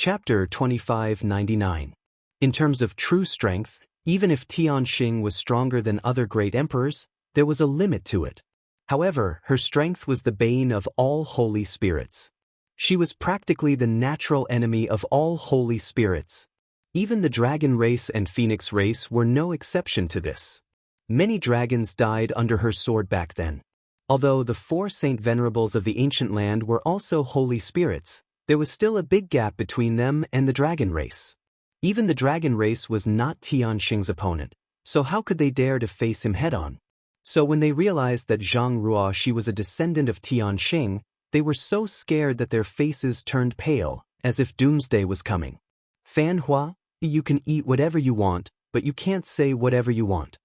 Chapter 2599. In terms of true strength, even if Xianxia was stronger than other great emperors, there was a limit to it. However, her strength was the bane of all holy spirits. She was practically the natural enemy of all holy spirits. Even the dragon race and phoenix race were no exception to this. Many dragons died under her sword back then. Although the 4 Saint Venerables of the ancient land were also holy spirits, there was still a big gap between them and the dragon race. Even the dragon race was not Xianxia's opponent, so how could they dare to face him head-on? So when they realized that Zhang Ruoxi was a descendant of Xianxia, they were so scared that their faces turned pale, as if doomsday was coming. Fan Hua, you can eat whatever you want, but you can't say whatever you want.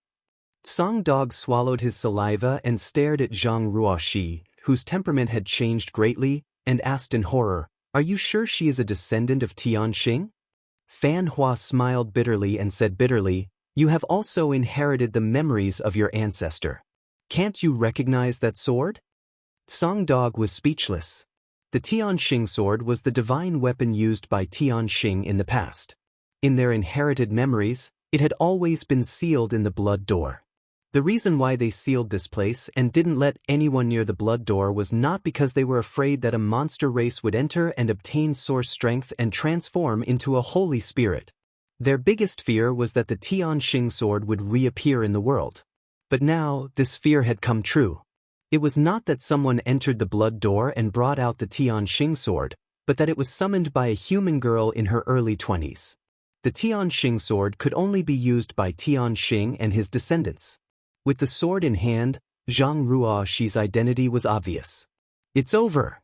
Song Dog swallowed his saliva and stared at Zhang Ruoxi, whose temperament had changed greatly, and asked in horror, "Are you sure she is a descendant of Xianxia?" Fan Hua smiled bitterly and said bitterly, "You have also inherited the memories of your ancestor. Can't you recognize that sword?" Song Dog was speechless. The Xianxia sword was the divine weapon used by Xianxia in the past. In their inherited memories, it had always been sealed in the blood door. The reason why they sealed this place and didn't let anyone near the blood door was not because they were afraid that a monster race would enter and obtain source strength and transform into a holy spirit. Their biggest fear was that the Xianxia sword would reappear in the world. But now, this fear had come true. It was not that someone entered the blood door and brought out the Xianxia sword, but that it was summoned by a human girl in her early 20s. The Xianxia sword could only be used by Xianxia and his descendants. With the sword in hand, Zhang Ruoxi's identity was obvious. "It's over,"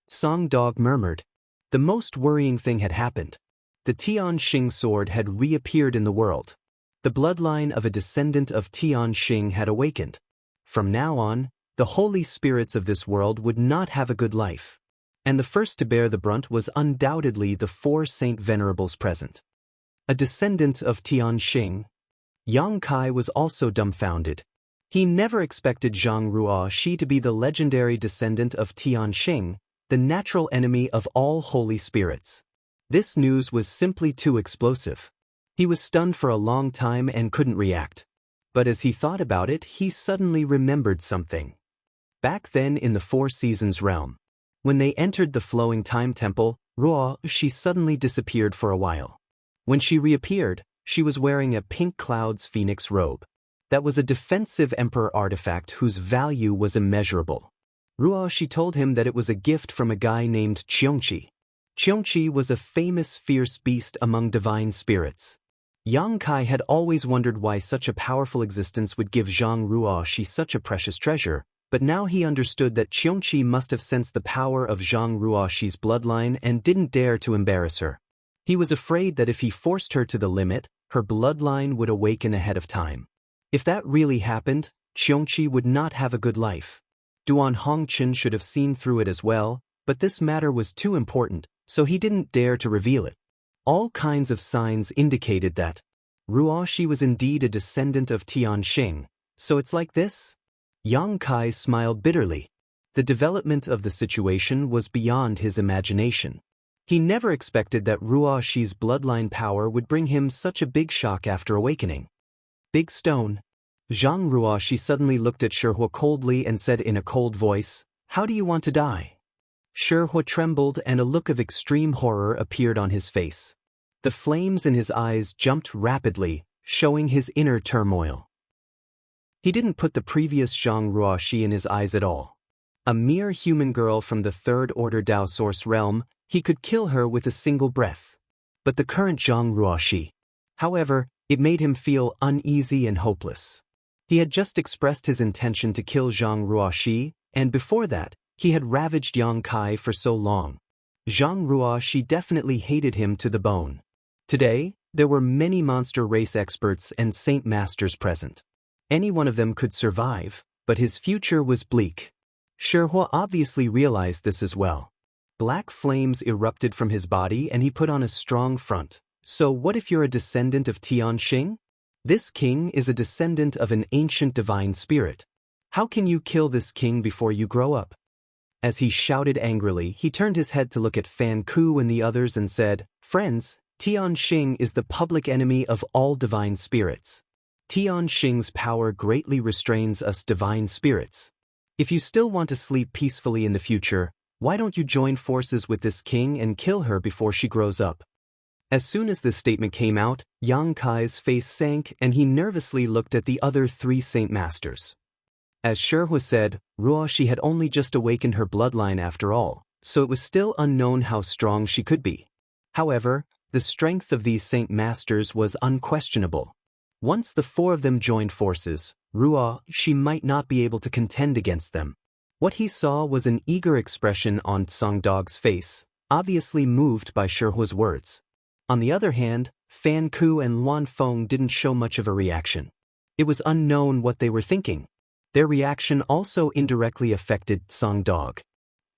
Song Dog murmured. The most worrying thing had happened. The Xianxia sword had reappeared in the world. The bloodline of a descendant of Xianxia had awakened. From now on, the holy spirits of this world would not have a good life. And the first to bear the brunt was undoubtedly the 4 Saint Venerables present. A descendant of Xianxia. Yang Kai was also dumbfounded. He never expected Zhang Ruoxi to be the legendary descendant of Xianxia, the natural enemy of all holy spirits. This news was simply too explosive. He was stunned for a long time and couldn't react. But as he thought about it, he suddenly remembered something. Back then in the 4 Seasons realm, when they entered the Flowing Time Temple, Ruoxi suddenly disappeared for a while. When she reappeared, she was wearing a pink cloud's phoenix robe. That was a defensive emperor artifact whose value was immeasurable. Ruoxi told him that it was a gift from a guy named Xianxia. Xianxia was a famous fierce beast among divine spirits. Yang Kai had always wondered why such a powerful existence would give Zhang Ruoxi such a precious treasure, but now he understood that Xianxia must have sensed the power of Zhang Ruoxi's bloodline and didn't dare to embarrass her. He was afraid that if he forced her to the limit, her bloodline would awaken ahead of time. If that really happened, Xianxia would not have a good life. Duan Hongqin should have seen through it as well, but this matter was too important, so he didn't dare to reveal it. All kinds of signs indicated that Ruoxi was indeed a descendant of Xianxia, so it's like this? Yang Kai smiled bitterly. The development of the situation was beyond his imagination. He never expected that Ruoxi's bloodline power would bring him such a big shock after awakening. "Big stone." Zhang Ruoxi suddenly looked at Shihua coldly and said in a cold voice, "How do you want to die?" Shihua trembled and a look of extreme horror appeared on his face. The flames in his eyes jumped rapidly, showing his inner turmoil. He didn't put the previous Zhang Ruoxi in his eyes at all. A mere human girl from the 3rd Order Dao Source realm, he could kill her with a single breath. But the current Zhang Ruoxi, however, it made him feel uneasy and hopeless. He had just expressed his intention to kill Zhang Ruoxi, and before that, he had ravaged Yang Kai for so long. Zhang Ruoxi definitely hated him to the bone. Today, there were many monster race experts and saint masters present. Any one of them could survive, but his future was bleak. Shihua obviously realized this as well. Black flames erupted from his body and he put on a strong front. "So what if you're a descendant of Xianxia? This king is a descendant of an ancient divine spirit. How can you kill this king before you grow up?" As he shouted angrily, he turned his head to look at Fan Ku and the others and said, "Friends, Tianxing is the public enemy of all divine spirits. Tianxing's power greatly restrains us divine spirits. If you still want to sleep peacefully in the future, why don't you join forces with this king and kill her before she grows up?" As soon as this statement came out, Yang Kai's face sank and he nervously looked at the other three Saint Masters. As Shihua said, Ruoxi had only just awakened her bloodline after all, so it was still unknown how strong she could be. However, the strength of these Saint Masters was unquestionable. Once the four of them joined forces, Ruoxi might not be able to contend against them. What he saw was an eager expression on Songdog's face, obviously moved by Shihua's words. On the other hand, Fan Ku and Luan Feng didn't show much of a reaction. It was unknown what they were thinking. Their reaction also indirectly affected Songdog.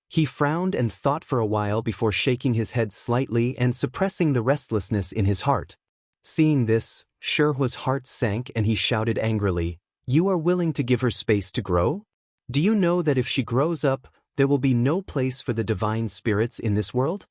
He frowned and thought for a while before shaking his head slightly and suppressing the restlessness in his heart. Seeing this, Shihua's heart sank and he shouted angrily, "You are willing to give her space to grow? Do you know that if she grows up, there will be no place for the divine spirits in this world?"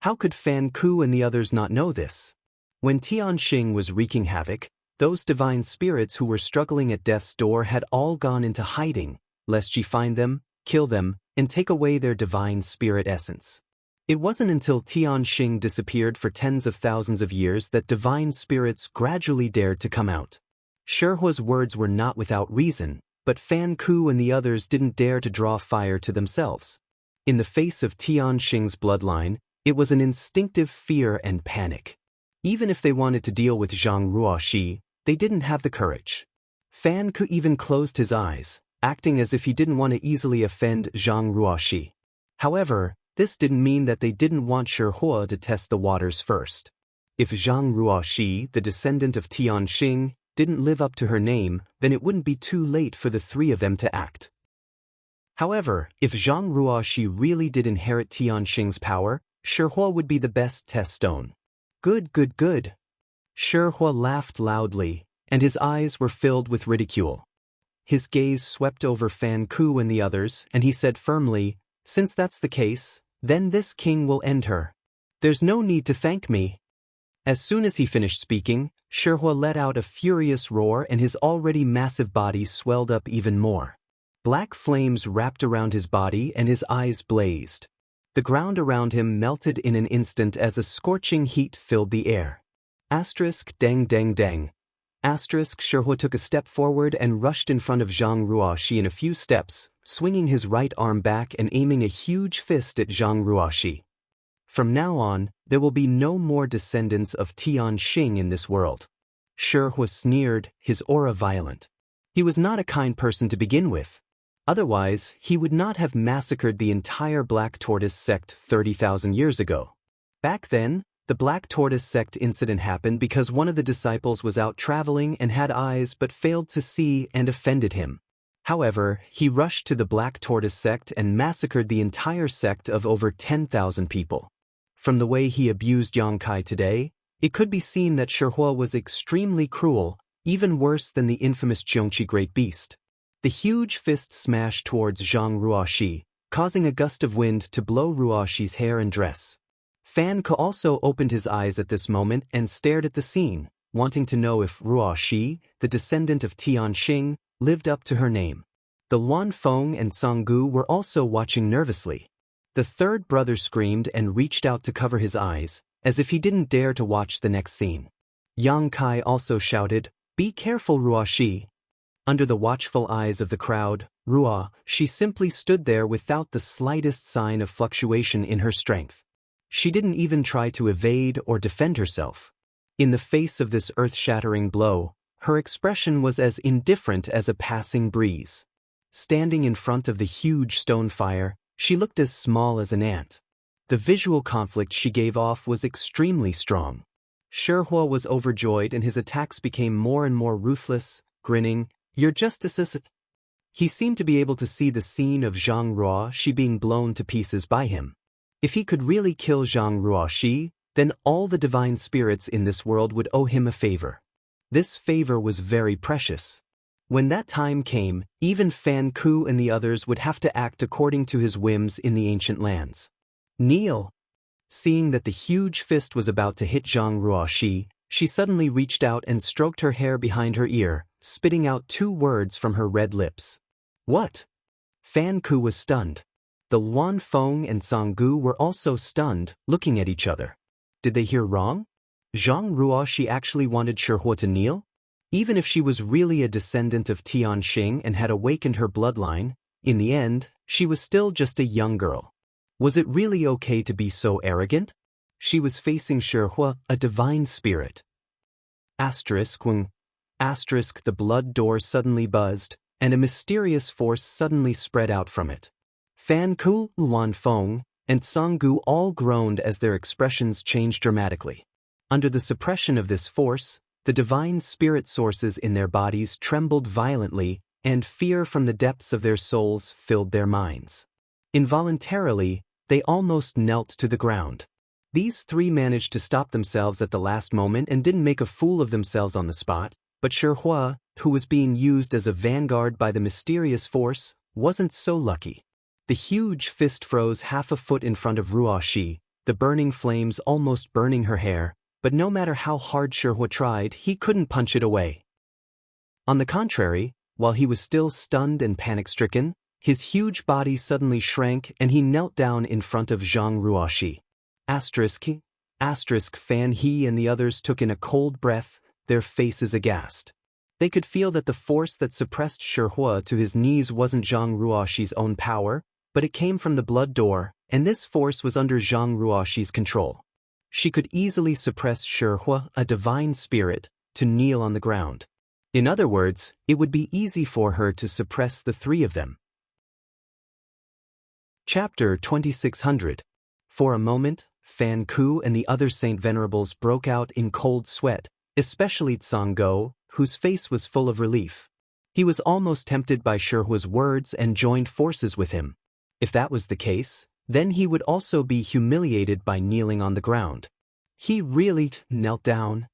How could Fan Ku and the others not know this? When Tianxing was wreaking havoc, those divine spirits who were struggling at death's door had all gone into hiding, lest she find them, kill them, and take away their divine spirit essence. It wasn't until Tianxing disappeared for tens of thousands of years that divine spirits gradually dared to come out. Shihua's words were not without reason, but Fan Ku and the others didn't dare to draw fire to themselves. In the face of Tianxing's bloodline, it was an instinctive fear and panic. Even if they wanted to deal with Zhang Ruoxi, they didn't have the courage. Fan Ku even closed his eyes, acting as if he didn't want to easily offend Zhang Ruoxi. However, this didn't mean that they didn't want Shihua to test the waters first. If Zhang Ruoxi, the descendant of Tianxing, didn't live up to her name, then it wouldn't be too late for the three of them to act. However, if Zhang Ruoxi really did inherit Tianxing's power, Shihua would be the best test stone. Good, good, good. Shihua laughed loudly, and his eyes were filled with ridicule. His gaze swept over Fan Ku and the others, and he said firmly, "Since that's the case, then this king will end her. There's no need to thank me." As soon as he finished speaking, Shihua let out a furious roar and his already massive body swelled up even more. Black flames wrapped around his body and his eyes blazed. The ground around him melted in an instant as a scorching heat filled the air. Dang dang dang. Shihua took a step forward and rushed in front of Zhang Ruoxi in a few steps, swinging his right arm back and aiming a huge fist at Zhang Ruoxi. From now on, there will be no more descendants of Tianxing in this world. Shihua sneered, his aura violent. He was not a kind person to begin with. Otherwise, he would not have massacred the entire Black Tortoise sect 30,000 years ago. Back then, the Black Tortoise sect incident happened because one of the disciples was out traveling and had eyes but failed to see and offended him. However, he rushed to the Black Tortoise sect and massacred the entire sect of over 10,000 people. From the way he abused Yang Kai today, it could be seen that Shihua was extremely cruel, even worse than the infamous Xianxia Great Beast. The huge fist smashed towards Zhang Ruoxi, causing a gust of wind to blow Ruoxi's hair and dress. Fan Ku also opened his eyes at this moment and stared at the scene, wanting to know if Ruoxi, the descendant of Tianxing, lived up to her name. The Luan Feng and Songgu were also watching nervously. The third brother screamed and reached out to cover his eyes, as if he didn't dare to watch the next scene. Yang Kai also shouted, "Be careful, Ruoxi." Under the watchful eyes of the crowd, Ruoxi simply stood there without the slightest sign of fluctuation in her strength. She didn't even try to evade or defend herself. In the face of this earth-shattering blow, her expression was as indifferent as a passing breeze. Standing in front of the huge stone fire, she looked as small as an ant. The visual conflict she gave off was extremely strong. Shihua was overjoyed and his attacks became more and more ruthless, grinning, "Your justice." He seemed to be able to see the scene of Zhang Ruoxi being blown to pieces by him. If he could really kill Zhang Ruoxi, then all the divine spirits in this world would owe him a favor. This favor was very precious. When that time came, even Fan Ku and the others would have to act according to his whims in the ancient lands. Kneel! Seeing that the huge fist was about to hit Zhang Ruoxi, she suddenly reached out and stroked her hair behind her ear, spitting out 2 words from her red lips. What? Fan Ku was stunned. The Luan Feng and Song Gu were also stunned, looking at each other. Did they hear wrong? Zhang Ruoxi actually wanted Shihua to kneel? Even if she was really a descendant of Tianxing and had awakened her bloodline, in the end, she was still just a young girl. Was it really okay to be so arrogant? She was facing Shihua, a divine spirit. When the blood door suddenly buzzed, and a mysterious force suddenly spread out from it. Fan Ku, Luan Feng, and Song Gu all groaned as their expressions changed dramatically. Under the suppression of this force, the divine spirit sources in their bodies trembled violently, and fear from the depths of their souls filled their minds. Involuntarily, they almost knelt to the ground. These 3 managed to stop themselves at the last moment and didn't make a fool of themselves on the spot, but Shihua, who was being used as a vanguard by the mysterious force, wasn't so lucky. The huge fist froze half a foot in front of Ruoxi, the burning flames almost burning her hair, but no matter how hard Shihua tried, he couldn't punch it away. On the contrary, while he was still stunned and panic-stricken, his huge body suddenly shrank and he knelt down in front of Zhang Ruoxi. Fan He and the others took in a cold breath, their faces aghast. They could feel that the force that suppressed Shihua to his knees wasn't Zhang Ruoxi's own power, but it came from the blood door, and this force was under Zhang Ruoxi's control. She could easily suppress Shihua, a divine spirit, to kneel on the ground. In other words, it would be easy for her to suppress the 3 of them. Chapter 2600. For a moment, Fan Ku and the other Saint Venerables broke out in cold sweat, especially Tsang Go, whose face was full of relief. He was almost tempted by Shihua's words and joined forces with him. If that was the case, then he would also be humiliated by kneeling on the ground. He really knelt down.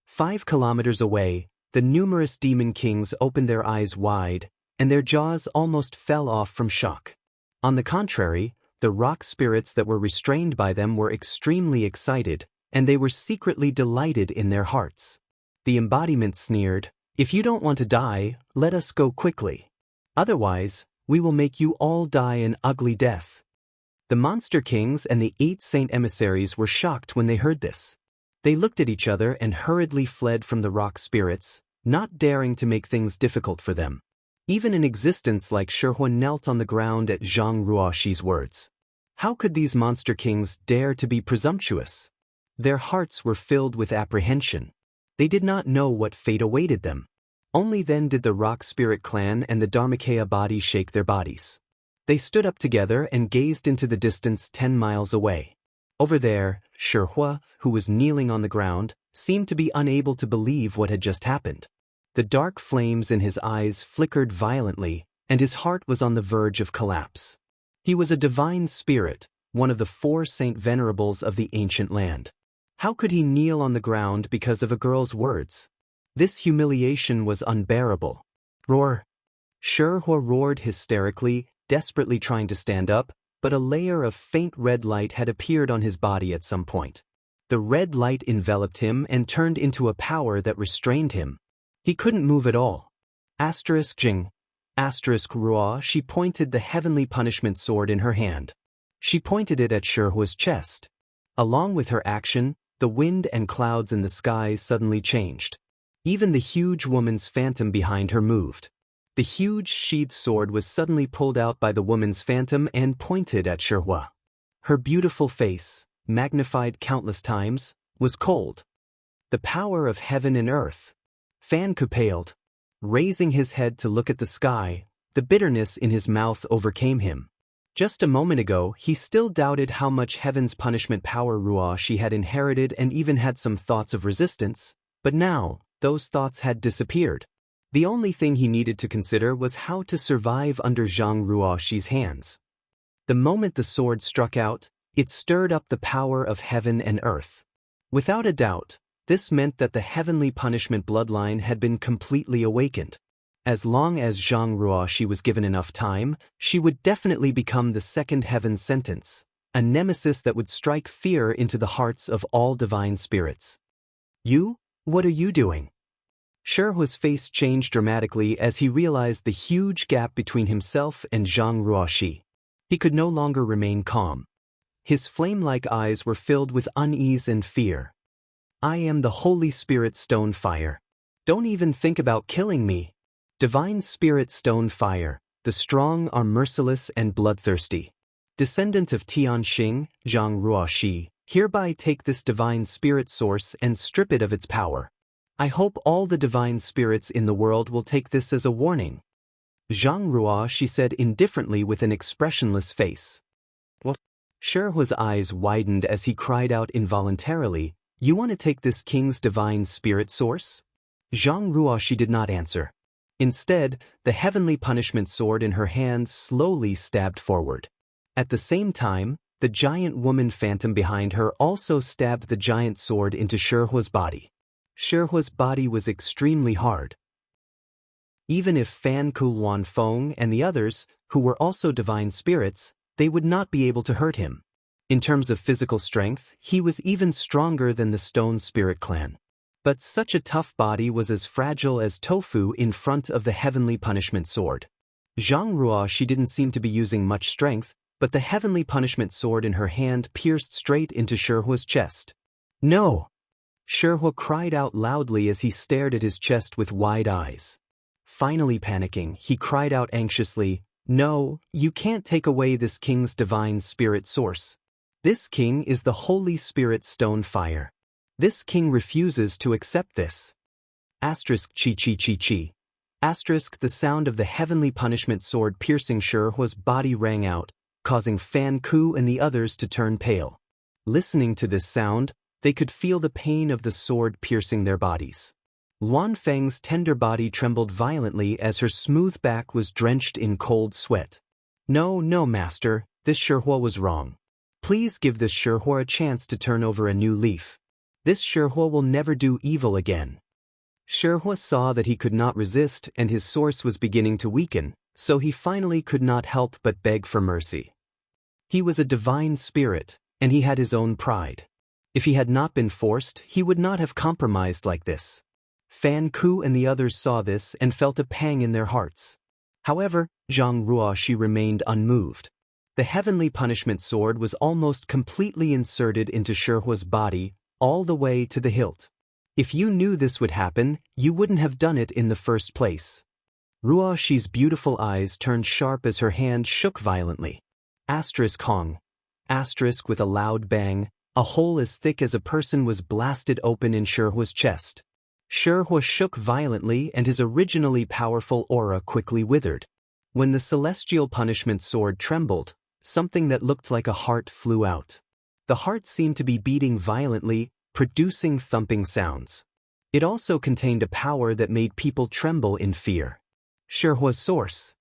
5 kilometers away, the numerous demon kings opened their eyes wide, and their jaws almost fell off from shock. On the contrary, the rock spirits that were restrained by them were extremely excited, and they were secretly delighted in their hearts. The embodiment sneered, "If you don't want to die, let us go quickly. Otherwise, we will make you all die an ugly death." The monster kings and the 8 saint emissaries were shocked when they heard this. They looked at each other and hurriedly fled from the rock spirits, not daring to make things difficult for them. Even an existence like Shihua knelt on the ground at Zhang Ruoxi's words. How could these monster kings dare to be presumptuous? Their hearts were filled with apprehension. They did not know what fate awaited them. Only then did the rock spirit clan and the Dharmakaya body shake their bodies. They stood up together and gazed into the distance 10 miles away. Over there, Shihua, who was kneeling on the ground, seemed to be unable to believe what had just happened. The dark flames in his eyes flickered violently, and his heart was on the verge of collapse. He was a divine spirit, one of the 4 saint venerables of the ancient land. How could he kneel on the ground because of a girl's words? This humiliation was unbearable. Roar! Shihua roared hysterically, desperately trying to stand up, but a layer of faint red light had appeared on his body at some point. The red light enveloped him and turned into a power that restrained him. He couldn't move at all. Jing. Ruo, she pointed the heavenly punishment sword in her hand. She pointed it at Shihua's chest. Along with her action, the wind and clouds in the sky suddenly changed. Even the huge woman's phantom behind her moved. The huge sheathed sword was suddenly pulled out by the woman's phantom and pointed at Shihua. Her beautiful face, magnified countless times, was cold. The power of heaven and earth. Fan Ku paled. Raising his head to look at the sky, the bitterness in his mouth overcame him. Just a moment ago, he still doubted how much heaven's punishment power Ruoxi had inherited and even had some thoughts of resistance, but now, those thoughts had disappeared. The only thing he needed to consider was how to survive under Zhang Ruoxi's hands. The moment the sword struck out, it stirred up the power of heaven and earth. Without a doubt, this meant that the heavenly punishment bloodline had been completely awakened. As long as Zhang Ruoxi was given enough time, she would definitely become the second heaven sentence, a nemesis that would strike fear into the hearts of all divine spirits. You? What are you doing? Shehua's face changed dramatically as he realized the huge gap between himself and Zhang Ruoxi. He could no longer remain calm. His flame-like eyes were filled with unease and fear. I am the Holy Spirit Stone Fire. Don't even think about killing me. Divine Spirit Stone Fire, the strong are merciless and bloodthirsty. Descendant of Tianxing, Zhang Ruoxi, hereby take this divine spirit source and strip it of its power. I hope all the divine spirits in the world will take this as a warning. Zhang Ruoxi said indifferently with an expressionless face. What? Shehua's eyes widened as he cried out involuntarily, You want to take this king's divine spirit source? Zhang Ruoxi did not answer. Instead, the heavenly punishment sword in her hand slowly stabbed forward. At the same time, the giant woman phantom behind her also stabbed the giant sword into Shehua's body. Shehua's body was extremely hard. Even if Fan Kulwan Feng and the others, who were also divine spirits, they would not be able to hurt him. In terms of physical strength, he was even stronger than the Stone Spirit clan. But such a tough body was as fragile as tofu in front of the heavenly punishment sword. Zhang Ruoxi didn't seem to be using much strength, but the heavenly punishment sword in her hand pierced straight into Shehua's chest. No! Shehua cried out loudly as he stared at his chest with wide eyes. Finally panicking, he cried out anxiously, No, you can't take away this king's divine spirit source. This king is the Holy Spirit Stone Fire. This king refuses to accept this. Asterisk chi chi chi chi. Asterisk the sound of the heavenly punishment sword piercing Shehua's body rang out, causing Fan Ku and the others to turn pale. Listening to this sound, they could feel the pain of the sword piercing their bodies. Luan Feng's tender body trembled violently as her smooth back was drenched in cold sweat. No, no, master, this Shehua was wrong. Please give this Shehua a chance to turn over a new leaf. This Shehua will never do evil again. Shehua saw that he could not resist and his source was beginning to weaken, so he finally could not help but beg for mercy. He was a divine spirit, and he had his own pride. If he had not been forced, he would not have compromised like this. Fan Ku and the others saw this and felt a pang in their hearts. However, Zhang Ruoxi remained unmoved. The heavenly punishment sword was almost completely inserted into Shehua's body, all the way to the hilt. If you knew this would happen, you wouldn't have done it in the first place. Ruoxi's beautiful eyes turned sharp as her hand shook violently. Asterisk Hong. Asterisk with a loud bang, a hole as thick as a person was blasted open in Shehua's chest. Shehua shook violently and his originally powerful aura quickly withered. When the celestial punishment sword trembled, something that looked like a heart flew out. The heart seemed to be beating violently, producing thumping sounds. It also contained a power that made people tremble in fear. Shehua's source.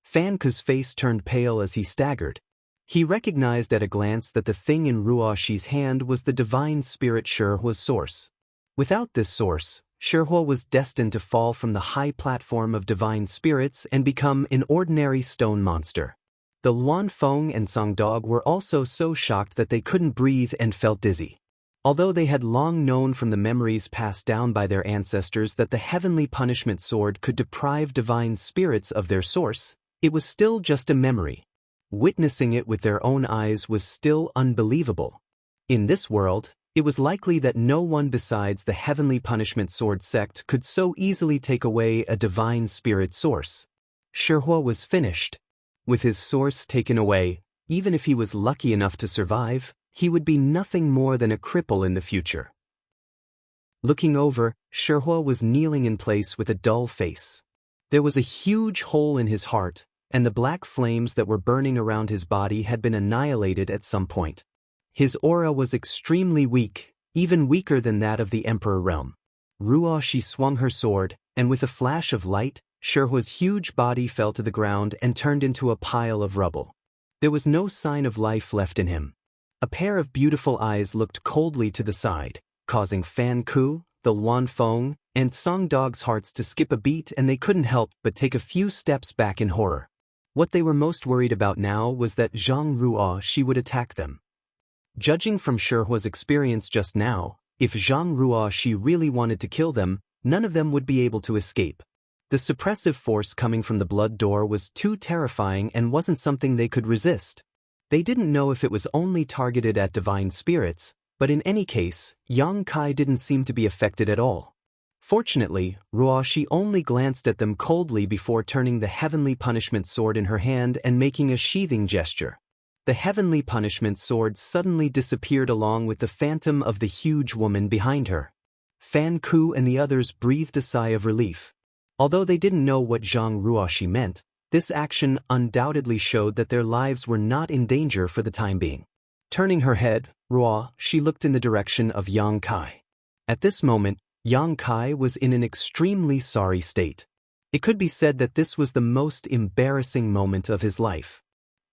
Fan Ku's face turned pale as he staggered. He recognized at a glance that the thing in Ruoxi's hand was the divine spirit Shehua's source. Without this source, Shehua was destined to fall from the high platform of divine spirits and become an ordinary stone monster. The Luan Feng and Songdog were also so shocked that they couldn't breathe and felt dizzy. Although they had long known from the memories passed down by their ancestors that the heavenly punishment sword could deprive divine spirits of their source, it was still just a memory. Witnessing it with their own eyes was still unbelievable. In this world, it was likely that no one besides the heavenly punishment sword sect could so easily take away a divine spirit source. Shehua was finished. With his source taken away, even if he was lucky enough to survive, he would be nothing more than a cripple in the future. Looking over, Shehua was kneeling in place with a dull face. There was a huge hole in his heart, and the black flames that were burning around his body had been annihilated at some point. His aura was extremely weak, even weaker than that of the Emperor realm. Ruoxi swung her sword, and with a flash of light, Shehua's huge body fell to the ground and turned into a pile of rubble. There was no sign of life left in him. A pair of beautiful eyes looked coldly to the side, causing Fan Ku, the Luan Feng, and Song Dog's hearts to skip a beat, and they couldn't help but take a few steps back in horror. What they were most worried about now was that Zhang Ruoxi would attack them. Judging from Shihua's experience just now, if Zhang Ruoxi really wanted to kill them, none of them would be able to escape. The suppressive force coming from the blood door was too terrifying and wasn't something they could resist. They didn't know if it was only targeted at divine spirits, but in any case, Yang Kai didn't seem to be affected at all. Fortunately, Ruoxi only glanced at them coldly before turning the heavenly punishment sword in her hand and making a sheathing gesture. The heavenly punishment sword suddenly disappeared along with the phantom of the huge woman behind her. Fan Ku and the others breathed a sigh of relief. Although they didn't know what Zhang Ruoxi meant, this action undoubtedly showed that their lives were not in danger for the time being. Turning her head, Ruoxi looked in the direction of Yang Kai. At this moment, Yang Kai was in an extremely sorry state. It could be said that this was the most embarrassing moment of his life.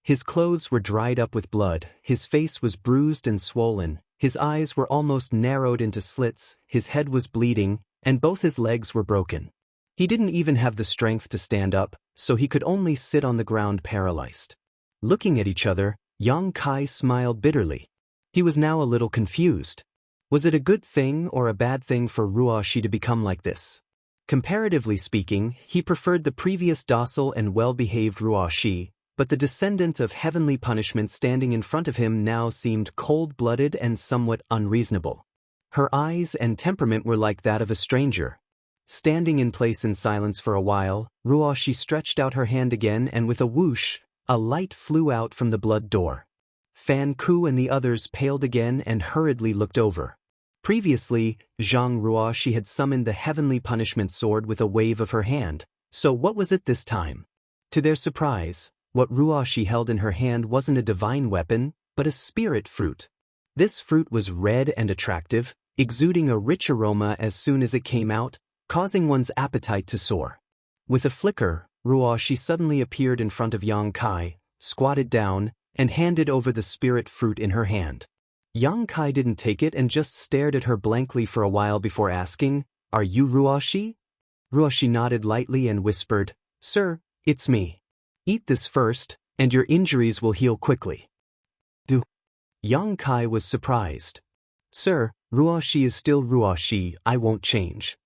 His clothes were dried up with blood, his face was bruised and swollen, his eyes were almost narrowed into slits, his head was bleeding, and both his legs were broken. He didn't even have the strength to stand up, so he could only sit on the ground paralyzed. Looking at each other, Yang Kai smiled bitterly. He was now a little confused. Was it a good thing or a bad thing for Ruoxi to become like this? Comparatively speaking, he preferred the previous docile and well-behaved Ruoxi, but the descendant of heavenly punishment standing in front of him now seemed cold-blooded and somewhat unreasonable. Her eyes and temperament were like that of a stranger. Standing in place in silence for a while, Ruoxi stretched out her hand again, and with a whoosh, a light flew out from the blood door. Fan Ku and the others paled again and hurriedly looked over. Previously, Zhang Ruoxi had summoned the heavenly punishment sword with a wave of her hand, so what was it this time? To their surprise, what Ruoxi held in her hand wasn't a divine weapon, but a spirit fruit. This fruit was red and attractive, exuding a rich aroma as soon as it came out, causing one's appetite to soar. With a flicker, Ruoxi suddenly appeared in front of Yang Kai, squatted down, and handed over the spirit fruit in her hand. Yang Kai didn't take it and just stared at her blankly for a while before asking, "Are you Ruoxi?" Ruoxi nodded lightly and whispered, "Sir, it's me. Eat this first, and your injuries will heal quickly." Do. Yang Kai was surprised. "Sir, Ruoxi is still Ruoxi, I won't change."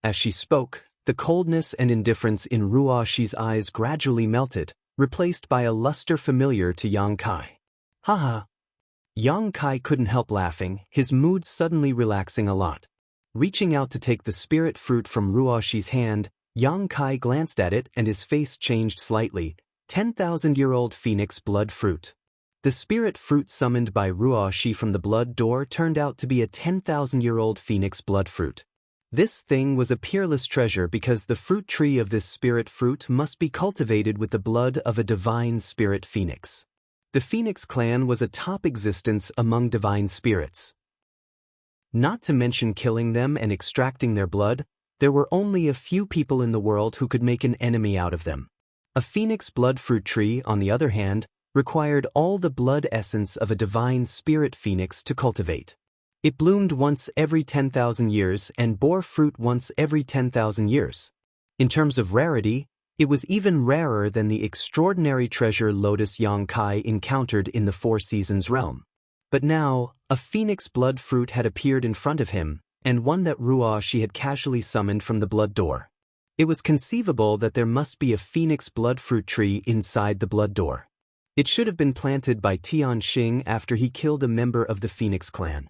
As she spoke, the coldness and indifference in Ruoxi's eyes gradually melted, replaced by a luster familiar to Yang Kai. Haha. Yang Kai couldn't help laughing, his mood suddenly relaxing a lot. Reaching out to take the spirit fruit from Ruoxi's hand, Yang Kai glanced at it and his face changed slightly. 10,000-year-old phoenix blood fruit. The spirit fruit summoned by Ruoxi from the blood door turned out to be a 10,000-year-old phoenix blood fruit. This thing was a peerless treasure because the fruit tree of this spirit fruit must be cultivated with the blood of a divine spirit phoenix. The Phoenix clan was a top existence among divine spirits. Not to mention killing them and extracting their blood, there were only a few people in the world who could make an enemy out of them. A phoenix blood fruit tree, on the other hand, required all the blood essence of a divine spirit phoenix to cultivate. It bloomed once every 10,000 years and bore fruit once every 10,000 years. In terms of rarity, it was even rarer than the extraordinary treasure Lotus Yang Kai encountered in the Four Seasons realm. But now, a phoenix blood fruit had appeared in front of him, and one that Ruoxi had casually summoned from the blood door. It was conceivable that there must be a phoenix blood fruit tree inside the blood door. It should have been planted by Xianxia after he killed a member of the Phoenix clan.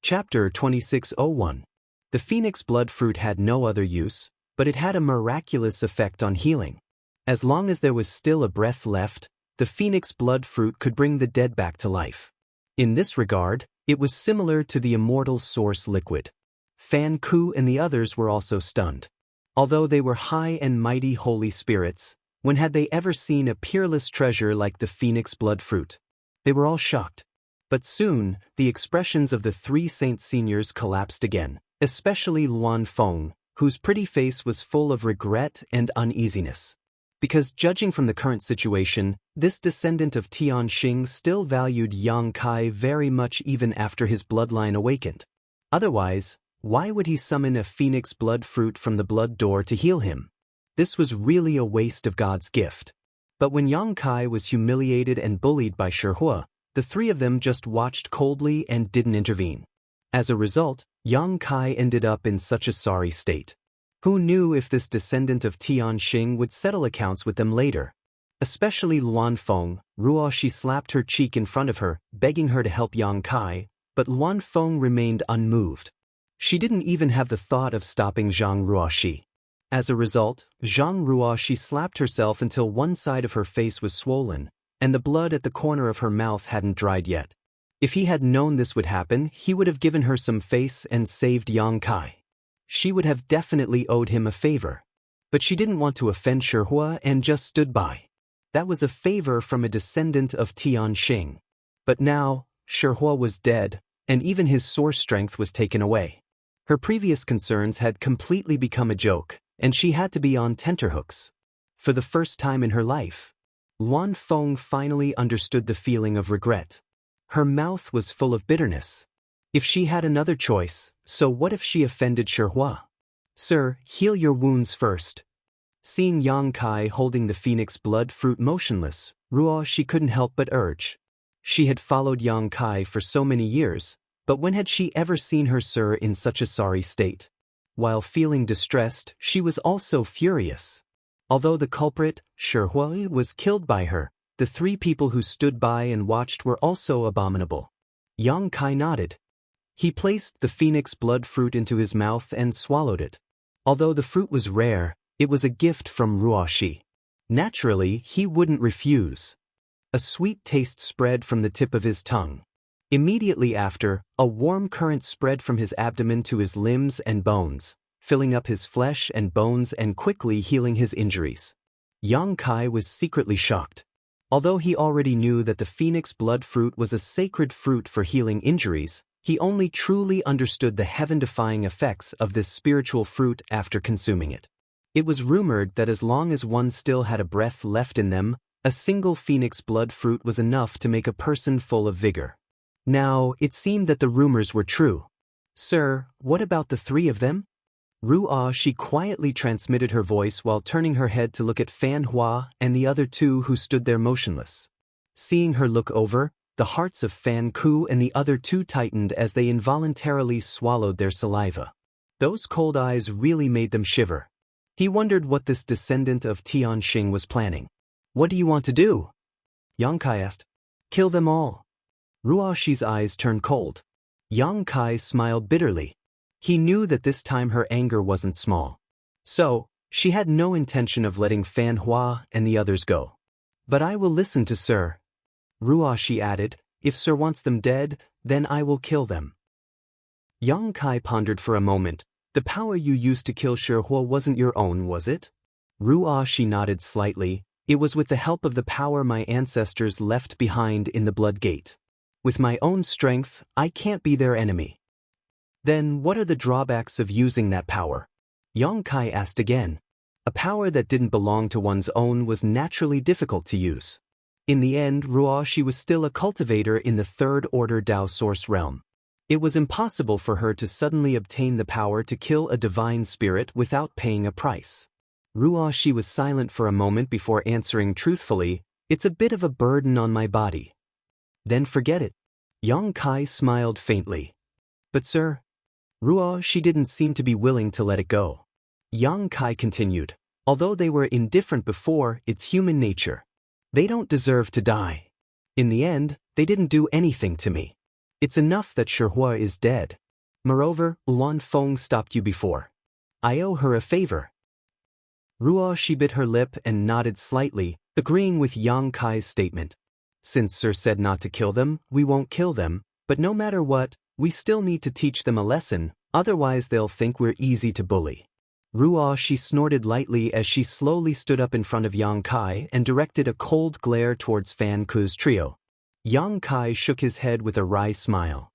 Chapter 2601. The phoenix blood fruit had no other use, but it had a miraculous effect on healing. As long as there was still a breath left, the phoenix blood fruit could bring the dead back to life. In this regard, it was similar to the immortal source liquid. Fan Ku and the others were also stunned. Although they were high and mighty holy spirits, when had they ever seen a peerless treasure like the phoenix blood fruit? They were all shocked. But soon, the expressions of the three saint seniors collapsed again, especially Luan Feng, whose pretty face was full of regret and uneasiness. Because judging from the current situation, this descendant of Xianxia still valued Yang Kai very much even after his bloodline awakened. Otherwise, why would he summon a phoenix blood fruit from the blood door to heal him? This was really a waste of God's gift. But when Yang Kai was humiliated and bullied by Shihua, the three of them just watched coldly and didn't intervene. As a result, Yang Kai ended up in such a sorry state. Who knew if this descendant of Tianxing would settle accounts with them later? Especially Luanfeng. Ruoshi slapped her cheek in front of her, begging her to help Yang Kai, but Luanfeng remained unmoved. She didn't even have the thought of stopping Zhang Ruoshi. As a result, Zhang Ruoshi slapped herself until one side of her face was swollen, and the blood at the corner of her mouth hadn't dried yet. If he had known this would happen, he would have given her some face and saved Yang Kai. She would have definitely owed him a favor. But she didn't want to offend Shihua and just stood by. That was a favor from a descendant of Tianxing. But now, Shihua was dead, and even his source strength was taken away. Her previous concerns had completely become a joke, and she had to be on tenterhooks. For the first time in her life, Luanfeng finally understood the feeling of regret. Her mouth was full of bitterness. If she had another choice, so what if she offended Shihua? Sir, heal your wounds first. Seeing Yang Kai holding the phoenix blood fruit motionless, Ruoshi couldn't help but urge. She had followed Yang Kai for so many years, but when had she ever seen her sir in such a sorry state? While feeling distressed, she was also furious. Although the culprit, Shihua, was killed by her, the three people who stood by and watched were also abominable. Yang Kai nodded. He placed the phoenix blood fruit into his mouth and swallowed it. Although the fruit was rare, it was a gift from Ruoshi. Naturally, he wouldn't refuse. A sweet taste spread from the tip of his tongue. Immediately after, a warm current spread from his abdomen to his limbs and bones, filling up his flesh and bones and quickly healing his injuries. Yang Kai was secretly shocked. Although he already knew that the phoenix blood fruit was a sacred fruit for healing injuries, he only truly understood the heaven-defying effects of this spiritual fruit after consuming it. It was rumored that as long as one still had a breath left in them, a single phoenix blood fruit was enough to make a person full of vigor. Now, it seemed that the rumors were true. Sir, what about the three of them? Ruoshi quietly transmitted her voice while turning her head to look at Fan Hua and the other two who stood there motionless. Seeing her look over, the hearts of Fan Ku and the other two tightened as they involuntarily swallowed their saliva. Those cold eyes really made them shiver. He wondered what this descendant of Tianxing was planning. What do you want to do? Yang Kai asked. Kill them all. Ruoshi's eyes turned cold. Yang Kai smiled bitterly. He knew that this time her anger wasn't small. So, she had no intention of letting Fan Hua and the others go. But I will listen to Sir. Ruoshi added, if Sir wants them dead, then I will kill them. Yang Kai pondered for a moment. The power you used to kill Shihua wasn't your own, was it? Ruoshi nodded slightly. It was with the help of the power my ancestors left behind in the Blood Gate. With my own strength, I can't be their enemy. Then what are the drawbacks of using that power? Yang Kai asked again. A power that didn't belong to one's own was naturally difficult to use. In the end, Ruoshi was still a cultivator in the Third Order Dao Source realm. It was impossible for her to suddenly obtain the power to kill a divine spirit without paying a price. Ruoshi was silent for a moment before answering truthfully, it's a bit of a burden on my body. Then forget it. Yang Kai smiled faintly. But sir, Ruoshi didn't seem to be willing to let it go. Yang Kai continued, although they were indifferent before, it's human nature. They don't deserve to die. In the end, they didn't do anything to me. It's enough that Shihua is dead. Moreover, Luanfeng stopped you before. I owe her a favor. Ruoshi bit her lip and nodded slightly, agreeing with Yang Kai's statement. Since Sir said not to kill them, we won't kill them, but no matter what, we still need to teach them a lesson, otherwise they'll think we're easy to bully. Ruoshi snorted lightly as she slowly stood up in front of Yang Kai and directed a cold glare towards Fan Ku's trio. Yang Kai shook his head with a wry smile.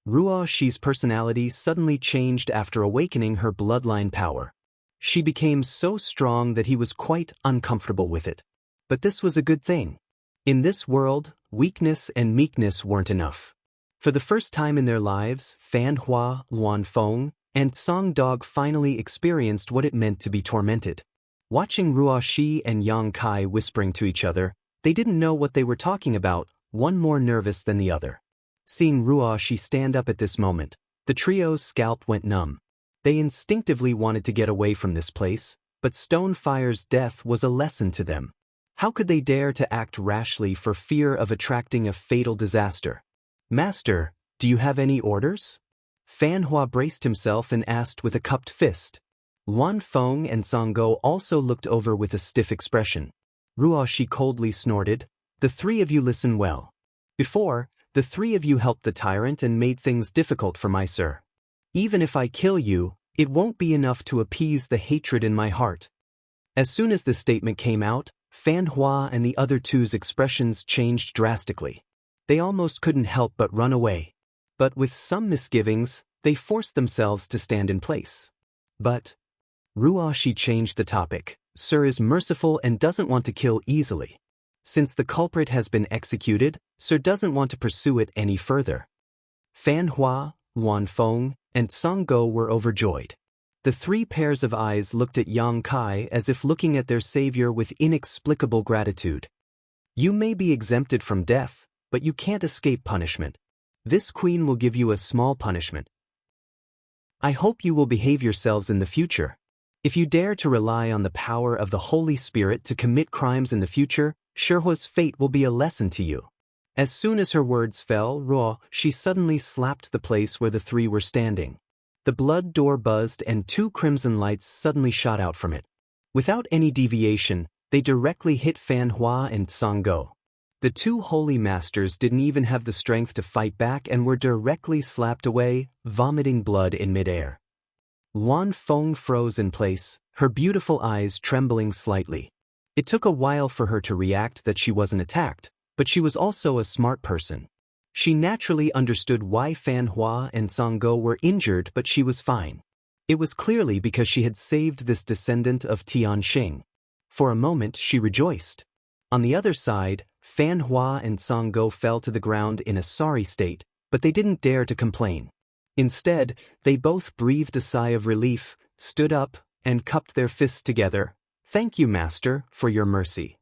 Ruoshi's personality suddenly changed after awakening her bloodline power. She became so strong that he was quite uncomfortable with it. But this was a good thing. In this world, weakness and meekness weren't enough. For the first time in their lives, Fan Hua, Luan Feng, and Song Dog finally experienced what it meant to be tormented. Watching Ruo Shi and Yang Kai whispering to each other, they didn't know what they were talking about, one more nervous than the other. Seeing Ruo Shi stand up at this moment, the trio's scalp went numb. They instinctively wanted to get away from this place, but Stonefire's death was a lesson to them. How could they dare to act rashly for fear of attracting a fatal disaster? "Master, do you have any orders?" Fan Hua braced himself and asked with a cupped fist. Luan Feng and Songgo also looked over with a stiff expression. Ruo Shi coldly snorted, "The three of you listen well. Before, the three of you helped the tyrant and made things difficult for my sir. Even if I kill you, it won't be enough to appease the hatred in my heart." As soon as the statement came out, Fan Hua and the other two's expressions changed drastically. They almost couldn't help but run away. But with some misgivings, they forced themselves to stand in place. But Ruo Shi changed the topic. "Sir is merciful and doesn't want to kill easily. Since the culprit has been executed, Sir doesn't want to pursue it any further." Fan Hua, Luan Feng, and Songgo were overjoyed. The three pairs of eyes looked at Yang Kai as if looking at their savior with inexplicable gratitude. "You may be exempted from death, but you can't escape punishment. This queen will give you a small punishment. I hope you will behave yourselves in the future. If you dare to rely on the power of the Holy Spirit to commit crimes in the future, Shihua's fate will be a lesson to you." As soon as her words fell, she suddenly slapped the place where the three were standing. The blood door buzzed and two crimson lights suddenly shot out from it. Without any deviation, they directly hit Fan Hua and Songgo. The two holy masters didn't even have the strength to fight back and were directly slapped away, vomiting blood in midair. Luan Feng froze in place, her beautiful eyes trembling slightly. It took a while for her to react that she wasn't attacked, but she was also a smart person. She naturally understood why Fan Hua and Songgo were injured, but she was fine. It was clearly because she had saved this descendant of Tianxing. For a moment she rejoiced. On the other side, Fan Hua and Songgo fell to the ground in a sorry state, but they didn't dare to complain. Instead, they both breathed a sigh of relief, stood up, and cupped their fists together. "Thank you, Master, for your mercy."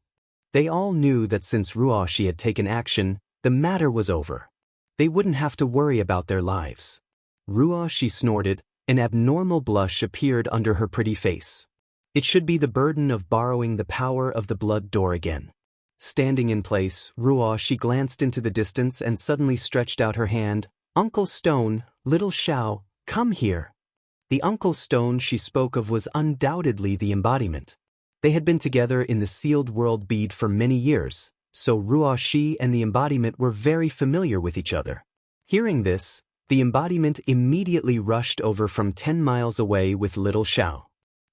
They all knew that since Ruo Shi had taken action, the matter was over. They wouldn't have to worry about their lives. Ruo Shi snorted, an abnormal blush appeared under her pretty face. It should be the burden of borrowing the power of the blood door again. Standing in place, Ruo Shi glanced into the distance and suddenly stretched out her hand. "Uncle Stone, little Xiao, come here." The Uncle Stone she spoke of was undoubtedly the embodiment. They had been together in the sealed world bead for many years, so Ruo Shi and the embodiment were very familiar with each other. Hearing this, the embodiment immediately rushed over from 10 miles away with little Xiao.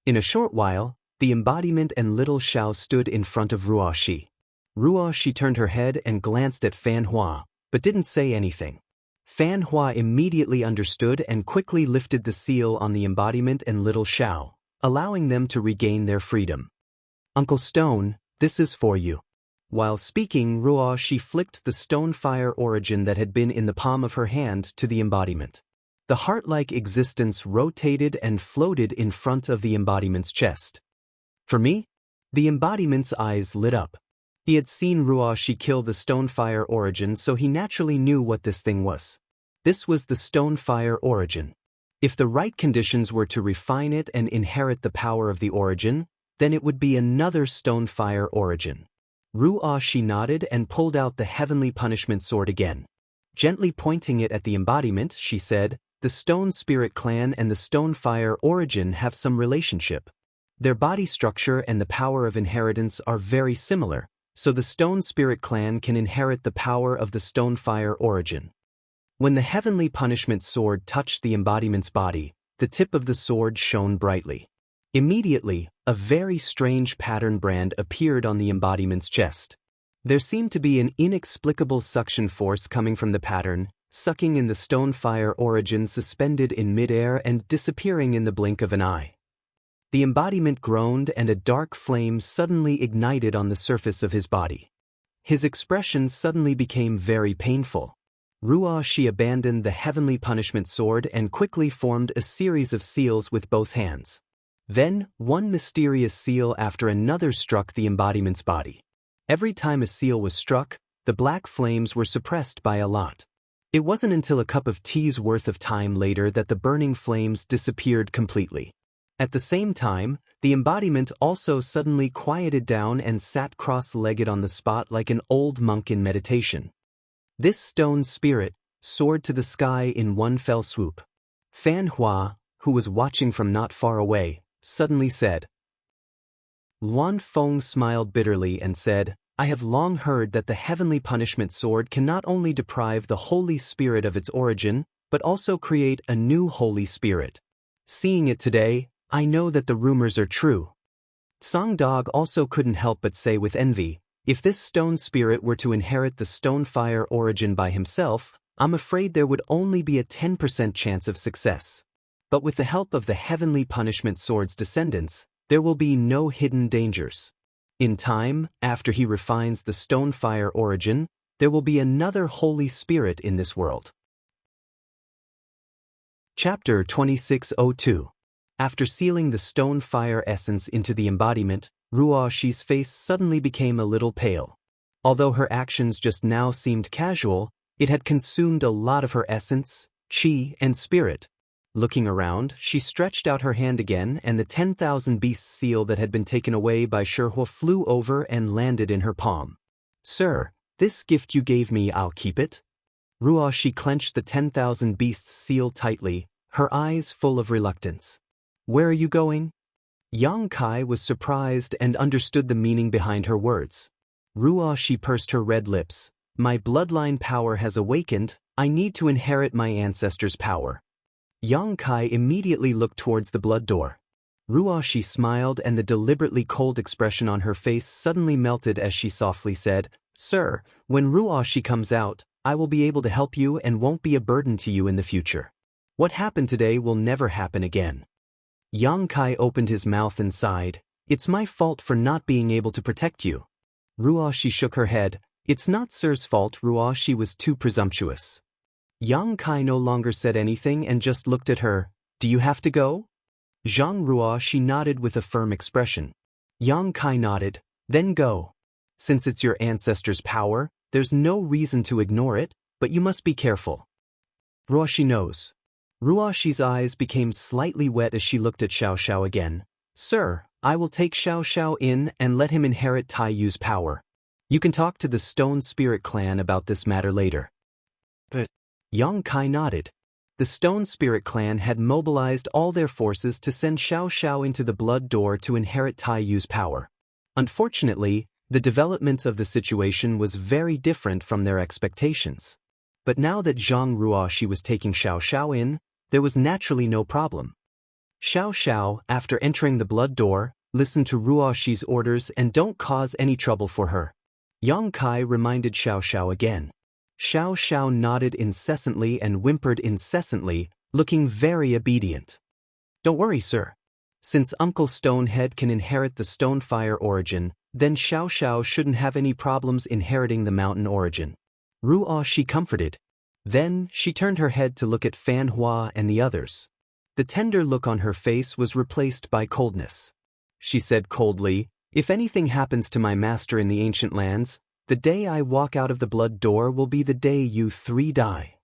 In a short while, the embodiment and little Xiao stood in front of Ruo Shi. Ruo Shi turned her head and glanced at Fan Hua, but didn't say anything. Fan Hua immediately understood and quickly lifted the seal on the embodiment and little Xiao, allowing them to regain their freedom. "Uncle Stone, this is for you." While speaking, Ruo Shi flicked the stone fire origin that had been in the palm of her hand to the embodiment. The heart-like existence rotated and floated in front of the embodiment's chest. "For me?" The embodiment's eyes lit up. He had seen Ruo Shi kill the Stonefire origin, so he naturally knew what this thing was. This was the Stonefire origin. If the right conditions were to refine it and inherit the power of the origin, then it would be another Stonefire origin. Ruo Shi nodded and pulled out the heavenly punishment sword again. Gently pointing it at the embodiment, she said, "The Stone Spirit Clan and the Stonefire origin have some relationship. Their body structure and the power of inheritance are very similar, so the Stone Spirit Clan can inherit the power of the Stonefire origin." When the heavenly punishment sword touched the embodiment's body, the tip of the sword shone brightly. Immediately, a very strange pattern brand appeared on the embodiment's chest. There seemed to be an inexplicable suction force coming from the pattern, sucking in the Stonefire origin suspended in midair and disappearing in the blink of an eye. The embodiment groaned and a dark flame suddenly ignited on the surface of his body. His expression suddenly became very painful. Ruoxi abandoned the heavenly punishment sword and quickly formed a series of seals with both hands. Then, one mysterious seal after another struck the embodiment's body. Every time a seal was struck, the black flames were suppressed by a lot. It wasn't until a cup of tea's worth of time later that the burning flames disappeared completely. At the same time, the embodiment also suddenly quieted down and sat cross-legged on the spot like an old monk in meditation. This stone spirit soared to the sky in one fell swoop. Fan Hua, who was watching from not far away, suddenly said. Luan Feng smiled bitterly and said, I have long heard that the heavenly punishment sword can not only deprive the Holy Spirit of its origin, but also create a new Holy Spirit. Seeing it today, I know that the rumors are true. Song Dog also couldn't help but say with envy, if this stone spirit were to inherit the stone fire origin by himself, I'm afraid there would only be a 10% chance of success. But with the help of the heavenly punishment sword's descendants, there will be no hidden dangers. In time, after he refines the stone fire origin, there will be another Holy Spirit in this world. Chapter 2602. After sealing the stone fire essence into the embodiment, Ruoxi's face suddenly became a little pale. Although her actions just now seemed casual, it had consumed a lot of her essence, qi, and spirit. Looking around, she stretched out her hand again, and the 10,000 beasts seal that had been taken away by Shihua flew over and landed in her palm. Sir, this gift you gave me, I'll keep it. Ruoxi clenched the 10,000 beasts seal tightly, her eyes full of reluctance. Where are you going? Yang Kai was surprised and understood the meaning behind her words. Ruoxi pursed her red lips. My bloodline power has awakened, I need to inherit my ancestors' power. Yang Kai immediately looked towards the blood door. Ruoxi smiled and the deliberately cold expression on her face suddenly melted as she softly said, Sir, when Ruoxi comes out, I will be able to help you and won't be a burden to you in the future. What happened today will never happen again. Yang Kai opened his mouth and sighed, It's my fault for not being able to protect you. Ruoxi shook her head, It's not Sir's fault, Ruoxi was too presumptuous. Yang Kai no longer said anything and just looked at her, Do you have to go? Zhang Ruoxi nodded with a firm expression. Yang Kai nodded, Then go. Since it's your ancestors' power, there's no reason to ignore it, but you must be careful. Ruoxi knows. Ruoxi's eyes became slightly wet as she looked at Xiao again. Sir, I will take Xiao in and let him inherit Tai Yu's power. You can talk to the Stone Spirit clan about this matter later. But Yang Kai nodded. The Stone Spirit clan had mobilized all their forces to send Xiao into the blood door to inherit Tai Yu's power. Unfortunately, the development of the situation was very different from their expectations. But now that Zhang Ruoxi was taking Xiao in, there was naturally no problem. Xiao, after entering the blood door, listened to Ruoxi's orders and don't cause any trouble for her. Yang Kai reminded Xiao again. Xiao nodded incessantly and whimpered incessantly, looking very obedient. Don't worry, sir. Since Uncle Stonehead can inherit the stone fire origin, then Xiao shouldn't have any problems inheriting the mountain origin. Ruoxi comforted. Then, she turned her head to look at Fan Hua and the others. The tender look on her face was replaced by coldness. She said coldly, If anything happens to my master in the ancient lands, the day I walk out of the blood door will be the day you three die.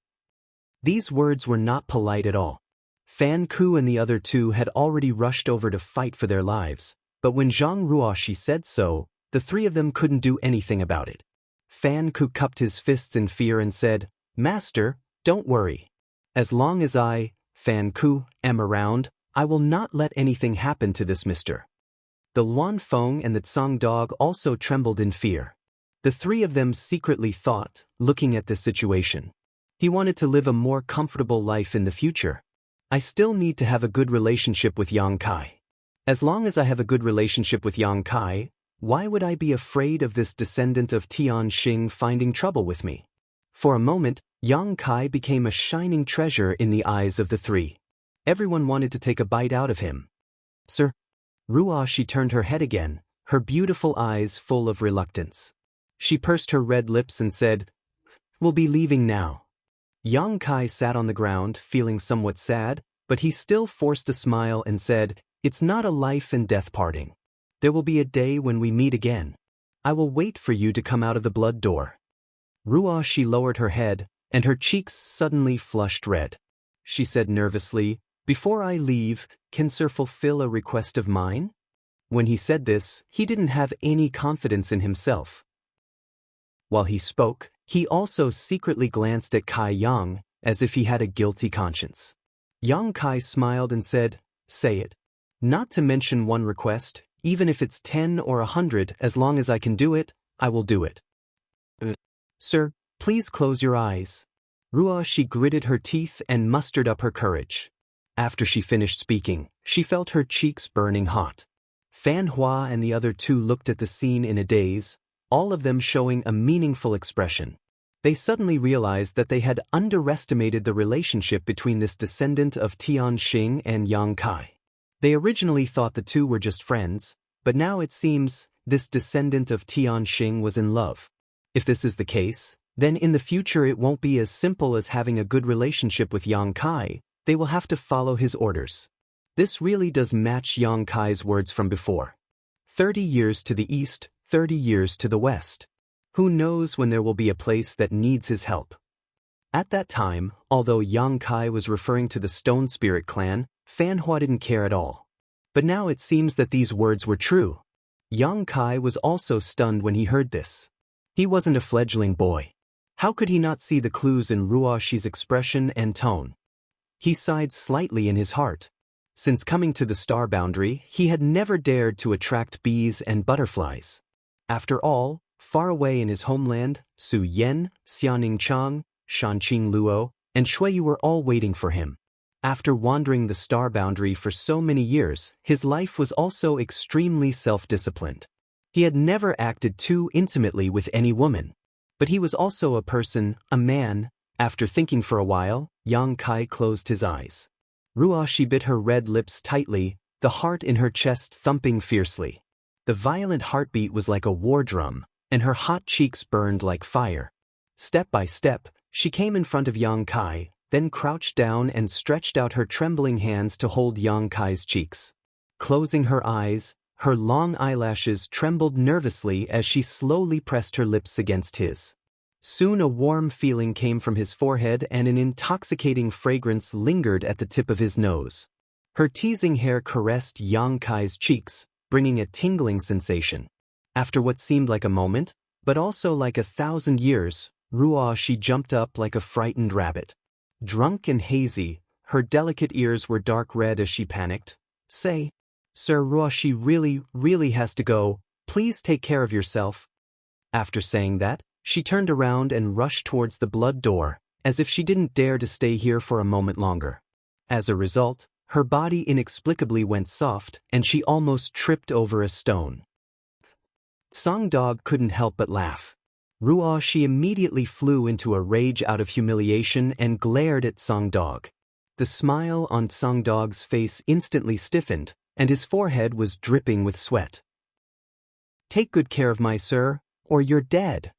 These words were not polite at all. Fan Ku and the other two had already rushed over to fight for their lives, but when Zhang Ruoxi said so, the three of them couldn't do anything about it. Fan Ku cupped his fists in fear and said, Master, don't worry. As long as I, Fan Ku, am around, I will not let anything happen to this mister. The Luan Feng and the Tsang dog also trembled in fear. The three of them secretly thought, looking at this situation. He wanted to live a more comfortable life in the future. I still need to have a good relationship with Yang Kai. As long as I have a good relationship with Yang Kai, why would I be afraid of this descendant of Tianxing finding trouble with me? For a moment, Yang Kai became a shining treasure in the eyes of the three. Everyone wanted to take a bite out of him. Sir? Ruoxi turned her head again, her beautiful eyes full of reluctance. She pursed her red lips and said, We'll be leaving now. Yang Kai sat on the ground, feeling somewhat sad, but he still forced a smile and said, "It's not a life and death parting. There will be a day when we meet again. I will wait for you to come out of the blood door." Ruoshi lowered her head, and her cheeks suddenly flushed red. She said nervously, "Before I leave, can Sir fulfill a request of mine?" When he said this, he didn't have any confidence in himself. While he spoke, he also secretly glanced at Kai Yang, as if he had a guilty conscience. Yang Kai smiled and said, "Say it. Not to mention one request, even if it's 10 or 100, as long as I can do it, I will do it." "Sir, please close your eyes." Ruoshi gritted her teeth and mustered up her courage. After she finished speaking, she felt her cheeks burning hot. Fan Hua and the other two looked at the scene in a daze, all of them showing a meaningful expression. They suddenly realized that they had underestimated the relationship between this descendant of Tianxing and Yang Kai. They originally thought the two were just friends, but now it seems this descendant of Tianxing was in love. If this is the case, then in the future it won't be as simple as having a good relationship with Yang Kai. They will have to follow his orders. This really does match Yang Kai's words from before. 30 years to the east, 30 years to the west. Who knows when there will be a place that needs his help? At that time, although Yang Kai was referring to the Stone Spirit clan, Fan Hua didn't care at all. But now it seems that these words were true. Yang Kai was also stunned when he heard this. He wasn't a fledgling boy. How could he not see the clues in Ruoshi's expression and tone? He sighed slightly in his heart. Since coming to the star boundary, he had never dared to attract bees and butterflies. After all, far away in his homeland, Su Yan, Xianing Chang, Shanqing Luo, and Shuiyu were all waiting for him. After wandering the star boundary for so many years, his life was also extremely self-disciplined. He had never acted too intimately with any woman. But he was also a person, a man. After thinking for a while, Yang Kai closed his eyes. Ruoshi bit her red lips tightly, the heart in her chest thumping fiercely. The violent heartbeat was like a war drum, and her hot cheeks burned like fire. Step by step, she came in front of Yang Kai, then crouched down and stretched out her trembling hands to hold Yang Kai's cheeks. Closing her eyes, her long eyelashes trembled nervously as she slowly pressed her lips against his. Soon a warm feeling came from his forehead and an intoxicating fragrance lingered at the tip of his nose. Her teasing hair caressed Yang Kai's cheeks, bringing a tingling sensation. After what seemed like a moment, but also like 1,000 years, Ruoshi jumped up like a frightened rabbit. Drunk and hazy, her delicate ears were dark red as she panicked. "Say, Sir, Ruoshi really has to go. Please take care of yourself." After saying that, she turned around and rushed towards the blood door, as if she didn't dare to stay here for a moment longer. As a result, her body inexplicably went soft, and she almost tripped over a stone. Song Dog couldn't help but laugh. Ruoshi immediately flew into a rage out of humiliation and glared at Song Dog. The smile on Song Dog's face instantly stiffened, and his forehead was dripping with sweat. "Take good care of my sir, or you're dead."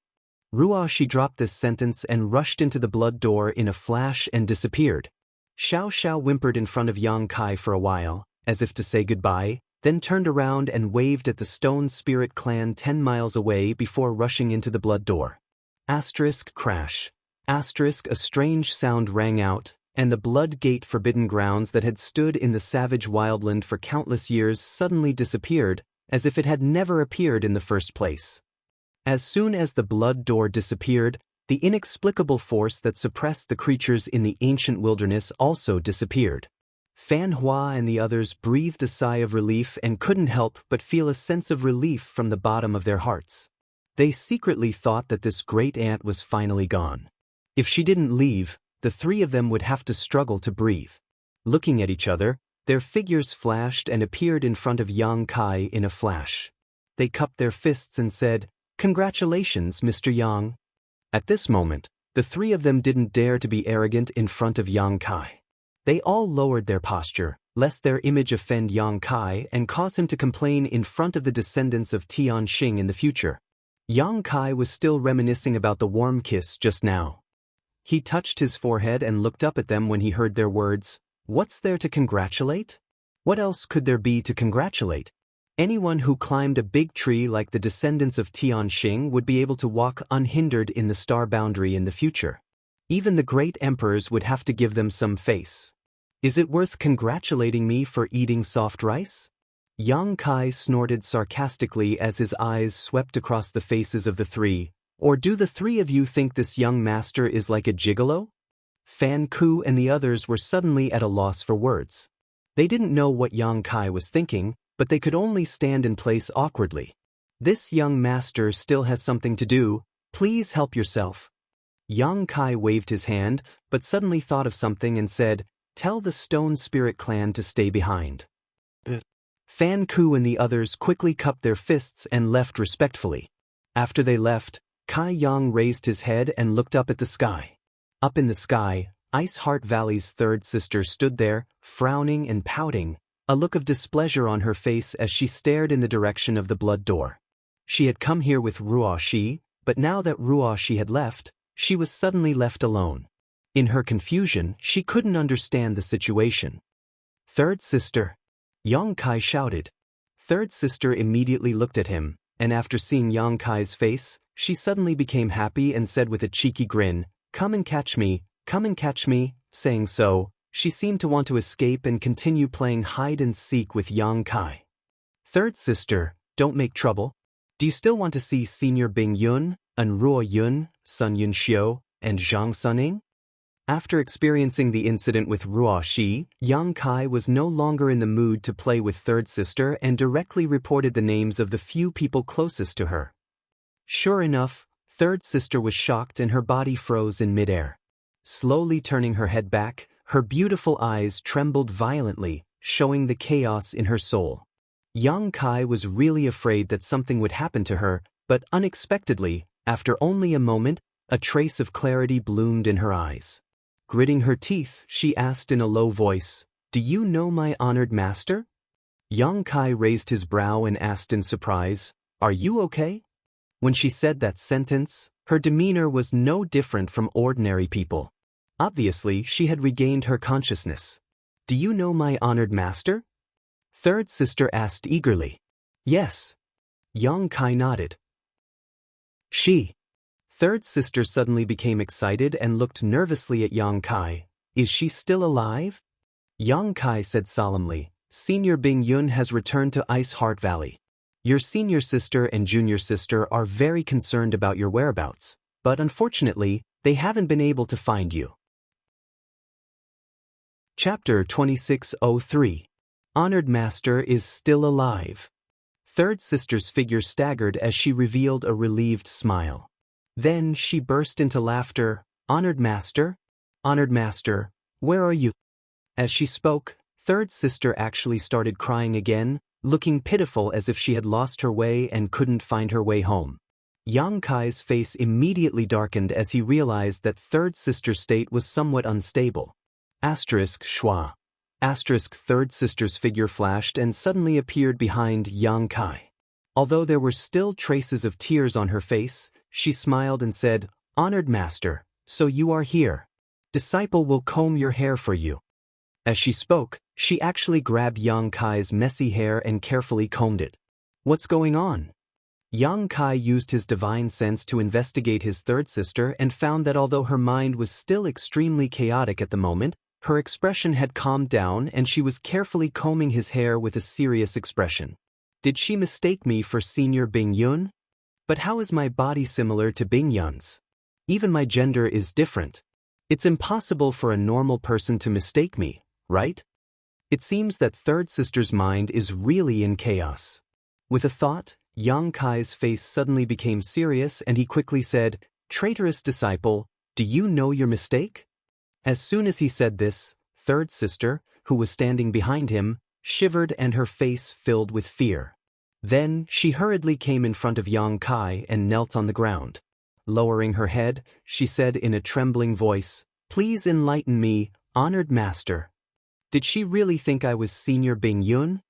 Ruoshi dropped this sentence and rushed into the blood door in a flash and disappeared. Xiao Xiao whimpered in front of Yang Kai for a while, as if to say goodbye, then turned around and waved at the Stone Spirit clan 10 miles away before rushing into the blood door. Crash. A strange sound rang out, and the blood gate forbidden grounds that had stood in the savage wildland for countless years suddenly disappeared, as if it had never appeared in the first place. As soon as the blood door disappeared, the inexplicable force that suppressed the creatures in the ancient wilderness also disappeared. Fan Hua and the others breathed a sigh of relief and couldn't help but feel a sense of relief from the bottom of their hearts. They secretly thought that this great aunt was finally gone. If she didn't leave, the three of them would have to struggle to breathe. Looking at each other, their figures flashed and appeared in front of Yang Kai in a flash. They cupped their fists and said, "Congratulations, Mr. Yang." At this moment, the three of them didn't dare to be arrogant in front of Yang Kai. They all lowered their posture, lest their image offend Yang Kai and cause him to complain in front of the descendants of Tianxing in the future. Yang Kai was still reminiscing about the warm kiss just now. He touched his forehead and looked up at them when he heard their words. What's there to congratulate? What else could there be to congratulate? Anyone who climbed a big tree like the descendants of Tianxing would be able to walk unhindered in the star boundary in the future. Even the great emperors would have to give them some face. Is it worth congratulating me for eating soft rice? Yang Kai snorted sarcastically as his eyes swept across the faces of the three. Or do the three of you think this young master is like a gigolo? Fan Ku and the others were suddenly at a loss for words. They didn't know what Yang Kai was thinking, but they could only stand in place awkwardly. This young master still has something to do. Please help yourself. Yang Kai waved his hand, but suddenly thought of something and said, Tell the Stone Spirit clan to stay behind. Fan Ku and the others quickly cupped their fists and left respectfully. After they left, Kai Yang raised his head and looked up at the sky. Up in the sky, Ice Heart Valley's third sister stood there, frowning and pouting, a look of displeasure on her face as she stared in the direction of the blood door. She had come here with Ruo Shi, but now that Ruo Shi had left, she was suddenly left alone. In her confusion, she couldn't understand the situation. Third sister! Yang Kai shouted. Third sister immediately looked at him, and after seeing Yang Kai's face, she suddenly became happy and said with a cheeky grin, Come and catch me, come and catch me. Saying so, she seemed to want to escape and continue playing hide and seek with Yang Kai. Third sister, don't make trouble. Do you still want to see Senior Bing Yun, and Ruo Yun, Sun Yun Xiu, and Zhang Suning? After experiencing the incident with Ruo Shi, Yang Kai was no longer in the mood to play with third sister and directly reported the names of the few people closest to her. Sure enough, third sister was shocked and her body froze in midair. Slowly turning her head back, her beautiful eyes trembled violently, showing the chaos in her soul. Yang Kai was really afraid that something would happen to her, but unexpectedly, after only a moment, a trace of clarity bloomed in her eyes. Gritting her teeth, she asked in a low voice, Do you know my honored master? Yang Kai raised his brow and asked in surprise, Are you okay? When she said that sentence, her demeanor was no different from ordinary people. Obviously, she had regained her consciousness. Do you know my honored master? Third sister asked eagerly. Yes. Yang Kai nodded. Third sister suddenly became excited and looked nervously at Yang Kai. Is she still alive? Yang Kai said solemnly, Senior Bing Yun has returned to Ice Heart Valley. Your senior sister and junior sister are very concerned about your whereabouts, but unfortunately, they haven't been able to find you. Chapter 2603. Honored Master is still alive. Third sister's figure staggered as she revealed a relieved smile. Then she burst into laughter. Honored Master, where are you? As she spoke, third sister actually started crying again, looking pitiful as if she had lost her way and couldn't find her way home. Yang Kai's face immediately darkened as he realized that third sister's state was somewhat unstable. Schwa. Third sister's figure flashed and suddenly appeared behind Yang Kai. Although there were still traces of tears on her face, she smiled and said, Honored Master, so you are here. Disciple will comb your hair for you. As she spoke, she actually grabbed Yang Kai's messy hair and carefully combed it. What's going on? Yang Kai used his divine sense to investigate his third sister and found that although her mind was still extremely chaotic at the moment, her expression had calmed down and she was carefully combing his hair with a serious expression. Did she mistake me for Senior Bing Yun? But how is my body similar to Bing Yun's? Even my gender is different. It's impossible for a normal person to mistake me, right? It seems that third sister's mind is really in chaos. With a thought, Yang Kai's face suddenly became serious and he quickly said, Traitorous disciple, do you know your mistake? As soon as he said this, third sister, who was standing behind him, shivered and her face filled with fear. Then she hurriedly came in front of Yang Kai and knelt on the ground. Lowering her head, she said in a trembling voice, Please enlighten me, honored master. Did she really think I was Senior Bing Yun?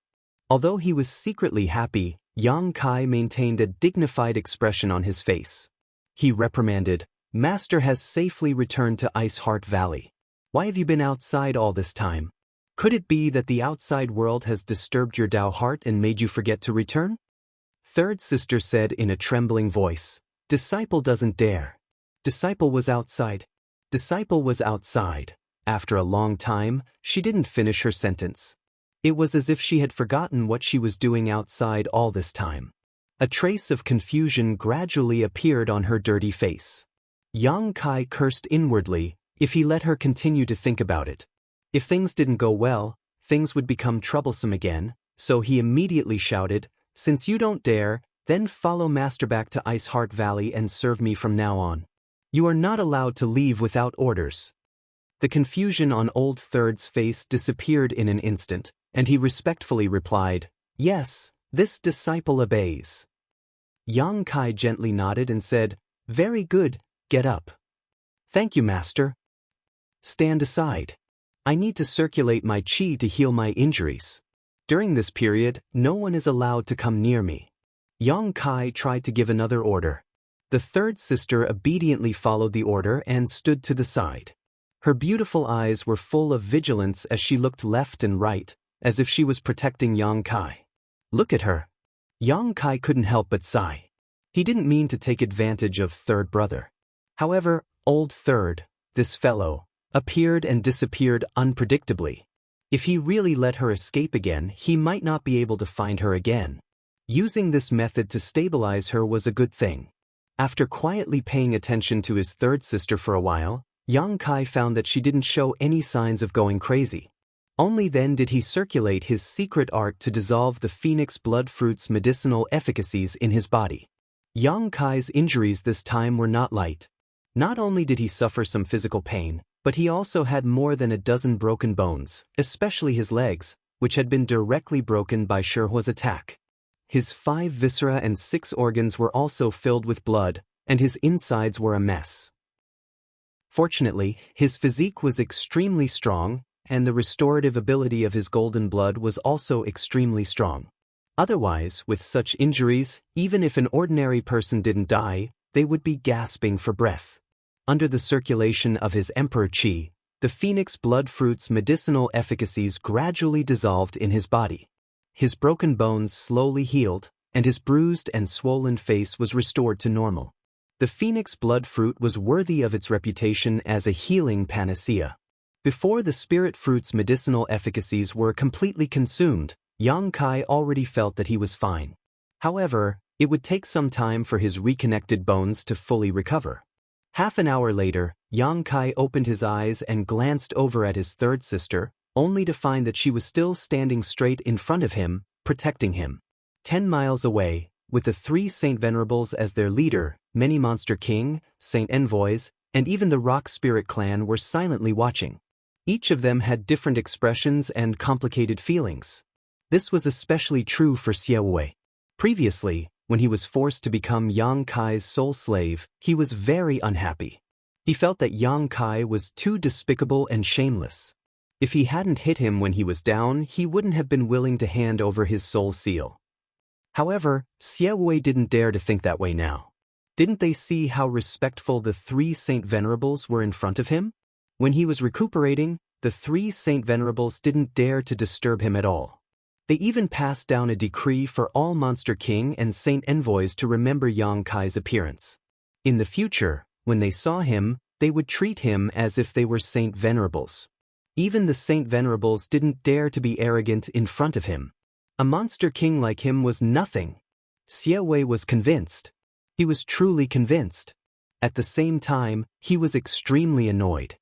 Although he was secretly happy, Yang Kai maintained a dignified expression on his face. He reprimanded, Master has safely returned to Ice Heart Valley. Why have you been outside all this time? Could it be that the outside world has disturbed your Tao heart and made you forget to return? Third sister said in a trembling voice. Disciple doesn't dare. Disciple was outside. Disciple was outside. After a long time, she didn't finish her sentence. It was as if she had forgotten what she was doing outside all this time. A trace of confusion gradually appeared on her dirty face. Yang Kai cursed inwardly if he let her continue to think about it. If things didn't go well, things would become troublesome again, so he immediately shouted, Since you don't dare, then follow Master back to Ice Heart Valley and serve me from now on. You are not allowed to leave without orders. The confusion on Old Third's face disappeared in an instant, and he respectfully replied, Yes, this disciple obeys. Yang Kai gently nodded and said, Very good, get up. Thank you, Master. Stand aside. I need to circulate my qi to heal my injuries. During this period, no one is allowed to come near me. Yang Kai tried to give another order. The third sister obediently followed the order and stood to the side. Her beautiful eyes were full of vigilance as she looked left and right, as if she was protecting Yang Kai. Look at her. Yang Kai couldn't help but sigh. He didn't mean to take advantage of third brother. However, Old Third, this fellow, appeared and disappeared unpredictably. If he really let her escape again, he might not be able to find her again. Using this method to stabilize her was a good thing. After quietly paying attention to his third sister for a while, Yang Kai found that she didn't show any signs of going crazy. Only then did he circulate his secret art to dissolve the phoenix blood fruit's medicinal efficacies in his body. Yang Kai's injuries this time were not light. Not only did he suffer some physical pain, but he also had more than a dozen broken bones, especially his legs, which had been directly broken by Shihua's attack. His 5 viscera and 6 organs were also filled with blood, and his insides were a mess. Fortunately, his physique was extremely strong, and the restorative ability of his golden blood was also extremely strong. Otherwise, with such injuries, even if an ordinary person didn't die, they would be gasping for breath. Under the circulation of his emperor qi, the phoenix blood fruit's medicinal efficacies gradually dissolved in his body. His broken bones slowly healed, and his bruised and swollen face was restored to normal. The phoenix blood fruit was worthy of its reputation as a healing panacea. Before the spirit fruit's medicinal efficacies were completely consumed, Yang Kai already felt that he was fine. However, it would take some time for his reconnected bones to fully recover. Half an hour later, Yang Kai opened his eyes and glanced over at his third sister, only to find that she was still standing straight in front of him, protecting him. 10 miles away, with the 3 Saint Venerables as their leader, Many Monster King, Saint Envoys, and even the Rock Spirit clan were silently watching. Each of them had different expressions and complicated feelings. This was especially true for Xiaowei. Previously, when he was forced to become Yang Kai's sole slave, he was very unhappy. He felt that Yang Kai was too despicable and shameless. If he hadn't hit him when he was down, he wouldn't have been willing to hand over his soul seal. However, Xiaowei didn't dare to think that way now. Didn't they see how respectful the 3 Saint Venerables were in front of him? When he was recuperating, the 3 Saint Venerables didn't dare to disturb him at all. They even passed down a decree for all Monster King and Saint Envoys to remember Yang Kai's appearance. In the future, when they saw him, they would treat him as if they were Saint Venerables. Even the Saint Venerables didn't dare to be arrogant in front of him. A Monster King like him was nothing. Xiaowei was convinced. He was truly convinced. At the same time, he was extremely annoyed.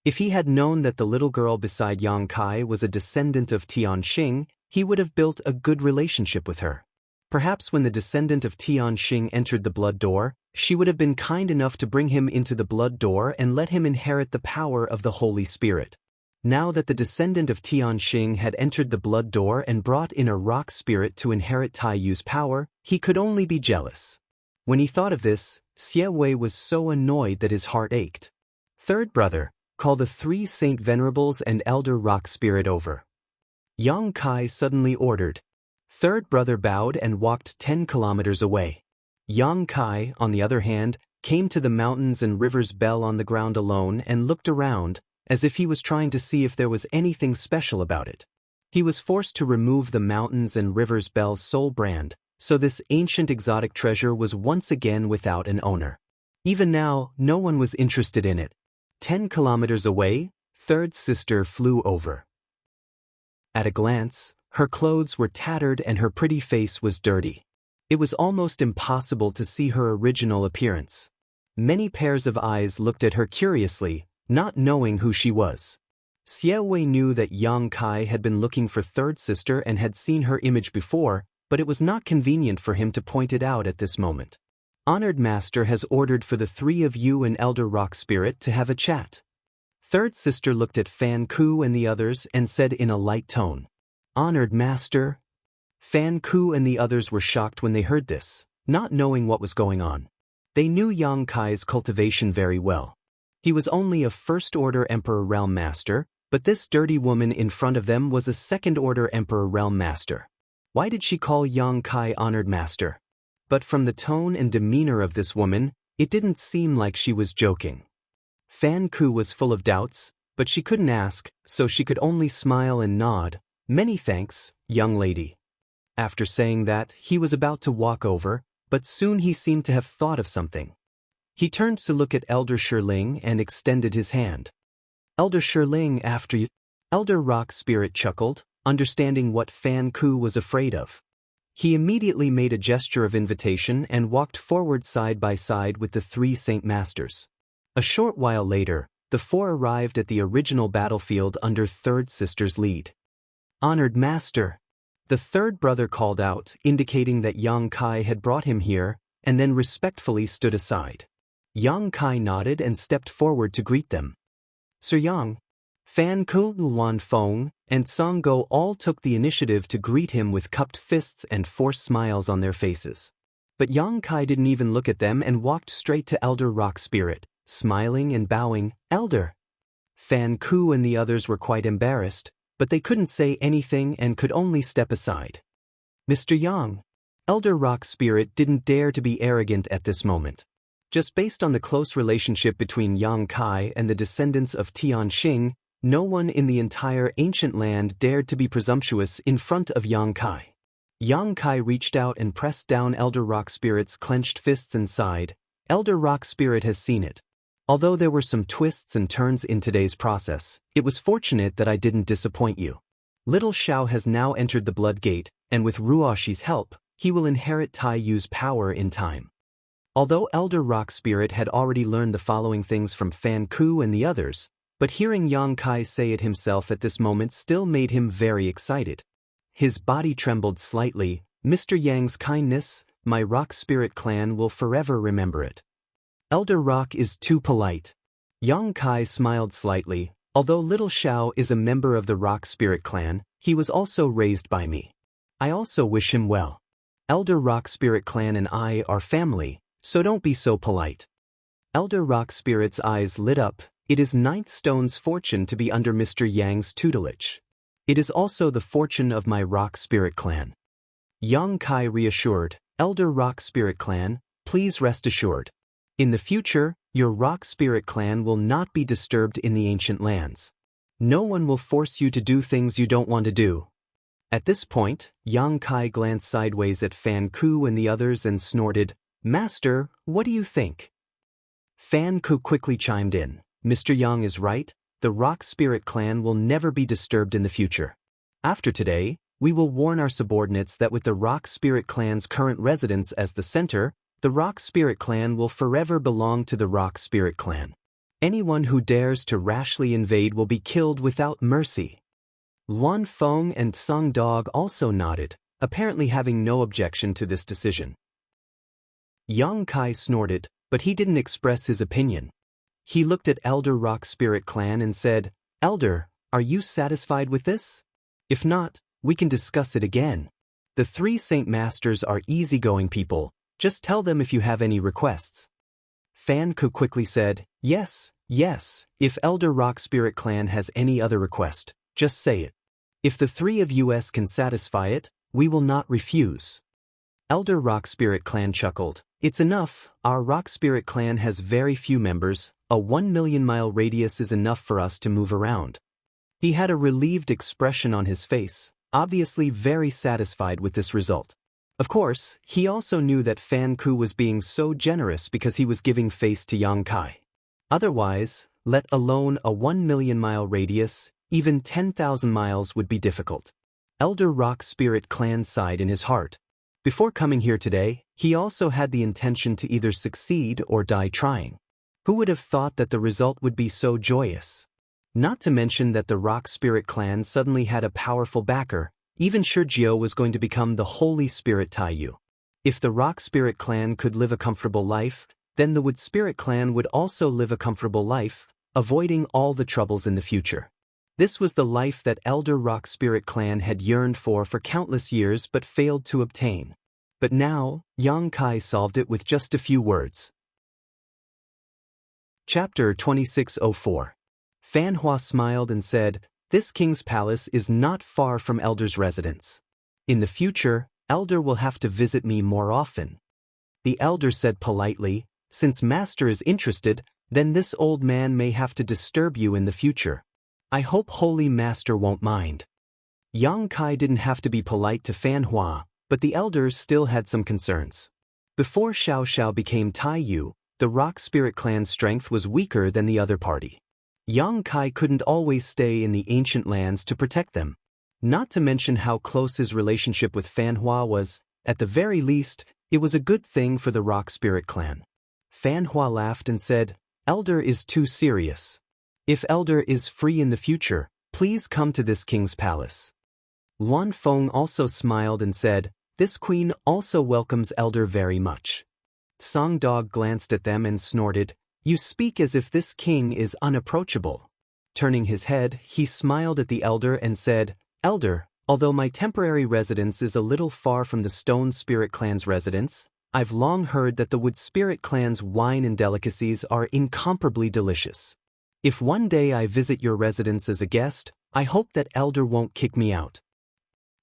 If he had known that the little girl beside Yang Kai was a descendant of Tianxing, he would have built a good relationship with her. Perhaps when the descendant of Tianxing entered the blood door, she would have been kind enough to bring him into the blood door and let him inherit the power of the Holy Spirit. Now that the descendant of Tianxing had entered the blood door and brought in a rock spirit to inherit Tai Yu's power, he could only be jealous. When he thought of this, Xiaowei was so annoyed that his heart ached. Third brother, call the 3 Saint Venerables and Elder Rock Spirit over. Yang Kai suddenly ordered. Third brother bowed and walked 10 kilometers away. Yang Kai, on the other hand, came to the mountains and rivers bell on the ground alone and looked around, as if he was trying to see if there was anything special about it. He was forced to remove the mountains and rivers bell's sole brand, so this ancient exotic treasure was once again without an owner. Even now, no one was interested in it. 10 kilometers away, third sister flew over. At a glance, her clothes were tattered and her pretty face was dirty. It was almost impossible to see her original appearance. Many pairs of eyes looked at her curiously, not knowing who she was. Xiaowei knew that Yang Kai had been looking for third sister and had seen her image before, but it was not convenient for him to point it out at this moment. Honored Master has ordered for the three of you and Elder Rock Spirit to have a chat. Third sister looked at Fan Ku and the others and said in a light tone, "Honored Master." Fan Ku and the others were shocked when they heard this, not knowing what was going on. They knew Yang Kai's cultivation very well. He was only a first-order Emperor Realm Master, but this dirty woman in front of them was a second-order Emperor Realm Master. Why did she call Yang Kai Honored Master? But from the tone and demeanor of this woman, it didn't seem like she was joking. Fan Ku was full of doubts, but she couldn't ask, so she could only smile and nod. "Many thanks, young lady." After saying that, he was about to walk over, but soon he seemed to have thought of something. He turned to look at Elder Shirling and extended his hand. "Elder Shirling, after you." Elder Rock Spirit chuckled, understanding what Fan Ku was afraid of. He immediately made a gesture of invitation and walked forward side by side with the three Saint Masters. A short while later, the four arrived at the original battlefield under Third Sister's lead. "Honored Master." The third brother called out, indicating that Yang Kai had brought him here, and then respectfully stood aside. Yang Kai nodded and stepped forward to greet them. Sir Yang, Fan Ku, Luan Feng, and Song Go all took the initiative to greet him with cupped fists and forced smiles on their faces. But Yang Kai didn't even look at them and walked straight to Elder Rock Spirit, smiling and bowing. "Elder." Fan Ku and the others were quite embarrassed, but they couldn't say anything and could only step aside. "Mr. Yang." Elder Rock Spirit didn't dare to be arrogant at this moment. Just based on the close relationship between Yang Kai and the descendants of Xianxia, no one in the entire ancient land dared to be presumptuous in front of Yang Kai. Yang Kai reached out and pressed down Elder Rock Spirit's clenched fists and sighed, "Elder Rock Spirit has seen it. Although there were some twists and turns in today's process, it was fortunate that I didn't disappoint you. Little Xiao has now entered the Blood Gate, and with Ruoshi's help, he will inherit Tai Yu's power in time." Although Elder Rock Spirit had already learned the following things from Fan Ku and the others, but hearing Yang Kai say it himself at this moment still made him very excited. His body trembled slightly. "Mr. Yang's kindness, my Rock Spirit clan will forever remember it. Elder Rock is too polite." Yang Kai smiled slightly. "Although Little Xiao is a member of the Rock Spirit clan, he was also raised by me. I also wish him well. Elder Rock Spirit clan and I are family, so don't be so polite." Elder Rock Spirit's eyes lit up. "It is Ninth Stone's fortune to be under Mr. Yang's tutelage. It is also the fortune of my Rock Spirit clan." Yang Kai reassured, "Elder Rock Spirit clan, please rest assured. In the future, your Rock Spirit clan will not be disturbed in the ancient lands. No one will force you to do things you don't want to do." At this point, Yang Kai glanced sideways at Fan Ku and the others and snorted, "Master, what do you think?" Fan Ku quickly chimed in, "Mr. Yang is right, the Rock Spirit clan will never be disturbed in the future. After today, we will warn our subordinates that with the Rock Spirit clan's current residence as the center, the Rock Spirit clan will forever belong to the Rock Spirit clan. Anyone who dares to rashly invade will be killed without mercy." Luan Feng and Song Dog also nodded, apparently having no objection to this decision. Yang Kai snorted, but he didn't express his opinion. He looked at Elder Rock Spirit clan and said, "Elder, are you satisfied with this? If not, we can discuss it again. The three Saint Masters are easygoing people. Just tell them if you have any requests." Fan Ku quickly said, yes, if Elder Rock Spirit clan has any other request, just say it. If the three of us can satisfy it, we will not refuse." Elder Rock Spirit Clan chuckled. It's enough, our Rock Spirit Clan has very few members, a 1 million-mile radius is enough for us to move around. He had a relieved expression on his face, obviously very satisfied with this result. Of course, he also knew that Fan Ku was being so generous because he was giving face to Yang Kai. Otherwise, let alone a 1 million-mile radius, even 10,000 miles would be difficult. Elder Rock Spirit Clan sighed in his heart. Before coming here today, he also had the intention to either succeed or die trying. Who would have thought that the result would be so joyous? Not to mention that the Rock Spirit Clan suddenly had a powerful backer, even Shijio was going to become the Holy Spirit Taiyu. If the Rock Spirit Clan could live a comfortable life, then the Wood Spirit Clan would also live a comfortable life, avoiding all the troubles in the future. This was the life that Elder Rock Spirit Clan had yearned for countless years but failed to obtain. But now, Yang Kai solved it with just a few words. Chapter 2604. Fan Hua smiled and said, "This king's palace is not far from Elder's residence. In the future, Elder will have to visit me more often." The Elder said politely, "Since Master is interested, then this old man may have to disturb you in the future. I hope Holy Master won't mind." Yang Kai didn't have to be polite to Fan Hua, but the elders still had some concerns. Before Xiao became Taiyu, the Rock Spirit Clan's strength was weaker than the other party. Yang Kai couldn't always stay in the ancient lands to protect them. Not to mention how close his relationship with Fan Hua was, at the very least, it was a good thing for the Rock Spirit Clan. Fan Hua laughed and said, "Elder is too serious. If Elder is free in the future, please come to this king's palace." Luan Feng also smiled and said, "This queen also welcomes Elder very much." Song Dog glanced at them and snorted, "You speak as if this king is unapproachable." Turning his head, he smiled at the Elder and said, "Elder, although my temporary residence is a little far from the Stone Spirit Clan's residence, I've long heard that the Wood Spirit Clan's wine and delicacies are incomparably delicious. If one day I visit your residence as a guest, I hope that Elder won't kick me out."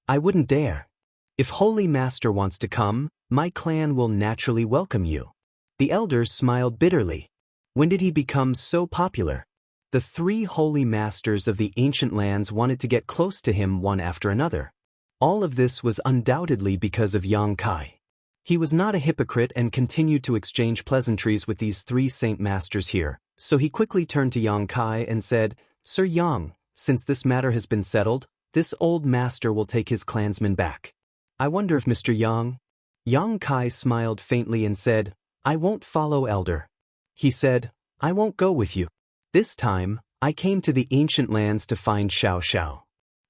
"I wouldn't dare. If Holy Master wants to come, my clan will naturally welcome you." The Elder smiled bitterly. When did he become so popular? The 3 holy masters of the ancient lands wanted to get close to him one after another. All of this was undoubtedly because of Yang Kai. He was not a hypocrite and continued to exchange pleasantries with these 3 saint masters here, so he quickly turned to Yang Kai and said, "Sir Yang, since this matter has been settled, this old master will take his clansmen back. I wonder if Mr. Yang..." Yang Kai smiled faintly and said, "I won't follow Elder." He said, "I won't go with you. This time, I came to the ancient lands to find Xiao.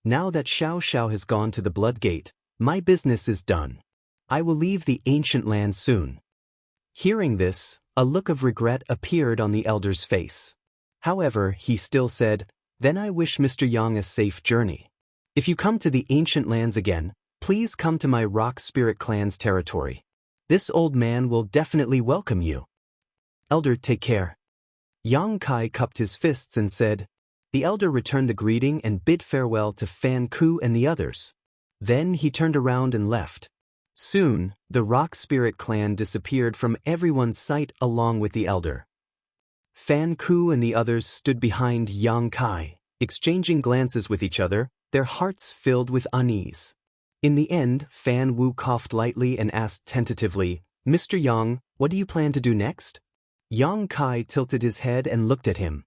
Now that Xiao has gone to the Blood Gate, my business is done. I will leave the ancient lands soon." Hearing this, a look of regret appeared on the Elder's face. However, he still said, "Then I wish Mr. Yang a safe journey. If you come to the ancient lands again, please come to my Rock Spirit Clan's territory. This old man will definitely welcome you. Elder, take care." Yang Kai cupped his fists and said. The Elder returned the greeting and bid farewell to Fan Ku and the others. Then he turned around and left. Soon, the Rock Spirit Clan disappeared from everyone's sight along with the Elder. Fan Ku and the others stood behind Yang Kai, exchanging glances with each other, their hearts filled with unease. In the end, Fan Wu coughed lightly and asked tentatively, "Mr. Yang, what do you plan to do next?" Yang Kai tilted his head and looked at him.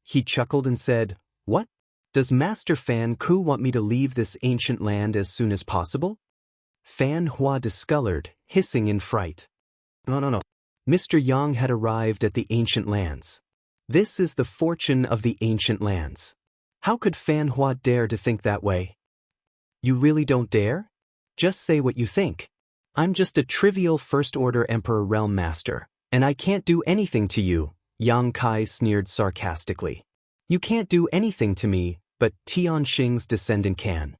He chuckled and said, "What? Does Master Fan Ku want me to leave this ancient land as soon as possible?" Fan Hua discolored, hissing in fright. No. Mr. Yang had arrived at the ancient lands. This is the fortune of the ancient lands. How could Fan Hua dare to think that way? You really don't dare? Just say what you think. I'm just a trivial First-Order Emperor Realm Master, and I can't do anything to you, Yang Kai sneered sarcastically. You can't do anything to me, but Xianxia's descendant can.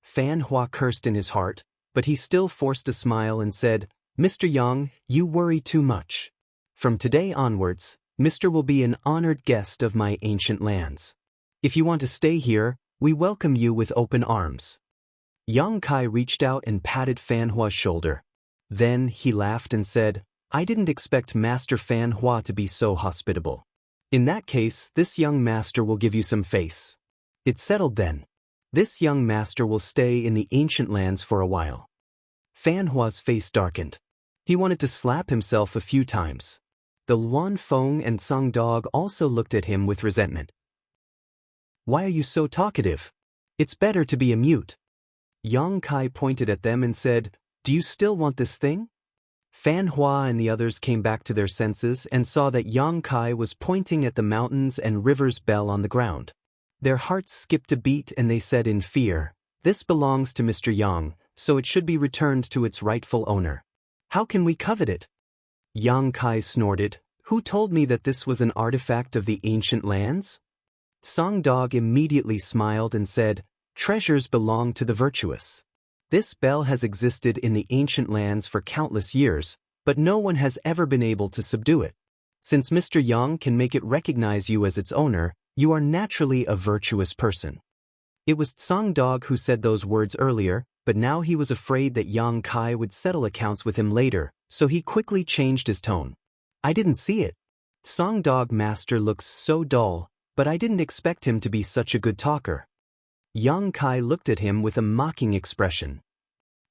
Fan Hua cursed in his heart, but he still forced a smile and said, "Mr. Yang, you worry too much. From today onwards, Mr. will be an honored guest of my ancient lands. If you want to stay here, we welcome you with open arms." Yang Kai reached out and patted Fan Hua's shoulder. Then he laughed and said, I didn't expect Master Fan Hua to be so hospitable. In that case, this young master will give you some face. It's settled then. This young master will stay in the ancient lands for a while. Fan Hua's face darkened. He wanted to slap himself a few times. The Luan Feng and Song Dog also looked at him with resentment. Why are you so talkative? It's better to be a mute. Yang Kai pointed at them and said, Do you still want this thing? Fan Hua and the others came back to their senses and saw that Yang Kai was pointing at the mountains and rivers bell on the ground. Their hearts skipped a beat and they said in fear, This belongs to Mr. Yang, so it should be returned to its rightful owner. How can we covet it? Yang Kai snorted, Who told me that this was an artifact of the ancient lands? Song Dog immediately smiled and said, Treasures belong to the virtuous. This bell has existed in the ancient lands for countless years, but no one has ever been able to subdue it. Since Mr. Yang can make it recognize you as its owner, you are naturally a virtuous person. It was Song Dog who said those words earlier, but now he was afraid that Yang Kai would settle accounts with him later, so he quickly changed his tone. I didn't see it. Song Dog Master looks so dull, but I didn't expect him to be such a good talker. Yang Kai looked at him with a mocking expression.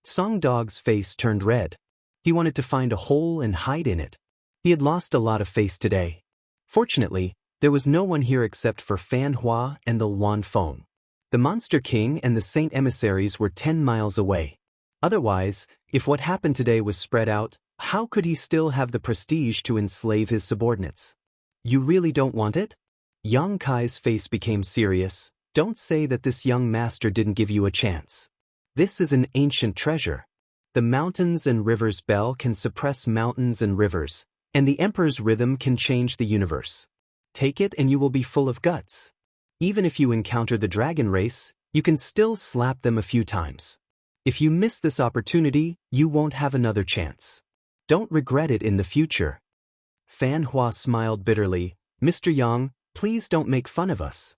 Song Dog's face turned red. He wanted to find a hole and hide in it. He had lost a lot of face today. Fortunately, there was no one here except for Fan Hua and the Luan Feng. The Monster King and the Saint Emissaries were 10 miles away. Otherwise, if what happened today was spread out, how could he still have the prestige to enslave his subordinates? You really don't want it? Yang Kai's face became serious. Don't say that this young master didn't give you a chance. This is an ancient treasure. The mountains and rivers bell can suppress mountains and rivers, and the Emperor's rhythm can change the universe. Take it and you will be full of guts. Even if you encounter the dragon race, you can still slap them a few times. If you miss this opportunity, you won't have another chance. Don't regret it in the future. Fan Hua smiled bitterly. Mr. Yang, please don't make fun of us.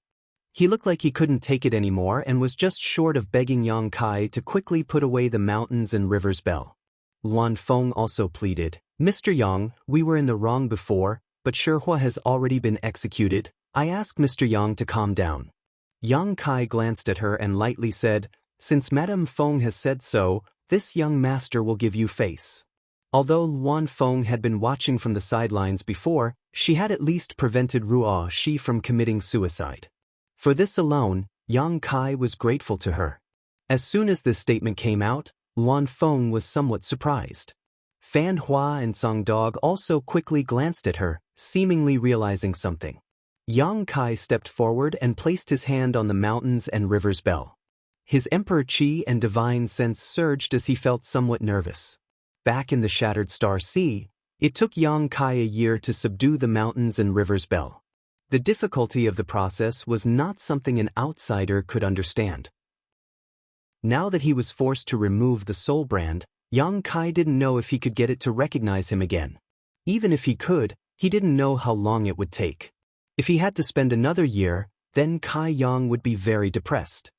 He looked like he couldn't take it anymore and was just short of begging Yang Kai to quickly put away the mountains and rivers bell. Luan Feng also pleaded, Mr. Yang, we were in the wrong before, but Shihua has already been executed. I ask Mr. Yang to calm down. Yang Kai glanced at her and lightly said, Since Madame Feng has said so, this young master will give you face. Although Luan Feng had been watching from the sidelines before, she had at least prevented Ruo Shi from committing suicide. For this alone, Yang Kai was grateful to her. As soon as this statement came out, Luan Feng was somewhat surprised. Fan Hua and Song Dog also quickly glanced at her, seemingly realizing something. Yang Kai stepped forward and placed his hand on the mountains and rivers bell. His Emperor Qi and divine sense surged as he felt somewhat nervous. Back in the Shattered Star Sea, it took Yang Kai a year to subdue the mountains and rivers bell. The difficulty of the process was not something an outsider could understand. Now that he was forced to remove the soul brand, Yang Kai didn't know if he could get it to recognize him again. Even if he could, he didn't know how long it would take. If he had to spend another year, then Kai Yang would be very depressed.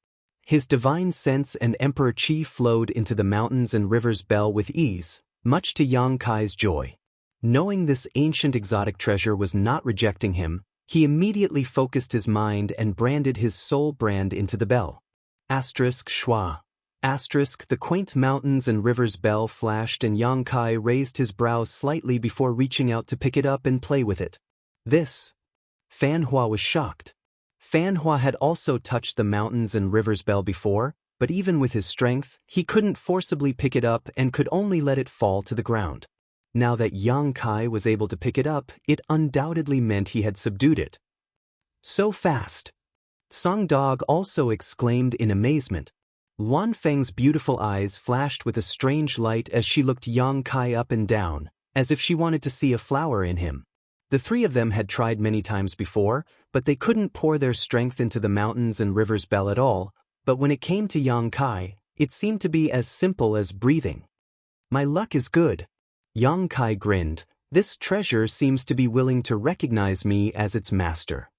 His divine sense and Emperor Qi flowed into the mountains and rivers bell with ease, much to Yang Kai's joy. Knowing this ancient exotic treasure was not rejecting him, he immediately focused his mind and branded his soul brand into the bell. Schwa. The quaint mountains and rivers bell flashed and Yang Kai raised his brows slightly before reaching out to pick it up and play with it. This. Fan Hua was shocked. Fan Hua had also touched the mountains and rivers bell before, but even with his strength, he couldn't forcibly pick it up and could only let it fall to the ground. Now that Yang Kai was able to pick it up, it undoubtedly meant he had subdued it. So fast! Song Dog also exclaimed in amazement. Luan Feng's beautiful eyes flashed with a strange light as she looked Yang Kai up and down, as if she wanted to see a flower in him. The three of them had tried many times before, but they couldn't pour their strength into the mountains and rivers bell at all, but when it came to Yang Kai, it seemed to be as simple as breathing. My luck is good. Yang Kai grinned. This treasure seems to be willing to recognize me as its master.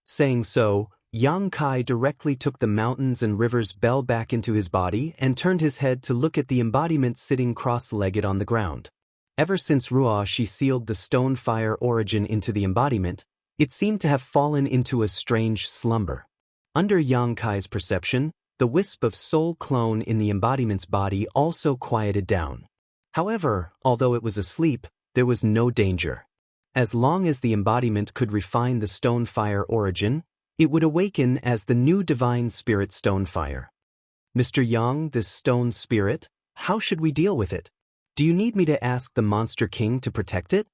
Saying so, Yang Kai directly took the mountains and rivers bell back into his body and turned his head to look at the embodiment sitting cross-legged on the ground. Ever since Ruo Shi sealed the stone fire origin into the embodiment, it seemed to have fallen into a strange slumber. Under Yang Kai's perception, the wisp of soul clone in the embodiment's body also quieted down. However, although it was asleep, there was no danger. As long as the embodiment could refine the stone fire origin, it would awaken as the new divine spirit stone fire. Mr. Yang, this stone spirit, how should we deal with it? Do you need me to ask the Monster King to protect it?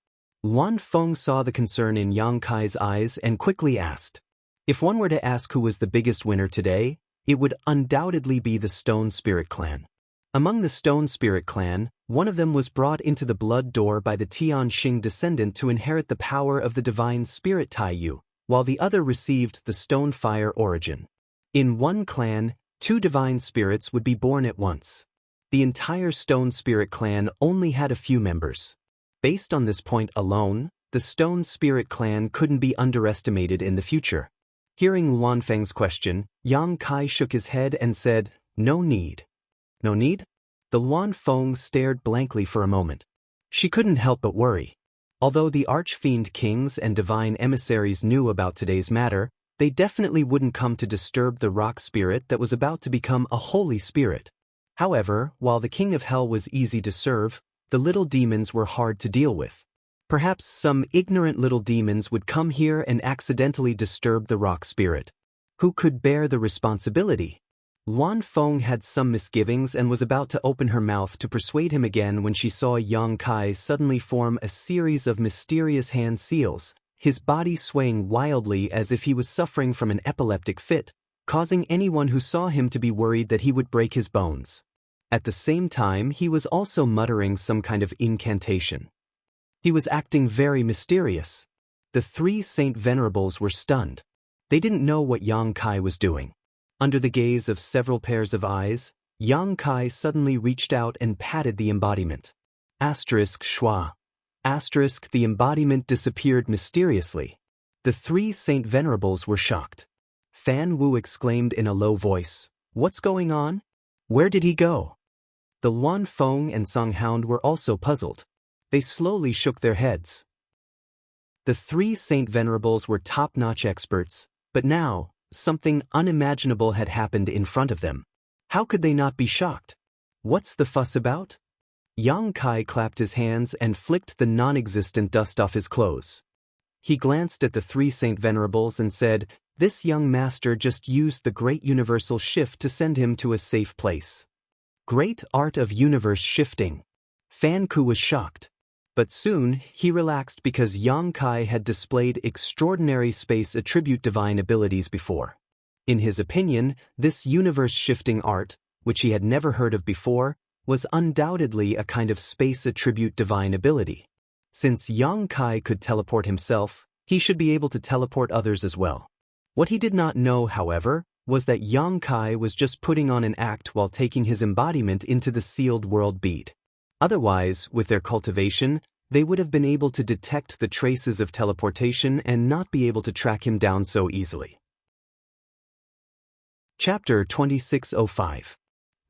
Luan Feng saw the concern in Yang Kai's eyes and quickly asked. If one were to ask who was the biggest winner today, it would undoubtedly be the Stone Spirit Clan. Among the Stone Spirit Clan, one of them was brought into the blood door by the Tianxing descendant to inherit the power of the divine spirit Taiyu, while the other received the stone fire origin. In one clan, 2 divine spirits would be born at once. The entire Stone Spirit Clan only had a few members. Based on this point alone, the Stone Spirit Clan couldn't be underestimated in the future. Hearing Luan Feng's question, Yang Kai shook his head and said, "No need." No need? The Luan Feng stared blankly for a moment. She couldn't help but worry. Although the Archfiend Kings and Divine Emissaries knew about today's matter, they definitely wouldn't come to disturb the rock spirit that was about to become a holy spirit. However, while the King of Hell was easy to serve, the little demons were hard to deal with. Perhaps some ignorant little demons would come here and accidentally disturb the rock spirit. Who could bear the responsibility? Luan Feng had some misgivings and was about to open her mouth to persuade him again when she saw Yang Kai suddenly form a series of mysterious hand seals, his body swaying wildly as if he was suffering from an epileptic fit, causing anyone who saw him to be worried that he would break his bones. At the same time, he was also muttering some kind of incantation. He was acting very mysterious. The 3 Saint Venerables were stunned. They didn't know what Yang Kai was doing. Under the gaze of several pairs of eyes, Yang Kai suddenly reached out and patted the embodiment. *Schwa. The embodiment disappeared mysteriously. The 3 Saint Venerables were shocked. Fan Wu exclaimed in a low voice, "What's going on? Where did he go?" The Luan Feng and Song Hound were also puzzled. They slowly shook their heads. The 3 Saint Venerables were top-notch experts, but now, something unimaginable had happened in front of them. How could they not be shocked? What's the fuss about? Yang Kai clapped his hands and flicked the non-existent dust off his clothes. He glanced at the 3 Saint Venerables and said, "This young master just used the great universal shift to send him to a safe place." Great art of universe shifting. Fan Ku was shocked. But soon, he relaxed because Yang Kai had displayed extraordinary space attribute divine abilities before. In his opinion, this universe-shifting art, which he had never heard of before, was undoubtedly a kind of space attribute divine ability. Since Yang Kai could teleport himself, he should be able to teleport others as well. What he did not know, however, was that Yang Kai was just putting on an act while taking his embodiment into the sealed world bead. Otherwise, with their cultivation, they would have been able to detect the traces of teleportation and not be able to track him down so easily. Chapter 2605.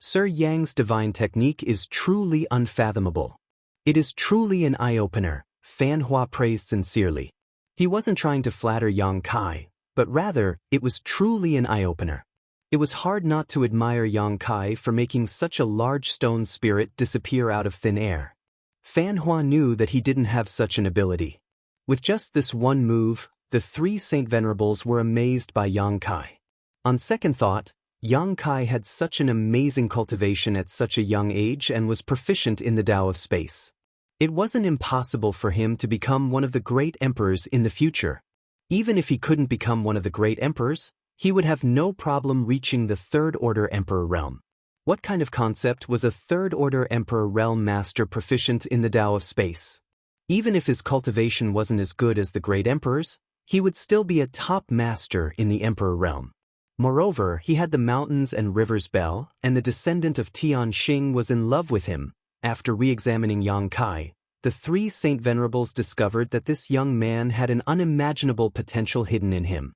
Sir Yang's divine technique is truly unfathomable. It is truly an eye-opener, Fan Hua praised sincerely. He wasn't trying to flatter Yang Kai, but rather, it was truly an eye-opener. It was hard not to admire Yang Kai for making such a large stone spirit disappear out of thin air. Fan Hua knew that he didn't have such an ability. With just this one move, the 3 Saint Venerables were amazed by Yang Kai. On second thought, Yang Kai had such an amazing cultivation at such a young age and was proficient in the Tao of space. It wasn't impossible for him to become one of the great emperors in the future. Even if he couldn't become one of the great emperors, he would have no problem reaching the third-order emperor realm. What kind of concept was a third-order emperor realm master proficient in the Tao of space? Even if his cultivation wasn't as good as the great emperors, he would still be a top master in the emperor realm. Moreover, he had the mountains and rivers bell, and the descendant of Tianxing was in love with him. After re-examining Yang Kai, the 3 Saint Venerables discovered that this young man had an unimaginable potential hidden in him.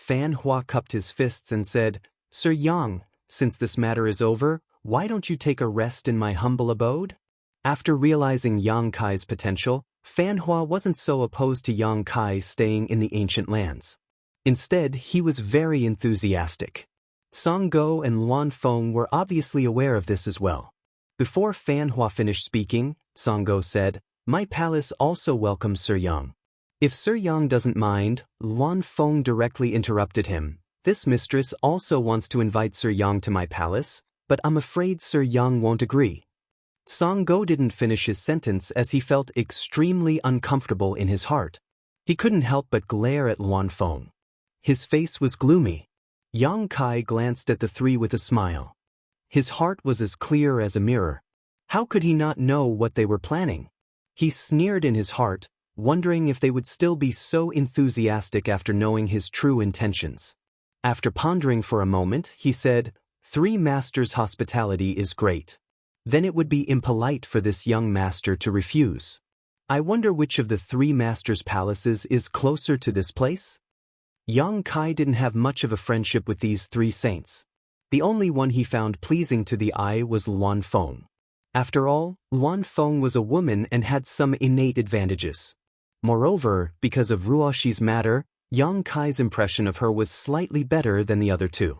Fan Hua cupped his fists and said, Sir Yang, since this matter is over, why don't you take a rest in my humble abode? After realizing Yang Kai's potential, Fan Hua wasn't so opposed to Yang Kai staying in the ancient lands. Instead, he was very enthusiastic. Song Go and Luan Feng were obviously aware of this as well. Before Fan Hua finished speaking, Song Go said, My palace also welcomes Sir Yang. If Sir Yang doesn't mind, Luan Feng directly interrupted him. This mistress also wants to invite Sir Yang to my palace, but I'm afraid Sir Yang won't agree. Song Go didn't finish his sentence as he felt extremely uncomfortable in his heart. He couldn't help but glare at Luan Feng. His face was gloomy. Yang Kai glanced at the three with a smile. His heart was as clear as a mirror. How could he not know what they were planning? He sneered in his heart, wondering if they would still be so enthusiastic after knowing his true intentions. After pondering for a moment, he said, Three masters' hospitality is great. Then it would be impolite for this young master to refuse. I wonder which of the three masters' palaces is closer to this place? Yang Kai didn't have much of a friendship with these three saints. The only one he found pleasing to the eye was Luan Feng. After all, Luan Feng was a woman and had some innate advantages. Moreover, because of Ruoxi's matter, Yang Kai's impression of her was slightly better than the other two.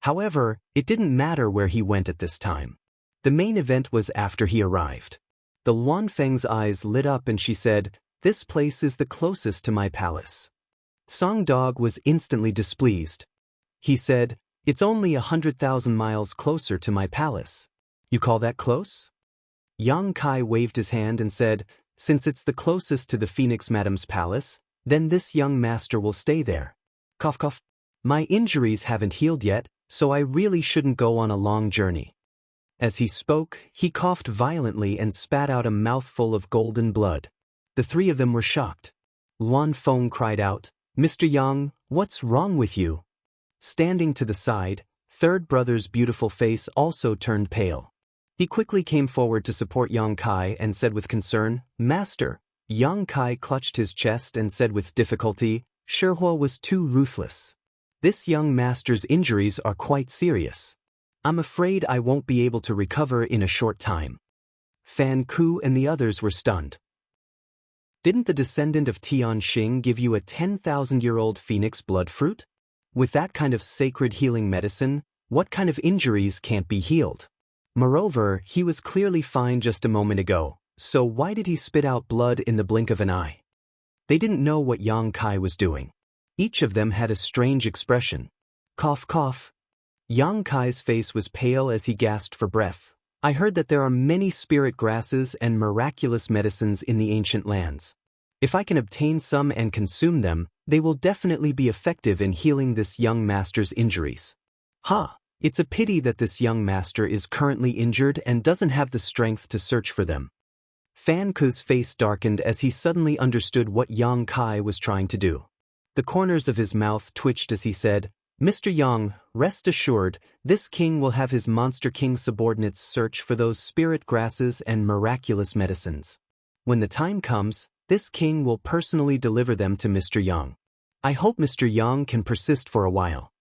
However, it didn't matter where he went at this time. The main event was after he arrived. The Luan Feng's eyes lit up and she said, This place is the closest to my palace. Song Dog was instantly displeased. He said, It's only 100,000 miles closer to my palace. You call that close? Yang Kai waved his hand and said, Since it's the closest to the Phoenix Madam's palace, then this young master will stay there. Cough cough. My injuries haven't healed yet, so I really shouldn't go on a long journey. As he spoke, he coughed violently and spat out a mouthful of golden blood. The three of them were shocked. Luan Feng cried out, Mr. Yang, what's wrong with you? Standing to the side, third brother's beautiful face also turned pale. He quickly came forward to support Yang Kai and said with concern, Master. Yang Kai clutched his chest and said with difficulty, Shihua was too ruthless. This young master's injuries are quite serious. I'm afraid I won't be able to recover in a short time. Fan Ku and the others were stunned. Didn't the descendant of Xianxia give you a 10,000-year-old phoenix blood fruit? With that kind of sacred healing medicine, what kind of injuries can't be healed? Moreover, he was clearly fine just a moment ago, so why did he spit out blood in the blink of an eye? They didn't know what Yang Kai was doing. Each of them had a strange expression. Cough cough. Yang Kai's face was pale as he gasped for breath. I heard that there are many spirit grasses and miraculous medicines in the ancient lands. If I can obtain some and consume them, they will definitely be effective in healing this young master's injuries. It's a pity that this young master is currently injured and doesn't have the strength to search for them. Fan Ku's face darkened as he suddenly understood what Yang Kai was trying to do. The corners of his mouth twitched as he said, Mr. Yang, rest assured, this king will have his Monster King subordinates search for those spirit grasses and miraculous medicines. When the time comes, this king will personally deliver them to Mr. Yang. I hope Mr. Yang can persist for a while.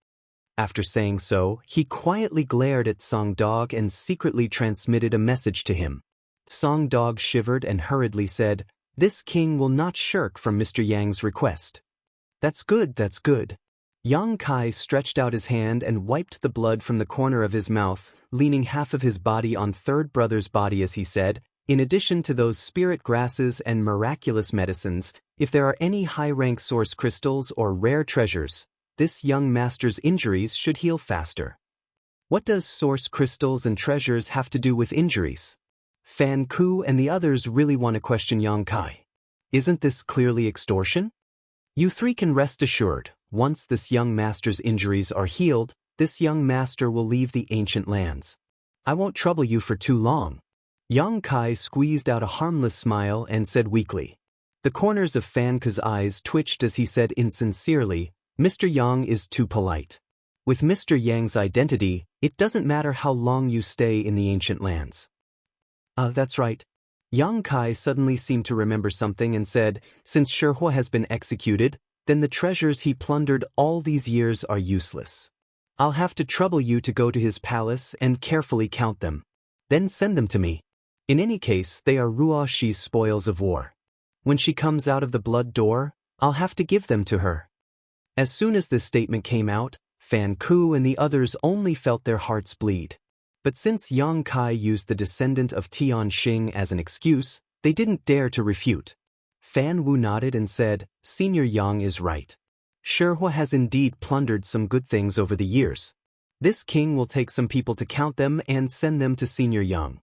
After saying so, he quietly glared at Song Dog and secretly transmitted a message to him. Song Dog shivered and hurriedly said, This king will not shirk from Mr. Yang's request. That's good, that's good. Yang Kai stretched out his hand and wiped the blood from the corner of his mouth, leaning half of his body on third brother's body as he said, In addition to those spirit grasses and miraculous medicines, if there are any high-rank source crystals or rare treasures, this young master's injuries should heal faster. What does source crystals and treasures have to do with injuries? Fan Ku and the others really want to question Yang Kai. Isn't this clearly extortion? You three can rest assured, once this young master's injuries are healed, this young master will leave the ancient lands. I won't trouble you for too long. Yang Kai squeezed out a harmless smile and said weakly. The corners of Fan Ku's eyes twitched as he said insincerely, Mr. Yang is too polite. With Mr. Yang's identity, it doesn't matter how long you stay in the ancient lands. That's right. Yang Kai suddenly seemed to remember something and said, Since Shihua has been executed, then the treasures he plundered all these years are useless. I'll have to trouble you to go to his palace and carefully count them. Then send them to me. In any case, they are Ruoxi's spoils of war. When she comes out of the blood door, I'll have to give them to her." As soon as this statement came out, Fan Ku and the others only felt their hearts bleed. But since Yang Kai used the descendant of Tian Xing as an excuse, they didn't dare to refute. Fan Wu nodded and said, "Senior Yang is right. Shihua has indeed plundered some good things over the years. This king will take some people to count them and send them to Senior Yang."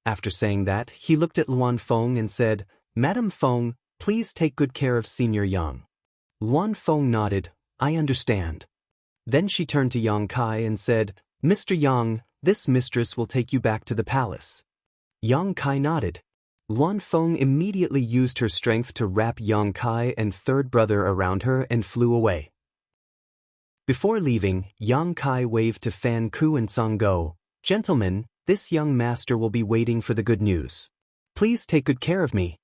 After saying that, he looked at Luan Feng and said, "Madam Feng, please take good care of Senior Yang." Luan Feng nodded, "I understand." Then she turned to Yang Kai and said, "Mr. Yang, this mistress will take you back to the palace." Yang Kai nodded. Luan Feng immediately used her strength to wrap Yang Kai and third brother around her and flew away. Before leaving, Yang Kai waved to Fan Ku and Song Go, "Gentlemen, this young master will be waiting for the good news. Please take good care of me."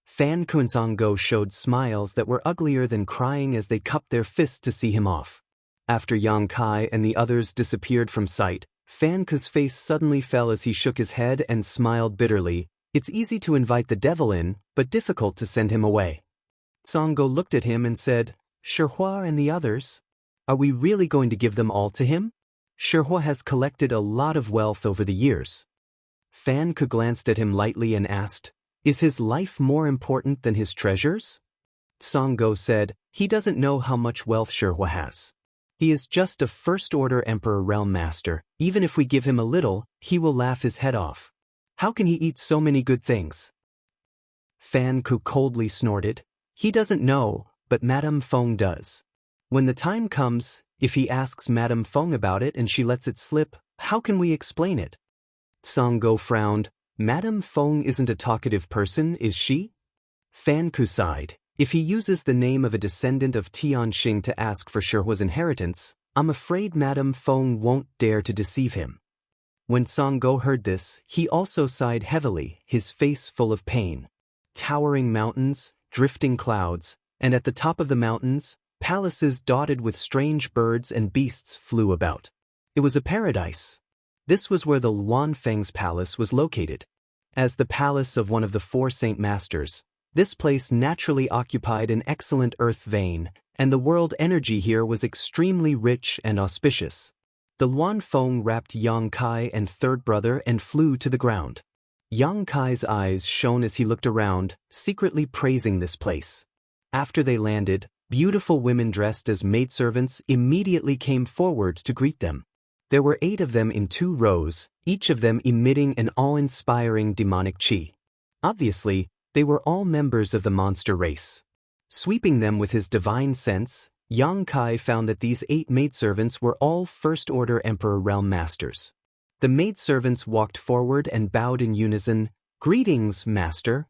Fan Ku and Song Go showed smiles that were uglier than crying as they cupped their fists to see him off. After Yang Kai and the others disappeared from sight, Fan Ku's face suddenly fell as he shook his head and smiled bitterly. It's easy to invite the devil in, but difficult to send him away. Song Go looked at him and said, "Shihua and the others? Are we really going to give them all to him? Shihua has collected a lot of wealth over the years." Fan Ku glanced at him lightly and asked, "Is his life more important than his treasures?" Song Go said, "He doesn't know how much wealth Shihua has. He is just a first-order Emperor Realm Master. Even if we give him a little, he will laugh his head off. How can he eat so many good things?" Fan Ku coldly snorted, "He doesn't know, but Madame Feng does. When the time comes, if he asks Madame Feng about it and she lets it slip, how can we explain it?" Song Go frowned. "Madame Feng isn't a talkative person, is she?" Fan Ku sighed. "If he uses the name of a descendant of Tian Xing to ask for Shihua's inheritance, I'm afraid Madame Feng won't dare to deceive him." When Song Go heard this, he also sighed heavily, his face full of pain. Towering mountains, drifting clouds, and at the top of the mountains, palaces dotted with strange birds and beasts flew about. It was a paradise. This was where the Luan Feng's palace was located. As the palace of one of the four Saint Masters, this place naturally occupied an excellent earth vein, and the world energy here was extremely rich and auspicious. The Luan Feng wrapped Yang Kai and third brother and flew to the ground. Yang Kai's eyes shone as he looked around, secretly praising this place. After they landed, beautiful women dressed as maidservants immediately came forward to greet them. There were 8 of them in 2 rows, each of them emitting an awe-inspiring demonic qi. Obviously, they were all members of the monster race. Sweeping them with his divine sense, Yang Kai found that these 8 maidservants were all first-order Emperor Realm Masters. The maidservants walked forward and bowed in unison, "Greetings, Master."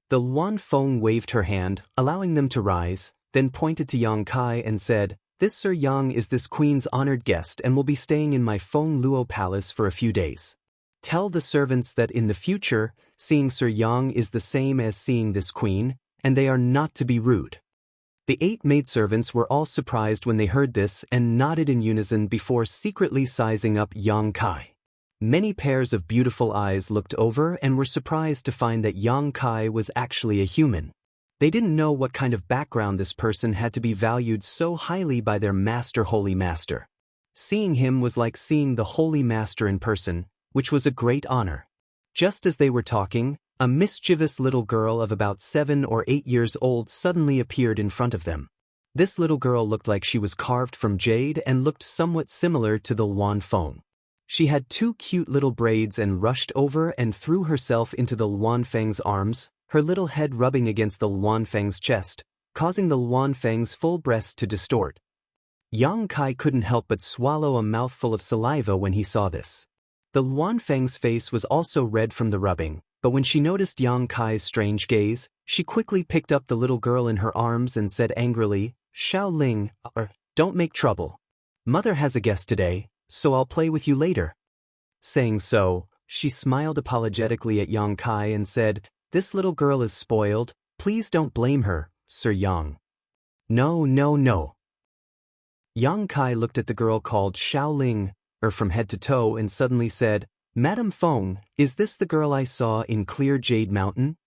The Luan Feng waved her hand, allowing them to rise, then pointed to Yang Kai and said, "This Sir Yang is this queen's honored guest and will be staying in my Feng Luo palace for a few days. Tell the servants that in the future, seeing Sir Yang is the same as seeing this queen, and they are not to be rude." The 8 maidservants were all surprised when they heard this and nodded in unison before secretly sizing up Yang Kai. Many pairs of beautiful eyes looked over and were surprised to find that Yang Kai was actually a human. They didn't know what kind of background this person had to be valued so highly by their holy master. Seeing him was like seeing the holy master in person, which was a great honor. Just as they were talking, a mischievous little girl of about 7 or 8 years old suddenly appeared in front of them. This little girl looked like she was carved from jade and looked somewhat similar to the Luan Feng. She had 2 cute little braids and rushed over and threw herself into the Luan Feng's arms, her little head rubbing against the Luan Feng's chest, causing the Luan Feng's full breast to distort. Yang Kai couldn't help but swallow a mouthful of saliva when he saw this. The Luan Feng's face was also red from the rubbing, but when she noticed Yang Kai's strange gaze, she quickly picked up the little girl in her arms and said angrily, "Xiao Ling, don't make trouble. Mother has a guest today, so I'll play with you later." Saying so, she smiled apologetically at Yang Kai and said, "This little girl is spoiled, please don't blame her, Sir Yang." No, no, no. Yang Kai looked at the girl called Xiaoling, from head to toe and suddenly said, Madame Feng, is this the girl I saw in Clear Jade Mountain?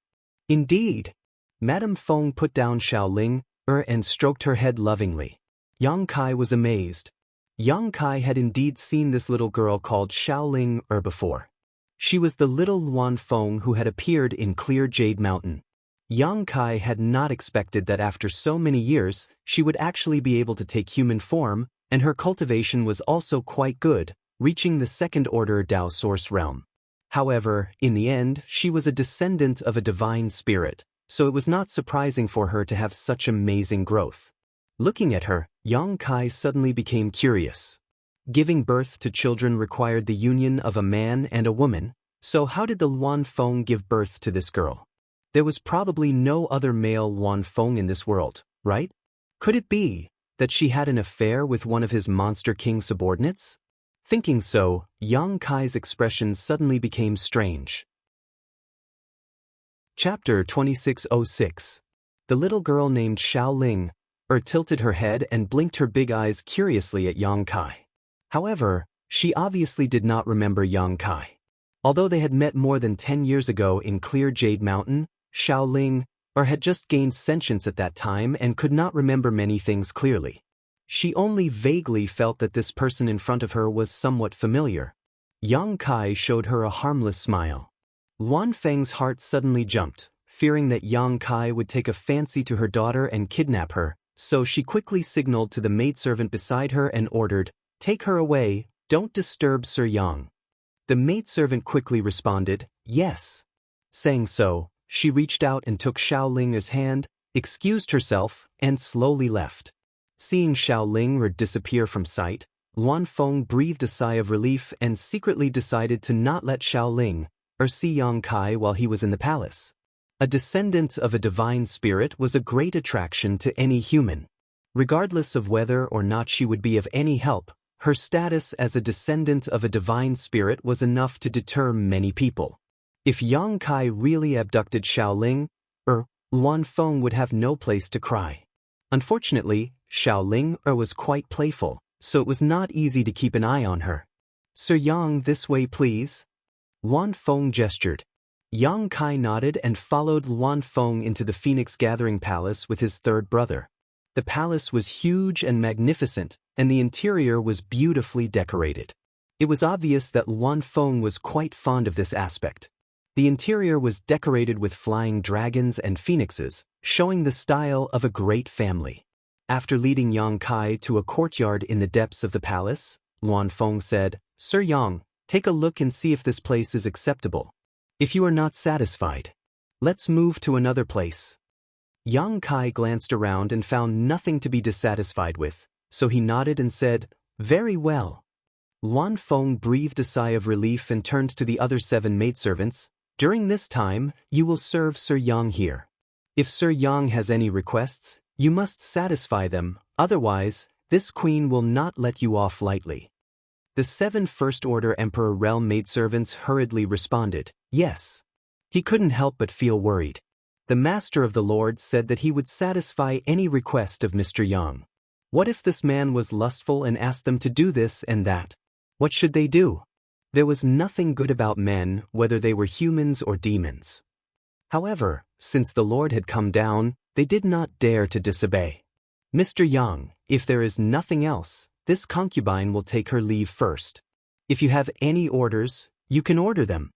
Indeed. Madame Feng put down Xiaoling, and stroked her head lovingly. Yang Kai was amazed. Yang Kai had indeed seen this little girl called Xiaoling before. She was the little Luan Feng who had appeared in Clear Jade Mountain. Yang Kai had not expected that after so many years, she would actually be able to take human form, and her cultivation was also quite good, reaching the second-order Dao Source realm. However, in the end, she was a descendant of a divine spirit, so it was not surprising for her to have such amazing growth. Looking at her, Yang Kai suddenly became curious. Giving birth to children required the union of a man and a woman, so how did the Luan Feng give birth to this girl? There was probably no other male Luan Feng in this world, right? Could it be that she had an affair with one of his Monster King subordinates? Thinking so, Yang Kai's expression suddenly became strange. Chapter 2606. The little girl named Xiaoling, tilted her head and blinked her big eyes curiously at Yang Kai. However, she obviously did not remember Yang Kai. Although they had met more than 10 years ago in Clear Jade Mountain, Xiaoling, had just gained sentience at that time and could not remember many things clearly. She only vaguely felt that this person in front of her was somewhat familiar. Yang Kai showed her a harmless smile. Luan Feng's heart suddenly jumped, fearing that Yang Kai would take a fancy to her daughter and kidnap her, so she quickly signaled to the maidservant beside her and ordered, "Take her away, don't disturb Sir Yang." The maidservant quickly responded, "Yes." Saying so, she reached out and took Xiaoling's hand, excused herself, and slowly left. Seeing Xiaoling disappear from sight, Luan Feng breathed a sigh of relief and secretly decided to not let Xiaoling see Yang Kai while he was in the palace. A descendant of a divine spirit was a great attraction to any human. Regardless of whether or not she would be of any help, her status as a descendant of a divine spirit was enough to deter many people. If Yang Kai really abducted Xiaoling, Luan Feng would have no place to cry. Unfortunately, Xiaoling was quite playful, so it was not easy to keep an eye on her. "Sir Yang, this way please." Luan Feng gestured. Yang Kai nodded and followed Luan Feng into the Phoenix Gathering Palace with his third brother. The palace was huge and magnificent, and the interior was beautifully decorated. It was obvious that Luan Feng was quite fond of this aspect. The interior was decorated with flying dragons and phoenixes, showing the style of a great family. After leading Yang Kai to a courtyard in the depths of the palace, Luan Feng said, "Sir Yang, take a look and see if this place is acceptable. If you are not satisfied, let's move to another place." Yang Kai glanced around and found nothing to be dissatisfied with, so he nodded and said, "Very well." Luan Feng breathed a sigh of relief and turned to the other 7 maidservants. "During this time, you will serve Sir Yang here. If Sir Yang has any requests, you must satisfy them, otherwise, this queen will not let you off lightly." The 7 First-Order Emperor realm maidservants hurriedly responded, "Yes." He couldn't help but feel worried. The Master of the Lord said that he would satisfy any request of Mr. Yang. What if this man was lustful and asked them to do this and that? What should they do? There was nothing good about men, whether they were humans or demons. However, since the Lord had come down, they did not dare to disobey. "Mr. Yang, if there is nothing else, this concubine will take her leave first. If you have any orders, you can order them."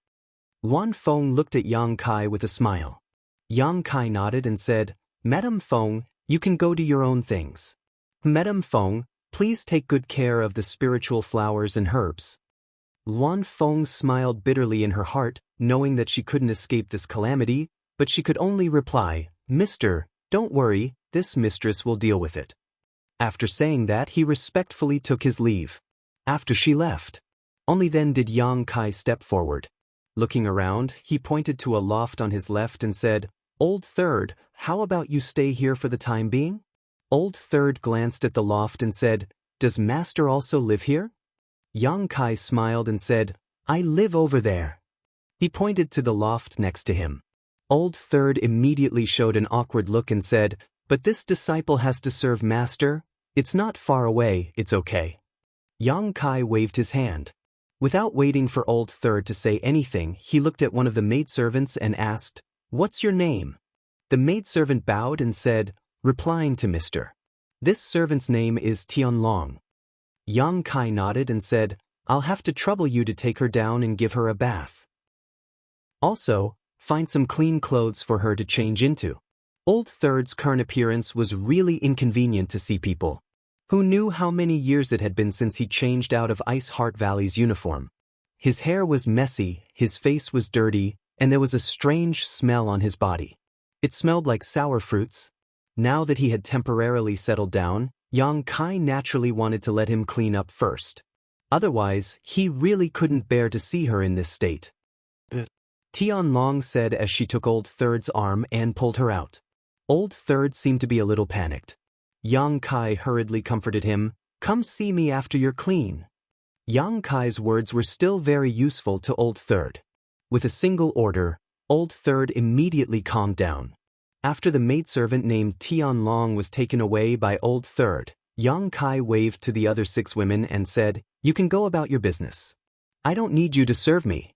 Luan Feng looked at Yang Kai with a smile. Yang Kai nodded and said, "Madame Feng, you can go do your own things. Madame Feng, please take good care of the spiritual flowers and herbs." Luan Feng smiled bitterly in her heart, knowing that she couldn't escape this calamity, but she could only reply, "Mister, don't worry, this mistress will deal with it." After saying that, he respectfully took his leave. After she left, only then did Yang Kai step forward. Looking around, he pointed to a loft on his left and said, "Old Third, how about you stay here for the time being?" Old Third glanced at the loft and said, "Does Master also live here?" Yang Kai smiled and said, "I live over there." He pointed to the loft next to him. Old Third immediately showed an awkward look and said, But this disciple has to serve master. It's not far away, it's okay. Yang Kai waved his hand. Without waiting for Old Third to say anything, he looked at one of the maidservants and asked, "What's your name?" The maidservant bowed and said, replying to Mr. This servant's name is Tianlong. Yang Kai nodded and said, "I'll have to trouble you to take her down and give her a bath. Also, find some clean clothes for her to change into." Old Third's current appearance was really inconvenient to see people. Who knew how many years it had been since he changed out of Ice Heart Valley's uniform? His hair was messy, his face was dirty, and there was a strange smell on his body. It smelled like sour fruits. Now that he had temporarily settled down, Yang Kai naturally wanted to let him clean up first. Otherwise, he really couldn't bear to see her in this state. Tianlong said as she took Old Third's arm and pulled her out. Old Third seemed to be a little panicked. Yang Kai hurriedly comforted him, "Come see me after you're clean." Yang Kai's words were still very useful to Old Third. With a single order, Old Third immediately calmed down. After the maidservant named Tianlong was taken away by Old Third, Yang Kai waved to the other 6 women and said, "You can go about your business. I don't need you to serve me."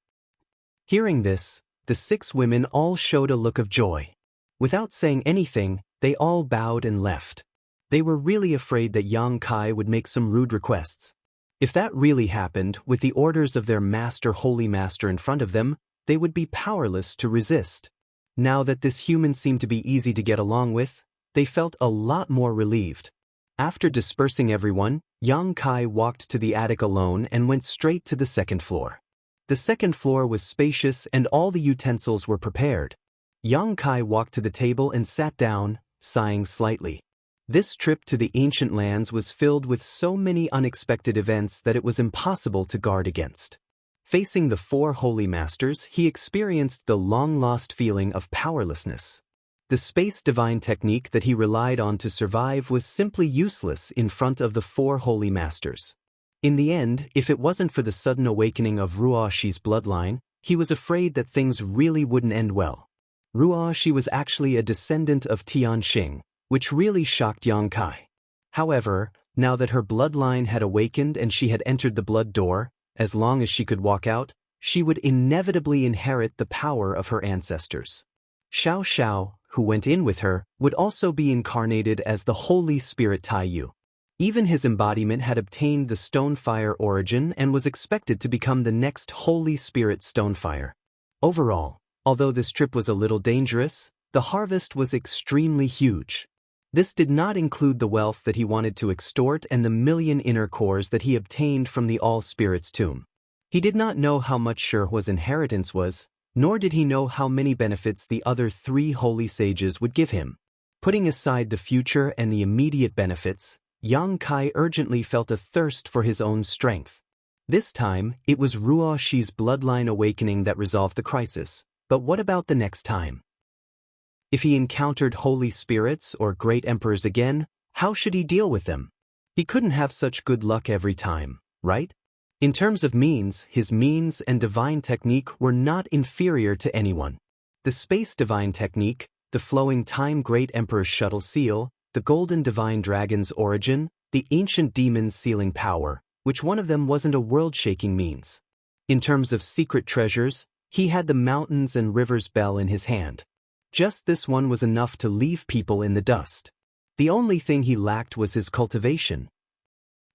Hearing this, the 6 women all showed a look of joy. Without saying anything, they all bowed and left. They were really afraid that Yang Kai would make some rude requests. If that really happened, with the orders of their master, Holy Master, in front of them, they would be powerless to resist. Now that this human seemed to be easy to get along with, they felt a lot more relieved. After dispersing everyone, Yang Kai walked to the attic alone and went straight to the 2nd floor. The 2nd floor was spacious and all the utensils were prepared. Yang Kai walked to the table and sat down, sighing slightly. This trip to the ancient lands was filled with so many unexpected events that it was impossible to guard against. Facing the 4 holy masters, he experienced the long-lost feeling of powerlessness. The space divine technique that he relied on to survive was simply useless in front of the 4 holy masters. In the end, if it wasn't for the sudden awakening of Ruoxi's bloodline, he was afraid that things really wouldn't end well. Ruoxi was actually a descendant of Tianxing, which really shocked Yang Kai. However, now that her bloodline had awakened and she had entered the blood door, as long as she could walk out, she would inevitably inherit the power of her ancestors. Xiao, who went in with her, would also be incarnated as the Holy Spirit Taiyu. Even his embodiment had obtained the Stonefire origin and was expected to become the next Holy Spirit Stonefire. Overall, although this trip was a little dangerous, the harvest was extremely huge. This did not include the wealth that he wanted to extort and the 1,000,000 inner cores that he obtained from the All-Spirit's tomb. He did not know how much Sherhua's inheritance was, nor did he know how many benefits the other 3 holy sages would give him. Putting aside the future and the immediate benefits, Yang Kai urgently felt a thirst for his own strength. This time, it was Ruoxi's bloodline awakening that resolved the crisis. But what about the next time? If he encountered holy spirits or great emperors again, how should he deal with them? He couldn't have such good luck every time, right? In terms of means, his means and divine technique were not inferior to anyone. The space divine technique, the flowing time great emperor's shuttle seal, the golden divine dragon's origin, the ancient demon's sealing power, which one of them wasn't a world-shaking means. In terms of secret treasures, he had the mountains and rivers bell in his hand. Just this one was enough to leave people in the dust. The only thing he lacked was his cultivation.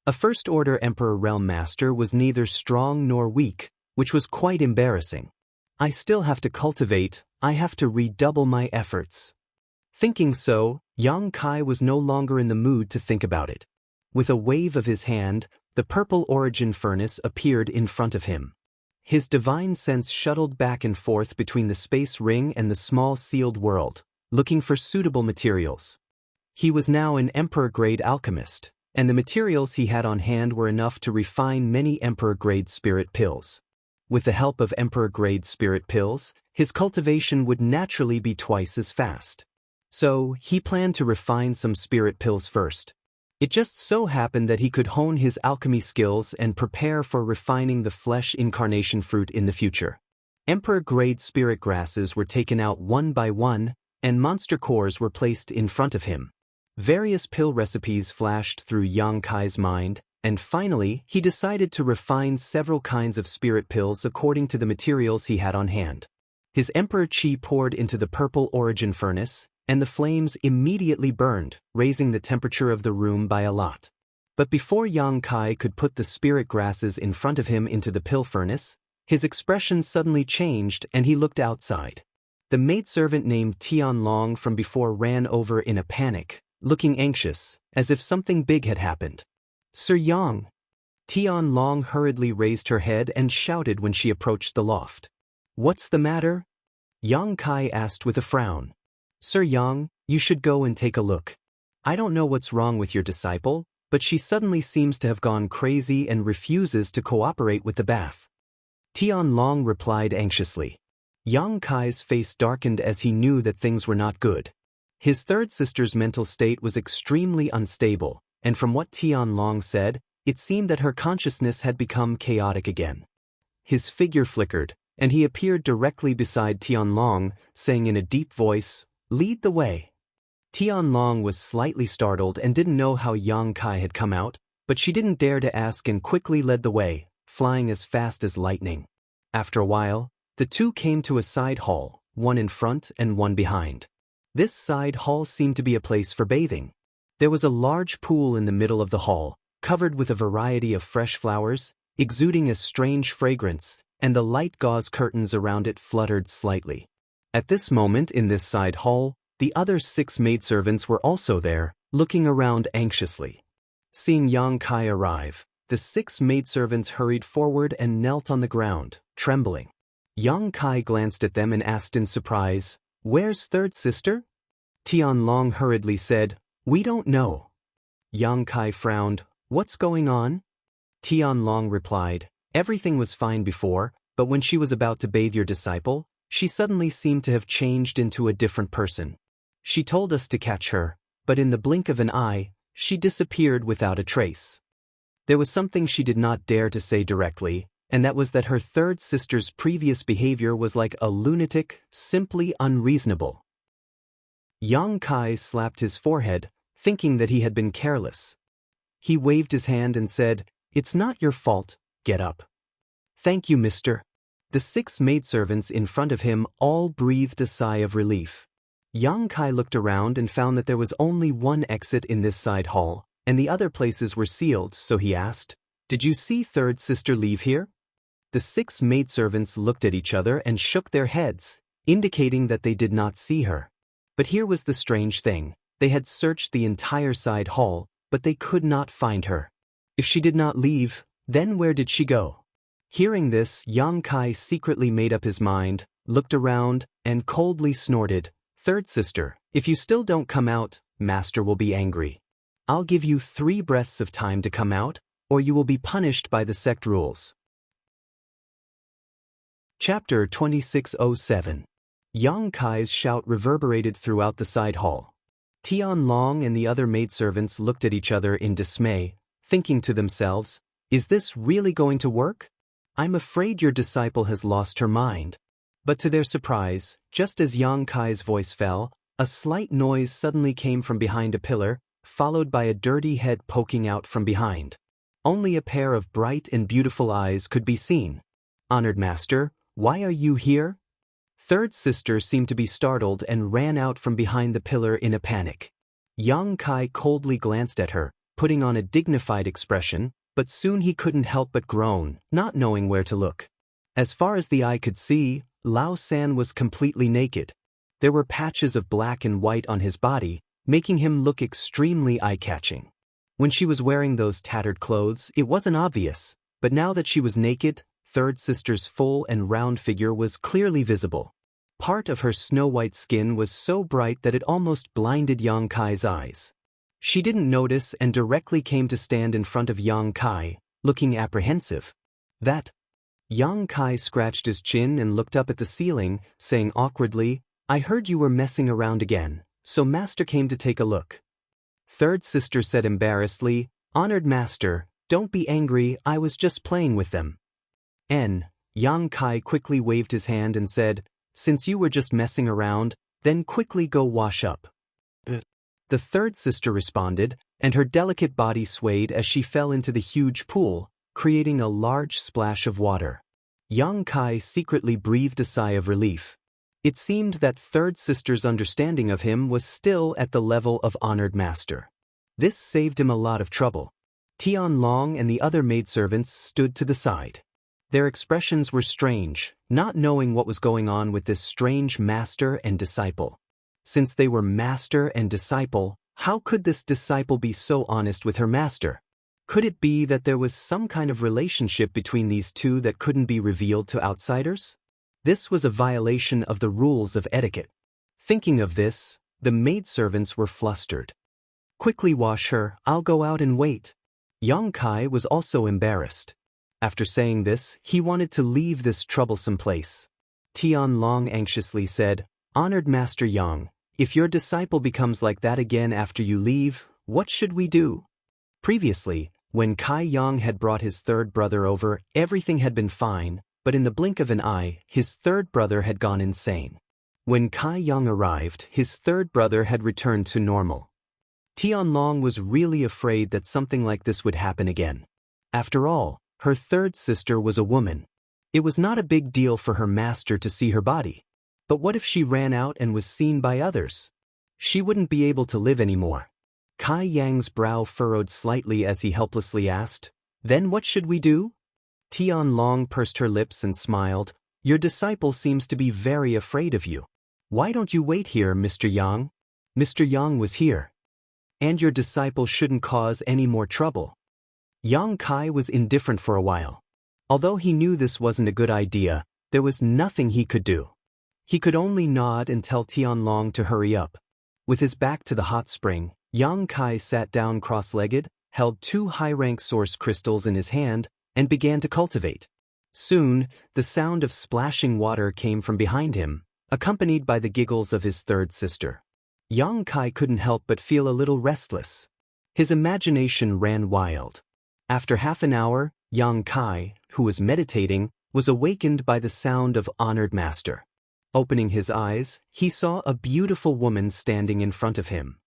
A First-Order Emperor Realm Master was neither strong nor weak, which was quite embarrassing. I still have to cultivate, I have to redouble my efforts. Thinking so, Yang Kai was no longer in the mood to think about it. With a wave of his hand, the purple origin furnace appeared in front of him. His divine sense shuttled back and forth between the space ring and the small sealed world, looking for suitable materials. He was now an Emperor-grade alchemist, and the materials he had on hand were enough to refine many Emperor-grade spirit pills. With the help of Emperor-grade spirit pills, his cultivation would naturally be twice as fast. So, he planned to refine some spirit pills first. It just so happened that he could hone his alchemy skills and prepare for refining the flesh incarnation fruit in the future. Emperor-grade spirit grasses were taken out one by one, and monster cores were placed in front of him. Various pill recipes flashed through Yang Kai's mind, and finally, he decided to refine several kinds of spirit pills according to the materials he had on hand. His emperor qi poured into the purple origin furnace, and the flames immediately burned, raising the temperature of the room by a lot. But before Yang Kai could put the spirit grasses in front of him into the pill furnace, his expression suddenly changed and he looked outside. The maidservant named Tianlong from before ran over in a panic, looking anxious, as if something big had happened. "Sir Yang!" Tianlong hurriedly raised her head and shouted when she approached the loft. "What's the matter?" Yang Kai asked with a frown. "Sir Yang, you should go and take a look. I don't know what's wrong with your disciple, but she suddenly seems to have gone crazy and refuses to cooperate with the bath." Tianlong replied anxiously. Yang Kai's face darkened as he knew that things were not good. His third sister's mental state was extremely unstable, and from what Tianlong said, it seemed that her consciousness had become chaotic again. His figure flickered, and he appeared directly beside Tianlong, saying in a deep voice, "Lead the way." Tianlong was slightly startled and didn't know how Yang Kai had come out, but she didn't dare to ask and quickly led the way, flying as fast as lightning. After a while, the two came to a side hall, one in front and one behind. This side hall seemed to be a place for bathing. There was a large pool in the middle of the hall, covered with a variety of fresh flowers, exuding a strange fragrance, and the light gauze curtains around it fluttered slightly. At this moment in this side hall, the other 6 maidservants were also there, looking around anxiously. Seeing Yang Kai arrive, the 6 maidservants hurried forward and knelt on the ground, trembling. Yang Kai glanced at them and asked in surprise, "Where's third sister?" Tianlong hurriedly said, "We don't know." Yang Kai frowned, "What's going on?" Tianlong replied, "Everything was fine before, but when she was about to bathe your disciple, she suddenly seemed to have changed into a different person. She told us to catch her, but in the blink of an eye, she disappeared without a trace. There was something she did not dare to say directly, and that was that her third sister's previous behavior was like a lunatic, simply unreasonable." Yang Kai slapped his forehead, thinking that he had been careless. He waved his hand and said, "It's not your fault, get up." "Thank you, mister." The 6 maidservants in front of him all breathed a sigh of relief. Yang Kai looked around and found that there was only one exit in this side hall, and the other places were sealed, so he asked, "Did you see third sister leave here?" The 6 maidservants looked at each other and shook their heads, indicating that they did not see her. But here was the strange thing. They had searched the entire side hall, but they could not find her. If she did not leave, then where did she go? Hearing this, Yang Kai secretly made up his mind, looked around, and coldly snorted, "Third sister, if you still don't come out, master will be angry. I'll give you 3 breaths of time to come out, or you will be punished by the sect rules." Chapter 2607. Yang Kai's shout reverberated throughout the side hall. Tianlong and the other maidservants looked at each other in dismay, thinking to themselves, "Is this really going to work? I'm afraid your disciple has lost her mind." But to their surprise, just as Yang Kai's voice fell, a slight noise suddenly came from behind a pillar, followed by a dirty head poking out from behind. Only a pair of bright and beautiful eyes could be seen. "Honored master, why are you here?" Third sister seemed to be startled and ran out from behind the pillar in a panic. Yang Kai coldly glanced at her, putting on a dignified expression, but soon he couldn't help but groan, not knowing where to look. As far as the eye could see, Lao San was completely naked. There were patches of black and white on his body, making him look extremely eye-catching. When she was wearing those tattered clothes, it wasn't obvious, but now that she was naked, third sister's full and round figure was clearly visible. Part of her snow-white skin was so bright that it almost blinded Yang Kai's eyes. She didn't notice and directly came to stand in front of Yang Kai, looking apprehensive. "That?" Yang Kai scratched his chin and looked up at the ceiling, saying awkwardly, "I heard you were messing around again, so master came to take a look." Third sister said embarrassedly, "Honored master, don't be angry, I was just playing with them." Yang Kai quickly waved his hand and said, "Since you were just messing around, then quickly go wash up. The third sister responded, and her delicate body swayed as she fell into the huge pool, creating a large splash of water. Yang Kai secretly breathed a sigh of relief. It seemed that third sister's understanding of him was still at the level of honored master. This saved him a lot of trouble. Tianlong and the other maidservants stood to the side. Their expressions were strange, not knowing what was going on with this strange master and disciple. Since they were master and disciple, how could this disciple be so honest with her master? Could it be that there was some kind of relationship between these two that couldn't be revealed to outsiders? This was a violation of the rules of etiquette. Thinking of this, the maidservants were flustered. "Quickly wash her, I'll go out and wait." Yang Kai was also embarrassed. After saying this, he wanted to leave this troublesome place. Tianlong anxiously said, "Honored Master Yang, if your disciple becomes like that again after you leave, what should we do?" Previously, when Kai Yang had brought his third brother over, everything had been fine, but in the blink of an eye, his third brother had gone insane. When Kai Yang arrived, his third brother had returned to normal. Tianlong was really afraid that something like this would happen again. After all, her third sister was a woman. It was not a big deal for her master to see her body. But what if she ran out and was seen by others? She wouldn't be able to live anymore. Kai Yang's brow furrowed slightly as he helplessly asked, "Then what should we do?" Tianlong pursed her lips and smiled. "Your disciple seems to be very afraid of you. Why don't you wait here, Mr. Yang?" Mr. Yang was here. "And your disciple shouldn't cause any more trouble." Yang Kai was indifferent for a while. Although he knew this wasn't a good idea, there was nothing he could do. He could only nod and tell Tianlong to hurry up. With his back to the hot spring, Yang Kai sat down cross-legged, held 2 high-rank source crystals in his hand, and began to cultivate. Soon, the sound of splashing water came from behind him, accompanied by the giggles of his third sister. Yang Kai couldn't help but feel a little restless. His imagination ran wild. After half an hour, Yang Kai, who was meditating, was awakened by the sound of honored master. Opening his eyes, he saw a beautiful woman standing in front of him.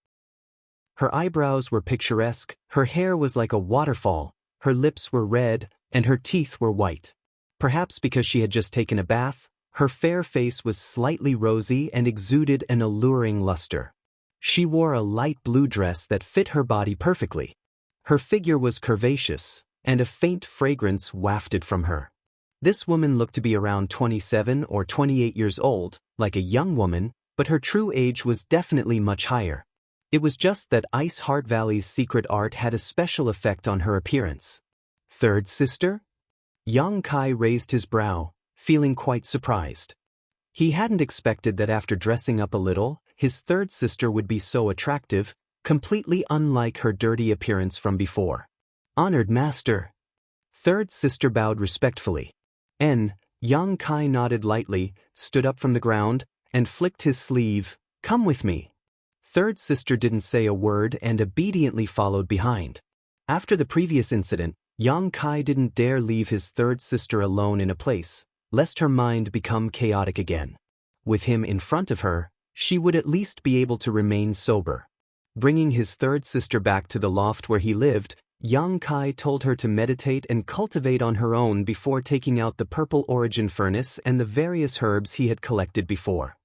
Her eyebrows were picturesque, her hair was like a waterfall, her lips were red, and her teeth were white. Perhaps because she had just taken a bath, her fair face was slightly rosy and exuded an alluring luster. She wore a light blue dress that fit her body perfectly. Her figure was curvaceous, and a faint fragrance wafted from her. This woman looked to be around 27 or 28 years old, like a young woman, but her true age was definitely much higher. It was just that Ice Heart Valley's secret art had a special effect on her appearance. "Third sister?" Yang Kai raised his brow, feeling quite surprised. He hadn't expected that after dressing up a little, his third sister would be so attractive, completely unlike her dirty appearance from before. "Honored master." Third sister bowed respectfully. Yang Kai nodded lightly, stood up from the ground, and flicked his sleeve. "Come with me." Third sister didn't say a word and obediently followed behind. After the previous incident, Yang Kai didn't dare leave his third sister alone in a place, lest her mind become chaotic again. With him in front of her, she would at least be able to remain sober. Bringing his third sister back to the loft where he lived, Yang Kai told her to meditate and cultivate on her own before taking out the purple origin furnace and the various herbs he had collected before.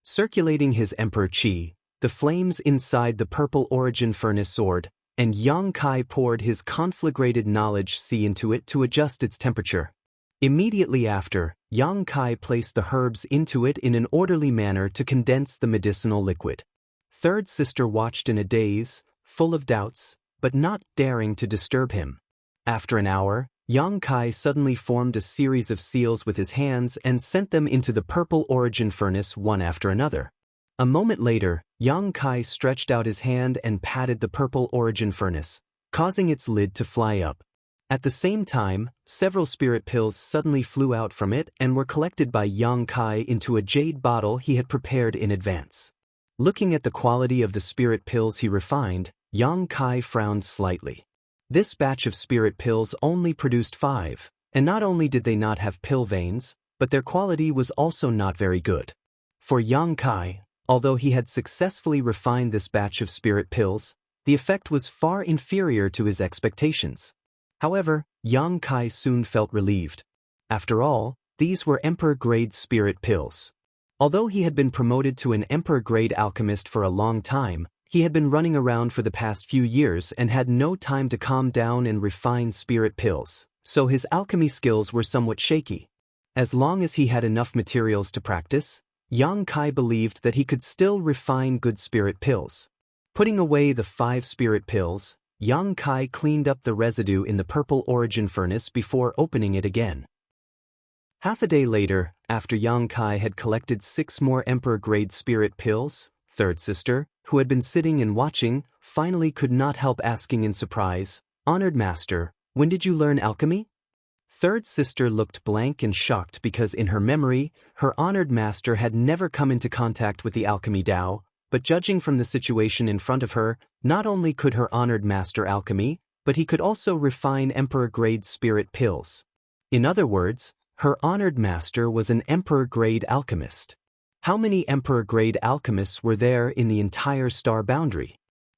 Circulating his emperor chi, the flames inside the purple origin furnace soared, and Yang Kai poured his conflagrated knowledge chi into it to adjust its temperature. Immediately after, Yang Kai placed the herbs into it in an orderly manner to condense the medicinal liquid. Third sister watched in a daze, full of doubts, but not daring to disturb him. After an hour, Yang Kai suddenly formed a series of seals with his hands and sent them into the purple origin furnace one after another. A moment later, Yang Kai stretched out his hand and patted the purple origin furnace, causing its lid to fly up. At the same time, several spirit pills suddenly flew out from it and were collected by Yang Kai into a jade bottle he had prepared in advance. Looking at the quality of the spirit pills he refined, Yang Kai frowned slightly. This batch of spirit pills only produced 5, and not only did they not have pill veins, but their quality was also not very good. For Yang Kai, Although he had successfully refined this batch of spirit pills, the effect was far inferior to his expectations. However, Yang Kai soon felt relieved. After all, these were Emperor-grade spirit pills. Although he had been promoted to an Emperor-grade alchemist for a long time, he had been running around for the past few years and had no time to calm down and refine spirit pills, so his alchemy skills were somewhat shaky. As long as he had enough materials to practice, Yang Kai believed that he could still refine good spirit pills. Putting away the 5 spirit pills, Yang Kai cleaned up the residue in the purple origin furnace before opening it again. Half a day later, after Yang Kai had collected 6 more Emperor-grade spirit pills, third sister, who had been sitting and watching, finally could not help asking in surprise, "Honored Master, when did you learn alchemy?" Third sister looked blank and shocked because in her memory, her honored master had never come into contact with the alchemy Tao, but judging from the situation in front of her, not only could her honored master alchemy, but he could also refine Emperor-grade spirit pills. In other words, her honored master was an Emperor-grade alchemist. How many Emperor-grade alchemists were there in the entire star boundary?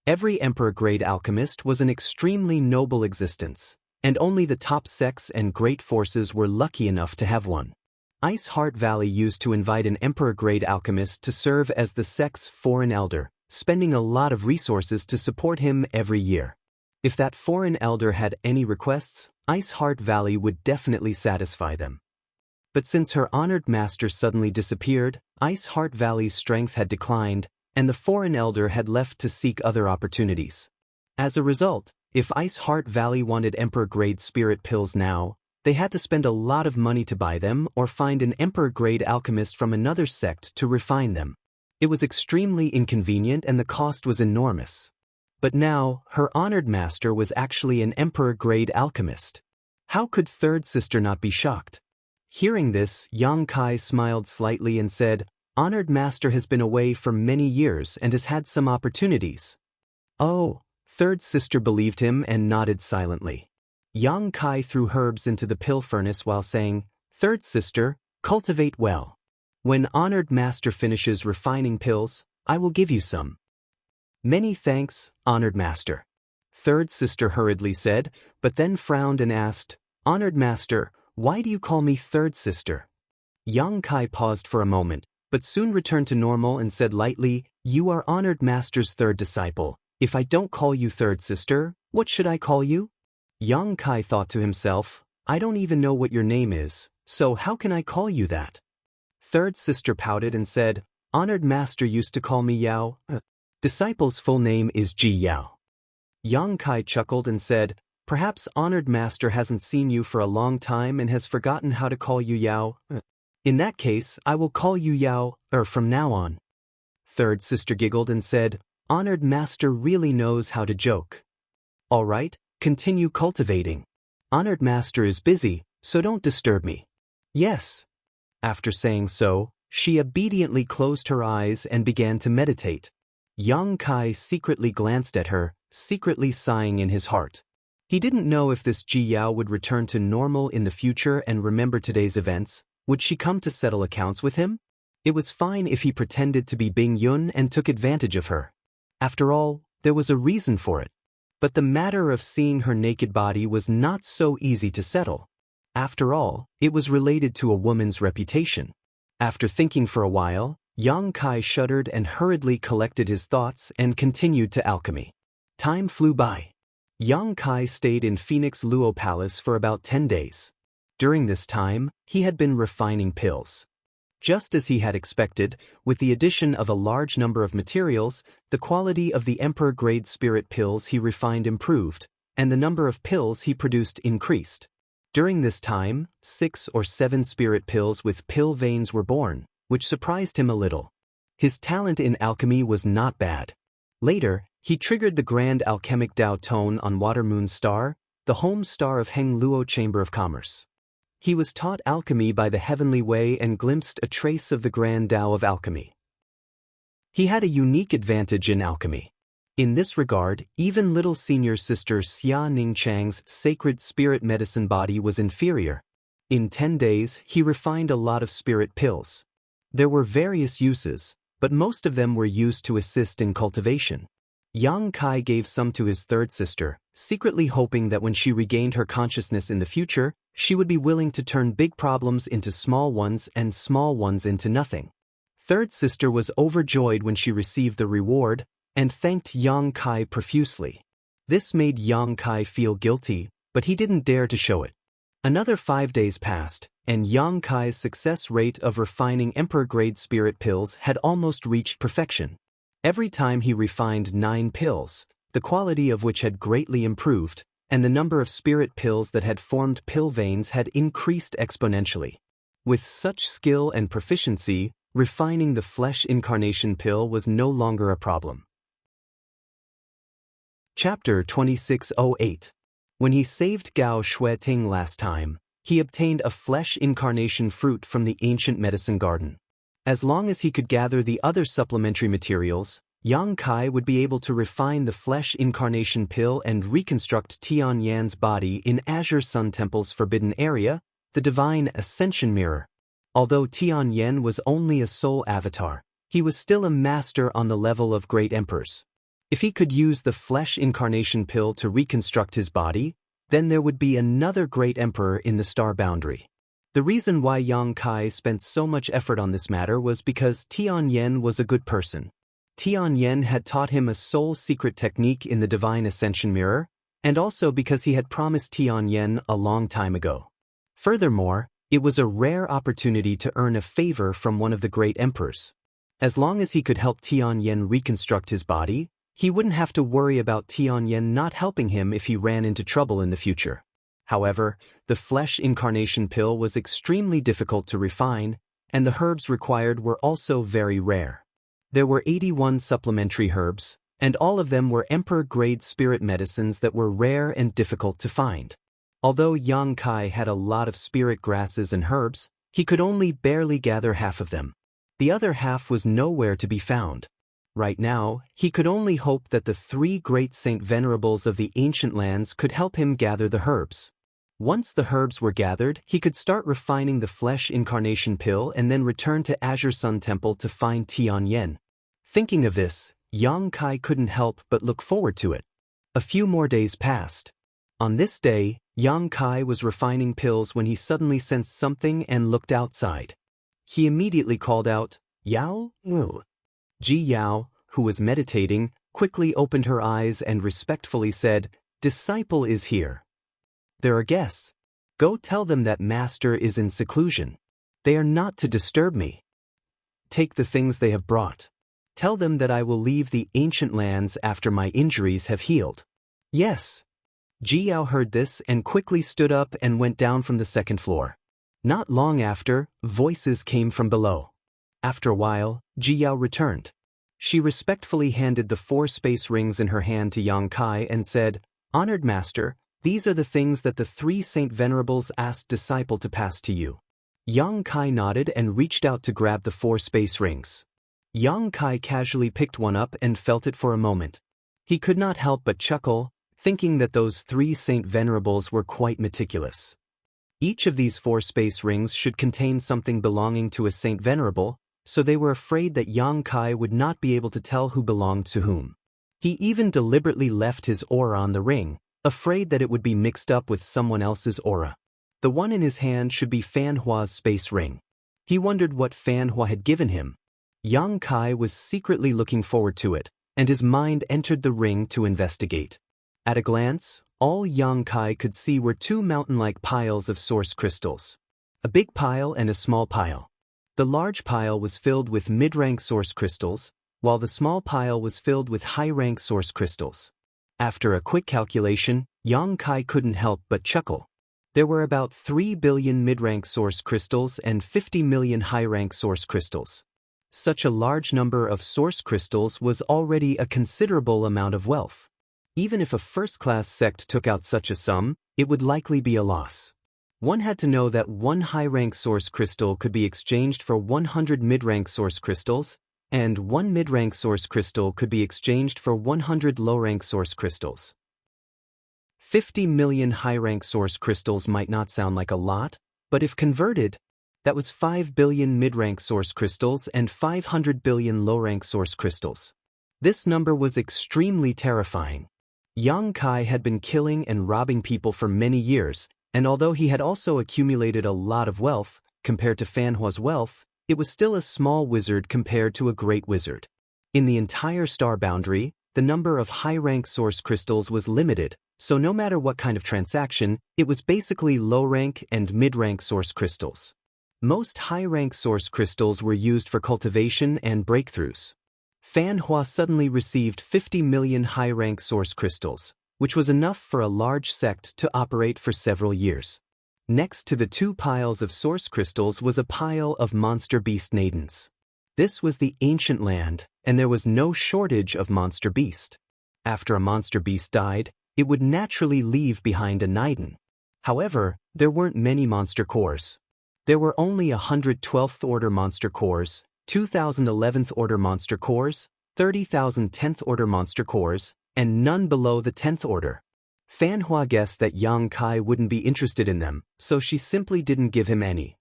Every Emperor-grade alchemist was an extremely noble existence, and only the top sects and great forces were lucky enough to have one. Ice Heart Valley used to invite an Emperor-grade alchemist to serve as the sect's foreign elder, spending a lot of resources to support him every year. If that foreign elder had any requests, Ice Heart Valley would definitely satisfy them. But since her honored master suddenly disappeared, Ice Heart Valley's strength had declined, and the foreign elder had left to seek other opportunities. As a result, if Ice Heart Valley wanted Emperor-grade spirit pills now, they had to spend a lot of money to buy them or find an Emperor-grade alchemist from another sect to refine them. It was extremely inconvenient and the cost was enormous. But now, her honored master was actually an Emperor-grade alchemist. How could third sister not be shocked? Hearing this, Yang Kai smiled slightly and said, "Honored master has been away for many years and has had some opportunities." "Oh." Third sister believed him and nodded silently. Yang Kai threw herbs into the pill furnace while saying, "Third sister, cultivate well. When honored master finishes refining pills, I will give you some." "Many thanks, honored master," third sister hurriedly said, but then frowned and asked, "Honored master, why do you call me third sister?" Yang Kai paused for a moment, but soon returned to normal and said lightly, "You are honored master's third disciple. If I don't call you third sister, what should I call you?" Yang Kai thought to himself, "I don't even know what your name is, so how can I call you that?" Third sister pouted and said, "Honored master used to call me Yao. Disciple's full name is Ji Yao." Yang Kai chuckled and said, "Perhaps honored master hasn't seen you for a long time and has forgotten how to call you Yao. In that case, I will call you Yao, from now on." Third sister giggled and said, "Honored master really knows how to joke. All right, continue cultivating. Honored master is busy, so don't disturb me." "Yes." After saying so, she obediently closed her eyes and began to meditate. Yang Kai secretly glanced at her, secretly sighing in his heart. He didn't know if this Ji Yao would return to normal in the future and remember today's events. Would she come to settle accounts with him? It was fine if he pretended to be Bing Yun and took advantage of her. After all, there was a reason for it. But the matter of seeing her naked body was not so easy to settle. After all, it was related to a woman's reputation. After thinking for a while, Yang Kai shuddered and hurriedly collected his thoughts and continued to alchemy. Time flew by. Yang Kai stayed in Phoenix Luo Palace for about 10 days. During this time, he had been refining pills. Just as he had expected, with the addition of a large number of materials, the quality of the Emperor-grade spirit pills he refined improved, and the number of pills he produced increased. During this time, 6 or 7 spirit pills with pill veins were born, which surprised him a little. His talent in alchemy was not bad. Later, he triggered the Grand Alchemic Tao Tone on Water Moon Star, the home star of Heng Luo Chamber of Commerce. He was taught alchemy by the Heavenly Way and glimpsed a trace of the Grand Tao of alchemy. He had a unique advantage in alchemy. In this regard, even little senior sister Xia Ningchang's sacred spirit medicine body was inferior. In 10 days, he refined a lot of spirit pills. There were various uses, but most of them were used to assist in cultivation. Yang Kai gave some to his third sister, secretly hoping that when she regained her consciousness in the future, she would be willing to turn big problems into small ones and small ones into nothing. Third sister was overjoyed when she received the reward and thanked Yang Kai profusely. This made Yang Kai feel guilty, but he didn't dare to show it. Another 5 days passed, and Yang Kai's success rate of refining Emperor-grade spirit pills had almost reached perfection. Every time he refined 9 pills, the quality of which had greatly improved, and the number of spirit pills that had formed pill veins had increased exponentially. With such skill and proficiency, refining the flesh incarnation pill was no longer a problem. Chapter 2608. When he saved Gao Shueting last time, he obtained a flesh incarnation fruit from the ancient medicine garden. As long as he could gather the other supplementary materials, Yang Kai would be able to refine the flesh incarnation pill and reconstruct Tian Yan's body in Azure Sun Temple's forbidden area, the divine ascension mirror. Although Tian Yan was only a soul avatar, he was still a master on the level of great emperors. If he could use the flesh incarnation pill to reconstruct his body, then there would be another great emperor in the star boundary. The reason why Yang Kai spent so much effort on this matter was because Tian Yan was a good person. Tian Yan had taught him a soul secret technique in the divine ascension mirror, and also because he had promised Tian Yan a long time ago. Furthermore, it was a rare opportunity to earn a favor from one of the great emperors. As long as he could help Tian Yan reconstruct his body, he wouldn't have to worry about Tian Yan not helping him if he ran into trouble in the future. However, the flesh incarnation pill was extremely difficult to refine, and the herbs required were also very rare. There were 81 supplementary herbs, and all of them were emperor-grade spirit medicines that were rare and difficult to find. Although Yang Kai had a lot of spirit grasses and herbs, he could only barely gather half of them. The other half was nowhere to be found. Right now, he could only hope that the 3 great saint venerables of the ancient lands could help him gather the herbs. Once the herbs were gathered, he could start refining the flesh incarnation pill and then return to Azure Sun Temple to find Tian Yan. Thinking of this, Yang Kai couldn't help but look forward to it. A few more days passed. On this day, Yang Kai was refining pills when he suddenly sensed something and looked outside. He immediately called out, "Yao?" Ji Yao, who was meditating, quickly opened her eyes and respectfully said, "Disciple is here. There are guests. Go tell them that master is in seclusion. They are not to disturb me. Take the things they have brought. Tell them that I will leave the ancient lands after my injuries have healed." "Yes." Ji Yao heard this and quickly stood up and went down from the 2nd floor. Not long after, voices came from below. After a while, Ji Yao returned. She respectfully handed the 4 space rings in her hand to Yang Kai and said, "Honored master, these are the things that the 3 saint venerables asked disciple to pass to you." Yang Kai nodded and reached out to grab the 4 space rings. Yang Kai casually picked one up and felt it for a moment. He could not help but chuckle, thinking that those 3 saint venerables were quite meticulous. Each of these 4 space rings should contain something belonging to a saint venerable, so they were afraid that Yang Kai would not be able to tell who belonged to whom. He even deliberately left his aura on the ring, afraid that it would be mixed up with someone else's aura. The one in his hand should be Fan Hua's space ring. He wondered what Fan Hua had given him. Yang Kai was secretly looking forward to it, and his mind entered the ring to investigate. At a glance, all Yang Kai could see were 2 mountain-like piles of source crystals. A big pile and a small pile. The large pile was filled with mid-rank source crystals, while the small pile was filled with high-rank source crystals. After a quick calculation, Yang Kai couldn't help but chuckle. There were about 3 billion mid-rank source crystals and 50 million high-rank source crystals. Such a large number of source crystals was already a considerable amount of wealth. Even if a first-class sect took out such a sum, it would likely be a loss. One had to know that 1 high-rank source crystal could be exchanged for 100 mid-rank source crystals, and 1 mid-rank source crystal could be exchanged for 100 low-rank source crystals. 50 million high-rank source crystals might not sound like a lot, but if converted, That was 5 billion mid-rank source crystals and 500 billion low-rank source crystals. This number was extremely terrifying. Yang Kai had been killing and robbing people for many years, and although he had also accumulated a lot of wealth, compared to Fan Hua's wealth, it was still a small wizard compared to a great wizard. In the entire star boundary, the number of high-rank source crystals was limited, so no matter what kind of transaction, it was basically low-rank and mid-rank source crystals. Most high-rank source crystals were used for cultivation and breakthroughs. Fan Hua suddenly received 50 million high-rank source crystals, which was enough for a large sect to operate for several years. Next to the 2 piles of source crystals was a pile of monster beast naidens. This was the ancient land, and there was no shortage of monster beast. After a monster beast died, it would naturally leave behind a naiden. However, there weren't many monster cores. There were only 112th order monster cores, 2011th order monster cores, 30,000 10th order monster cores, and none below the 10th order. Fan Hua guessed that Yang Kai wouldn't be interested in them, so she simply didn't give him any.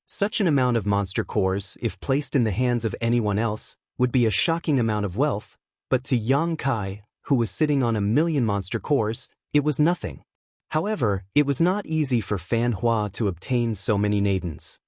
Such an amount of monster cores, if placed in the hands of anyone else, would be a shocking amount of wealth, but to Yang Kai, who was sitting on 1 million monster cores, it was nothing. However, it was not easy for Fan Hua to obtain so many naidens.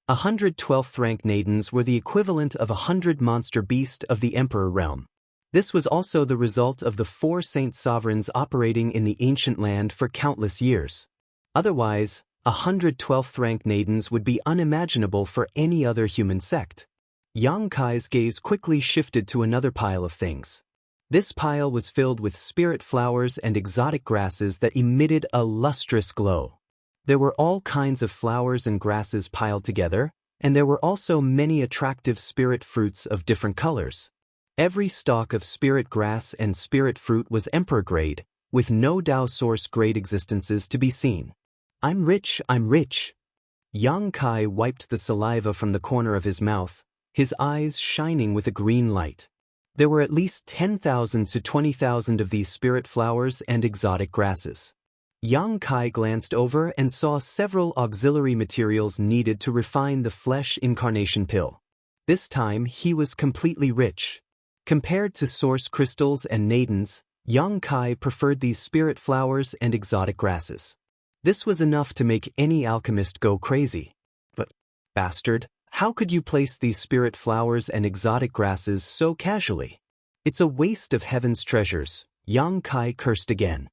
112th rank naidens were the equivalent of 100 monster beast of the Emperor realm. This was also the result of the 4 saint sovereigns operating in the ancient land for countless years. Otherwise, 112th rank naidens would be unimaginable for any other human sect. Yang Kai's gaze quickly shifted to another pile of things. This pile was filled with spirit flowers and exotic grasses that emitted a lustrous glow. There were all kinds of flowers and grasses piled together, and there were also many attractive spirit fruits of different colors. Every stalk of spirit grass and spirit fruit was emperor grade, with no Dao source grade existences to be seen. I'm rich, I'm rich. Yang Kai wiped the saliva from the corner of his mouth, his eyes shining with a green light. There were at least 10,000 to 20,000 of these spirit flowers and exotic grasses. Yang Kai glanced over and saw several auxiliary materials needed to refine the flesh incarnation pill. This time he was completely rich. Compared to source crystals and naidens, Yang Kai preferred these spirit flowers and exotic grasses. This was enough to make any alchemist go crazy. But, bastard, how could you place these spirit flowers and exotic grasses so casually? It's a waste of heaven's treasures, Yang Kai cursed again.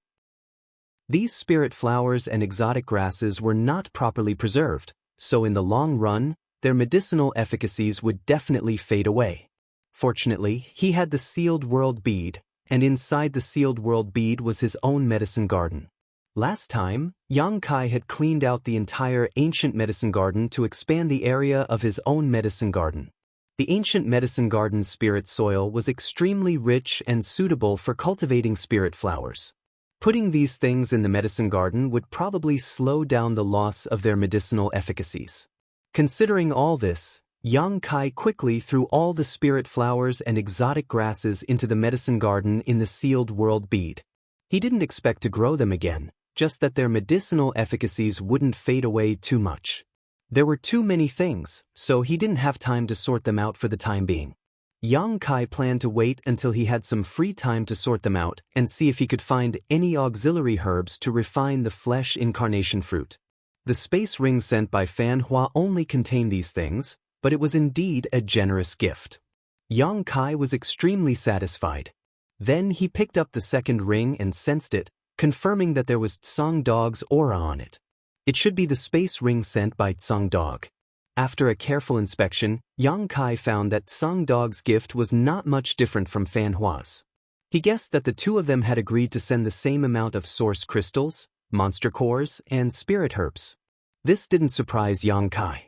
These spirit flowers and exotic grasses were not properly preserved, so in the long run, their medicinal efficacies would definitely fade away. Fortunately, he had the sealed world bead, and inside the sealed world bead was his own medicine garden. Last time, Yang Kai had cleaned out the entire ancient medicine garden to expand the area of his own medicine garden. The ancient medicine garden's spirit soil was extremely rich and suitable for cultivating spirit flowers. Putting these things in the medicine garden would probably slow down the loss of their medicinal efficacies. Considering all this, Yang Kai quickly threw all the spirit flowers and exotic grasses into the medicine garden in the sealed world bead. He didn't expect to grow them again, just that their medicinal efficacies wouldn't fade away too much. There were too many things, so he didn't have time to sort them out for the time being. Yang Kai planned to wait until he had some free time to sort them out and see if he could find any auxiliary herbs to refine the flesh incarnation fruit. The space ring sent by Fan Hua only contained these things, but it was indeed a generous gift. Yang Kai was extremely satisfied. Then he picked up the second ring and sensed it, confirming that there was Tsang Dog's aura on it. It should be the space ring sent by Tsang Dog. After a careful inspection, Yang Kai found that Tsang Dog's gift was not much different from Fan Hua's. He guessed that the two of them had agreed to send the same amount of source crystals, monster cores, and spirit herbs. This didn't surprise Yang Kai.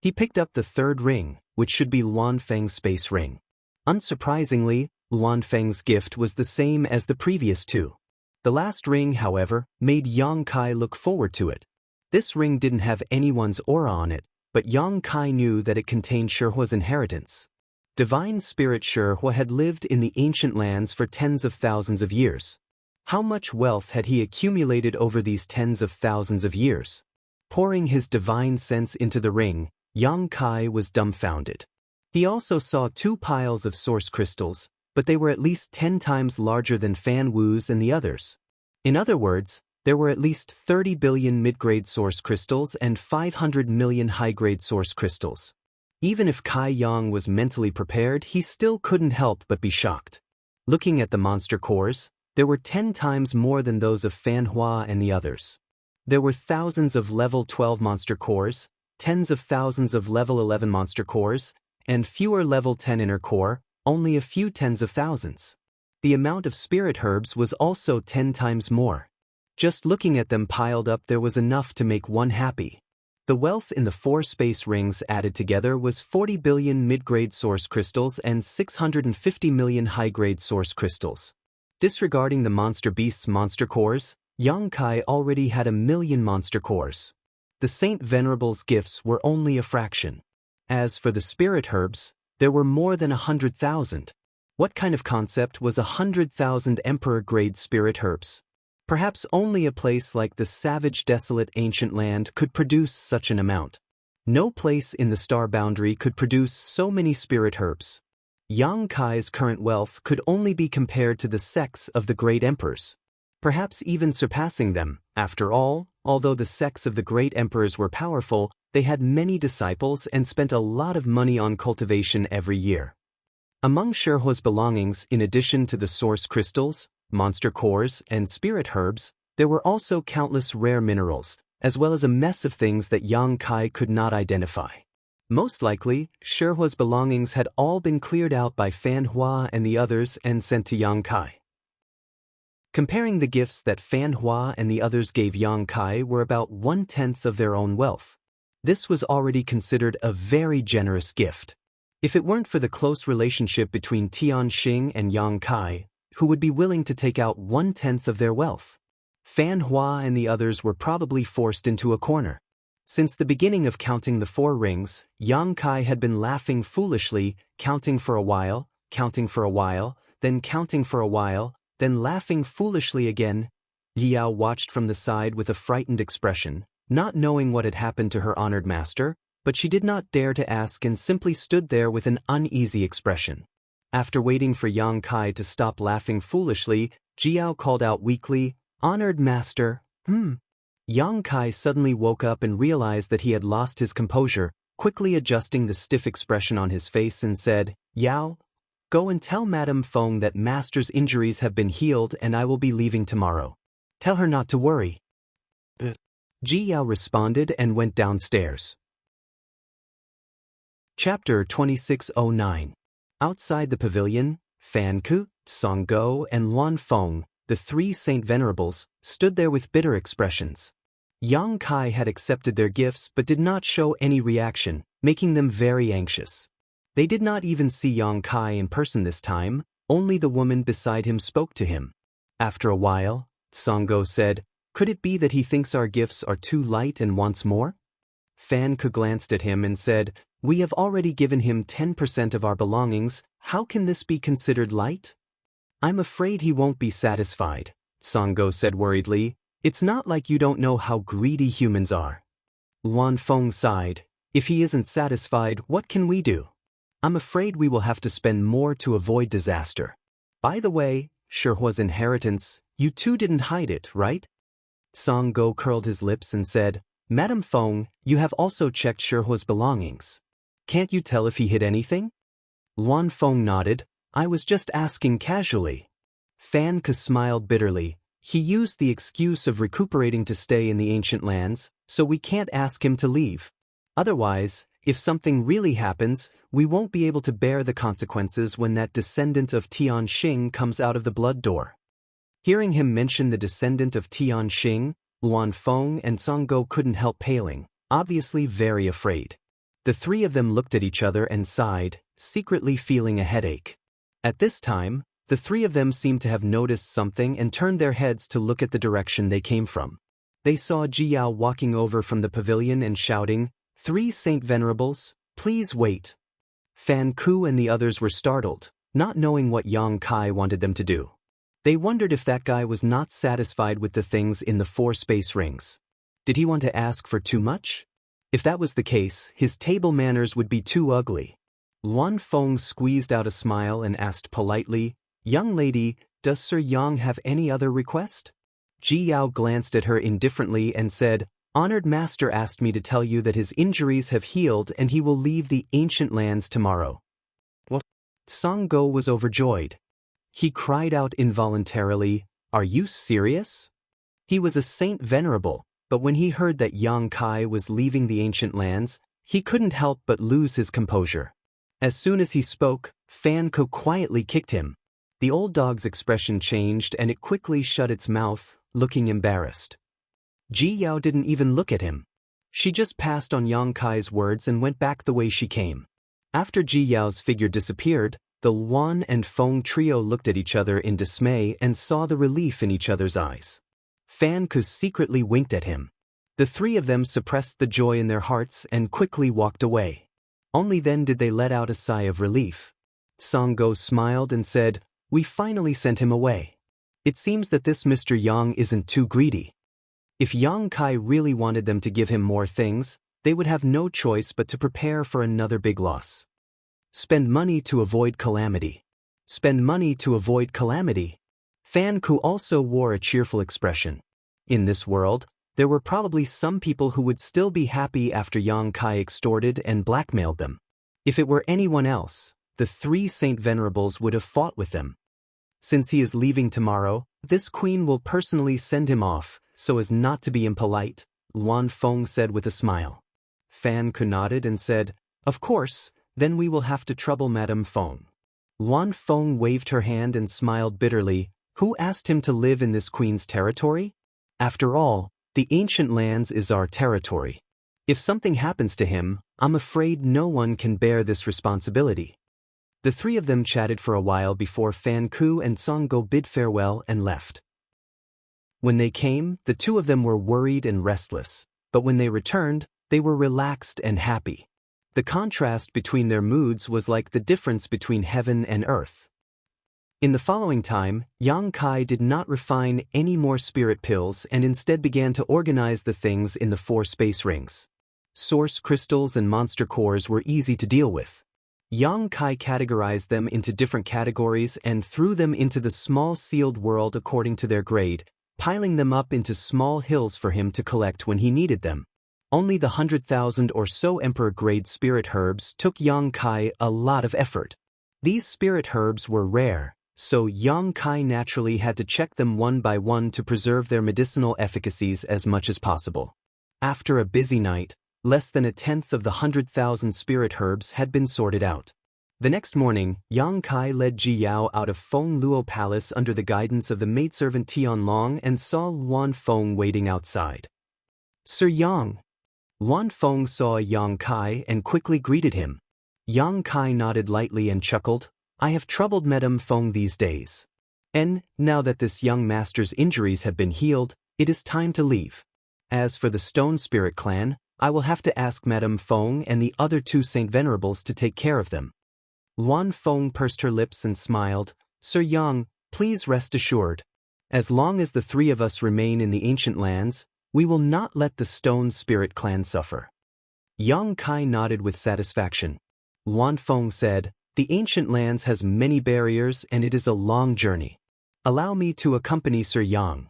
He picked up the third ring, which should be Luan Feng's space ring. Unsurprisingly, Luan Feng's gift was the same as the previous two. The last ring, however, made Yang Kai look forward to it. This ring didn't have anyone's aura on it, but Yang Kai knew that it contained Shihua's inheritance. Divine Spirit Shihua had lived in the ancient lands for tens of thousands of years. How much wealth had he accumulated over these tens of thousands of years? Pouring his divine sense into the ring, Yang Kai was dumbfounded. He also saw 2 piles of source crystals, but they were at least 10 times larger than Fan Wu's and the others. In other words, there were at least 30 billion mid-grade source crystals and 500 million high-grade source crystals. Even if Kai Yang was mentally prepared, he still couldn't help but be shocked. Looking at the monster cores, there were 10 times more than those of Fan Hua and the others. There were thousands of level 12 monster cores, tens of thousands of level 11 monster cores, and fewer level 10 inner core, only a few tens of thousands. The amount of spirit herbs was also 10 times more. Just looking at them piled up, there was enough to make one happy. The wealth in the 4 space rings added together was 40 billion mid-grade source crystals and 650 million high-grade source crystals. Disregarding the monster beast's monster cores, Yang Kai already had 1 million monster cores. The Saint Venerable's gifts were only a fraction. As for the spirit herbs, there were more than 100,000. What kind of concept was 100,000 emperor-grade spirit herbs? Perhaps only a place like the savage, desolate ancient land could produce such an amount. No place in the star boundary could produce so many spirit herbs. Yang Kai's current wealth could only be compared to the sects of the great emperors. Perhaps even surpassing them. After all, although the sects of the great emperors were powerful, they had many disciples and spent a lot of money on cultivation every year. Among Sherhua's belongings, in addition to the source crystals, monster cores, and spirit herbs, there were also countless rare minerals, as well as a mess of things that Yang Kai could not identify. Most likely, Sherhua's belongings had all been cleared out by Fan Hua and the others and sent to Yang Kai. Comparing the gifts that Fan Hua and the others gave Yang Kai were about 1/10 of their own wealth. This was already considered a very generous gift. If it weren't for the close relationship between Xianxia and Yang Kai, who would be willing to take out 1/10 of their wealth? Fan Hua and the others were probably forced into a corner. Since the beginning of counting the 4 rings, Yang Kai had been laughing foolishly, counting for a while, then counting for a while, then laughing foolishly again. Liao watched from the side with a frightened expression, not knowing what had happened to her honored master, but she did not dare to ask and simply stood there with an uneasy expression. After waiting for Yang Kai to stop laughing foolishly, Jiao called out weakly, "Honored master, Yang Kai suddenly woke up and realized that he had lost his composure, quickly adjusting the stiff expression on his face and said, "Yao, go and tell Madame Feng that master's injuries have been healed and I will be leaving tomorrow. Tell her not to worry." Jiao responded and went downstairs. Chapter 2609. Outside the pavilion, Fan Ku, Song Go, and Luan Feng, the 3 Saint Venerables, stood there with bitter expressions. Yang Kai had accepted their gifts but did not show any reaction, making them very anxious. They did not even see Yang Kai in person this time, only the woman beside him spoke to him. After a while, Song Go said, "Could it be that he thinks our gifts are too light and wants more?" Fan Ku glanced at him and said, "We have already given him 10% of our belongings, how can this be considered light?" "I'm afraid he won't be satisfied," Song Go said worriedly. "It's not like you don't know how greedy humans are." Luan Feng sighed. "If he isn't satisfied, what can we do? I'm afraid we will have to spend more to avoid disaster. By the way, Sherhua's inheritance, you two didn't hide it, right?" Song Go curled his lips and said, "Madame Feng, you have also checked Sherhua's belongings. Can't you tell if he hid anything?" Luan Feng nodded. "I was just asking casually." Fan Ke smiled bitterly. "He used the excuse of recuperating to stay in the ancient lands, so we can't ask him to leave. Otherwise, if something really happens, we won't be able to bear the consequences when that descendant of Tianxing comes out of the blood door." Hearing him mention the descendant of Tianxing, Luan Feng and Song Go couldn't help paling, obviously very afraid. The 3 of them looked at each other and sighed, secretly feeling a headache. At this time, the 3 of them seemed to have noticed something and turned their heads to look at the direction they came from. They saw Jiao walking over from the pavilion and shouting, "3 Saint Venerables, please wait." Fan Ku and the others were startled, not knowing what Yang Kai wanted them to do. They wondered if that guy was not satisfied with the things in the 4 space rings. Did he want to ask for too much? If that was the case, his table manners would be too ugly. Luan Feng squeezed out a smile and asked politely, "Young lady, does Sir Yang have any other request?" Ji Yao glanced at her indifferently and said, "Honored master asked me to tell you that his injuries have healed and he will leave the ancient lands tomorrow." What? Song Go was overjoyed. He cried out involuntarily, "Are you serious?" He was a saint venerable, but when he heard that Yang Kai was leaving the ancient lands, he couldn't help but lose his composure. As soon as he spoke, Fan Ku quietly kicked him. The old dog's expression changed and it quickly shut its mouth, looking embarrassed. Ji Yao didn't even look at him. She just passed on Yang Kai's words and went back the way she came. After Ji Yao's figure disappeared, the Luan and Feng trio looked at each other in dismay and saw the relief in each other's eyes. Fan Ku secretly winked at him. The three of them suppressed the joy in their hearts and quickly walked away. Only then did they let out a sigh of relief. Song Go smiled and said, "We finally sent him away. It seems that this Mr. Yang isn't too greedy." If Yang Kai really wanted them to give him more things, they would have no choice but to prepare for another big loss. Spend money to avoid calamity. Spend money to avoid calamity. Fan Ku also wore a cheerful expression. In this world, there were probably some people who would still be happy after Yang Kai extorted and blackmailed them. If it were anyone else, the three Saint Venerables would have fought with them. Since he is leaving tomorrow, this queen will personally send him off, so as not to be impolite, Luan Feng said with a smile. Fan Ku nodded and said, "Of course, then we will have to trouble Madame Feng." Luan Feng waved her hand and smiled bitterly. Who asked him to live in this queen's territory? After all, the ancient lands is our territory. If something happens to him, I'm afraid no one can bear this responsibility. The three of them chatted for a while before Fan Ku and Song Go bid farewell and left. When they came, the two of them were worried and restless, but when they returned, they were relaxed and happy. The contrast between their moods was like the difference between heaven and earth. In the following time, Yang Kai did not refine any more spirit pills and instead began to organize the things in the 4 space rings. Source crystals and monster cores were easy to deal with. Yang Kai categorized them into different categories and threw them into the small sealed world according to their grade, piling them up into small hills for him to collect when he needed them. Only the 100,000 or so Emperor-grade spirit herbs took Yang Kai a lot of effort. These spirit herbs were rare, so Yang Kai naturally had to check them one by one to preserve their medicinal efficacies as much as possible. After a busy night, less than a tenth of the 100,000 spirit herbs had been sorted out. The next morning, Yang Kai led Ji Yao out of Feng Luo Palace under the guidance of the maidservant Tian Long and saw Luan Feng waiting outside. "Sir Yang." Luan Feng saw Yang Kai and quickly greeted him. Yang Kai nodded lightly and chuckled, "I have troubled Madame Feng these days. And, now that this young master's injuries have been healed, it is time to leave. As for the Stone Spirit clan, I will have to ask Madame Feng and the other 2 Saint Venerables to take care of them." Luan Feng pursed her lips and smiled, "Sir Yang, please rest assured. As long as the 3 of us remain in the ancient lands, we will not let the Stone Spirit clan suffer." Yang Kai nodded with satisfaction. Luan Feng said, "The ancient lands has many barriers and it is a long journey. Allow me to accompany Sir Yang."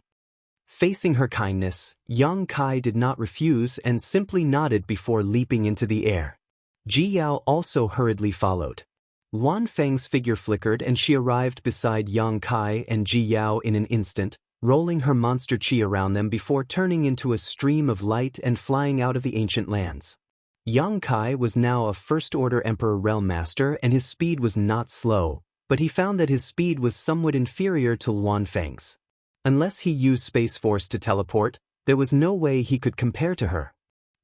Facing her kindness, Yang Kai did not refuse and simply nodded before leaping into the air. Ji Yao also hurriedly followed. Luan Feng's figure flickered and she arrived beside Yang Kai and Ji Yao in an instant, rolling her monster chi around them before turning into a stream of light and flying out of the ancient lands. Yang Kai was now a first-order Emperor Realm Master and his speed was not slow, but he found that his speed was somewhat inferior to Luan Feng's. Unless he used Space Force to teleport, there was no way he could compare to her.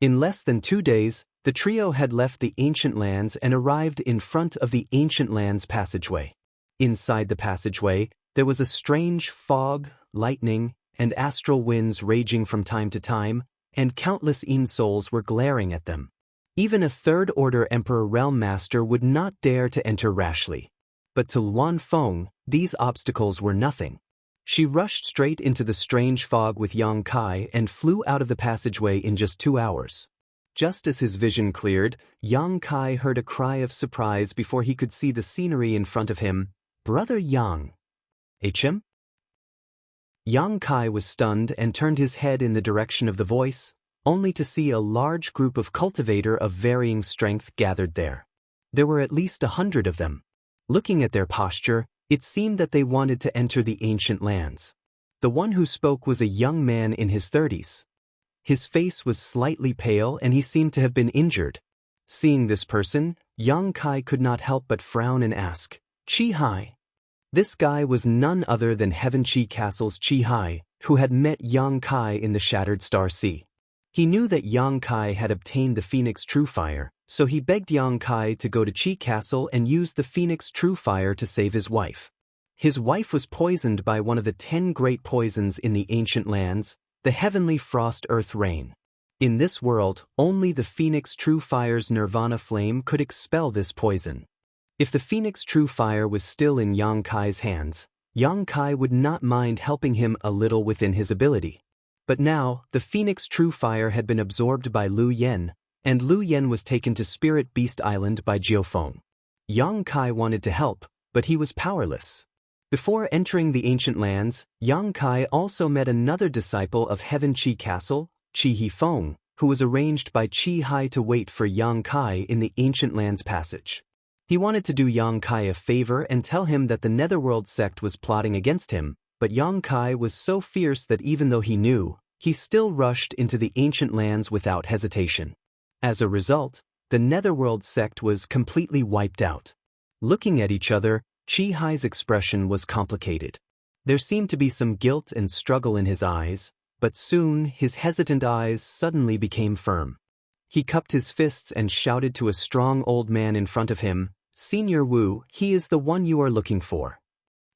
In less than 2 days, the trio had left the ancient lands and arrived in front of the ancient lands passageway. Inside the passageway, there was a strange fog, lightning, and astral winds raging from time to time, and countless Yin souls were glaring at them. Even a third-order Emperor Realm Master would not dare to enter rashly. But to Luan Feng, these obstacles were nothing. She rushed straight into the strange fog with Yang Kai and flew out of the passageway in just 2 hours. Just as his vision cleared, Yang Kai heard a cry of surprise before he could see the scenery in front of him. "Brother Yang." "Him?" Yang Kai was stunned and turned his head in the direction of the voice, only to see a large group of cultivator of varying strength gathered there. There were at least 100 of them. Looking at their posture, it seemed that they wanted to enter the ancient lands. The one who spoke was a young man in his 30s. His face was slightly pale and he seemed to have been injured. Seeing this person, Yang Kai could not help but frown and ask, "Chi Hai?" This guy was none other than Heaven Chi Castle's Chi Hai, who had met Yang Kai in the Shattered Star Sea. He knew that Yang Kai had obtained the Phoenix True Fire, so he begged Yang Kai to go to Chi Castle and use the Phoenix True Fire to save his wife. His wife was poisoned by one of the 10 great poisons in the ancient lands, the heavenly frost earth rain. In this world, only the Phoenix True Fire's nirvana flame could expel this poison. If the Phoenix True Fire was still in Yang Kai's hands, Yang Kai would not mind helping him a little within his ability. But now, the Phoenix True Fire had been absorbed by Lu Yen, and Lu Yen was taken to Spirit Beast Island by Jiufeng. Yang Kai wanted to help, but he was powerless. Before entering the ancient lands, Yang Kai also met another disciple of Heaven Chi Castle, Chi Hifeng, who was arranged by Chi Hai to wait for Yang Kai in the ancient lands passage. He wanted to do Yang Kai a favor and tell him that the Netherworld sect was plotting against him, but Yang Kai was so fierce that even though he knew, he still rushed into the ancient lands without hesitation. As a result, the Netherworld sect was completely wiped out. Looking at each other, Chi Hai's expression was complicated. There seemed to be some guilt and struggle in his eyes, but soon his hesitant eyes suddenly became firm. He cupped his fists and shouted to a strong old man in front of him, "Senior Wu, he is the one you are looking for."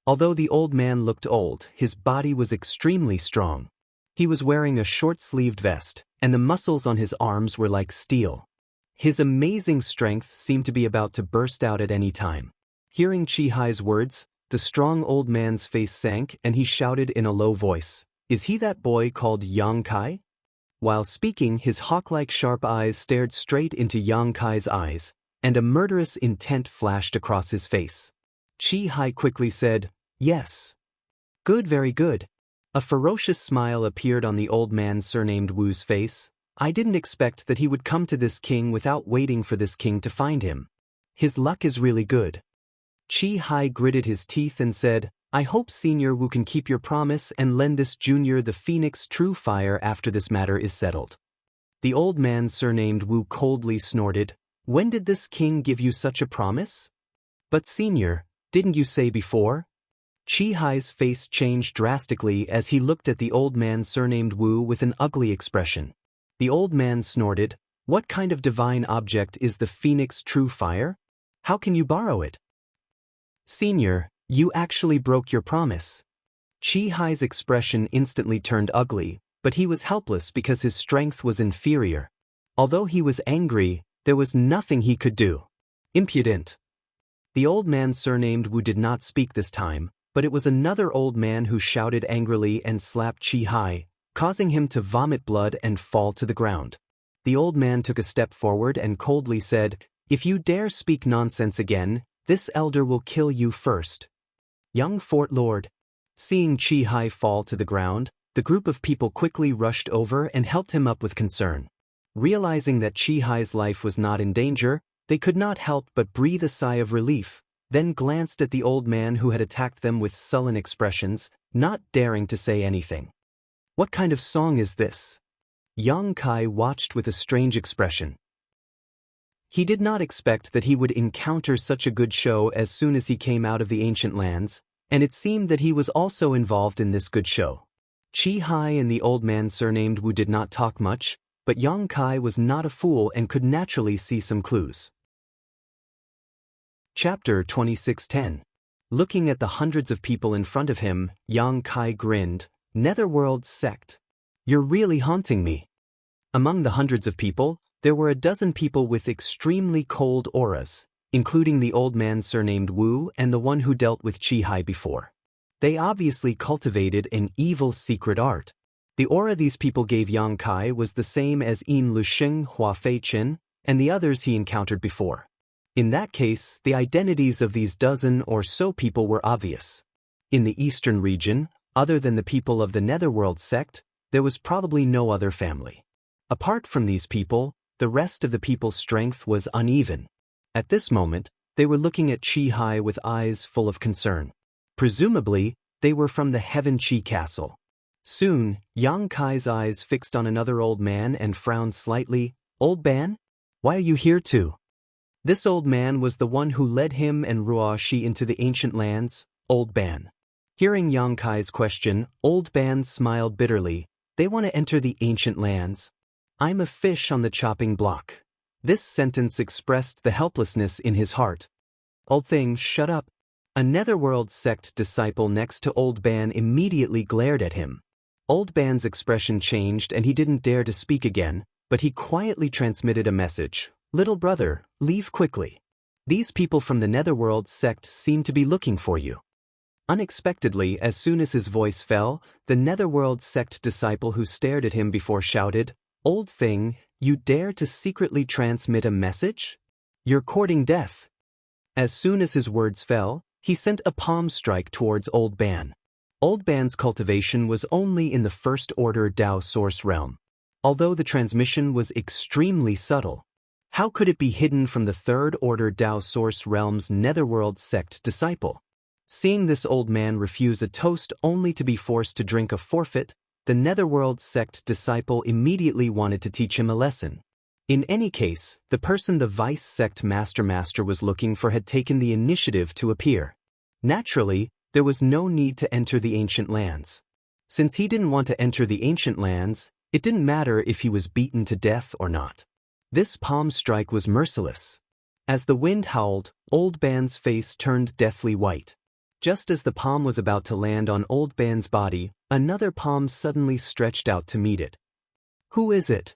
Although the old man looked old, his body was extremely strong. He was wearing a short-sleeved vest, and the muscles on his arms were like steel. His amazing strength seemed to be about to burst out at any time. Hearing Chi Hai's words, the strong old man's face sank and he shouted in a low voice, "Is he that boy called Yang Kai?" While speaking, his hawk-like sharp eyes stared straight into Yang Kai's eyes, and a murderous intent flashed across his face. Chi Hai quickly said, "Yes." "Good, very good." A ferocious smile appeared on the old man surnamed Wu's face. "I didn't expect that he would come to this king without waiting for this king to find him. His luck is really good." Chi Hai gritted his teeth and said, "I hope Senior Wu can keep your promise and lend this junior the Phoenix True Fire after this matter is settled." The old man surnamed Wu coldly snorted, "When did this king give you such a promise?" "But Senior, didn't you say before?" Chi Hai's face changed drastically as he looked at the old man surnamed Wu with an ugly expression. The old man snorted, "What kind of divine object is the Phoenix True Fire? How can you borrow it?" "Senior, you actually broke your promise." Chi Hai's expression instantly turned ugly, but he was helpless because his strength was inferior. Although he was angry, there was nothing he could do. "Impudent." The old man surnamed Wu did not speak this time, but it was another old man who shouted angrily and slapped Chi Hai, causing him to vomit blood and fall to the ground. The old man took a step forward and coldly said, "If you dare speak nonsense again, this elder will kill you first." "Young Fort Lord." Seeing Chi Hai fall to the ground, the group of people quickly rushed over and helped him up with concern. Realizing that Chi Hai's life was not in danger, they could not help but breathe a sigh of relief, then glanced at the old man who had attacked them with sullen expressions, not daring to say anything. "What kind of song is this?" Yang Kai watched with a strange expression. He did not expect that he would encounter such a good show as soon as he came out of the ancient lands, and it seemed that he was also involved in this good show. Chi Hai and the old man surnamed Wu did not talk much, but Yang Kai was not a fool and could naturally see some clues. Chapter 2610. Looking at the hundreds of people in front of him, Yang Kai grinned, "Netherworld sect. You're really haunting me." Among the hundreds of people, there were a dozen people with extremely cold auras, including the old man surnamed Wu and the one who dealt with Chi Hai before. They obviously cultivated an evil secret art. The aura these people gave Yang Kai was the same as Yin Luxing, Hua Fei Qin, and the others he encountered before. In that case, the identities of these dozen or so people were obvious. In the eastern region, other than the people of the Netherworld sect, there was probably no other family. Apart from these people, the rest of the people's strength was uneven. At this moment, they were looking at Qi Hai with eyes full of concern. Presumably, they were from the Heaven Qi Castle. Soon, Yang Kai's eyes fixed on another old man and frowned slightly. "Old man? Why are you here too?" This old man was the one who led him and Ruo Shi into the ancient lands, Old Ban. Hearing Yang Kai's question, Old Ban smiled bitterly. "They want to enter the ancient lands. I'm a fish on the chopping block." This sentence expressed the helplessness in his heart. "Old thing, shut up." A Netherworld sect disciple next to Old Ban immediately glared at him. Old Ban's expression changed and he didn't dare to speak again, but he quietly transmitted a message. "Little brother, leave quickly. These people from the Netherworld sect seem to be looking for you." Unexpectedly, as soon as his voice fell, the Netherworld sect disciple who stared at him before shouted, "Old thing, you dare to secretly transmit a message? You're courting death." As soon as his words fell, he sent a palm strike towards Old Ban. Old Ban's cultivation was only in the First Order Dao Source realm. Although the transmission was extremely subtle, how could it be hidden from the Third Order Dao Source realm's Netherworld sect disciple? Seeing this old man refuse a toast only to be forced to drink a forfeit, the Netherworld sect disciple immediately wanted to teach him a lesson. In any case, the person the Vice Sect Master was looking for had taken the initiative to appear. Naturally, there was no need to enter the ancient lands. Since he didn't want to enter the ancient lands, it didn't matter if he was beaten to death or not. This palm strike was merciless. As the wind howled, Old Ban's face turned deathly white. Just as the palm was about to land on Old Ban's body, another palm suddenly stretched out to meet it. "Who is it?"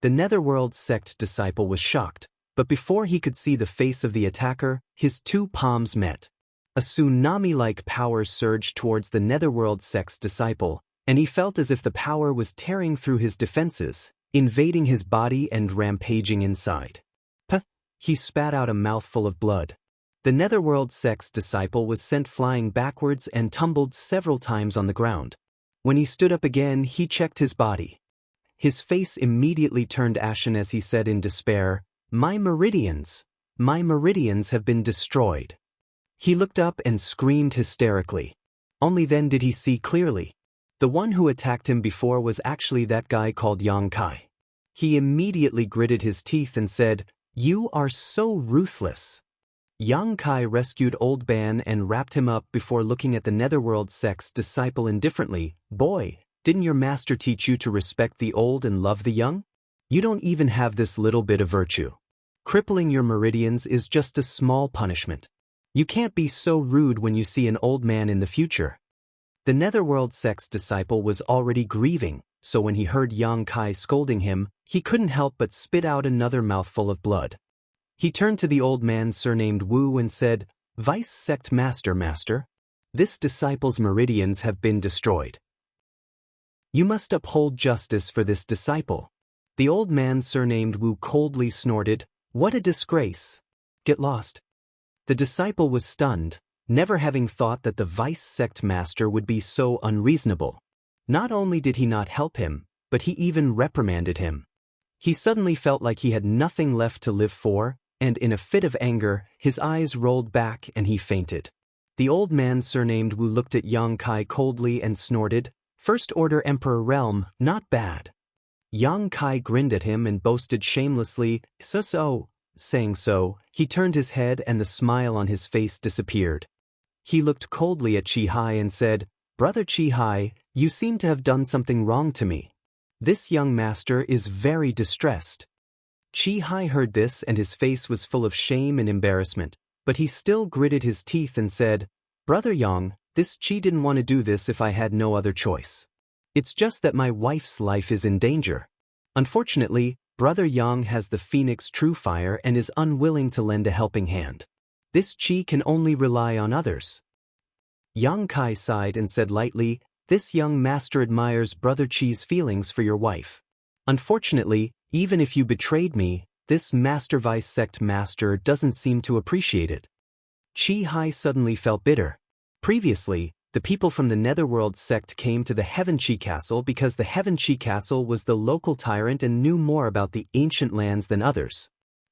The Netherworld sect disciple was shocked, but before he could see the face of the attacker, his two palms met. A tsunami-like power surged towards the Netherworld sect's disciple, and he felt as if the power was tearing through his defenses, invading his body and rampaging inside. "Puh!" He spat out a mouthful of blood. The Netherworld sect's disciple was sent flying backwards and tumbled several times on the ground. When he stood up again, he checked his body. His face immediately turned ashen as he said in despair, my meridians have been destroyed." He looked up and screamed hysterically. Only then did he see clearly. The one who attacked him before was actually that guy called Yang Kai. He immediately gritted his teeth and said, "You are so ruthless." Yang Kai rescued Old Ban and wrapped him up before looking at the Netherworld sect's disciple indifferently. "Boy, didn't your master teach you to respect the old and love the young? You don't even have this little bit of virtue. Crippling your meridians is just a small punishment. You can't be so rude when you see an old man in the future." The Netherworld sect's disciple was already grieving, so when he heard Yang Kai scolding him, he couldn't help but spit out another mouthful of blood. He turned to the old man surnamed Wu and said, "Vice Sect Master, this disciple's meridians have been destroyed. You must uphold justice for this disciple." The old man surnamed Wu coldly snorted, "What a disgrace. Get lost." The disciple was stunned, never having thought that the Vice Sect Master would be so unreasonable. Not only did he not help him, but he even reprimanded him. He suddenly felt like he had nothing left to live for, and in a fit of anger, his eyes rolled back and he fainted. The old man surnamed Wu looked at Yang Kai coldly and snorted, "First Order Emperor realm, not bad." Yang Kai grinned at him and boasted shamelessly, "So. Saying so, he turned his head and the smile on his face disappeared. He looked coldly at Qi Hai and said, "Brother Qi Hai, you seem to have done something wrong to me. This young master is very distressed." Qi Hai heard this and his face was full of shame and embarrassment, but he still gritted his teeth and said, "Brother Yang, this Qi didn't want to do this if I had no other choice. It's just that my wife's life is in danger. Unfortunately, Brother Yang has the Phoenix True Fire and is unwilling to lend a helping hand. This Qi can only rely on others." Yang Kai sighed and said lightly, this young master admires Brother Chi's feelings for your wife. Unfortunately, even if you betrayed me, this Master Vice Sect Master doesn't seem to appreciate it. Chi Hai suddenly felt bitter. Previously, the people from the Netherworld sect came to the Heaven Chi Castle because the Heaven Chi Castle was the local tyrant and knew more about the ancient lands than others.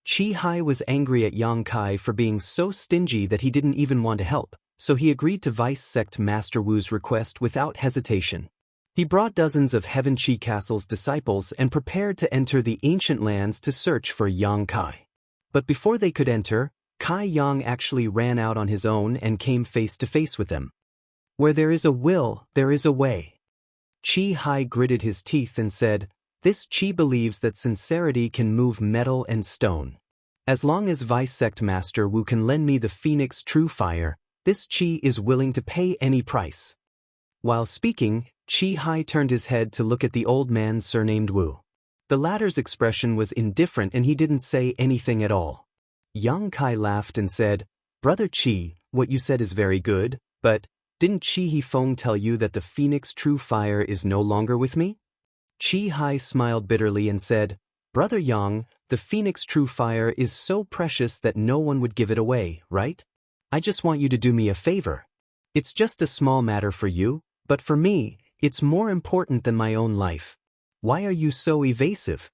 Chi Hai was angry at Yang Kai for being so stingy that he didn't even want to help, so he agreed to Vice Sect Master Wu's request without hesitation. He brought dozens of Heaven Chi Castle's disciples and prepared to enter the ancient lands to search for Yang Kai. But before they could enter, Kai Yang actually ran out on his own and came face to face with them. Where there is a will, there is a way. Chi Hai gritted his teeth and said, "This Chi believes that sincerity can move metal and stone. As long as Vice Sect Master Wu can lend me the Phoenix True Fire, this Chi is willing to pay any price." While speaking, Chi Hai turned his head to look at the old man surnamed Wu. The latter's expression was indifferent and he didn't say anything at all. Yang Kai laughed and said, "Brother Chi, what you said is very good, but didn't Chi Hifeng tell you that the Phoenix True Fire is no longer with me?" Chi Hai smiled bitterly and said, "Brother Yang, the Phoenix True Fire is so precious that no one would give it away, right? I just want you to do me a favor. It's just a small matter for you, but for me, it's more important than my own life. Why are you so evasive?"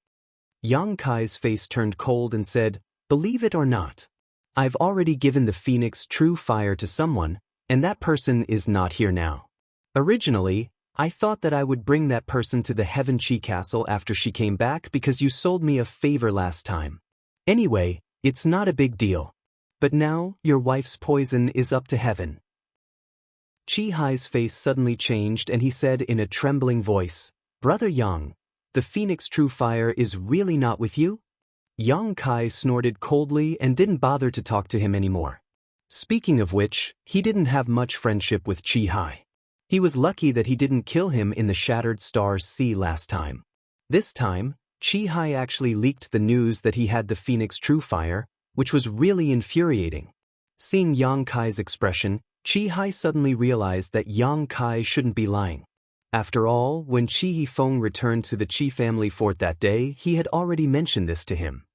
Yang Kai's face turned cold and said, "Believe it or not, I've already given the Phoenix True Fire to someone, and that person is not here now. Originally, I thought that I would bring that person to the Heaven Chi Castle after she came back because you sold me a favor last time. Anyway, it's not a big deal. But now, your wife's poison is up to heaven." Chi Hai's face suddenly changed and he said in a trembling voice, "Brother Yang, the Phoenix True Fire is really not with you?" Yang Kai snorted coldly and didn't bother to talk to him anymore. Speaking of which, he didn't have much friendship with Chi Hai. He was lucky that he didn't kill him in the Shattered Stars Sea last time. This time, Chi Hai actually leaked the news that he had the Phoenix True Fire, which was really infuriating. Seeing Yang Kai's expression, Chi Hai suddenly realized that Yang Kai shouldn't be lying. After all, when Chi Hifeng returned to the Chi family fort that day, he had already mentioned this to him.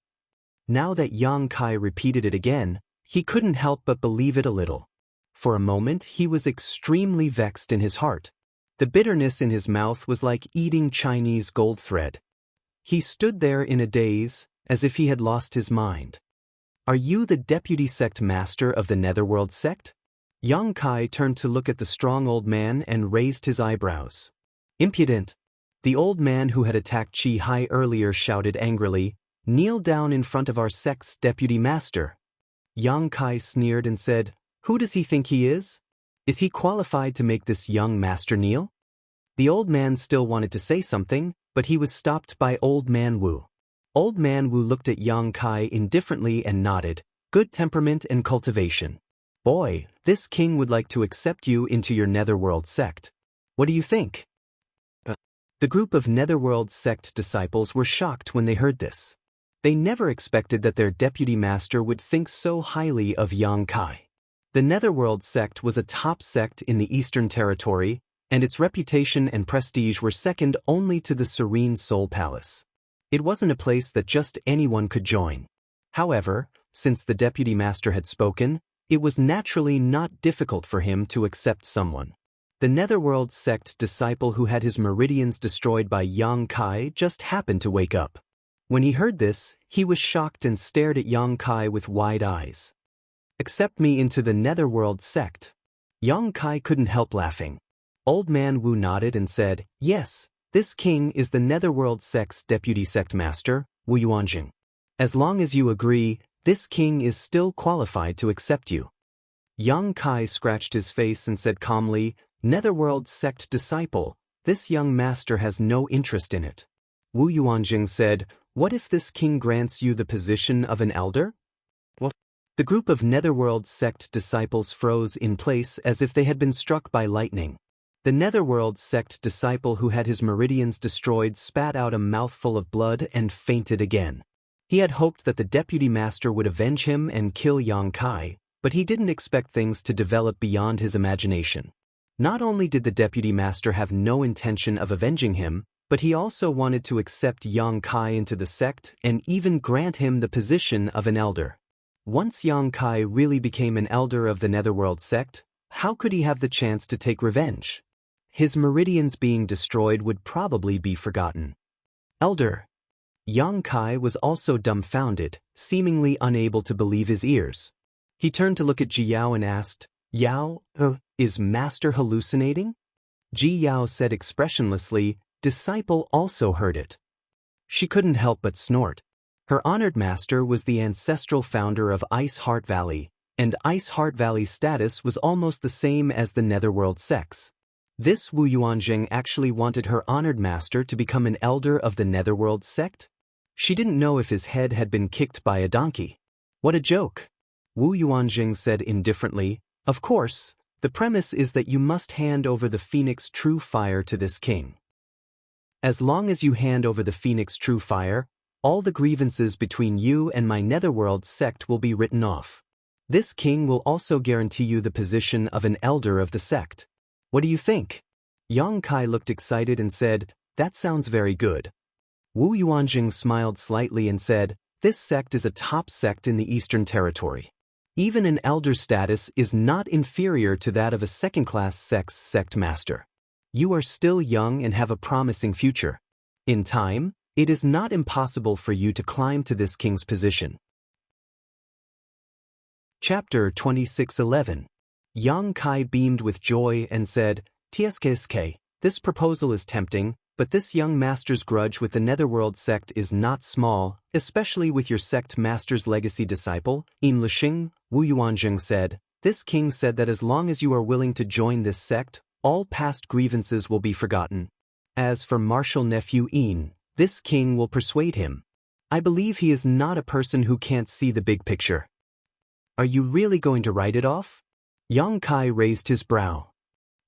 Now that Yang Kai repeated it again, he couldn't help but believe it a little. For a moment, he was extremely vexed in his heart. The bitterness in his mouth was like eating Chinese gold thread. He stood there in a daze, as if he had lost his mind. "Are you the deputy sect master of the Netherworld sect?" Yang Kai turned to look at the strong old man and raised his eyebrows. "Impudent!" The old man who had attacked Chi Hai earlier shouted angrily, "Kneel down in front of our sect's deputy master." Yang Kai sneered and said, "Who does he think he is? Is he qualified to make this young master kneel?" The old man still wanted to say something, but he was stopped by Old Man Wu. Old Man Wu looked at Yang Kai indifferently and nodded, "Good temperament and cultivation. Boy, this king would like to accept you into your Netherworld sect. What do you think?" The group of Netherworld sect disciples were shocked when they heard this. They never expected that their deputy master would think so highly of Yang Kai. The Netherworld sect was a top sect in the Eastern Territory, and its reputation and prestige were second only to the Serene Soul Palace. It wasn't a place that just anyone could join. However, since the deputy master had spoken, it was naturally not difficult for him to accept someone. The Netherworld sect disciple who had his meridians destroyed by Yang Kai just happened to wake up. When he heard this, he was shocked and stared at Yang Kai with wide eyes. "Accept me into the Netherworld sect." Yang Kai couldn't help laughing. Old Man Wu nodded and said, "Yes, this king is the Netherworld sect's deputy sect master, Wu Yuanjing. As long as you agree, this king is still qualified to accept you." Yang Kai scratched his face and said calmly, "Netherworld sect disciple, this young master has no interest in it." Wu Yuanjing said, "What if this king grants you the position of an elder?" What? The group of Netherworld sect disciples froze in place as if they had been struck by lightning. The Netherworld sect disciple who had his meridians destroyed spat out a mouthful of blood and fainted again. He had hoped that the deputy master would avenge him and kill Yang Kai, but he didn't expect things to develop beyond his imagination. Not only did the deputy master have no intention of avenging him, but he also wanted to accept Yang Kai into the sect and even grant him the position of an elder. Once Yang Kai really became an elder of the Netherworld sect, how could he have the chance to take revenge? His meridians being destroyed would probably be forgotten. Elder. Yang Kai was also dumbfounded, seemingly unable to believe his ears. He turned to look at Ji Yao and asked, Yao, is Master hallucinating? Ji Yao said expressionlessly, Disciple also heard it. She couldn't help but snort. Her honored master was the ancestral founder of Ice Heart Valley, and Ice Heart Valley's status was almost the same as the Netherworld sects. This Wu Yuanjing actually wanted her honored master to become an elder of the Netherworld sect? She didn't know if his head had been kicked by a donkey. What a joke! Wu Yuanjing said indifferently, Of course, the premise is that you must hand over the Phoenix True Fire to this king. As long as you hand over the Phoenix True Fire, all the grievances between you and my Netherworld sect will be written off. This king will also guarantee you the position of an elder of the sect. What do you think? Yang Kai looked excited and said, That sounds very good. Wu Yuanjing smiled slightly and said, This sect is a top sect in the Eastern Territory. Even an elder status is not inferior to that of a second-class sect master. You are still young and have a promising future. In time, it is not impossible for you to climb to this king's position. Chapter 26:11. Yang Kai beamed with joy and said, TSKSK, this proposal is tempting, but this young master's grudge with the Netherworld sect is not small, especially with your sect master's legacy disciple, Yin Lixing. Wu Yuanjing said, This king said that as long as you are willing to join this sect, all past grievances will be forgotten. As for martial nephew Yin, this king will persuade him. I believe he is not a person who can't see the big picture. Are you really going to write it off? Yang Kai raised his brow.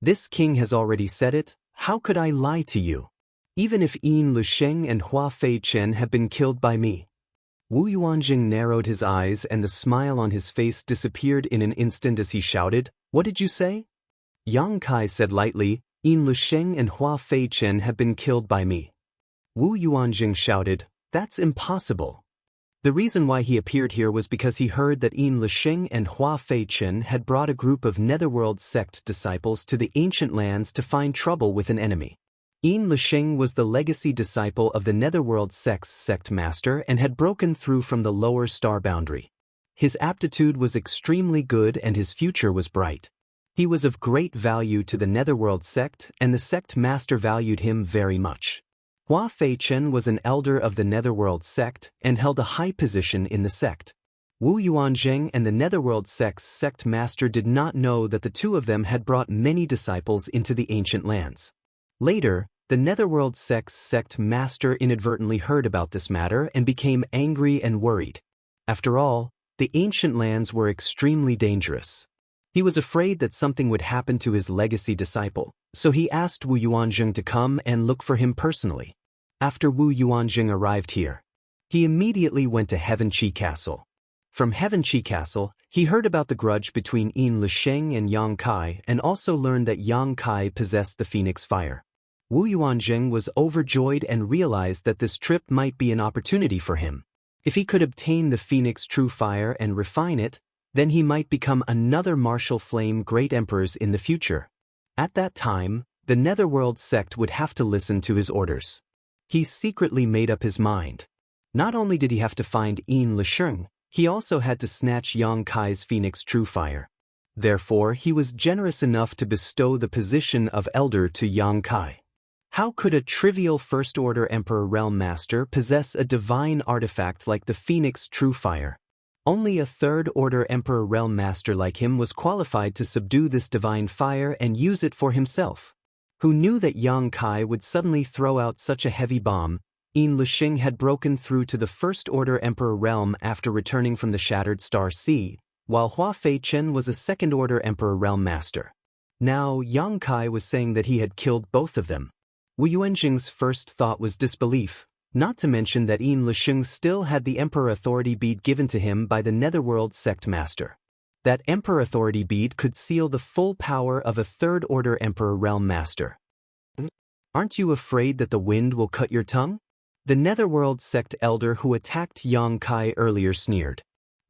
This king has already said it, how could I lie to you? Even if Yin Lixing and Hua Fei Chen have been killed by me. Wu Yuanjing narrowed his eyes and the smile on his face disappeared in an instant as he shouted, What did you say? Yang Kai said lightly, Yin Lixing and Hua Fei Chen have been killed by me. Wu Yuanjing shouted, That's impossible. The reason why he appeared here was because he heard that Yin Lixing and Hua Fei Chen had brought a group of Netherworld sect disciples to the ancient lands to find trouble with an enemy. Yin Lixing was the legacy disciple of the Netherworld sect's sect master and had broken through from the lower star boundary. His aptitude was extremely good and his future was bright. He was of great value to the Netherworld sect and the sect master valued him very much. Hua Fei Chen was an elder of the Netherworld sect and held a high position in the sect. Wu Yuanjing and the Netherworld sect's sect master did not know that the two of them had brought many disciples into the ancient lands. Later, the Netherworld sect's sect master inadvertently heard about this matter and became angry and worried. After all, the ancient lands were extremely dangerous. He was afraid that something would happen to his legacy disciple, so he asked Wu Yuanjing to come and look for him personally. After Wu Yuanjing arrived here, he immediately went to Heavenchi Castle. From Heavenchi Castle, he heard about the grudge between Yin Lixing and Yang Kai and also learned that Yang Kai possessed the Phoenix Fire. Wu Yuanjing was overjoyed and realized that this trip might be an opportunity for him. If he could obtain the Phoenix True Fire and refine it, then he might become another martial flame great emperors in the future. At that time, the Netherworld sect would have to listen to his orders. He secretly made up his mind. Not only did he have to find Yin Lixing, he also had to snatch Yang Kai's Phoenix True Fire. Therefore, he was generous enough to bestow the position of elder to Yang Kai. How could a trivial First-Order Emperor Realm Master possess a divine artifact like the Phoenix True Fire? Only a Third-Order Emperor Realm Master like him was qualified to subdue this divine fire and use it for himself. Who knew that Yang Kai would suddenly throw out such a heavy bomb? Yin Lixing had broken through to the First-Order Emperor Realm after returning from the Shattered Star Sea, while Hua Fei Chen was a Second-Order Emperor Realm Master. Now, Yang Kai was saying that he had killed both of them. Wu Yuanjing's first thought was disbelief, not to mention that Yin Lixing still had the Emperor Authority bead given to him by the Netherworld Sect Master. That Emperor Authority bead could seal the full power of a third-order Emperor Realm Master. Aren't you afraid that the wind will cut your tongue? The Netherworld sect elder who attacked Yang Kai earlier sneered.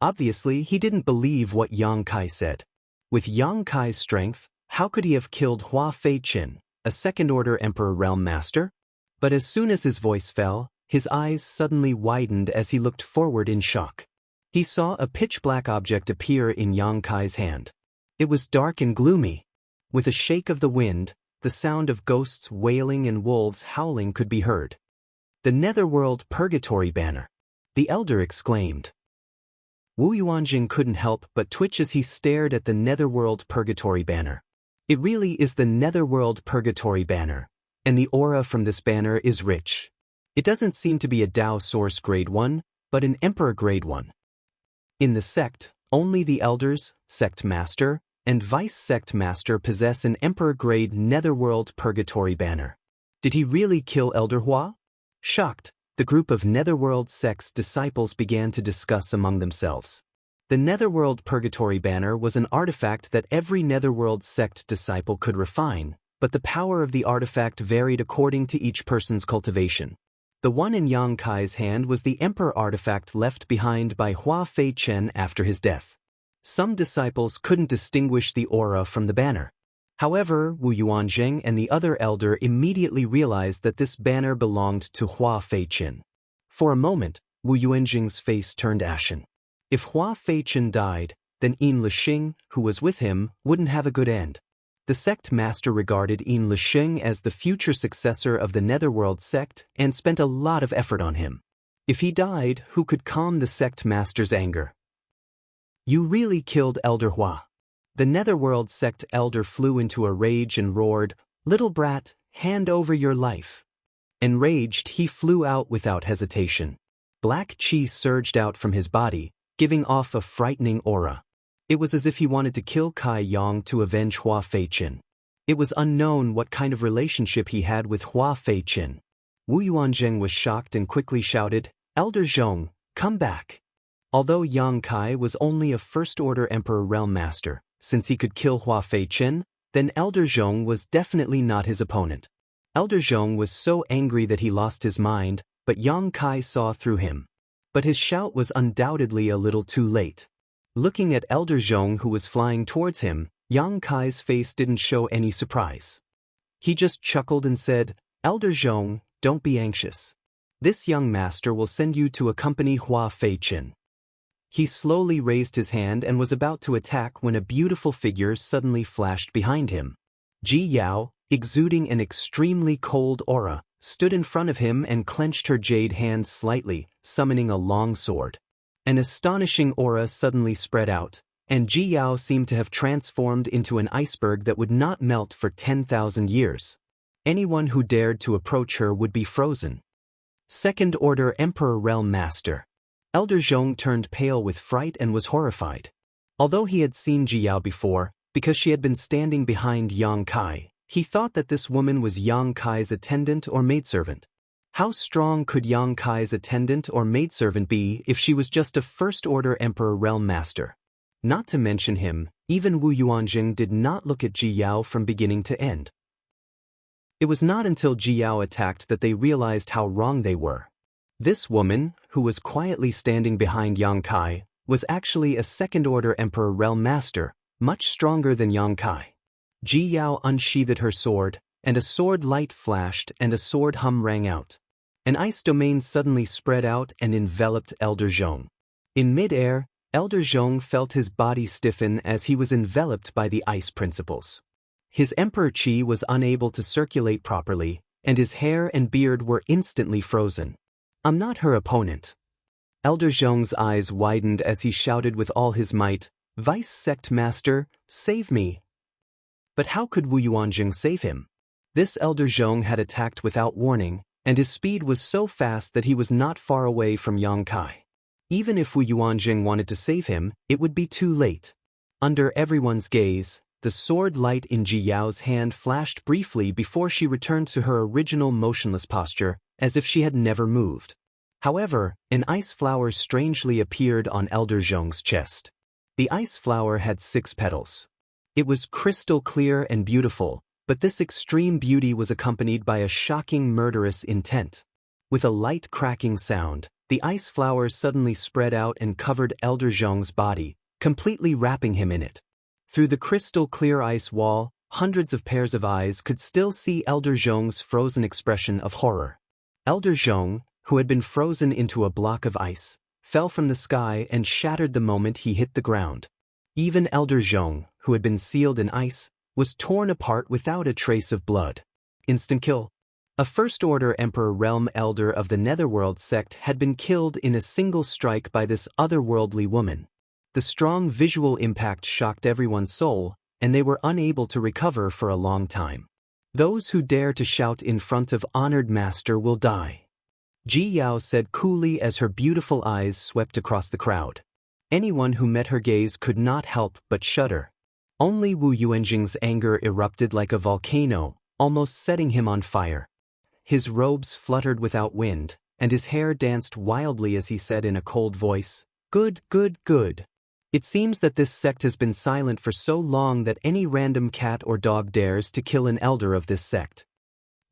Obviously, he didn't believe what Yang Kai said. With Yang Kai's strength, how could he have killed Hua Fei-chin, a second-order Emperor Realm Master? But as soon as his voice fell, his eyes suddenly widened as he looked forward in shock. He saw a pitch-black object appear in Yang Kai's hand. It was dark and gloomy. With a shake of the wind, the sound of ghosts wailing and wolves howling could be heard. The Netherworld Purgatory Banner. The elder exclaimed. Wu Yuanjing couldn't help but twitch as he stared at the Netherworld Purgatory Banner. It really is the Netherworld Purgatory Banner, and the aura from this banner is rich. It doesn't seem to be a Dao Source Grade 1, but an Emperor Grade 1. In the sect, only the elders, sect master, and vice sect master possess an Emperor Grade Netherworld Purgatory Banner. Did he really kill Elder Hua? Shocked, the group of Netherworld sect's disciples began to discuss among themselves. The Netherworld Purgatory Banner was an artifact that every Netherworld sect disciple could refine, but the power of the artifact varied according to each person's cultivation. The one in Yang Kai's hand was the Emperor artifact left behind by Hua Fei-chen after his death. Some disciples couldn't distinguish the aura from the banner. However, Wu Yuanjing and the other elder immediately realized that this banner belonged to Hua Fei-chen. For a moment, Wu Yuanjing's face turned ashen. If Hua Fei-chen died, then Yin Lixing, who was with him, wouldn't have a good end. The sect master regarded Yin Lixing as the future successor of the Netherworld sect and spent a lot of effort on him. If he died, who could calm the sect master's anger? You really killed Elder Hua. The Netherworld sect elder flew into a rage and roared, "Little brat, hand over your life." Enraged, he flew out without hesitation. Black chi surged out from his body, giving off a frightening aura. It was as if he wanted to kill Kai Yang to avenge Hua Fei-chin. It was unknown what kind of relationship he had with Hua Fei-chin. Wu Yuanjing was shocked and quickly shouted, "Elder Zhong, come back." Although Yang Kai was only a first-order Emperor Realm Master, since he could kill Hua Fei-chin, then Elder Zhong was definitely not his opponent. Elder Zhong was so angry that he lost his mind, but Yang Kai saw through him. But his shout was undoubtedly a little too late. Looking at Elder Zhong who was flying towards him, Yang Kai's face didn't show any surprise. He just chuckled and said, "Elder Zhong, don't be anxious. This young master will send you to accompany Hua Fei-chin." He slowly raised his hand and was about to attack when a beautiful figure suddenly flashed behind him. Ji Yao, exuding an extremely cold aura, stood in front of him and clenched her jade hand slightly, summoning a long sword. An astonishing aura suddenly spread out, and Ji Yao seemed to have transformed into an iceberg that would not melt for 10,000 years. Anyone who dared to approach her would be frozen. Second Order Emperor Realm Master. Elder Zhong turned pale with fright and was horrified. Although he had seen Ji Yao before, because she had been standing behind Yang Kai, he thought that this woman was Yang Kai's attendant or maidservant. How strong could Yang Kai's attendant or maidservant be if she was just a first-order Emperor Realm Master? Not to mention him, even Wu Yuanjing did not look at Ji Yao from beginning to end. It was not until Ji Yao attacked that they realized how wrong they were. This woman, who was quietly standing behind Yang Kai, was actually a second-order Emperor Realm Master, much stronger than Yang Kai. Ji Yao unsheathed her sword, and a sword light flashed and a sword hum rang out. An ice domain suddenly spread out and enveloped Elder Zhong. In mid-air, Elder Zhong felt his body stiffen as he was enveloped by the ice principles. His Emperor Qi was unable to circulate properly, and his hair and beard were instantly frozen. "I'm not her opponent." Elder Zhong's eyes widened as he shouted with all his might, "Vice Sect Master, save me!" But how could Wu Yuanjing save him? This Elder Zhong had attacked without warning, and his speed was so fast that he was not far away from Yang Kai. Even if Wu Yuanjing wanted to save him, it would be too late. Under everyone's gaze, the sword light in Ji Yao's hand flashed briefly before she returned to her original motionless posture, as if she had never moved. However, an ice flower strangely appeared on Elder Zhong's chest. The ice flower had 6 petals. It was crystal clear and beautiful, but this extreme beauty was accompanied by a shocking murderous intent. With a light cracking sound, the ice flower suddenly spread out and covered Elder Zhong's body, completely wrapping him in it. Through the crystal clear ice wall, hundreds of pairs of eyes could still see Elder Zhong's frozen expression of horror. Elder Zhong, who had been frozen into a block of ice, fell from the sky and shattered the moment he hit the ground. Even Elder Zhong, who had been sealed in ice, was torn apart without a trace of blood. Instant kill. A First-Order Emperor Realm Elder of the Netherworld sect had been killed in a single strike by this otherworldly woman. The strong visual impact shocked everyone's soul, and they were unable to recover for a long time. Those who dare to shout in front of honored master will die, Ji Yao said coolly as her beautiful eyes swept across the crowd. Anyone who met her gaze could not help but shudder. Only Wu Yuanjing's anger erupted like a volcano, almost setting him on fire. His robes fluttered without wind, and his hair danced wildly as he said in a cold voice, "Good, good, good. It seems that this sect has been silent for so long that any random cat or dog dares to kill an elder of this sect."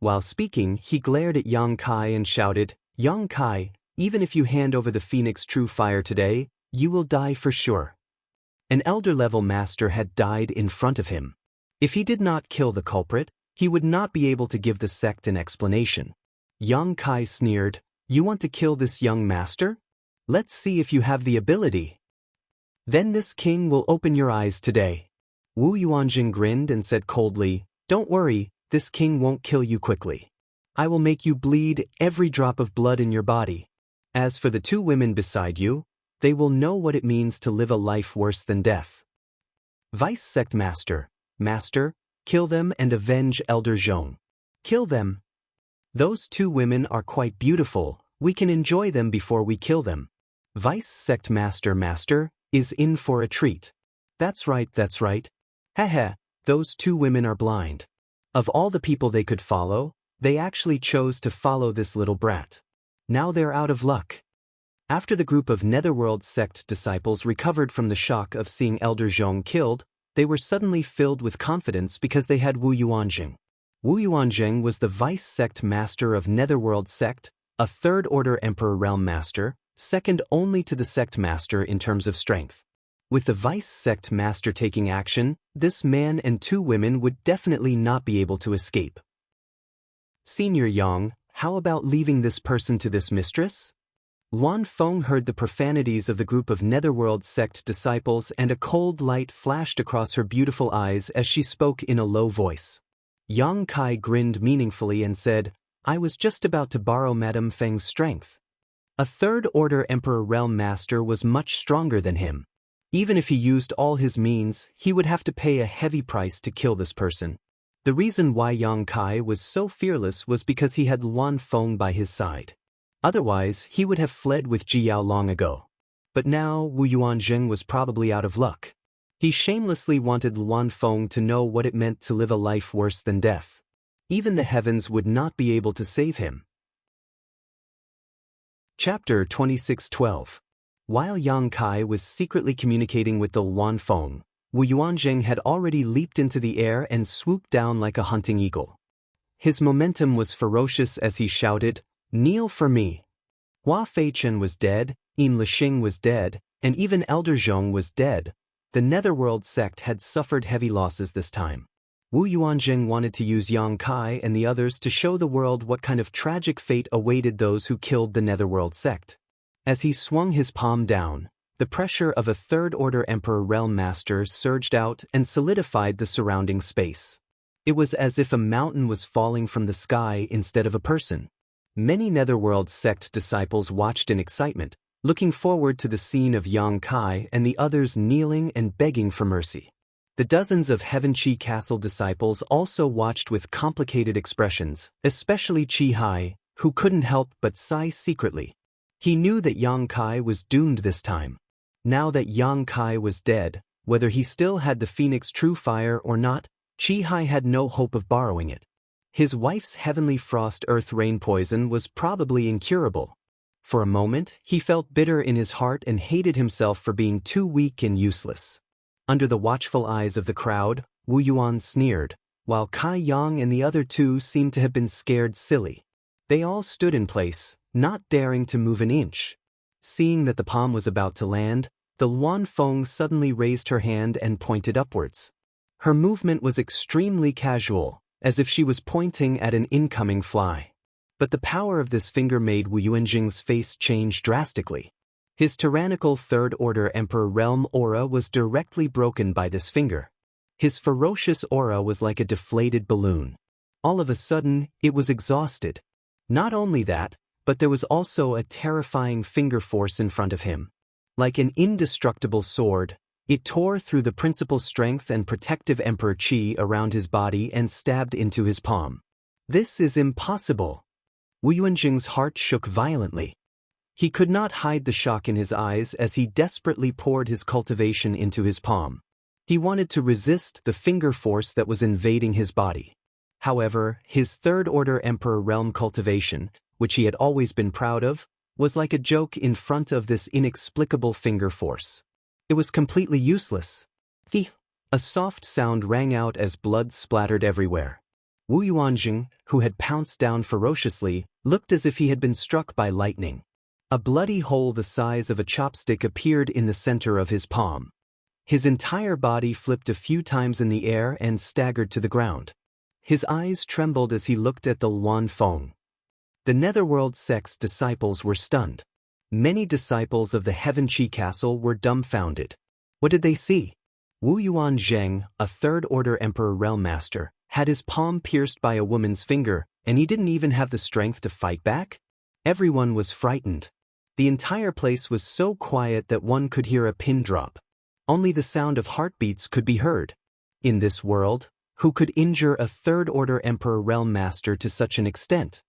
While speaking, he glared at Yang Kai and shouted, "Yang Kai, even if you hand over the Phoenix True Fire today, you will die for sure." An elder-level master had died in front of him. If he did not kill the culprit, he would not be able to give the sect an explanation. Yang Kai sneered, "You want to kill this young master? Let's see if you have the ability. Then this king will open your eyes today." Wu Yuanjing grinned and said coldly, "Don't worry, this king won't kill you quickly. I will make you bleed every drop of blood in your body. As for the 2 women beside you, they will know what it means to live a life worse than death." Vice Sect Master, "Master, kill them and avenge Elder Zhong. Kill them. Those 2 women are quite beautiful, we can enjoy them before we kill them." Vice Sect Master, "Master, is in for a treat." That's right, that's right. Heh, those 2 women are blind. Of all the people they could follow, they actually chose to follow this little brat. Now they're out of luck." After the group of Netherworld sect disciples recovered from the shock of seeing Elder Zhong killed, they were suddenly filled with confidence because they had Wu Yuanjing. Wu Yuanjing was the Vice Sect Master of Netherworld Sect, a Third-Order Emperor Realm Master, second only to the Sect Master in terms of strength. With the Vice Sect Master taking action, this man and 2 women would definitely not be able to escape. "Senior Yang, how about leaving this person to this mistress?" Luan Feng heard the profanities of the group of Netherworld sect disciples and a cold light flashed across her beautiful eyes as she spoke in a low voice. Yang Kai grinned meaningfully and said, "I was just about to borrow Madame Feng's strength." A Third-Order Emperor Realm Master was much stronger than him. Even if he used all his means, he would have to pay a heavy price to kill this person. The reason why Yang Kai was so fearless was because he had Luan Feng by his side. Otherwise, he would have fled with Ji Yao long ago. But now, Wu Yuanjing was probably out of luck. He shamelessly wanted Luan Feng to know what it meant to live a life worse than death. Even the heavens would not be able to save him. Chapter 26:12. While Yang Kai was secretly communicating with the Luan Feng, Wu Yuanjing had already leaped into the air and swooped down like a hunting eagle. His momentum was ferocious as he shouted, "Kneel for me." Hua Feichen was dead, Yin Lixing was dead, and even Elder Zhong was dead. The Netherworld sect had suffered heavy losses this time. Wu Yuanjing wanted to use Yang Kai and the others to show the world what kind of tragic fate awaited those who killed the Netherworld sect. As he swung his palm down, the pressure of a Third-Order Emperor Realm Master surged out and solidified the surrounding space. It was as if a mountain was falling from the sky instead of a person. Many Netherworld sect disciples watched in excitement, looking forward to the scene of Yang Kai and the others kneeling and begging for mercy. The dozens of Heavenchi Castle disciples also watched with complicated expressions, especially Chi Hai, who couldn't help but sigh secretly. He knew that Yang Kai was doomed this time. Now that Yang Kai was dead, whether he still had the Phoenix True Fire or not, Chi Hai had no hope of borrowing it. His wife's Heavenly Frost Earth Rain poison was probably incurable. For a moment, he felt bitter in his heart and hated himself for being too weak and useless. Under the watchful eyes of the crowd, Wu Yuan sneered, while Kai Yang and the other two seemed to have been scared silly. They all stood in place, not daring to move an inch. Seeing that the palm was about to land, the Luan Feng suddenly raised her hand and pointed upwards. Her movement was extremely casual, as if she was pointing at an incoming fly. But the power of this finger made Wu Yuanjing's face change drastically. His tyrannical Third-Order Emperor realm aura was directly broken by this finger. His ferocious aura was like a deflated balloon. All of a sudden, it was exhausted. Not only that, but there was also a terrifying finger force in front of him. Like an indestructible sword, it tore through the principal strength and protective Emperor Qi around his body and stabbed into his palm. This is impossible. Wu Yuanjing's heart shook violently. He could not hide the shock in his eyes as he desperately poured his cultivation into his palm. He wanted to resist the finger force that was invading his body. However, his Third-Order Emperor realm cultivation, which he had always been proud of, was like a joke in front of this inexplicable finger force. It was completely useless. A soft sound rang out as blood splattered everywhere. Wu Yuanjing, who had pounced down ferociously, looked as if he had been struck by lightning. A bloody hole the size of a chopstick appeared in the center of his palm. His entire body flipped a few times in the air and staggered to the ground. His eyes trembled as he looked at the Luan Feng. The Netherworld sect's disciples were stunned. Many disciples of the Heaven Qi Castle were dumbfounded. What did they see? Wu Yuanzheng, a Third-Order Emperor Realm Master, had his palm pierced by a woman's finger, and he didn't even have the strength to fight back? Everyone was frightened. The entire place was so quiet that one could hear a pin drop. Only the sound of heartbeats could be heard. In this world, who could injure a Third-Order Emperor Realm Master to such an extent?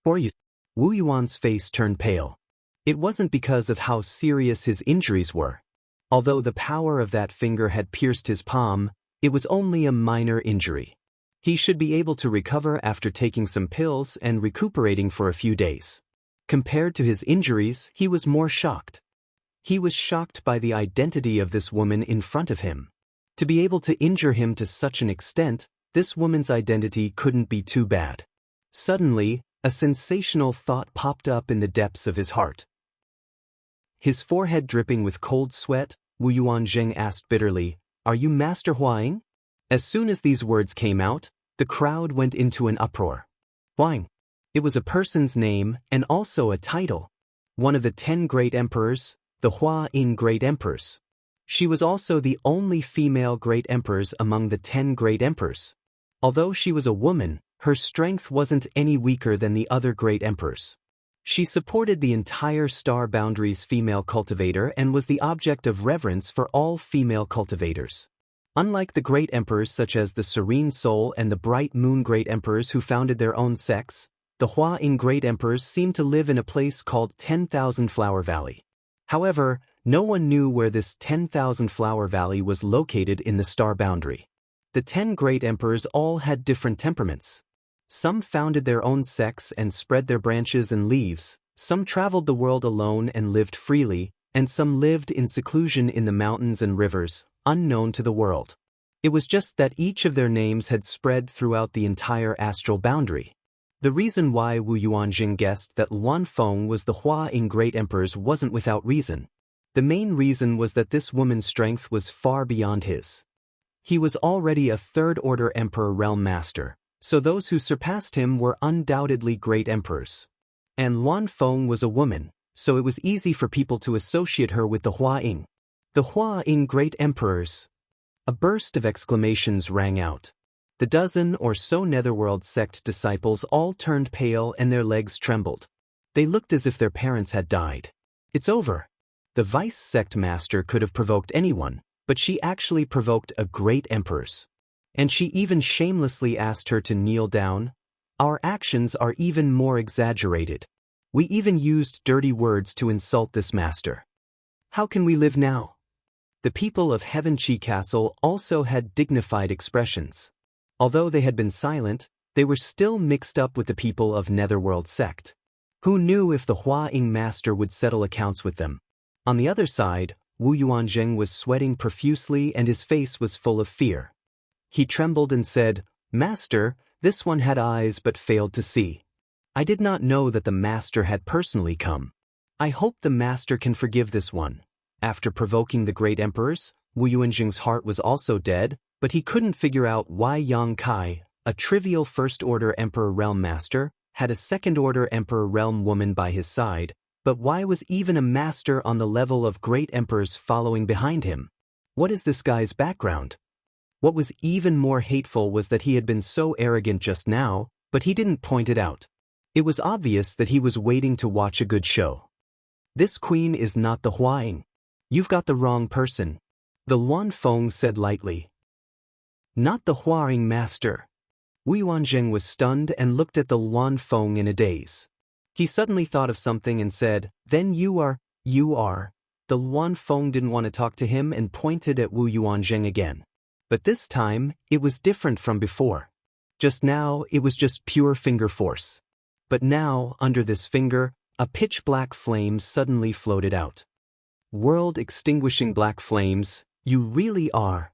Wu Yuan's face turned pale. It wasn't because of how serious his injuries were. Although the power of that finger had pierced his palm, it was only a minor injury. He should be able to recover after taking some pills and recuperating for a few days. Compared to his injuries, he was more shocked. He was shocked by the identity of this woman in front of him. To be able to injure him to such an extent, this woman's identity couldn't be too bad. Suddenly, a sensational thought popped up in the depths of his heart. His forehead dripping with cold sweat, Wu Yuanzheng asked bitterly, "Are you Master Huang?" As soon as these words came out, the crowd went into an uproar. Huang. It was a person's name and also a title. One of the 10 great emperors, the Hua Ying great emperors. She was also the only female great emperors among the 10 great emperors. Although she was a woman, her strength wasn't any weaker than the other great emperors. She supported the entire Star Boundaries female cultivator and was the object of reverence for all female cultivators. Unlike the great emperors such as the Serene Soul and the Bright Moon great emperors who founded their own sects, the Hua Ying great emperors seemed to live in a place called 10,000 Flower Valley. However, no one knew where this 10,000 Flower Valley was located in the Star Boundary. The 10 great emperors all had different temperaments. Some founded their own sects and spread their branches and leaves, some traveled the world alone and lived freely, and some lived in seclusion in the mountains and rivers, unknown to the world. It was just that each of their names had spread throughout the entire astral boundary. The reason why Wu Yuanjing guessed that Luan Feng was the Hua Ying great emperors wasn't without reason. The main reason was that this woman's strength was far beyond his. He was already a Third-Order Emperor Realm Master, so those who surpassed him were undoubtedly great emperors. And Luan Feng was a woman, so it was easy for people to associate her with the Hua Ying. The Hua Ying great emperors. A burst of exclamations rang out. The dozen or so Netherworld sect disciples all turned pale and their legs trembled. They looked as if their parents had died. It's over. The vice sect master could have provoked anyone, but she actually provoked a great empress. And she even shamelessly asked her to kneel down. Our actions are even more exaggerated. We even used dirty words to insult this master. How can we live now? The people of Heaven Qi Castle also had dignified expressions. Although they had been silent, they were still mixed up with the people of Netherworld sect. Who knew if the Hua Ying master would settle accounts with them? On the other side, Wu Yuanzheng was sweating profusely and his face was full of fear. He trembled and said, "Master, this one had eyes but failed to see. I did not know that the master had personally come. I hope the master can forgive this one." After provoking the great emperors, Wu Yuanzheng's heart was also dead, but he couldn't figure out why Yang Kai, a trivial first-order emperor realm master, had a second-order emperor realm woman by his side, but why was even a master on the level of great emperors following behind him? What is this guy's background? What was even more hateful was that he had been so arrogant just now, but he didn't point it out. It was obvious that he was waiting to watch a good show. "This queen is not the Hua Ying. You've got the wrong person," the Luan Feng said lightly. "Not the Hua Ying master." Wu Yuanzheng was stunned and looked at the Luan Feng in a daze. He suddenly thought of something and said, "Then you are. The Luan Feng didn't want to talk to him and pointed at Wu Yuanzheng again. But this time, it was different from before. Just now, it was just pure finger force. But now, under this finger, a pitch-black flame suddenly floated out. "World-extinguishing black flames, you really are."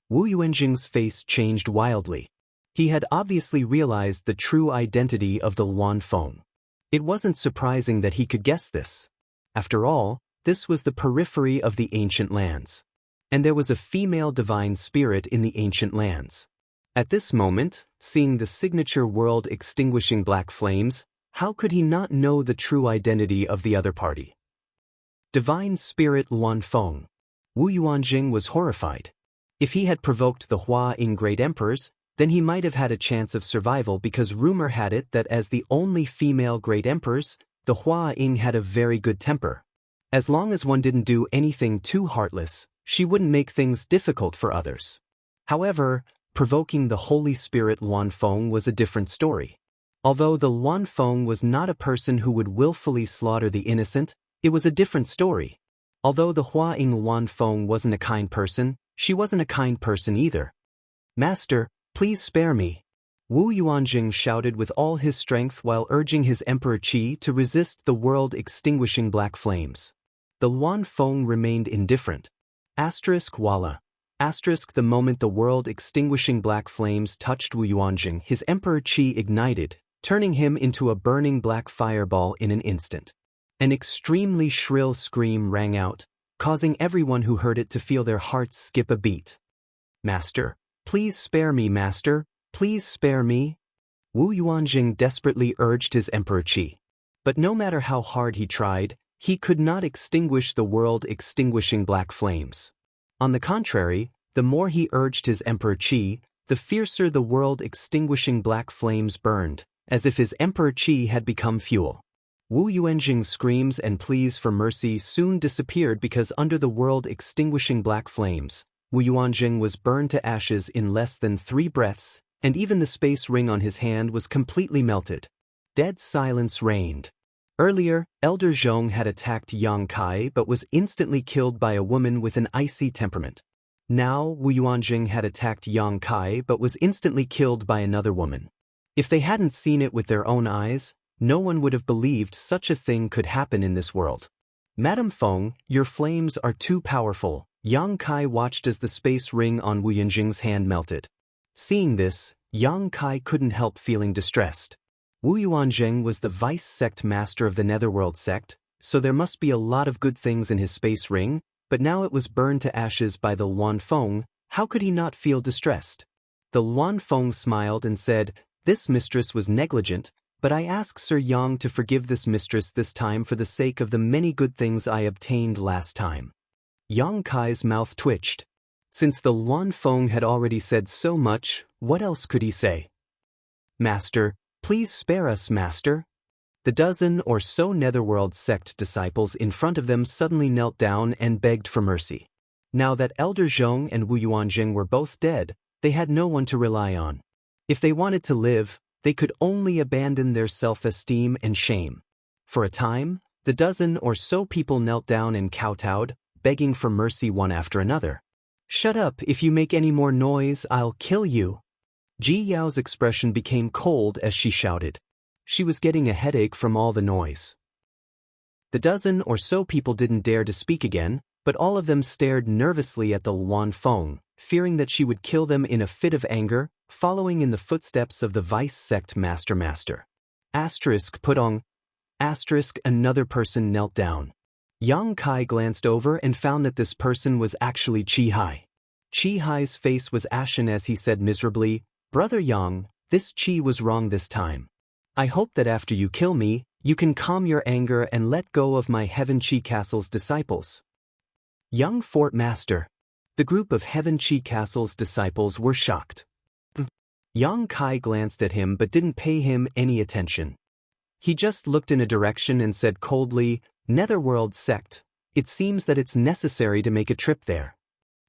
Wu Yuanzheng's face changed wildly. He had obviously realized the true identity of the Luan Feng. It wasn't surprising that he could guess this. After all, this was the periphery of the ancient lands. And there was a female divine spirit in the ancient lands. At this moment, seeing the signature world-extinguishing black flames, how could he not know the true identity of the other party? Divine Spirit Luan Feng. Wu Yuanzheng was horrified. If he had provoked the Hua Ying great emperors, then he might have had a chance of survival because rumor had it that as the only female great emperors, the Hua Ying had a very good temper. As long as one didn't do anything too heartless, she wouldn't make things difficult for others. However, provoking the Holy Spirit Luan Feng was a different story. Although the Luan Feng was not a person who would willfully slaughter the innocent, it was a different story. Although the Hua Ying Luan Feng wasn't a kind person, she wasn't a kind person either. "Master, please spare me." Wu Yuanzheng shouted with all his strength while urging his Emperor Qi to resist the world-extinguishing black flames. The Luan Feng remained indifferent. Walla. The moment the world-extinguishing black flames touched Wu Yuanzheng, his Emperor Qi ignited, turning him into a burning black fireball in an instant. An extremely shrill scream rang out, causing everyone who heard it to feel their hearts skip a beat. "Master, please spare me, master, please spare me." Wu Yuanzheng desperately urged his Emperor Qi. But no matter how hard he tried, he could not extinguish the world-extinguishing black flames. On the contrary, the more he urged his Emperor Qi, the fiercer the world-extinguishing black flames burned, as if his Emperor Qi had become fuel. Wu Yuanzheng's screams and pleas for mercy soon disappeared because under the world-extinguishing black flames, Wu Yuanzheng was burned to ashes in less than 3 breaths, and even the space ring on his hand was completely melted. Dead silence reigned. Earlier, Elder Zhong had attacked Yang Kai but was instantly killed by a woman with an icy temperament. Now, Wu Yuanzheng had attacked Yang Kai but was instantly killed by another woman. If they hadn't seen it with their own eyes, no one would have believed such a thing could happen in this world. "Madame Feng, your flames are too powerful." Yang Kai watched as the space ring on Wu Yuanzheng's hand melted. Seeing this, Yang Kai couldn't help feeling distressed. Wu Yuanzheng was the vice sect master of the Netherworld sect, so there must be a lot of good things in his space ring, but now it was burned to ashes by the Luan Feng. How could he not feel distressed? The Luan Feng smiled and said, "This mistress was negligent, but I ask Sir Yang to forgive this mistress this time for the sake of the many good things I obtained last time." Yang Kai's mouth twitched. Since the Luan Feng had already said so much, what else could he say? "Master, please spare us, master." The dozen or so Netherworld sect disciples in front of them suddenly knelt down and begged for mercy. Now that Elder Zhong and Wu Yuanzheng were both dead, they had no one to rely on. If they wanted to live, they could only abandon their self-esteem and shame. For a time, the dozen or so people knelt down and kowtowed, begging for mercy one after another. "Shut up, if you make any more noise, I'll kill you." Ji Yao's expression became cold as she shouted. She was getting a headache from all the noise. The dozen or so people didn't dare to speak again, but all of them stared nervously at the Luan Feng, fearing that she would kill them in a fit of anger, following in the footsteps of the vice sect master. Put on. Another person knelt down. Yang Kai glanced over and found that this person was actually Qi Hai. Qi Hai's face was ashen as he said miserably, "Brother Yang, this Qi was wrong this time. I hope that after you kill me, you can calm your anger and let go of my Heaven Qi Castle's disciples." Young Fort Master. The group of Heaven Qi Castle's disciples were shocked. Yang Kai glanced at him but didn't pay him any attention. He just looked in a direction and said coldly, "Netherworld sect, it seems that it's necessary to make a trip there."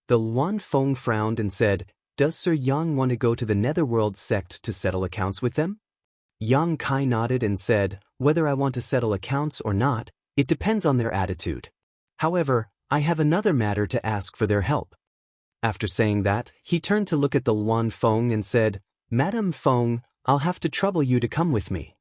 The Luan Feng frowned and said, "Does Sir Yang want to go to the Netherworld sect to settle accounts with them?" Yang Kai nodded and said, "Whether I want to settle accounts or not, it depends on their attitude. However, I have another matter to ask for their help." After saying that, he turned to look at the Luan Feng and said, "Madam Feng, I'll have to trouble you to come with me."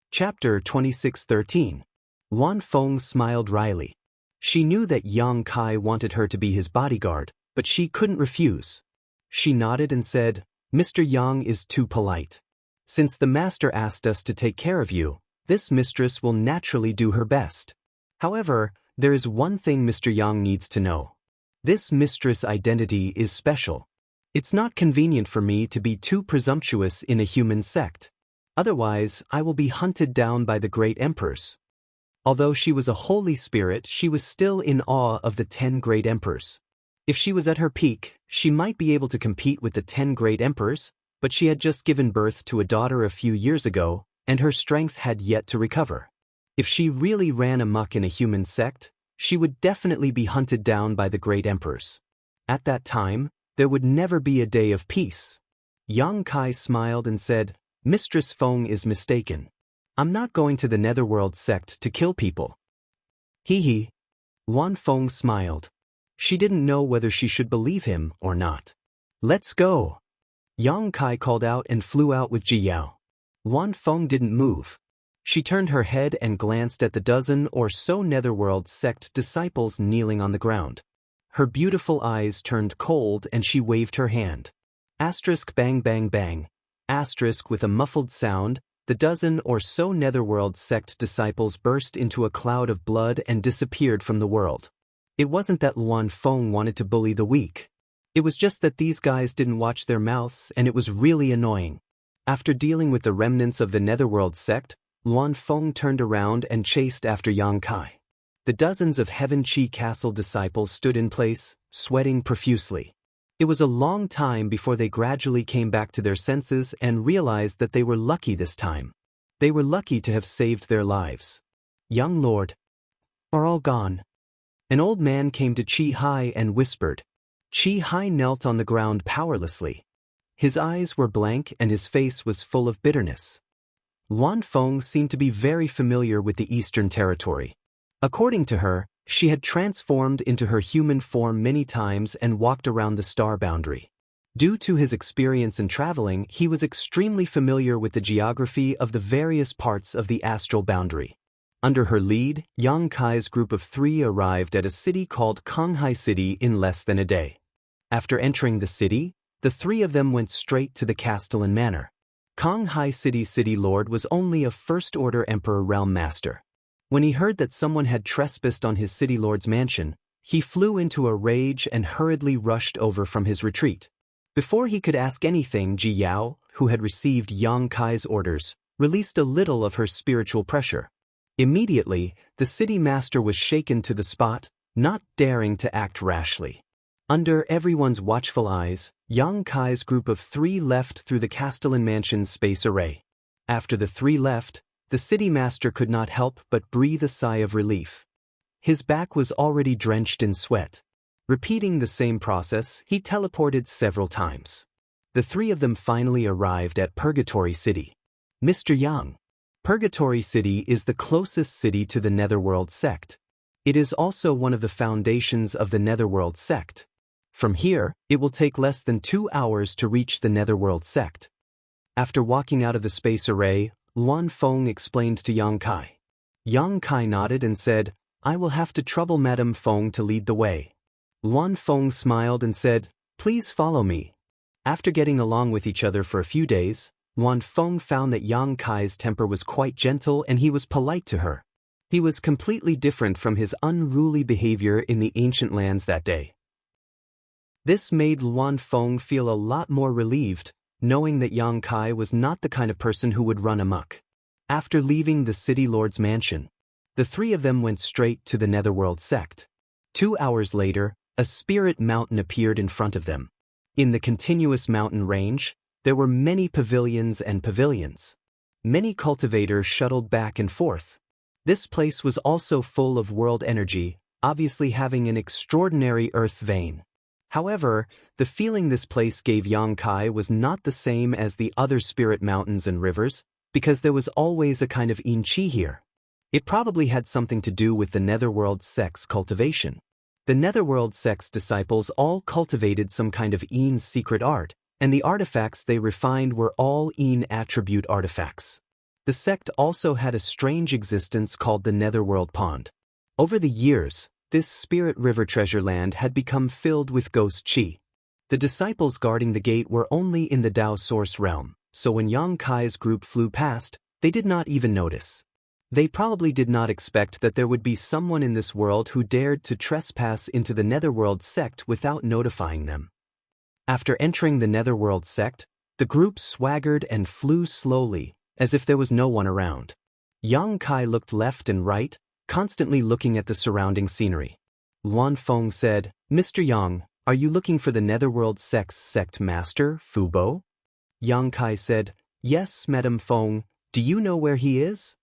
Chapter 26:13. Luan Feng smiled wryly. She knew that Yang Kai wanted her to be his bodyguard, but she couldn't refuse. She nodded and said, "Mr. Yang is too polite. Since the master asked us to take care of you, this mistress will naturally do her best. However, there is one thing Mr. Yang needs to know. This mistress' identity is special. It's not convenient for me to be too presumptuous in a human sect. Otherwise, I will be hunted down by the great emperors." Although she was a holy spirit, she was still in awe of the 10 great emperors. If she was at her peak, she might be able to compete with the 10 great emperors, but she had just given birth to a daughter a few years ago, and her strength had yet to recover. If she really ran amok in a human sect, she would definitely be hunted down by the great emperors. At that time, there would never be a day of peace. Yang Kai smiled and said, "Mistress Feng is mistaken. I'm not going to the Netherworld sect to kill people." Hee. Luan Feng smiled. She didn't know whether she should believe him or not. "Let's go." Yang Kai called out and flew out with Ji Yao. Luan Feng didn't move. She turned her head and glanced at the dozen or so Netherworld sect disciples kneeling on the ground. Her beautiful eyes turned cold and she waved her hand. Bang bang bang. With a muffled sound, the dozen or so Netherworld sect disciples burst into a cloud of blood and disappeared from the world. It wasn't that Luan Feng wanted to bully the weak. It was just that these guys didn't watch their mouths and it was really annoying. After dealing with the remnants of the Netherworld sect, Luan Feng turned around and chased after Yang Kai. The dozens of Heaven Qi Castle disciples stood in place, sweating profusely. It was a long time before they gradually came back to their senses and realized that they were lucky this time. They were lucky to have saved their lives. "Young lord, are all gone?" An old man came to Qi Hai and whispered. Qi Hai knelt on the ground powerlessly. His eyes were blank and his face was full of bitterness. Luan Feng seemed to be very familiar with the Eastern Territory. According to her, she had transformed into her human form many times and walked around the star boundary. Due to his experience in traveling, he was extremely familiar with the geography of the various parts of the astral boundary. Under her lead, Yang Kai's group of 3 arrived at a city called Konghai City in less than a day. After entering the city, the 3 of them went straight to the Castellan Manor. Konghai City's city lord was only a first-order emperor realm master. When he heard that someone had trespassed on his city lord's mansion, he flew into a rage and hurriedly rushed over from his retreat. Before he could ask anything, Ji Yao, who had received Yang Kai's orders, released a little of her spiritual pressure. Immediately, the city master was shaken to the spot, not daring to act rashly. Under everyone's watchful eyes, Yang Kai's group of 3 left through the Castellan Mansion's space array. After the 3 left, the city master could not help but breathe a sigh of relief. His back was already drenched in sweat. Repeating the same process, he teleported several times. The 3 of them finally arrived at Purgatory City. "Mr. Yang, Purgatory City is the closest city to the Netherworld sect. It is also one of the foundations of the Netherworld sect. From here, it will take less than 2 hours to reach the Netherworld sect." After walking out of the space array, Luan Feng explained to Yang Kai. Yang Kai nodded and said, "I will have to trouble Madame Feng to lead the way." Luan Feng smiled and said, "Please follow me." After getting along with each other for a few days, Luan Feng found that Yang Kai's temper was quite gentle and he was polite to her. He was completely different from his unruly behavior in the ancient lands that day. This made Luan Feng feel a lot more relieved, knowing that Yang Kai was not the kind of person who would run amok. After leaving the city lord's mansion, the three of them went straight to the Netherworld sect. 2 hours later, a spirit mountain appeared in front of them. In the continuous mountain range, there were many pavilions and pavilions. Many cultivators shuttled back and forth. This place was also full of world energy, obviously having an extraordinary earth vein. However, the feeling this place gave Yang Kai was not the same as the other spirit mountains and rivers, because there was always a kind of yin qi here. It probably had something to do with the Netherworld sect's cultivation. The Netherworld sect's disciples all cultivated some kind of yin secret art, and the artifacts they refined were all yin attribute artifacts. The sect also had a strange existence called the Netherworld Pond. Over the years, this spirit river treasure land had become filled with ghost qi. The disciples guarding the gate were only in the Dao source realm, so when Yang Kai's group flew past, they did not even notice. They probably did not expect that there would be someone in this world who dared to trespass into the Netherworld sect without notifying them. After entering the Netherworld sect, the group swaggered and flew slowly, as if there was no one around. Yang Kai looked left and right, constantly looking at the surrounding scenery. Luan Feng said, "Mr. Yang, are you looking for the Netherworld sect's sect master, Fubo?" Yang Kai said, "Yes, Madame Feng, do you know where he is?"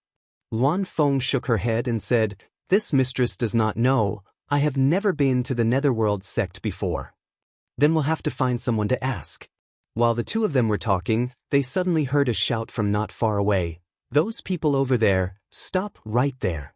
Luan Feng shook her head and said, "This mistress does not know. I have never been to the Netherworld sect before." "Then we'll have to find someone to ask." While the two of them were talking, they suddenly heard a shout from not far away. "Those people over there, stop right there."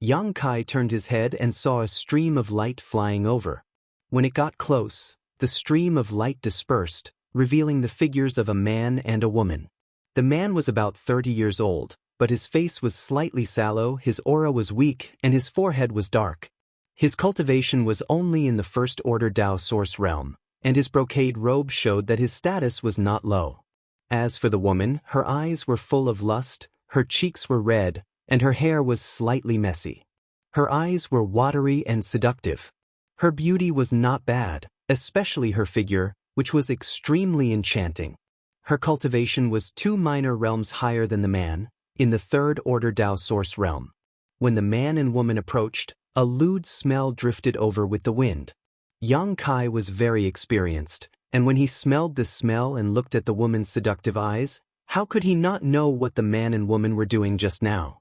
Yang Kai turned his head and saw a stream of light flying over. When it got close, the stream of light dispersed, revealing the figures of a man and a woman. The man was about 30 years old, but his face was slightly sallow, his aura was weak, and his forehead was dark. His cultivation was only in the first order Dao source realm, and his brocade robe showed that his status was not low. As for the woman, her eyes were full of lust, her cheeks were red, and her hair was slightly messy. Her eyes were watery and seductive. Her beauty was not bad, especially her figure, which was extremely enchanting. Her cultivation was 2 minor realms higher than the man, in the third order Dao source realm. When the man and woman approached, a lewd smell drifted over with the wind. Yang Kai was very experienced, and when he smelled the smell and looked at the woman's seductive eyes, how could he not know what the man and woman were doing just now?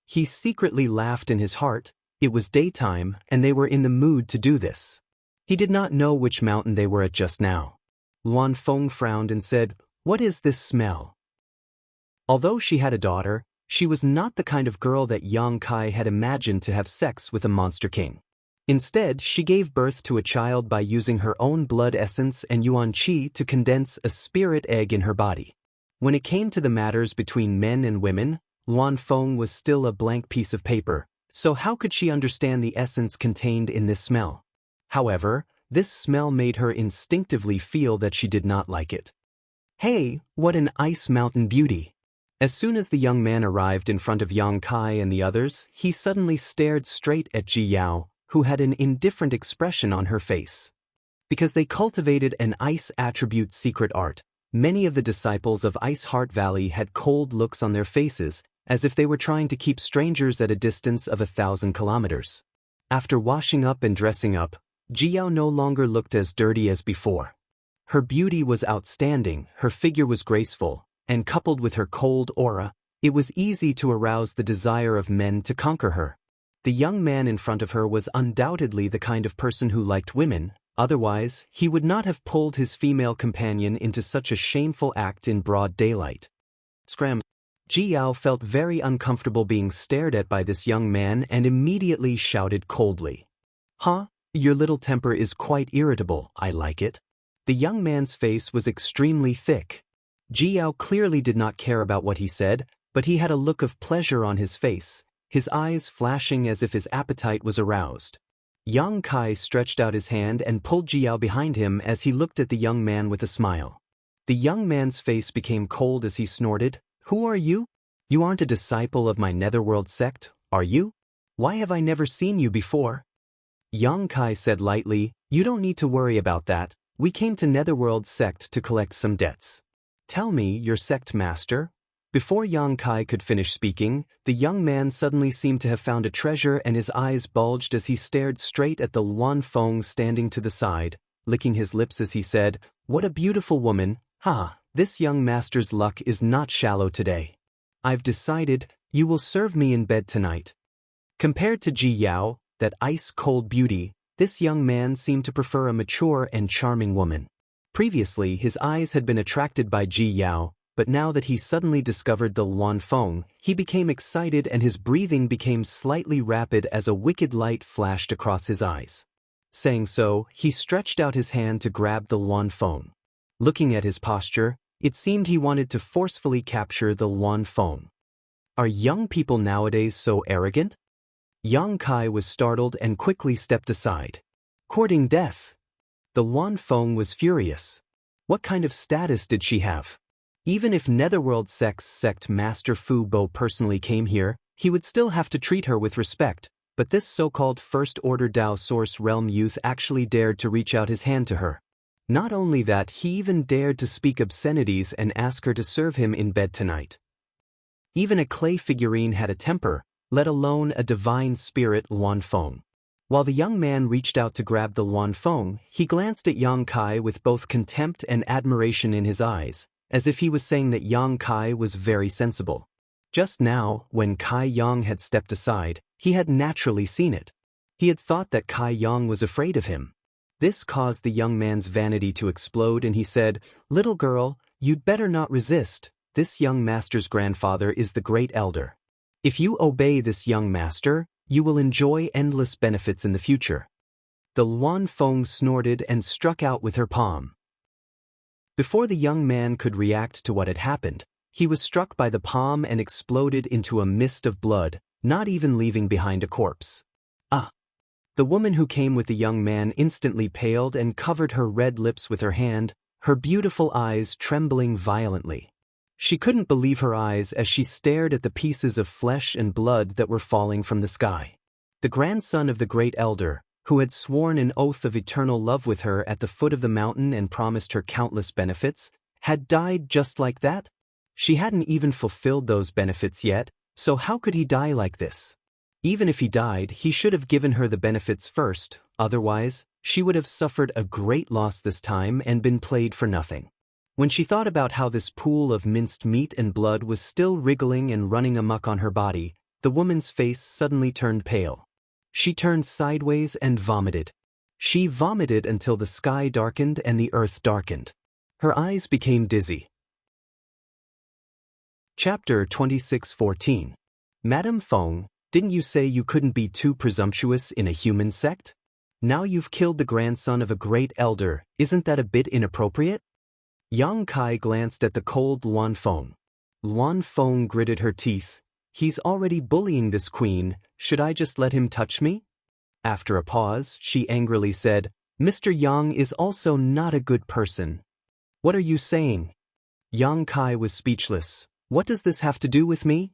He secretly laughed in his heart. It was daytime, and they were in the mood to do this. He did not know which mountain they were at just now. Luan Feng frowned and said, "What is this smell?" Although she had a daughter, she was not the kind of girl that Yang Kai had imagined to have sex with a monster king. Instead, she gave birth to a child by using her own blood essence and yuan qi to condense a spirit egg in her body. When it came to the matters between men and women, Luan Feng was still a blank piece of paper, so how could she understand the essence contained in this smell? However, this smell made her instinctively feel that she did not like it. "Hey, what an ice mountain beauty!" As soon as the young man arrived in front of Yang Kai and the others, he suddenly stared straight at Ji Yao, who had an indifferent expression on her face. Because they cultivated an ice attribute secret art, many of the disciples of Ice Heart Valley had cold looks on their faces, as if they were trying to keep strangers at a distance of 1,000 kilometers. After washing up and dressing up, Ji Yao no longer looked as dirty as before. Her beauty was outstanding, her figure was graceful, and coupled with her cold aura, it was easy to arouse the desire of men to conquer her. The young man in front of her was undoubtedly the kind of person who liked women, otherwise, he would not have pulled his female companion into such a shameful act in broad daylight. Scram! Ji Yao felt very uncomfortable being stared at by this young man and immediately shouted coldly, "Huh? Your little temper is quite irritable, I like it." The young man's face was extremely thick. Ji Yao clearly did not care about what he said, but he had a look of pleasure on his face, his eyes flashing as if his appetite was aroused. Yang Kai stretched out his hand and pulled Ji Yao behind him as he looked at the young man with a smile. The young man's face became cold as he snorted, "Who are you? You aren't a disciple of my netherworld sect, are you? Why have I never seen you before?" Yang Kai said lightly, "You don't need to worry about that. We came to Netherworld sect to collect some debts." "Tell me, your sect master." Before Yang Kai could finish speaking, the young man suddenly seemed to have found a treasure and his eyes bulged as he stared straight at the Luan Feng standing to the side, licking his lips as he said, "What a beautiful woman. This young master's luck is not shallow today. I've decided you will serve me in bed tonight." Compared to Ji Yao, that ice-cold beauty, this young man seemed to prefer a mature and charming woman. Previously, his eyes had been attracted by Ji Yao, but now that he suddenly discovered the Luan Feng, he became excited and his breathing became slightly rapid as a wicked light flashed across his eyes. Saying so, he stretched out his hand to grab the Luan Feng. Looking at his posture, it seemed he wanted to forcefully capture the Luan Feng. Are young people nowadays so arrogant? Yang Kai was startled and quickly stepped aside. Courting death. The Luan Feng was furious. What kind of status did she have? Even if Netherworld Sect's sect master Fu Bo personally came here, he would still have to treat her with respect, but this so-called First-Order Dao Source Realm youth actually dared to reach out his hand to her. Not only that, he even dared to speak obscenities and ask her to serve him in bed tonight. Even a clay figurine had a temper, let alone a divine spirit Luan Feng. While the young man reached out to grab the Luan Feng, he glanced at Yang Kai with both contempt and admiration in his eyes, as if he was saying that Yang Kai was very sensible. Just now, when Kai Yang had stepped aside, he had naturally seen it. He had thought that Kai Yang was afraid of him. This caused the young man's vanity to explode and he said, "Little girl, you'd better not resist. This young master's grandfather is the great elder. If you obey this young master, you will enjoy endless benefits in the future." The Luan Feng snorted and struck out with her palm. Before the young man could react to what had happened, he was struck by the palm and exploded into a mist of blood, not even leaving behind a corpse. The woman who came with the young man instantly paled and covered her red lips with her hand, her beautiful eyes trembling violently. She couldn't believe her eyes as she stared at the pieces of flesh and blood that were falling from the sky. The grandson of the great elder, who had sworn an oath of eternal love with her at the foot of the mountain and promised her countless benefits, had died just like that? She hadn't even fulfilled those benefits yet, so how could he die like this? Even if he died, he should have given her the benefits first, otherwise, she would have suffered a great loss this time and been played for nothing. When she thought about how this pool of minced meat and blood was still wriggling and running amok on her body, the woman's face suddenly turned pale. She turned sideways and vomited. She vomited until the sky darkened and the earth darkened. Her eyes became dizzy. Chapter 26:14. Madame Feng, didn't you say you couldn't be too presumptuous in a human sect? Now you've killed the grandson of a great elder, isn't that a bit inappropriate? Yang Kai glanced at the cold Luan Feng. Luan Feng gritted her teeth. He's already bullying this queen, should I just let him touch me? After a pause, she angrily said, Mr. Yang is also not a good person. What are you saying? Yang Kai was speechless. What does this have to do with me?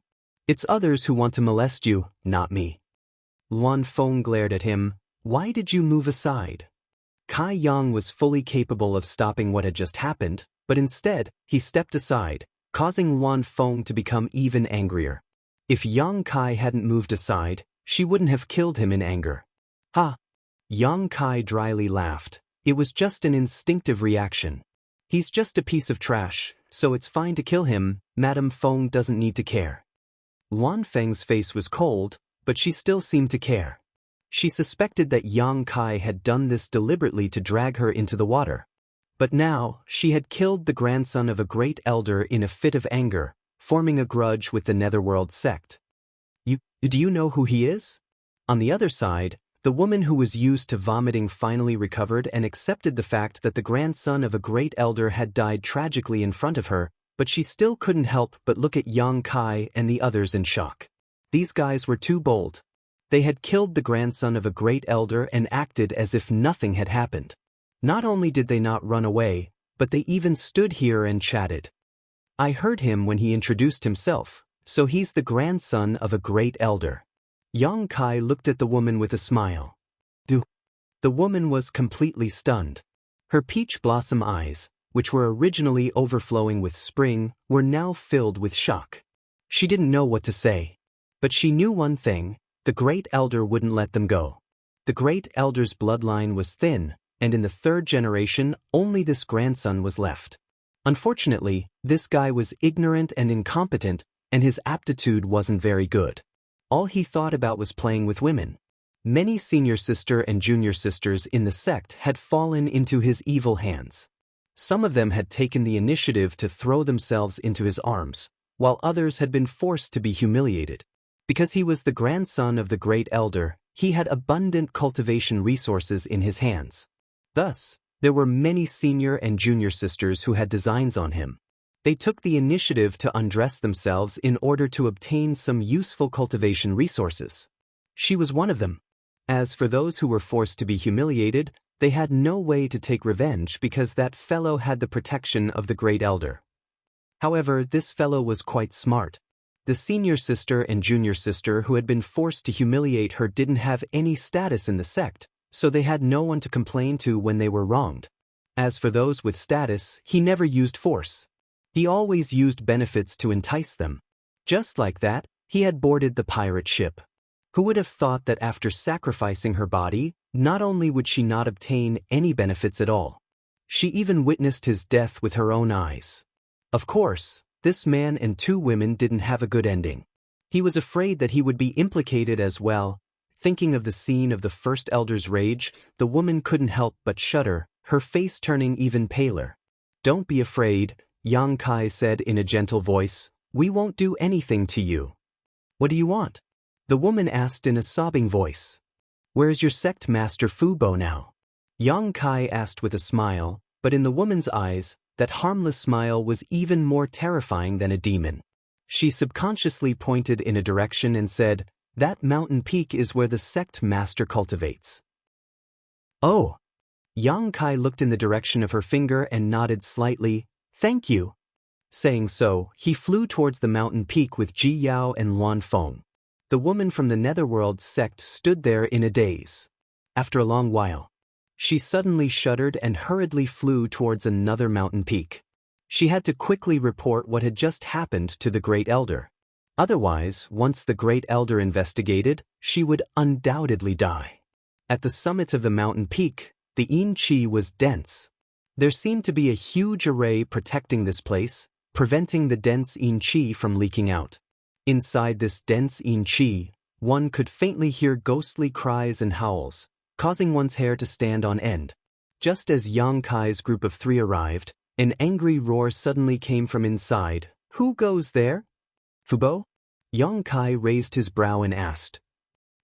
It's others who want to molest you, not me. Luan Feng glared at him. Why did you move aside? Kai Yang was fully capable of stopping what had just happened, but instead, he stepped aside, causing Luan Feng to become even angrier. If Yang Kai hadn't moved aside, she wouldn't have killed him in anger. Ha! Yang Kai dryly laughed. It was just an instinctive reaction. He's just a piece of trash, so it's fine to kill him, Madame Feng doesn't need to care. Luan Feng's face was cold, but she still seemed to care. She suspected that Yang Kai had done this deliberately to drag her into the water. But now, she had killed the grandson of a great elder in a fit of anger, forming a grudge with the Netherworld sect. Do you know who he is? On the other side, the woman who was used to vomiting finally recovered and accepted the fact that the grandson of a great elder had died tragically in front of her, but she still couldn't help but look at Yang Kai and the others in shock. These guys were too bold. They had killed the grandson of a great elder and acted as if nothing had happened. Not only did they not run away, but they even stood here and chatted. I heard him when he introduced himself, so he's the grandson of a great elder. Yang Kai looked at the woman with a smile. The woman was completely stunned. Her peach blossom eyes, which were originally overflowing with spring, were now filled with shock. She didn't know what to say. But she knew one thing: the great elder wouldn't let them go. The great elder's bloodline was thin, and in the third generation, only this grandson was left. Unfortunately, this guy was ignorant and incompetent, and his aptitude wasn't very good. All he thought about was playing with women. Many senior sister and junior sisters in the sect had fallen into his evil hands. Some of them had taken the initiative to throw themselves into his arms, while others had been forced to be humiliated. Because he was the grandson of the great elder, he had abundant cultivation resources in his hands. Thus, there were many senior and junior sisters who had designs on him. They took the initiative to undress themselves in order to obtain some useful cultivation resources. She was one of them. As for those who were forced to be humiliated, they had no way to take revenge because that fellow had the protection of the great elder. However, this fellow was quite smart. The senior sister and junior sister who had been forced to humiliate her didn't have any status in the sect, so they had no one to complain to when they were wronged. As for those with status, he never used force. He always used benefits to entice them. Just like that, he had boarded the pirate ship. Who would have thought that after sacrificing her body, not only would she not obtain any benefits at all, she even witnessed his death with her own eyes. Of course, this man and two women didn't have a good ending. He was afraid that he would be implicated as well. Thinking of the scene of the first elder's rage, the woman couldn't help but shudder, her face turning even paler. "Don't be afraid," Yang Kai said in a gentle voice. "We won't do anything to you." "What do you want?" the woman asked in a sobbing voice. "Where's your sect master Fubo now?" Yang Kai asked with a smile, but in the woman's eyes, that harmless smile was even more terrifying than a demon. She subconsciously pointed in a direction and said, "That mountain peak is where the sect master cultivates." "Oh." Yang Kai looked in the direction of her finger and nodded slightly. "Thank you." Saying so, he flew towards the mountain peak with Ji Yao and Luan Feng. The woman from the Netherworld sect stood there in a daze. After a long while, she suddenly shuddered and hurriedly flew towards another mountain peak. She had to quickly report what had just happened to the great elder. Otherwise, once the great elder investigated, she would undoubtedly die. At the summit of the mountain peak, the yin qi was dense. There seemed to be a huge array protecting this place, preventing the dense yin qi from leaking out. Inside this dense yin qi, one could faintly hear ghostly cries and howls, causing one's hair to stand on end. Just as Yang Kai's group of 3 arrived, an angry roar suddenly came from inside. "Who goes there?" "Fubo?" Yang Kai raised his brow and asked.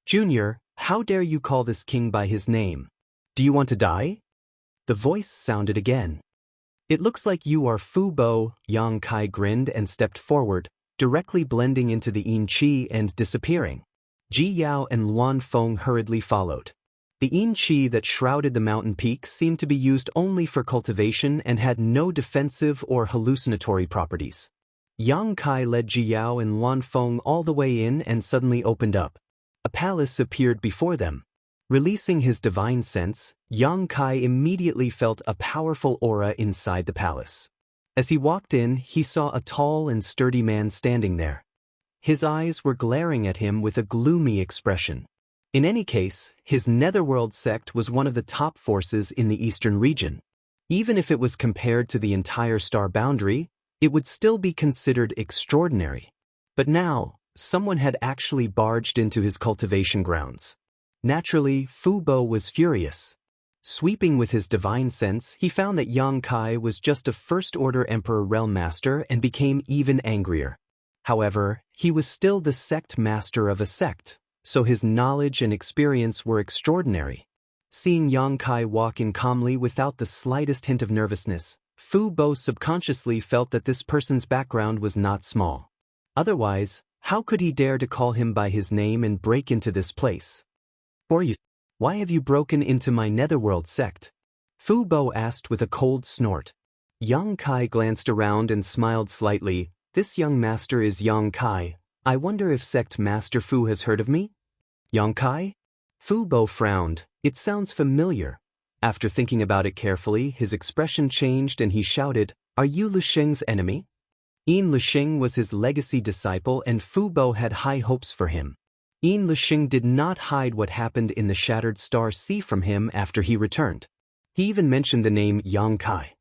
"Junior, how dare you call this king by his name? Do you want to die?" The voice sounded again. "It looks like you are Fubo." Yang Kai grinned and stepped forward, directly blending into the yin qi and disappearing. Ji Yao and Luan Feng hurriedly followed. The yin qi that shrouded the mountain peak seemed to be used only for cultivation and had no defensive or hallucinatory properties. Yang Kai led Ji Yao and Luan Feng all the way in and suddenly opened up. A palace appeared before them. Releasing his divine sense, Yang Kai immediately felt a powerful aura inside the palace. As he walked in, he saw a tall and sturdy man standing there. His eyes were glaring at him with a gloomy expression. In any case, his Netherworld sect was one of the top forces in the eastern region. Even if it was compared to the entire star boundary, it would still be considered extraordinary. But now, someone had actually barged into his cultivation grounds. Naturally, Fubo was furious. Sweeping with his divine sense, he found that Yang Kai was just a first-order Emperor Realm Master and became even angrier. However, he was still the sect master of a sect, so his knowledge and experience were extraordinary. Seeing Yang Kai walk in calmly without the slightest hint of nervousness, Fu Bo subconsciously felt that this person's background was not small. Otherwise, how could he dare to call him by his name and break into this place? Why have you broken into my netherworld sect? Fu Bo asked with a cold snort. Yang Kai glanced around and smiled slightly. This young master is Yang Kai. I wonder if sect master Fu has heard of me? Yang Kai? Fu Bo frowned. It sounds familiar. After thinking about it carefully, his expression changed and he shouted, Are you Lu Xing's enemy? Yin Lu Xing was his legacy disciple and Fu Bo had high hopes for him. Yin Lu Xing did not hide what happened in the Shattered Star Sea from him after he returned. He even mentioned the name Yang Kai.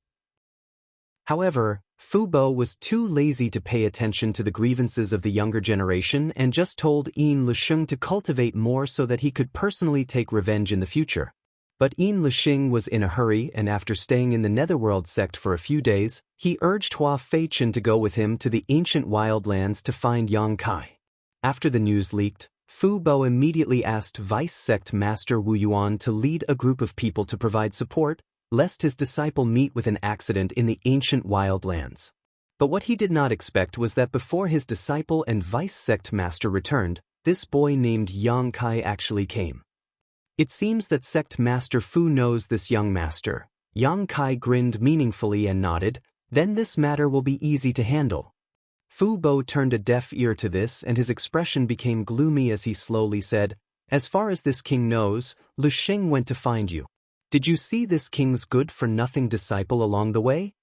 However, Fu Bo was too lazy to pay attention to the grievances of the younger generation and just told Yin Lu Xing to cultivate more so that he could personally take revenge in the future. But Yin Lu Xing was in a hurry and after staying in the Netherworld sect for a few days, he urged Hua Feichen to go with him to the ancient wildlands to find Yang Kai. After the news leaked, Fu Bo immediately asked Vice Sect Master Wu Yuan to lead a group of people to provide support, lest his disciple meet with an accident in the ancient wildlands. But what he did not expect was that before his disciple and Vice Sect Master returned, this boy named Yang Kai actually came. It seems that Sect Master Fu knows this young master. Yang Kai grinned meaningfully and nodded, then this matter will be easy to handle. Fu Bo turned a deaf ear to this and his expression became gloomy as he slowly said, As far as this king knows, Lu Xing went to find you. Did you see this king's good-for-nothing disciple along the way?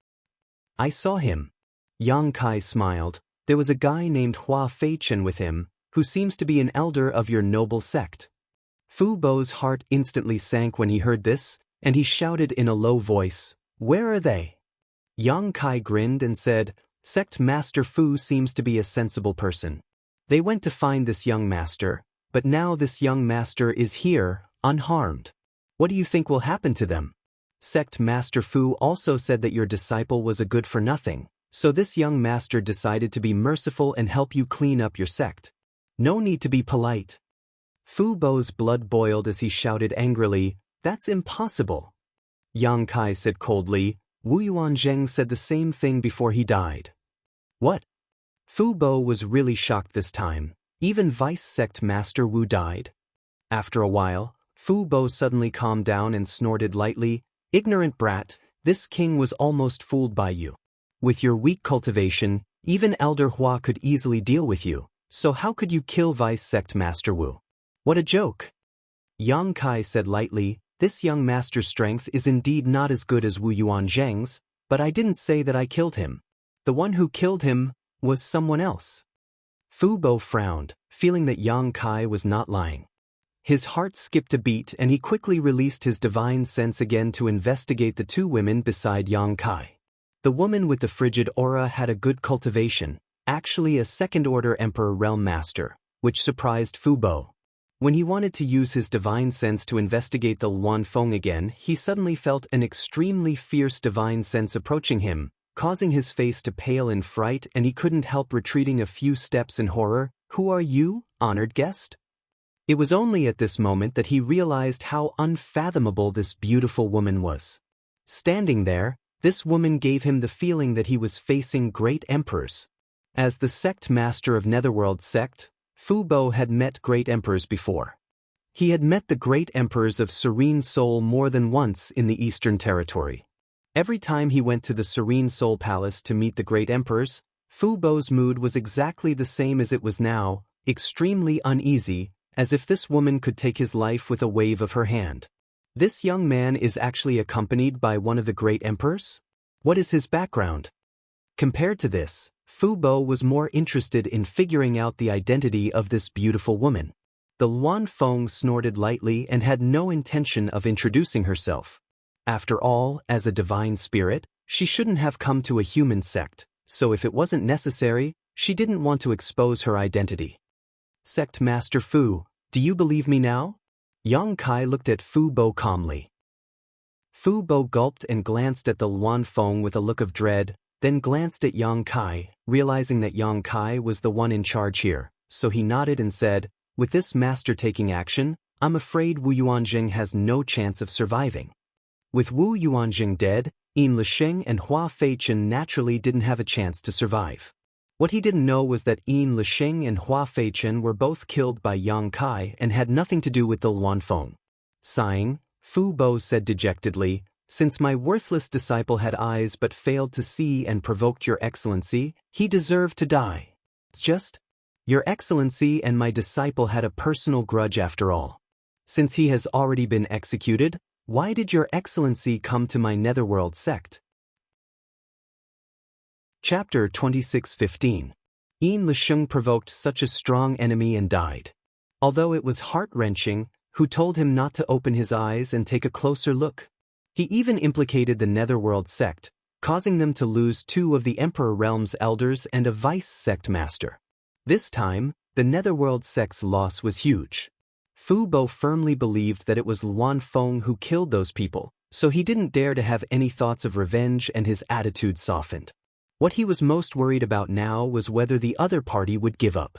I saw him. Yang Kai smiled. There was a guy named Hua Feichen with him, who seems to be an elder of your noble sect. Fu Bo's heart instantly sank when he heard this, and he shouted in a low voice, Where are they? Yang Kai grinned and said, Sect Master Fu seems to be a sensible person. They went to find this young master, but now this young master is here, unharmed. What do you think will happen to them? Sect Master Fu also said that your disciple was a good-for-nothing, so this young master decided to be merciful and help you clean up your sect. No need to be polite. Fu Bo's blood boiled as he shouted angrily, That's impossible. Yang Kai said coldly, Wu Yuanzheng said the same thing before he died. What? Fu Bo was really shocked this time. Even Vice Sect Master Wu died? After a while, Fu Bo suddenly calmed down and snorted lightly, Ignorant brat, this king was almost fooled by you. With your weak cultivation, even Elder Hua could easily deal with you, so how could you kill Vice Sect Master Wu? What a joke! Yang Kai said lightly, This young master's strength is indeed not as good as Wu Yuanzheng's, but I didn't say that I killed him. The one who killed him was someone else. Fu Bo frowned, feeling that Yang Kai was not lying. His heart skipped a beat and he quickly released his divine sense again to investigate the two women beside Yang Kai. The woman with the frigid aura had a good cultivation, actually a second-order Emperor Realm Master, which surprised Fu Bo. When he wanted to use his divine sense to investigate the Luan Feng again, he suddenly felt an extremely fierce divine sense approaching him, causing his face to pale in fright and he couldn't help retreating a few steps in horror. Who are you, honored guest? It was only at this moment that he realized how unfathomable this beautiful woman was. Standing there, this woman gave him the feeling that he was facing great emperors. As the sect master of Netherworld sect, Fu Bo had met great emperors before. He had met the great emperors of Serene Soul more than once in the Eastern Territory. Every time he went to the Serene Soul Palace to meet the great emperors, Fu Bo's mood was exactly the same as it was now, extremely uneasy, as if this woman could take his life with a wave of her hand. This young man is actually accompanied by one of the great emperors? What is his background? Compared to this, Fu Bo was more interested in figuring out the identity of this beautiful woman. The Luan Feng snorted lightly and had no intention of introducing herself. After all, as a divine spirit, she shouldn't have come to a human sect, so if it wasn't necessary, she didn't want to expose her identity. Sect Master Fu, do you believe me now? Yang Kai looked at Fu Bo calmly. Fu Bo gulped and glanced at the Luan Feng with a look of dread, then glanced at Yang Kai, realizing that Yang Kai was the one in charge here, so he nodded and said, with this master taking action, I'm afraid Wu Yuanzheng has no chance of surviving. With Wu Yuanzheng dead, Yin Lisheng and Hua Feichen naturally didn't have a chance to survive. What he didn't know was that Yin Lisheng and Hua Feichen were both killed by Yang Kai and had nothing to do with the Luanfeng. Sighing, Fu Bo said dejectedly, "Since my worthless disciple had eyes but failed to see and provoked your excellency, he deserved to die. It's just, your excellency and my disciple had a personal grudge after all. Since he has already been executed, why did your excellency come to my netherworld sect?" Chapter 26:15. Yin Lisheng provoked such a strong enemy and died. Although it was heart-wrenching, Hu told him not to open his eyes and take a closer look. He even implicated the netherworld sect, causing them to lose 2 of the Emperor Realm's elders and a vice sect master. This time, the netherworld sect's loss was huge. Fu Bo firmly believed that it was Luanfeng who killed those people, so he didn't dare to have any thoughts of revenge and his attitude softened. What he was most worried about now was whether the other party would give up.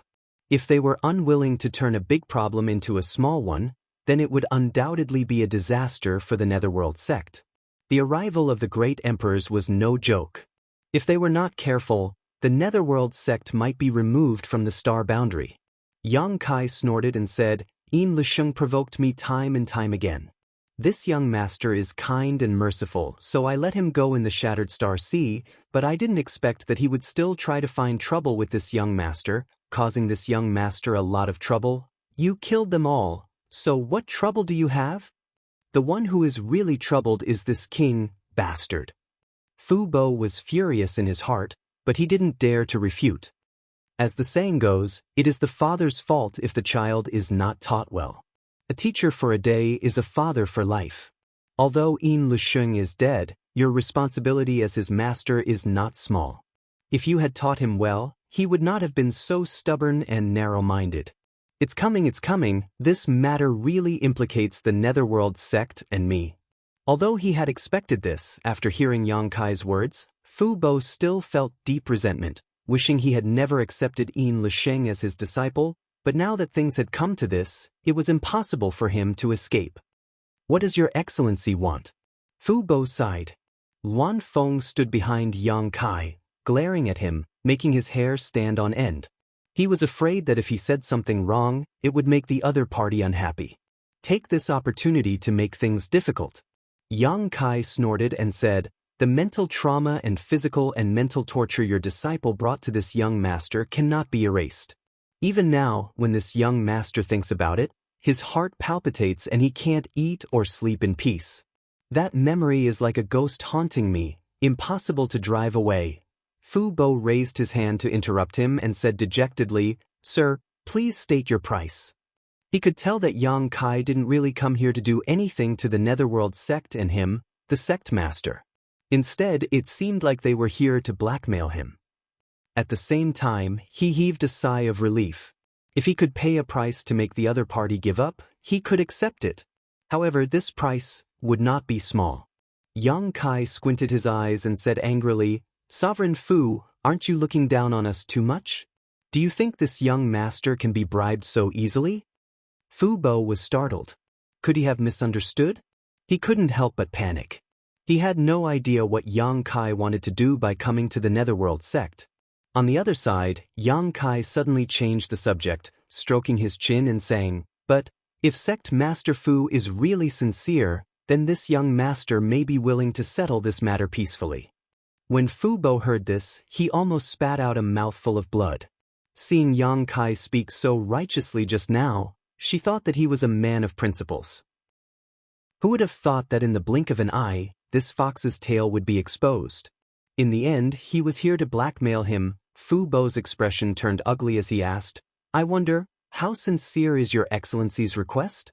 If they were unwilling to turn a big problem into a small one, then it would undoubtedly be a disaster for the netherworld sect. The arrival of the great emperors was no joke. If they were not careful, the netherworld sect might be removed from the star boundary. Yang Kai snorted and said, "Yin Lisheng provoked me time and time again. This young master is kind and merciful, so I let him go in the Shattered Star Sea, but I didn't expect that he would still try to find trouble with this young master, causing this young master a lot of trouble. You killed them all, so what trouble do you have? The one who is really troubled is this king, bastard." Fu Bo was furious in his heart, but he didn't dare to refute. As the saying goes, it is the father's fault if the child is not taught well. A teacher for a day is a father for life. Although Yin Lisheng is dead, your responsibility as his master is not small. If you had taught him well, he would not have been so stubborn and narrow-minded. It's coming, this matter really implicates the netherworld sect and me. Although he had expected this, after hearing Yang Kai's words, Fu Bo still felt deep resentment, wishing he had never accepted Yin Lisheng as his disciple, but now that things had come to this, it was impossible for him to escape. "What does your excellency want?" Fu Bo sighed. Luanfeng stood behind Yang Kai, glaring at him, making his hair stand on end. He was afraid that if he said something wrong, it would make the other party unhappy. Take this opportunity to make things difficult. Yang Kai snorted and said, "The mental trauma and physical and mental torture your disciple brought to this young master cannot be erased. Even now, when this young master thinks about it, his heart palpitates and he can't eat or sleep in peace. That memory is like a ghost haunting me, impossible to drive away." Fu Bo raised his hand to interrupt him and said dejectedly, "Sir, please state your price." He could tell that Yang Kai didn't really come here to do anything to the netherworld sect and him, the sect master. Instead, it seemed like they were here to blackmail him. At the same time, he heaved a sigh of relief. If he could pay a price to make the other party give up, he could accept it. However, this price would not be small. Yang Kai squinted his eyes and said angrily, "Sovereign Fu, aren't you looking down on us too much? Do you think this young master can be bribed so easily?" Fu Bo was startled. Could he have misunderstood? He couldn't help but panic. He had no idea what Yang Kai wanted to do by coming to the netherworld sect. On the other side, Yang Kai suddenly changed the subject, stroking his chin and saying, "But, if sect master Fu is really sincere, then this young master may be willing to settle this matter peacefully." When Fu Bo heard this, he almost spat out a mouthful of blood. Seeing Yang Kai speak so righteously just now, she thought that he was a man of principles. Who would have thought that in the blink of an eye, this fox's tail would be exposed? In the end, he was here to blackmail him. Fu Bo's expression turned ugly as he asked, "I wonder, how sincere is your excellency's request?"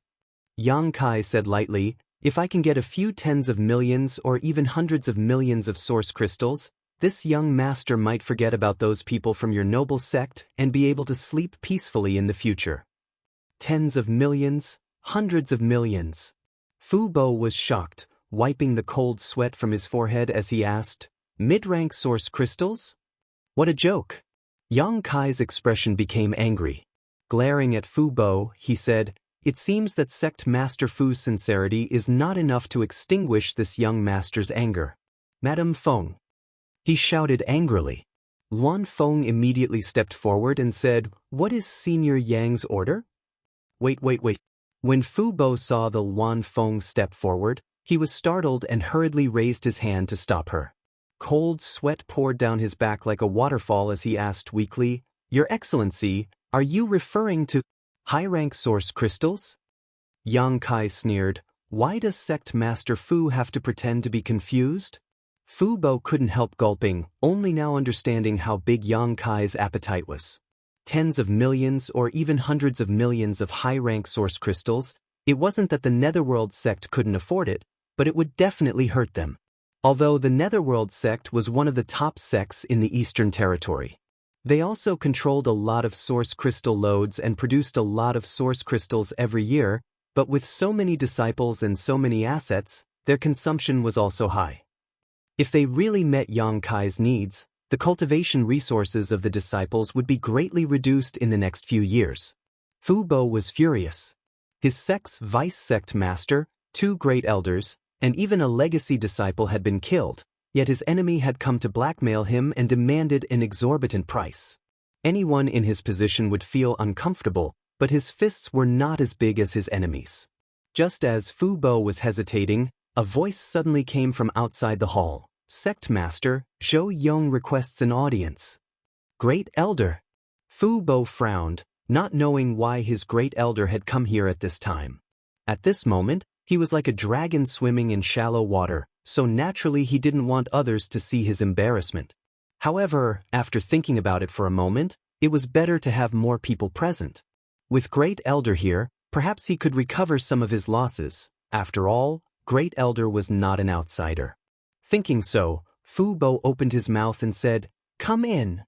Yang Kai said lightly, "If I can get a few tens of millions or even hundreds of millions of source crystals, this young master might forget about those people from your noble sect and be able to sleep peacefully in the future." Tens of millions, hundreds of millions. Fu Bo was shocked, wiping the cold sweat from his forehead as he asked, "Mid-rank source crystals? What a joke." Yang Kai's expression became angry. Glaring at Fu Bo, he said, "It seems that sect master Fu's sincerity is not enough to extinguish this young master's anger. Madame Feng. He shouted angrily. Luan Feng immediately stepped forward and said, "What is Senior Yang's order?" Wait. When Fu Bo saw the Luan Feng step forward, he was startled and hurriedly raised his hand to stop her. Cold sweat poured down his back like a waterfall as he asked weakly, "Your Excellency, are you referring to high-rank source crystals?" Yang Kai sneered, "Why does Sect Master Fu have to pretend to be confused?" Fu Bo couldn't help gulping, only now understanding how big Yang Kai's appetite was. Tens of millions or even hundreds of millions of high-rank source crystals. It wasn't that the Netherworld sect couldn't afford it, but it would definitely hurt them. Although the Netherworld sect was one of the top sects in the Eastern Territory. They also controlled a lot of source crystal loads and produced a lot of source crystals every year, but with so many disciples and so many assets, their consumption was also high. If they really met Yang Kai's needs, the cultivation resources of the disciples would be greatly reduced in the next few years. Fu Bo was furious. His sect's vice-sect master, 2 great elders, and even a legacy disciple had been killed, yet his enemy had come to blackmail him and demanded an exorbitant price. Anyone in his position would feel uncomfortable, but his fists were not as big as his enemies. Just as Fu Bo was hesitating, a voice suddenly came from outside the hall. "Sect Master, Zhou Yong requests an audience." "Great Elder." Fu Bo frowned, not knowing why his great elder had come here at this time. At this moment, he was like a dragon swimming in shallow water, so naturally he didn't want others to see his embarrassment. However, after thinking about it for a moment, it was better to have more people present. With Great Elder here, perhaps he could recover some of his losses. After all, Great Elder was not an outsider. Thinking so, Fu Bo opened his mouth and said, "Come in."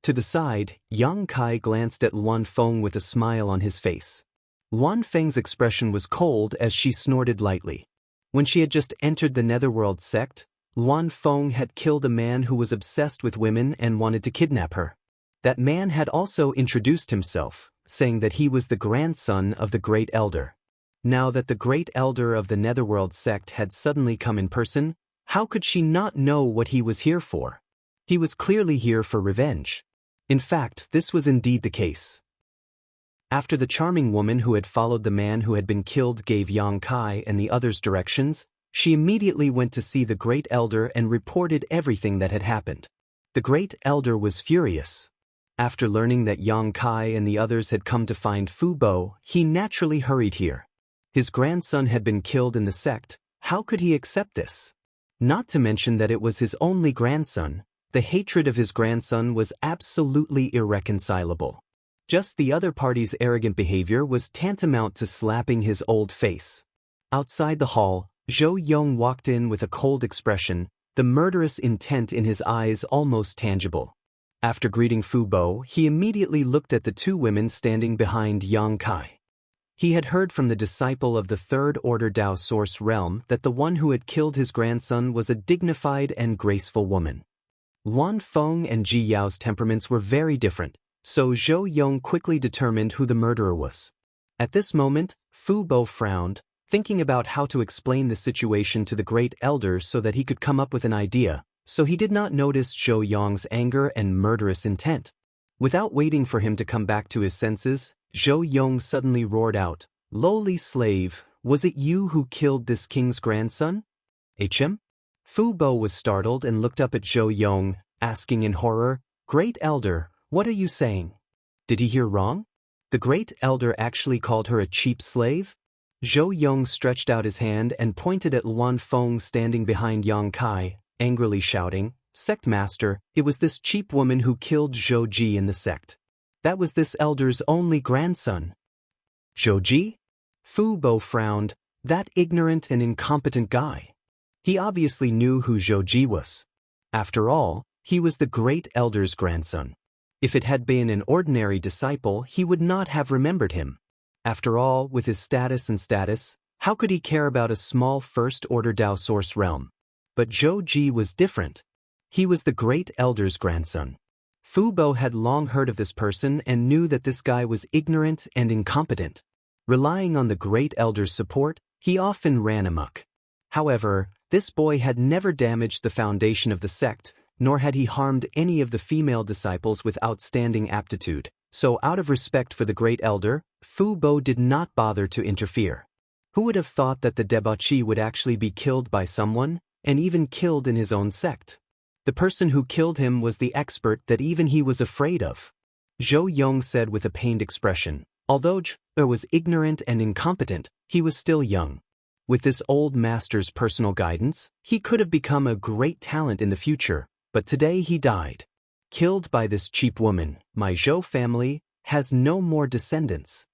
To the side, Yang Kai glanced at Luan Feng with a smile on his face. Luan Feng's expression was cold as she snorted lightly. When she had just entered the Netherworld sect, Luan Feng had killed a man who was obsessed with women and wanted to kidnap her. That man had also introduced himself, saying that he was the grandson of the Great Elder. Now that the Great Elder of the Netherworld sect had suddenly come in person, how could she not know what he was here for? He was clearly here for revenge. In fact, this was indeed the case. After the charming woman who had followed the man who had been killed gave Yang Kai and the others directions, she immediately went to see the Great Elder and reported everything that had happened. The Great Elder was furious. After learning that Yang Kai and the others had come to find Fu Bo, he naturally hurried here. His grandson had been killed in the sect. How could he accept this? Not to mention that it was his only grandson. The hatred of his grandson was absolutely irreconcilable. Just the other party's arrogant behavior was tantamount to slapping his old face. Outside the hall, Zhou Yong walked in with a cold expression, the murderous intent in his eyes almost tangible. After greeting Fu Bo, he immediately looked at the 2 women standing behind Yang Kai. He had heard from the disciple of the Third Order Dao Source Realm that the one who had killed his grandson was a dignified and graceful woman. Luan Feng and Ji Yao's temperaments were very different, so Zhou Yong quickly determined who the murderer was. At this moment, Fu Bo frowned, thinking about how to explain the situation to the Great Elder so that he could come up with an idea, so he did not notice Zhou Yong's anger and murderous intent. Without waiting for him to come back to his senses, Zhou Yong suddenly roared out, "Lowly slave, was it you who killed this king's grandson?" "Hm?" Fu Bo was startled and looked up at Zhou Yong, asking in horror, "Great Elder, what are you saying? Did he hear wrong? The Great Elder actually called her a cheap slave?" Zhou Yong stretched out his hand and pointed at Luan Feng standing behind Yang Kai, angrily shouting, "Sect Master, it was this cheap woman who killed Zhou Ji in the sect. That was this elder's only grandson." "Zhou Ji?" Fu Bo frowned, that ignorant and incompetent guy. He obviously knew who Zhou Ji was. After all, he was the Great Elder's grandson. If it had been an ordinary disciple, he would not have remembered him. After all, with his status, how could he care about a small First Order Dao Source realm? But Zhou Ji was different. He was the Great Elder's grandson. Fu Bo had long heard of this person and knew that this guy was ignorant and incompetent. Relying on the Great Elder's support, he often ran amok. However, This boy had never damaged the foundation of the sect, nor had he harmed any of the female disciples with outstanding aptitude, so out of respect for the great elder, Fu Bo did not bother to interfere. Who would have thought that the debauchee would actually be killed by someone, and even killed in his own sect? The person who killed him was the expert that even he was afraid of. Zhou Yong said with a pained expression. Although Zhe was ignorant and incompetent, he was still young. With this old master's personal guidance, he could have become a great talent in the future, but today he died. Killed by this cheap woman, my Zhou family has no more descendants.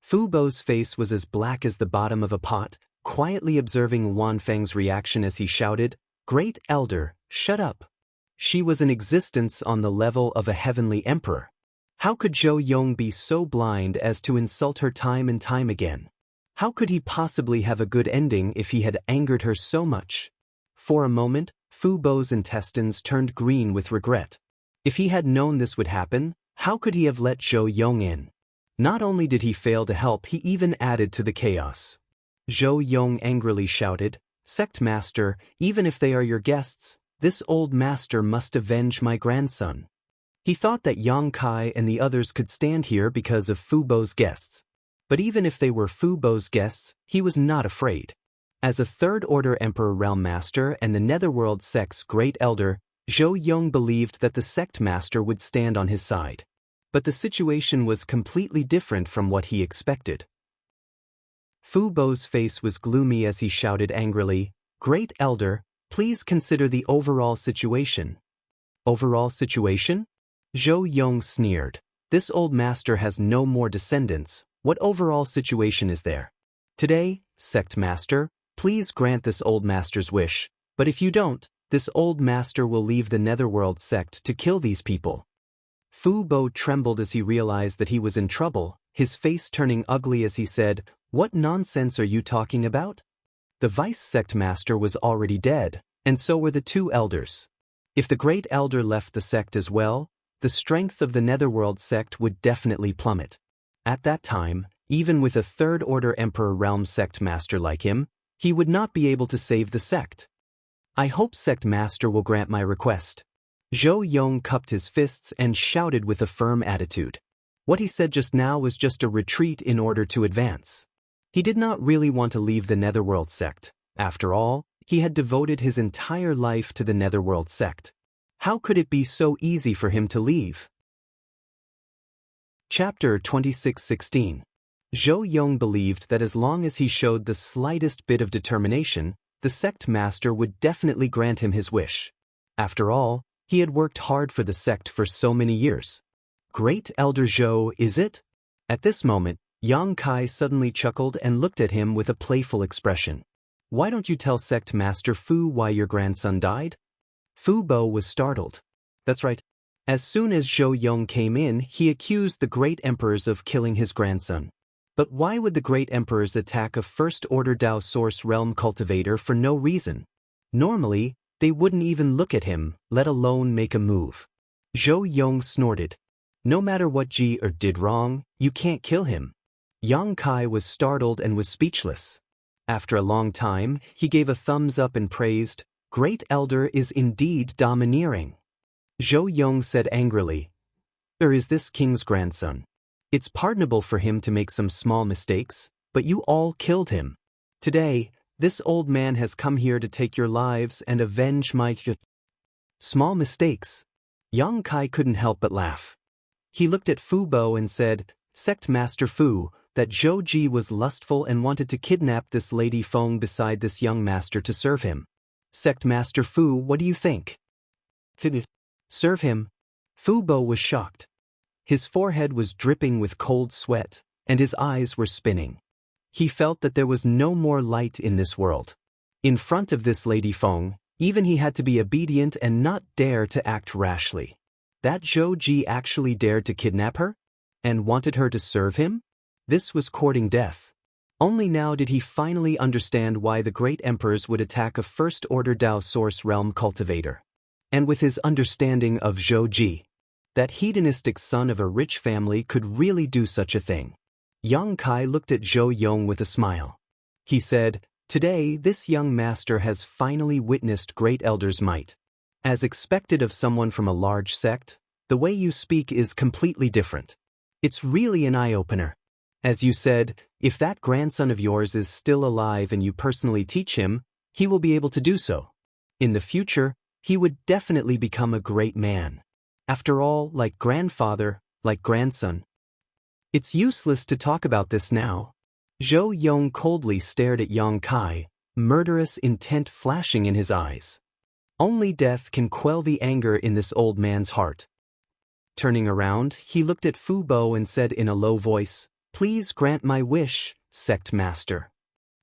Fu Bo's face was as black as the bottom of a pot, quietly observing Wan Feng's reaction as he shouted, "Great elder, shut up." She was in existence on the level of a heavenly emperor. How could Zhou Yong be so blind as to insult her time and time again? How could he possibly have a good ending if he had angered her so much? For a moment, Fu Bo's intestines turned green with regret. If he had known this would happen, how could he have let Zhou Yong in? Not only did he fail to help, he even added to the chaos. Zhou Yong angrily shouted, "Sect master, even if they are your guests, this old master must avenge my grandson." He thought that Yang Kai and the others could stand here because of Fu Bo's guests. But even if they were Fu Bo's guests, he was not afraid. As a third-order Emperor Realm Master and the Netherworld sect's great elder, Zhou Yong believed that the sect master would stand on his side. But the situation was completely different from what he expected. Fu Bo's face was gloomy as he shouted angrily, "Great elder, please consider the overall situation." Overall situation? Zhou Yong sneered. This old master has no more descendants. What overall situation is there? Today, sect master, please grant this old master's wish, but if you don't, this old master will leave the Netherworld sect to kill these people. Fu Bo trembled as he realized that he was in trouble, his face turning ugly as he said, "What nonsense are you talking about?" The vice sect master was already dead, and so were the two elders. If the great elder left the sect as well, the strength of the Netherworld sect would definitely plummet. At that time, even with a third-order Emperor Realm sect master like him, he would not be able to save the sect. "I hope sect master will grant my request." Zhou Yong cupped his fists and shouted with a firm attitude. What he said just now was just a retreat in order to advance. He did not really want to leave the Netherworld sect. After all, he had devoted his entire life to the Netherworld sect. How could it be so easy for him to leave? Chapter 26:16. Zhou Yong believed that as long as he showed the slightest bit of determination, the sect master would definitely grant him his wish. After all, he had worked hard for the sect for so many years. "Great Elder Zhou, is it?" At this moment, Yang Kai suddenly chuckled and looked at him with a playful expression. "Why don't you tell sect master Fu why your grandson died?" Fu Bo was startled. That's right. As soon as Zhou Yong came in, he accused the great emperors of killing his grandson. But why would the great emperors attack a first-order Dao Source Realm cultivator for no reason? Normally, they wouldn't even look at him, let alone make a move. Zhou Yong snorted. "No matter what Ji did wrong, you can't kill him." Yang Kai was startled and was speechless. After a long time, he gave a thumbs up and praised, "Great elder is indeed domineering." Zhou Yong said angrily, Is this king's grandson? It's pardonable for him to make some small mistakes, but you all killed him. Today, this old man has come here to take your lives and avenge my small mistakes." Yang Kai couldn't help but laugh. He looked at Fu Bo and said, "Sect Master Fu, that Zhou Ji was lustful and wanted to kidnap this Lady Feng beside this young master to serve him. Sect Master Fu, what do you think?" "Serve him?" Fu Bo was shocked. His forehead was dripping with cold sweat, and his eyes were spinning. He felt that there was no more light in this world. In front of this Lady Feng, even he had to be obedient and not dare to act rashly. That Zhou Ji actually dared to kidnap her? And wanted her to serve him? This was courting death. Only now did he finally understand why the great emperors would attack a first-order Dao Source Realm cultivator. And with his understanding of Zhou Ji, that hedonistic son of a rich family could really do such a thing. Yang Kai looked at Zhou Yong with a smile. He said, Today, this young master has finally witnessed great elders' might. As expected of someone from a large sect, the way you speak is completely different. It's really an eye-opener. As you said, if that grandson of yours is still alive and you personally teach him, he will be able to do so. In the future, he would definitely become a great man. After all, like grandfather, like grandson. It's useless to talk about this now. Zhou Yong coldly stared at Yang Kai, murderous intent flashing in his eyes. Only death can quell the anger in this old man's heart. Turning around, he looked at Fu Bo and said in a low voice, "Please grant my wish, sect master."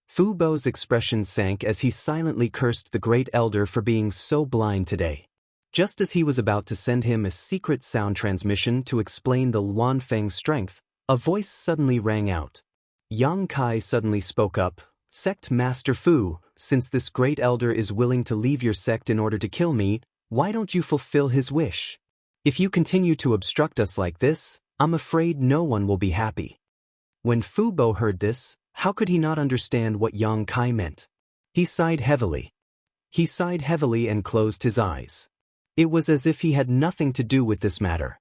Fu Bo's expression sank as he silently cursed the great elder for being so blind today. Just as he was about to send him a secret sound transmission to explain the Luan Feng's strength, a voice suddenly rang out. Yang Kai suddenly spoke up, "Sect Master Fu, since this great elder is willing to leave your sect in order to kill me, why don't you fulfill his wish? If you continue to obstruct us like this, I'm afraid no one will be happy." When Fu Bo heard this, how could he not understand what Yang Kai meant? He sighed heavily. He sighed heavily and closed his eyes. It was as if he had nothing to do with this matter.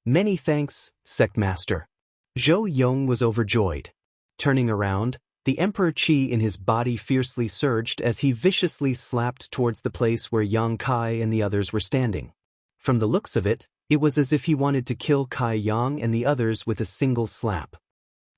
"Many thanks, sect master." Zhou Yong was overjoyed. Turning around, the Emperor Qi in his body fiercely surged as he viciously slapped towards the place where Yang Kai and the others were standing. From the looks of it, it was as if he wanted to kill Kai Yang and the others with a single slap.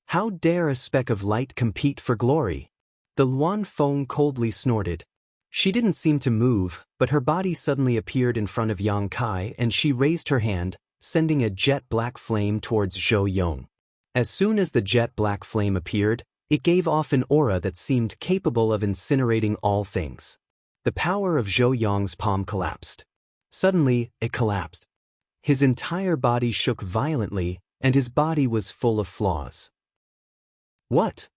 How dare a speck of light compete for glory? The Luan Feng coldly snorted. She didn't seem to move, but her body suddenly appeared in front of Yang Kai and she raised her hand, sending a jet-black flame towards Zhou Yong. As soon as the jet-black flame appeared, it gave off an aura that seemed capable of incinerating all things. The power of Zhou Yong's palm collapsed. Suddenly, it collapsed. His entire body shook violently, and his body was full of flaws. What?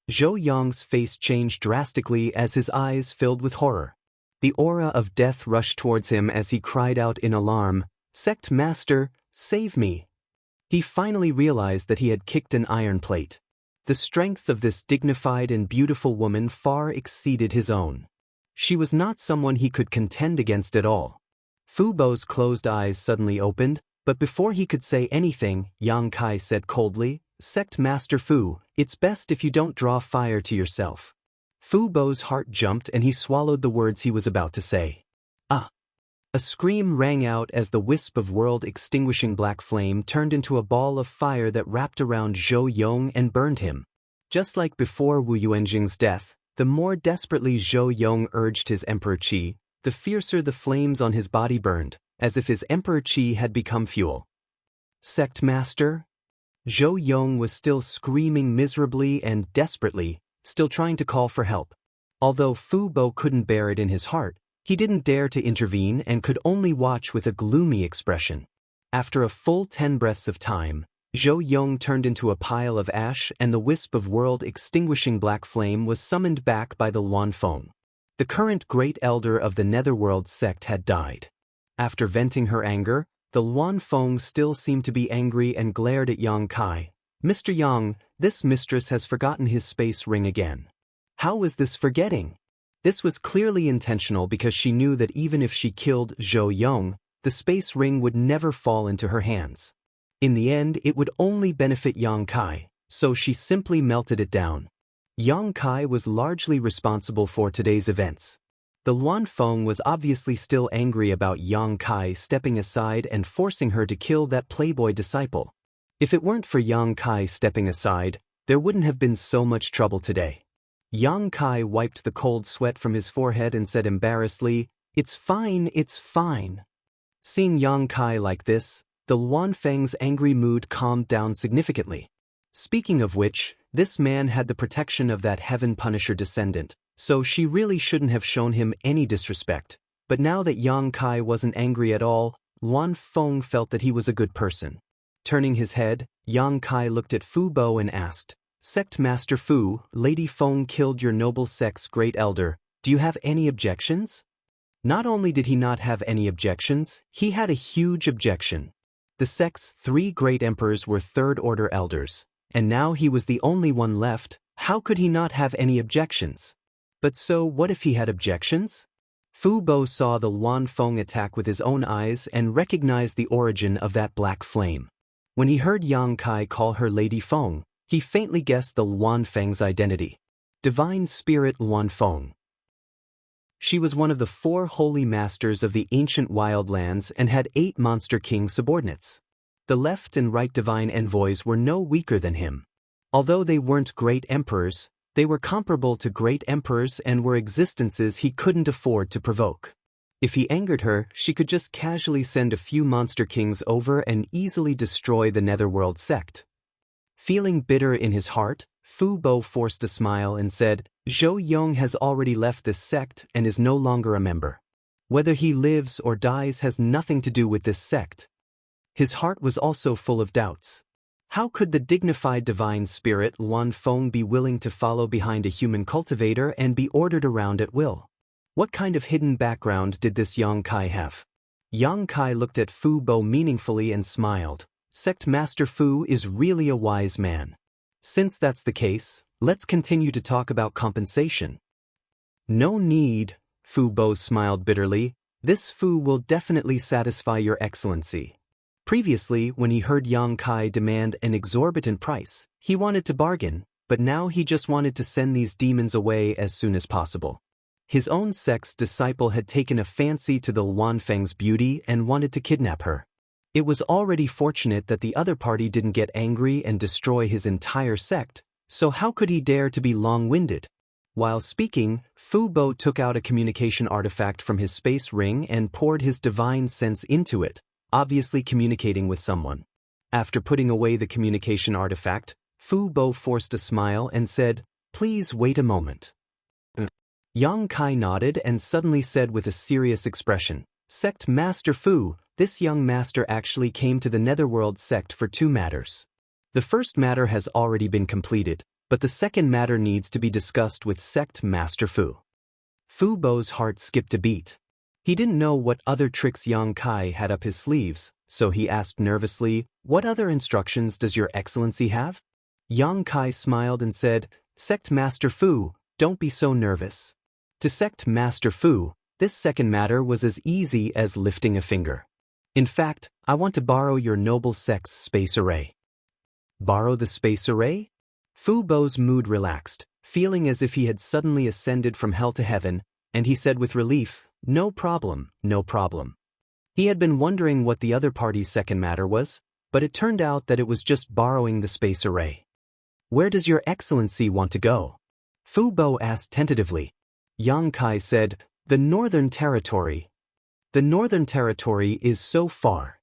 Zhou Yong's face changed drastically as his eyes filled with horror. The aura of death rushed towards him as he cried out in alarm, "Sect Master, save me!" He finally realized that he had kicked an iron plate. The strength of this dignified and beautiful woman far exceeded his own. She was not someone he could contend against at all. Fu Bo's closed eyes suddenly opened, but before he could say anything, Yang Kai said coldly, "Sect Master Fu, it's best if you don't draw fire to yourself." Fu Bo's heart jumped and he swallowed the words he was about to say. "Ah!" A scream rang out as the wisp of world-extinguishing black flame turned into a ball of fire that wrapped around Zhou Yong and burned him. Just like before Wu Yuanjing's death, the more desperately Zhou Yong urged his Emperor Qi, the fiercer the flames on his body burned, as if his Emperor Qi had become fuel. "Sect Master?" Zhou Yong was still screaming miserably and desperately, still trying to call for help. Although Fu Bo couldn't bear it in his heart, he didn't dare to intervene and could only watch with a gloomy expression. After a full 10 breaths of time, Zhou Yong turned into a pile of ash and the wisp of world-extinguishing black flame was summoned back by the Luan Feng. The current great elder of the Netherworld sect had died. After venting her anger, the Luan Feng still seemed to be angry and glared at Yang Kai. "Mr. Yang, this mistress has forgotten his space ring again." How was this forgetting? This was clearly intentional because she knew that even if she killed Zhou Yong, the space ring would never fall into her hands. In the end, it would only benefit Yang Kai, so she simply melted it down. Yang Kai was largely responsible for today's events. The Luan Feng was obviously still angry about Yang Kai stepping aside and forcing her to kill that playboy disciple. If it weren't for Yang Kai stepping aside, there wouldn't have been so much trouble today. Yang Kai wiped the cold sweat from his forehead and said embarrassedly, "It's fine, it's fine." Seeing Yang Kai like this, the Luan Feng's angry mood calmed down significantly. Speaking of which, this man had the protection of that Heaven Punisher descendant, so she really shouldn't have shown him any disrespect. But now that Yang Kai wasn't angry at all, Luan Feng felt that he was a good person. Turning his head, Yang Kai looked at Fu Bo and asked, "Sect Master Fu, Lady Feng killed your noble sect's great elder. Do you have any objections?" Not only did he not have any objections, he had a huge objection. The sect's 3 great emperors were third-order elders, and now he was the only one left. How could he not have any objections? But so what if he had objections? Fu Bo saw the Luan Feng attack with his own eyes and recognized the origin of that black flame. When he heard Yang Kai call her Lady Feng, he faintly guessed the Luan Feng's identity. Divine Spirit Luan Feng. She was one of the 4 holy masters of the ancient wildlands and had 8 Monster King subordinates. The left and right divine envoys were no weaker than him. Although they weren't great emperors, they were comparable to great emperors and were existences he couldn't afford to provoke. If he angered her, she could just casually send a few Monster Kings over and easily destroy the Netherworld sect. Feeling bitter in his heart, Fu Bo forced a smile and said, Zhou Yong has already left this sect and is no longer a member. Whether he lives or dies has nothing to do with this sect. His heart was also full of doubts. How could the dignified divine spirit Luan Feng be willing to follow behind a human cultivator and be ordered around at will? What kind of hidden background did this Yang Kai have? Yang Kai looked at Fu Bo meaningfully and smiled. Sect Master Fu is really a wise man. Since that's the case, let's continue to talk about compensation. No need, Fu Bo smiled bitterly. This Fu will definitely satisfy your excellency. Previously, when he heard Yang Kai demand an exorbitant price, he wanted to bargain, but now he just wanted to send these demons away as soon as possible. His own sect's disciple had taken a fancy to the Luan Feng's beauty and wanted to kidnap her. It was already fortunate that the other party didn't get angry and destroy his entire sect, so how could he dare to be long-winded? While speaking, Fu Bo took out a communication artifact from his space ring and poured his divine sense into it, obviously communicating with someone. After putting away the communication artifact, Fu Bo forced a smile and said, Please wait a moment. Yang Kai nodded and suddenly said with a serious expression, Sect Master Fu, this young master actually came to the Netherworld sect for 2 matters. The first matter has already been completed, but the second matter needs to be discussed with Sect Master Fu. Fu Bo's heart skipped a beat. He didn't know what other tricks Yang Kai had up his sleeves, so he asked nervously, What other instructions does your excellency have? Yang Kai smiled and said, Sect Master Fu, don't be so nervous. To Sect Master Fu, this second matter was as easy as lifting a finger. In fact, I want to borrow your noble sect's space array. Borrow the space array? Fu Bo's mood relaxed, feeling as if he had suddenly ascended from hell to heaven, and he said with relief, No problem, no problem. He had been wondering what the other party's second matter was, but it turned out that it was just borrowing the space array. Where does your excellency want to go? Fu Bo asked tentatively. Yang Kai said, The Northern Territory. The Northern Territory is so far.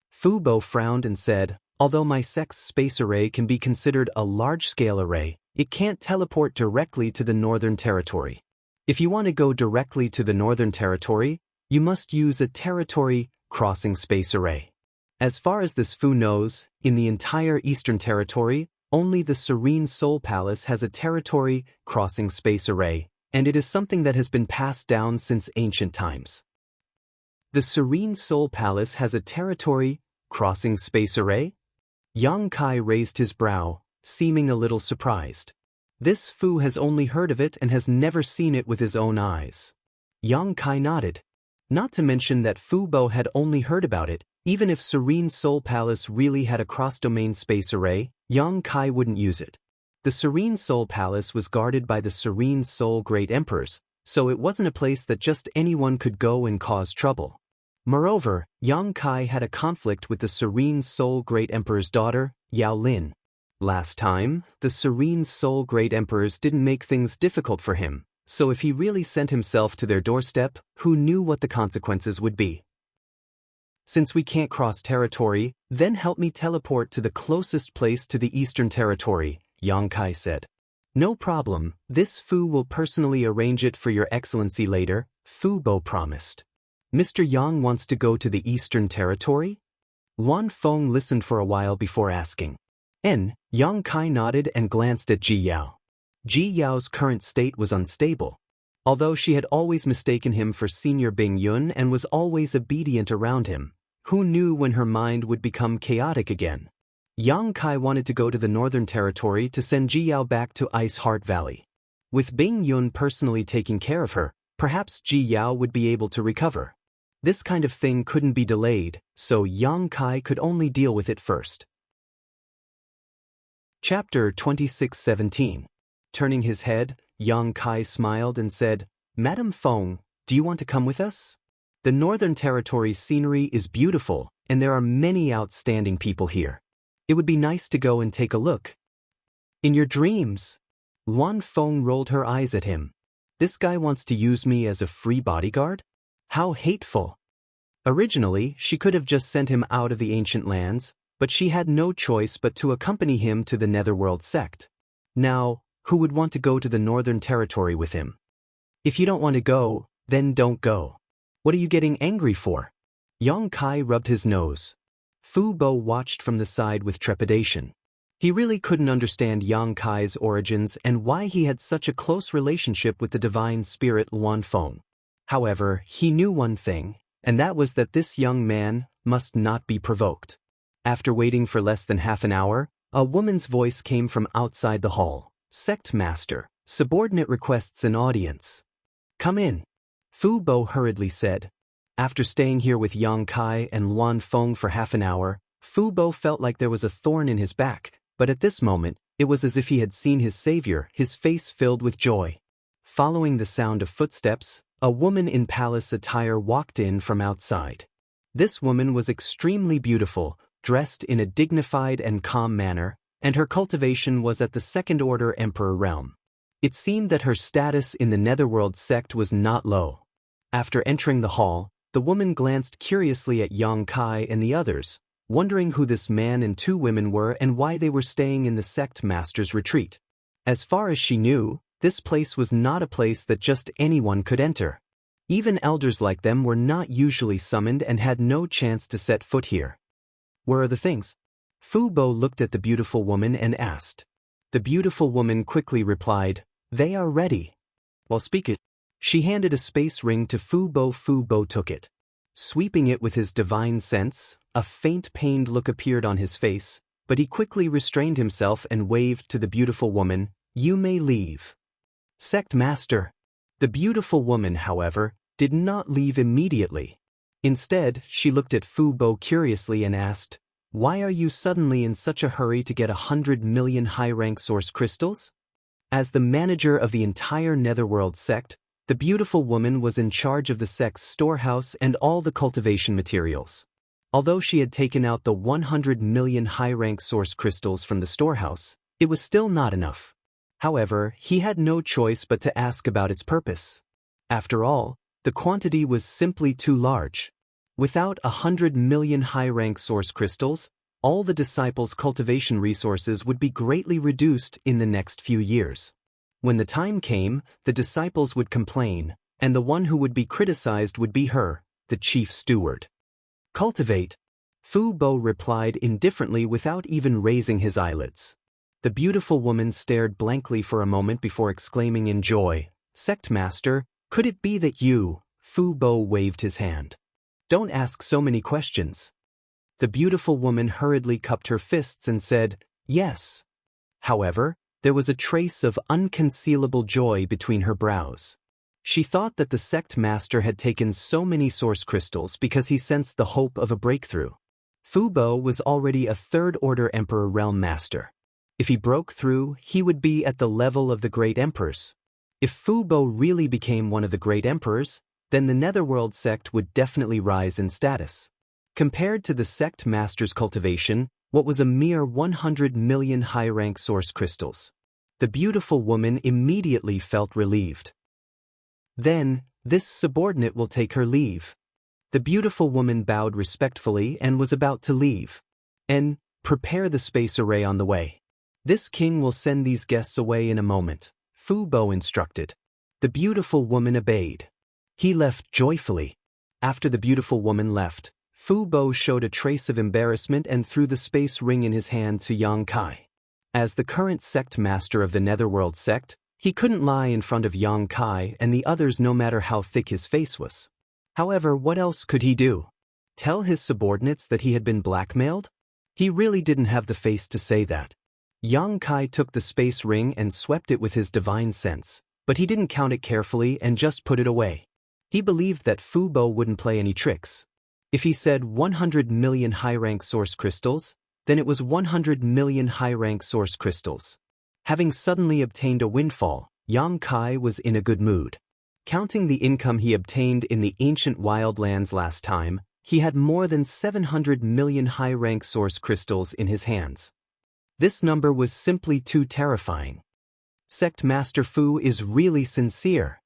Fu Bo frowned and said, Although my sect's space array can be considered a large-scale array, it can't teleport directly to the Northern Territory. If you want to go directly to the Northern Territory, you must use a territory crossing space array. As far as this Fu knows, in the entire Eastern Territory, only the Serene Soul Palace has a territory crossing space array, and it is something that has been passed down since ancient times. The Serene Soul Palace has a territory crossing space array? Yang Kai raised his brow, seeming a little surprised. This Fu has only heard of it and has never seen it with his own eyes. Yang Kai nodded. Not to mention that Fu Bo had only heard about it, even if Serene Soul Palace really had a cross-domain space array, Yang Kai wouldn't use it. The Serene Soul Palace was guarded by the Serene Soul Great Emperors, so it wasn't a place that just anyone could go and cause trouble. Moreover, Yang Kai had a conflict with the Serene Soul Great Emperor's daughter, Yao Lin. Last time, the Serene Soul Great Emperors didn't make things difficult for him, so if he really sent himself to their doorstep, who knew what the consequences would be? Since we can't cross territory, then help me teleport to the closest place to the Eastern Territory, Yang Kai said. No problem, this Fu will personally arrange it for your excellency later, Fu Bo promised. Mr. Yang wants to go to the Eastern Territory? Luan Feng listened for a while before asking. Yang Kai nodded and glanced at Ji Yao. Ji Yao's current state was unstable. Although she had always mistaken him for Senior Bing Yun and was always obedient around him, who knew when her mind would become chaotic again? Yang Kai wanted to go to the Northern Territory to send Ji Yao back to Ice Heart Valley. With Bing Yun personally taking care of her, perhaps Ji Yao would be able to recover. This kind of thing couldn't be delayed, so Yang Kai could only deal with it first. Chapter 26:17. Turning his head, Yang Kai smiled and said, "Madam Feng, do you want to come with us? The Northern Territory's scenery is beautiful, and there are many outstanding people here. It would be nice to go and take a look." "In your dreams?" Luan Feng rolled her eyes at him. "This guy wants to use me as a free bodyguard? How hateful." Originally, she could have just sent him out of the ancient lands, but she had no choice but to accompany him to the Netherworld sect. Now, who would want to go to the Northern Territory with him? "If you don't want to go, then don't go. What are you getting angry for?" Yang Kai rubbed his nose. Fu Bo watched from the side with trepidation. He really couldn't understand Yang Kai's origins and why he had such a close relationship with the divine spirit Luan Feng. However, he knew one thing, and that was that this young man must not be provoked. After waiting for less than half an hour, a woman's voice came from outside the hall. "Sect Master, subordinate requests an audience." "Come in," Fu Bo hurriedly said. After staying here with Yang Kai and Luan Feng for half an hour, Fu Bo felt like there was a thorn in his back, but at this moment, it was as if he had seen his savior, his face filled with joy. Following the sound of footsteps, a woman in palace attire walked in from outside. This woman was extremely beautiful, dressed in a dignified and calm manner, and her cultivation was at the second-order emperor realm. It seemed that her status in the Netherworld sect was not low. After entering the hall, the woman glanced curiously at Yang Kai and the others, wondering who this man and two women were and why they were staying in the sect master's retreat. As far as she knew, this place was not a place that just anyone could enter. Even elders like them were not usually summoned and had no chance to set foot here. "Where are the things?" Fu Bo looked at the beautiful woman and asked. The beautiful woman quickly replied, "They are ready." While speaking, she handed a space ring to Fu Bo. Fu Bo took it. Sweeping it with his divine sense, a faint pained look appeared on his face, but he quickly restrained himself and waved to the beautiful woman, "You may leave." "Sect Master." The beautiful woman, however, did not leave immediately. Instead, she looked at Fu Bo curiously and asked, "Why are you suddenly in such a hurry to get 100 million high-rank source crystals?" As the manager of the entire Netherworld sect, the beautiful woman was in charge of the sect's storehouse and all the cultivation materials. Although she had taken out the 100 million high-rank source crystals from the storehouse, it was still not enough. However, he had no choice but to ask about its purpose. After all, the quantity was simply too large. Without 100 million high-rank source crystals, all the disciples' cultivation resources would be greatly reduced in the next few years. When the time came, the disciples would complain, and the one who would be criticized would be her, the chief steward. "Cultivate," Fu Bo replied indifferently without even raising his eyelids. The beautiful woman stared blankly for a moment before exclaiming in joy, "Sect Master, could it be that you?" Fu Bo waved his hand. "Don't ask so many questions." The beautiful woman hurriedly cupped her fists and said, "Yes." However, there was a trace of unconcealable joy between her brows. She thought that the sect master had taken so many source crystals because he sensed the hope of a breakthrough. Fu Bo was already a third-order emperor realm master. If he broke through, he would be at the level of the great emperors. If Fu Bo really became one of the great emperors, then the Netherworld sect would definitely rise in status. Compared to the sect master's cultivation, what was a mere 100 million high-rank source crystals? The beautiful woman immediately felt relieved. "Then, this subordinate will take her leave." The beautiful woman bowed respectfully and was about to leave. "And prepare the space array on the way. This king will send these guests away in a moment," Fu Bo instructed. The beautiful woman obeyed. He left joyfully. After the beautiful woman left, Fu Bo showed a trace of embarrassment and threw the space ring in his hand to Yang Kai. As the current sect master of the Netherworld sect, he couldn't lie in front of Yang Kai and the others no matter how thick his face was. However, what else could he do? Tell his subordinates that he had been blackmailed? He really didn't have the face to say that. Yang Kai took the space ring and swept it with his divine sense, but he didn't count it carefully and just put it away. He believed that Fu Bo wouldn't play any tricks. If he said 100 million high-rank source crystals, then it was 100 million high-rank source crystals. Having suddenly obtained a windfall, Yang Kai was in a good mood. Counting the income he obtained in the ancient wildlands last time, he had more than 700 million high-rank source crystals in his hands. This number was simply too terrifying. Sect Master Fu is really sincere.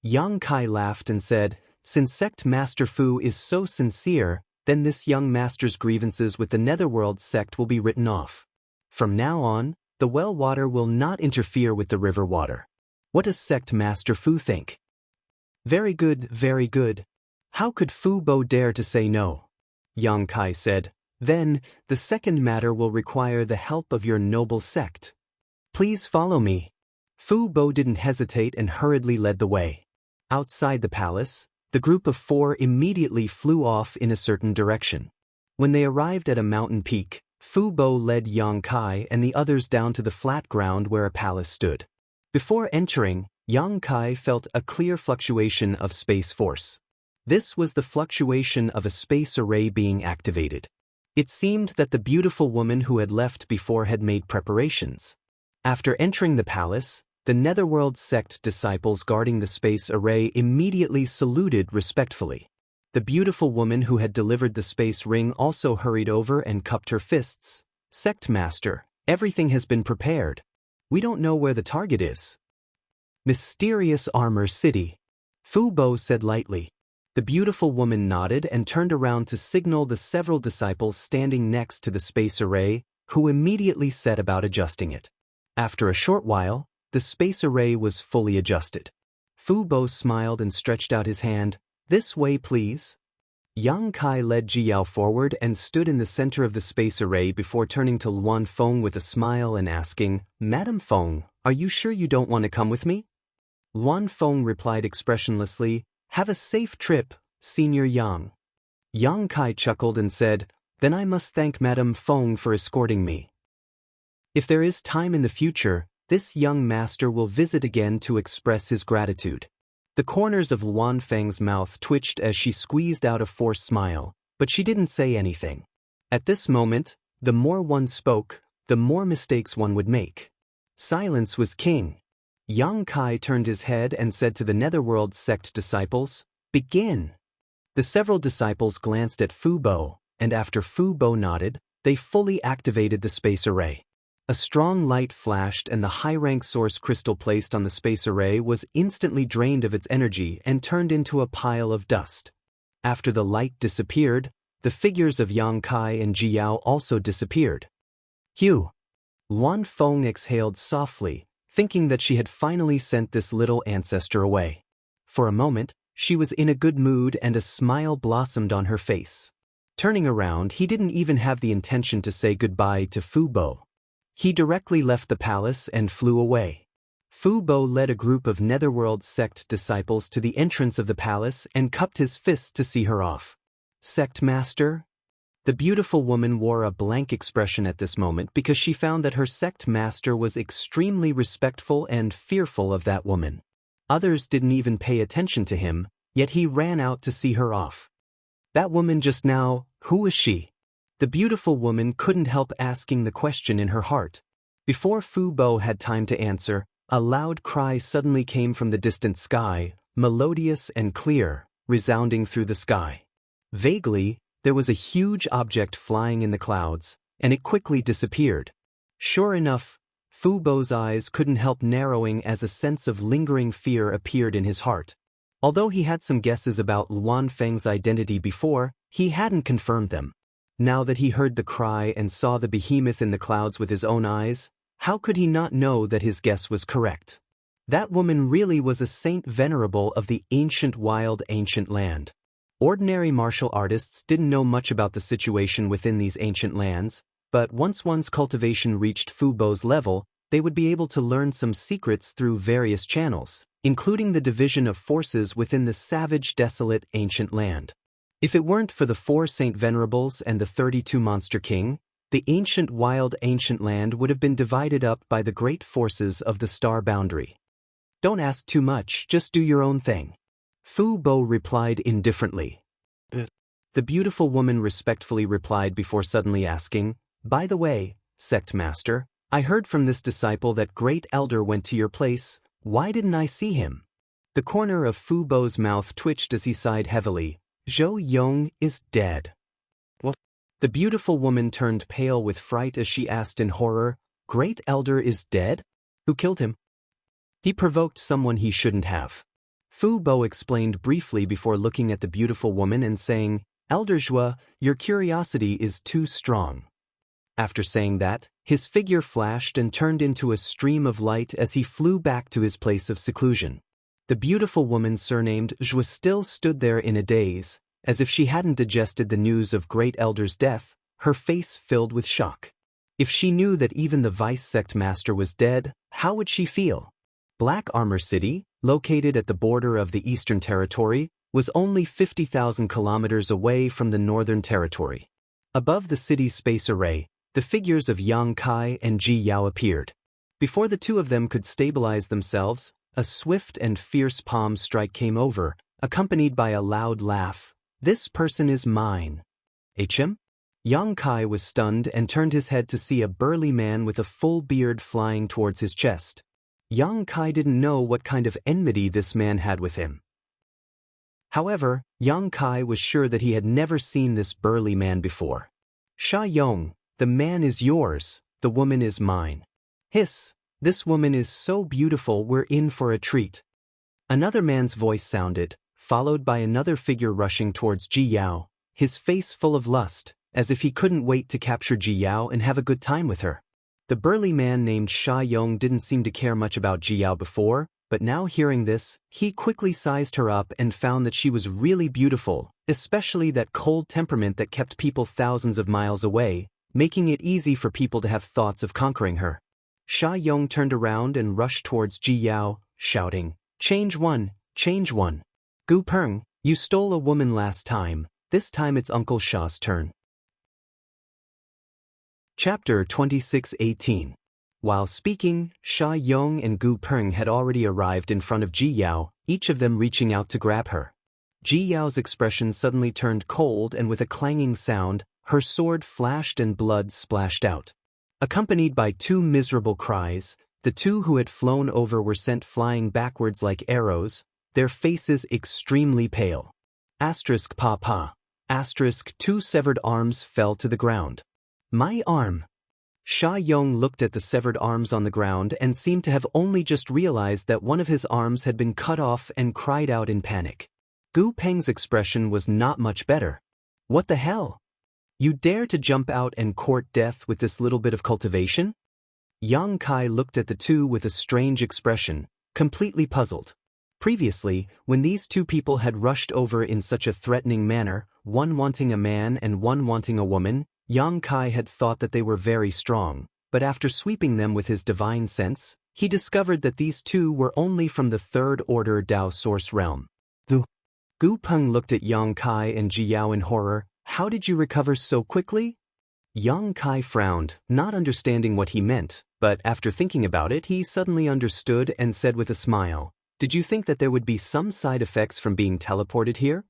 Yang Kai laughed and said, "Since Sect Master Fu is so sincere, then this young master's grievances with the Netherworld sect will be written off. From now on, the well water will not interfere with the river water. What does Sect Master Fu think?" Very good, very good. How could Fu Bo dare to say no? Yang Kai said, "Then, the second matter will require the help of your noble sect. Please follow me." Fu Bo didn't hesitate and hurriedly led the way. Outside the palace, the group of 4 immediately flew off in a certain direction. When they arrived at a mountain peak, Fu Bo led Yang Kai and the others down to the flat ground where a palace stood. Before entering, Yang Kai felt a clear fluctuation of space force. This was the fluctuation of a space array being activated. It seemed that the beautiful woman who had left before had made preparations. After entering the palace, the Netherworld sect disciples guarding the space array immediately saluted respectfully. The beautiful woman who had delivered the space ring also hurried over and cupped her fists. "Sect Master, everything has been prepared. We don't know where the target is." "Mysterious Armor City," Fu Bo said lightly. The beautiful woman nodded and turned around to signal the several disciples standing next to the space array, who immediately set about adjusting it. After a short while, the space array was fully adjusted. Fu Bo smiled and stretched out his hand. "This way, please." Yang Kai led Jiao forward and stood in the center of the space array before turning to Luan Feng with a smile and asking, "Madam Feng, are you sure you don't want to come with me?" Luan Feng replied expressionlessly, "Have a safe trip, Senior Yang." Yang Kai chuckled and said, "Then I must thank Madam Feng for escorting me. If there is time in the future, this young master will visit again to express his gratitude." The corners of Luan Feng's mouth twitched as she squeezed out a forced smile, but she didn't say anything. At this moment, the more one spoke, the more mistakes one would make. Silence was king. Yang Kai turned his head and said to the Netherworld sect disciples, "Begin." The several disciples glanced at Fu Bo, and after Fu Bo nodded, they fully activated the space array. A strong light flashed and the high-rank source crystal placed on the space array was instantly drained of its energy and turned into a pile of dust. After the light disappeared, the figures of Yang Kai and Jiao also disappeared. "Phew!" Luan Feng exhaled softly, thinking that she had finally sent this little ancestor away. For a moment, she was in a good mood and a smile blossomed on her face. Turning around, he didn't even have the intention to say goodbye to Fu Bo. He directly left the palace and flew away. Fu Bo led a group of Netherworld sect disciples to the entrance of the palace and cupped his fists to see her off. "Sect Master?" The beautiful woman wore a blank expression at this moment because she found that her sect master was extremely respectful and fearful of that woman. Others didn't even pay attention to him, yet he ran out to see her off. "That woman just now, who was she?" The beautiful woman couldn't help asking the question in her heart. Before Fu Bo had time to answer, a loud cry suddenly came from the distant sky, melodious and clear, resounding through the sky. Vaguely, there was a huge object flying in the clouds, and it quickly disappeared. Sure enough, Fu Bo's eyes couldn't help narrowing as a sense of lingering fear appeared in his heart. Although he had some guesses about Luan Feng's identity before, he hadn't confirmed them. Now that he heard the cry and saw the behemoth in the clouds with his own eyes, how could he not know that his guess was correct? That woman really was a saint venerable of the ancient land. Ordinary martial artists didn't know much about the situation within these ancient lands, but once one's cultivation reached Fu Bo's level, they would be able to learn some secrets through various channels, including the division of forces within the savage, desolate ancient land. If it weren't for the 4 Saint Venerables and the 32 Monster King, The ancient land would have been divided up by the great forces of the star boundary. Don't ask too much, just do your own thing. Fu Bo replied indifferently. The beautiful woman respectfully replied before suddenly asking, "By the way, sect master, I heard from this disciple that great elder went to your place. Why didn't I see him?" The corner of Fu Bo's mouth twitched as he sighed heavily. "Zhou Yong is dead." What? The beautiful woman turned pale with fright as she asked in horror, "Great elder is dead? Who killed him?" "He provoked someone he shouldn't have." Fu Bo explained briefly before looking at the beautiful woman and saying, "Elder Zhua, your curiosity is too strong." After saying that, his figure flashed and turned into a stream of light as he flew back to his place of seclusion. The beautiful woman surnamed Zhua still stood there in a daze, as if she hadn't digested the news of great elder's death, her face filled with shock. If she knew that even the vice sect master was dead, how would she feel? Black Armor City, located at the border of the Eastern Territory, was only 50,000 kilometers away from the Northern Territory. Above the city's space array, the figures of Yang Kai and Ji Yao appeared. Before the two of them could stabilize themselves, a swift and fierce palm strike came over, accompanied by a loud laugh. "This person is mine." "HM?" Yang Kai was stunned and turned his head to see a burly man with a full beard flying towards his chest. Yang Kai didn't know what kind of enmity this man had with him. However, Yang Kai was sure that he had never seen this burly man before. "Sha Yong, the man is yours, the woman is mine." "Hiss, this woman is so beautiful, we're in for a treat." Another man's voice sounded, followed by another figure rushing towards Ji Yao, his face full of lust, as if he couldn't wait to capture Ji Yao and have a good time with her. The burly man named Sha Yong didn't seem to care much about Ji Yao before, but now hearing this, he quickly sized her up and found that she was really beautiful, especially that cold temperament that kept people thousands of miles away, making it easy for people to have thoughts of conquering her. Sha Yong turned around and rushed towards Ji Yao, shouting, "Change one, change one. Gu Peng, you stole a woman last time, this time it's Uncle Sha's turn." Chapter 26:18. While speaking, Sha Yong and Gu Peng had already arrived in front of Ji Yao, each of them reaching out to grab her. Ji Yao's expression suddenly turned cold and with a clanging sound, her sword flashed and blood splashed out. Accompanied by two miserable cries, the two who had flown over were sent flying backwards like arrows, their faces extremely pale. Asterisk pa pa. Asterisk, two severed arms fell to the ground. "My arm." Sha Yong looked at the severed arms on the ground and seemed to have only just realized that one of his arms had been cut off and cried out in panic. Gu Peng's expression was not much better. "What the hell? You dare to jump out and court death with this little bit of cultivation?" Yang Kai looked at the two with a strange expression, completely puzzled. Previously, when these two people had rushed over in such a threatening manner, one wanting a man and one wanting a woman, Yang Kai had thought that they were very strong, but after sweeping them with his divine sense, he discovered that these two were only from the third order Dao source realm. Gu Peng looked at Yang Kai and Ji Yao in horror. "How did you recover so quickly?" Yang Kai frowned, not understanding what he meant, but after thinking about it he suddenly understood and said with a smile, "Did you think that there would be some side effects from being teleported here?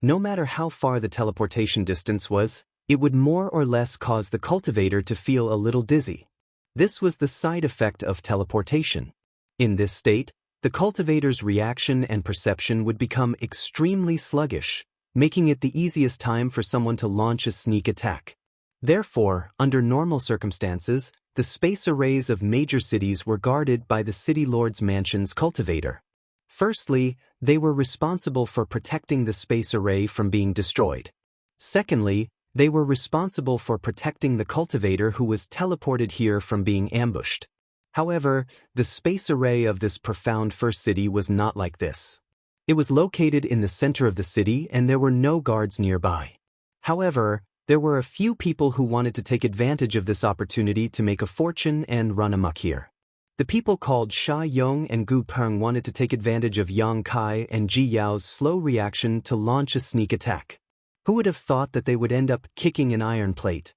No matter how far the teleportation distance was, it would more or less cause the cultivator to feel a little dizzy. This was the side effect of teleportation. In this state, the cultivator's reaction and perception would become extremely sluggish, making it the easiest time for someone to launch a sneak attack. Therefore, under normal circumstances, the space arrays of major cities were guarded by the city lord's mansion's cultivator. Firstly, they were responsible for protecting the space array from being destroyed. Secondly, they were responsible for protecting the cultivator who was teleported here from being ambushed. However, the space array of this profound first city was not like this. It was located in the center of the city and there were no guards nearby. However, there were a few people who wanted to take advantage of this opportunity to make a fortune and run amok here. The people called Sha Yong and Gu Peng wanted to take advantage of Yang Kai and Ji Yao's slow reaction to launch a sneak attack. Who would have thought that they would end up kicking an iron plate?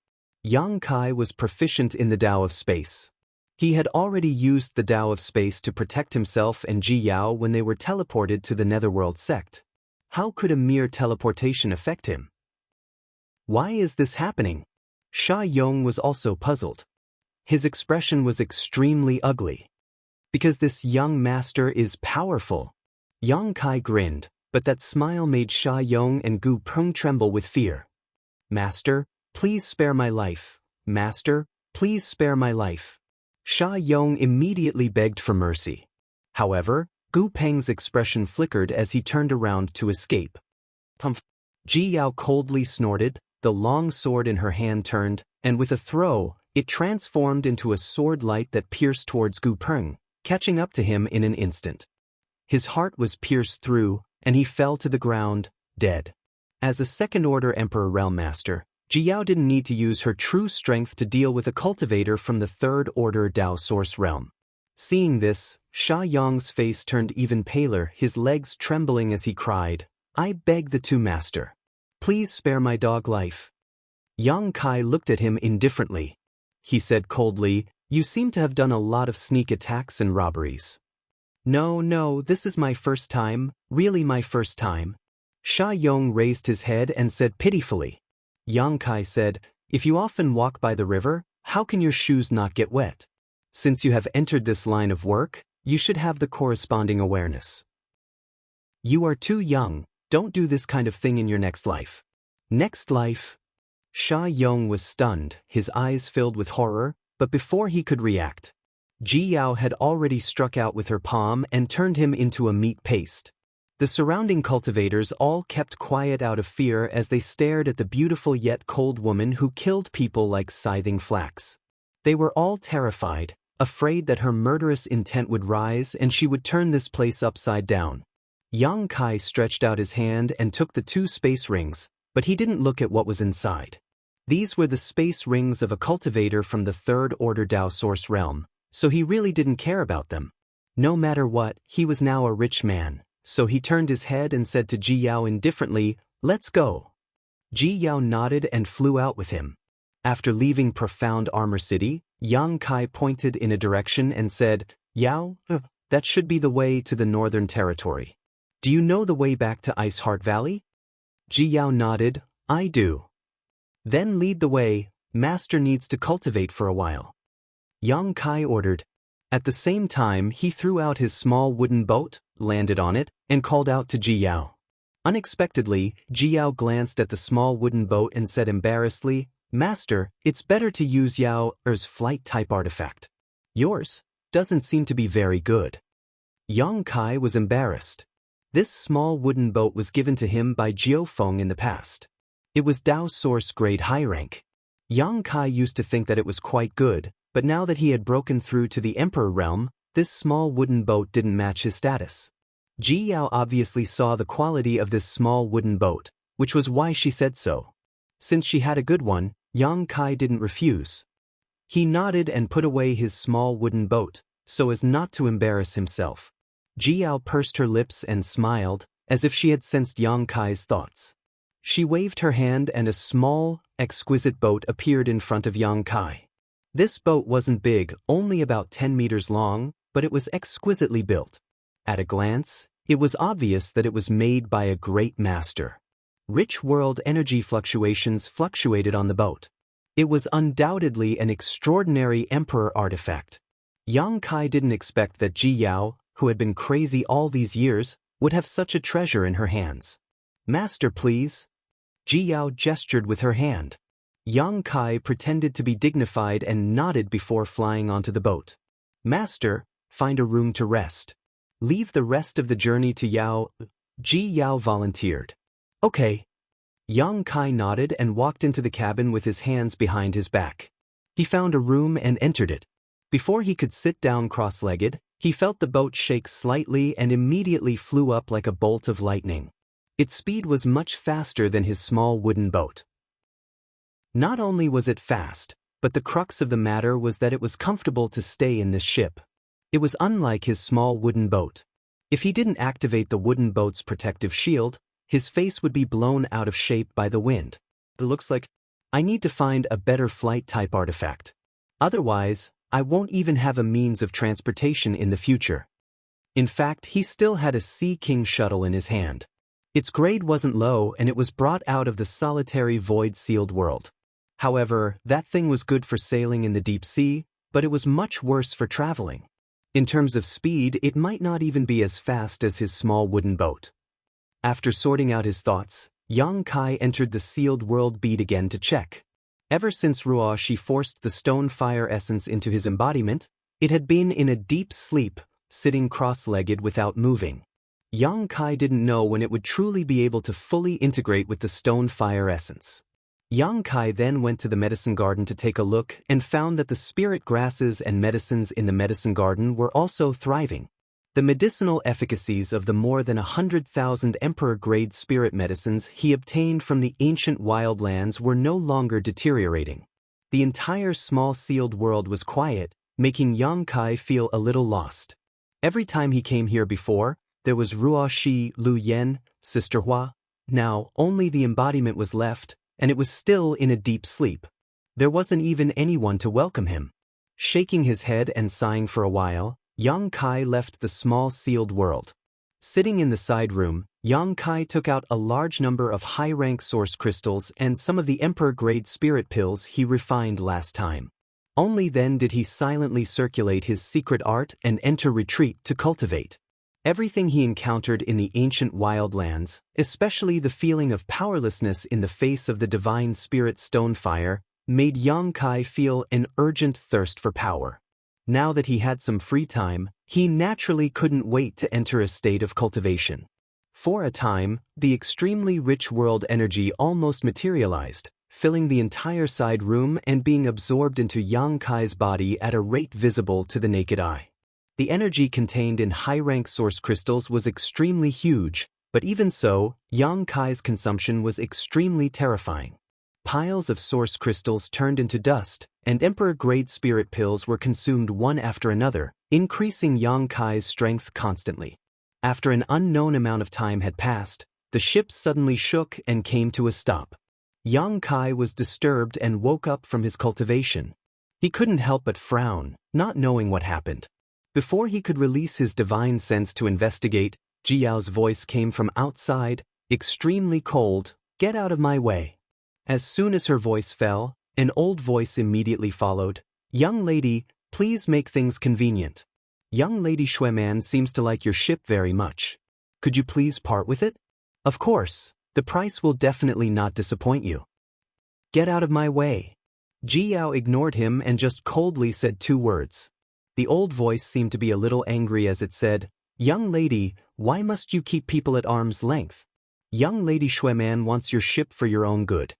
Yang Kai was proficient in the Tao of Space. He had already used the Tao of Space to protect himself and Ji Yao when they were teleported to the Netherworld sect. How could a mere teleportation affect him? Why is this happening? Sha Yong was also puzzled. His expression was extremely ugly. Because this young master is powerful. Yang Kai grinned, but that smile made Sha Yong and Gu Peng tremble with fear. Master, please spare my life. Master, please spare my life. Sha Yong immediately begged for mercy. However, Gu Peng's expression flickered as he turned around to escape. Pumph! Ji Yao coldly snorted, the long sword in her hand turned, and with a throw, it transformed into a sword light that pierced towards Gu Peng, catching up to him in an instant. His heart was pierced through, and he fell to the ground, dead. As a second-order Emperor Realm Master, Ji Yao didn't need to use her true strength to deal with a cultivator from the third-order Tao Source realm. Seeing this, Sha Yong's face turned even paler, his legs trembling as he cried, I beg the two master. Please spare my dog life. Yang Kai looked at him indifferently. He said coldly, You seem to have done a lot of sneak attacks and robberies. No, this is my first time, really my first time. Sha Yong raised his head and said pitifully. Yang Kai said, If you often walk by the river, how can your shoes not get wet? Since you have entered this line of work, you should have the corresponding awareness. You are too young, don't do this kind of thing in your next life. Next life? Sha Yong was stunned, his eyes filled with horror, but before he could react, Ji Yao had already struck out with her palm and turned him into a meat paste. The surrounding cultivators all kept quiet out of fear as they stared at the beautiful yet cold woman who killed people like scything flax. They were all terrified, afraid that her murderous intent would rise and she would turn this place upside down. Yang Kai stretched out his hand and took the two space rings, but he didn't look at what was inside. These were the space rings of a cultivator from the third-order Tao Source realm, so he really didn't care about them. No matter what, he was now a rich man. So he turned his head and said to Ji Yao indifferently, Let's go. Ji Yao nodded and flew out with him. After leaving Profound Armor City, Yang Kai pointed in a direction and said, Yao, that should be the way to the Northern Territory. Do you know the way back to Ice Heart Valley? Ji Yao nodded, I do. Then lead the way, Master needs to cultivate for a while. Yang Kai ordered. At the same time he threw out his small wooden boat, landed on it, and called out to Ji Yao. Unexpectedly, Ji Yao glanced at the small wooden boat and said embarrassedly, Master, it's better to use Yao's flight-type artifact. Yours doesn't seem to be very good. Yang Kai was embarrassed. This small wooden boat was given to him by Jiao Feng in the past. It was Tao Source grade high rank. Yang Kai used to think that it was quite good, but now that he had broken through to the Emperor realm, this small wooden boat didn't match his status. Ji Yao obviously saw the quality of this small wooden boat, which was why she said so. Since she had a good one, Yang Kai didn't refuse. He nodded and put away his small wooden boat, so as not to embarrass himself. Ji Yao pursed her lips and smiled, as if she had sensed Yang Kai's thoughts. She waved her hand and a small, exquisite boat appeared in front of Yang Kai. This boat wasn't big, only about 10 meters long, but it was exquisitely built. At a glance, it was obvious that it was made by a great master. Rich world energy fluctuations fluctuated on the boat. It was undoubtedly an extraordinary emperor artifact. Yang Kai didn't expect that Ji Yao, who had been crazy all these years, would have such a treasure in her hands. Master, please. Ji Yao gestured with her hand. Yang Kai pretended to be dignified and nodded before flying onto the boat. Master, find a room to rest. Leave the rest of the journey to Yao. Ji Yao volunteered. Okay. Yang Kai nodded and walked into the cabin with his hands behind his back. He found a room and entered it. Before he could sit down cross-legged, he felt the boat shake slightly and immediately flew up like a bolt of lightning. Its speed was much faster than his small wooden boat. Not only was it fast, but the crux of the matter was that it was comfortable to stay in this ship. It was unlike his small wooden boat. If he didn't activate the wooden boat's protective shield, his face would be blown out of shape by the wind. It looks like, I need to find a better flight-type artifact. Otherwise, I won't even have a means of transportation in the future. In fact, he still had a Sea King shuttle in his hand. Its grade wasn't low and it was brought out of the solitary void-sealed world. However, that thing was good for sailing in the deep sea, but it was much worse for traveling. In terms of speed, it might not even be as fast as his small wooden boat. After sorting out his thoughts, Yang Kai entered the sealed world bead again to check. Ever since Ruoshi forced the stone fire essence into his embodiment, it had been in a deep sleep, sitting cross-legged without moving. Yang Kai didn't know when it would truly be able to fully integrate with the stone fire essence. Yang Kai then went to the medicine garden to take a look and found that the spirit grasses and medicines in the medicine garden were also thriving. The medicinal efficacies of the more than 100,000 emperor-grade spirit medicines he obtained from the ancient wildlands were no longer deteriorating. The entire small sealed world was quiet, making Yang Kai feel a little lost. Every time he came here before, there was Ruoshi, Lu Yen, Sister Hua. Now, only the embodiment was left, and it was still in a deep sleep. There wasn't even anyone to welcome him. Shaking his head and sighing for a while, Yang Kai left the small sealed world. Sitting in the side room, Yang Kai took out a large number of high-rank source crystals and some of the emperor-grade spirit pills he refined last time. Only then did he silently circulate his secret art and enter retreat to cultivate. Everything he encountered in the ancient wildlands, especially the feeling of powerlessness in the face of the divine spirit Stonefire, made Yang Kai feel an urgent thirst for power. Now that he had some free time, he naturally couldn't wait to enter a state of cultivation. For a time, the extremely rich world energy almost materialized, filling the entire side room and being absorbed into Yang Kai's body at a rate visible to the naked eye. The energy contained in high-rank source crystals was extremely huge, but even so, Yang Kai's consumption was extremely terrifying. Piles of source crystals turned into dust, and emperor-grade spirit pills were consumed one after another, increasing Yang Kai's strength constantly. After an unknown amount of time had passed, the ship suddenly shook and came to a stop. Yang Kai was disturbed and woke up from his cultivation. He couldn't help but frown, not knowing what happened. Before he could release his divine sense to investigate, Jiao's voice came from outside, extremely cold, "Get out of my way." As soon as her voice fell, an old voice immediately followed, "Young lady, please make things convenient. Young lady Shueman seems to like your ship very much. Could you please part with it? Of course, the price will definitely not disappoint you." "Get out of my way." Jiao ignored him and just coldly said 2 words. The old voice seemed to be a little angry as it said, "Young lady, why must you keep people at arm's length? Young lady Shueman wants your ship for your own good.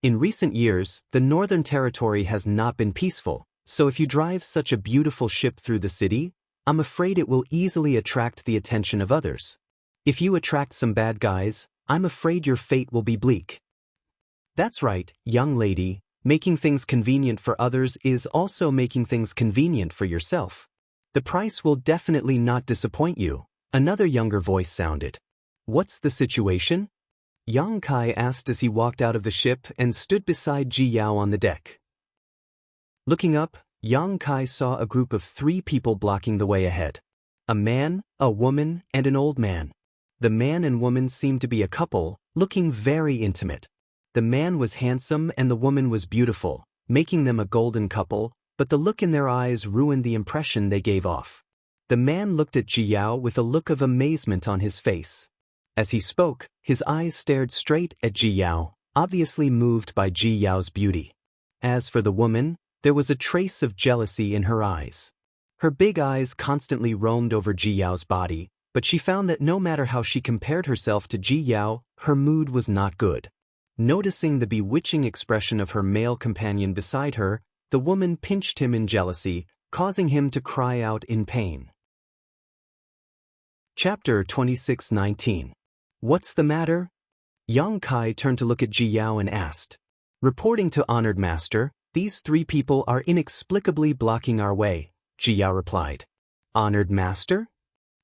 In recent years, the Northern Territory has not been peaceful, so if you drive such a beautiful ship through the city, I'm afraid it will easily attract the attention of others. If you attract some bad guys, I'm afraid your fate will be bleak." "That's right, young lady. Making things convenient for others is also making things convenient for yourself. The price will definitely not disappoint you," another younger voice sounded. "What's the situation?" Yang Kai asked as he walked out of the ship and stood beside Ji Yao on the deck. Looking up, Yang Kai saw a group of 3 people blocking the way ahead. A man, a woman, and an old man. The man and woman seemed to be a couple, looking very intimate. The man was handsome and the woman was beautiful, making them a golden couple, but the look in their eyes ruined the impression they gave off. The man looked at Ji Yao with a look of amazement on his face. As he spoke, his eyes stared straight at Ji Yao, obviously moved by Ji Yao's beauty. As for the woman, there was a trace of jealousy in her eyes. Her big eyes constantly roamed over Ji Yao's body, but she found that no matter how she compared herself to Ji Yao, her mood was not good. Noticing the bewitching expression of her male companion beside her, the woman pinched him in jealousy, causing him to cry out in pain. Chapter 26:19. What's the matter? Yang Kai turned to look at Ji Yao and asked. "Reporting to Honored Master, these 3 people are inexplicably blocking our way," Ji Yao replied. "Honored Master?"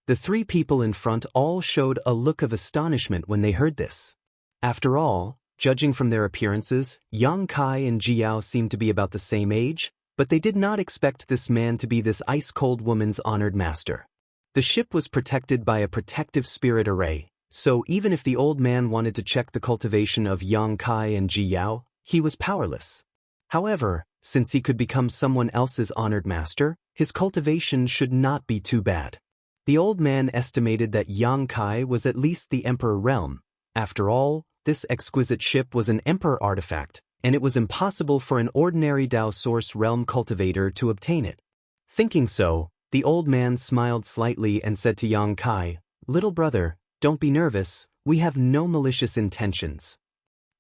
The 3 people in front all showed a look of astonishment when they heard this. After all, Judging from their appearances, Yang Kai and Jiao seemed to be about the same age, but they did not expect this man to be this ice-cold woman's honored master. The ship was protected by a protective spirit array, so even if the old man wanted to check the cultivation of Yang Kai and Jiao, he was powerless. However, since he could become someone else's honored master, his cultivation should not be too bad. The old man estimated that Yang Kai was at least the Emperor realm. After all, this exquisite ship was an Emperor artifact, and it was impossible for an ordinary Dao Source realm cultivator to obtain it. Thinking so, the old man smiled slightly and said to Yang Kai, "Little brother, don't be nervous, we have no malicious intentions."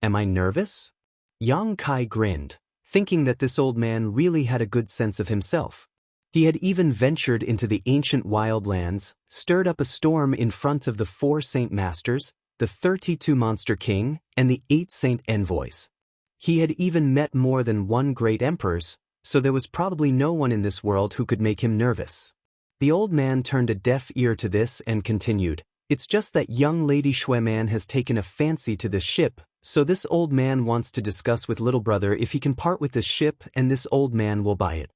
"Am I nervous?" Yang Kai grinned, thinking that this old man really had a good sense of himself. He had even ventured into the ancient wildlands, stirred up a storm in front of the 4 Saint Masters, the 32 Monster King, and the 8 Saint Envoys. He had even met more than 1 great emperors, so there was probably no one in this world who could make him nervous. The old man turned a deaf ear to this and continued, "It's just that young Lady Shueman has taken a fancy to this ship, so this old man wants to discuss with little brother if he can part with this ship and this old man will buy it."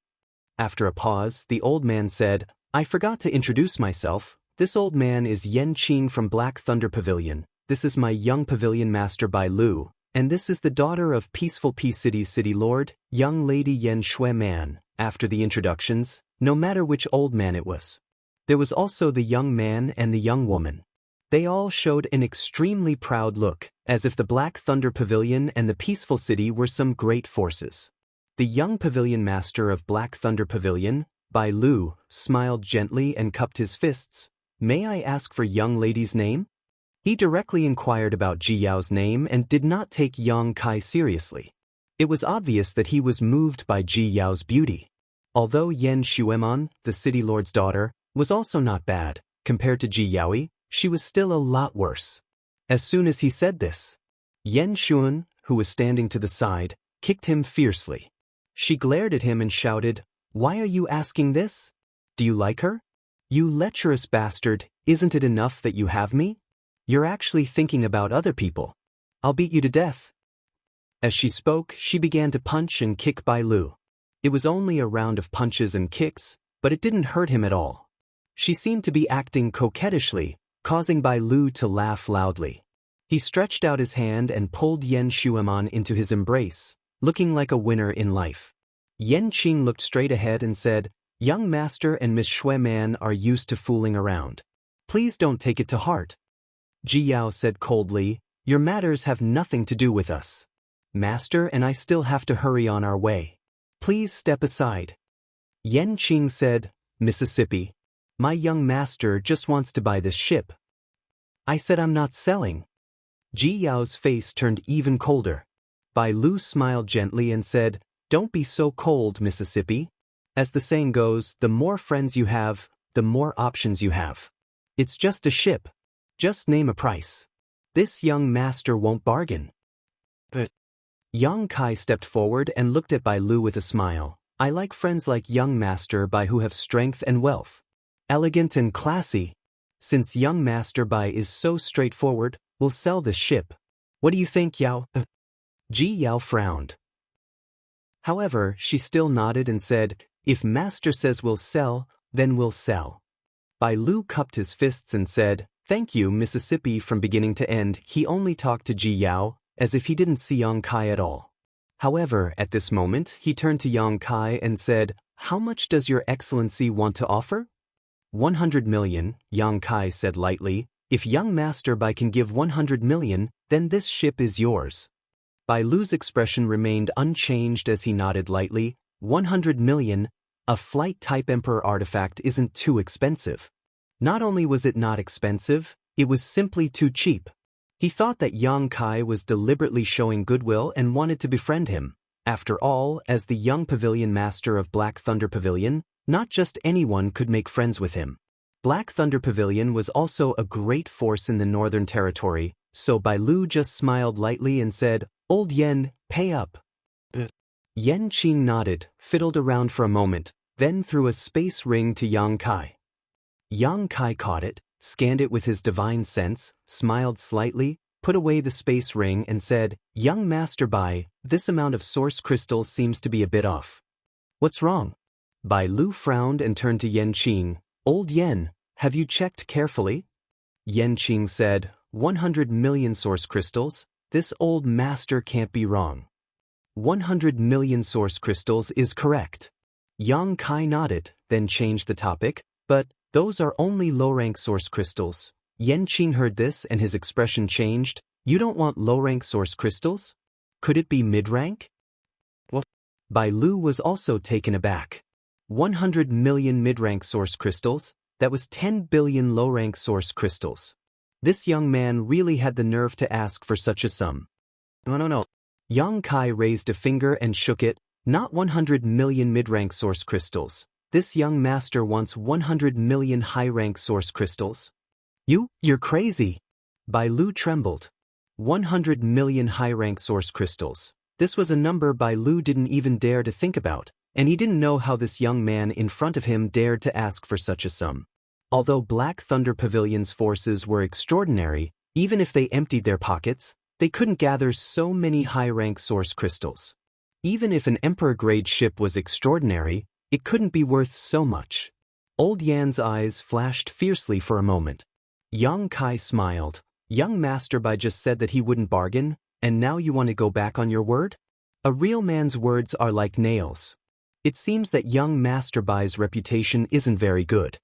After a pause, the old man said, "I forgot to introduce myself. This old man is Yen Qing from Black Thunder Pavilion. This is my young pavilion master Bai Lu, and this is the daughter of Peaceful Peace City's city lord, young lady Yen Shueman." After the introductions, no matter which old man it was, there was also the young man and the young woman. They all showed an extremely proud look, as if the Black Thunder Pavilion and the Peaceful City were some great forces. The young pavilion master of Black Thunder Pavilion, Bai Lu, smiled gently and cupped his fists. "May I ask for young lady's name?" He directly inquired about Ji Yao's name and did not take Yang Kai seriously. It was obvious that he was moved by Ji Yao's beauty. Although Yen Shueman, the city lord's daughter, was also not bad, compared to Ji Yaoi, she was still a lot worse. As soon as he said this, Yen Xuan, who was standing to the side, kicked him fiercely. She glared at him and shouted, "Why are you asking this? Do you like her? You lecherous bastard, isn't it enough that you have me? You're actually thinking about other people. I'll beat you to death." As she spoke, she began to punch and kick Bai Lu. It was only a round of punches and kicks, but it didn't hurt him at all. She seemed to be acting coquettishly, causing Bai Lu to laugh loudly. He stretched out his hand and pulled Yen Shueman into his embrace, looking like a winner in life. Yen Qing looked straight ahead and said, "Young master and Miss Shueman are used to fooling around. Please don't take it to heart." Ji Yao said coldly, "Your matters have nothing to do with us. Master and I still have to hurry on our way. Please step aside." Yen Qing said, "Mississippi, my young master just wants to buy this ship." "I said I'm not selling." Ji Yao's face turned even colder. Bai Lu smiled gently and said, "Don't be so cold, Mississippi. As the saying goes, the more friends you have, the more options you have. It's just a ship. Just name a price. This young master won't bargain." But Yang Kai stepped forward and looked at Bai Lu with a smile. "I like friends like young master Bai who have strength and wealth. Elegant and classy. Since young master Bai is so straightforward, we'll sell this ship. What do you think, Yao?" Ji Yao frowned. However, she still nodded and said, "If master says we'll sell, then we'll sell." Bai Lu cupped his fists and said, "Thank you, Mississippi." From beginning to end, he only talked to Ji Yao, as if he didn't see Yang Kai at all. However, at this moment, he turned to Yang Kai and said, "How much does your excellency want to offer?" 100 million, Yang Kai said lightly. "If young master Bai can give 100 million, then this ship is yours." Bai Lu's expression remained unchanged as he nodded lightly. 100 million, a flight-type emperor artifact isn't too expensive. Not only was it not expensive, it was simply too cheap. He thought that Yang Kai was deliberately showing goodwill and wanted to befriend him. After all, as the young pavilion master of Black Thunder Pavilion, not just anyone could make friends with him. Black Thunder Pavilion was also a great force in the Northern Territory, so Bai Lu just smiled lightly and said, "Old Yen, pay up." Yen Qing nodded, fiddled around for a moment, then threw a space ring to Yang Kai. Yang Kai caught it, scanned it with his divine sense, smiled slightly, put away the space ring and said, "Young Master Bai, this amount of source crystals seems to be a bit off. What's wrong?" Bai Lu frowned and turned to Yan Qing. "Old Yan, have you checked carefully?" Yan Qing said, 100 million source crystals, this old master can't be wrong. 100 million source crystals is correct. Yang Kai nodded, then changed the topic, "But those are only low-rank source crystals." Yan Qing heard this and his expression changed. "You don't want low-rank source crystals? Could it be mid-rank?" What? Bai Lu was also taken aback. 100 million mid-rank source crystals, that was 10 billion low-rank source crystals. This young man really had the nerve to ask for such a sum. No. Yang Kai raised a finger and shook it. "Not 100 million mid-rank source crystals. This young master wants 100 million high-rank source crystals." You're crazy. Bai Lu trembled. 100 million high-rank source crystals. This was a number Bai Lu didn't even dare to think about, and he didn't know how this young man in front of him dared to ask for such a sum. Although Black Thunder Pavilion's forces were extraordinary, even if they emptied their pockets, they couldn't gather so many high-rank source crystals. Even if an Emperor-grade ship was extraordinary, it couldn't be worth so much. Old Yan's eyes flashed fiercely for a moment. Yang Kai smiled. "Young Master Bai just said that he wouldn't bargain, and now you want to go back on your word? A real man's words are like nails. It seems that young Master Bai's reputation isn't very good."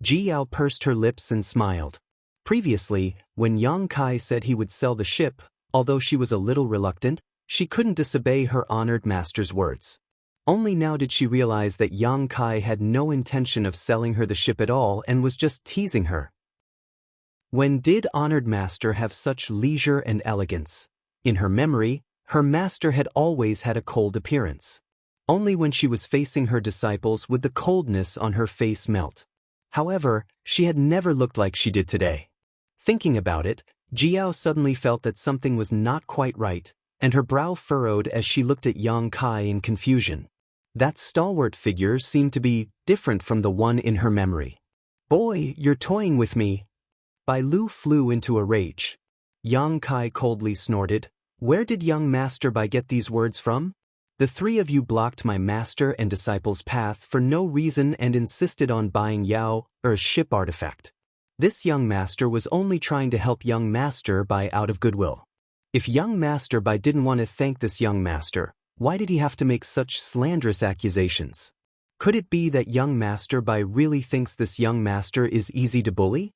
Ji Yao pursed her lips and smiled. Previously, when Yang Kai said he would sell the ship, although she was a little reluctant, she couldn't disobey her honored master's words. Only now did she realize that Yang Kai had no intention of selling her the ship at all and was just teasing her. When did honored master have such leisure and elegance? In her memory, her master had always had a cold appearance. Only when she was facing her disciples would the coldness on her face melt. However, she had never looked like she did today. Thinking about it, Jiao suddenly felt that something was not quite right, and her brow furrowed as she looked at Yang Kai in confusion. That stalwart figure seemed to be different from the one in her memory. "Boy, you're toying with me." Bai Lu flew into a rage. Yang Kai coldly snorted. "Where did young Master Bai get these words from? The three of you blocked my master and disciple's path for no reason and insisted on buying a ship artifact. This young master was only trying to help young Master Bai out of goodwill. If young Master Bai didn't want to thank this young master, why did he have to make such slanderous accusations? Could it be that young Master Bai really thinks this young master is easy to bully?"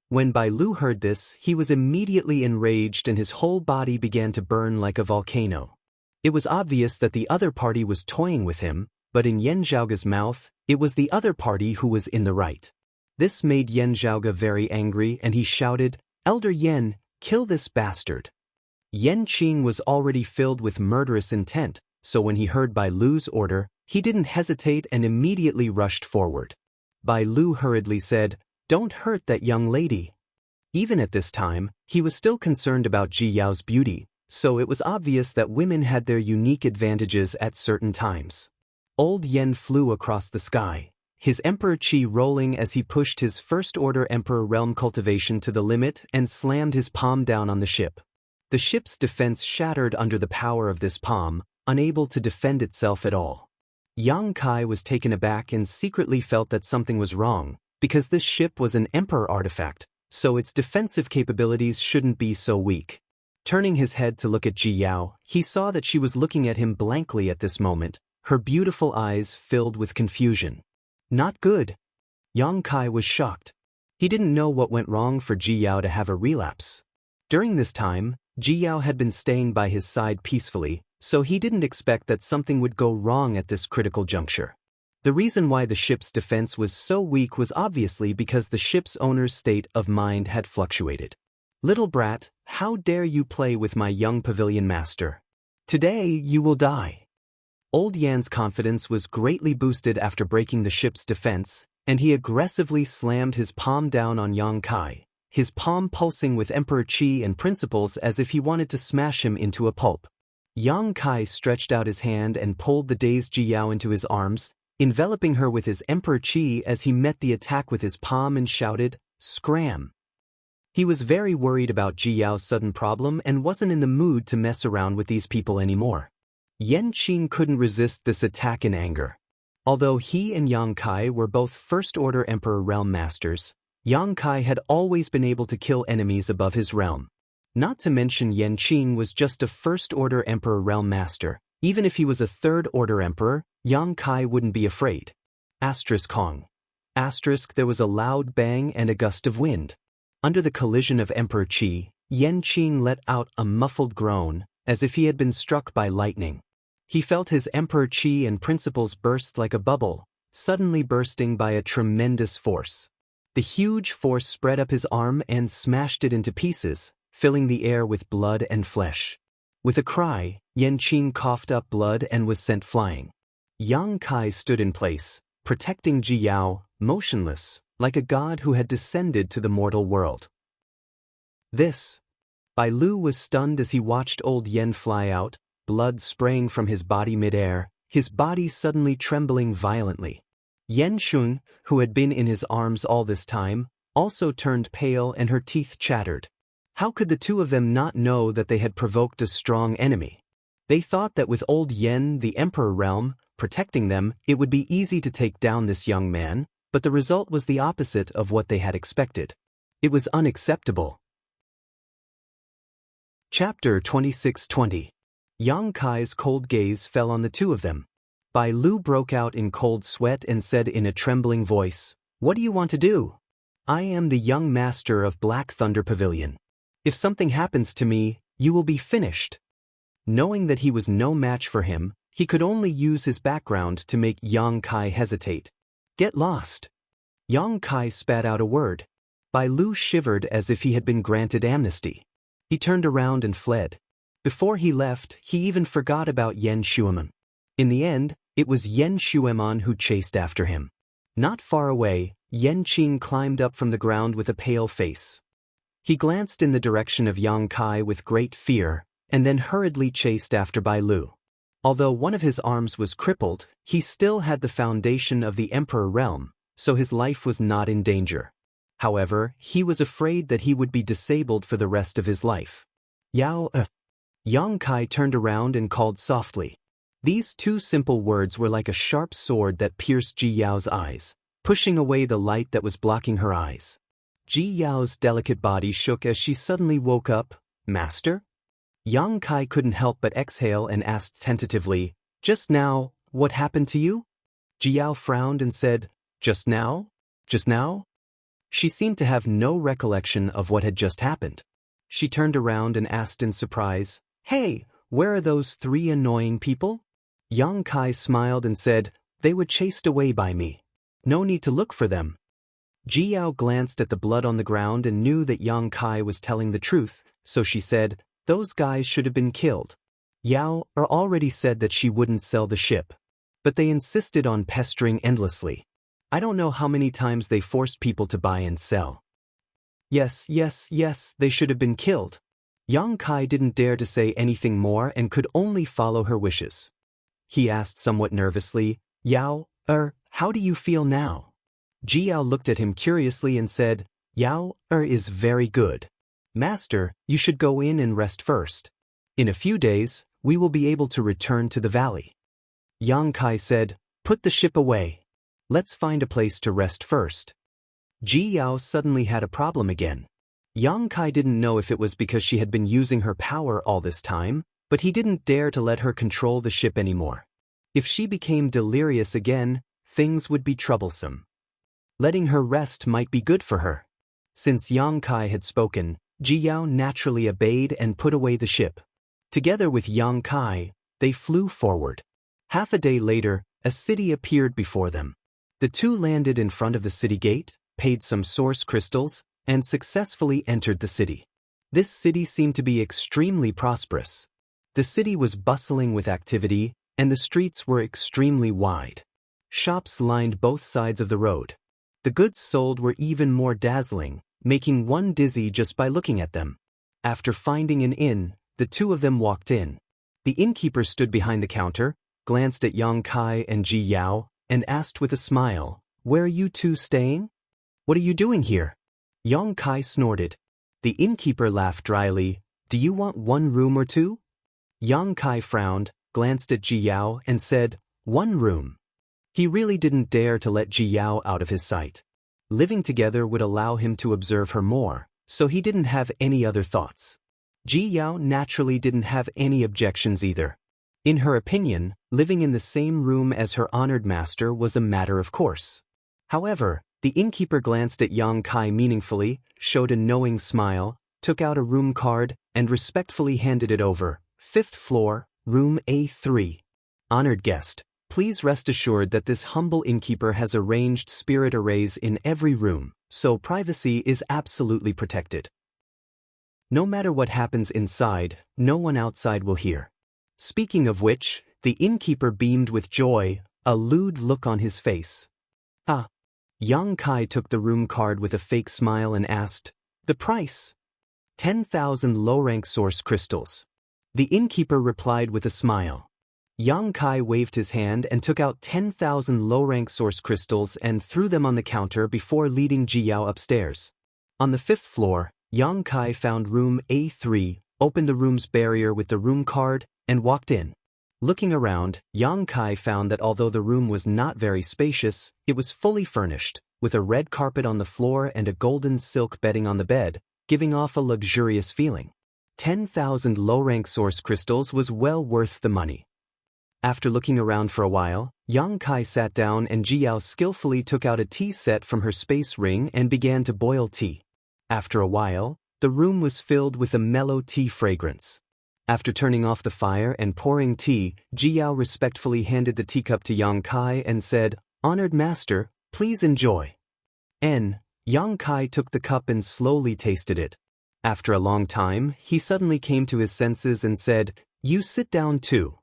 When Bai Lu heard this, he was immediately enraged and his whole body began to burn like a volcano. It was obvious that the other party was toying with him, but in Yan Zhaoga's mouth, it was the other party who was in the right. This made Yan Zhaoga very angry and he shouted, "Elder Yan, kill this bastard." Yan Qing was already filled with murderous intent, so when he heard Bai Lu's order, he didn't hesitate and immediately rushed forward. Bai Lu hurriedly said, "Don't hurt that young lady." Even at this time, he was still concerned about Ji Yao's beauty, so it was obvious that women had their unique advantages at certain times. Old Yen flew across the sky, his Emperor Qi rolling as he pushed his First-Order Emperor realm cultivation to the limit and slammed his palm down on the ship. The ship's defense shattered under the power of this palm, unable to defend itself at all. Yang Kai was taken aback and secretly felt that something was wrong, because this ship was an Emperor artifact, so its defensive capabilities shouldn't be so weak. Turning his head to look at Ji Yao, he saw that she was looking at him blankly at this moment, her beautiful eyes filled with confusion. Not good. Yang Kai was shocked. He didn't know what went wrong for Ji Yao to have a relapse. During this time, Ji Yao had been staying by his side peacefully, so he didn't expect that something would go wrong at this critical juncture. The reason why the ship's defense was so weak was obviously because the ship's owner's state of mind had fluctuated. "Little brat, how dare you play with my young pavilion master? Today you will die." Old Yan's confidence was greatly boosted after breaking the ship's defense, and he aggressively slammed his palm down on Yang Kai, his palm pulsing with Emperor Qi and principles as if he wanted to smash him into a pulp. Yang Kai stretched out his hand and pulled the dazed Ji Yao into his arms, enveloping her with his Emperor Qi as he met the attack with his palm and shouted, "Scram!" He was very worried about Ji Yao's sudden problem and wasn't in the mood to mess around with these people anymore. Yan Qing couldn't resist this attack in anger. Although he and Yang Kai were both First-Order Emperor Realm Masters, Yang Kai had always been able to kill enemies above his realm. Not to mention Yan Qing was just a First-Order Emperor Realm Master. Even if he was a Third-Order Emperor, Yang Kai wouldn't be afraid. Kong. There was a loud bang and a gust of wind. Under the collision of Emperor Qi, Yan Qing let out a muffled groan, as if he had been struck by lightning. He felt his Emperor Qi and principles burst like a bubble, suddenly bursting by a tremendous force. The huge force spread up his arm and smashed it into pieces, filling the air with blood and flesh. With a cry, Yan Qing coughed up blood and was sent flying. Yang Kai stood in place, protecting Ji Yao, motionless, like a god who had descended to the mortal world. Bai Lu was stunned as he watched old Yen fly out, blood spraying from his body mid-air, his body suddenly trembling violently. Yan Xun, who had been in his arms all this time, also turned pale and her teeth chattered. How could the two of them not know that they had provoked a strong enemy? They thought that with old Yen, the Emperor realm, protecting them, it would be easy to take down this young man, but the result was the opposite of what they had expected. It was unacceptable. Chapter 26-20. Yang Kai's cold gaze fell on the two of them. Bai Lu broke out in cold sweat and said in a trembling voice, "What do you want to do? I am the young master of Black Thunder Pavilion. If something happens to me, you will be finished." Knowing that he was no match for him, he could only use his background to make Yang Kai hesitate. "Get lost." Yang Kai spat out a word. Bai Lu shivered as if he had been granted amnesty. He turned around and fled. Before he left, he even forgot about Yen Shueman. In the end, it was Yen Shueman who chased after him. Not far away, Yan Qing climbed up from the ground with a pale face. He glanced in the direction of Yang Kai with great fear, and then hurriedly chased after Bai Lu. Although one of his arms was crippled, he still had the foundation of the Emperor realm, so his life was not in danger. However, he was afraid that he would be disabled for the rest of his life. Yang Kai turned around and called softly. These two simple words were like a sharp sword that pierced Ji Yao's eyes, pushing away the light that was blocking her eyes. Ji Yao's delicate body shook as she suddenly woke up. "Master?" Yang Kai couldn't help but exhale and asked tentatively, "Just now, what happened to you?" Ji Yao frowned and said, "Just now? Just now?" She seemed to have no recollection of what had just happened. She turned around and asked in surprise, "Hey, where are those three annoying people?" Yang Kai smiled and said, "They were chased away by me. No need to look for them." Ji Yao glanced at the blood on the ground and knew that Yang Kai was telling the truth, so she said, "Those guys should have been killed." Yao already said that she wouldn't sell the ship. But they insisted on pestering endlessly. I don't know how many times they forced people to buy and sell. Yes, they should have been killed. Yang Kai didn't dare to say anything more and could only follow her wishes. He asked somewhat nervously, "Yao, how do you feel now?" Ji Yao looked at him curiously and said, "Yao, is very good. Master, you should go in and rest first. In a few days, we will be able to return to the valley." Yang Kai said, "Put the ship away. Let's find a place to rest first." Ji Yao suddenly had a problem again. Yang Kai didn't know if it was because she had been using her power all this time, but he didn't dare to let her control the ship anymore. If she became delirious again, things would be troublesome. Letting her rest might be good for her. Since Yang Kai had spoken, Ji Yao naturally obeyed and put away the ship. Together with Yang Kai, they flew forward. Half a day later, a city appeared before them. The two landed in front of the city gate, paid some source crystals, and successfully entered the city. This city seemed to be extremely prosperous. The city was bustling with activity, and the streets were extremely wide. Shops lined both sides of the road. The goods sold were even more dazzling, making one dizzy just by looking at them. After finding an inn, the two of them walked in. The innkeeper stood behind the counter, glanced at Yang Kai and Ji Yao, and asked with a smile, "Where are you two staying? What are you doing here?" Yang Kai snorted. The innkeeper laughed dryly. Do you want 1 room or 2? Yang Kai frowned, glanced at Ji Yao and said, 1 room. He really didn't dare to let Ji Yao out of his sight. Living together would allow him to observe her more, so he didn't have any other thoughts. Ji Yao naturally didn't have any objections either. In her opinion, living in the same room as her honored master was a matter of course. However, the innkeeper glanced at Yang Kai meaningfully, showed a knowing smile, took out a room card, and respectfully handed it over. 5th floor, room A3. Honored guest, please rest assured that this humble innkeeper has arranged spirit arrays in every room, so privacy is absolutely protected. No matter what happens inside, no one outside will hear. Speaking of which, the innkeeper beamed with joy, a lewd look on his face. Ah. Yang Kai took the room card with a fake smile and asked, the price? 10,000 low-rank source crystals. The innkeeper replied with a smile. Yang Kai waved his hand and took out 10,000 low-rank source crystals and threw them on the counter before leading Ji Yao upstairs. On the 5th floor, Yang Kai found room A3, opened the room's barrier with the room card, and walked in. Looking around, Yang Kai found that although the room was not very spacious, it was fully furnished, with a red carpet on the floor and a golden silk bedding on the bed, giving off a luxurious feeling. 10,000 low-rank source crystals was well worth the money. After looking around for a while, Yang Kai sat down and Ji Yao skillfully took out a tea set from her space ring and began to boil tea. After a while, the room was filled with a mellow tea fragrance. After turning off the fire and pouring tea, Ji Yao respectfully handed the teacup to Yang Kai and said, Honored master, please enjoy. Yang Kai took the cup and slowly tasted it. After a long time, he suddenly came to his senses and said, You sit down too.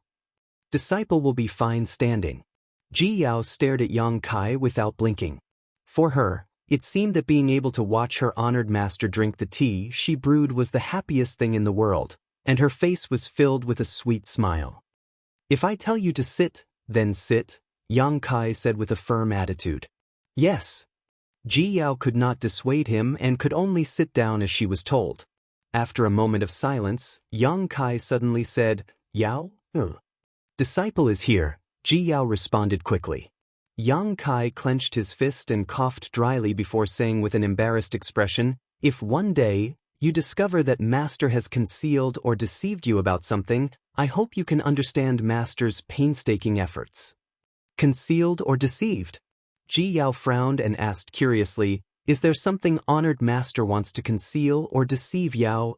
Disciple will be fine standing. Ji Yao stared at Yang Kai without blinking. For her, it seemed that being able to watch her honored master drink the tea she brewed was the happiest thing in the world, and her face was filled with a sweet smile. If I tell you to sit, then sit, Yang Kai said with a firm attitude. Yes. Ji Yao could not dissuade him and could only sit down as she was told. After a moment of silence, Yang Kai suddenly said, Yao? Disciple is here, Ji Yao responded quickly. Yang Kai clenched his fist and coughed dryly before saying with an embarrassed expression, If one day you discover that Master has concealed or deceived you about something, I hope you can understand Master's painstaking efforts. Concealed or deceived? Ji Yao frowned and asked curiously, Is there something honored Master wants to conceal or deceive Yao?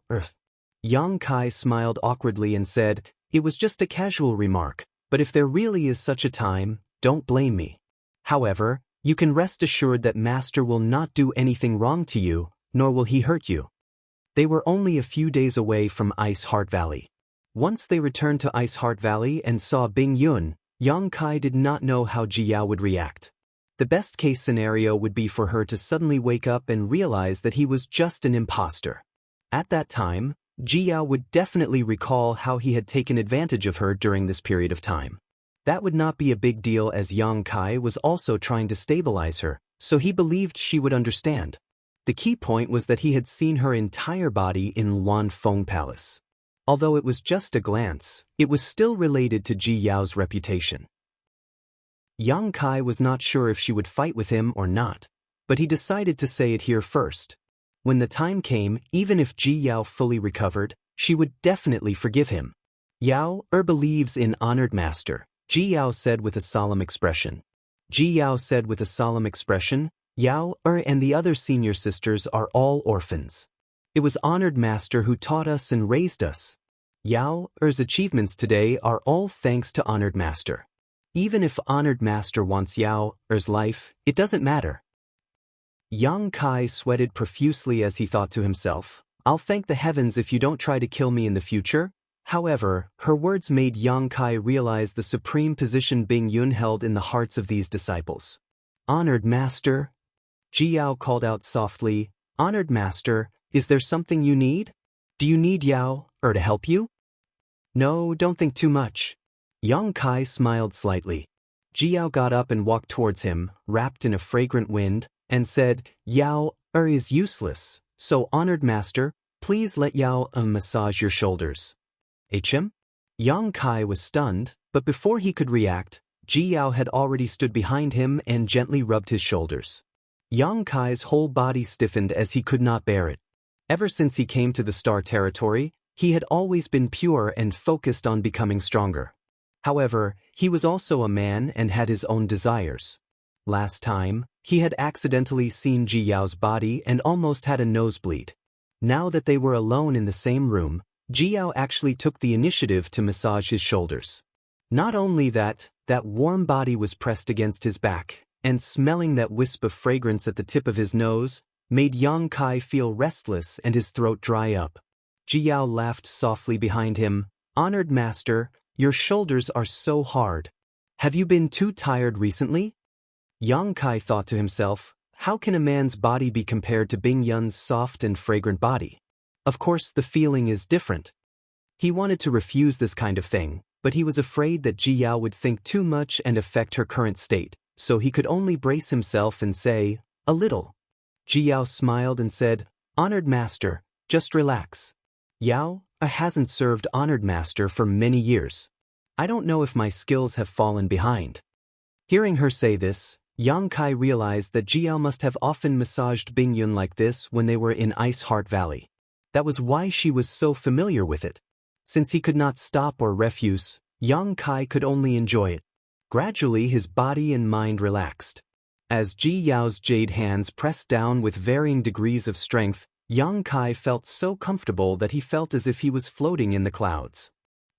Yang Kai smiled awkwardly and said, It was just a casual remark, but if there really is such a time, don't blame me. However, you can rest assured that Master will not do anything wrong to you, nor will he hurt you. They were only a few days away from Ice Heart Valley. Once they returned to Ice Heart Valley and saw Bing Yun, Yang Kai did not know how Ji Yao would react. The best-case scenario would be for her to suddenly wake up and realize that he was just an imposter. At that time, Ji Yao would definitely recall how he had taken advantage of her during this period of time. That would not be a big deal as Yang Kai was also trying to stabilize her, so he believed she would understand. The key point was that he had seen her entire body in Luan Feng Palace. Although it was just a glance, it was still related to Ji Yao's reputation. Yang Kai was not sure if she would fight with him or not, but he decided to say it here first. When the time came, even if Ji Yao fully recovered, she would definitely forgive him. Yao believes in honored master, Ji Yao said with a solemn expression. Ji Yao said with a solemn expression, Yao and the other senior sisters are all orphans. It was honored master who taught us and raised us. Yao's achievements today are all thanks to honored master. Even if honored master wants Yao's life, it doesn't matter. Yang Kai sweated profusely as he thought to himself, I'll thank the heavens if you don't try to kill me in the future. However, her words made Yang Kai realize the supreme position Bing Yun held in the hearts of these disciples. Honored master? Ji Yao called out softly, Honored master, is there something you need? Do you need Yao to help you? No, don't think too much. Yang Kai smiled slightly. Ji Yao got up and walked towards him, wrapped in a fragrant wind, and said, Yao is useless, So, honored master, please let Yao massage your shoulders. HM? Yang Kai was stunned, but before he could react, Ji Yao had already stood behind him and gently rubbed his shoulders. Yang Kai's whole body stiffened as he could not bear it. Ever since he came to the Star Territory, he had always been pure and focused on becoming stronger. However, he was also a man and had his own desires. Last time, he had accidentally seen Ji Yao's body and almost had a nosebleed. Now that they were alone in the same room, Ji Yao actually took the initiative to massage his shoulders. Not only that warm body was pressed against his back, and smelling that wisp of fragrance at the tip of his nose, made Yang Kai feel restless and his throat dry up. Ji Yao laughed softly behind him. Honored master, your shoulders are so hard. Have you been too tired recently? Yang Kai thought to himself, how can a man's body be compared to Bing Yun's soft and fragrant body? Of course the feeling is different. He wanted to refuse this kind of thing, but he was afraid that Ji Yao would think too much and affect her current state, so he could only brace himself and say, a little. Ji Yao smiled and said, honored master, just relax. Yao hasn't served honored master for many years. I don't know if my skills have fallen behind. Hearing her say this, Yang Kai realized that Ji Yao must have often massaged Bing Yun like this when they were in Ice Heart Valley. That was why she was so familiar with it. Since he could not stop or refuse, Yang Kai could only enjoy it. Gradually his body and mind relaxed. As Ji Yao's jade hands pressed down with varying degrees of strength, Yang Kai felt so comfortable that he felt as if he was floating in the clouds.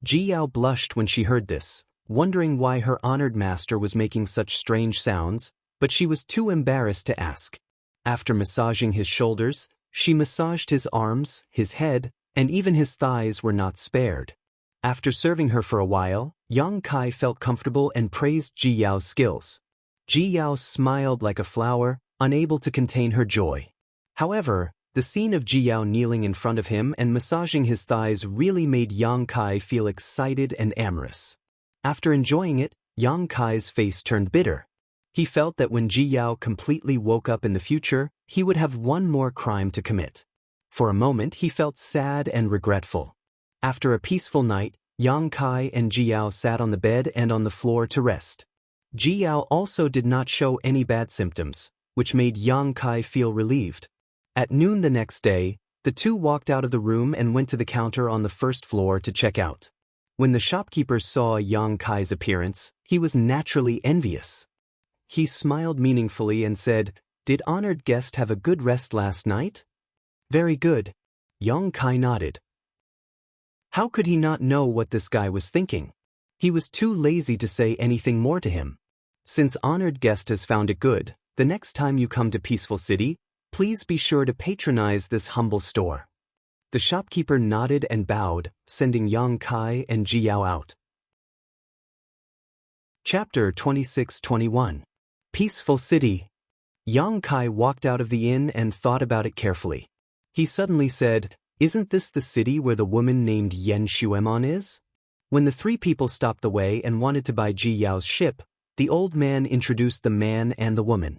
Ji Yao blushed when she heard this, wondering why her honored master was making such strange sounds, but she was too embarrassed to ask. After massaging his shoulders, she massaged his arms, his head, and even his thighs were not spared. After serving her for a while, Yang Kai felt comfortable and praised Ji Yao's skills. Ji Yao smiled like a flower, unable to contain her joy. However, the scene of Ji Yao kneeling in front of him and massaging his thighs really made Yang Kai feel excited and amorous. After enjoying it, Yang Kai's face turned bitter. He felt that when Ji Yao completely woke up in the future, he would have one more crime to commit. For a moment he felt sad and regretful. After a peaceful night, Yang Kai and Ji Yao sat on the bed and on the floor to rest. Ji Yao also did not show any bad symptoms, which made Yang Kai feel relieved. At noon the next day, the two walked out of the room and went to the counter on the first floor to check out. When the shopkeeper saw Yang Kai's appearance, he was naturally envious. He smiled meaningfully and said, "Did honored guest have a good rest last night?" "Very good." Yang Kai nodded. How could he not know what this guy was thinking? He was too lazy to say anything more to him. Since honored guest has found it good, the next time you come to Peaceful City, please be sure to patronize this humble store. The shopkeeper nodded and bowed, sending Yang Kai and Ji Yao out. Chapter 26-21. Peaceful City. Yang Kai walked out of the inn and thought about it carefully. He suddenly said, "Isn't this the city where the woman named Yen Xuemon is?" When the three people stopped the way and wanted to buy Ji Yao's ship, the old man introduced the man and the woman.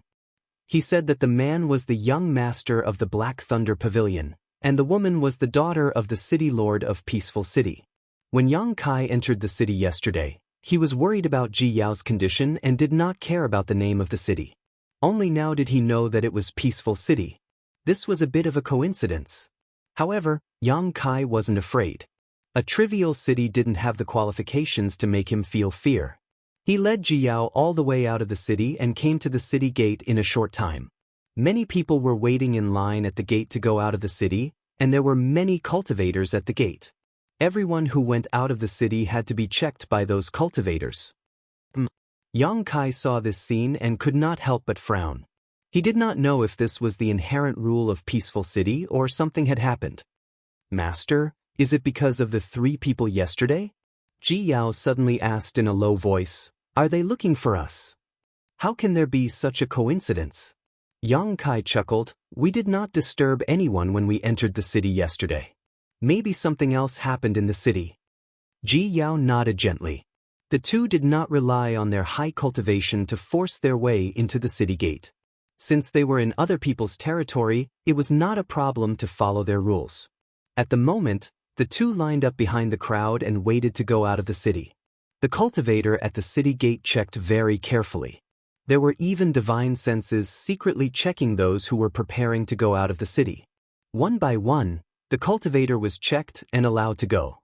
He said that the man was the young master of the Black Thunder Pavilion, and the woman was the daughter of the city lord of Peaceful City. When Yang Kai entered the city yesterday, he was worried about Ji Yao's condition and did not care about the name of the city. Only now did he know that it was Peaceful City. This was a bit of a coincidence. However, Yang Kai wasn't afraid. A trivial city didn't have the qualifications to make him feel fear. He led Ji Yao all the way out of the city and came to the city gate in a short time. Many people were waiting in line at the gate to go out of the city, and there were many cultivators at the gate. Everyone who went out of the city had to be checked by those cultivators. Yang Kai saw this scene and could not help but frown. He did not know if this was the inherent rule of Peaceful City or something had happened. "Master, is it because of the three people yesterday?" Ji Yao suddenly asked in a low voice, "Are they looking for us? How can there be such a coincidence?" Yang Kai chuckled, "We did not disturb anyone when we entered the city yesterday. Maybe something else happened in the city." Ji Yao nodded gently. The two did not rely on their high cultivation to force their way into the city gate. Since they were in other people's territory, it was not a problem to follow their rules. At the moment, the two lined up behind the crowd and waited to go out of the city. The cultivator at the city gate checked very carefully. There were even divine senses secretly checking those who were preparing to go out of the city. One by one, the cultivator was checked and allowed to go.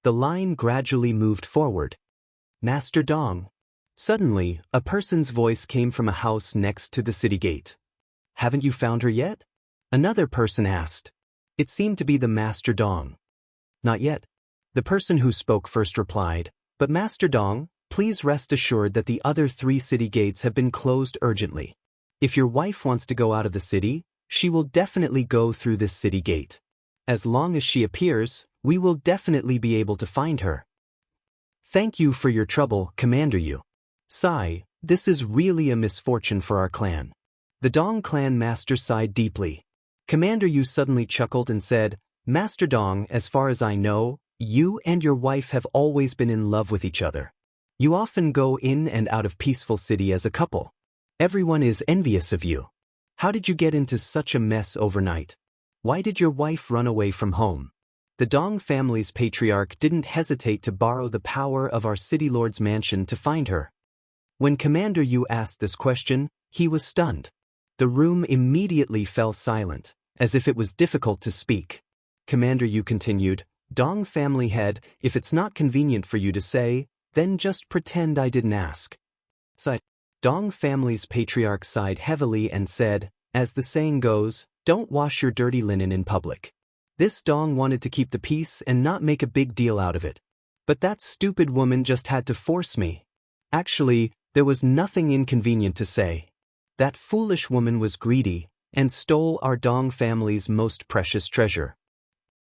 The line gradually moved forward. Master Dong. Suddenly, a person's voice came from a house next to the city gate. Haven't you found her yet? Another person asked. It seemed to be the Master Dong. Not yet. The person who spoke first replied, but Master Dong, please rest assured that the other 3 city gates have been closed urgently. If your wife wants to go out of the city, she will definitely go through this city gate. As long as she appears, we will definitely be able to find her. Thank you for your trouble, Commander Yu. Sigh, this is really a misfortune for our clan. The Dong clan master sighed deeply. Commander Yu suddenly chuckled and said, Master Dong, as far as I know, you and your wife have always been in love with each other. You often go in and out of Peaceful City as a couple. Everyone is envious of you. How did you get into such a mess overnight? Why did your wife run away from home? The Dong family's patriarch didn't hesitate to borrow the power of our city lord's mansion to find her. When Commander Yu asked this question, he was stunned. The room immediately fell silent, as if it was difficult to speak. Commander Yu continued, Dong family head, if it's not convenient for you to say, then just pretend I didn't ask. Sighed. Dong family's patriarch sighed heavily and said, as the saying goes, don't wash your dirty linen in public. This Dong wanted to keep the peace and not make a big deal out of it. But that stupid woman just had to force me. Actually, there was nothing inconvenient to say. That foolish woman was greedy and stole our Dong family's most precious treasure.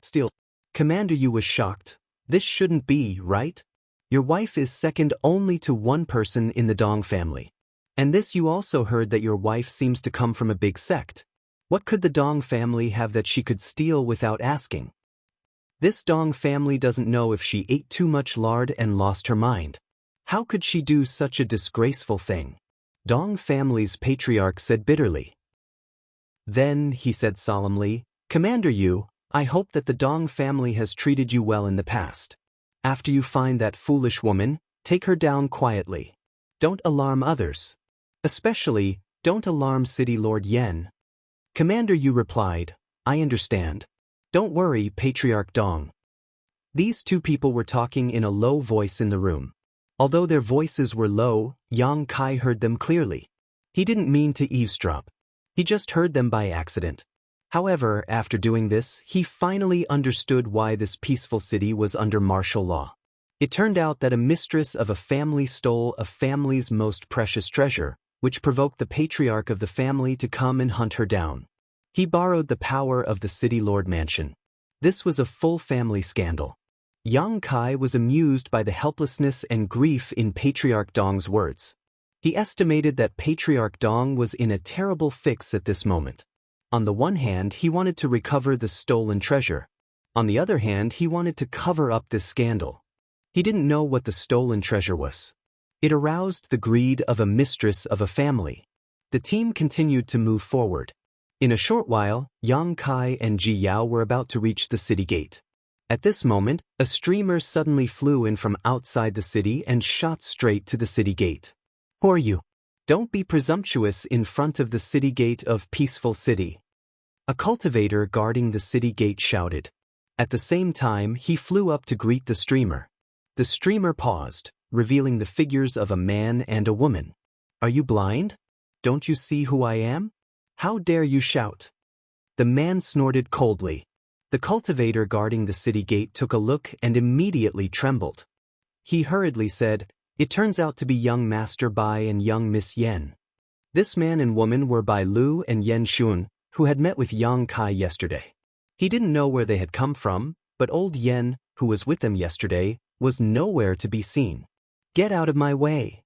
Still, Commander Yu was shocked. This shouldn't be, right? Your wife is second only to one person in the Dong family. And this you also heard that your wife seems to come from a big sect. What could the Dong family have that she could steal without asking? This Dong family doesn't know if she ate too much lard and lost her mind. How could she do such a disgraceful thing? Dong family's patriarch said bitterly. Then, he said solemnly, Commander Yu, I hope that the Dong family has treated you well in the past. After you find that foolish woman, take her down quietly. Don't alarm others. Especially, don't alarm City Lord Yen. Commander Yu replied, I understand. Don't worry, Patriarch Dong. These two people were talking in a low voice in the room. Although their voices were low, Yang Kai heard them clearly. He didn't mean to eavesdrop. He just heard them by accident. However, after doing this, he finally understood why this peaceful city was under martial law. It turned out that a mistress of a family stole a family's most precious treasure, which provoked the patriarch of the family to come and hunt her down. He borrowed the power of the city lord mansion. This was a full family scandal. Yang Kai was amused by the helplessness and grief in Patriarch Dong's words. He estimated that Patriarch Dong was in a terrible fix at this moment. On the one hand, he wanted to recover the stolen treasure. On the other hand, he wanted to cover up this scandal. He didn't know what the stolen treasure was. It aroused the greed of a mistress of a family. The team continued to move forward. In a short while, Yang Kai and Ji Yao were about to reach the city gate. At this moment, a streamer suddenly flew in from outside the city and shot straight to the city gate. Who are you? Don't be presumptuous in front of the city gate of Peaceful City. A cultivator guarding the city gate shouted. At the same time, he flew up to greet the streamer. The streamer paused, revealing the figures of a man and a woman. Are you blind? Don't you see who I am? How dare you shout? The man snorted coldly. The cultivator guarding the city gate took a look and immediately trembled. He hurriedly said, It turns out to be young Master Bai and young Miss Yen. This man and woman were Bai Lu and Yen Xun, who had met with Yang Kai yesterday. He didn't know where they had come from, but old Yen, who was with them yesterday, was nowhere to be seen. Get out of my way.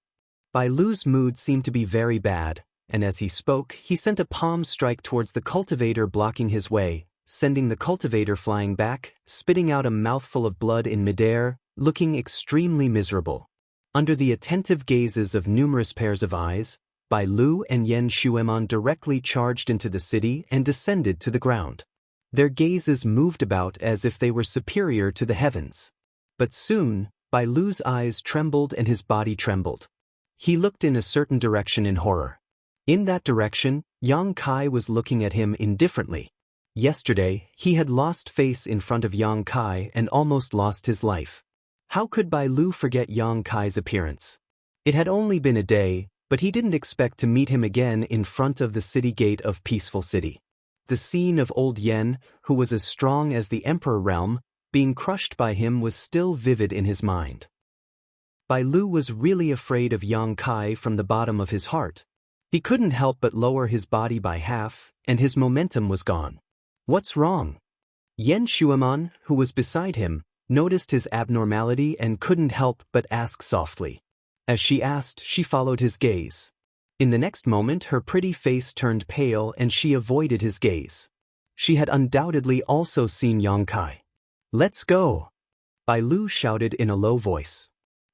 Bai Lu's mood seemed to be very bad, and as he spoke, he sent a palm strike towards the cultivator blocking his way, sending the cultivator flying back, spitting out a mouthful of blood in midair, looking extremely miserable. Under the attentive gazes of numerous pairs of eyes, Bai Lu and Yen Shueman directly charged into the city and descended to the ground. Their gazes moved about as if they were superior to the heavens. But soon, Bai Lu's eyes trembled and his body trembled. He looked in a certain direction in horror. In that direction, Yang Kai was looking at him indifferently. Yesterday, he had lost face in front of Yang Kai and almost lost his life. How could Bai Lu forget Yang Kai's appearance? It had only been a day, but he didn't expect to meet him again in front of the city gate of Peaceful City. The scene of old Yen, who was as strong as the Emperor realm, being crushed by him was still vivid in his mind. Bai Lu was really afraid of Yang Kai from the bottom of his heart. He couldn't help but lower his body by half, and his momentum was gone. What's wrong? Yen Shueman, who was beside him, noticed his abnormality and couldn't help but ask softly. As she asked, she followed his gaze. In the next moment, her pretty face turned pale and she avoided his gaze. She had undoubtedly also seen Yang Kai. "Let's go!" Bai Lu shouted in a low voice.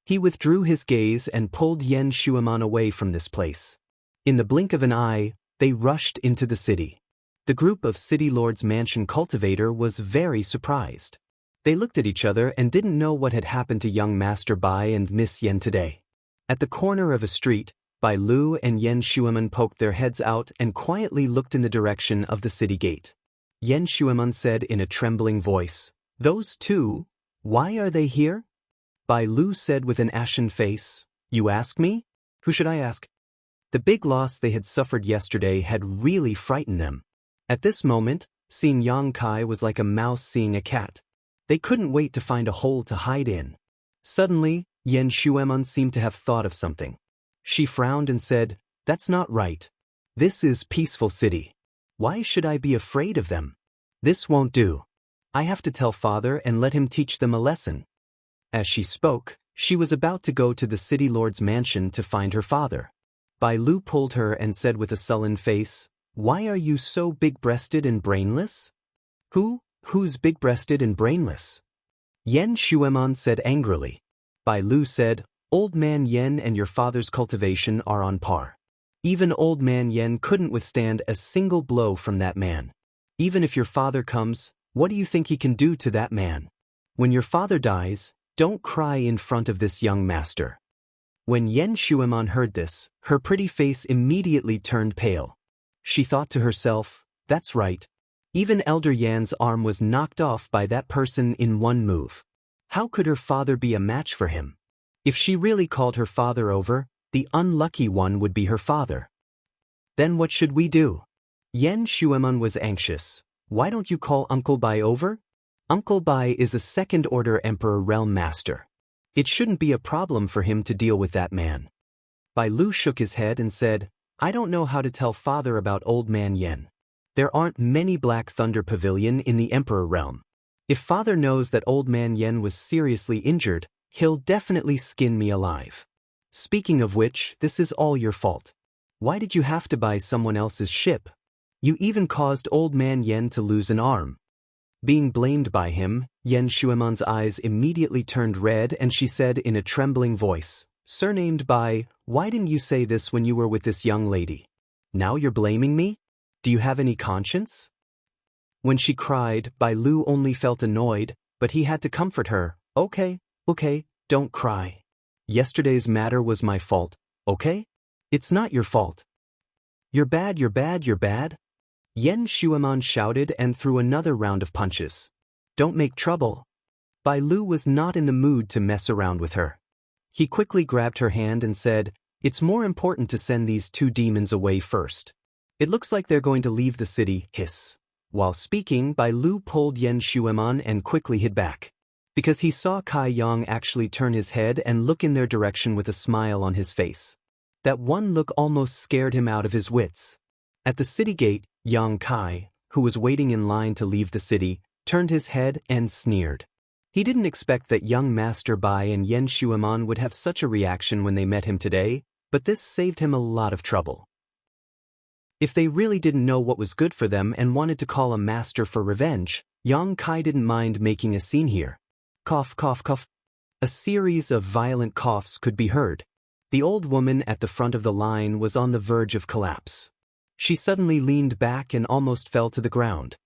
He withdrew his gaze and pulled Yen Shueman away from this place. In the blink of an eye, they rushed into the city. The group of City Lord's mansion cultivator was very surprised. They looked at each other and didn't know what had happened to young Master Bai and Miss Yen today. At the corner of a street, Bai Lu and Yen Shueman poked their heads out and quietly looked in the direction of the city gate. Yen Shueman said in a trembling voice, "Those two? Why are they here?" Bai Lu said with an ashen face, "You ask me? Who should I ask?" The big loss they had suffered yesterday had really frightened them. At this moment, seeing Yang Kai was like a mouse seeing a cat. They couldn't wait to find a hole to hide in. Suddenly, Yen Shueman seemed to have thought of something. She frowned and said, "That's not right. This is Peaceful City. Why should I be afraid of them? This won't do. I have to tell father and let him teach them a lesson." As she spoke, she was about to go to the city lord's mansion to find her father. Bai Lu pulled her and said with a sullen face, "Why are you so big-breasted and brainless?" Who's big-breasted and brainless?" Yen Shueman said angrily. Bai Lu said, "Old man Yen and your father's cultivation are on par. Even old man Yen couldn't withstand a single blow from that man. Even if your father comes, what do you think he can do to that man? When your father dies, don't cry in front of this young master." When Yen Shueman heard this, her pretty face immediately turned pale. She thought to herself, "That's right. Even Elder Yan's arm was knocked off by that person in one move. How could her father be a match for him? If she really called her father over, the unlucky one would be her father. Then what should we do?" Yen Shueman was anxious. "Why don't you call Uncle Bai over? Uncle Bai is a second-order Emperor Realm Master. It shouldn't be a problem for him to deal with that man." Bai Lu shook his head and said, "I don't know how to tell father about old man Yen. There aren't many Black Thunder Pavilion in the Emperor Realm. If father knows that old man Yen was seriously injured, he'll definitely skin me alive. Speaking of which, this is all your fault. Why did you have to buy someone else's ship? You even caused old man Yen to lose an arm." Being blamed by him, Yen Shueman's eyes immediately turned red and she said in a trembling voice, "Surnamed Bai, why didn't you say this when you were with this young lady? Now you're blaming me? Do you have any conscience?" When she cried, Bai Lu only felt annoyed, but he had to comfort her. Okay, don't cry. Yesterday's matter was my fault, okay? It's not your fault." You're bad. Yen Shueman shouted and threw another round of punches. "Don't make trouble." Bai Lu was not in the mood to mess around with her. He quickly grabbed her hand and said, "It's more important to send these two demons away first. It looks like they're going to leave the city." Hiss. While speaking, Bai Lu pulled Yen Shueman and quickly hid back. Because he saw Kai Yang actually turn his head and look in their direction with a smile on his face. That one look almost scared him out of his wits. At the city gate, Yang Kai, who was waiting in line to leave the city, turned his head and sneered. He didn't expect that young Master Bai and Yen Shueman would have such a reaction when they met him today, but this saved him a lot of trouble. If they really didn't know what was good for them and wanted to call a master for revenge, Yang Kai didn't mind making a scene here. Cough, cough, cough. A series of violent coughs could be heard. The old woman at the front of the line was on the verge of collapse. She suddenly leaned back and almost fell to the ground.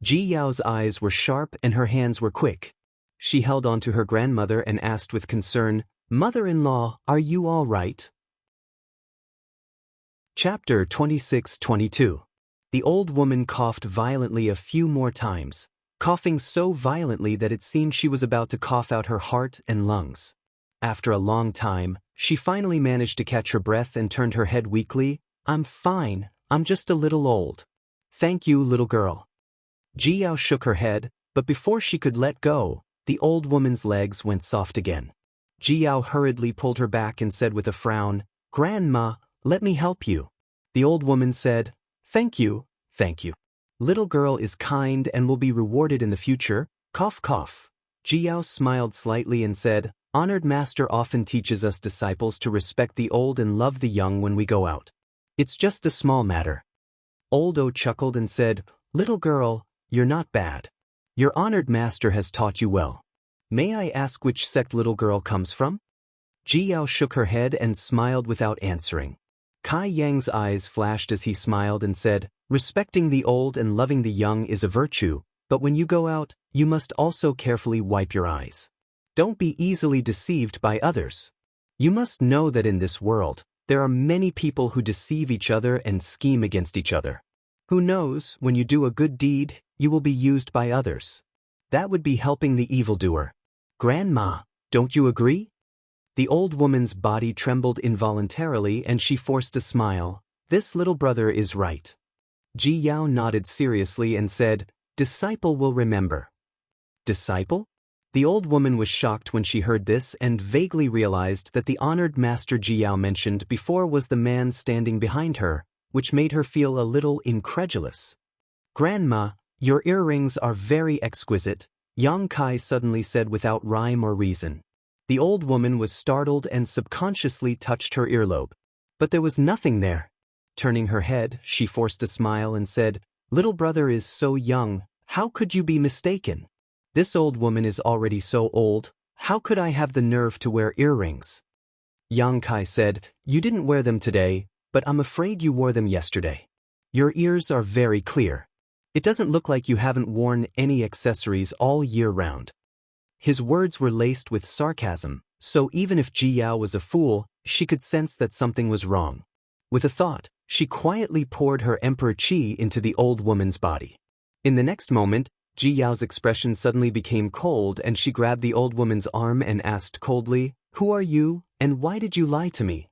Ji Yao's eyes were sharp and her hands were quick. She held on to her grandmother and asked with concern, "Mother-in-law, are you all right?" Chapter 26-22. The old woman coughed violently a few more times, coughing so violently that it seemed she was about to cough out her heart and lungs. After a long time, she finally managed to catch her breath and turned her head weakly. "I'm fine, I'm just a little old. Thank you, little girl." Ji Yao shook her head, but before she could let go, the old woman's legs went soft again. Ji Yao hurriedly pulled her back and said with a frown, "Grandma, let me help you." The old woman said, Thank you. Little girl is kind and will be rewarded in the future." Cough cough. Ji Yao smiled slightly and said, "Honored master often teaches us disciples to respect the old and love the young when we go out. It's just a small matter." Old O chuckled and said, "Little girl, you're not bad. Your honored master has taught you well. May I ask which sect little girl comes from?" Ji Yao shook her head and smiled without answering. Kai Yang's eyes flashed as he smiled and said, "Respecting the old and loving the young is a virtue, but when you go out, you must also carefully wipe your eyes. Don't be easily deceived by others. You must know that in this world, there are many people who deceive each other and scheme against each other. Who knows, when you do a good deed, you will be used by others. That would be helping the evildoer. Grandma, don't you agree?" The old woman's body trembled involuntarily and she forced a smile. "This little brother is right." Ji Yao nodded seriously and said, "Disciple will remember." Disciple? The old woman was shocked when she heard this and vaguely realized that the honored master Ji Yao mentioned before was the man standing behind her, which made her feel a little incredulous. "Grandma, your earrings are very exquisite," Yang Kai suddenly said without rhyme or reason. The old woman was startled and subconsciously touched her earlobe. But there was nothing there. Turning her head, she forced a smile and said, "Little brother is so young, how could you be mistaken? This old woman is already so old, how could I have the nerve to wear earrings?" Yang Kai said, "You didn't wear them today, but I'm afraid you wore them yesterday. Your ears are very clear. It doesn't look like you haven't worn any accessories all year round." His words were laced with sarcasm, so even if Ji Yao was a fool, she could sense that something was wrong. With a thought, she quietly poured her emperor qi into the old woman's body. In the next moment, Ji Yao's expression suddenly became cold and she grabbed the old woman's arm and asked coldly, "Who are you, and why did you lie to me?"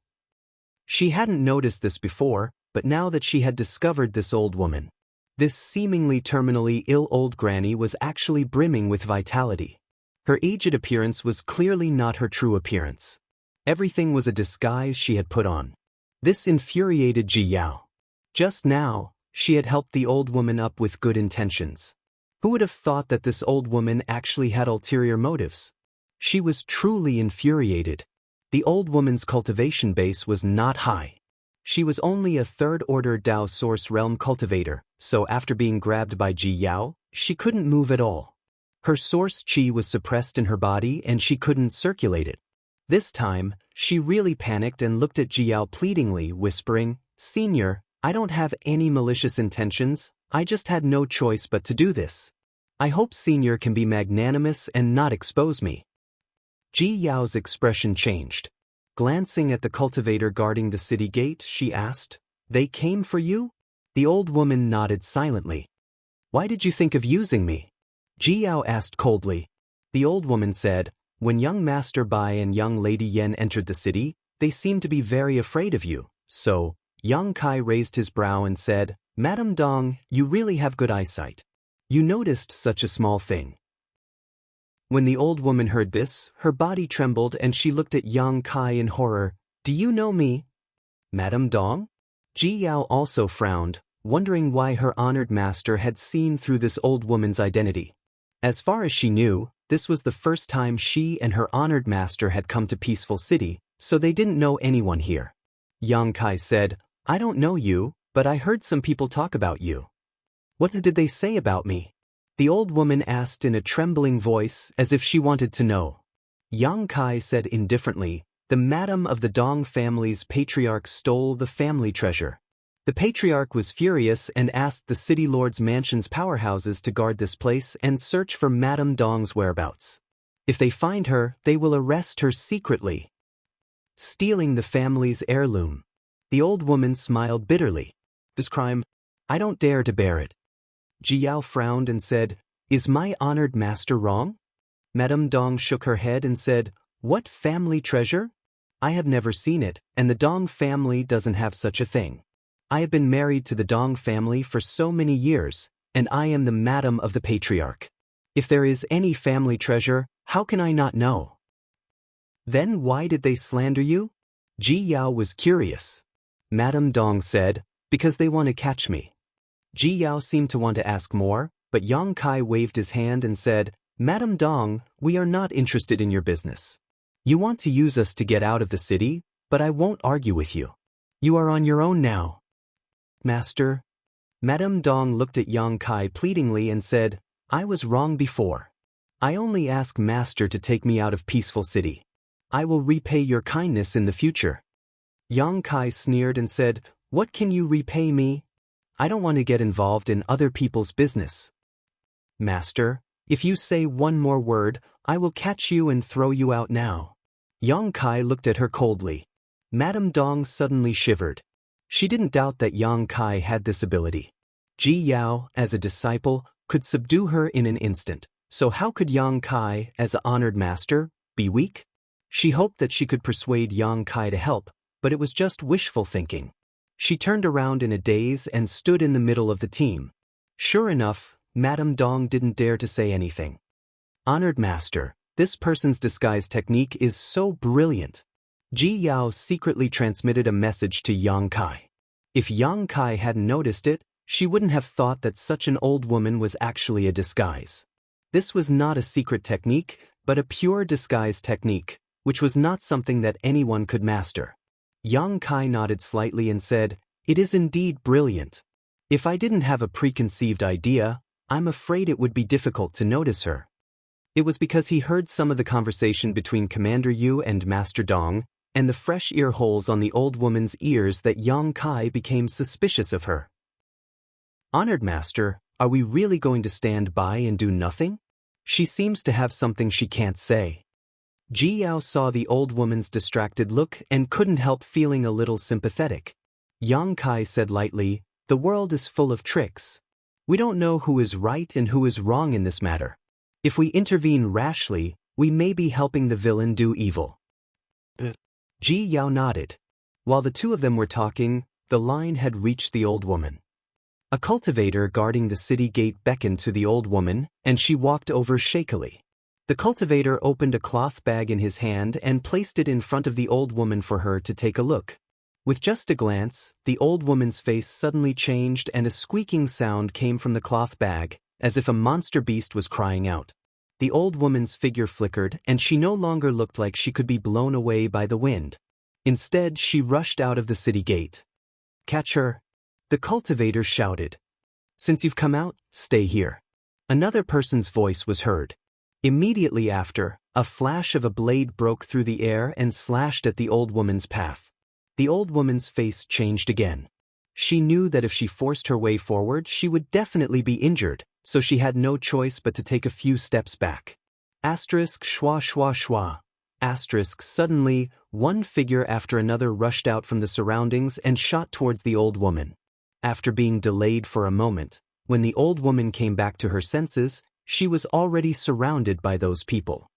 She hadn't noticed this before, but now that she had discovered this old woman, this seemingly terminally ill old granny was actually brimming with vitality. Her aged appearance was clearly not her true appearance. Everything was a disguise she had put on. This infuriated Ji Yao. Just now, she had helped the old woman up with good intentions. Who would have thought that this old woman actually had ulterior motives? She was truly infuriated. The old woman's cultivation base was not high. She was only a third-order Dao Source Realm cultivator, so after being grabbed by Ji Yao, she couldn't move at all. Her source qi was suppressed in her body and she couldn't circulate it. This time, she really panicked and looked at Ji Yao pleadingly, whispering, "Senior, I don't have any malicious intentions, I just had no choice but to do this. I hope Senior can be magnanimous and not expose me." Ji Yao's expression changed. Glancing at the cultivator guarding the city gate, she asked, "They came for you?" The old woman nodded silently. "Why did you think of using me?" Ji Yao asked coldly. The old woman said, "When young Master Bai and young Lady Yen entered the city, they seemed to be very afraid of you, so..." Yang Kai raised his brow and said, "Madam Dong, you really have good eyesight. You noticed such a small thing." When the old woman heard this, her body trembled and she looked at Yang Kai in horror. "Do you know me, Madam Dong?" Ji Yao also frowned, wondering why her honored master had seen through this old woman's identity. As far as she knew, this was the first time she and her honored master had come to Peaceful City, so they didn't know anyone here. Yang Kai said, "I don't know you, but I heard some people talk about you." "What did they say about me?" the old woman asked in a trembling voice as if she wanted to know. Yang Kai said indifferently, The madam of the Dong family's patriarch stole the family treasure. The patriarch was furious and asked the city lord's mansion's powerhouses to guard this place and search for Madame Dong's whereabouts. If they find her, they will arrest her secretly. Stealing the family's heirloom. The old woman smiled bitterly. This crime, I don't dare to bear it. Ji Yao frowned and said, "Is my honored master wrong?" Madame Dong shook her head and said, "What family treasure? I have never seen it, and the Dong family doesn't have such a thing. I have been married to the Dong family for so many years, and I am the madam of the patriarch. If there is any family treasure, how can I not know?" "Then why did they slander you?" Ji Yao was curious. Madame Dong said, "Because they want to catch me." Ji Yao seemed to want to ask more, but Yang Kai waved his hand and said, "Madame Dong, we are not interested in your business. You want to use us to get out of the city, but I won't argue with you. You are on your own now." "Master?" Madame Dong looked at Yang Kai pleadingly and said, "I was wrong before. I only ask Master to take me out of peaceful city. I will repay your kindness in the future." Yang Kai sneered and said, "What can you repay me? I don't want to get involved in other people's business." "Master, if you say one more word, I will catch you and throw you out now." Yang Kai looked at her coldly. Madame Dong suddenly shivered. She didn't doubt that Yang Kai had this ability. Ji Yao, as a disciple, could subdue her in an instant, so how could Yang Kai, as an honored master, be weak? She hoped that she could persuade Yang Kai to help, but it was just wishful thinking. She turned around in a daze and stood in the middle of the team. Sure enough, Madame Dong didn't dare to say anything. "Honored master, this person's disguise technique is so brilliant." Ji Yao secretly transmitted a message to Yang Kai. If Yang Kai hadn't noticed it, she wouldn't have thought that such an old woman was actually a disguise. This was not a secret technique, but a pure disguise technique, which was not something that anyone could master. Yang Kai nodded slightly and said, "It is indeed brilliant. If I didn't have a preconceived idea, I'm afraid it would be difficult to notice her." It was because he heard some of the conversation between Commander Yu and Master Dong, and the fresh ear holes on the old woman's ears that Yang Kai became suspicious of her. "Honored master, are we really going to stand by and do nothing? She seems to have something she can't say." Ji Yao saw the old woman's distracted look and couldn't help feeling a little sympathetic. Yang Kai said lightly, "The world is full of tricks. We don't know who is right and who is wrong in this matter. If we intervene rashly, we may be helping the villain do evil." Ji Yao nodded. While the two of them were talking, the line had reached the old woman. A cultivator guarding the city gate beckoned to the old woman, and she walked over shakily. The cultivator opened a cloth bag in his hand and placed it in front of the old woman for her to take a look. With just a glance, the old woman's face suddenly changed and a squeaking sound came from the cloth bag, as if a monster beast was crying out. The old woman's figure flickered, and she no longer looked like she could be blown away by the wind. Instead, she rushed out of the city gate. "Catch her!" the cultivator shouted. "Since you've come out, stay here." Another person's voice was heard. Immediately after, a flash of a blade broke through the air and slashed at the old woman's path. The old woman's face changed again. She knew that if she forced her way forward, she would definitely be injured, so she had no choice but to take a few steps back. Asterisk schwa schwa schwa. Asterisk suddenly, one figure after another rushed out from the surroundings and shot towards the old woman. After being delayed for a moment, when the old woman came back to her senses, she was already surrounded by those people.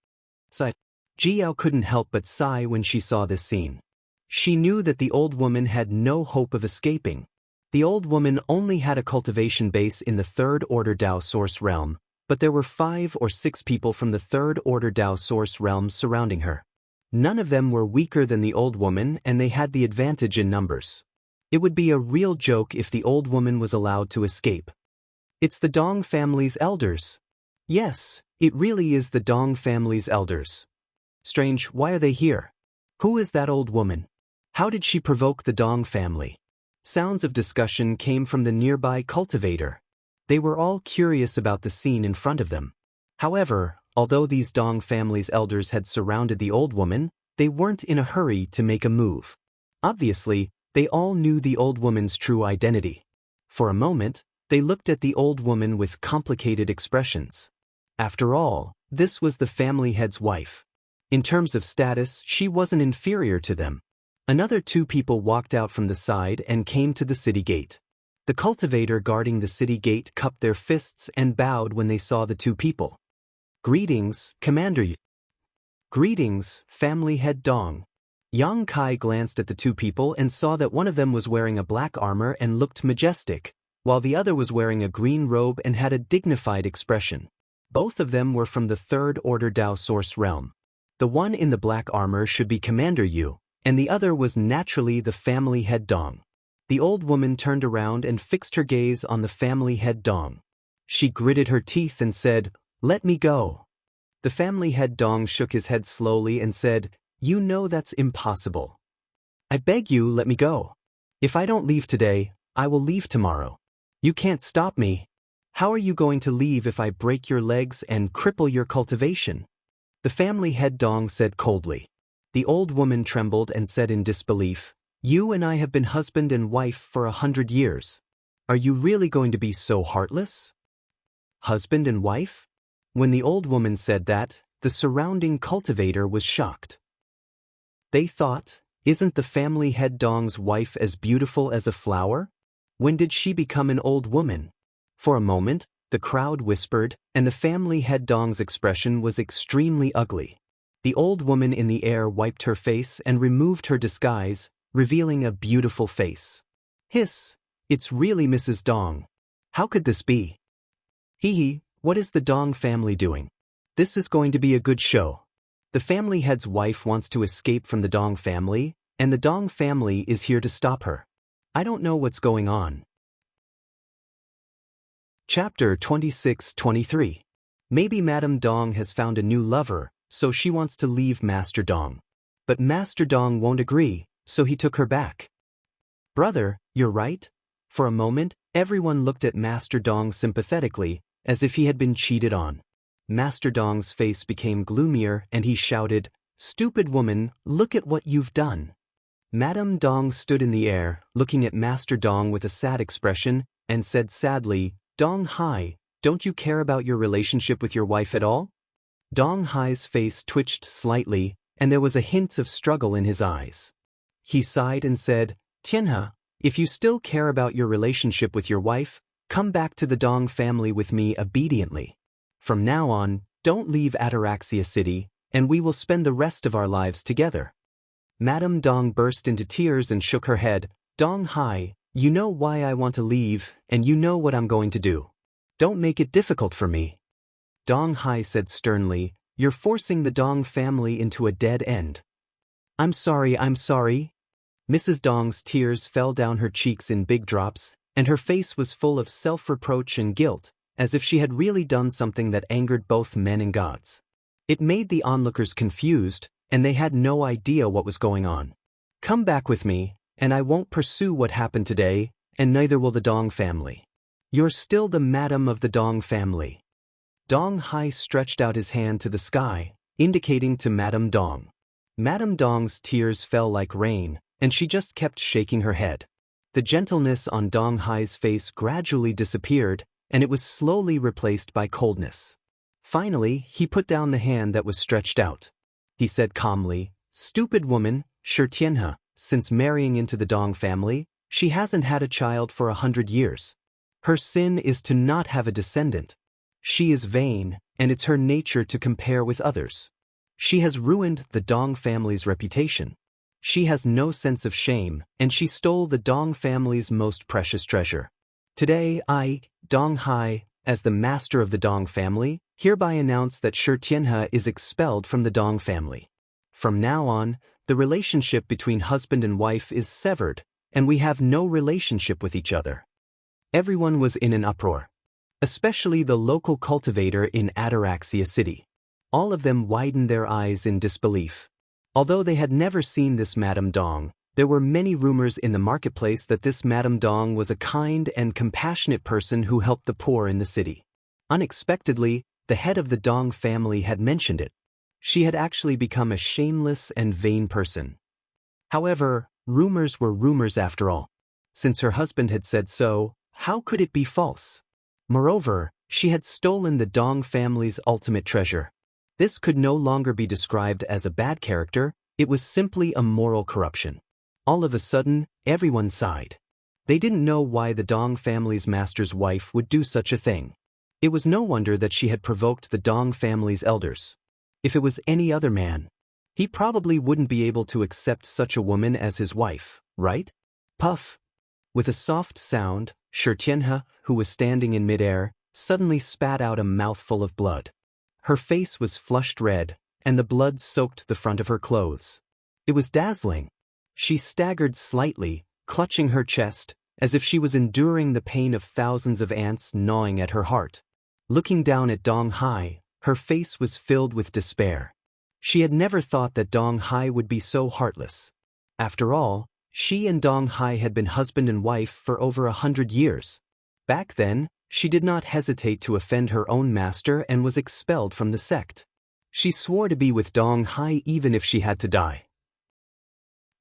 Ji Yao couldn't help but sigh when she saw this scene. She knew that the old woman had no hope of escaping. The old woman only had a cultivation base in the Third Order Dao Source realm, but there were 5 or 6 people from the Third Order Dao Source realm surrounding her. None of them were weaker than the old woman, and they had the advantage in numbers. It would be a real joke if the old woman was allowed to escape. "It's the Dong family's elders." Yes, it really is the Dong family's elders. Strange, why are they here? Who is that old woman? How did she provoke the Dong family? Sounds of discussion came from the nearby cultivator. They were all curious about the scene in front of them. However, although these Dong family's elders had surrounded the old woman, they weren't in a hurry to make a move. Obviously, they all knew the old woman's true identity. For a moment, they looked at the old woman with complicated expressions. After all, this was the family head's wife. In terms of status, she wasn't inferior to them. Another two people walked out from the side and came to the city gate. The cultivator guarding the city gate cupped their fists and bowed when they saw the two people. "Greetings, Commander." "Greetings, family head Dong." Yang Kai glanced at the two people and saw that one of them was wearing a black armor and looked majestic, while the other was wearing a green robe and had a dignified expression. Both of them were from the Third Order Dao Source realm. The one in the black armor should be Commander Yu, and the other was naturally the family head Dong. The old woman turned around and fixed her gaze on the family head Dong. She gritted her teeth and said, "Let me go." The family head Dong shook his head slowly and said, "You know that's impossible. I beg you, let me go. If I don't leave today, I will leave tomorrow. You can't stop me. How are you going to leave if I break your legs and cripple your cultivation?" The family head Dong said coldly. The old woman trembled and said in disbelief, "You and I have been husband and wife for 100 years. Are you really going to be so heartless?" Husband and wife? When the old woman said that, the surrounding cultivator was shocked. They thought, isn't the family head Dong's wife as beautiful as a flower? When did she become an old woman? For a moment, the crowd whispered, and the family head Dong's expression was extremely ugly. The old woman in the air wiped her face and removed her disguise, revealing a beautiful face. "Hiss, it's really Mrs. Dong. How could this be?" "Hee, what is the Dong family doing? This is going to be a good show. The family head's wife wants to escape from the Dong family, and the Dong family is here to stop her. I don't know what's going on." Chapter 26-23. Maybe Madame Dong has found a new lover, so she wants to leave Master Dong. But Master Dong won't agree, so he took her back. "Brother, you're right." For a moment, everyone looked at Master Dong sympathetically, as if he had been cheated on. Master Dong's face became gloomier and he shouted, "Stupid woman, look at what you've done." Madame Dong stood in the air, looking at Master Dong with a sad expression, and said sadly, "Dong Hai, don't you care about your relationship with your wife at all?" Dong Hai's face twitched slightly, and there was a hint of struggle in his eyes. He sighed and said, "Tianhe, if you still care about your relationship with your wife, come back to the Dong family with me obediently. From now on, don't leave Ataraxia City, and we will spend the rest of our lives together." Madame Dong burst into tears and shook her head. "Dong Hai, you know why I want to leave, and you know what I'm going to do. Don't make it difficult for me." Dong Hai said sternly, "You're forcing the Dong family into a dead end." I'm sorry. Mrs. Dong's tears fell down her cheeks in big drops, and her face was full of self-reproach and guilt, as if she had really done something that angered both men and gods. It made the onlookers confused, and they had no idea what was going on. "Come back with me, and I won't pursue what happened today, and neither will the Dong family. You're still the madam of the Dong family." Dong Hai stretched out his hand to the sky, indicating to Madame Dong. Madame Dong's tears fell like rain, and she just kept shaking her head. The gentleness on Dong Hai's face gradually disappeared, and it was slowly replaced by coldness. Finally, he put down the hand that was stretched out. He said calmly, "Stupid woman, Tianhe, since marrying into the Dong family, she hasn't had a child for 100 years. Her sin is to not have a descendant. She is vain, and it's her nature to compare with others. She has ruined the Dong family's reputation. She has no sense of shame, and she stole the Dong family's most precious treasure. Today I, Dong Hai, as the master of the Dong family, hereby announce that Tianhe is expelled from the Dong family. From now on, the relationship between husband and wife is severed, and we have no relationship with each other." Everyone was in an uproar, especially the local cultivator in Ataraxia City. All of them widened their eyes in disbelief. Although they had never seen this Madame Dong, there were many rumors in the marketplace that this Madame Dong was a kind and compassionate person who helped the poor in the city. Unexpectedly, the head of the Dong family had mentioned it. She had actually become a shameless and vain person. However, rumors were rumors after all. Since her husband had said so, how could it be false? Moreover, she had stolen the Dong family's ultimate treasure. This could no longer be described as a bad character, it was simply a moral corruption. All of a sudden, everyone sighed. They didn't know why the Dong family's master's wife would do such a thing. It was no wonder that she had provoked the Dong family's elders. If it was any other man, he probably wouldn't be able to accept such a woman as his wife, right? Puff. With a soft sound, Xianxia, who was standing in midair, suddenly spat out a mouthful of blood. Her face was flushed red, and the blood soaked the front of her clothes. It was dazzling. She staggered slightly, clutching her chest, as if she was enduring the pain of thousands of ants gnawing at her heart. Looking down at Dong Hai, her face was filled with despair. She had never thought that Dong Hai would be so heartless. After all, she and Dong Hai had been husband and wife for over 100 years. Back then, she did not hesitate to offend her own master and was expelled from the sect. She swore to be with Dong Hai even if she had to die.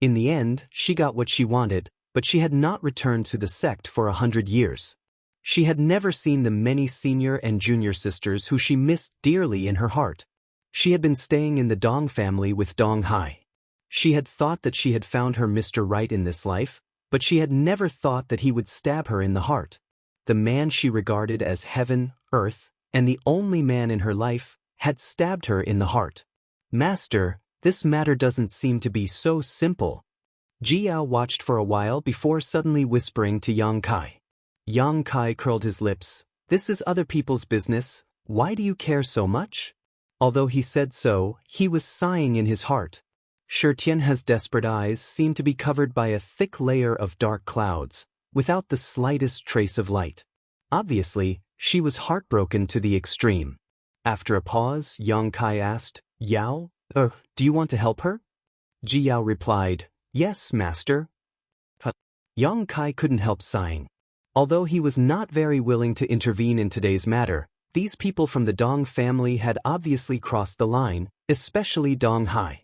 In the end, she got what she wanted, but she had not returned to the sect for 100 years. She had never seen the many senior and junior sisters who she missed dearly in her heart. She had been staying in the Dong family with Dong Hai. She had thought that she had found her Mr. Right in this life, but she had never thought that he would stab her in the heart. The man she regarded as heaven, earth, and the only man in her life, had stabbed her in the heart. Master, this matter doesn't seem to be so simple. Jiao watched for a while before suddenly whispering to Yang Kai. Yang Kai curled his lips. This is other people's business, why do you care so much? Although he said so, he was sighing in his heart. Xianxia's desperate eyes seemed to be covered by a thick layer of dark clouds, without the slightest trace of light. Obviously, she was heartbroken to the extreme. After a pause, Yang Kai asked, Yao, do you want to help her? Ji Yao replied, Yes, master. Yang Kai couldn't help sighing. Although he was not very willing to intervene in today's matter, these people from the Dong family had obviously crossed the line, especially Dong Hai.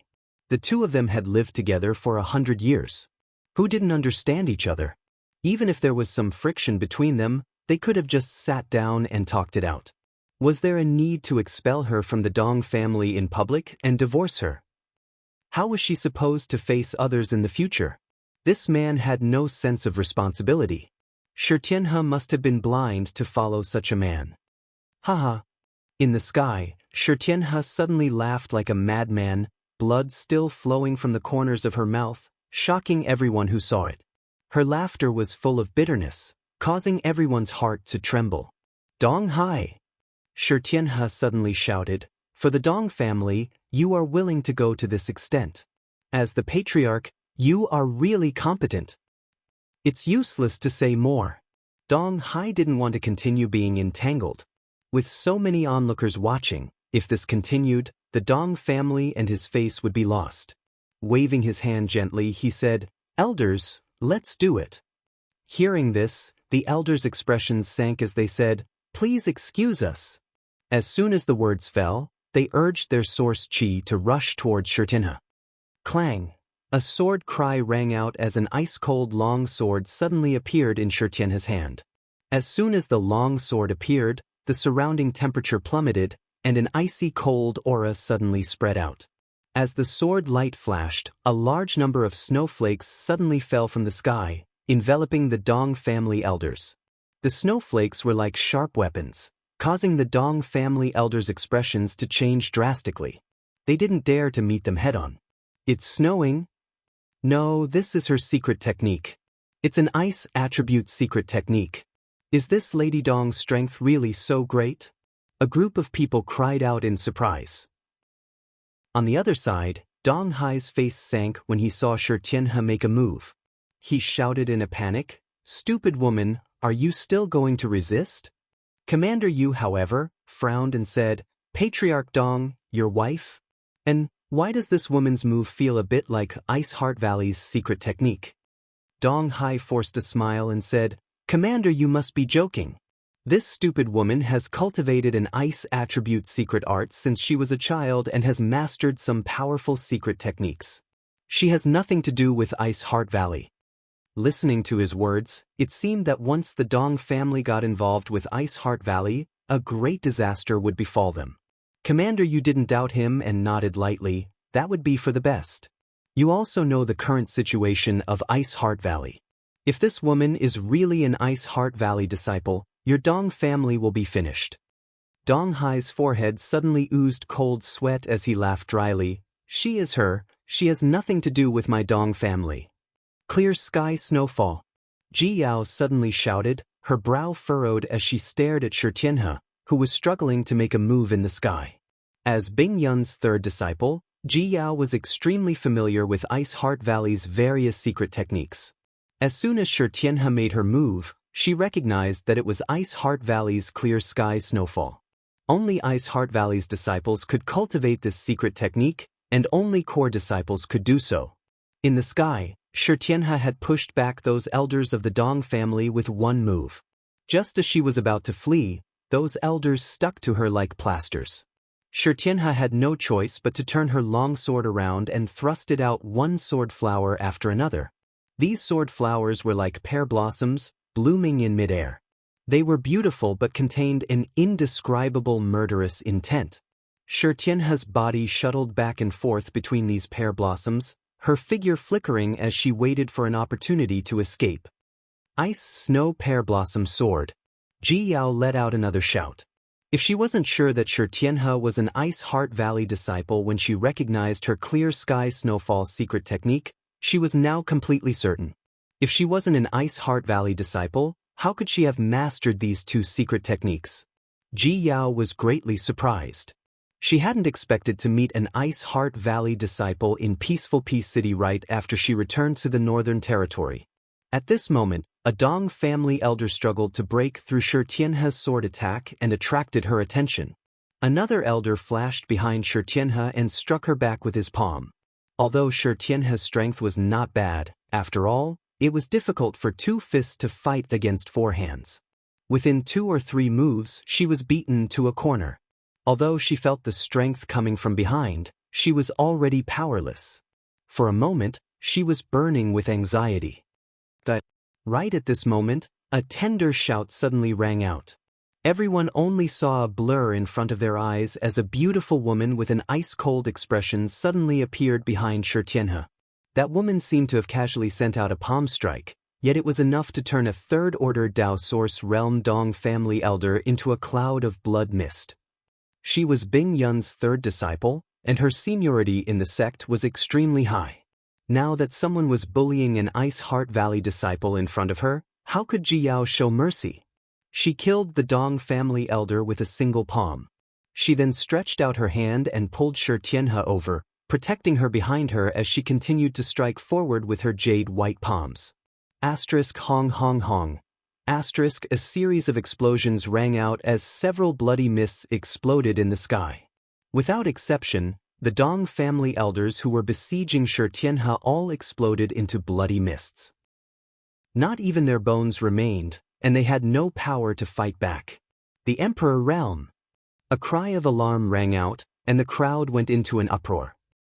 The two of them had lived together for 100 years. Who didn't understand each other? Even if there was some friction between them, they could have just sat down and talked it out. Was there a need to expel her from the Dong family in public and divorce her? How was she supposed to face others in the future? This man had no sense of responsibility. Xianxia must have been blind to follow such a man. Haha. In the sky, Xianxia suddenly laughed like a madman, blood still flowing from the corners of her mouth, shocking everyone who saw it. Her laughter was full of bitterness, causing everyone's heart to tremble. Dong Hai! Xianxia suddenly shouted, for the Dong family, you are willing to go to this extent. As the patriarch, you are really competent. It's useless to say more. Dong Hai didn't want to continue being entangled. With so many onlookers watching, if this continued, the Dong family and his face would be lost. Waving his hand gently, he said, Elders, let's do it. Hearing this, the elders' expressions sank as they said, Please excuse us. As soon as the words fell, they urged their source chi to rush towards Xianxia. Clang! A sword cry rang out as an ice-cold long sword suddenly appeared in Xianxia's hand. As soon as the long sword appeared, the surrounding temperature plummeted, and an icy cold aura suddenly spread out. As the sword light flashed, a large number of snowflakes suddenly fell from the sky, enveloping the Dong family elders. The snowflakes were like sharp weapons, causing the Dong family elders' expressions to change drastically. They didn't dare to meet them head-on. It's snowing? No, this is her secret technique. It's an ice attribute secret technique. Is this Lady Dong's strength really so great? A group of people cried out in surprise. On the other side, Dong Hai's face sank when he saw Xianxia make a move. He shouted in a panic, Stupid woman, are you still going to resist? Commander Yu, however, frowned and said, Patriarch Dong, your wife? And why does this woman's move feel a bit like Ice Heart Valley's secret technique? Dong Hai forced a smile and said, Commander, you must be joking. This stupid woman has cultivated an ice attribute secret art since she was a child and has mastered some powerful secret techniques. She has nothing to do with Ice Heart Valley. Listening to his words, it seemed that once the Dong family got involved with Ice Heart Valley, a great disaster would befall them. Commander, you didn't doubt him and nodded lightly. That would be for the best. You also know the current situation of Ice Heart Valley. If this woman is really an Ice Heart Valley disciple, your Dong family will be finished. Dong Hai's forehead suddenly oozed cold sweat as he laughed dryly. She is her. She has nothing to do with my Dong family. Clear sky snowfall. Ji Yao suddenly shouted, her brow furrowed as she stared at Xianxia, who was struggling to make a move in the sky. As Bing Yun's third disciple, Ji Yao was extremely familiar with Ice Heart Valley's various secret techniques. As soon as Xianxia made her move, she recognized that it was Ice Heart Valley's clear sky snowfall. Only Ice Heart Valley's disciples could cultivate this secret technique, and only core disciples could do so. In the sky, Xianxia had pushed back those elders of the Dong family with one move. Just as she was about to flee, those elders stuck to her like plasters. Xianxia had no choice but to turn her long sword around and thrust it out one sword flower after another. These sword flowers were like pear blossoms, blooming in midair. They were beautiful but contained an indescribable murderous intent. Xianxia's body shuttled back and forth between these pear blossoms, her figure flickering as she waited for an opportunity to escape. Ice Snow Pear Blossom Sword. Ji Yao let out another shout. If she wasn't sure that Xianxia was an Ice Heart Valley disciple when she recognized her clear sky snowfall secret technique, she was now completely certain. If she wasn't an Ice Heart Valley disciple, how could she have mastered these two secret techniques? Ji Yao was greatly surprised. She hadn't expected to meet an Ice Heart Valley disciple in peaceful Peace City right after she returned to the Northern Territory. At this moment, a Dong family elder struggled to break through Xianxia's sword attack and attracted her attention. Another elder flashed behind Xianxia and struck her back with his palm. Although Xianxia's strength was not bad, after all, it was difficult for two fists to fight against four hands. Within 2 or 3 moves, she was beaten to a corner. Although she felt the strength coming from behind, she was already powerless. For a moment, she was burning with anxiety. Right at this moment, a tender shout suddenly rang out. Everyone only saw a blur in front of their eyes as a beautiful woman with an ice-cold expression suddenly appeared behind Xianxia. That woman seemed to have casually sent out a palm strike, yet it was enough to turn a third-order Dao Source Realm Dong family elder into a cloud of blood mist. She was Bing Yun's third disciple, and her seniority in the sect was extremely high. Now that someone was bullying an Ice Heart Valley disciple in front of her, how could Ji Yao show mercy? She killed the Dong family elder with a single palm. She then stretched out her hand and pulled Xianxia over, protecting her behind her as she continued to strike forward with her jade white palms. Asterisk hong hong hong. Asterisk a series of explosions rang out as several bloody mists exploded in the sky. Without exception, the Dong family elders who were besieging Xianxia all exploded into bloody mists. Not even their bones remained, and they had no power to fight back. The Emperor Realm. A cry of alarm rang out, and the crowd went into an uproar.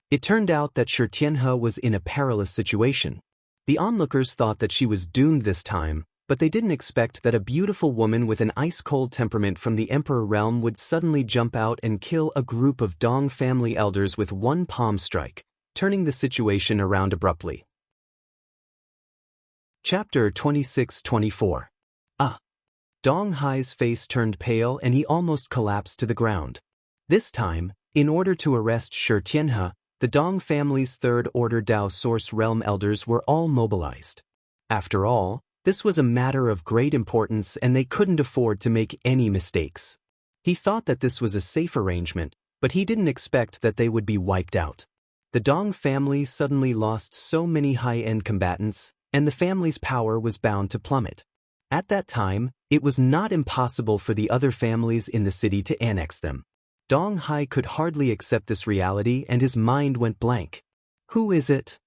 It turned out that Xianxia was in a perilous situation. The onlookers thought that she was doomed this time, but they didn't expect that a beautiful woman with an ice-cold temperament from the Emperor Realm would suddenly jump out and kill a group of Dong family elders with one palm strike, turning the situation around abruptly. Chapter 26-24. Dong Hai's face turned pale and he almost collapsed to the ground. This time, in order to arrest Xianxia, the Dong family's third-order Dao Source Realm elders were all mobilized. After all, this was a matter of great importance and they couldn't afford to make any mistakes. He thought that this was a safe arrangement, but he didn't expect that they would be wiped out. The Dong family suddenly lost so many high-end combatants, and the family's power was bound to plummet. At that time, it was not impossible for the other families in the city to annex them. Dong Hai could hardly accept this reality and his mind went blank. Who is it?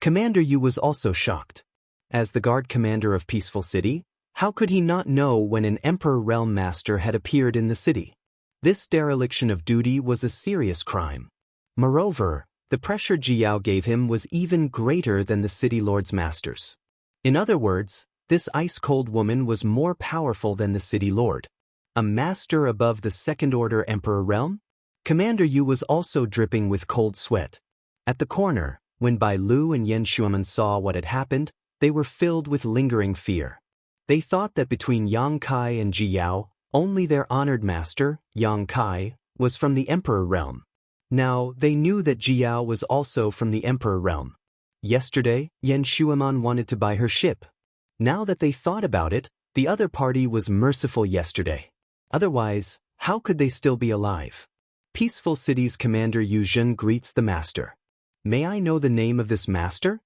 Commander Yu was also shocked. As the guard commander of Peaceful City, How could he not know when an Emperor Realm Master had appeared in the city? This dereliction of duty was a serious crime. Moreover, the pressure Jiao gave him was even greater than the City Lord's masters. In other words, this ice-cold woman was more powerful than the City Lord. A master above the second-order Emperor realm? Commander Yu was also dripping with cold sweat. At the corner, when Bai Lu and Yan Shuamen saw what had happened, they were filled with lingering fear. They thought that between Yang Kai and Ji Yao, only their honored master, Yang Kai, was from the Emperor realm. Now, they knew that Ji Yao was also from the Emperor realm. Yesterday, Yan Shuamen wanted to buy her ship. Now that they thought about it, the other party was merciful yesterday. Otherwise, how could they still be alive? Peaceful City's Commander Yu Zhen greets the master. May I know the name of this master?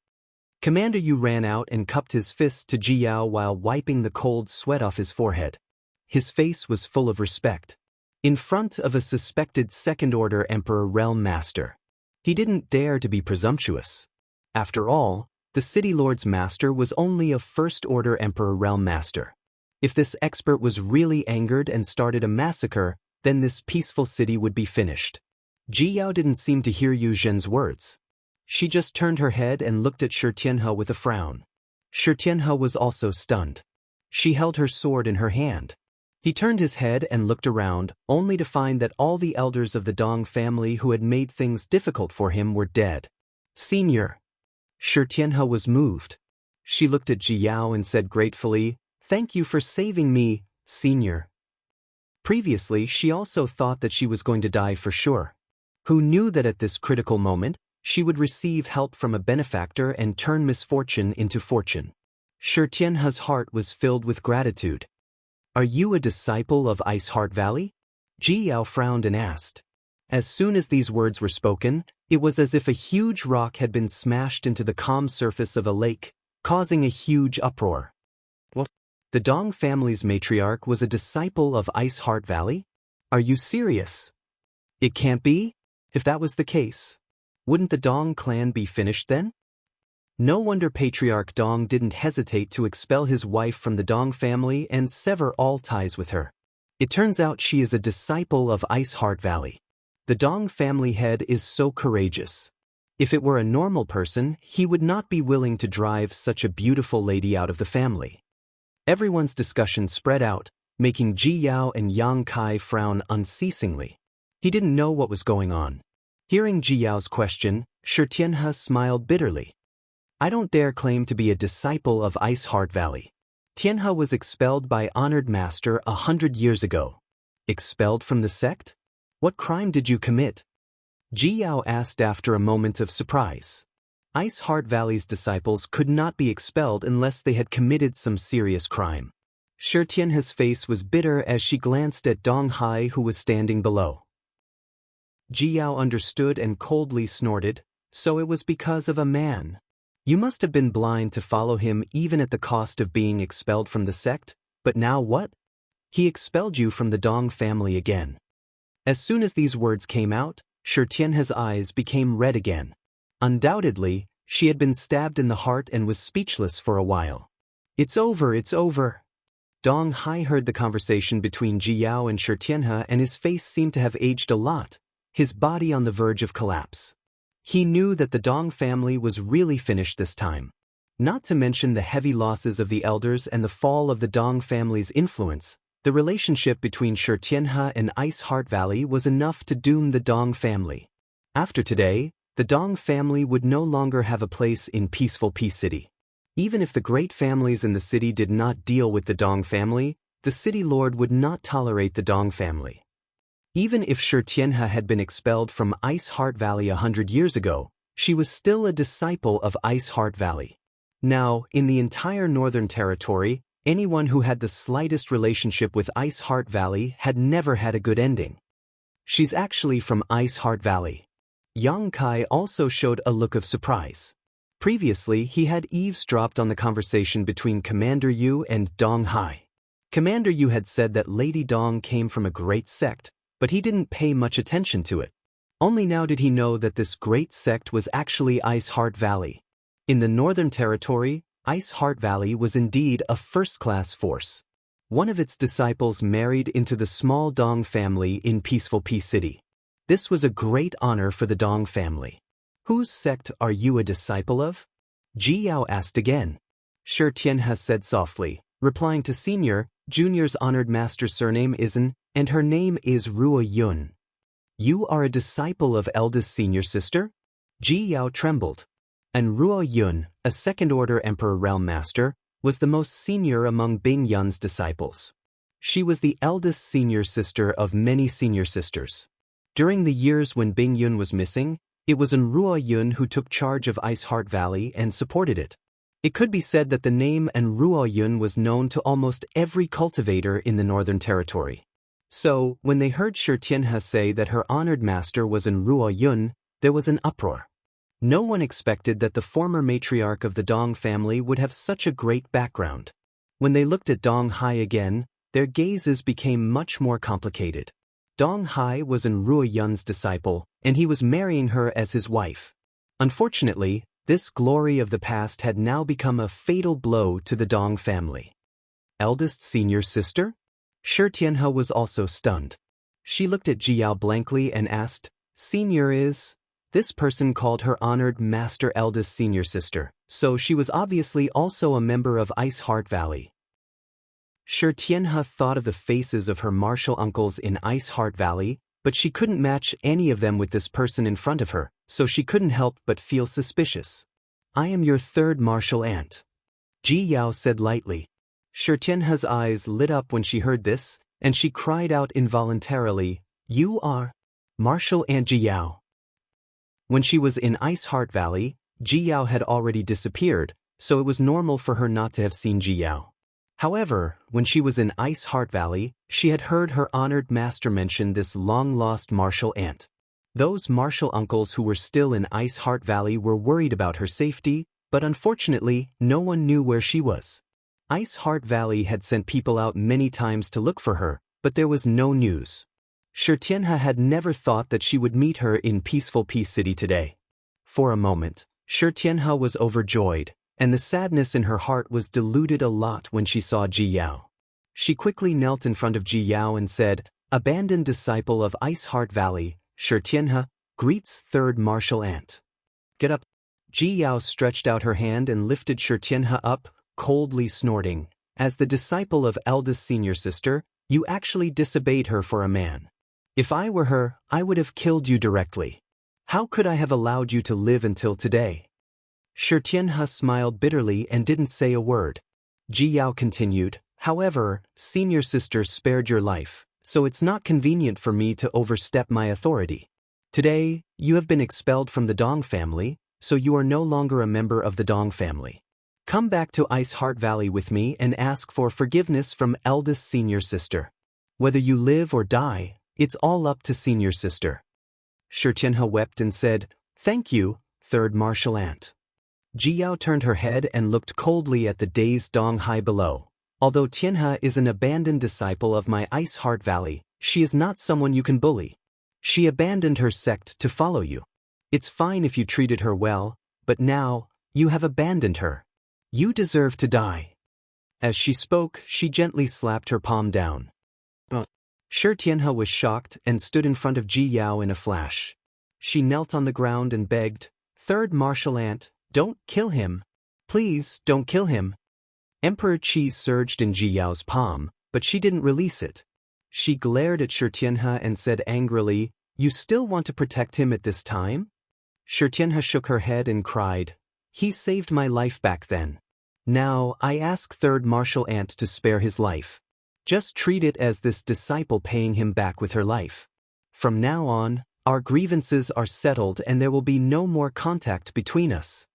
Commander Yu ran out and cupped his fists to Ji Yao while wiping the cold sweat off his forehead. His face was full of respect. In front of a suspected second-order Emperor Realm Master. He didn't dare to be presumptuous. After all, the City Lord's master was only a first-order Emperor Realm Master. If this expert was really angered and started a massacre, then this peaceful city would be finished. Ji Yao didn't seem to hear Yu Zhen's words. She just turned her head and looked at Shi Tianhe with a frown. Shi Tianhe was also stunned. She held her sword in her hand. He turned his head and looked around, only to find that all the elders of the Dong family who had made things difficult for him were dead. Senior. Shi Tianhe was moved. She looked at Ji Yao and said gratefully, "Thank you for saving me, Senior." Previously, she also thought that she was going to die for sure. Who knew that at this critical moment, she would receive help from a benefactor and turn misfortune into fortune. Shi Tianhe's heart was filled with gratitude. "Are you a disciple of Ice Heart Valley?" Ji Yao frowned and asked. As soon as these words were spoken, it was as if a huge rock had been smashed into the calm surface of a lake, causing a huge uproar. What? The Dong family's matriarch was a disciple of Ice Heart Valley? Are you serious? It can't be? If that was the case, wouldn't the Dong clan be finished then? No wonder Patriarch Dong didn't hesitate to expel his wife from the Dong family and sever all ties with her. It turns out she is a disciple of Ice Heart Valley. The Dong family head is so courageous. If it were a normal person, he would not be willing to drive such a beautiful lady out of the family. Everyone's discussion spread out, making Ji Yao and Yang Kai frown unceasingly. He didn't know what was going on. Hearing Ji Yao's question, Shi Tianhe smiled bitterly. I don't dare claim to be a disciple of Ice Heart Valley. Tianhe was expelled by honored master 100 years ago. Expelled from the sect? What crime did you commit? Ji Yao asked after a moment of surprise. Ice Heart Valley's disciples could not be expelled unless they had committed some serious crime. Shi Tianhe's face was bitter as she glanced at Dong Hai who was standing below. Ji Yao understood and coldly snorted, so it was because of a man. You must have been blind to follow him even at the cost of being expelled from the sect, but now what? He expelled you from the Dong family again. As soon as these words came out, Shi Tianhe's eyes became red again. Undoubtedly, she had been stabbed in the heart and was speechless for a while. It's over, it's over. Dong Hai heard the conversation between Ji Yao and Shi Tianhe and his face seemed to have aged a lot, his body on the verge of collapse. He knew that the Dong family was really finished this time. Not to mention the heavy losses of the elders and the fall of the Dong family's influence, the relationship between Shi Tianhe and Ice Heart Valley was enough to doom the Dong family. After today, the Dong family would no longer have a place in peaceful Peace City. Even if the great families in the city did not deal with the Dong family, the city lord would not tolerate the Dong family. Even if Shi Tianhe had been expelled from Ice Heart Valley 100 years ago, she was still a disciple of Ice Heart Valley. Now, in the entire Northern Territory, anyone who had the slightest relationship with Ice Heart Valley had never had a good ending. She's actually from Ice Heart Valley. Yang Kai also showed a look of surprise. Previously, he had eavesdropped on the conversation between Commander Yu and Dong Hai. Commander Yu had said that Lady Dong came from a great sect, but he didn't pay much attention to it. Only now did he know that this great sect was actually Ice Heart Valley. In the Northern Territory, Ice Heart Valley was indeed a first-class force. One of its disciples married into the small Dong family in Peaceful Peace City. This was a great honor for the Dong family. Whose sect are you a disciple of? Ji Yao asked again. Shi Tianhe said softly, replying to Senior, Junior's honored master's surname isn't, and her name is Ruo Yun. You are a disciple of eldest senior sister? Ji Yao trembled. And Ruo Yun, a second-order emperor realm master, was the most senior among Bing Yun's disciples. She was the eldest senior sister of many senior sisters. During the years when Bing Yun was missing, it was Ruo Yun who took charge of Ice Heart Valley and supported it. It could be said that the name Ruo Yun was known to almost every cultivator in the Northern Territory. So, when they heard Shi Tianhe say that her honored master was Ruo Yun, there was an uproar. No one expected that the former matriarch of the Dong family would have such a great background. When they looked at Dong Hai again, their gazes became much more complicated. Dong Hai was Ruo Yun's disciple, and he was marrying her as his wife. Unfortunately, this glory of the past had now become a fatal blow to the Dong family. Eldest senior sister? Shi Tianhe was also stunned. She looked at Ji Yao blankly and asked, Senior is? This person called her honored master eldest senior sister, so she was obviously also a member of Ice Heart Valley. Shi Tianhe thought of the faces of her martial uncles in Ice Heart Valley, but she couldn't match any of them with this person in front of her, so she couldn't help but feel suspicious. I am your third martial aunt. Ji Yao said lightly. Shi Tianhe's eyes lit up when she heard this, and she cried out involuntarily, You are Martial Aunt Ji Yao. When she was in Ice Heart Valley, Ji Yao had already disappeared, so it was normal for her not to have seen Ji Yao. However, when she was in Ice Heart Valley, she had heard her honored master mention this long-lost martial aunt. Those martial uncles who were still in Ice Heart Valley were worried about her safety, but unfortunately, no one knew where she was. Ice Heart Valley had sent people out many times to look for her, but there was no news. Shi Tianhe had never thought that she would meet her in Peaceful Peace City today. For a moment, Shi Tianhe was overjoyed, and the sadness in her heart was diluted a lot when she saw Ji Yao. She quickly knelt in front of Ji Yao and said, Abandoned disciple of Ice Heart Valley, Shi Tianhe, greets third martial aunt. Get up. Ji Yao stretched out her hand and lifted Shi Tianhe up, coldly snorting. As the disciple of eldest senior sister, you actually disobeyed her for a man. If I were her, I would have killed you directly. How could I have allowed you to live until today? Shi Tianhe smiled bitterly and didn't say a word. Ji Yao continued, However, senior sister spared your life, so it's not convenient for me to overstep my authority. Today, you have been expelled from the Dong family, so you are no longer a member of the Dong family. Come back to Ice Heart Valley with me and ask for forgiveness from eldest senior sister. Whether you live or die, it's all up to senior sister. Shi Tianhe wept and said, Thank you, third martial aunt. Ji Yao turned her head and looked coldly at the dazed Dong Hai below. Although Tianhe is an abandoned disciple of my Ice Heart Valley, she is not someone you can bully. She abandoned her sect to follow you. It's fine if you treated her well, but now, you have abandoned her. You deserve to die. As she spoke, she gently slapped her palm down. Shi Tianhe was shocked and stood in front of Ji Yao in a flash. She knelt on the ground and begged, Third martial aunt, don't kill him. Please, don't kill him. Emperor Qi surged in Ji Yao's palm, but she didn't release it. She glared at Shi Tianhe and said angrily, You still want to protect him at this time? Shi Tianhe shook her head and cried, He saved my life back then. Now, I ask third martial aunt to spare his life. Just treat it as this disciple paying him back with her life. From now on, our grievances are settled and there will be no more contact between us.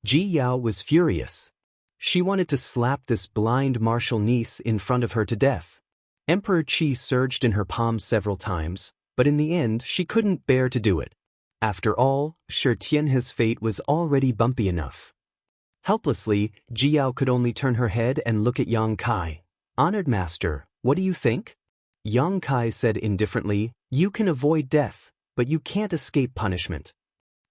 Ji Yao was furious. She wanted to slap this blind martial niece in front of her to death. Emperor Qi surged in her palm several times, but in the end she couldn't bear to do it. After all, Shi Tianhe's fate was already bumpy enough. Helplessly, Ji Yao could only turn her head and look at Yang Kai. Honored master, what do you think? Yang Kai said indifferently, You can avoid death, but you can't escape punishment.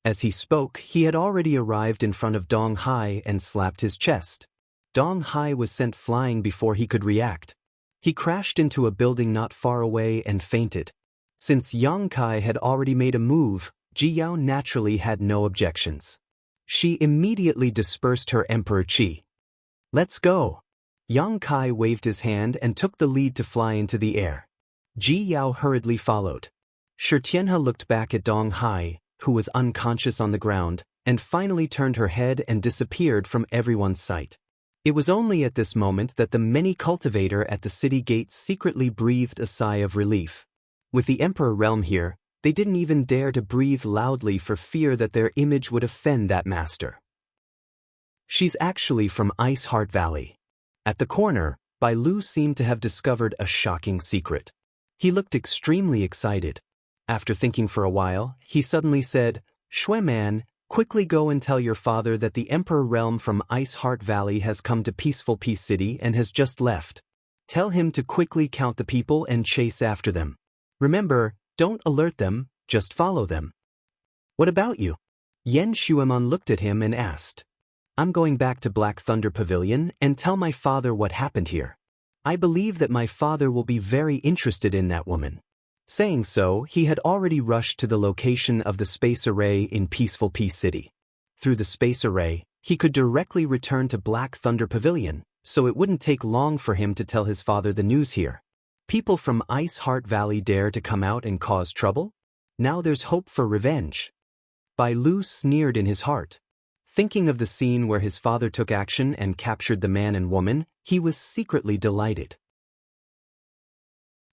As he spoke, he had already arrived in front of Dong Hai and slapped his chest. Dong Hai was sent flying before he could react. He crashed into a building not far away and fainted. Since Yang Kai had already made a move, Ji Yao naturally had no objections. She immediately dispersed her emperor qi. "Let's go." Yang Kai waved his hand and took the lead to fly into the air. Ji Yao hurriedly followed. Xianxia looked back at Dong Hai, who was unconscious on the ground, and finally turned her head and disappeared from everyone's sight. It was only at this moment that the many cultivator at the city gates secretly breathed a sigh of relief. With the Emperor realm here, they didn't even dare to breathe loudly for fear that their image would offend that master. "She's actually from Ice Heart Valley." At the corner, Bai Lu seemed to have discovered a shocking secret. He looked extremely excited. After thinking for a while, he suddenly said, "Shui man, quickly go and tell your father that the Emperor realm from Ice Heart Valley has come to Peaceful Peace City and has just left. Tell him to quickly count the people and chase after them. Remember, don't alert them, just follow them." "What about you?" Yen Shuemon looked at him and asked. "I'm going back to Black Thunder Pavilion and tell my father what happened here. I believe that my father will be very interested in that woman." Saying so, he had already rushed to the location of the space array in Peaceful Peace City. Through the space array, he could directly return to Black Thunder Pavilion, so it wouldn't take long for him to tell his father the news here. People from Ice Heart Valley dare to come out and cause trouble? Now there's hope for revenge. Bai Lu sneered in his heart. Thinking of the scene where his father took action and captured the man and woman, he was secretly delighted.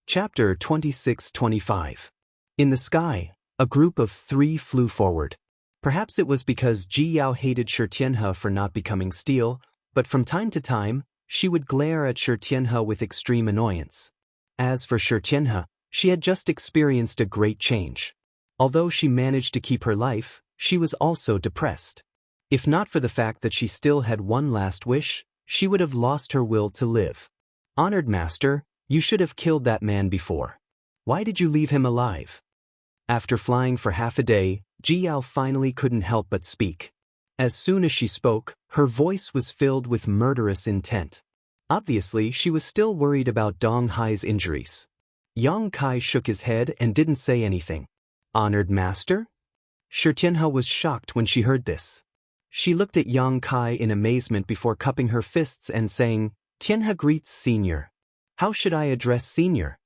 Chapter 26-25. In the sky, a group of 3 flew forward. Perhaps it was because Ji Yao hated Xianxia for not becoming steel, but from time to time, she would glare at Xianxia with extreme annoyance. As for Xianxia, she had just experienced a great change. Although she managed to keep her life, she was also depressed. If not for the fact that she still had one last wish, she would have lost her will to live. "Honored master, you should have killed that man before. Why did you leave him alive?" After flying for half a day, Ji Yao finally couldn't help but speak. As soon as she spoke, her voice was filled with murderous intent. Obviously, she was still worried about Dong Hai's injuries. Yang Kai shook his head and didn't say anything. "Honored master?" Xianxia was shocked when she heard this. She looked at Yang Kai in amazement before cupping her fists and saying, "Tianhe greets senior. How should I address senior?"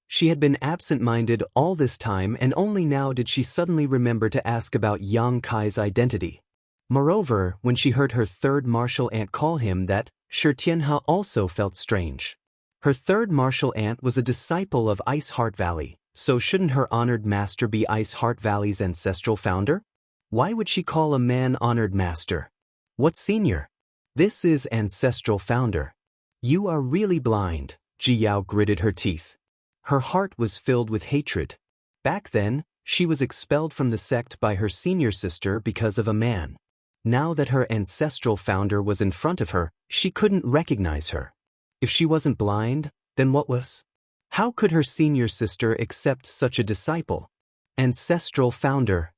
She had been absent-minded all this time and only now did she suddenly remember to ask about Yang Kai's identity. Moreover, when she heard her third martial aunt call him that, Xianxia also felt strange. Her third martial aunt was a disciple of Ice Heart Valley, so shouldn't her honored master be Ice Heart Valley's ancestral founder? Why would she call a man honored master? What senior? This is ancestral founder. You are really blind, Ji Yao gritted her teeth. Her heart was filled with hatred. Back then, she was expelled from the sect by her senior sister because of a man. Now that her ancestral founder was in front of her, she couldn't recognize her. If she wasn't blind, then what was? How could her senior sister accept such a disciple? Ancestral founder.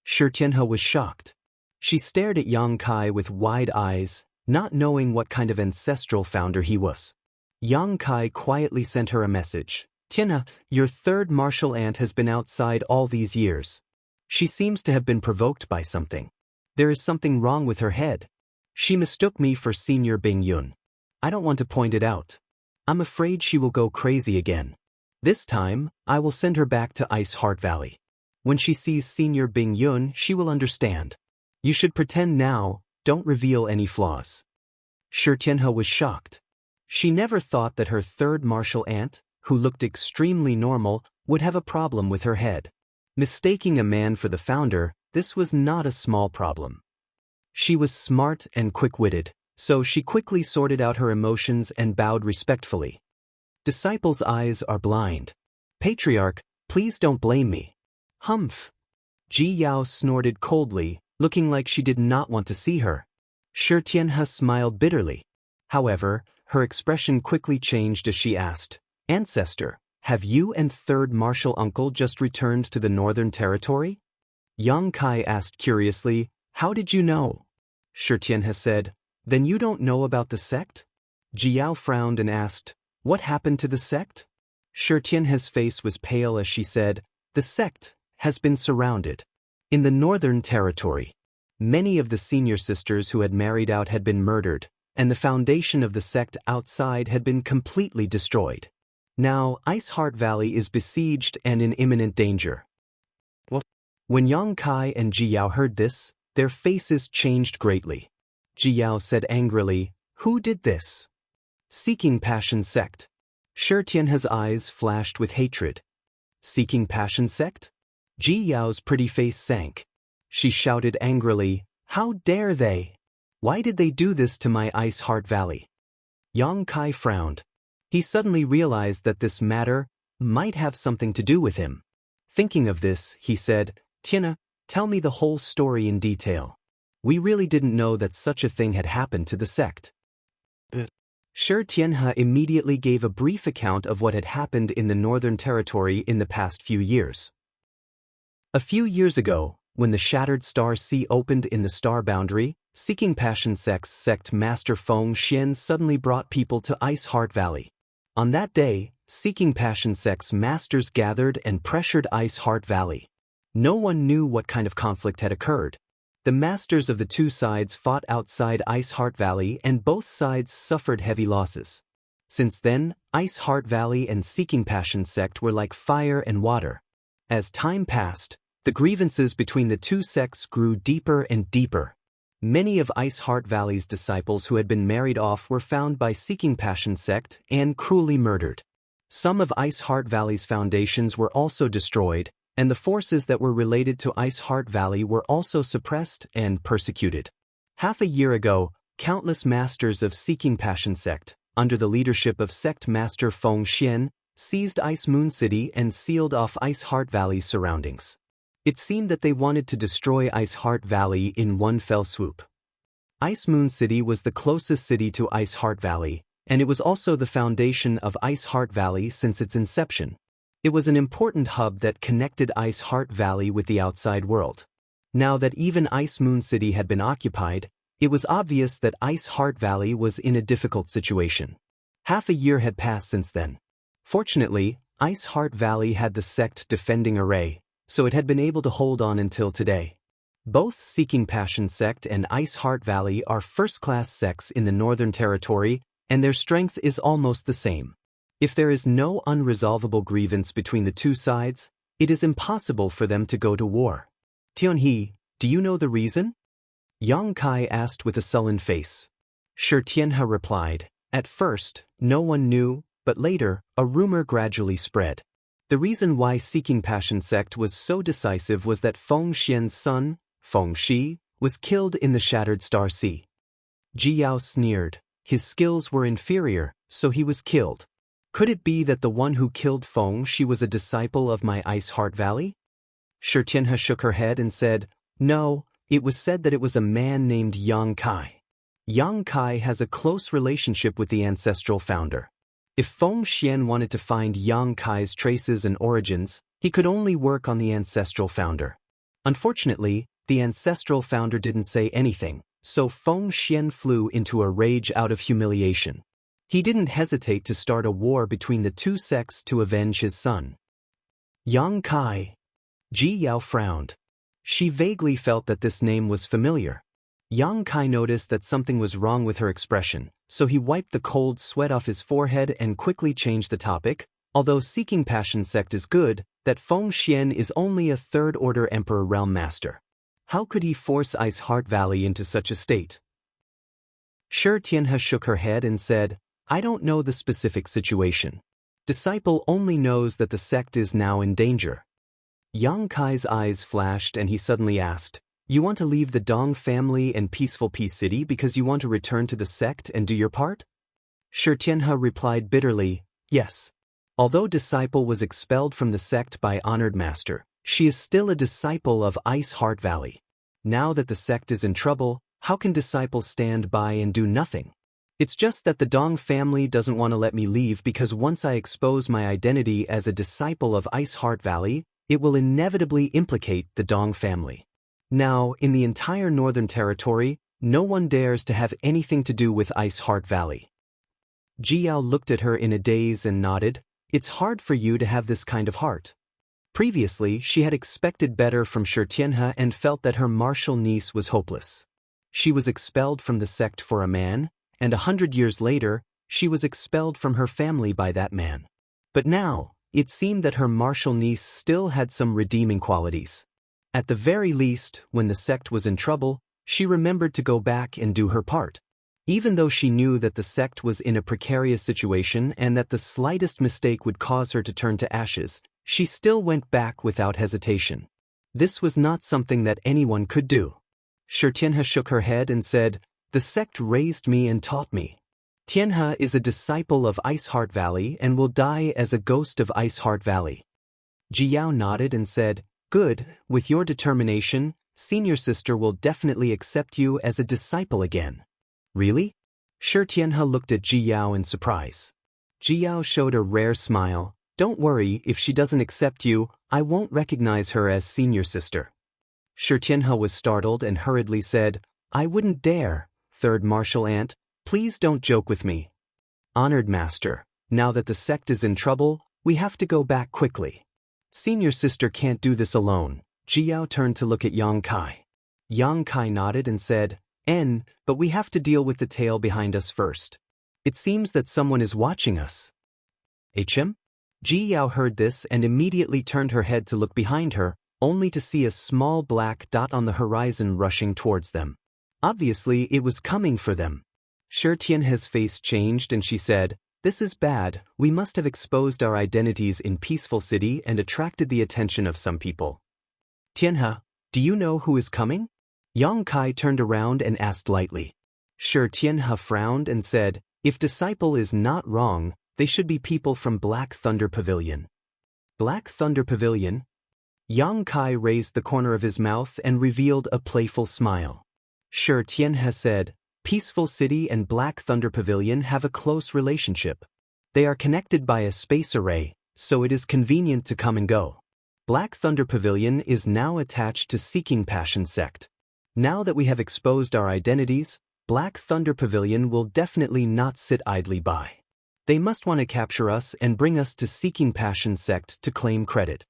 Xianxia was shocked. She stared at Yang Kai with wide eyes, not knowing what kind of ancestral founder he was. Yang Kai quietly sent her a message. "Tianhe, your third martial aunt has been outside all these years. She seems to have been provoked by something. There is something wrong with her head. She mistook me for Senior Bing Yun. I don't want to point it out. I'm afraid she will go crazy again. This time, I will send her back to Ice Heart Valley. When she sees Senior Bing Yun, she will understand. You should pretend now, don't reveal any flaws." Xianxia was shocked. She never thought that her third martial aunt, who looked extremely normal, would have a problem with her head. Mistaking a man for the founder, this was not a small problem. She was smart and quick-witted, so she quickly sorted out her emotions and bowed respectfully. "Disciples' eyes are blind. Patriarch, please don't blame me." "Humph." Ji Yao snorted coldly, looking like she did not want to see her. Xianxia smiled bitterly. However, her expression quickly changed as she asked, "Ancestor, have you and third martial uncle just returned to the Northern Territory?" Yang Kai asked curiously, "How did you know?" Xianxia said, "Then you don't know about the sect?" Jiao frowned and asked, "What happened to the sect?" Xianxia's face was pale as she said, "The sect has been surrounded. In the northern territory, many of the senior sisters who had married out had been murdered, and the foundation of the sect outside had been completely destroyed. Now, Ice Heart Valley is besieged and in imminent danger." What? When Yang Kai and Jiao heard this, their faces changed greatly. Jiao said angrily, "Who did this?" "Seeking Passion Sect." Xianxia's eyes flashed with hatred. "Seeking Passion Sect?" Jiao's pretty face sank. She shouted angrily, "How dare they? Why did they do this to my Ice Heart Valley?" Yang Kai frowned. He suddenly realized that this matter might have something to do with him. Thinking of this, he said, "Tina, tell me the whole story in detail. We really didn't know that such a thing had happened to the sect." Xianxia immediately gave a brief account of what had happened in the Northern Territory in the past few years. A few years ago, when the Shattered Star Sea opened in the Star Boundary, Seeking Passion Sect's sect master Feng Xian suddenly brought people to Ice Heart Valley. On that day, Seeking Passion Sect's masters gathered and pressured Ice Heart Valley. No one knew what kind of conflict had occurred. The masters of the two sides fought outside Ice Heart Valley and both sides suffered heavy losses. Since then, Ice Heart Valley and Seeking Passion Sect were like fire and water. As time passed, the grievances between the two sects grew deeper and deeper. Many of Ice Heart Valley's disciples who had been married off were found by Seeking Passion Sect and cruelly murdered. Some of Ice Heart Valley's foundations were also destroyed, and the forces that were related to Ice Heart Valley were also suppressed and persecuted. Half a year ago, countless masters of Seeking Passion Sect, under the leadership of Sect Master Feng Xian, seized Ice Moon City and sealed off Ice Heart Valley's surroundings. It seemed that they wanted to destroy Ice Heart Valley in one fell swoop. Ice Moon City was the closest city to Ice Heart Valley, and it was also the foundation of Ice Heart Valley since its inception. It was an important hub that connected Ice Heart Valley with the outside world. Now that even Ice Moon City had been occupied, it was obvious that Ice Heart Valley was in a difficult situation. Half a year had passed since then. Fortunately, Ice Heart Valley had the sect defending array, so it had been able to hold on until today. Both Seeking Passion Sect and Ice Heart Valley are first-class sects in the Northern Territory, and their strength is almost the same. If there is no unresolvable grievance between the two sides, it is impossible for them to go to war. Tianhe, do you know the reason? Yang Kai asked with a sullen face. Xianxia replied, "At first, no one knew, but later, a rumor gradually spread. The reason why Seeking Passion Sect was so decisive was that Feng Xian's son, Feng Shi, was killed in the Shattered Star Sea." Jiao sneered. His skills were inferior, so he was killed. Could it be that the one who killed Feng Shi was a disciple of my Ice Heart Valley? Xianxia shook her head and said, "No, it was said that it was a man named Yang Kai. Yang Kai has a close relationship with the ancestral founder. If Feng Xian wanted to find Yang Kai's traces and origins, he could only work on the ancestral founder. Unfortunately, the ancestral founder didn't say anything, so Feng Xian flew into a rage out of humiliation. He didn't hesitate to start a war between the two sects to avenge his son." Yang Kai. Ji Yao frowned. She vaguely felt that this name was familiar. Yang Kai noticed that something was wrong with her expression, so he wiped the cold sweat off his forehead and quickly changed the topic. Although Seeking Passion Sect is good, that Feng Xian is only a third-order Emperor Realm Master. How could he force Ice Heart Valley into such a state? Xianxia shook her head and said, "I don't know the specific situation. Disciple only knows that the sect is now in danger." Yang Kai's eyes flashed and he suddenly asked, "You want to leave the Dong family and peaceful Peace City because you want to return to the sect and do your part?" Xianxia replied bitterly, "Yes. Although Disciple was expelled from the sect by Honored Master, she is still a disciple of Ice Heart Valley. Now that the sect is in trouble, how can Disciple stand by and do nothing? It's just that the Dong family doesn't want to let me leave because once I expose my identity as a disciple of Ice Heart Valley, it will inevitably implicate the Dong family. Now, in the entire Northern Territory, no one dares to have anything to do with Ice Heart Valley. Jiao looked at her in a daze and nodded. It's hard for you to have this kind of heart. Previously, she had expected better from Xianxia and felt that her martial niece was hopeless. She was expelled from the sect for a man, and 100 years later, she was expelled from her family by that man. But now, it seemed that her martial niece still had some redeeming qualities. At the very least, when the sect was in trouble, she remembered to go back and do her part. Even though she knew that the sect was in a precarious situation and that the slightest mistake would cause her to turn to ashes, she still went back without hesitation. This was not something that anyone could do. Xianxia shook her head and said, "The sect raised me and taught me. Tianhe is a disciple of Ice Heart Valley and will die as a ghost of Ice Heart Valley." Jiao nodded and said, "Good, with your determination, senior sister will definitely accept you as a disciple again." "Really?" Xianxia looked at Jiao in surprise. Jiao showed a rare smile. "Don't worry, if she doesn't accept you, I won't recognize her as senior sister." Xianxia was startled and hurriedly said, "I wouldn't dare, third martial aunt, please don't joke with me." "Honored master, now that the sect is in trouble, we have to go back quickly. Senior sister can't do this alone." Jiao turned to look at Yang Kai. Yang Kai nodded and said, But we have to deal with the tale behind us first. It seems that someone is watching us." "HM?" Jiao heard this and immediately turned her head to look behind her, only to see a small black dot on the horizon rushing towards them. Obviously, it was coming for them. Xianxia's face changed and she said, "This is bad. We must have exposed our identities in Peaceful City and attracted the attention of some people." "Tianhe, do you know who is coming?" Yang Kai turned around and asked lightly. Tianhe frowned and said, "If disciple is not wrong, they should be people from Black Thunder Pavilion." "Black Thunder Pavilion?" Yang Kai raised the corner of his mouth and revealed a playful smile. Tianhe said, "Peaceful City and Black Thunder Pavilion have a close relationship. They are connected by a space array, so it is convenient to come and go. Black Thunder Pavilion is now attached to Seeking Passion sect. Now that we have exposed our identities, Black Thunder Pavilion will definitely not sit idly by. They must want to capture us and bring us to Seeking Passion sect to claim credit."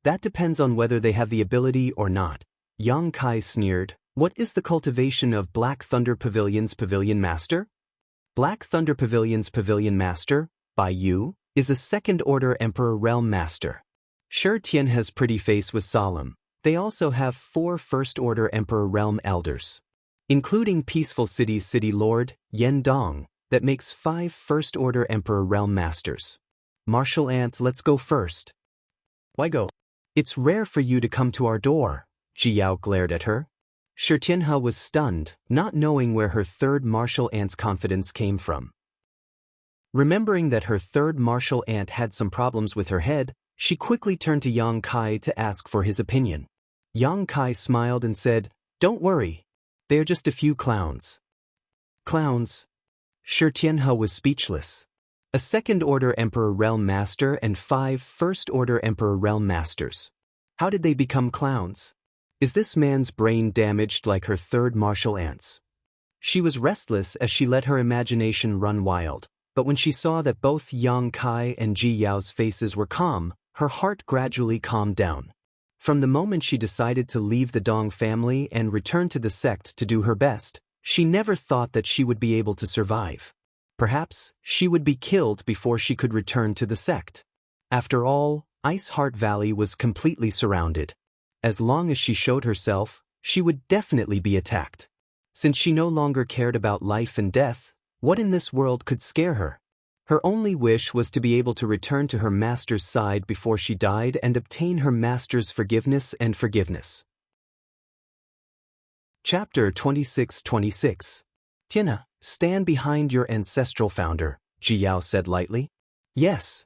"That depends on whether they have the ability or not," Yang Kai sneered. "What is the cultivation of Black Thunder Pavilion's Pavilion Master?" "Black Thunder Pavilion's Pavilion Master, by you, is a second-order Emperor Realm Master." Tianhe's pretty face was solemn. "They also have 4 first-order Emperor Realm Elders, including Peaceful City's City Lord, Yen Dong, that makes 5 first-order Emperor Realm Masters. Martial Aunt, let's go first." "Why go? It's rare for you to come to our door." Jiao glared at her. Tianhe was stunned, not knowing where her third martial aunt's confidence came from. Remembering that her third martial aunt had some problems with her head, she quickly turned to Yang Kai to ask for his opinion. Yang Kai smiled and said, "Don't worry. They are just a few clowns." "Clowns?" Tianhe was speechless. A second-order Emperor Realm Master and 5 first-order Emperor Realm Masters. How did they become clowns? Is this man's brain damaged like her third martial aunt's? She was restless as she let her imagination run wild, but when she saw that both Yang Kai and Ji Yao's faces were calm, her heart gradually calmed down. From the moment she decided to leave the Dong family and return to the sect to do her best, she never thought that she would be able to survive. Perhaps she would be killed before she could return to the sect. After all, Ice Heart Valley was completely surrounded. As long as she showed herself, she would definitely be attacked. Since she no longer cared about life and death, what in this world could scare her? Her only wish was to be able to return to her master's side before she died and obtain her master's forgiveness and forgiveness. Chapter 26-26. "Tianhe, stand behind your ancestral founder," Jiao said lightly. "Yes."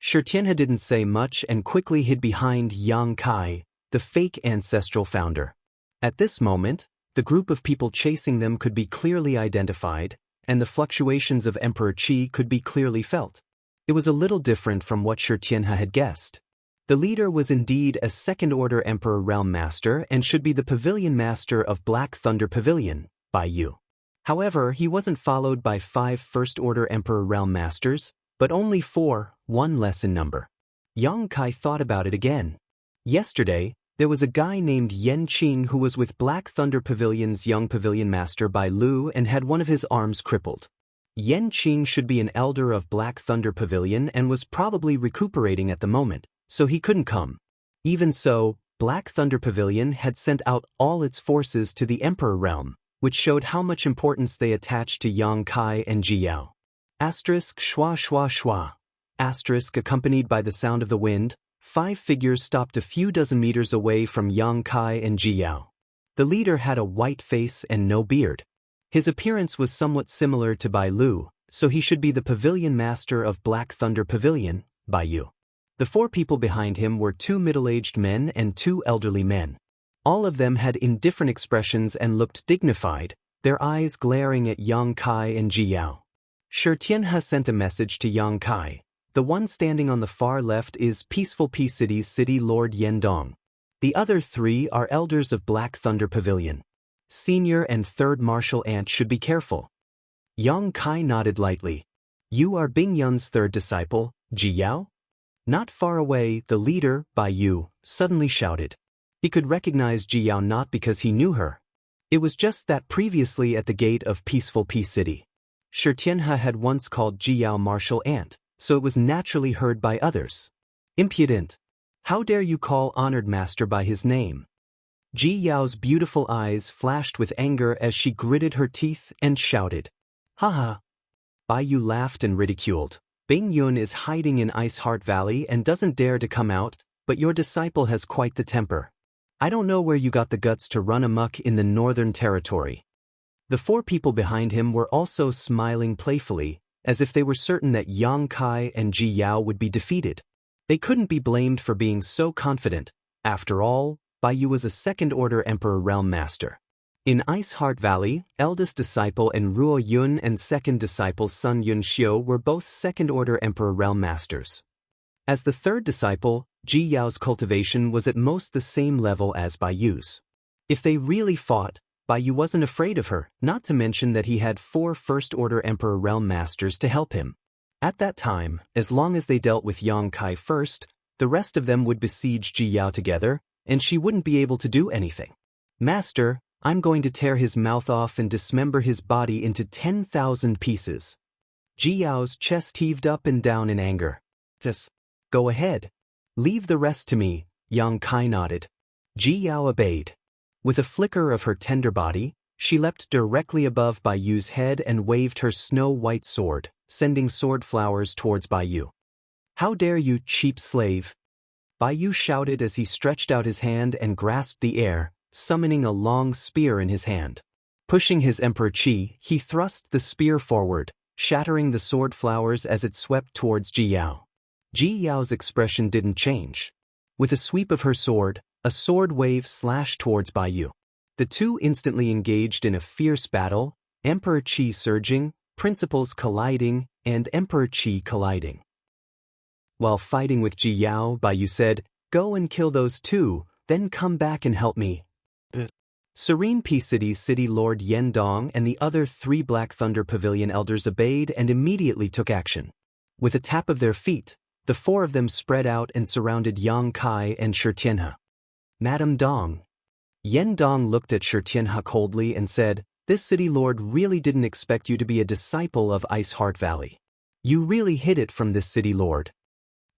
Tianhe didn't say much and quickly hid behind Yang Kai, the fake ancestral founder. At this moment, the group of people chasing them could be clearly identified, and the fluctuations of Emperor Qi could be clearly felt. It was a little different from what Tianhe had guessed. The leader was indeed a second-order Emperor Realm Master and should be the Pavilion Master of Black Thunder Pavilion, by you. However, he wasn't followed by 5 First-Order Emperor Realm Masters, but only 4, one less in number. Yang Kai thought about it again. Yesterday, there was a guy named Yen Qing who was with Black Thunder Pavilion's young Pavilion Master Bai Lu and had one of his arms crippled. Yen Qing should be an elder of Black Thunder Pavilion and was probably recuperating at the moment, so he couldn't come. Even so, Black Thunder Pavilion had sent out all its forces to the Emperor Realm, which showed how much importance they attached to Yang Kai and Ji Yao. Asterisk schwa schwa schwa. Asterisk accompanied by the sound of the wind, 5 figures stopped a few dozen meters away from Yang Kai and Ji Yao. The leader had a white face and no beard. His appearance was somewhat similar to Bai Lu, so he should be the Pavilion Master of Black Thunder Pavilion, Bai Yu. The 4 people behind him were 2 middle-aged men and 2 elderly men. All of them had indifferent expressions and looked dignified, their eyes glaring at Yang Kai and Ji Yao. Xianxia sent a message to Yang Kai. The one standing on the far left is Peaceful Peace City's City Lord Yendong. The other 3 are elders of Black Thunder Pavilion. Senior and third martial ant should be careful. Yang Kai nodded lightly. You are Bing Yun's third disciple, Ji Yao? Not far away, the leader, Bai Yu, suddenly shouted. He could recognize Ji Yao not because he knew her. It was just that previously at the gate of Peaceful Peace City, Xianxia had once called Ji Yao martial ant, so it was naturally heard by others. Impudent! How dare you call honored master by his name? Ji Yao's beautiful eyes flashed with anger as she gritted her teeth and shouted. Haha! Bai Yu laughed and ridiculed. Bing Yun is hiding in Ice Heart Valley and doesn't dare to come out, but your disciple has quite the temper. I don't know where you got the guts to run amok in the Northern Territory. The 4 people behind him were also smiling playfully, as if they were certain that Yang Kai and Ji Yao would be defeated. They couldn't be blamed for being so confident. After all, Bai Yu was a second-order Emperor Realm Master. In Ice Heart Valley, eldest disciple and Ruo Yun and second disciple Sun Yun Xiu were both second-order Emperor Realm Masters. As the third disciple, Ji Yao's cultivation was at most the same level as Bai Yu's. If they really fought, Bai Yu wasn't afraid of her, not to mention that he had 4 first-order Emperor Realm Masters to help him. At that time, as long as they dealt with Yang Kai first, the rest of them would besiege Ji Yao together, and she wouldn't be able to do anything. Master, I'm going to tear his mouth off and dismember his body into 10,000 pieces. Ji Yao's chest heaved up and down in anger. Just go ahead. Leave the rest to me, Yang Kai nodded. Ji Yao obeyed. With a flicker of her tender body, she leapt directly above Bai Yu's head and waved her snow-white sword, sending sword flowers towards Bai Yu. How dare you, cheap slave! Bai Yu shouted as he stretched out his hand and grasped the air, summoning a long spear in his hand. Pushing his Emperor Qi, he thrust the spear forward, shattering the sword flowers as it swept towards Ji Yao. Ji Yao's expression didn't change. With a sweep of her sword, a sword wave slashed towards Bai Yu. The two instantly engaged in a fierce battle, Emperor Qi surging, principles colliding, and Emperor Qi colliding. While fighting with Ji Yao, Bai Yu said, "Go and kill those 2, then come back and help me." Serene Peace City's City Lord Yendong and the other 3 Black Thunder Pavilion elders obeyed and immediately took action. With a tap of their feet, the 4 of them spread out and surrounded Yang Kai and Xianxia. Madame Dong. Yendong looked at Xianxia coldly and said, "This city lord really didn't expect you to be a disciple of Ice Heart Valley. You really hid it from this city lord."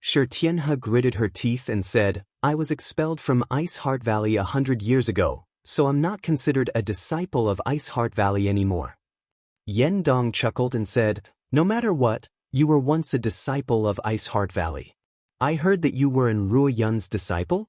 Xianxia gritted her teeth and said, "I was expelled from Ice Heart Valley 100 years ago, so I'm not considered a disciple of Ice Heart Valley anymore." Yendong chuckled and said, "No matter what, you were once a disciple of Ice Heart Valley. I heard that you were in Ruo Yun's disciple?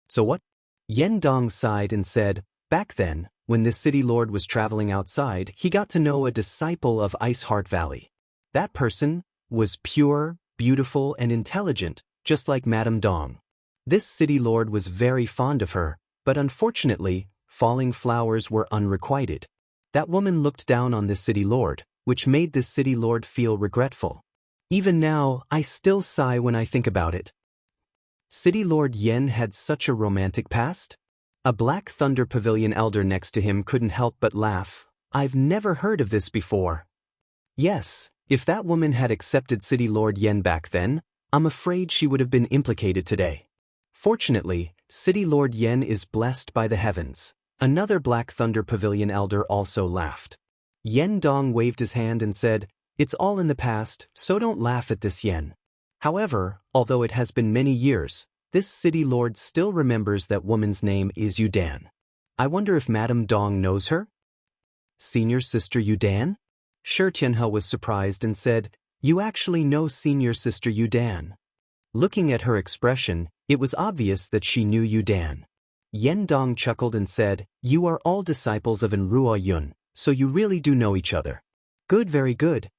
So what?" Yendong sighed and said, "Back then, when this city lord was traveling outside, he got to know a disciple of Ice Heart Valley. That person was pure, beautiful, and intelligent, just like Madame Dong. This city lord was very fond of her, but unfortunately, falling flowers were unrequited. That woman looked down on this city lord, which made this city lord feel regretful. Even now, I still sigh when I think about it." City Lord Yen had such a romantic past? A Black Thunder Pavilion elder next to him couldn't help but laugh. I've never heard of this before. Yes, if that woman had accepted City Lord Yen back then, I'm afraid she would have been implicated today. Fortunately, City Lord Yen is blessed by the heavens. Another Black Thunder Pavilion elder also laughed. Yen Dong waved his hand and said, "It's all in the past, so don't laugh at this Yen." However, although it has been many years, this city lord still remembers that woman's name is Yudan. I wonder if Madame Dong knows her? Senior Sister Yudan? Xianxia was surprised and said, "You actually know Senior Sister Yudan." Looking at her expression, it was obvious that she knew Yudan. Yen Dong chuckled and said, "You are all disciples of Enruo Yun, so you really do know each other." Good, very good.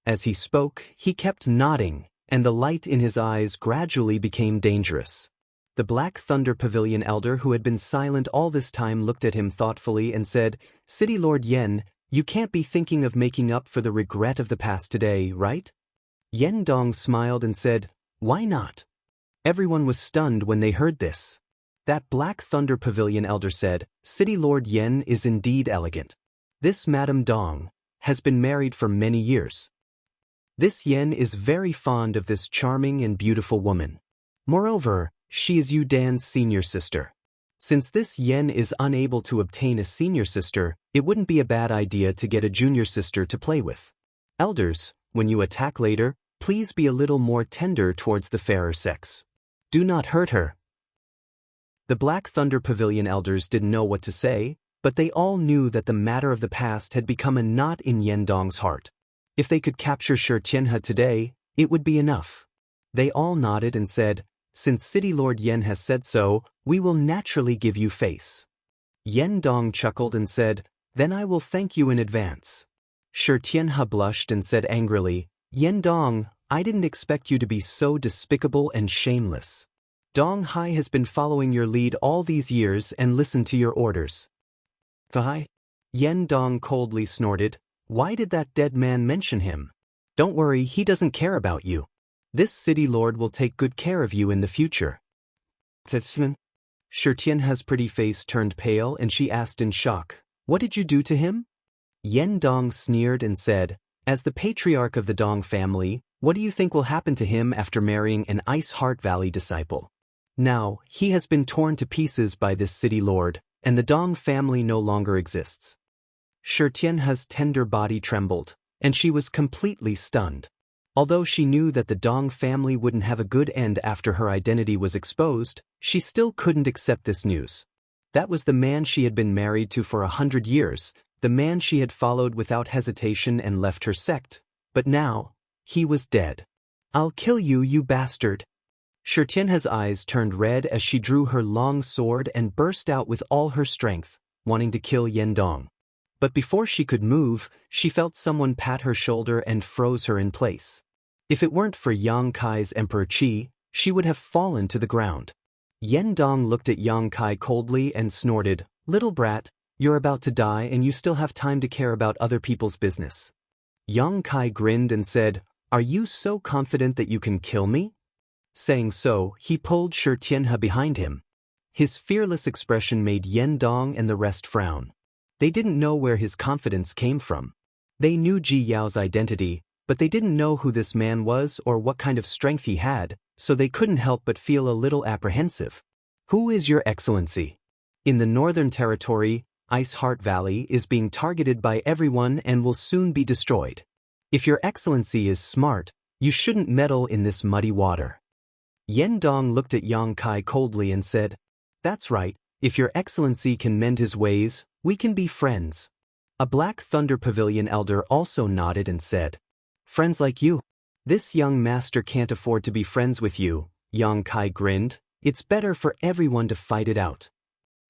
As he spoke, he kept nodding, and the light in his eyes gradually became dangerous. The Black Thunder Pavilion elder who had been silent all this time looked at him thoughtfully and said, "City Lord Yen, you can't be thinking of making up for the regret of the past today, right?" Yen Dong smiled and said, "Why not?" Everyone was stunned when they heard this. That Black Thunder Pavilion elder said, "City Lord Yen is indeed elegant. This Madame Dong has been married for many years. This Yen is very fond of this charming and beautiful woman. Moreover, she is Yudan's senior sister. Since this Yen is unable to obtain a senior sister, it wouldn't be a bad idea to get a junior sister to play with. Elders, when you attack later, please be a little more tender towards the fairer sex. Do not hurt her." The Black Thunder Pavilion elders didn't know what to say, but they all knew that the matter of the past had become a knot in Yen Dong's heart. If they could capture Xianxia today, it would be enough. They all nodded and said, "Since City Lord Yen has said so, we will naturally give you face." Yen Dong chuckled and said, "Then I will thank you in advance." Xianxia blushed and said angrily, "Yen Dong, I didn't expect you to be so despicable and shameless. Dong Hai has been following your lead all these years and listened to your orders." "Hai?" Yen Dong coldly snorted, "Why did that dead man mention him? Don't worry, he doesn't care about you. This city lord will take good care of you in the future." Xianxia's pretty face turned pale and she asked in shock, "What did you do to him?" Yen Dong sneered and said, "As the patriarch of the Dong family, what do you think will happen to him after marrying an Ice Heart Valley disciple? Now, he has been torn to pieces by this city lord, and the Dong family no longer exists." Xianxia's tender body trembled, and she was completely stunned. Although she knew that the Dong family wouldn't have a good end after her identity was exposed, she still couldn't accept this news. That was the man she had been married to for 100 years, the man she had followed without hesitation and left her sect. But now, he was dead. "I'll kill you, you bastard." Xianxia's eyes turned red as she drew her long sword and burst out with all her strength, wanting to kill Yen Dong. But before she could move, she felt someone pat her shoulder and froze her in place. If it weren't for Yang Kai's Emperor Qi, she would have fallen to the ground. Yen Dong looked at Yang Kai coldly and snorted, "Little brat, you're about to die and you still have time to care about other people's business." Yang Kai grinned and said, "Are you so confident that you can kill me?" Saying so, he pulled Xianxia behind him. His fearless expression made Yen Dong and the rest frown. They didn't know where his confidence came from. They knew Ji Yao's identity, but they didn't know who this man was or what kind of strength he had, so they couldn't help but feel a little apprehensive. "Who is your excellency?" In the Northern Territory, Ice Heart Valley is being targeted by everyone and will soon be destroyed. If your excellency is smart, you shouldn't meddle in this muddy water. Yen Dong looked at Yang Kai coldly and said, "That's right, if your excellency can mend his ways, we can be friends." A Black Thunder Pavilion elder also nodded and said, "Friends like you? This young master can't afford to be friends with you." Yang Kai grinned, "It's better for everyone to fight it out."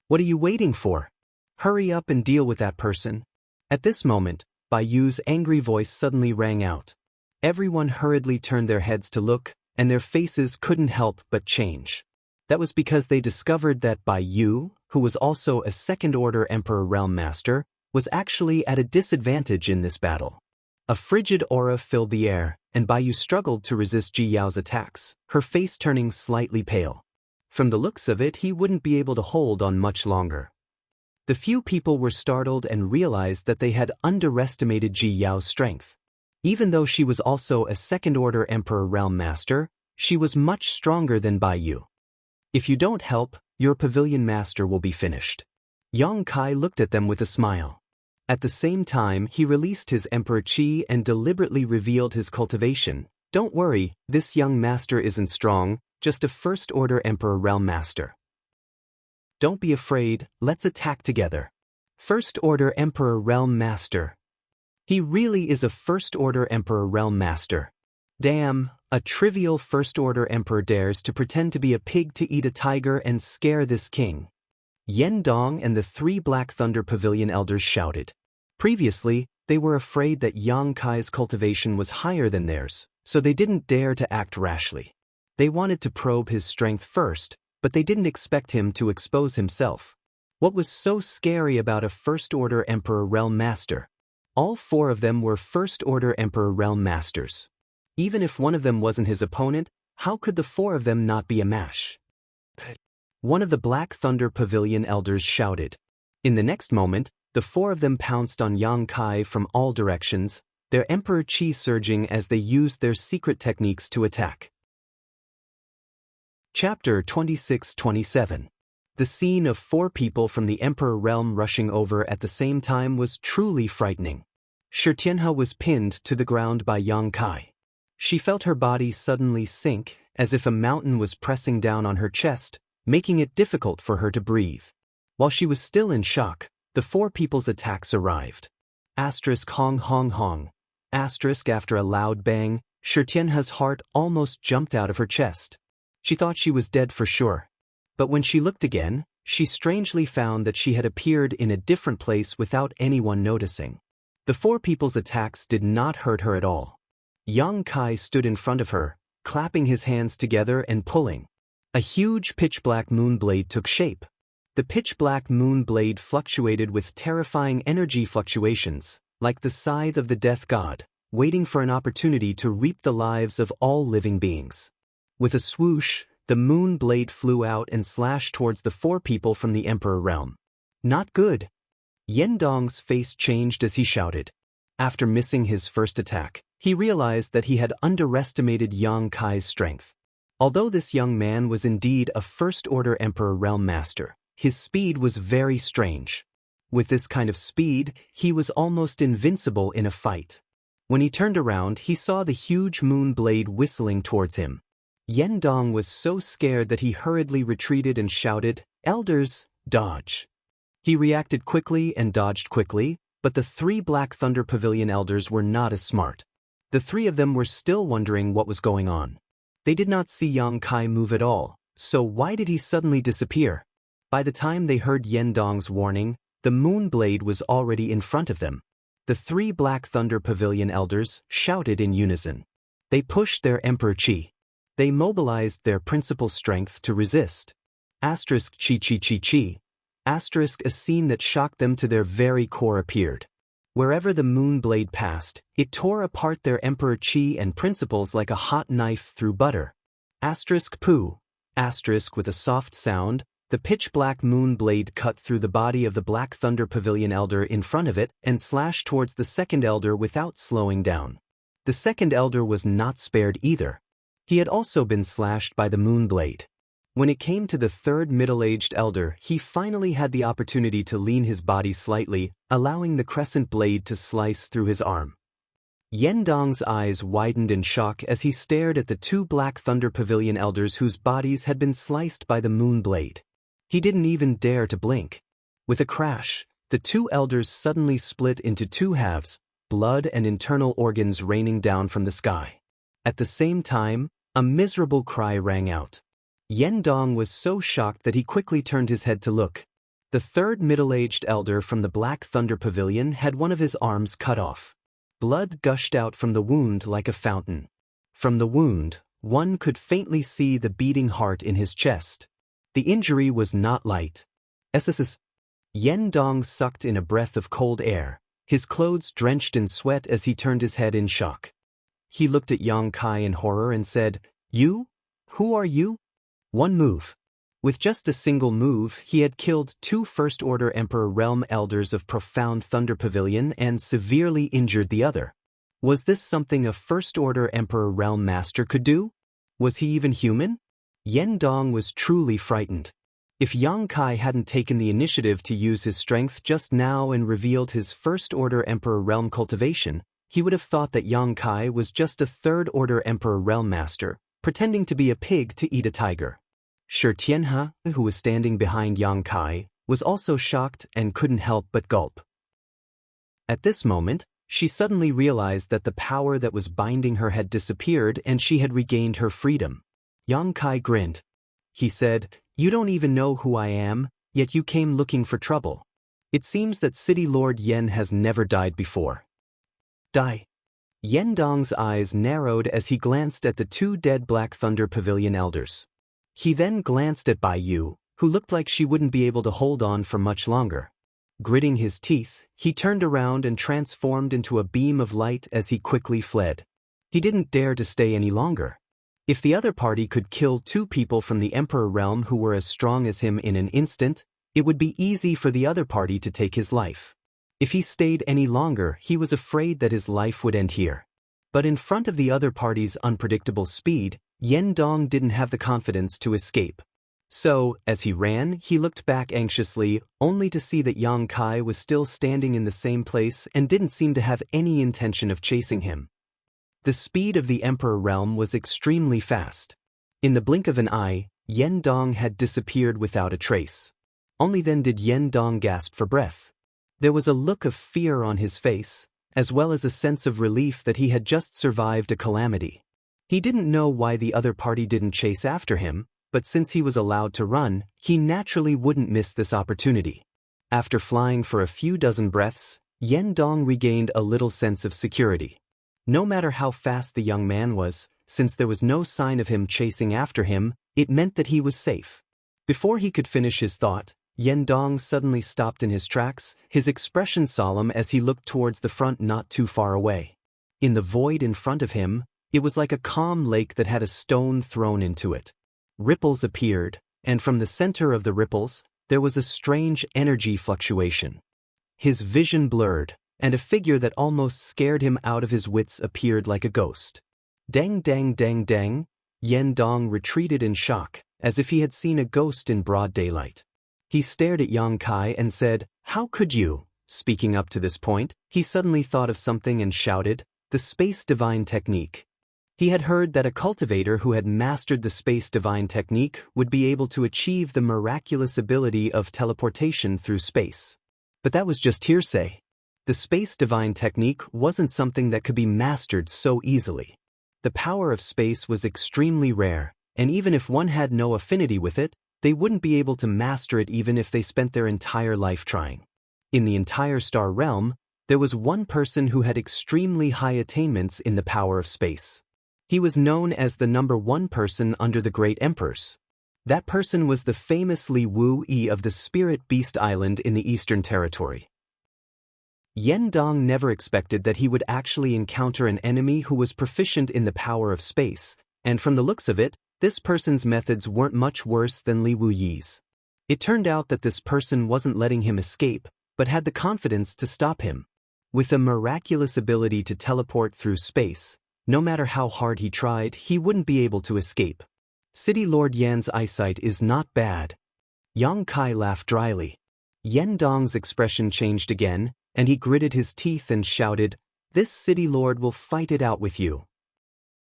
"What are you waiting for? Hurry up and deal with that person." At this moment, Bai Yu's angry voice suddenly rang out. Everyone hurriedly turned their heads to look, and their faces couldn't help but change. That was because they discovered that Bai Yu, who was also a second-order Emperor Realm Master, was actually at a disadvantage in this battle. A frigid aura filled the air, and Baiyu struggled to resist Ji Yao's attacks, her face turning slightly pale. From the looks of it, he wouldn't be able to hold on much longer. The few people were startled and realized that they had underestimated Ji Yao's strength. Even though she was also a second-order Emperor Realm Master, she was much stronger than Baiyu. If you don't help, your Pavilion Master will be finished. Yang Kai looked at them with a smile. At the same time, he released his Emperor Qi and deliberately revealed his cultivation. Don't worry, this young master isn't strong, just a first-order Emperor Realm Master. Don't be afraid, let's attack together. First-order Emperor Realm Master. He really is a first-order Emperor Realm Master. Damn, a trivial first-order Emperor dares to pretend to be a pig to eat a tiger and scare this king. Yen Dong and the 3 Black Thunder Pavilion elders shouted. Previously, they were afraid that Yang Kai's cultivation was higher than theirs, so they didn't dare to act rashly. They wanted to probe his strength first, but they didn't expect him to expose himself. What was so scary about a first-order Emperor Realm Master? All 4 of them were first-order Emperor Realm Masters. Even if one of them wasn't his opponent, how could the 4 of them not be a match? One of the Black Thunder Pavilion elders shouted. In the next moment, the 4 of them pounced on Yang Kai from all directions, their Emperor Qi surging as they used their secret techniques to attack. Chapter 26-27. The scene of 4 people from the Emperor realm rushing over at the same time was truly frightening. Xianxia was pinned to the ground by Yang Kai. She felt her body suddenly sink, as if a mountain was pressing down on her chest, making it difficult for her to breathe. While she was still in shock, the 4 people's attacks arrived. Hong hong hong. After a loud bang, Xianxia's heart almost jumped out of her chest. She thought she was dead for sure. But when she looked again, she strangely found that she had appeared in a different place without anyone noticing. The 4 people's attacks did not hurt her at all. Yang Kai stood in front of her, clapping his hands together and pulling. A huge pitch-black moon blade took shape. The pitch-black moon blade fluctuated with terrifying energy fluctuations, like the scythe of the death god, waiting for an opportunity to reap the lives of all living beings. With a swoosh, the moon blade flew out and slashed towards the 4 people from the Emperor realm. Not good. Yen Dong's face changed as he shouted. After missing his first attack, he realized that he had underestimated Yang Kai's strength. Although this young man was indeed a first-order Emperor Realm Master, his speed was very strange. With this kind of speed, he was almost invincible in a fight. When he turned around, he saw the huge moon blade whistling towards him. Yen Dong was so scared that he hurriedly retreated and shouted, "Elders, dodge." He reacted quickly and dodged quickly, but the 3 Black Thunder Pavilion elders were not as smart. The 3 of them were still wondering what was going on. They did not see Yang Kai move at all, so why did he suddenly disappear? By the time they heard Yen Dong's warning, the moon blade was already in front of them. The 3 Black Thunder Pavilion elders shouted in unison. They pushed their Emperor Qi. They mobilized their principal strength to resist. Asterisk Qi Qi Qi Qi. Asterisk a scene that shocked them to their very core appeared. Wherever the moon blade passed, it tore apart their Emperor Qi and principles like a hot knife through butter. Asterisk poo. Asterisk with a soft sound, the pitch-black moon blade cut through the body of the Black Thunder Pavilion elder in front of it and slashed towards the second elder without slowing down. The second elder was not spared either. He had also been slashed by the moon blade. When it came to the 3rd middle-aged elder, he finally had the opportunity to lean his body slightly, allowing the crescent blade to slice through his arm. Yen Dong's eyes widened in shock as he stared at the 2 Black Thunder Pavilion elders whose bodies had been sliced by the moon blade. He didn't even dare to blink. With a crash, the 2 elders suddenly split into 2 halves, blood and internal organs raining down from the sky. At the same time, a miserable cry rang out. Yen Dong was so shocked that he quickly turned his head to look. The 3rd middle-aged elder from the Black Thunder Pavilion had one of his arms cut off. Blood gushed out from the wound like a fountain. From the wound, one could faintly see the beating heart in his chest. The injury was not light. Yen Dong sucked in a breath of cold air. his clothes drenched in sweat as he turned his head in shock. He looked at Yang Kai in horror and said, "You? Who are you?" One move. With just a single move, he had killed 2 First-Order Emperor Realm Elders of Profound Thunder Pavilion and severely injured the other. Was this something a First-Order Emperor Realm Master could do? Was he even human? Yen Dong was truly frightened. If Yang Kai hadn't taken the initiative to use his strength just now and revealed his First-Order Emperor Realm cultivation, he would have thought that Yang Kai was just a Third-Order Emperor Realm Master, pretending to be a pig to eat a tiger. Xianxia, who was standing behind Yang Kai, was also shocked and couldn't help but gulp. At this moment, she suddenly realized that the power that was binding her had disappeared and she had regained her freedom. Yang Kai grinned. He said, "You don't even know who I am, yet you came looking for trouble. It seems that City Lord Yen has never died before." Die. Yen Dong's eyes narrowed as he glanced at the 2 dead Black Thunder Pavilion elders. He then glanced at Bai Yu, who looked like she wouldn't be able to hold on for much longer. Gritting his teeth, he turned around and transformed into a beam of light as he quickly fled. He didn't dare to stay any longer. If the other party could kill 2 people from the Emperor realm who were as strong as him in an instant, it would be easy for the other party to take his life. If he stayed any longer, he was afraid that his life would end here. But in front of the other party's unpredictable speed, Yen Dong didn't have the confidence to escape. So, as he ran, he looked back anxiously, only to see that Yang Kai was still standing in the same place and didn't seem to have any intention of chasing him. The speed of the Emperor realm was extremely fast. In the blink of an eye, Yen Dong had disappeared without a trace. Only then did Yen Dong gasp for breath. There was a look of fear on his face, as well as a sense of relief that he had just survived a calamity. He didn't know why the other party didn't chase after him, but since he was allowed to run, he naturally wouldn't miss this opportunity. After flying for a few dozen breaths, Yen Dong regained a little sense of security. No matter how fast the young man was, since there was no sign of him chasing after him, it meant that he was safe. Before he could finish his thought, Yen Dong suddenly stopped in his tracks, his expression solemn as he looked towards the front not too far away. In the void in front of him, it was like a calm lake that had a stone thrown into it. Ripples appeared, and from the center of the ripples, there was a strange energy fluctuation. His vision blurred, and a figure that almost scared him out of his wits appeared like a ghost. Dang dang dang dang, Yen Dong retreated in shock, as if he had seen a ghost in broad daylight. He stared at Yang Kai and said, "How could you?" Speaking up to this point, he suddenly thought of something and shouted, "The Space Divine Technique." He had heard that a cultivator who had mastered the Space Divine Technique would be able to achieve the miraculous ability of teleportation through space. But that was just hearsay. The Space Divine Technique wasn't something that could be mastered so easily. The power of space was extremely rare, and even if one had no affinity with it, they wouldn't be able to master it even if they spent their entire life trying. In the entire star realm, there was one person who had extremely high attainments in the power of space. He was known as the #1 person under the Great Emperors. That person was the famous Li Wuxia of the Spirit Beast Island in the Eastern Territory. Yen Dong never expected that he would actually encounter an enemy who was proficient in the power of space, and from the looks of it, this person's methods weren't much worse than Li Wuxia's. It turned out that this person wasn't letting him escape, but had the confidence to stop him. With a miraculous ability to teleport through space, no matter how hard he tried, he wouldn't be able to escape. City Lord Yan's eyesight is not bad. Yang Kai laughed dryly. Yen Dong's expression changed again, and he gritted his teeth and shouted, "This City Lord will fight it out with you."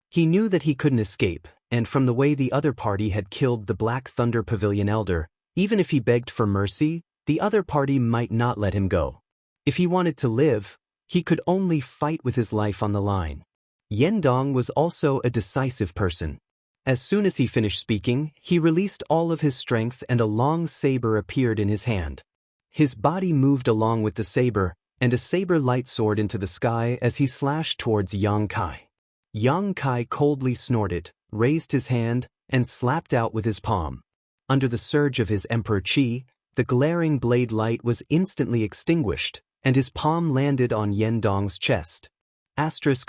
He knew that he couldn't escape, and from the way the other party had killed the Black Thunder Pavilion Elder, even if he begged for mercy, the other party might not let him go. If he wanted to live, he could only fight with his life on the line. Yen Dong was also a decisive person. As soon as he finished speaking, he released all of his strength and a long saber appeared in his hand. His body moved along with the saber, and a saber light soared into the sky as he slashed towards Yang Kai. Yang Kai coldly snorted, raised his hand, and slapped out with his palm. Under the surge of his Emperor Qi, the glaring blade light was instantly extinguished, and his palm landed on Yendong's chest.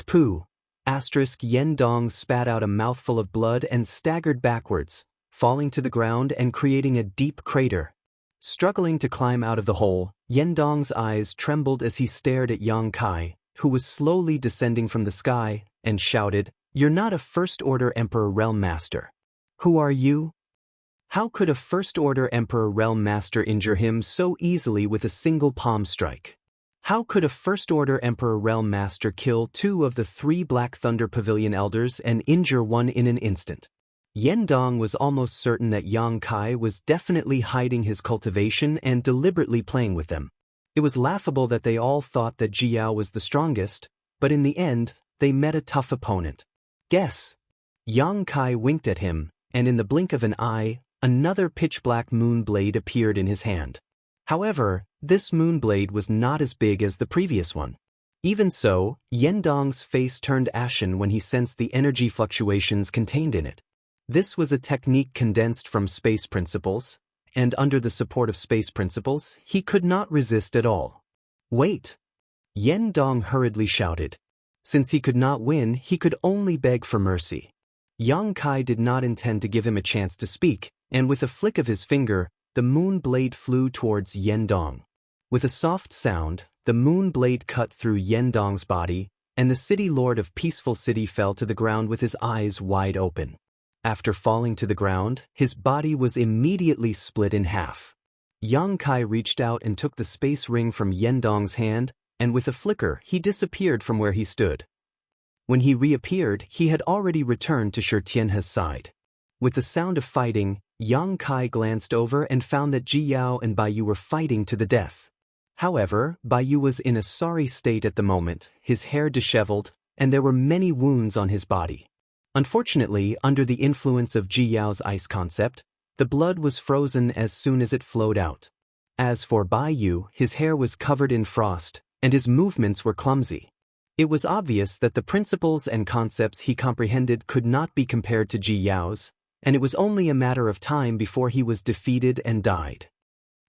Poo. Yendong spat out a mouthful of blood and staggered backwards, falling to the ground and creating a deep crater. Struggling to climb out of the hole, Yendong's eyes trembled as he stared at Yang Kai, who was slowly descending from the sky, and shouted, "You're not a First-Order Emperor Realm Master. Who are you?" How could a First-Order Emperor Realm Master injure him so easily with a single palm strike? How could a First-Order Emperor Realm Master kill 2 of the 3 Black Thunder Pavilion Elders and injure one in an instant? Yendong was almost certain that Yang Kai was definitely hiding his cultivation and deliberately playing with them. It was laughable that they all thought that Jiao was the strongest, but in the end, they met a tough opponent. Guess. Yang Kai winked at him, and in the blink of an eye, another pitch-black moon blade appeared in his hand. However, this moon blade was not as big as the previous one. Even so, Yendong's face turned ashen when he sensed the energy fluctuations contained in it. This was a technique condensed from space principles, and under the support of space principles, he could not resist at all. "Wait!" Yendong hurriedly shouted. Since he could not win, he could only beg for mercy. Yang Kai did not intend to give him a chance to speak, and with a flick of his finger, the moon blade flew towards Yendong. With a soft sound, the moon blade cut through Yendong's body, and the city lord of Peaceful City fell to the ground with his eyes wide open. After falling to the ground, his body was immediately split in half. Yang Kai reached out and took the space ring from Yendong's hand, and with a flicker he disappeared from where he stood. When he reappeared, he had already returned to Xianxia's side. With the sound of fighting, Yang Kai glanced over and found that Ji Yao and Bai Yu were fighting to the death. However, Bai Yu was in a sorry state at the moment, his hair disheveled, and there were many wounds on his body. Unfortunately, under the influence of Ji Yao's ice concept, the blood was frozen as soon as it flowed out. As for Bai Yu, his hair was covered in frost, and his movements were clumsy. It was obvious that the principles and concepts he comprehended could not be compared to Ji Yao's, and it was only a matter of time before he was defeated and died.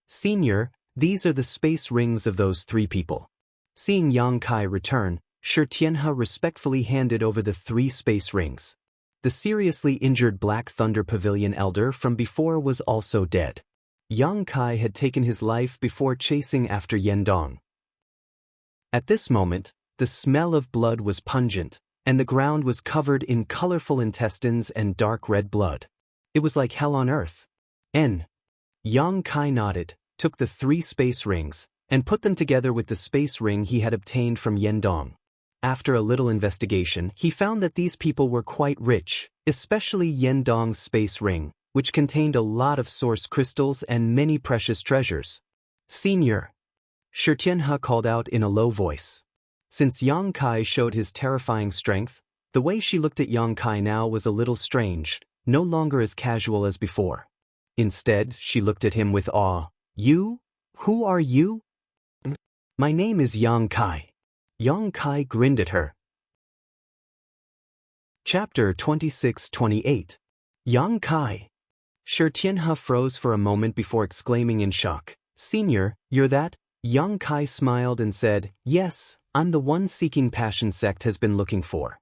"Senior, these are the space rings of those 3 people." Seeing Yang Kai return, Xianxia respectfully handed over the 3 space rings. The seriously injured Black Thunder Pavilion Elder from before was also dead. Yang Kai had taken his life before chasing after Yendong. At this moment, the smell of blood was pungent, and the ground was covered in colorful intestines and dark red blood. It was like hell on earth. Yang Kai nodded, took the 3 space rings, and put them together with the space ring he had obtained from Yendong. After a little investigation, he found that these people were quite rich, especially Yendong's space ring, which contained a lot of source crystals and many precious treasures. "Senior," Xianxia called out in a low voice. Since Yang Kai showed his terrifying strength, the way she looked at Yang Kai now was a little strange, no longer as casual as before. Instead, she looked at him with awe. "You? Who are you?" "My name is Yang Kai." Yang Kai grinned at her. Chapter 26-28. Yang Kai. Xianxia froze for a moment before exclaiming in shock, "Senior, you're that?" Yang Kai smiled and said, "Yes, I'm the one seeking passion sect has been looking for."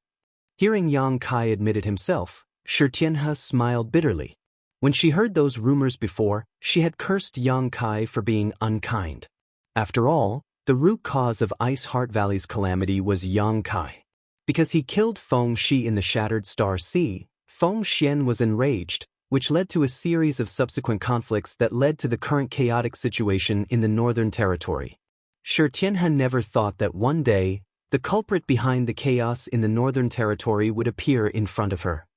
Hearing Yang Kai admit it himself, Xianxia smiled bitterly. When she heard those rumors before, she had cursed Yang Kai for being unkind. After all, the root cause of Ice Heart Valley's calamity was Yang Kai. Because he killed Feng Shi in the Shattered Star Sea, Feng Xian was enraged, which led to a series of subsequent conflicts that led to the current chaotic situation in the Northern Territory. Xianxia never thought that one day, the culprit behind the chaos in the Northern Territory would appear in front of her.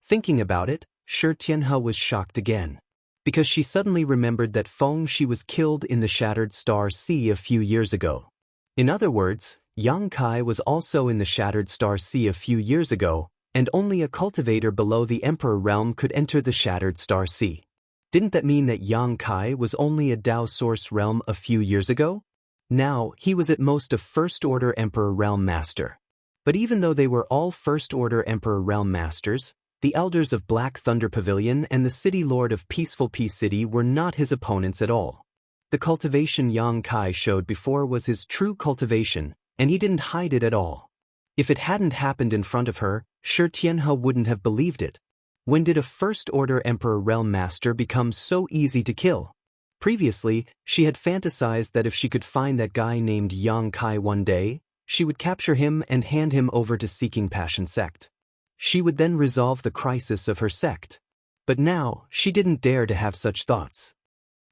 Thinking about it, Xianxia was shocked again. Because she suddenly remembered that Feng Shi was killed in the Shattered Star Sea a few years ago. In other words, Yang Kai was also in the Shattered Star Sea a few years ago, and only a cultivator below the Emperor realm could enter the Shattered Star Sea. Didn't that mean that Yang Kai was only a Dao Source realm a few years ago? Now, he was at most a First-Order Emperor realm master. But even though they were all First-Order Emperor realm masters, the elders of Black Thunder Pavilion and the city lord of Peaceful Peace City were not his opponents at all. The cultivation Yang Kai showed before was his true cultivation, and he didn't hide it at all. If it hadn't happened in front of her, Xianxia wouldn't have believed it. When did a First-Order Emperor Realm Master become so easy to kill? Previously, she had fantasized that if she could find that guy named Yang Kai one day, she would capture him and hand him over to Seeking Passion sect. She would then resolve the crisis of her sect. But now, she didn't dare to have such thoughts.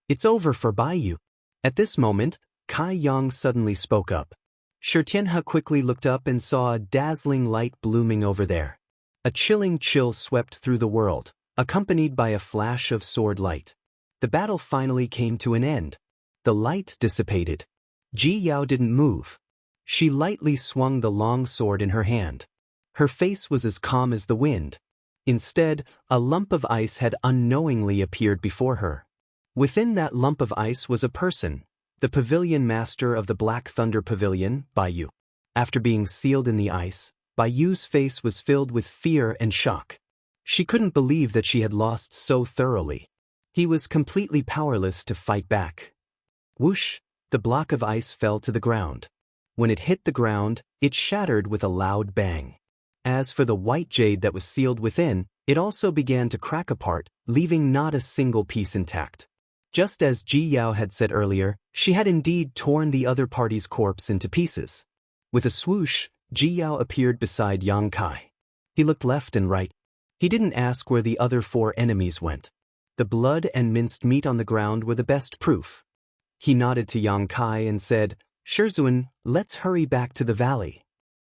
It's over for Baiyu. At this moment, Kai Yang suddenly spoke up. Xianxia quickly looked up and saw a dazzling light blooming over there. A chilling chill swept through the world, accompanied by a flash of sword light. The battle finally came to an end. The light dissipated. Ji Yao didn't move. She lightly swung the long sword in her hand. Her face was as calm as the wind. Instead, a lump of ice had unknowingly appeared before her. Within that lump of ice was a person, the pavilion master of the Black Thunder Pavilion, Baiyu. After being sealed in the ice, Baiyu's face was filled with fear and shock. She couldn't believe that she had lost so thoroughly. He was completely powerless to fight back. Whoosh! The block of ice fell to the ground. When it hit the ground, it shattered with a loud bang. As for the white jade that was sealed within, it also began to crack apart, leaving not a single piece intact. Just as Ji Yao had said earlier, she had indeed torn the other party's corpse into pieces. With a swoosh, Ji Yao appeared beside Yang Kai. He looked left and right. He didn't ask where the other 4 enemies went. The blood and minced meat on the ground were the best proof. He nodded to Yang Kai and said, "Shizun, let's hurry back to the valley."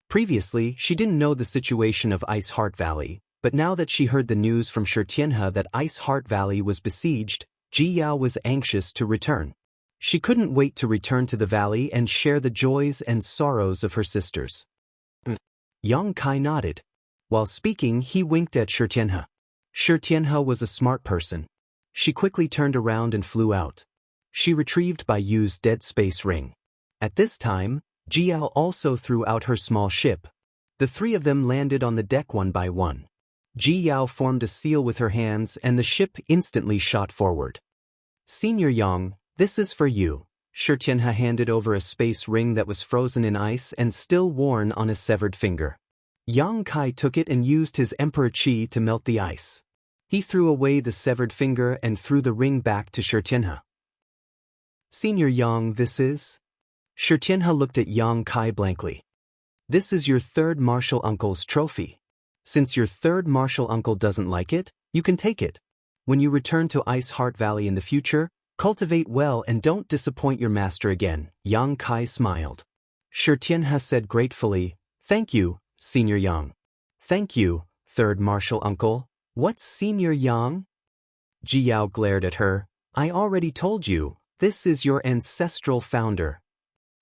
Previously, she didn't know the situation of Ice Heart Valley, but now that she heard the news from Xianxia that Ice Heart Valley was besieged, Ji Yao was anxious to return. She couldn't wait to return to the valley and share the joys and sorrows of her sisters. Yang Kai nodded. While speaking, he winked at Xianxia. Xianxia was a smart person. She quickly turned around and flew out. She retrieved Baiyu's dead space ring. At this time, Ji Yao also threw out her small ship. The 3 of them landed on the deck one by one. Ji Yao formed a seal with her hands and the ship instantly shot forward. "Senior Yang, this is for you." Xianxia handed over a space ring that was frozen in ice and still worn on a severed finger. Yang Kai took it and used his Emperor Qi to melt the ice. He threw away the severed finger and threw the ring back to Xianxia. "Senior Yang, this is?" Xianxia looked at Yang Kai blankly. "This is your 3rd martial uncle's trophy. Since your 3rd martial uncle doesn't like it, you can take it. When you return to Ice Heart Valley in the future, cultivate well and don't disappoint your master again." Yang Kai smiled. Xianxia said gratefully, "Thank you, Senior Yang." "Thank you, 3rd martial uncle. What's Senior Yang?" Ji Yao glared at her. "I already told you, this is your ancestral founder."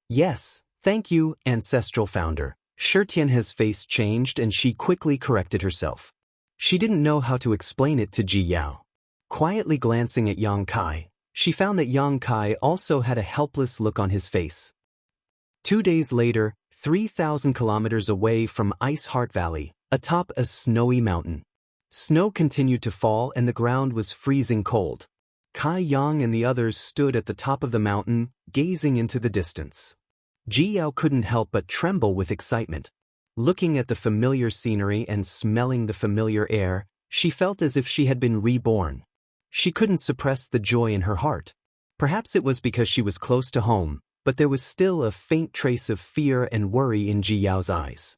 "Yes, thank you, ancestral founder." Xianxia's face changed and she quickly corrected herself. She didn't know how to explain it to Ji Yao. Quietly glancing at Yang Kai, she found that Yang Kai also had a helpless look on his face. 2 days later, 3,000 kilometers away from Ice Heart Valley, atop a snowy mountain. Snow continued to fall and the ground was freezing cold. Kai Yang and the others stood at the top of the mountain, gazing into the distance. Ji Yao couldn't help but tremble with excitement. Looking at the familiar scenery and smelling the familiar air, she felt as if she had been reborn. She couldn't suppress the joy in her heart. Perhaps it was because she was close to home, but there was still a faint trace of fear and worry in Ji Yao's eyes.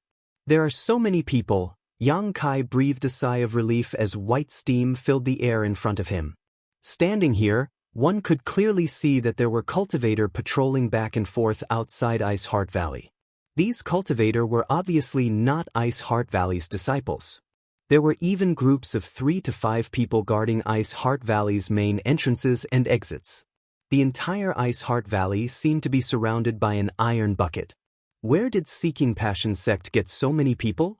"There are so many people." Yang Kai breathed a sigh of relief as white steam filled the air in front of him. Standing here, one could clearly see that there were cultivators patrolling back and forth outside Ice Heart Valley. These cultivators were obviously not Ice Heart Valley's disciples. There were even groups of 3 to 5 people guarding Ice Heart Valley's main entrances and exits. The entire Ice Heart Valley seemed to be surrounded by an iron bucket. Where did Seeking Passion sect get so many people?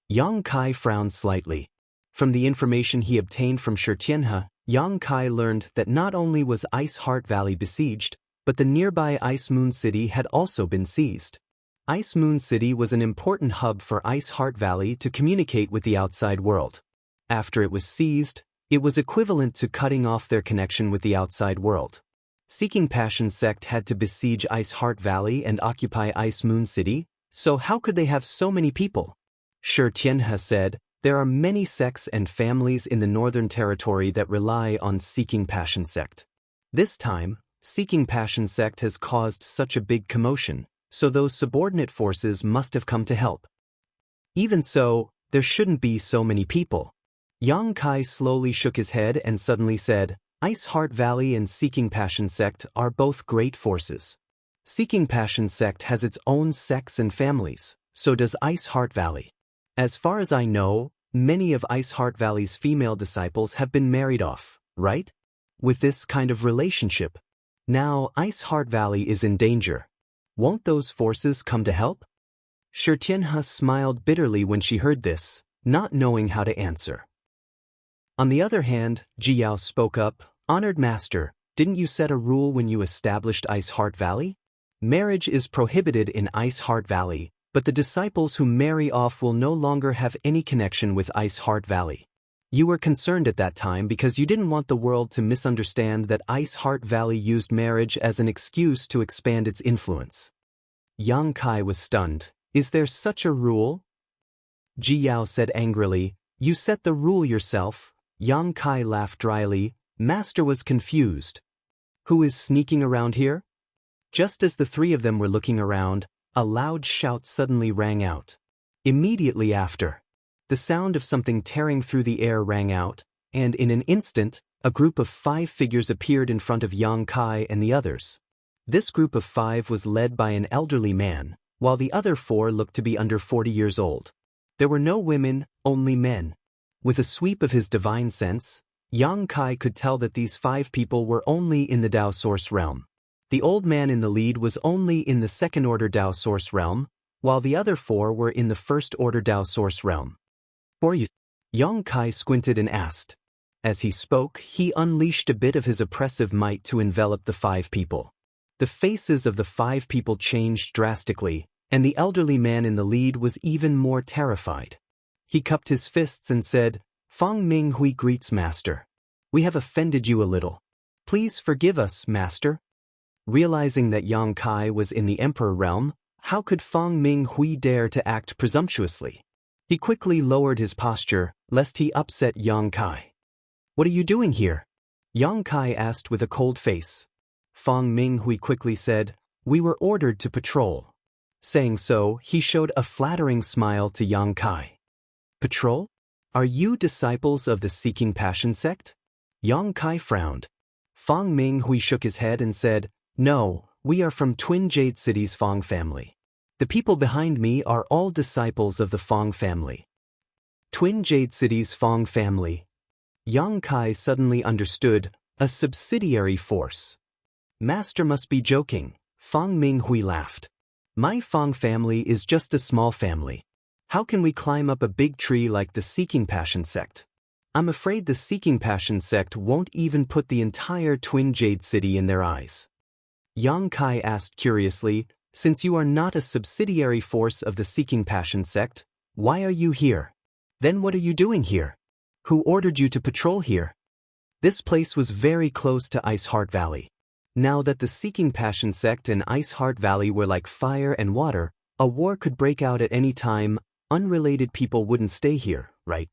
Yang Kai frowned slightly. From the information he obtained from Xianxia, Yang Kai learned that not only was Ice Heart Valley besieged, but the nearby Ice Moon City had also been seized. Ice Moon City was an important hub for Ice Heart Valley to communicate with the outside world. After it was seized, it was equivalent to cutting off their connection with the outside world. Seeking Passion sect had to besiege Ice Heart Valley and occupy Ice Moon City, so how could they have so many people? Xianxia said, there are many sects and families in the Northern Territory that rely on Seeking Passion sect. This time, Seeking Passion sect has caused such a big commotion, so those subordinate forces must have come to help. Even so, there shouldn't be so many people. Yang Kai slowly shook his head and suddenly said, Ice Heart Valley and Seeking Passion sect are both great forces. Seeking Passion sect has its own sects and families, so does Ice Heart Valley. As far as I know, many of Ice Heart Valley's female disciples have been married off, right? With this kind of relationship. Now Ice Heart Valley is in danger. Won't those forces come to help? Xianxia smiled bitterly when she heard this, not knowing how to answer. On the other hand, Jiyao spoke up, Honored Master, didn't you set a rule when you established Ice Heart Valley? Marriage is prohibited in Ice Heart Valley, but the disciples who marry off will no longer have any connection with Ice Heart Valley. You were concerned at that time because you didn't want the world to misunderstand that Ice Heart Valley used marriage as an excuse to expand its influence. Yang Kai was stunned. Is there such a rule? Jiyao said angrily, You set the rule yourself. Yang Kai laughed dryly. Master was confused. Who is sneaking around here? Just as the three of them were looking around, a loud shout suddenly rang out. Immediately after, the sound of something tearing through the air rang out, and in an instant, a group of 5 figures appeared in front of Yang Kai and the others. This group of 5 was led by an elderly man, while the other 4 looked to be under 40 years old. There were no women, only men. With a sweep of his divine sense, Yang Kai could tell that these 5 people were only in the Dao Source realm. The old man in the lead was only in the second-order Dao Source realm, while the other 4 were in the first-order Dao Source realm. "Who are you?" Yang Kai squinted and asked. As he spoke, he unleashed a bit of his oppressive might to envelop the 5 people. The faces of the 5 people changed drastically, and the elderly man in the lead was even more terrified. He cupped his fists and said, Fang Ming Hui greets Master. We have offended you a little. Please forgive us, Master. Realizing that Yang Kai was in the Emperor realm, how could Fang Ming Hui dare to act presumptuously? He quickly lowered his posture, lest he upset Yang Kai. What are you doing here? Yang Kai asked with a cold face. Fang Ming Hui quickly said, We were ordered to patrol. Saying so, he showed a flattering smile to Yang Kai. Patrol? Are you disciples of the Seeking Passion sect? Yang Kai frowned. Fang Ming Hui shook his head and said, No, we are from Twin Jade City's Fang family. The people behind me are all disciples of the Fang family. Twin Jade City's Fang family. Yang Kai suddenly understood, a subsidiary force. Master must be joking, Fang Ming Hui laughed. My Fang family is just a small family. How can we climb up a big tree like the Seeking Passion sect? I'm afraid the Seeking Passion sect won't even put the entire Twin Jade City in their eyes. Yang Kai asked curiously, Since you are not a subsidiary force of the Seeking Passion sect, why are you here? Then what are you doing here? Who ordered you to patrol here? This place was very close to Ice Heart Valley. Now that the Seeking Passion sect and Ice Heart Valley were like fire and water, a war could break out at any time. Unrelated people wouldn't stay here, right?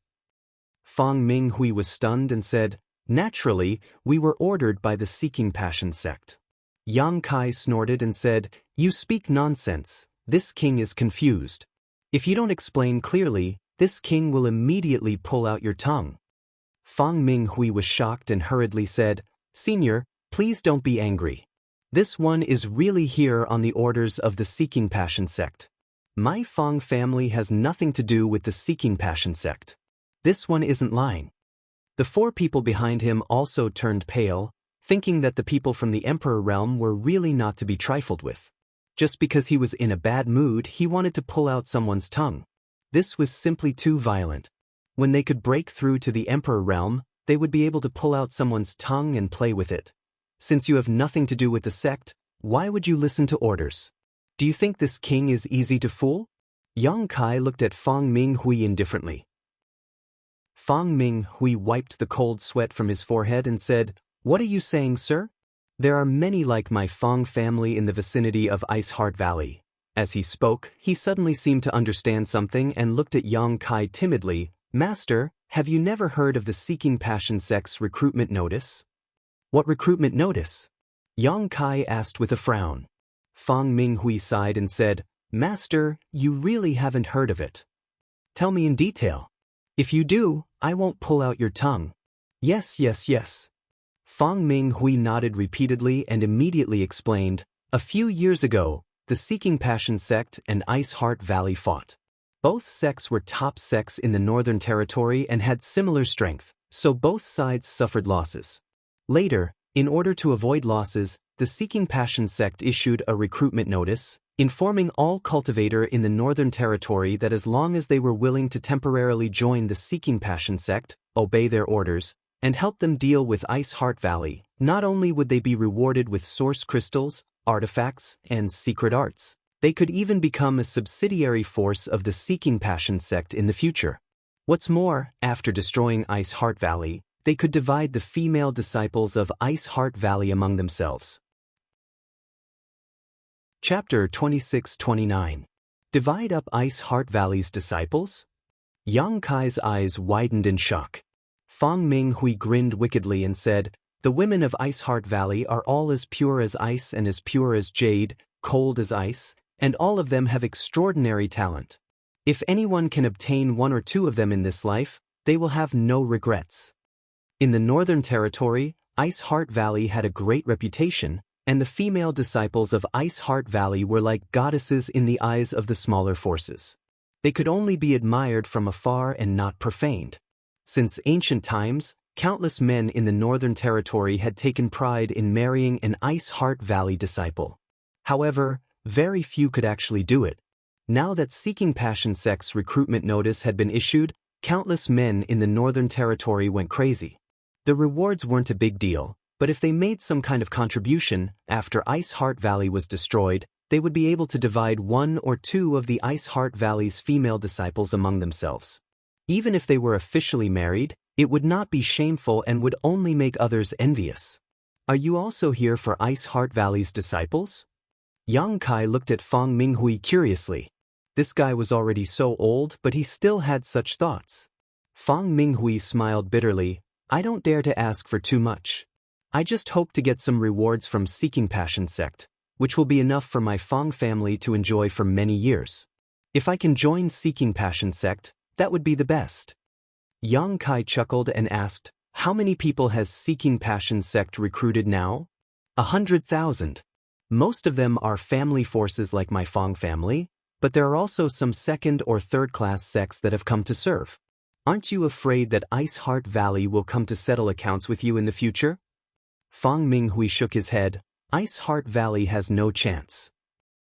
Fang Ming Hui was stunned and said, Naturally, we were ordered by the Seeking Passion sect. Yang Kai snorted and said, You speak nonsense, this king is confused. If you don't explain clearly, this king will immediately pull out your tongue. Fang Ming Hui was shocked and hurriedly said, Senior, please don't be angry. This one is really here on the orders of the Seeking Passion sect. My Fang family has nothing to do with the Seeking Passion sect. This one isn't lying. The 4 people behind him also turned pale, thinking that the people from the Emperor realm were really not to be trifled with. Just because he was in a bad mood, he wanted to pull out someone's tongue. This was simply too violent. When they could break through to the Emperor realm, they would be able to pull out someone's tongue and play with it. Since you have nothing to do with the sect, why would you listen to orders? Do you think this king is easy to fool? Yang Kai looked at Fang Ming Hui indifferently. Fang Ming Hui wiped the cold sweat from his forehead and said, What are you saying, sir? There are many like my Fong family in the vicinity of Ice Heart Valley. As he spoke, he suddenly seemed to understand something and looked at Yang Kai timidly. Master, have you never heard of the Seeking Passion sect's recruitment notice? What recruitment notice? Yang Kai asked with a frown. Fong Minghui sighed and said, Master, you really haven't heard of it. Tell me in detail. If you do, I won't pull out your tongue. Yes, yes, yes. Fong Minghui nodded repeatedly and immediately explained, a few years ago, the Seeking Passion sect and Ice Heart Valley fought. Both sects were top sects in the Northern Territory and had similar strength, so both sides suffered losses. Later, in order to avoid losses, the Seeking Passion sect issued a recruitment notice, informing all cultivator in the Northern Territory that as long as they were willing to temporarily join the Seeking Passion sect, obey their orders, and help them deal with Ice Heart Valley, not only would they be rewarded with source crystals, artifacts, and secret arts, they could even become a subsidiary force of the Seeking Passion sect in the future. What's more, after destroying Ice Heart Valley, they could divide the female disciples of Ice Heart Valley among themselves. Chapter 26-29. Divide up Ice Heart Valley's disciples? Yang Kai's eyes widened in shock. Fong Minghui grinned wickedly and said, the women of Ice Heart Valley are all as pure as ice and as pure as jade, cold as ice, and all of them have extraordinary talent. If anyone can obtain one or two of them in this life, they will have no regrets. In the Northern Territory, Ice Heart Valley had a great reputation, and the female disciples of Ice Heart Valley were like goddesses in the eyes of the smaller forces. They could only be admired from afar and not profaned. Since ancient times, countless men in the Northern Territory had taken pride in marrying an Ice Heart Valley disciple. However, very few could actually do it. Now that Seeking Passion sect's recruitment notice had been issued, countless men in the Northern Territory went crazy. The rewards weren't a big deal, but if they made some kind of contribution after Ice Heart Valley was destroyed, they would be able to divide one or two of the Ice Heart Valley's female disciples among themselves. Even if they were officially married, it would not be shameful and would only make others envious. Are you also here for Ice Heart Valley's disciples? Yang Kai looked at Fong Minghui curiously. This guy was already so old, but he still had such thoughts. Fong Minghui smiled bitterly. I don't dare to ask for too much. I just hope to get some rewards from Seeking Passion sect, which will be enough for my Fong family to enjoy for many years. If I can join Seeking Passion sect, that would be the best. Yang Kai chuckled and asked, how many people has Seeking Passion sect recruited now? 100,000. Most of them are family forces like my Fong family, but there are also some second or third class sects that have come to serve. Aren't you afraid that Ice Heart Valley will come to settle accounts with you in the future? Fong Minghui shook his head. Ice Heart Valley has no chance.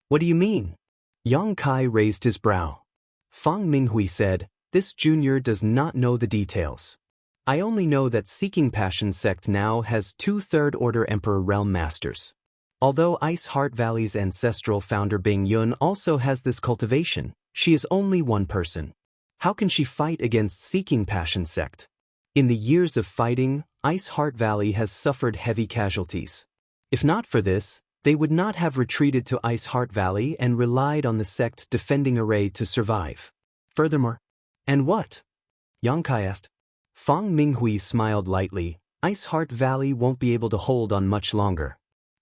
What do you mean? Yang Kai raised his brow. Fong Minghui said, this junior does not know the details. I only know that Seeking Passion sect now has 2 third-order Emperor Realm Masters. Although Ice Heart Valley's ancestral founder Bing Yun also has this cultivation, she is only one person. How can she fight against Seeking Passion sect? In the years of fighting, Ice Heart Valley has suffered heavy casualties. If not for this, they would not have retreated to Ice Heart Valley and relied on the sect defending array to survive. Furthermore, and what? Yang Kai asked. Fong Minghui smiled lightly. Ice Heart Valley won't be able to hold on much longer.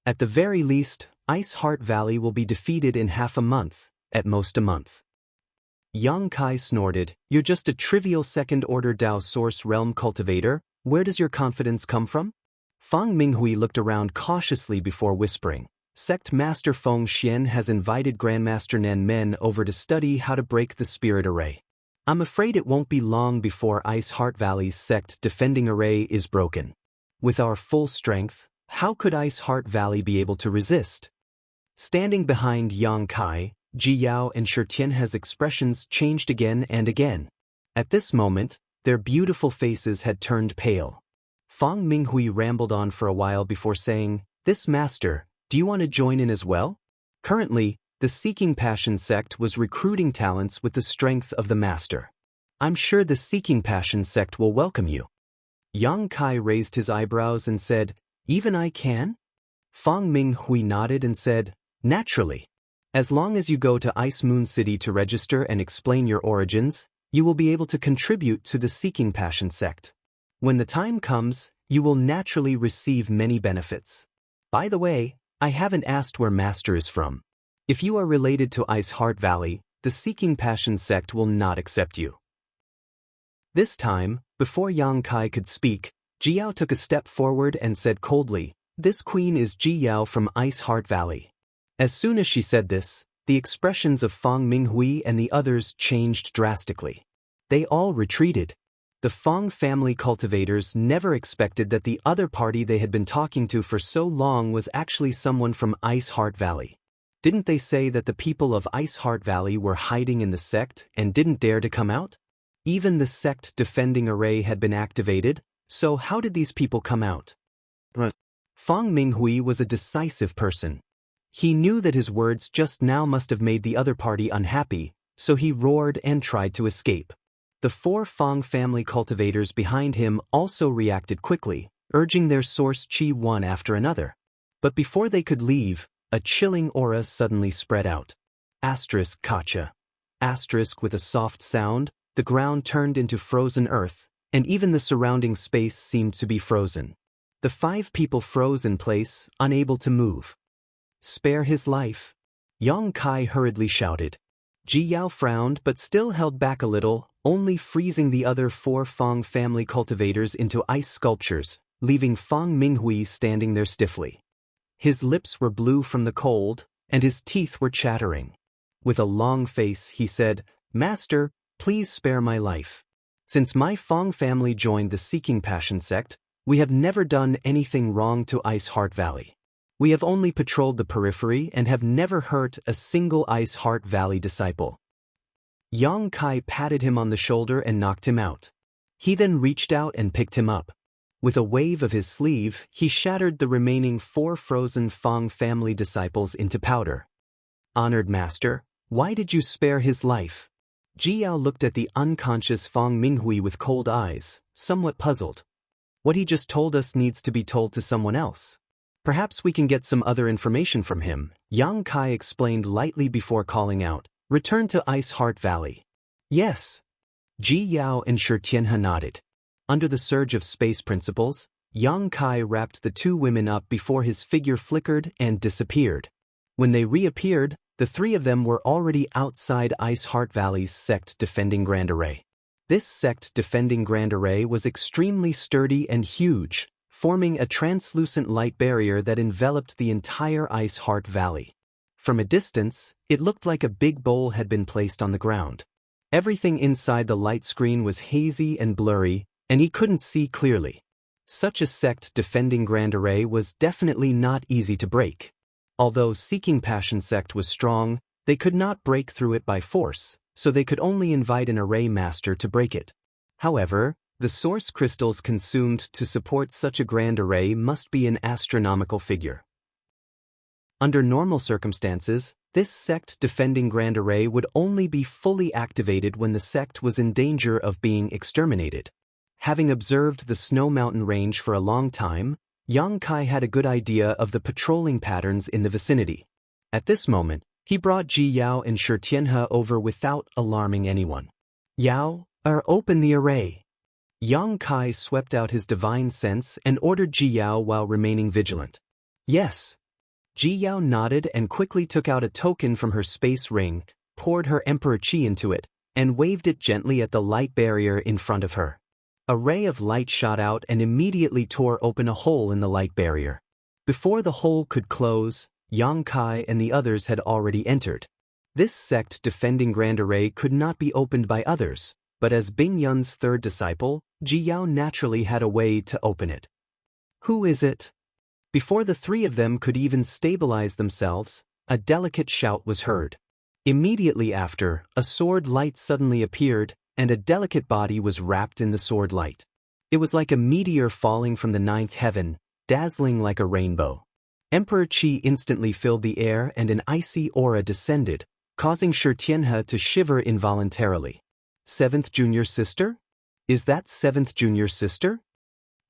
At the very least, Ice Heart Valley will be defeated in half a month, at most a month. Yang Kai snorted, you're just a trivial second-order Dao Source Realm cultivator, where does your confidence come from? Fong Minghui looked around cautiously before whispering. Sect Master Feng Xian has invited Grandmaster Nan Men over to study how to break the spirit array. I'm afraid it won't be long before Ice Heart Valley's sect defending array is broken. With our full strength, how could Ice Heart Valley be able to resist? Standing behind Yang Kai, Ji Yao and Shi Tianhe's expressions changed again and again. At this moment, their beautiful faces had turned pale. Fong Minghui rambled on for a while before saying, this master, do you want to join in as well? Currently, the Seeking Passion sect was recruiting talents with the strength of the master. I'm sure the Seeking Passion sect will welcome you. Yang Kai raised his eyebrows and said, even I can? Fang Minghui nodded and said, "Naturally. As long as you go to Ice Moon City to register and explain your origins, you will be able to contribute to the Seeking Passion sect. When the time comes, you will naturally receive many benefits. By the way, I haven't asked where Master is from. If you are related to Ice Heart Valley, the Seeking Passion sect will not accept you." This time, before Yang Kai could speak, Ji Yao took a step forward and said coldly, "This queen is Ji Yao from Ice Heart Valley." As soon as she said this, the expressions of Fang Minghui and the others changed drastically. They all retreated. The Fang family cultivators never expected that the other party they had been talking to for so long was actually someone from Ice Heart Valley. Didn't they say that the people of Ice Heart Valley were hiding in the sect and didn't dare to come out? Even the sect defending array had been activated, so how did these people come out? Fang Minghui was a decisive person. He knew that his words just now must have made the other party unhappy, so he roared and tried to escape. The 4 Fang family cultivators behind him also reacted quickly, urging their source chi one after another. But before they could leave, a chilling aura suddenly spread out. Asterisk Kacha. Asterisk with a soft sound, the ground turned into frozen earth, and even the surrounding space seemed to be frozen. The 5 people froze in place, unable to move. "Spare his life," Yang Kai hurriedly shouted. Ji Yao frowned but still held back a little, only freezing the other 4 Fang family cultivators into ice sculptures, leaving Fang Minghui standing there stiffly. His lips were blue from the cold, and his teeth were chattering. With a long face, he said, "Master, please spare my life. Since my Fang family joined the Seeking Passion sect, we have never done anything wrong to Ice Heart Valley. We have only patrolled the periphery and have never hurt a single Ice Heart Valley disciple." Yang Kai patted him on the shoulder and knocked him out. He then reached out and picked him up. With a wave of his sleeve, he shattered the remaining 4 frozen Fang family disciples into powder. "Honored Master, why did you spare his life?" Ji Yao looked at the unconscious Fang Minghui with cold eyes, somewhat puzzled. "What he just told us needs to be told to someone else. Perhaps we can get some other information from him," Yang Kai explained lightly before calling out, "Return to Ice Heart Valley." "Yes." Ji Yao and Xianxia nodded. Under the surge of space principles, Yang Kai wrapped the 2 women up before his figure flickered and disappeared. When they reappeared, the 3 of them were already outside Ice Heart Valley's sect defending Grand Array. This sect defending Grand Array was extremely sturdy and huge, forming a translucent light barrier that enveloped the entire Ice Heart Valley. From a distance, it looked like a big bowl had been placed on the ground. Everything inside the light screen was hazy and blurry, and he couldn't see clearly. Such a sect defending Grand Array was definitely not easy to break. Although Seeking Passion sect was strong, they could not break through it by force, so they could only invite an array master to break it. However, the source crystals consumed to support such a grand array must be an astronomical figure. Under normal circumstances, this sect defending Grand Array would only be fully activated when the sect was in danger of being exterminated. Having observed the Snow Mountain range for a long time, Yang Kai had a good idea of the patrolling patterns in the vicinity. At this moment, he brought Ji Yao and Xianxia over without alarming anyone. "Yao, open the array." Yang Kai swept out his divine sense and ordered Ji Yao while remaining vigilant. "Yes." Ji Yao nodded and quickly took out a token from her space ring, poured her Emperor Qi into it, and waved it gently at the light barrier in front of her. A ray of light shot out and immediately tore open a hole in the light barrier. Before the hole could close, Yang Kai and the others had already entered. This sect defending Grand Array could not be opened by others, but as Bing Yun's 3rd disciple, Ji Yao naturally had a way to open it. "Who is it?" Before the 3 of them could even stabilize themselves, a delicate shout was heard. Immediately after, a sword light suddenly appeared, and a delicate body was wrapped in the sword light. It was like a meteor falling from the 9th heaven, dazzling like a rainbow. Emperor Qi instantly filled the air and an icy aura descended, causing Xianxia to shiver involuntarily. "7th junior sister? Is that 7th junior sister?"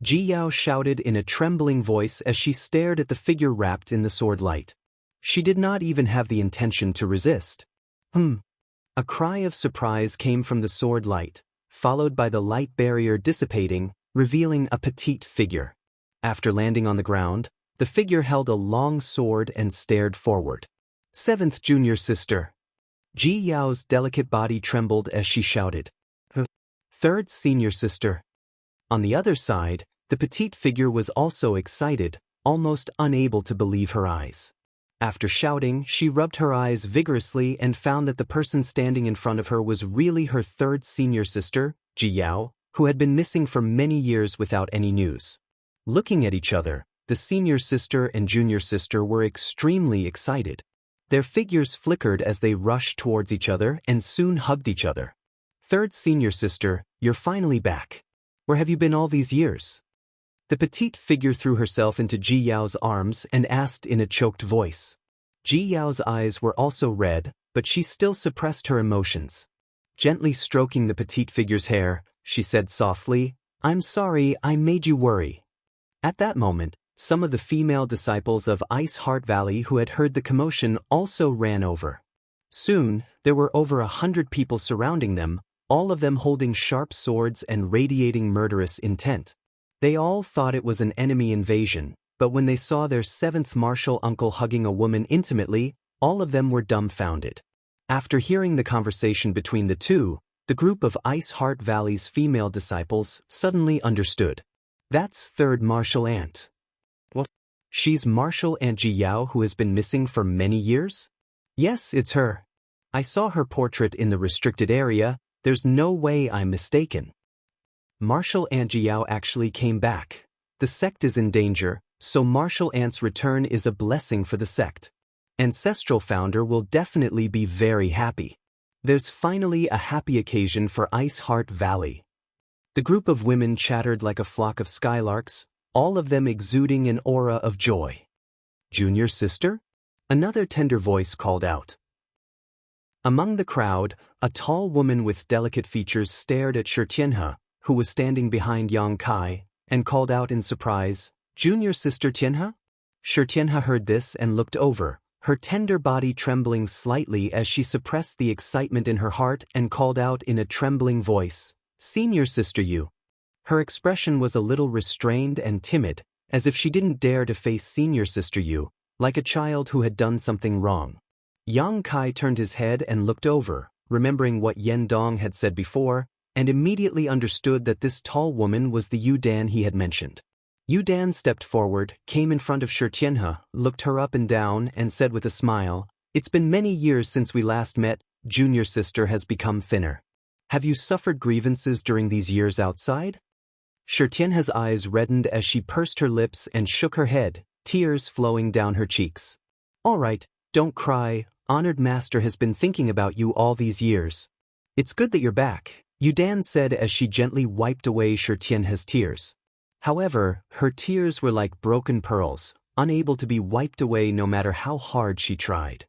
Ji Yao shouted in a trembling voice as she stared at the figure wrapped in the sword light. She did not even have the intention to resist. A cry of surprise came from the sword light, followed by the light barrier dissipating, revealing a petite figure. After landing on the ground, the figure held a long sword and stared forward. Seventh junior sister. Ji Yao's delicate body trembled as she shouted. Third senior sister. On the other side, the petite figure was also excited, almost unable to believe her eyes. After shouting, she rubbed her eyes vigorously and found that the person standing in front of her was really her third senior sister, Ji Yao, who had been missing for many years without any news. Looking at each other, the senior sister and junior sister were extremely excited. Their figures flickered as they rushed towards each other and soon hugged each other. Third senior sister, you're finally back. Where have you been all these years? The petite figure threw herself into Ji Yao's arms and asked in a choked voice. Ji Yao's eyes were also red, but she still suppressed her emotions. Gently stroking the petite figure's hair, she said softly, I'm sorry I made you worry. At that moment, some of the female disciples of Ice Heart Valley who had heard the commotion also ran over. Soon, there were over 100 people surrounding them, all of them holding sharp swords and radiating murderous intent. They all thought it was an enemy invasion, but when they saw their seventh martial uncle hugging a woman intimately, all of them were dumbfounded. After hearing the conversation between the two, the group of Ice Heart Valley's female disciples suddenly understood. That's third martial aunt. What? She's martial aunt Ji Yao who has been missing for many years? Yes, it's her. I saw her portrait in the restricted area. There's no way I'm mistaken. Martial Aunt Ji Yao actually came back. The sect is in danger, so Martial Aunt's return is a blessing for the sect. Ancestral founder will definitely be very happy. There's finally a happy occasion for Ice Heart Valley. The group of women chattered like a flock of skylarks, all of them exuding an aura of joy. Junior sister? Another tender voice called out. Among the crowd, a tall woman with delicate features stared at Xianxia, who was standing behind Yang Kai, and called out in surprise, Junior sister Xianxia? Xianxia heard this and looked over, her tender body trembling slightly as she suppressed the excitement in her heart and called out in a trembling voice, Senior sister Yu. Her expression was a little restrained and timid, as if she didn't dare to face senior sister Yu, like a child who had done something wrong. Yang Kai turned his head and looked over, remembering what Yen Dong had said before, and immediately understood that this tall woman was the Yu Dan he had mentioned. Yu Dan stepped forward, came in front of Xianxia, looked her up and down, and said with a smile, It's been many years since we last met, junior sister has become thinner. Have you suffered grievances during these years outside? Xianxia's eyes reddened as she pursed her lips and shook her head, tears flowing down her cheeks. All right, don't cry, honored master has been thinking about you all these years. It's good that you're back, Yu Dan said as she gently wiped away Xianxia's tears. However, her tears were like broken pearls, unable to be wiped away no matter how hard she tried.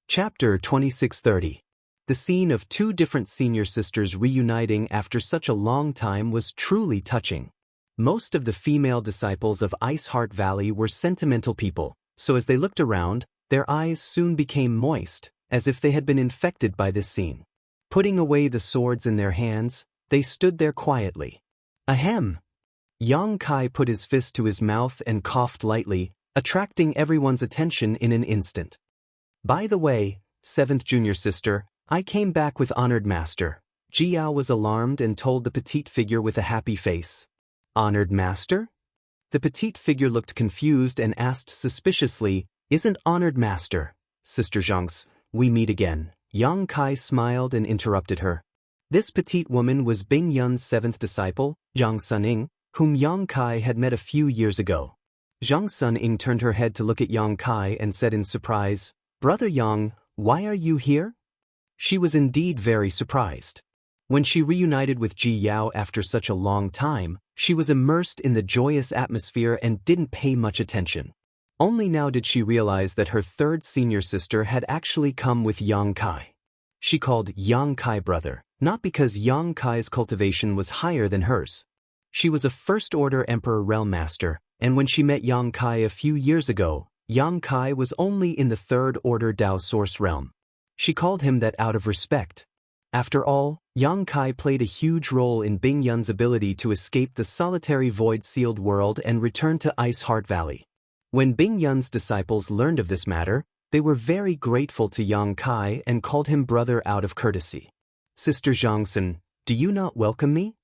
Chapter 2630. The scene of two different senior sisters reuniting after such a long time was truly touching. Most of the female disciples of Ice Heart Valley were sentimental people, so as they looked around, their eyes soon became moist, as if they had been infected by this scene. Putting away the swords in their hands, they stood there quietly. Ahem! Yang Kai put his fist to his mouth and coughed lightly, attracting everyone's attention in an instant. By the way, seventh junior sister, I came back with honored master. Ji Yao was alarmed and told the petite figure with a happy face. Honored master? The petite figure looked confused and asked suspiciously, Isn't honored master, Sister Xianxia, we meet again. Yang Kai smiled and interrupted her. This petite woman was Bing Yun's seventh disciple, Zhang Suning, whom Yang Kai had met a few years ago. Zhang Suning turned her head to look at Yang Kai and said in surprise, Brother Yang, why are you here? She was indeed very surprised. When she reunited with Ji Yao after such a long time, she was immersed in the joyous atmosphere and didn't pay much attention. Only now did she realize that her third senior sister had actually come with Yang Kai. She called Yang Kai brother, not because Yang Kai's cultivation was higher than hers. She was a First-Order Emperor Realm Master, and when she met Yang Kai a few years ago, Yang Kai was only in the Third Order Dao Source Realm. She called him that out of respect. After all, Yang Kai played a huge role in Bing Yun's ability to escape the solitary void-sealed world and return to Ice Heart Valley. When Bing Yun's disciples learned of this matter, they were very grateful to Yang Kai and called him brother out of courtesy. Sister Zhangsun, do you not welcome me?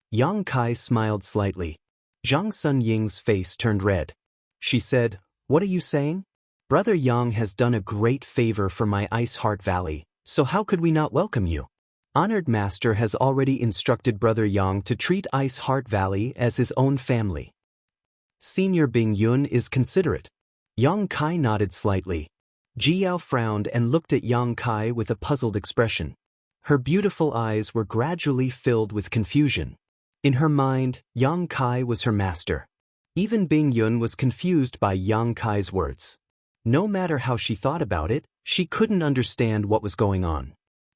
Yang Kai smiled slightly. Zhang Sun Ying's face turned red. She said, "What are you saying? Brother Yang has done a great favor for my Ice Heart Valley, so how could we not welcome you? Honored Master has already instructed Brother Yang to treat Ice Heart Valley as his own family." Senior Bing Yun is considerate. Yang Kai nodded slightly. Ji Yao frowned and looked at Yang Kai with a puzzled expression. Her beautiful eyes were gradually filled with confusion. In her mind, Yang Kai was her master. Even Bing Yun was confused by Yang Kai's words. No matter how she thought about it, she couldn't understand what was going on.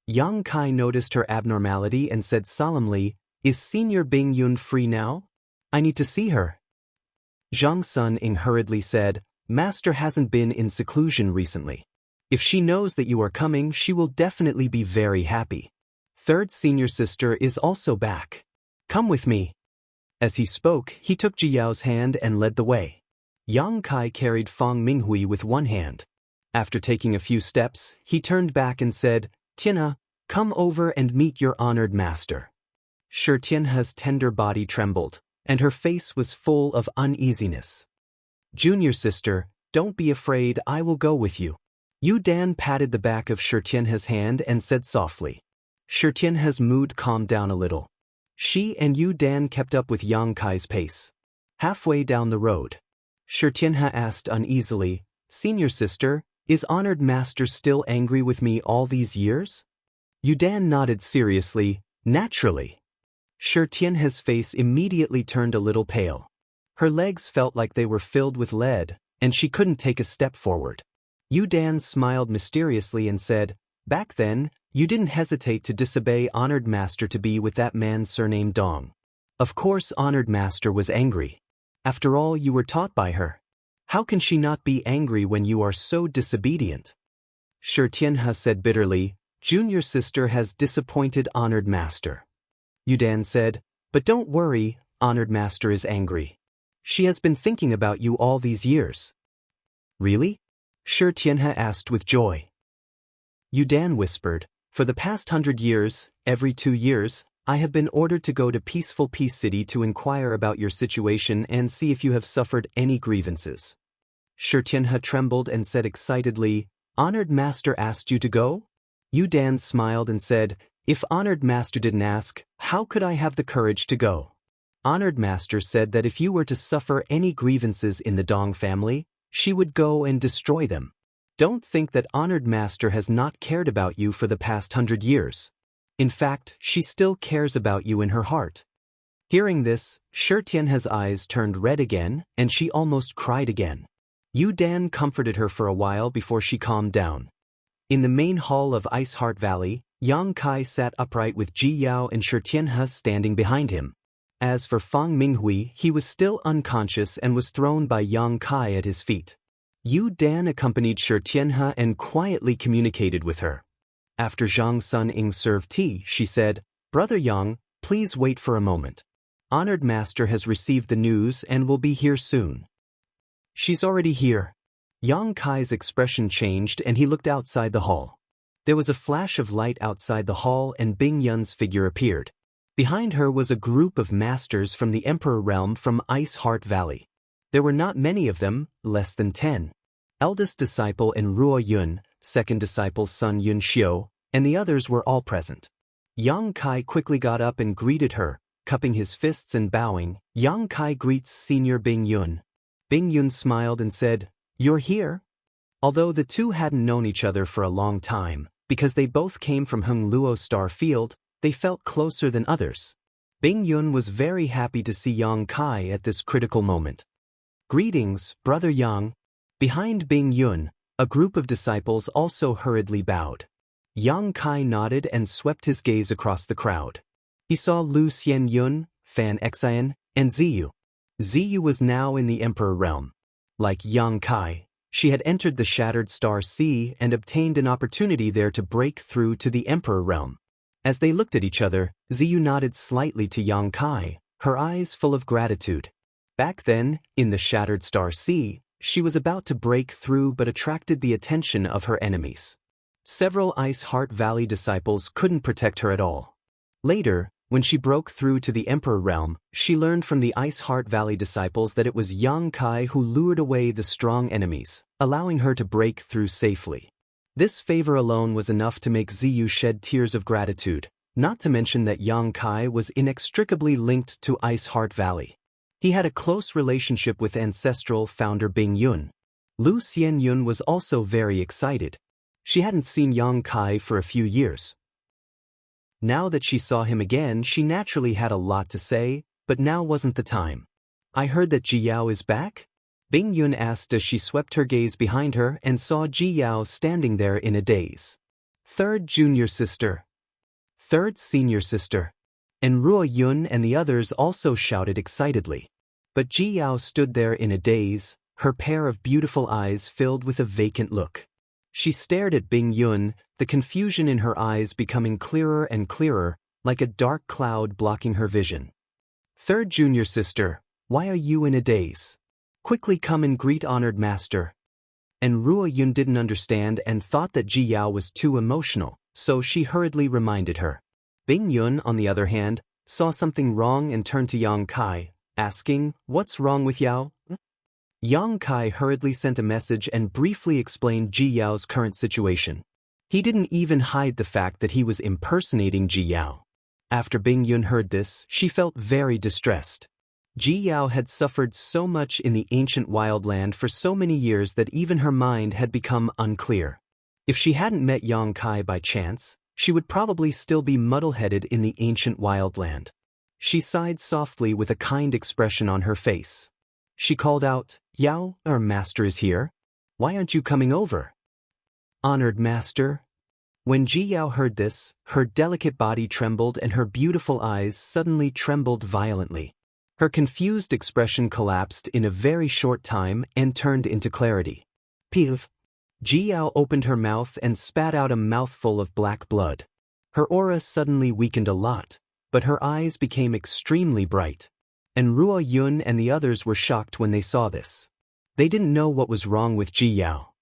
Yang Kai noticed her abnormality and said solemnly, "Is Senior Bing Yun free now? I need to see her." Zhang Sun Ying hurriedly said, "Master hasn't been in seclusion recently. If she knows that you are coming, she will definitely be very happy. Third senior sister is also back. Come with me." As he spoke, he took Ji Yao's hand and led the way. Yang Kai carried Fang Minghui with one hand. After taking a few steps, he turned back and said, "Tianhe, come over and meet your honored master." Tianhe's tender body trembled, and her face was full of uneasiness. "Junior sister, don't be afraid, I will go with you." Yu Dan patted the back of Tianhe's hand and said softly. Tianhe's mood calmed down a little. She and Yu Dan kept up with Yang Kai's pace. Halfway down the road, Tianhe asked uneasily, "Senior sister, is honored master still angry with me all these years?" Yu Dan nodded seriously, "Naturally." Tianhe's face immediately turned a little pale. Her legs felt like they were filled with lead, and she couldn't take a step forward. Yu Dan smiled mysteriously and said, "Back then, you didn't hesitate to disobey honored master to be with that man surnamed Dong. Of course honored master was angry. After all, you were taught by her. How can she not be angry when you are so disobedient?" Tianhe said bitterly, "Junior sister has disappointed honored master." Yu Dan said, "But don't worry, honored master is angry. She has been thinking about you all these years." "Really?" Tianhe asked with joy. Yu Dan whispered, "For the past 100 years, every 2 years, I have been ordered to go to Peaceful Peace City to inquire about your situation and see if you have suffered any grievances." Tianhe trembled and said excitedly, "Honored master asked you to go?" Yu Dan smiled and said, "If honored master didn't ask, how could I have the courage to go? Honored master said that if you were to suffer any grievances in the Dong family, she would go and destroy them. Don't think that honored master has not cared about you for the past 100 years. In fact, she still cares about you in her heart." Hearing this, Tianhe's eyes turned red again, and she almost cried again. Yu Dan comforted her for a while before she calmed down. In the main hall of Ice Heart Valley, Yang Kai sat upright with Ji Yao and Tianhe standing behind him. As for Fang Minghui, he was still unconscious and was thrown by Yang Kai at his feet. Yu Dan accompanied Tianhe and quietly communicated with her. After Zhang Sun Ying served tea, she said, "Brother Yang, please wait for a moment. Honored master has received the news and will be here soon." "She's already here." Yang Kai's expression changed and he looked outside the hall. There was a flash of light outside the hall and Bing Yun's figure appeared. Behind her was a group of masters from the Emperor Realm from Ice Heart Valley. There were not many of them, less than 10. Eldest disciple and Ruo Yun, second disciple Sun Yun Xiu, and the others were all present. Yang Kai quickly got up and greeted her, cupping his fists and bowing. Yang Kai greets Senior Bing Yun. Bing Yun smiled and said, "You're here?" Although the two hadn't known each other for a long time, because they both came from Hung Luo Star Field, they felt closer than others. Bing Yun was very happy to see Yang Kai at this critical moment. "Greetings, Brother Yang." Behind Bing Yun, a group of disciples also hurriedly bowed. Yang Kai nodded and swept his gaze across the crowd. He saw Lu Xianyun, Xianxia, and Ziyu. Ziyu was now in the Emperor realm. Like Yang Kai, she had entered the Shattered Star Sea and obtained an opportunity there to break through to the Emperor realm. As they looked at each other, Ziyu nodded slightly to Yang Kai, her eyes full of gratitude. Back then, in the Shattered Star Sea, she was about to break through but attracted the attention of her enemies. Several Ice Heart Valley disciples couldn't protect her at all. Later, when she broke through to the Emperor realm, she learned from the Ice Heart Valley disciples that it was Yang Kai who lured away the strong enemies, allowing her to break through safely. This favor alone was enough to make Ziyu shed tears of gratitude, not to mention that Yang Kai was inextricably linked to Ice Heart Valley. He had a close relationship with ancestral founder Bing Yun. Lu Xianyun was also very excited. She hadn't seen Yang Kai for a few years. Now that she saw him again, she naturally had a lot to say, but now wasn't the time. "I heard that Ji Yao is back?" Bing Yun asked as she swept her gaze behind her and saw Ji Yao standing there in a daze. Third junior sister. Third senior sister. And Ruo Yun and the others also shouted excitedly. But Ji Yao stood there in a daze, her pair of beautiful eyes filled with a vacant look. She stared at Bing Yun, the confusion in her eyes becoming clearer and clearer, like a dark cloud blocking her vision. "Third junior sister, why are you in a daze? Quickly come and greet honored master." And Ruo Yun didn't understand and thought that Ji Yao was too emotional, so she hurriedly reminded her. Bing Yun, on the other hand, saw something wrong and turned to Yang Kai, asking, "What's wrong with Yao?" Yang Kai hurriedly sent a message and briefly explained Ji Yao's current situation. He didn't even hide the fact that he was impersonating Ji Yao. After Bing Yun heard this, she felt very distressed. Ji Yao had suffered so much in the ancient wildland for so many years that even her mind had become unclear. If she hadn't met Yang Kai by chance, she would probably still be muddle-headed in the ancient wildland. She sighed softly with a kind expression on her face. She called out, "Yao, our master is here. Why aren't you coming over?" "Honored master." When Ji Yao heard this, her delicate body trembled and her beautiful eyes suddenly trembled violently. Her confused expression collapsed in a very short time and turned into clarity. "Piv." Ji Yao opened her mouth and spat out a mouthful of black blood. Her aura suddenly weakened a lot, but her eyes became extremely bright. And Ruo Yun and the others were shocked when they saw this. They didn't know what was wrong with Ji Yao.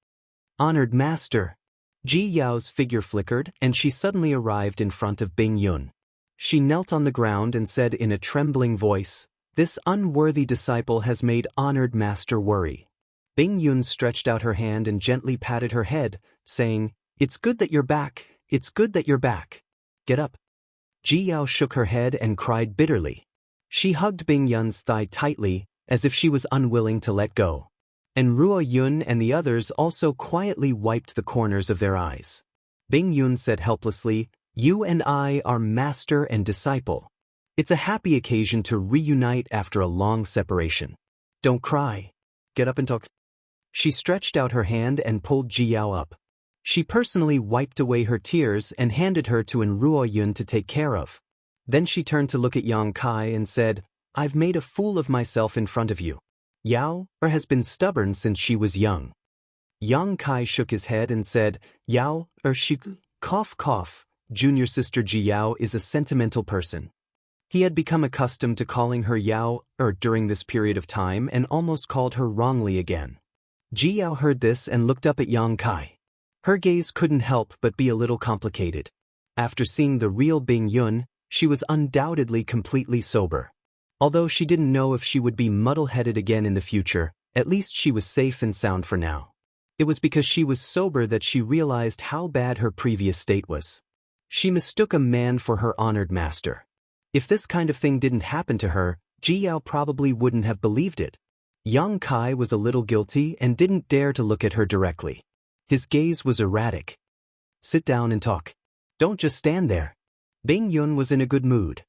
"Honored master." Ji Yao's figure flickered and she suddenly arrived in front of Bing Yun. She knelt on the ground and said in a trembling voice, "This unworthy disciple has made honored master worry." Bing Yun stretched out her hand and gently patted her head, saying, "It's good that you're back, it's good that you're back. Get up." Ji Yao shook her head and cried bitterly. She hugged Bing Yun's thigh tightly, as if she was unwilling to let go. And Ruo Yun and the others also quietly wiped the corners of their eyes. Bing Yun said helplessly, "You and I are master and disciple. It's a happy occasion to reunite after a long separation. Don't cry. Get up and talk." She stretched out her hand and pulled Ji Yao up. She personally wiped away her tears and handed her to Ruo Yun to take care of. Then she turned to look at Yang Kai and said, "I've made a fool of myself in front of you. Yao has been stubborn since she was young." Yang Kai shook his head and said, "Yao she cough. Junior sister Ji Yao is a sentimental person." He had become accustomed to calling her Yao during this period of time and almost called her wrongly again. Ji Yao heard this and looked up at Yang Kai. Her gaze couldn't help but be a little complicated. After seeing the real Bing Yun, she was undoubtedly completely sober. Although she didn't know if she would be muddle-headed again in the future, at least she was safe and sound for now. It was because she was sober that she realized how bad her previous state was. She mistook a man for her honored master. If this kind of thing didn't happen to her, Ji Yao probably wouldn't have believed it. Yang Kai was a little guilty and didn't dare to look at her directly. His gaze was erratic. "Sit down and talk. Don't just stand there." Bing Yun was in a good mood.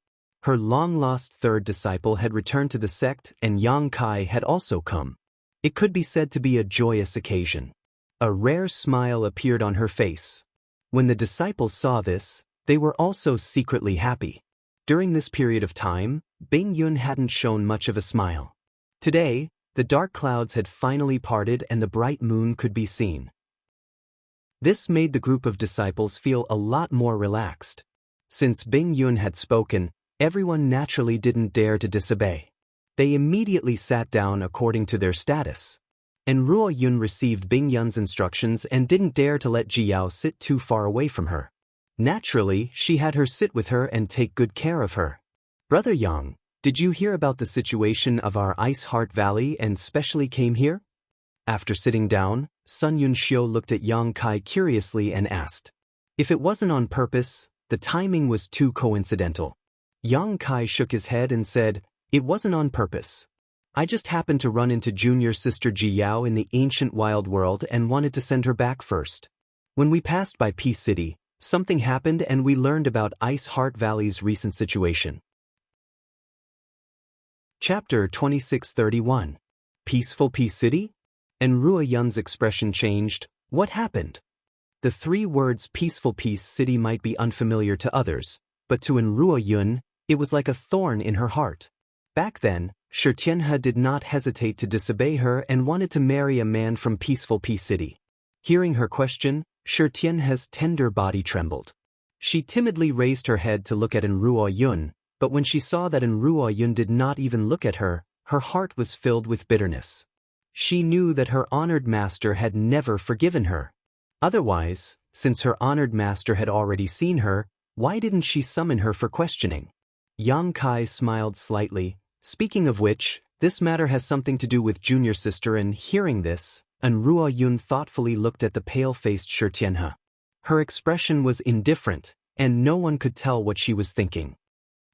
Her long-lost third disciple had returned to the sect and Yang Kai had also come. It could be said to be a joyous occasion. A rare smile appeared on her face. When the disciples saw this, they were also secretly happy. During this period of time, Bing Yun hadn't shown much of a smile. Today, the dark clouds had finally parted and the bright moon could be seen. This made the group of disciples feel a lot more relaxed. Since Bing Yun had spoken, everyone naturally didn't dare to disobey. They immediately sat down according to their status. And Ruo Yun received Bing Yun's instructions and didn't dare to let Ji Yao sit too far away from her. Naturally, she had her sit with her and take good care of her. Brother Yang, did you hear about the situation of our Ice Heart Valley and specially came here? After sitting down, Sun Yunxiu looked at Yang Kai curiously and asked. If it wasn't on purpose, the timing was too coincidental. Yang Kai shook his head and said, it wasn't on purpose. I just happened to run into junior sister Ji Yao in the ancient wild world and wanted to send her back first. When we passed by Peace City, something happened and we learned about Ice Heart Valley's recent situation. Chapter 2631. Peaceful Peace City? And Ruo Yun's expression changed. What happened? The three words Peaceful Peace City might be unfamiliar to others, but to Ruo Yun, it was like a thorn in her heart. Back then, Xianxia did not hesitate to disobey her and wanted to marry a man from Peaceful Peace City. Hearing her question, Xianxia's tender body trembled. She timidly raised her head to look at Ruo Yun, but when she saw that Ruo Yun did not even look at her, her heart was filled with bitterness. She knew that her honored master had never forgiven her. Otherwise, since her honored master had already seen her, why didn't she summon her for questioning? Yang Kai smiled slightly. Speaking of which, this matter has something to do with junior sister, and hearing this, Ruo Yun thoughtfully looked at the pale-faced Xianxia. Her expression was indifferent, and no one could tell what she was thinking.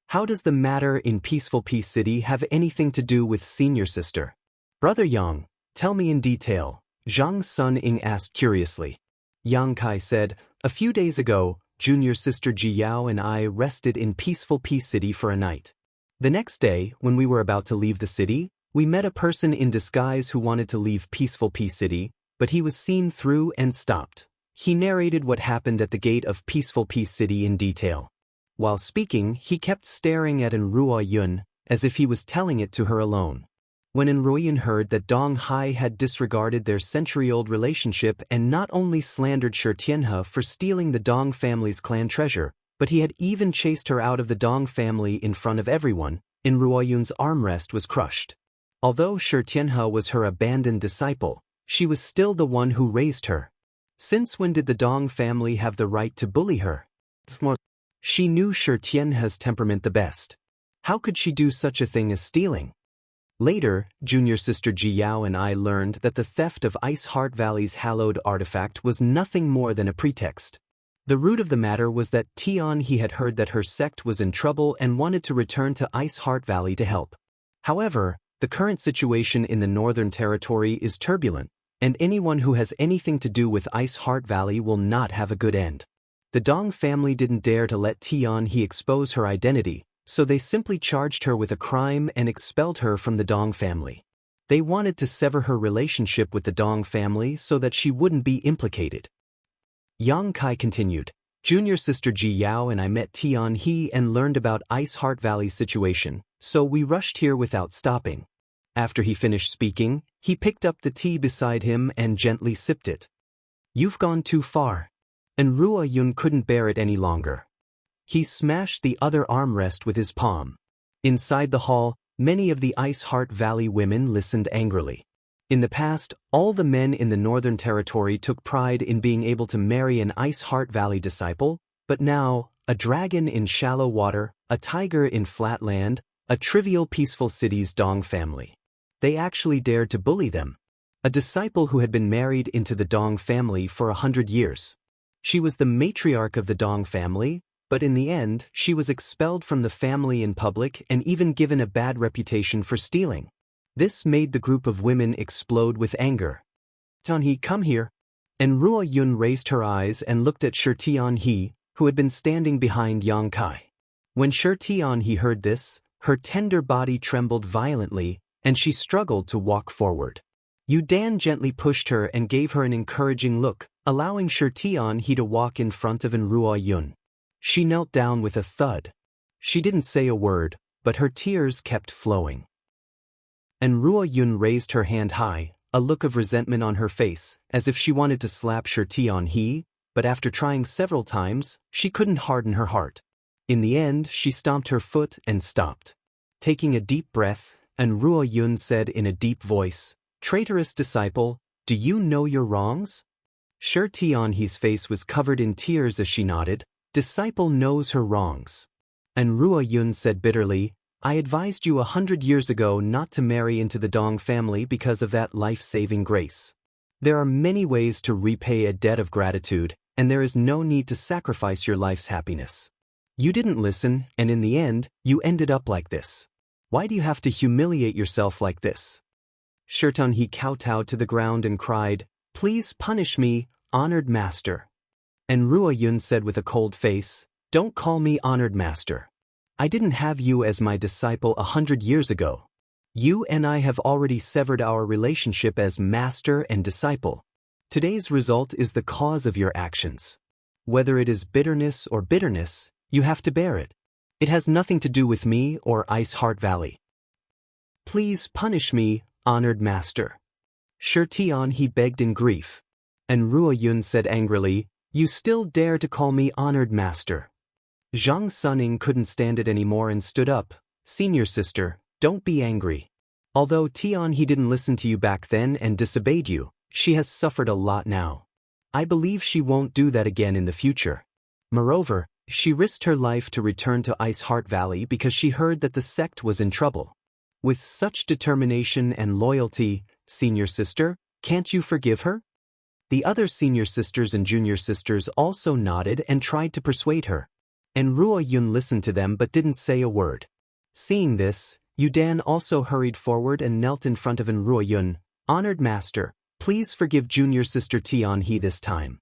How does the matter in Peaceful Peace City have anything to do with senior sister? Brother Yang, tell me in detail, Zhang Sun Ying asked curiously. Yang Kai said, a few days ago, junior sister Ji Yao and I rested in Peaceful Peace City for a night. The next day, when we were about to leave the city, we met a person in disguise who wanted to leave Peaceful Peace City, but he was seen through and stopped. He narrated what happened at the gate of Peaceful Peace City in detail. While speaking, he kept staring at Ruo Yun, as if he was telling it to her alone. When Ruo Yun heard that Dong Hai had disregarded their century-old relationship and not only slandered Xianxia for stealing the Dong family's clan treasure, but he had even chased her out of the Dong family in front of everyone, Ruo Yun's armrest was crushed. Although Xianxia was her abandoned disciple, she was still the one who raised her. Since when did the Dong family have the right to bully her? She knew Xianxia's temperament the best. How could she do such a thing as stealing? Later, junior sister Ji Yao and I learned that the theft of Ice Heart Valley's hallowed artifact was nothing more than a pretext. The root of the matter was that Tian He had heard that her sect was in trouble and wanted to return to Ice Heart Valley to help. However, the current situation in the Northern Territory is turbulent, and anyone who has anything to do with Ice Heart Valley will not have a good end. The Dong family didn't dare to let Tian He expose her identity, so they simply charged her with a crime and expelled her from the Dong family. They wanted to sever her relationship with the Dong family so that she wouldn't be implicated. Yang Kai continued, junior sister Ji Yao and I met Tian He and learned about Ice Heart Valley's situation, so we rushed here without stopping. After he finished speaking, he picked up the tea beside him and gently sipped it. You've gone too far. And Ruo Yun couldn't bear it any longer. He smashed the other armrest with his palm. Inside the hall, many of the Ice Heart Valley women listened angrily. In the past, all the men in the Northern Territory took pride in being able to marry an Ice Heart Valley disciple, but now, a dragon in shallow water, a tiger in flat land, a trivial Peaceful City's Dong family. They actually dared to bully them. A disciple who had been married into the Dong family for 100 years. She was the matriarch of the Dong family, but in the end, she was expelled from the family in public and even given a bad reputation for stealing. This made the group of women explode with anger. Tian He, come here. And Ruo Yun raised her eyes and looked at Tian He, who had been standing behind Yang Kai. When Tian He heard this, her tender body trembled violently, and she struggled to walk forward. Yu Dan gently pushed her and gave her an encouraging look, allowing Tian He to walk in front of Ruo Yun. She knelt down with a thud. She didn't say a word, but her tears kept flowing. And Ruo Yun raised her hand high, a look of resentment on her face, as if she wanted to slap Shi Tianhe, but after trying several times, she couldn't harden her heart. In the end, she stomped her foot and stopped. Taking a deep breath, and Ruo Yun said in a deep voice, "Traitorous disciple, do you know your wrongs?" Shi Tianhe's face was covered in tears as she nodded. "Disciple knows her wrongs." And Ruo Yun said bitterly, "I advised you 100 years ago not to marry into the Dong family because of that life-saving grace. There are many ways to repay a debt of gratitude, and there is no need to sacrifice your life's happiness. You didn't listen, and in the end, you ended up like this. Why do you have to humiliate yourself like this?" Shi Tianhe kowtowed to the ground and cried, "Please punish me, honored master." And Ruo Yun said with a cold face, "Don't call me honored master. I didn't have you as my disciple 100 years ago. You and I have already severed our relationship as master and disciple. Today's result is the cause of your actions. Whether it is bitterness or bitterness, you have to bear it. It has nothing to do with me or Ice Heart Valley. Please punish me, honored master." Shi Tianhe begged in grief. And Ruo Yun said angrily, "You still dare to call me honored master?" Zhang Suning couldn't stand it anymore and stood up. "Senior sister, don't be angry. Although Tianhe didn't listen to you back then and disobeyed you, she has suffered a lot now. I believe she won't do that again in the future. Moreover, she risked her life to return to Ice Heart Valley because she heard that the sect was in trouble. With such determination and loyalty, senior sister, can't you forgive her?" The other senior sisters and junior sisters also nodded and tried to persuade her. And Ruo Yun listened to them but didn't say a word. Seeing this, Yudan also hurried forward and knelt in front of Ruo Yun. "Honored master, please forgive junior sister Tianhe this time."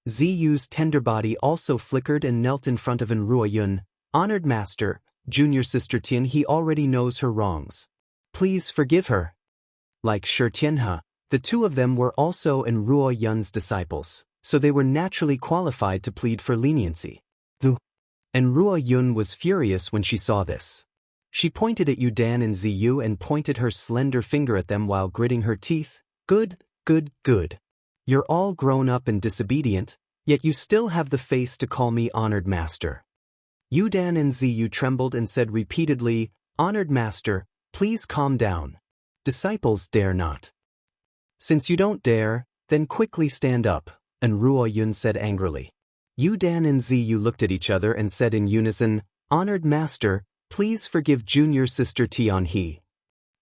Ziyu's tender body also flickered and knelt in front of Ruo Yun. "Honored master, junior sister Tianhe already knows her wrongs. Please forgive her." Like Shi Tianhe, the two of them were also Ruo Yun's disciples, so they were naturally qualified to plead for leniency. And Ruo Yun was furious when she saw this. She pointed at Yudan and Ziyu and pointed her slender finger at them while gritting her teeth. "Good, good, good. You're all grown up and disobedient, yet you still have the face to call me honored master." Yudan and Ziyu trembled and said repeatedly, "Honored master, please calm down. Disciples dare not." "Since you don't dare, then quickly stand up," and Ruo Yun said angrily. Yudan and Ziyu looked at each other and said in unison, "Honored master, please forgive junior sister Tianhe."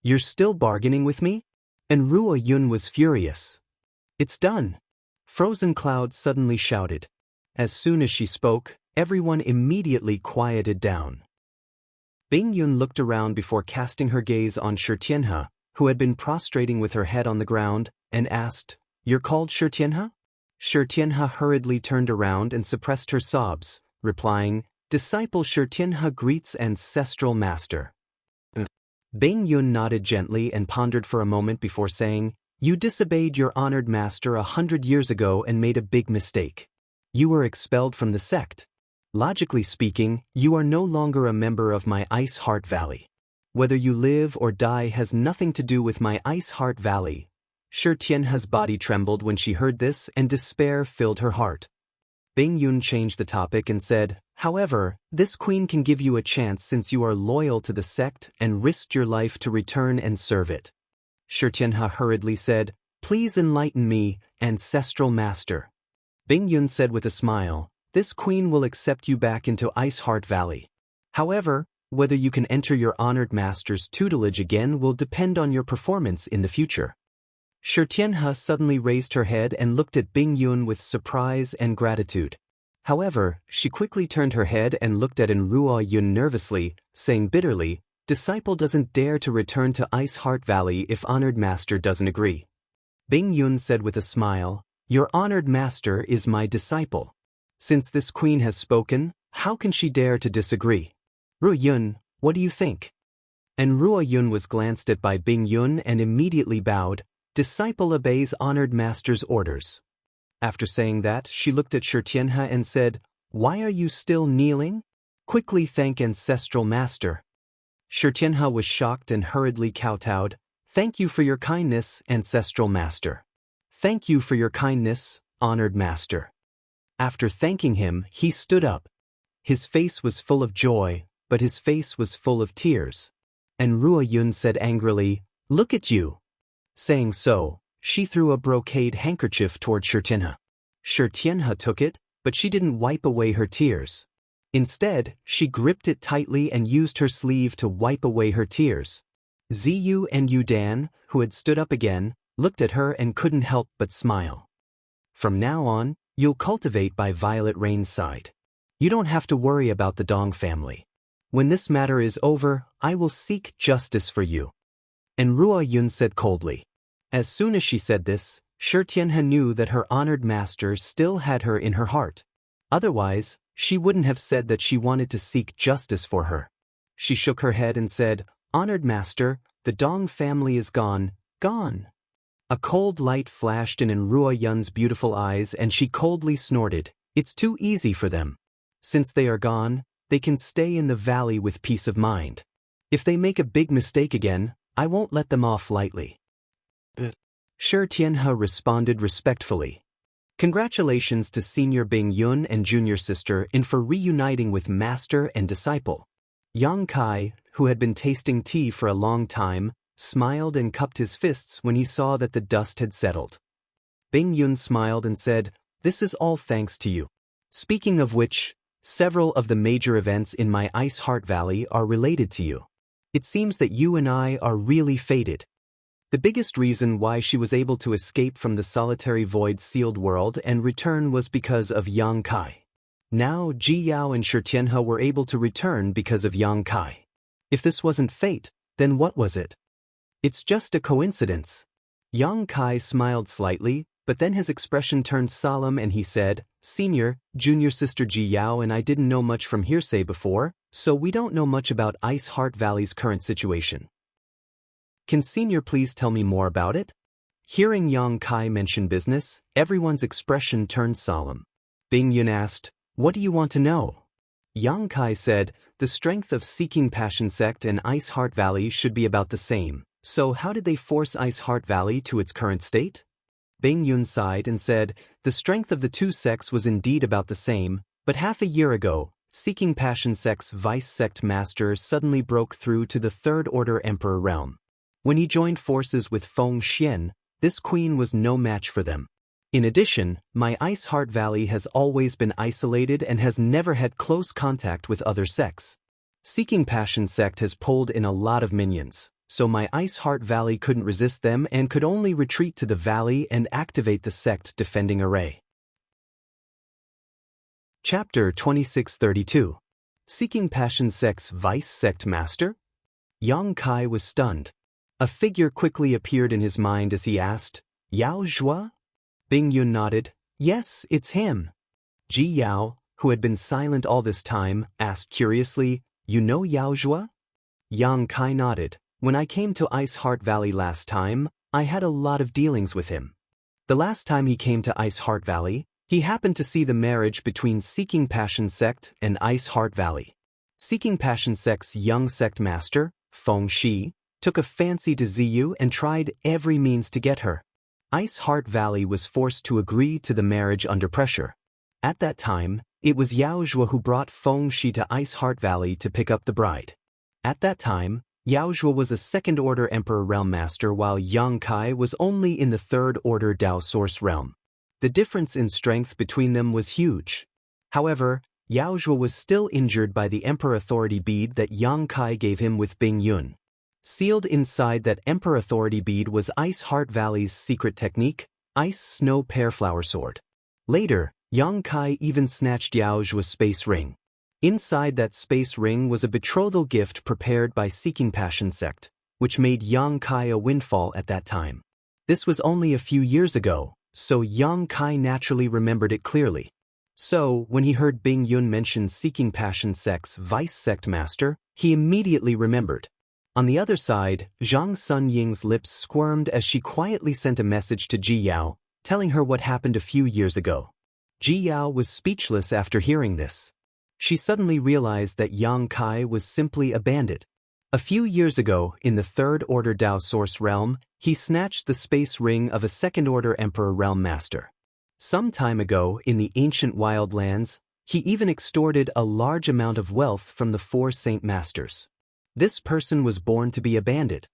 "You're still bargaining with me?" And Ruo Yun was furious. "It's done." Frozen Cloud suddenly shouted. As soon as she spoke, everyone immediately quieted down. Bing Yun looked around before casting her gaze on Shi Tianhe, who had been prostrating with her head on the ground, and asked, "You're called Shi Tianhe?" Shi Tianhe hurriedly turned around and suppressed her sobs, replying, "Disciple Shi Tianhe greets ancestral master." Bing Yun nodded gently and pondered for a moment before saying, "You disobeyed your honored master 100 years ago and made a big mistake. You were expelled from the sect. Logically speaking, you are no longer a member of my Ice Heart Valley. Whether you live or die has nothing to do with my Ice Heart Valley." Shi Tianhe's body trembled when she heard this and despair filled her heart. Bing Yun changed the topic and said, "However, this queen can give you a chance since you are loyal to the sect and risked your life to return and serve it." Shi Tianhe hurriedly said, "Please enlighten me, ancestral master." Bing Yun said with a smile, "This queen will accept you back into Ice Heart Valley. However, whether you can enter your honored master's tutelage again will depend on your performance in the future." Shi Tianhe suddenly raised her head and looked at Bing Yun with surprise and gratitude. However, she quickly turned her head and looked at Ruo Yun nervously, saying bitterly, "Disciple doesn't dare to return to Ice Heart Valley if honored master doesn't agree." Bing Yun said with a smile, "Your honored master is my disciple. Since this queen has spoken, how can she dare to disagree? Ruo Yun, what do you think?" And Ruo Yun was glanced at by Bing Yun and immediately bowed. "Disciple obeys honored master's orders." After saying that, she looked at Shi Tianhe and said, "Why are you still kneeling? Quickly thank ancestral master." Xianxia was shocked and hurriedly kowtowed. "Thank you for your kindness, ancestral master." "Thank you for your kindness, honored master." After thanking him, he stood up. His face was full of joy, but his face was full of tears. And Ruo Yun said angrily, "Look at you." Saying so, she threw a brocade handkerchief toward Xianxia. Xianxia took it, but she didn't wipe away her tears. Instead, she gripped it tightly and used her sleeve to wipe away her tears. Ziyu and Yudan, who had stood up again, looked at her and couldn't help but smile. "From now on, you'll cultivate by Violet Rain's side. You don't have to worry about the Dong family. When this matter is over, I will seek justice for you." And Ruo Yun said coldly. As soon as she said this, Xianxia knew that her honored master still had her in her heart. Otherwise, she wouldn't have said that she wanted to seek justice for her. She shook her head and said, "Honored master, the Dong family is gone, gone." A cold light flashed in Ruo Yun's beautiful eyes and she coldly snorted, "It's too easy for them. Since they are gone, they can stay in the valley with peace of mind. If they make a big mistake again, I won't let them off lightly." Xianxia responded respectfully. Congratulations to Senior Bing Yun and Junior Sister In for reuniting with Master and Disciple. Yang Kai, who had been tasting tea for a long time, smiled and cupped his fists when he saw that the dust had settled. Bing Yun smiled and said, "This is all thanks to you. Speaking of which, several of the major events in my Ice Heart Valley are related to you. It seems that you and I are really fated." The biggest reason why she was able to escape from the solitary void sealed world and return was because of Yang Kai. Now Ji Yao and Xianxia were able to return because of Yang Kai. If this wasn't fate, then what was it? It's just a coincidence. Yang Kai smiled slightly, but then his expression turned solemn and he said, "Senior, Junior Sister Ji Yao and I didn't know much from hearsay before, so we don't know much about Ice Heart Valley's current situation. Can Senior please tell me more about it?" Hearing Yang Kai mention business, everyone's expression turned solemn. Bing Yun asked, "What do you want to know?" Yang Kai said, "The strength of Seeking Passion Sect and Ice Heart Valley should be about the same, so how did they force Ice Heart Valley to its current state?" Bing Yun sighed and said, "The strength of the two sects was indeed about the same, but half a year ago, Seeking Passion Sect's vice sect master suddenly broke through to the Third Order Emperor realm. When he joined forces with Feng Xian, this queen was no match for them. In addition, my Ice Heart Valley has always been isolated and has never had close contact with other sects. Seeking Passion Sect has pulled in a lot of minions, so my Ice Heart Valley couldn't resist them and could only retreat to the valley and activate the sect defending array." Chapter 2632. Seeking Passion Sect's Vice Sect Master? Yang Kai was stunned. A figure quickly appeared in his mind as he asked, "Yao Zhua?" Bing Yun nodded, "Yes, it's him." Ji Yao, who had been silent all this time, asked curiously, "You know Yao Zhua?" Yang Kai nodded. "When I came to Ice Heart Valley last time, I had a lot of dealings with him. The last time he came to Ice Heart Valley, he happened to see the marriage between Seeking Passion Sect and Ice Heart Valley. Seeking Passion Sect's young sect master, Feng Shi, took a fancy to Ziyu and tried every means to get her. Ice Heart Valley was forced to agree to the marriage under pressure. At that time, it was Yao Zhua who brought Feng Shi to Ice Heart Valley to pick up the bride. At that time, Yao Zhua was a Second Order Emperor Realm Master while Yang Kai was only in the Third Order Dao Source Realm. The difference in strength between them was huge. However, Yao Zhua was still injured by the Emperor Authority bead that Yang Kai gave him with Bing Yun. Sealed inside that Emperor Authority bead was Ice Heart Valley's secret technique, Ice Snow Pear Flower Sword. Later, Yang Kai even snatched Yao Zhua's space ring. Inside that space ring was a betrothal gift prepared by Seeking Passion Sect, which made Yang Kai a windfall at that time. This was only a few years ago, so Yang Kai naturally remembered it clearly. So, when he heard Bing Yun mention Seeking Passion Sect's vice sect master, he immediately remembered. On the other side, Zhang Sun Ying's lips squirmed as she quietly sent a message to Ji Yao, telling her what happened a few years ago. Ji Yao was speechless after hearing this. She suddenly realized that Yang Kai was simply a bandit. A few years ago, in the Third Order Dao Source realm, he snatched the space ring of a Second Order Emperor realm master. Some time ago, in the ancient wildlands, he even extorted a large amount of wealth from the 4 Saint Masters. This person was born to be a bandit.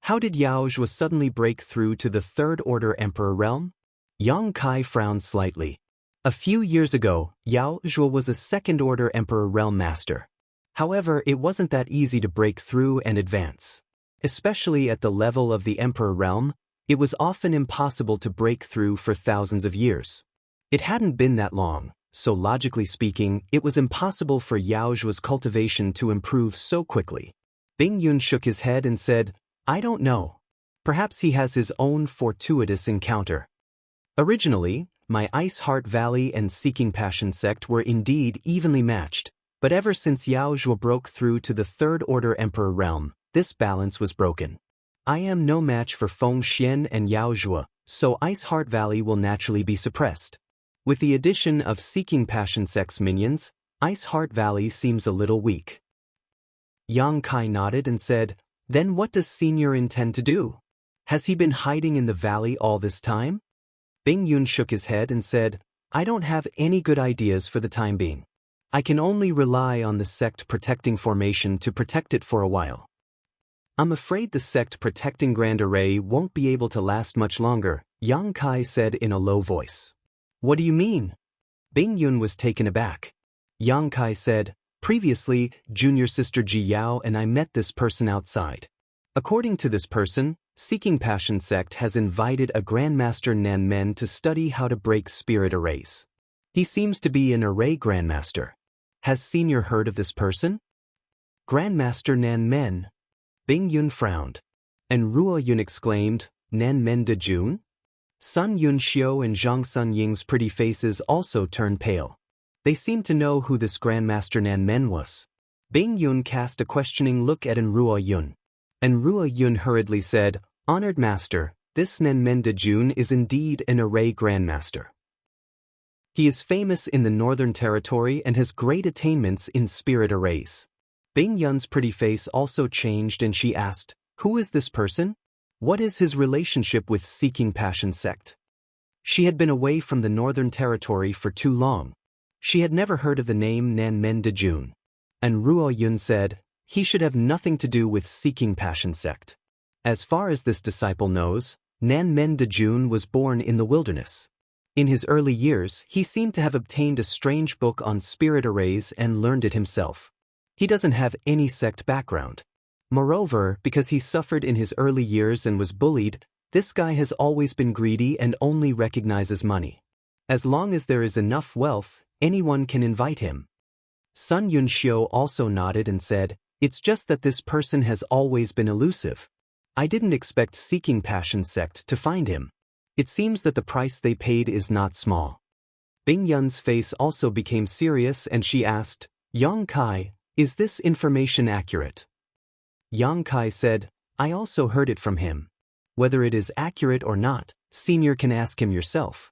How did Yao Zhuo suddenly break through to the Third Order Emperor realm? Yang Kai frowned slightly. A few years ago, Yao Zhuo was a Second Order Emperor realm master. However, it wasn't that easy to break through and advance. Especially at the level of the Emperor realm, it was often impossible to break through for thousands of years. It hadn't been that long, so logically speaking, it was impossible for Yao Zhuo's cultivation to improve so quickly. Bing Yun shook his head and said, "I don't know. Perhaps he has his own fortuitous encounter. Originally, my Ice Heart Valley and Seeking Passion sect were indeed evenly matched. But ever since Yao Zhuo broke through to the Third Order Emperor realm, this balance was broken. I am no match for Feng Xian and Yao Zhuo, so Ice Heart Valley will naturally be suppressed. With the addition of Seeking Passion sect's minions, Ice Heart Valley seems a little weak." Yang Kai nodded and said, "Then what does Senior intend to do? Has he been hiding in the valley all this time?" Bing Yun shook his head and said, "I don't have any good ideas for the time being. I can only rely on the sect protecting formation to protect it for a while. I'm afraid the sect protecting Grand Array won't be able to last much longer," Yang Kai said in a low voice. "What do you mean?" Bing Yun was taken aback. Yang Kai said, "Previously, junior sister Ji Yao and I met this person outside. According to this person, Seeking Passion sect has invited a Grandmaster Nan Men to study how to break spirit arrays. He seems to be an array Grandmaster. Has Senior heard of this person?" "Grandmaster Nan Men?" Bing Yun frowned. And Ruo Yun exclaimed, "Nan Men de Jun?" Sun Yun Xiu and Zhang Sun Ying's pretty faces also turned pale. They seemed to know who this Grandmaster Nan Men was. Bing Yun cast a questioning look at Ruo Yun. And Ruo Yun hurriedly said, "Honored Master, this Nan Men de Jun is indeed an array Grandmaster. He is famous in the Northern Territory and has great attainments in spirit arrays." Bing Yun's pretty face also changed and she asked, "Who is this person? What is his relationship with Seeking Passion sect?" She had been away from the Northern Territory for too long. She had never heard of the name Nan Men de Jun. And Ruo Yun said, "He should have nothing to do with Seeking Passion sect. As far as this disciple knows, Nan Men de Jun was born in the wilderness. In his early years, he seemed to have obtained a strange book on spirit arrays and learned it himself. He doesn't have any sect background. Moreover, because he suffered in his early years and was bullied, this guy has always been greedy and only recognizes money. As long as there is enough wealth, anyone can invite him." Sun Yun Xiu also nodded and said, "It's just that this person has always been elusive. I didn't expect Seeking Passion sect to find him. It seems that the price they paid is not small." Bing Yun's face also became serious and she asked, "Yang Kai, is this information accurate?" Yang Kai said, "I also heard it from him. Whether it is accurate or not, Senior can ask him yourself."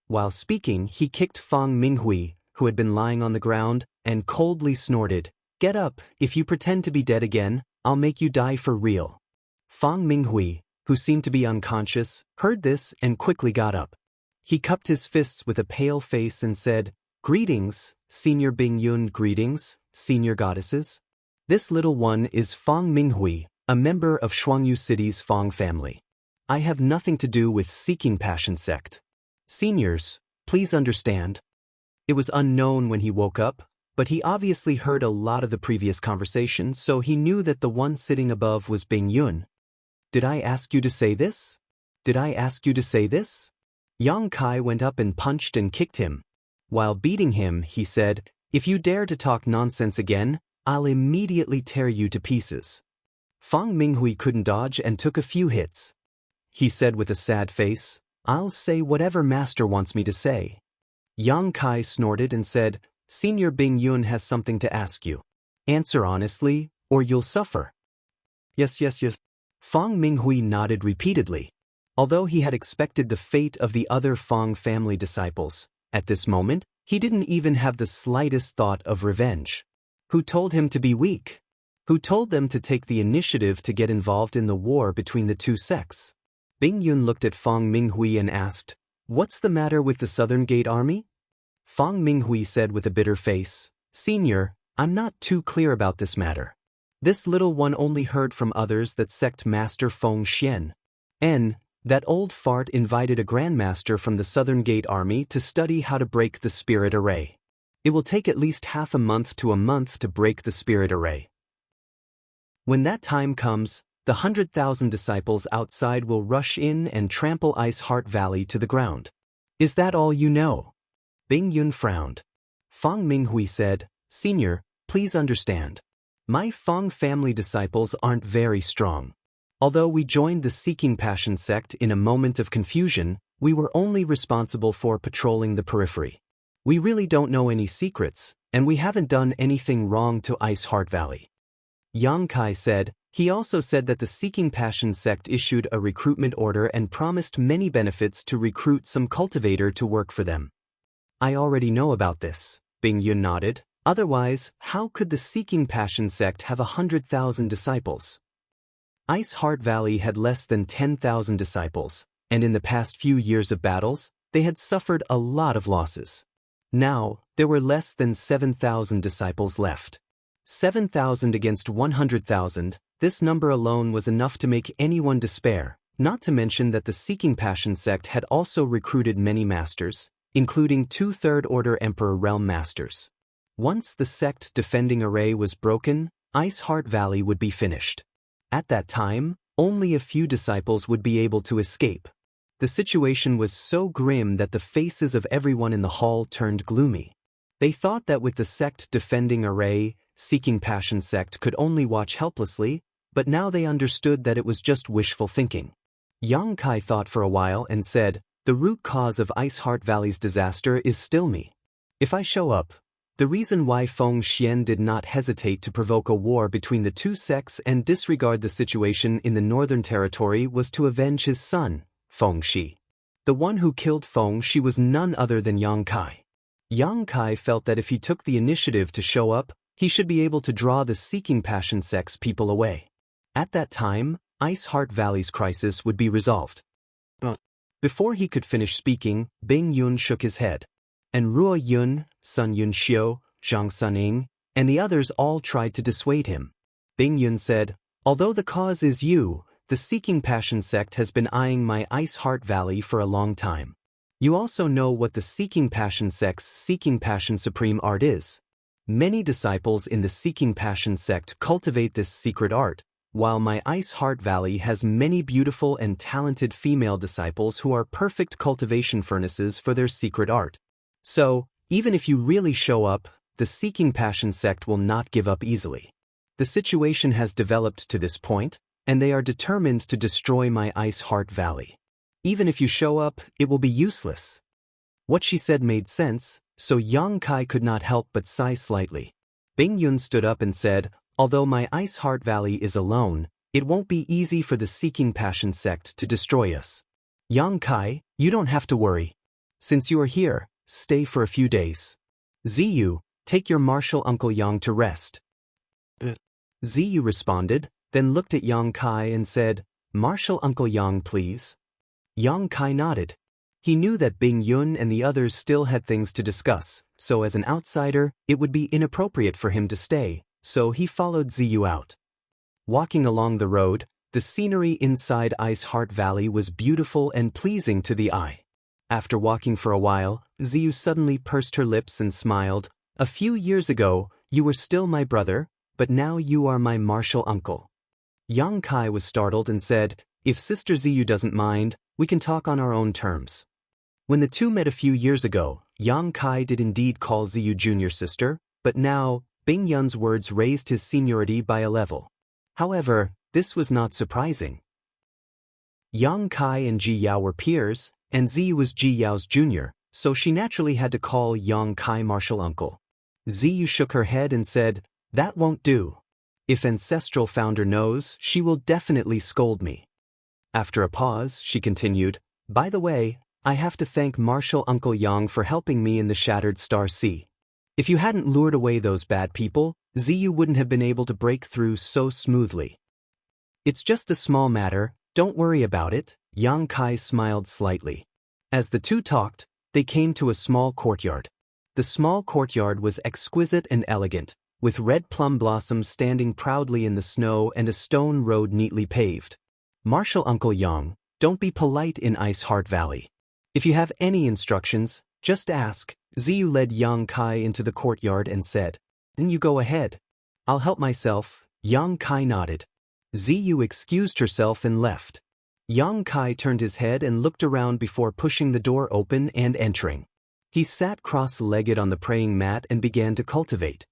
While speaking, he kicked Fang Minghui, who had been lying on the ground, and coldly snorted, "Get up, if you pretend to be dead again, I'll make you die for real." Fang Minghui, who seemed to be unconscious, heard this and quickly got up. He cupped his fists with a pale face and said, "Greetings, Senior Bing Yun, greetings, Senior Goddesses. This little one is Fang Minghui, a member of Shuangyu City's Fang family. I have nothing to do with Seeking Passion sect. Seniors, please understand." It was unknown when he woke up, but he obviously heard a lot of the previous conversation, so he knew that the one sitting above was Bing Yun. "Did I ask you to say this? Did I ask you to say this?" Yang Kai went up and punched and kicked him. While beating him, he said, "If you dare to talk nonsense again, I'll immediately tear you to pieces." Fang Minghui couldn't dodge and took a few hits. He said with a sad face, "I'll say whatever Master wants me to say." Yang Kai snorted and said, "Senior Bing Yun has something to ask you. Answer honestly, or you'll suffer." "Yes, yes, yes." Fang Minghui nodded repeatedly. Although he had expected the fate of the other Fang family disciples, at this moment, he didn't even have the slightest thought of revenge. Who told him to be weak? Who told them to take the initiative to get involved in the war between the two sects? Bing Yun looked at Fang Minghui and asked, "What's the matter with the Southern Gate Army?" Fang Minghui said with a bitter face, "Senior, I'm not too clear about this matter. This little one only heard from others that sect master Feng Xian. That old fart invited a grandmaster from the Southern Gate Army to study how to break the spirit array. It will take at least half a month to break the spirit array. When that time comes, the 100,000 disciples outside will rush in and trample Ice Heart Valley to the ground. Is that all you know?" Bing Yun frowned. Fang Minghui said, "Senior, please understand. My Fang family disciples aren't very strong. Although we joined the Seeking Passion sect in a moment of confusion, we were only responsible for patrolling the periphery. We really don't know any secrets, and we haven't done anything wrong to Ice Heart Valley." Yang Kai said, "He also said that the Seeking Passion sect issued a recruitment order and promised many benefits to recruit some cultivator to work for them." "I already know about this," Bing Yun nodded. "Otherwise, how could the Seeking Passion sect have 100,000 disciples? Ice Heart Valley had less than 10,000 disciples, and in the past few years of battles, they had suffered a lot of losses. Now, there were less than 7,000 disciples left. 7,000 against 100,000, this number alone was enough to make anyone despair, not to mention that the Seeking Passion sect had also recruited many masters, including 2 Third-Order Emperor Realm Masters. Once the sect defending array was broken, Ice Heart Valley would be finished. At that time, only a few disciples would be able to escape. The situation was so grim that the faces of everyone in the hall turned gloomy. They thought that with the sect defending array, Seeking Passion sect could only watch helplessly, but now they understood that it was just wishful thinking. Yang Kai thought for a while and said, "The root cause of Ice Heart Valley's disaster is still me. If I show up, the reason why Feng Xian did not hesitate to provoke a war between the two sects and disregard the situation in the Northern Territory was to avenge his son, Feng Shi. The one who killed Feng Shi was none other than Yang Kai. Yang Kai felt that if he took the initiative to show up, he should be able to draw the Seeking Passion sect's people away. At that time, Ice Heart Valley's crisis would be resolved." Before he could finish speaking, Bing Yun shook his head. And Ruo Yun, Sun Yun Xiu, Zhang Suning, and the others all tried to dissuade him. Bing Yun said, "Although the cause is you, the Seeking Passion sect has been eyeing my Ice Heart Valley for a long time. You also know what the Seeking Passion sect's Seeking Passion Supreme Art is. Many disciples in the Seeking Passion sect cultivate this secret art, while my Ice Heart Valley has many beautiful and talented female disciples who are perfect cultivation furnaces for their secret art. So, even if you really show up, the Seeking Passion sect will not give up easily. The situation has developed to this point, and they are determined to destroy my Ice Heart Valley. Even if you show up, it will be useless." What she said made sense, so Yang Kai could not help but sigh slightly. Bing Yun stood up and said, "Although my Ice Heart Valley is alone, it won't be easy for the Seeking Passion sect to destroy us. Yang Kai, you don't have to worry. Since you are here, stay for a few days. Ziyu, take your martial uncle Yang to rest." Ziyu responded, then looked at Yang Kai and said, "Martial uncle Yang, please." Yang Kai nodded. He knew that Bing Yun and the others still had things to discuss, so as an outsider, it would be inappropriate for him to stay, so he followed Ziyu out. Walking along the road, the scenery inside Ice Heart Valley was beautiful and pleasing to the eye. After walking for a while, Ziyu suddenly pursed her lips and smiled. "A few years ago, you were still my brother, but now you are my martial uncle." Yang Kai was startled and said, "If Sister Ziyu doesn't mind, we can talk on our own terms." When the two met a few years ago, Yang Kai did indeed call Ziyu junior sister, but now, Bing Yun's words raised his seniority by a level. However, this was not surprising. Yang Kai and Ji Yao were peers, and Ziyu was Ji Yao's junior, so she naturally had to call Yang Kai martial uncle. Ziyu shook her head and said, "That won't do. If Ancestral Founder knows, she will definitely scold me." After a pause, she continued, "By the way, I have to thank Martial Uncle Yang for helping me in the Shattered Star Sea. If you hadn't lured away those bad people, Ziyu wouldn't have been able to break through so smoothly. It's just a small matter, don't worry about it, Yang Kai smiled slightly. As the two talked, they came to a small courtyard. The small courtyard was exquisite and elegant, with red plum blossoms standing proudly in the snow and a stone road neatly paved. Martial Uncle Yang, don't be polite in Ice Heart Valley. If you have any instructions, just ask. Ziyu led Yang Kai into the courtyard and said, "Then you go ahead. I'll help myself." Yang Kai nodded. Ziyu excused herself and left. Yang Kai turned his head and looked around before pushing the door open and entering. He sat cross-legged on the praying mat and began to cultivate.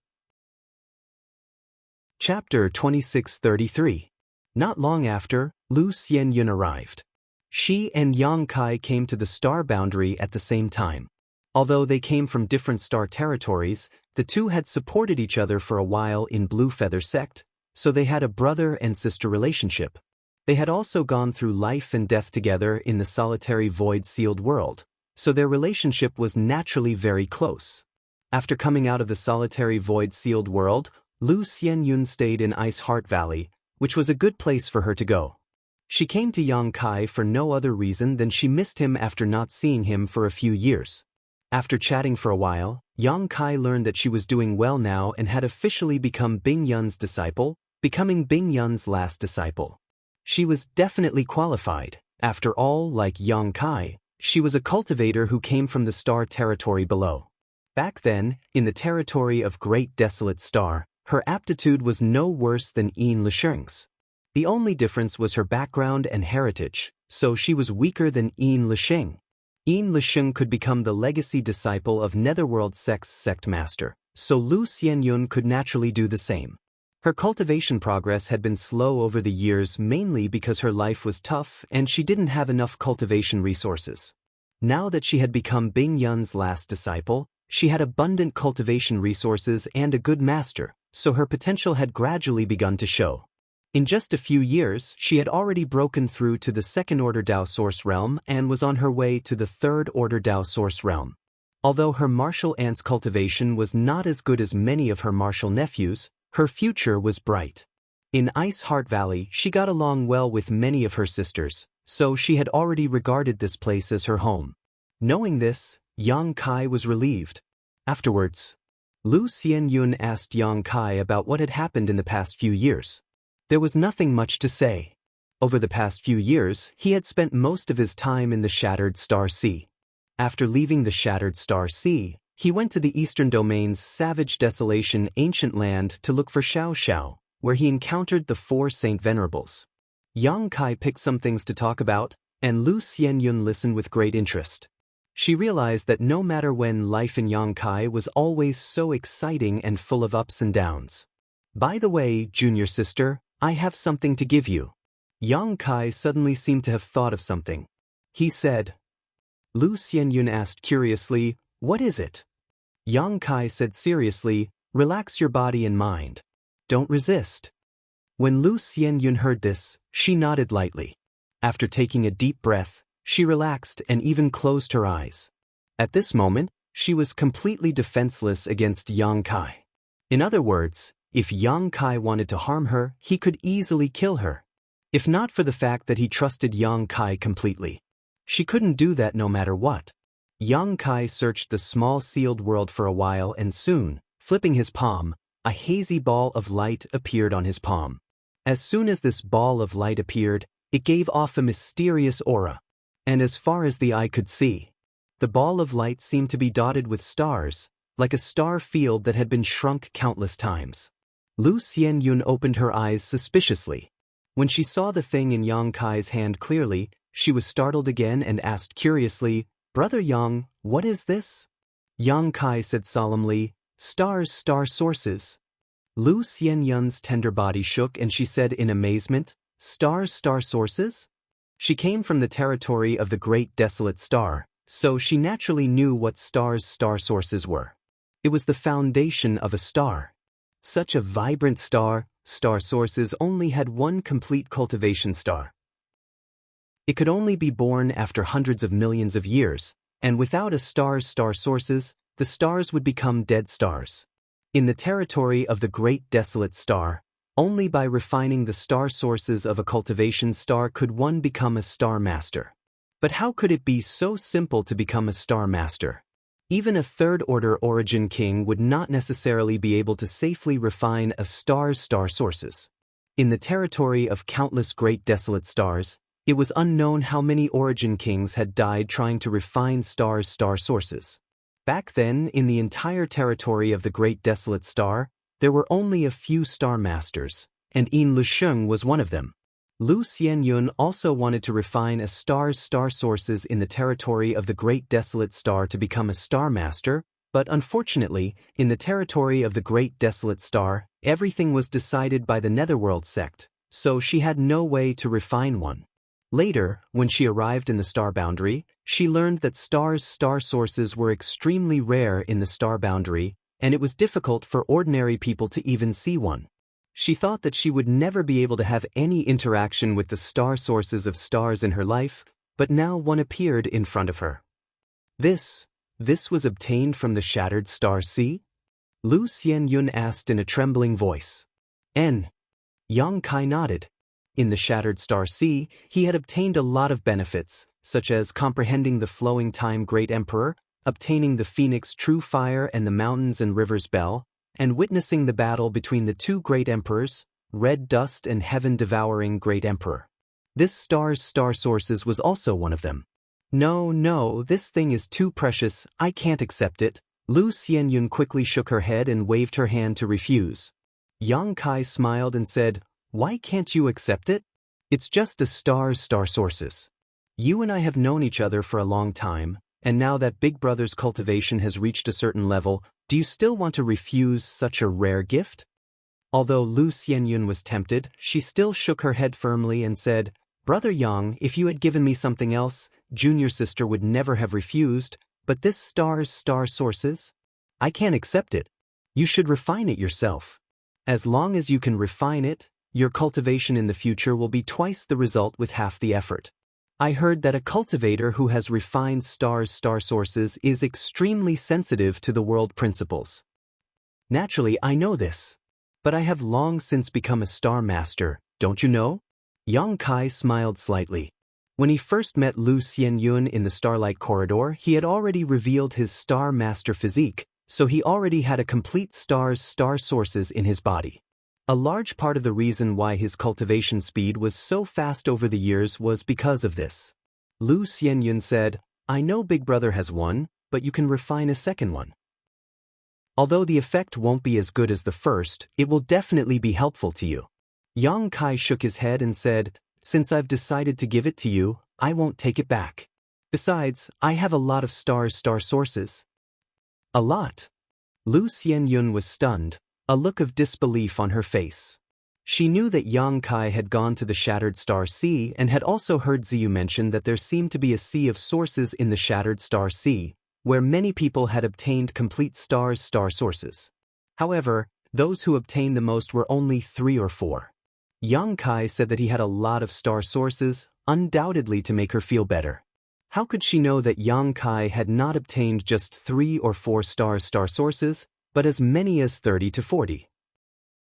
Chapter 2633. Not long after, Lu Xianyun arrived. She and Yang Kai came to the star boundary at the same time. Although they came from different star territories, the two had supported each other for a while in Blue Feather Sect, so they had a brother and sister relationship. They had also gone through life and death together in the solitary void-sealed world, so their relationship was naturally very close. After coming out of the solitary void-sealed world, Lu Xianyun stayed in Ice Heart Valley, which was a good place for her to go. She came to Yang Kai for no other reason than she missed him after not seeing him for a few years. After chatting for a while, Yang Kai learned that she was doing well now and had officially become Bing Yun's disciple, becoming Bing Yun's last disciple. She was definitely qualified. After all, like Yang Kai, she was a cultivator who came from the star territory below. Back then, in the territory of Great Desolate Star, her aptitude was no worse than Yin Lisheng's. The only difference was her background and heritage, so she was weaker than Yin Lisheng. Yin Lisheng could become the legacy disciple of Netherworld Sect's sect master, so Lu Xianyun could naturally do the same. Her cultivation progress had been slow over the years mainly because her life was tough and she didn't have enough cultivation resources. Now that she had become Bing Yun's last disciple, she had abundant cultivation resources and a good master, so her potential had gradually begun to show. In just a few years, she had already broken through to the second-order Dao Source Realm and was on her way to the third-order Dao Source Realm. Although her martial aunt's cultivation was not as good as many of her martial nephews, her future was bright. In Ice Heart Valley, she got along well with many of her sisters, so she had already regarded this place as her home. Knowing this, Yang Kai was relieved. Afterwards, Lu Xianyun asked Yang Kai about what had happened in the past few years. There was nothing much to say. Over the past few years, he had spent most of his time in the Shattered Star Sea. After leaving the Shattered Star Sea, he went to the Eastern Domain's Savage Desolation Ancient Land to look for Xiao, where he encountered the 4 Saint Venerables. Yang Kai picked some things to talk about, and Lu Xianyun listened with great interest. She realized that no matter when, life in Yang Kai was always so exciting and full of ups and downs. By the way, junior sister, I have something to give you. Yang Kai suddenly seemed to have thought of something. He said. Lu Xianyun asked curiously, "What is it?" Yang Kai said seriously, "Relax your body and mind. Don't resist." When Lu Xianyun heard this, she nodded lightly. After taking a deep breath, she relaxed and even closed her eyes. At this moment, she was completely defenseless against Yang Kai. In other words, if Yang Kai wanted to harm her, he could easily kill her. If not for the fact that he trusted Yang Kai completely. She couldn't do that no matter what. Yang Kai searched the small sealed world for a while and soon, flipping his palm, a hazy ball of light appeared on his palm. As soon as this ball of light appeared, it gave off a mysterious aura. And as far as the eye could see, the ball of light seemed to be dotted with stars, like a star field that had been shrunk countless times. Lu Xianyun opened her eyes suspiciously. When she saw the thing in Yang Kai's hand clearly, she was startled again and asked curiously, "Brother Yang, what is this?" Yang Kai said solemnly, "Stars, star sources." Lu Xianyun's tender body shook and she said in amazement, "Stars, star sources?" She came from the territory of the Great Desolate Star, so she naturally knew what stars, star sources were. It was the foundation of a star. Such a vibrant star, star sources only had one complete cultivation star. It could only be born after hundreds of millions of years, and without a star's star sources, the stars would become dead stars. In the territory of the Great Desolate Star, only by refining the star sources of a cultivation star could one become a star master. But how could it be so simple to become a star master? Even a third-order origin king would not necessarily be able to safely refine a star's star sources. In the territory of countless great desolate stars, it was unknown how many origin kings had died trying to refine stars' star sources. Back then, in the entire territory of the Great Desolate Star, there were only a few star masters, and Yin Lusheng was one of them. Lu Xianyun also wanted to refine a star's star sources in the territory of the Great Desolate Star to become a star master, but unfortunately, in the territory of the Great Desolate Star, everything was decided by the Netherworld sect, so she had no way to refine one. Later, when she arrived in the star boundary, she learned that stars' star sources were extremely rare in the star boundary, and it was difficult for ordinary people to even see one. She thought that she would never be able to have any interaction with the star sources of stars in her life, but now one appeared in front of her. This was obtained from the Shattered Star Sea? Lu Xianyun asked in a trembling voice. Yang Kai nodded. In the Shattered Star Sea, he had obtained a lot of benefits, such as comprehending the flowing time Great Emperor, obtaining the Phoenix True Fire and the Mountains and Rivers Bell, and witnessing the battle between the two great emperors, Red Dust and Heaven-Devouring Great Emperor. This star's star sources was also one of them. No, this thing is too precious, I can't accept it. Lu Xianyun quickly shook her head and waved her hand to refuse. Yang Kai smiled and said, "Why can't you accept it? It's just a star's star sources. You and I have known each other for a long time, and now that Big Brother's cultivation has reached a certain level, do you still want to refuse such a rare gift?" Although Lu Xianyun was tempted, she still shook her head firmly and said, "Brother Yang, if you had given me something else, junior sister would never have refused, but this star's star sources? I can't accept it. You should refine it yourself. As long as you can refine it, your cultivation in the future will be twice the result with half the effort. I heard that a cultivator who has refined star's star sources is extremely sensitive to the world principles. Naturally, I know this. But I have long since become a star master, don't you know?" Yang Kai smiled slightly. When he first met Lu Xianyun in the Starlight Corridor, he had already revealed his star master physique, so he already had a complete star's star sources in his body. A large part of the reason why his cultivation speed was so fast over the years was because of this. Lu Xianyun said, "I know Big Brother has one, but you can refine a second one. Although the effect won't be as good as the first, it will definitely be helpful to you." Yang Kai shook his head and said, "Since I've decided to give it to you, I won't take it back. Besides, I have a lot of star sources." "A lot?" Lu Xianyun was stunned, a look of disbelief on her face. She knew that Yang Kai had gone to the Shattered Star Sea and had also heard Ziyu mention that there seemed to be a sea of sources in the Shattered Star Sea, where many people had obtained complete star sources. However, those who obtained the most were only 3 or 4. Yang Kai said that he had a lot of star sources, undoubtedly to make her feel better. How could she know that Yang Kai had not obtained just 3 or 4 star sources, but as many as 30 to 40?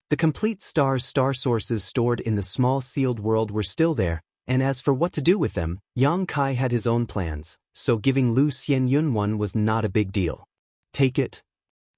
The complete star sources stored in the small sealed world were still there, and as for what to do with them, Yang Kai had his own plans, so giving Lu Xianyun one was not a big deal. "Take it."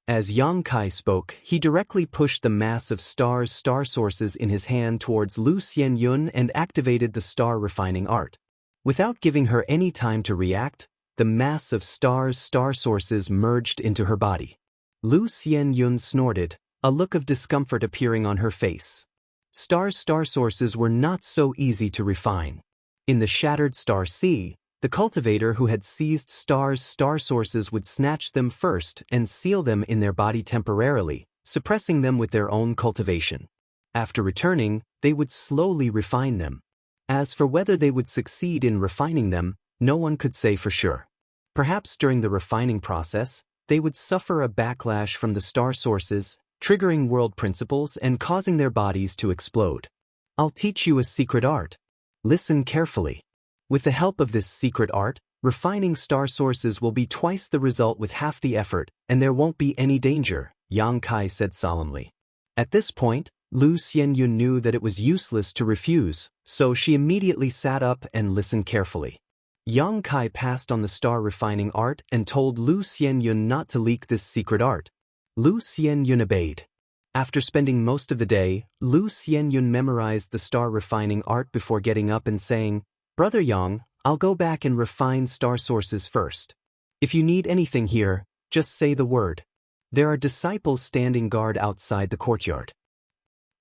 As Yang Kai spoke, he directly pushed the mass of star sources in his hand towards Lu Xianyun and activated the star refining art. Without giving her any time to react, the mass of star sources merged into her body. Lu Xianyun snorted, a look of discomfort appearing on her face. Star sources were not so easy to refine. In the Shattered Star Sea, the cultivator who had seized star sources would snatch them first and seal them in their body temporarily, suppressing them with their own cultivation. After returning, they would slowly refine them. As for whether they would succeed in refining them, no one could say for sure. Perhaps during the refining process, they would suffer a backlash from the star sources, triggering world principles and causing their bodies to explode. "I'll teach you a secret art. Listen carefully. With the help of this secret art, Refining star sources will be twice the result with half the effort, and there won't be any danger, Yang Kai said solemnly. At this point, Lu Xianyun knew that it was useless to refuse, so she immediately sat up and listened carefully. Yang Kai passed on the star refining art and told Lu Xianyun not to leak this secret art. Lu Xianyun obeyed. After spending most of the day, Lu Xianyun memorized the star refining art before getting up and saying, "Brother Yang, I'll go back and refine star sources first. If you need anything here, just say the word. There are disciples standing guard outside the courtyard."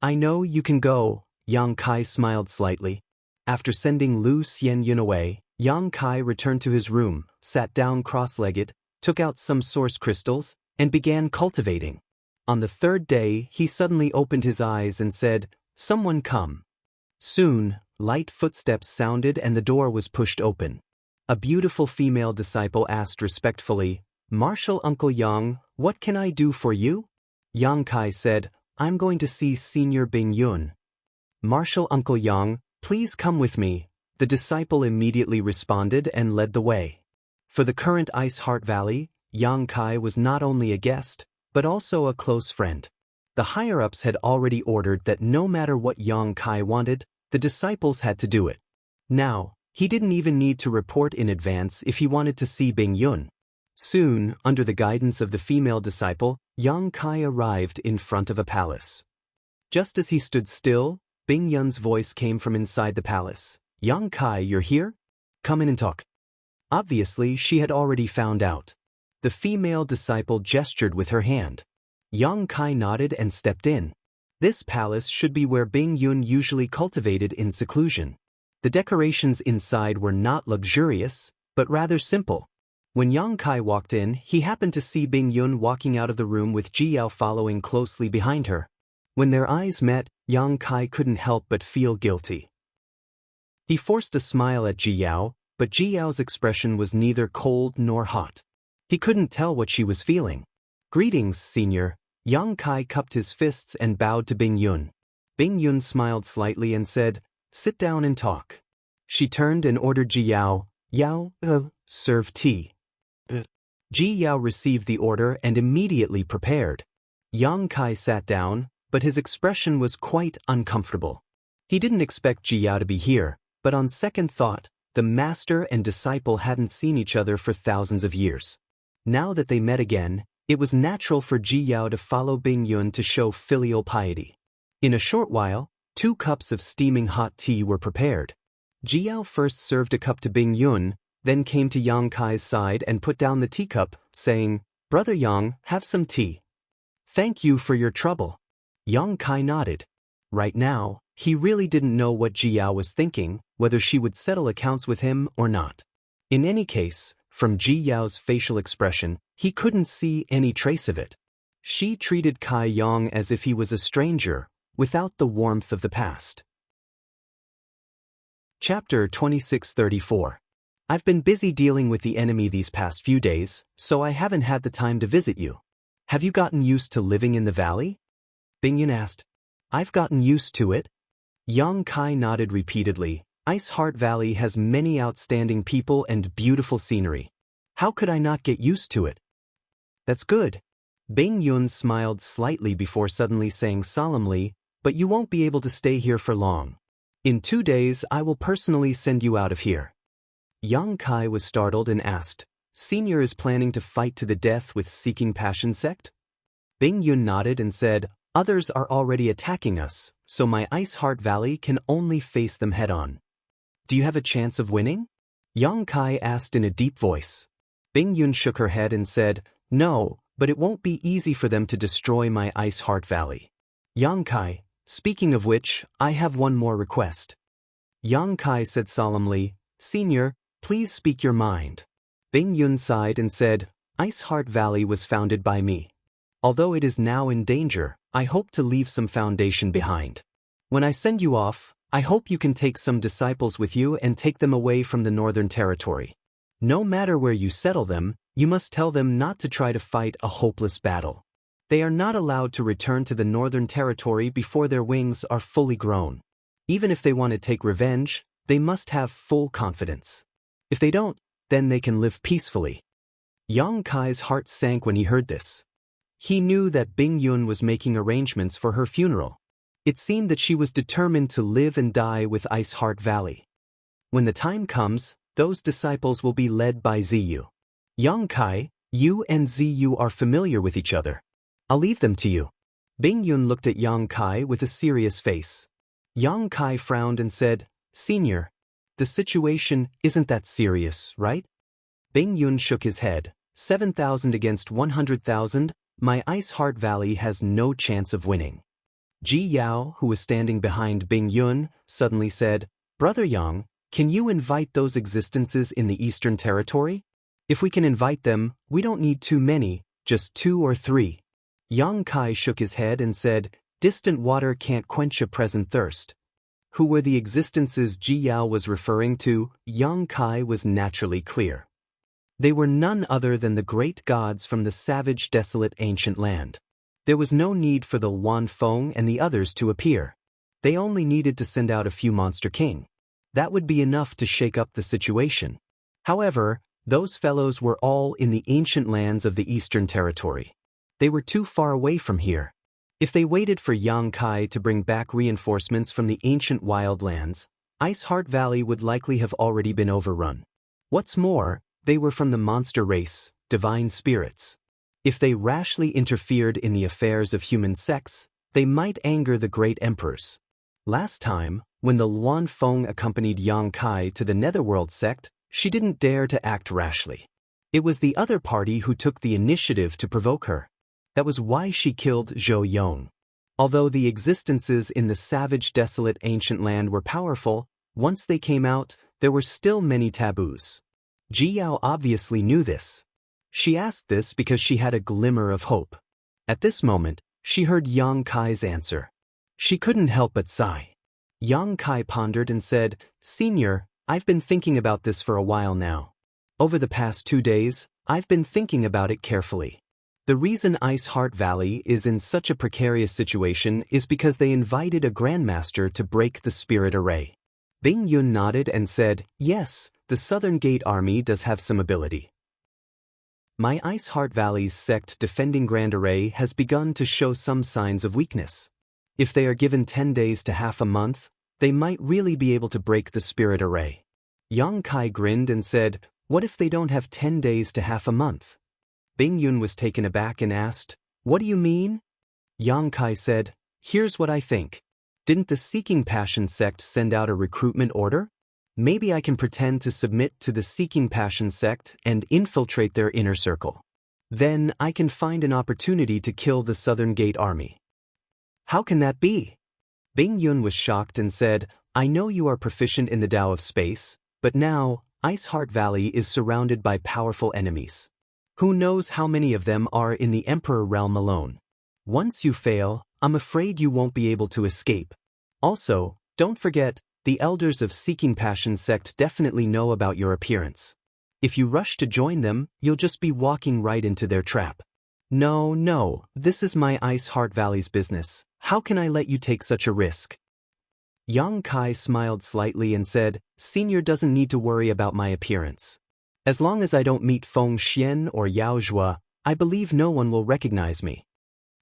"I know you can go," Yang Kai smiled slightly. After sending Lu Xianyun away, Yang Kai returned to his room, sat down cross-legged, took out some source crystals, and began cultivating. On the third day, he suddenly opened his eyes and said, "Someone come." Soon, light footsteps sounded and the door was pushed open. A beautiful female disciple asked respectfully, "Martial Uncle Yang, what can I do for you?" Yang Kai said, "I'm going to see Senior Bing Yun." "Martial Uncle Yang, please come with me," the disciple immediately responded and led the way. For the current Ice Heart Valley, Yang Kai was not only a guest, but also a close friend. The higher-ups had already ordered that no matter what Yang Kai wanted, the disciples had to do it. Now, he didn't even need to report in advance if he wanted to see Bing Yun. Soon, under the guidance of the female disciple, Yang Kai arrived in front of a palace. Just as he stood still, Bing Yun's voice came from inside the palace. "Yang Kai, you're here? Come in and talk." Obviously, she had already found out. The female disciple gestured with her hand. Yang Kai nodded and stepped in. This palace should be where Bing Yun usually cultivated in seclusion. The decorations inside were not luxurious, but rather simple. When Yang Kai walked in, he happened to see Bing Yun walking out of the room with Ji Yao following closely behind her. When their eyes met, Yang Kai couldn't help but feel guilty. He forced a smile at Ji Yao, but Ji Yao's expression was neither cold nor hot. He couldn't tell what she was feeling. "Greetings, Senior." Yang Kai cupped his fists and bowed to Bing Yun. Bing Yun smiled slightly and said, "Sit down and talk." She turned and ordered Ji Yao, serve tea." Ji Yao received the order and immediately prepared. Yang Kai sat down, but his expression was quite uncomfortable. He didn't expect Ji Yao to be here, but on second thought, the master and disciple hadn't seen each other for thousands of years. Now that they met again, it was natural for Ji Yao to follow Bing Yun to show filial piety. In a short while, 2 cups of steaming hot tea were prepared. Ji Yao first served a cup to Bing Yun, then came to Yang Kai's side and put down the teacup, saying, "Brother Yang, have some tea." "Thank you for your trouble." Yang Kai nodded. Right now, he really didn't know what Ji Yao was thinking, whether she would settle accounts with him or not. In any case, from Ji Yao's facial expression, he couldn't see any trace of it. She treated Kai Yang as if he was a stranger, without the warmth of the past. Chapter 2634. I've been busy dealing with the enemy these past few days, so I haven't had the time to visit you. Have you gotten used to living in the valley? Bing Yun asked. I've gotten used to it. Yang Kai nodded repeatedly. Ice Heart Valley has many outstanding people and beautiful scenery. How could I not get used to it? That's good. Bing Yun smiled slightly before suddenly saying solemnly, but you won't be able to stay here for long. In 2 days I will personally send you out of here. Yang Kai was startled and asked, Senior is planning to fight to the death with Seeking Passion sect? Bing Yun nodded and said, Others are already attacking us, so my Ice Heart Valley can only face them head-on. Do you have a chance of winning? Yang Kai asked in a deep voice. Bing Yun shook her head and said, No, but it won't be easy for them to destroy my Ice Heart Valley. Yang Kai, speaking of which, I have one more request. Yang Kai said solemnly, Senior, please speak your mind. Bing Yun sighed and said, Ice Heart Valley was founded by me. Although it is now in danger, I hope to leave some foundation behind. When I send you off, I hope you can take some disciples with you and take them away from the Northern Territory. No matter where you settle them, you must tell them not to try to fight a hopeless battle. They are not allowed to return to the Northern Territory before their wings are fully grown. Even if they want to take revenge, they must have full confidence. If they don't, then they can live peacefully. Yang Kai's heart sank when he heard this. He knew that Bing Yun was making arrangements for her funeral. It seemed that she was determined to live and die with Ice Heart Valley. When the time comes, those disciples will be led by Ziyu. Yang Kai, you and Ziyu are familiar with each other. I'll leave them to you. Bing Yun looked at Yang Kai with a serious face. Yang Kai frowned and said, Senior, the situation isn't that serious, right? Bing Yun shook his head. 7,000 against 100,000, my Ice Heart Valley has no chance of winning. Ji Yao, who was standing behind Bing Yun, suddenly said, Brother Yang, can you invite those existences in the Eastern Territory? If we can invite them, we don't need too many, just 2 or 3. Yang Kai shook his head and said, Distant water can't quench a present thirst. Who were the existences Ji Yao was referring to? Yang Kai was naturally clear. They were none other than the great gods from the savage, desolate ancient land. There was no need for the Wan Feng and the others to appear. They only needed to send out a few monster king. That would be enough to shake up the situation. However, those fellows were all in the ancient lands of the Eastern Territory. They were too far away from here. If they waited for Yang Kai to bring back reinforcements from the ancient wildlands, Ice Heart Valley would likely have already been overrun. What's more, they were from the monster race, divine spirits. If they rashly interfered in the affairs of human sects, they might anger the great emperors. Last time, when the Luan Feng accompanied Yang Kai to the Netherworld sect, she didn't dare to act rashly. It was the other party who took the initiative to provoke her. That was why she killed Zhou Yong. Although the existences in the savage, desolate ancient land were powerful, once they came out, there were still many taboos. Ji Yao obviously knew this. She asked this because she had a glimmer of hope. At this moment, she heard Yang Kai's answer. She couldn't help but sigh. Yang Kai pondered and said, Senior, I've been thinking about this for a while now. Over the past 2 days, I've been thinking about it carefully. The reason Ice Heart Valley is in such a precarious situation is because they invited a grandmaster to break the spirit array. Bing Yun nodded and said, Yes, the Southern Gate Army does have some ability. My Ice Heart Valley's sect defending Grand Array has begun to show some signs of weakness. If they are given 10 days to half a month, they might really be able to break the spirit array. Yang Kai grinned and said, What if they don't have 10 days to half a month? Bing Yun was taken aback and asked, What do you mean? Yang Kai said, Here's what I think. Didn't the Seeking Passion sect send out a recruitment order? Maybe I can pretend to submit to the Seeking Passion sect and infiltrate their inner circle. Then I can find an opportunity to kill the Southern Gate Army. How can that be? Bing Yun was shocked and said, I know you are proficient in the Tao of space, but now, Ice Heart Valley is surrounded by powerful enemies. Who knows how many of them are in the Emperor realm alone? Once you fail, I'm afraid you won't be able to escape. Also, don't forget, the elders of Seeking Passion sect definitely know about your appearance. If you rush to join them, you'll just be walking right into their trap. No, this is my Ice Heart Valley's business. How can I let you take such a risk? Yang Kai smiled slightly and said, Senior doesn't need to worry about my appearance. As long as I don't meet Feng Xian or Yao Zhua, I believe no one will recognize me.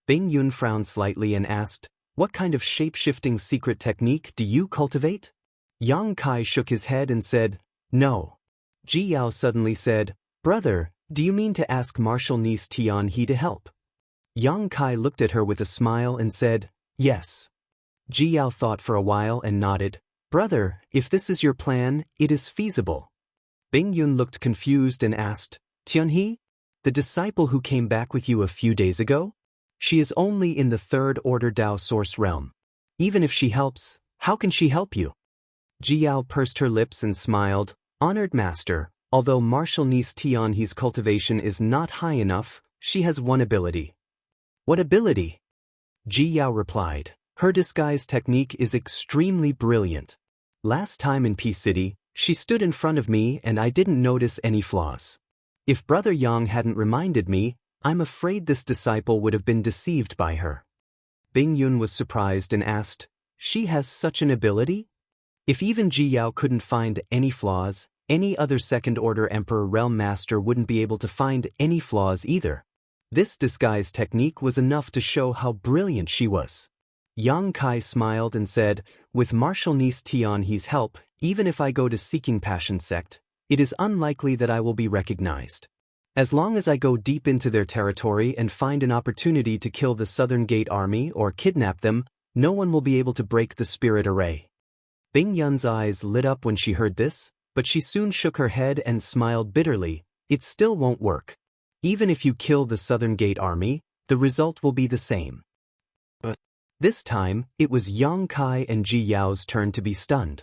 Bing Yun frowned slightly and asked, What kind of shape-shifting secret technique do you cultivate? Yang Kai shook his head and said, No. Ji Yao suddenly said, Brother, do you mean to ask martial niece Tian He to help? Yang Kai looked at her with a smile and said, Yes. Ji Yao thought for a while and nodded. Brother, if this is your plan, it is feasible. Bing Yun looked confused and asked, Tian He? The disciple who came back with you a few days ago? She is only in the third order Tao source realm. Even if she helps, how can she help you? Ji Yao pursed her lips and smiled, Honored master, although martial niece Tian He's cultivation is not high enough, she has one ability. What ability? Ji Yao replied, Her disguise technique is extremely brilliant. Last time in Peace City, she stood in front of me and I didn't notice any flaws. If Brother Yang hadn't reminded me, I'm afraid this disciple would have been deceived by her. Bing Yun was surprised and asked, She has such an ability? If even Ji Yao couldn't find any flaws, Any other second-order Emperor Realm Master wouldn't be able to find any flaws either. This disguise technique was enough to show how brilliant she was. Yang Kai smiled and said, "With martial niece Tian He's help, even if I go to Seeking Passion sect, it is unlikely that I will be recognized. As long as I go deep into their territory and find an opportunity to kill the Southern Gate army or kidnap them, no one will be able to break the spirit array." Bing Yun's eyes lit up when she heard this, but she soon shook her head and smiled bitterly. "It still won't work. Even if you kill the Southern Gate army, the result will be the same." But this time, it was Yang Kai and Ji Yao's turn to be stunned.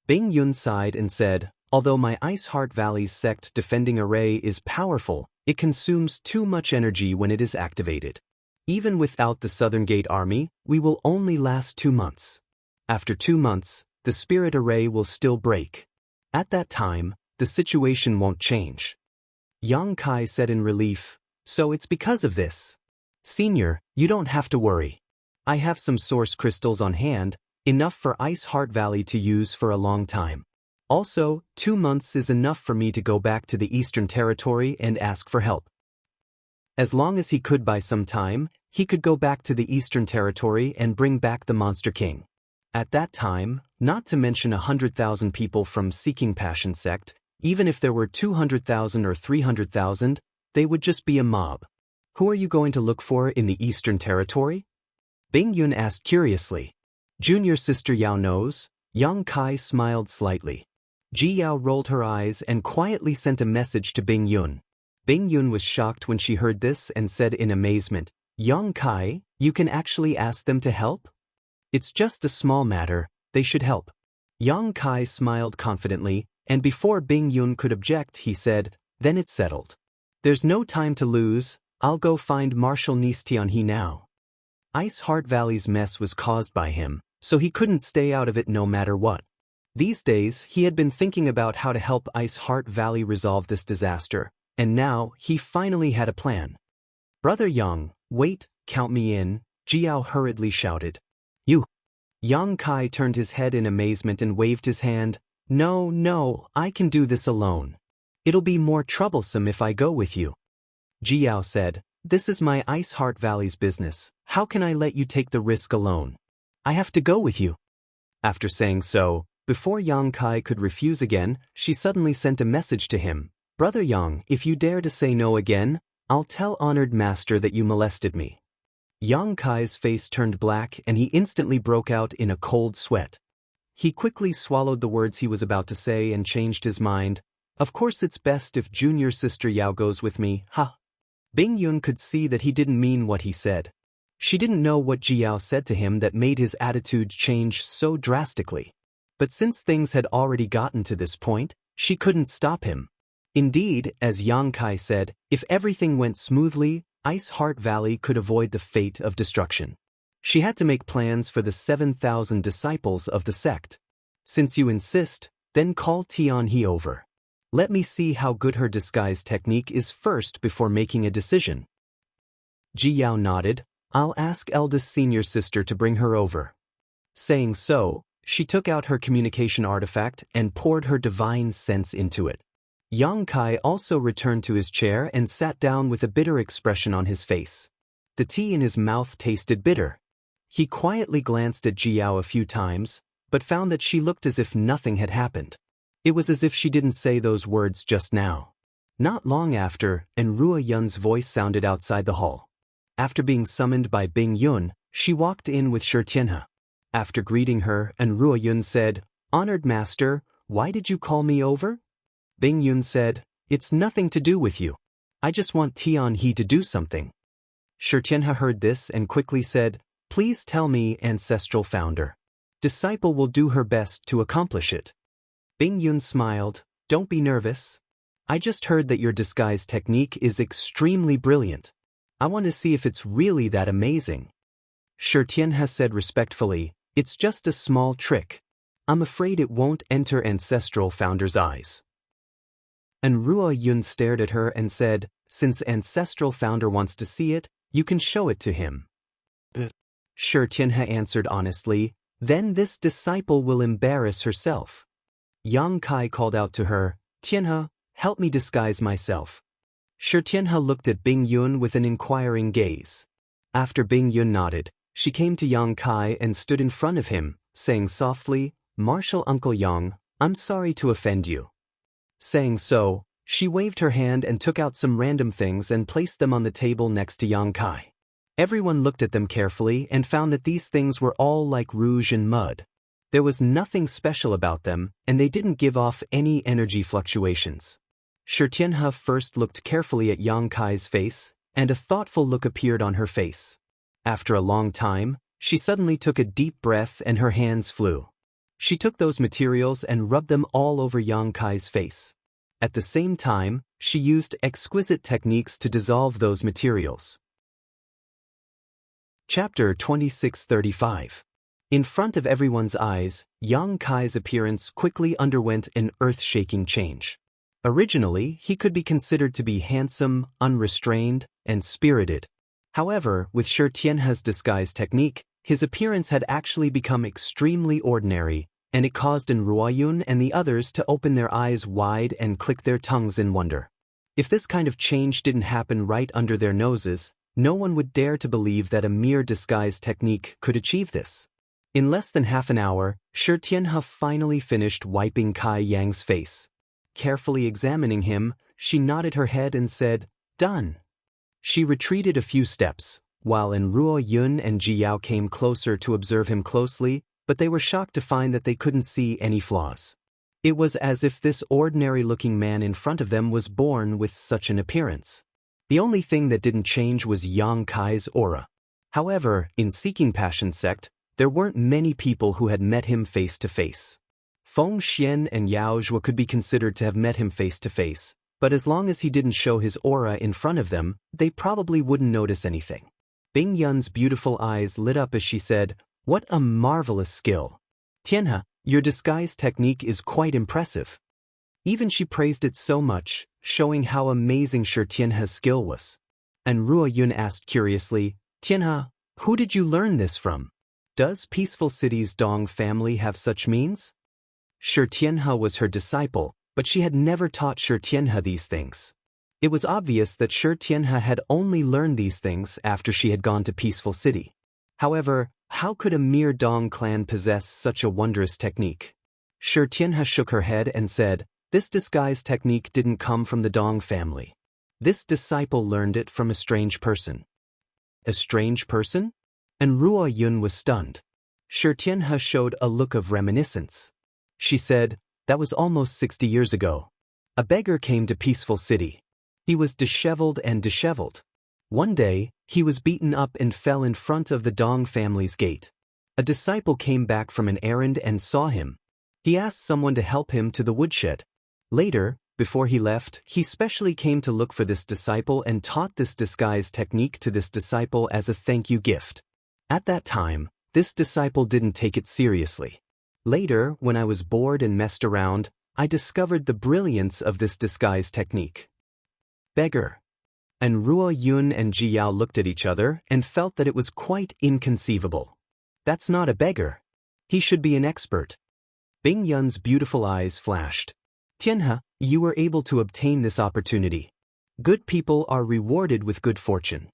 Bing Yun sighed and said, "Although my Ice Heart Valley's sect defending array is powerful, it consumes too much energy when it is activated. Even without the Southern Gate army, we will only last 2 months. After 2 months, the spirit array will still break. At that time, the situation won't change." Yang Kai said in relief, "So it's because of this. Senior, you don't have to worry. I have some source crystals on hand, enough for Ice Heart Valley to use for a long time. Also, 2 months is enough for me to go back to the Eastern Territory and ask for help." As long as he could buy some time, he could go back to the Eastern Territory and bring back the Monster King. At that time, not to mention 100,000 people from Seeking Passion sect, even if there were 200,000 or 300,000, they would just be a mob. "Who are you going to look for in the Eastern Territory?" Bing Yun asked curiously. "Junior sister Yao knows." Yang Kai smiled slightly. Ji Yao rolled her eyes and quietly sent a message to Bing Yun. Bing Yun was shocked when she heard this and said in amazement, "Yang Kai, you can actually ask them to help? It's just a small matter, they should help." Yang Kai smiled confidently, and before Bing Yun could object he said, "Then it's settled. There's no time to lose, I'll go find Marshal Nice Tianhe now." Ice Heart Valley's mess was caused by him, so he couldn't stay out of it no matter what. These days he had been thinking about how to help Ice Heart Valley resolve this disaster, and now he finally had a plan. "Brother Yang, wait, count me in," Jiao hurriedly shouted. "You." Yang Kai turned his head in amazement and waved his hand. No, I can do this alone. It'll be more troublesome if I go with you." Jiao said, "This is my Ice Heart Valley's business. How can I let you take the risk alone? I have to go with you." After saying so, before Yang Kai could refuse again, she suddenly sent a message to him. "Brother Yang, if you dare to say no again, I'll tell Honored Master that you molested me." Yang Kai's face turned black and he instantly broke out in a cold sweat. He quickly swallowed the words he was about to say and changed his mind. "Of course it's best if junior sister Yao goes with me, huh?" Bing Yun could see that he didn't mean what he said. She didn't know what Jiao said to him that made his attitude change so drastically. But since things had already gotten to this point, she couldn't stop him. Indeed, as Yang Kai said, if everything went smoothly, Ice Heart Valley could avoid the fate of destruction. She had to make plans for the 7,000 disciples of the sect. "Since you insist, then call Tianhe over. Let me see how good her disguise technique is first before making a decision." Ji Yao nodded. "I'll ask eldest senior sister to bring her over." Saying so, she took out her communication artifact and poured her divine sense into it. Yang Kai also returned to his chair and sat down with a bitter expression on his face. The tea in his mouth tasted bitter. He quietly glanced at Jiao a few times, but found that she looked as if nothing had happened. It was as if she didn't say those words just now. Not long after, Enrua Yun's voice sounded outside the hall. After being summoned by Bing Yun, she walked in with Shi Tianhe. After greeting her, Enrua Yun said, "Honored Master, why did you call me over?" Bing Yun said, "It's nothing to do with you. I just want Tianhe to do something." Shi Tianhe heard this and quickly said, "Please tell me, Ancestral Founder. Disciple will do her best to accomplish it." Bing Yun smiled, "Don't be nervous. I just heard that your disguise technique is extremely brilliant. I want to see if it's really that amazing." Shi Tianhe said respectfully, "It's just a small trick. I'm afraid it won't enter Ancestral Founder's eyes." Enrua Yun stared at her and said, "Since Ancestral Founder wants to see it, you can show it to him." Shi Tianhe answered honestly, "Then this disciple will embarrass herself." Yang Kai called out to her, "Tianhe, help me disguise myself." Tianhe looked at Bing Yun with an inquiring gaze. After Bing Yun nodded, she came to Yang Kai and stood in front of him, saying softly, "Martial Uncle Yang, I'm sorry to offend you." Saying so, she waved her hand and took out some random things and placed them on the table next to Yang Kai. Everyone looked at them carefully and found that these things were all like rouge and mud. There was nothing special about them, and they didn't give off any energy fluctuations. Tianhe first looked carefully at Yang Kai's face, and a thoughtful look appeared on her face. After a long time, she suddenly took a deep breath and her hands flew. She took those materials and rubbed them all over Yang Kai's face. At the same time, she used exquisite techniques to dissolve those materials. Chapter 2635. In front of everyone's eyes, Yang Kai's appearance quickly underwent an earth-shaking change. Originally, he could be considered to be handsome, unrestrained, and spirited. However, with Tianhe's disguise technique, his appearance had actually become extremely ordinary, and it caused Ruoyun and the others to open their eyes wide and click their tongues in wonder. If this kind of change didn't happen right under their noses, no one would dare to believe that a mere disguise technique could achieve this. In less than half an hour, Tianhe finally finished wiping Kai Yang's face. Carefully examining him, she nodded her head and said, "Done." She retreated a few steps, while Ruoyun and Jiyao came closer to observe him closely, but they were shocked to find that they couldn't see any flaws. It was as if this ordinary-looking man in front of them was born with such an appearance. The only thing that didn't change was Yang Kai's aura. However, in Seeking Passion sect, there weren't many people who had met him face to face. Feng Xian and Yao Zhuo could be considered to have met him face to face, but as long as he didn't show his aura in front of them, they probably wouldn't notice anything. Bing Yun's beautiful eyes lit up as she said, "What a marvelous skill. Tianhe, your disguise technique is quite impressive." Even she praised it so much, showing how amazing Tianhe's skill was. And Ruoyun asked curiously, "Tianhe, who did you learn this from? Does Peaceful City's Dong family have such means?" Tianhe was her disciple, but she had never taught Tianhe these things. It was obvious that Tianhe had only learned these things after she had gone to Peaceful City. However, how could a mere Dong clan possess such a wondrous technique? Tianhe shook her head and said, "This disguise technique didn't come from the Dong family. This disciple learned it from a strange person." "A strange person?" And Ruoyun was stunned. Tianhe showed a look of reminiscence. She said, "That was almost 60 years ago. A beggar came to Peaceful City. He was disheveled. One day, he was beaten up and fell in front of the Dong family's gate. A disciple came back from an errand and saw him. He asked someone to help him to the woodshed. Later, before he left, he specially came to look for this disciple and taught this disguise technique to this disciple as a thank you gift. At that time, this disciple didn't take it seriously. Later, when I was bored and messed around, I discovered the brilliance of this disguise technique." Beggar. And Ruoyun and Jiyao looked at each other and felt that it was quite inconceivable. That's not a beggar. He should be an expert. Bing Yun's beautiful eyes flashed. "Tianhe, you were able to obtain this opportunity. Good people are rewarded with good fortune."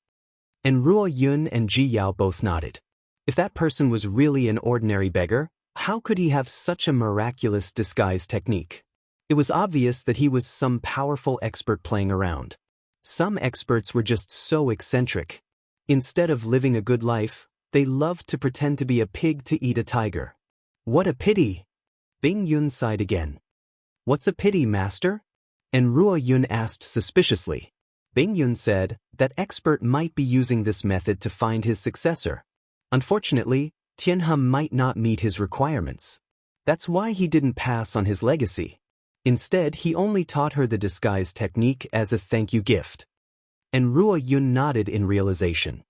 And Ruoyun and Jiyao both nodded. If that person was really an ordinary beggar, how could he have such a miraculous disguise technique? It was obvious that he was some powerful expert playing around. Some experts were just so eccentric. Instead of living a good life, they loved to pretend to be a pig to eat a tiger. "What a pity!" Bing Yun sighed again. "What's a pity, master?" And Ruoyun asked suspiciously. Bing Yun said that expert might be using this method to find his successor. Unfortunately, Tianhe might not meet his requirements. That's why he didn't pass on his legacy. Instead, he only taught her the disguise technique as a thank you gift. And Ruoyun nodded in realization.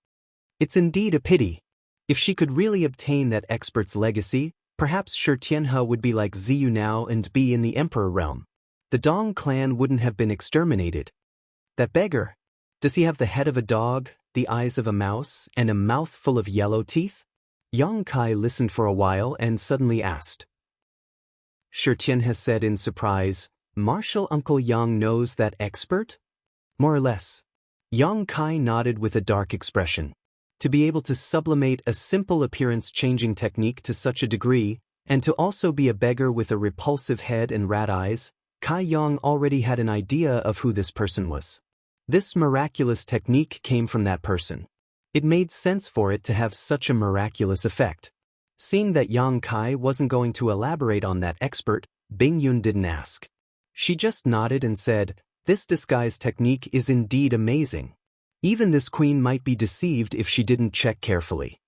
It's indeed a pity. If she could really obtain that expert's legacy, perhaps Tianhe would be like Ziyu now and be in the emperor realm. The Dong clan wouldn't have been exterminated. That beggar, does he have the head of a dog, the eyes of a mouse, and a mouth full of yellow teeth? Yang Kai listened for a while and suddenly asked. Xianxia said in surprise. Martial Uncle Yang knows that expert? More or less. Yang Kai nodded with a dark expression. To be able to sublimate a simple appearance-changing technique to such a degree, and to also be a beggar with a repulsive head and rat eyes, Kai Yang already had an idea of who this person was. This miraculous technique came from that person. It made sense for it to have such a miraculous effect. Seeing that Yang Kai wasn't going to elaborate on that expert, Bing Yun didn't ask. She just nodded and said, "This disguise technique is indeed amazing. Even this queen might be deceived if she didn't check carefully."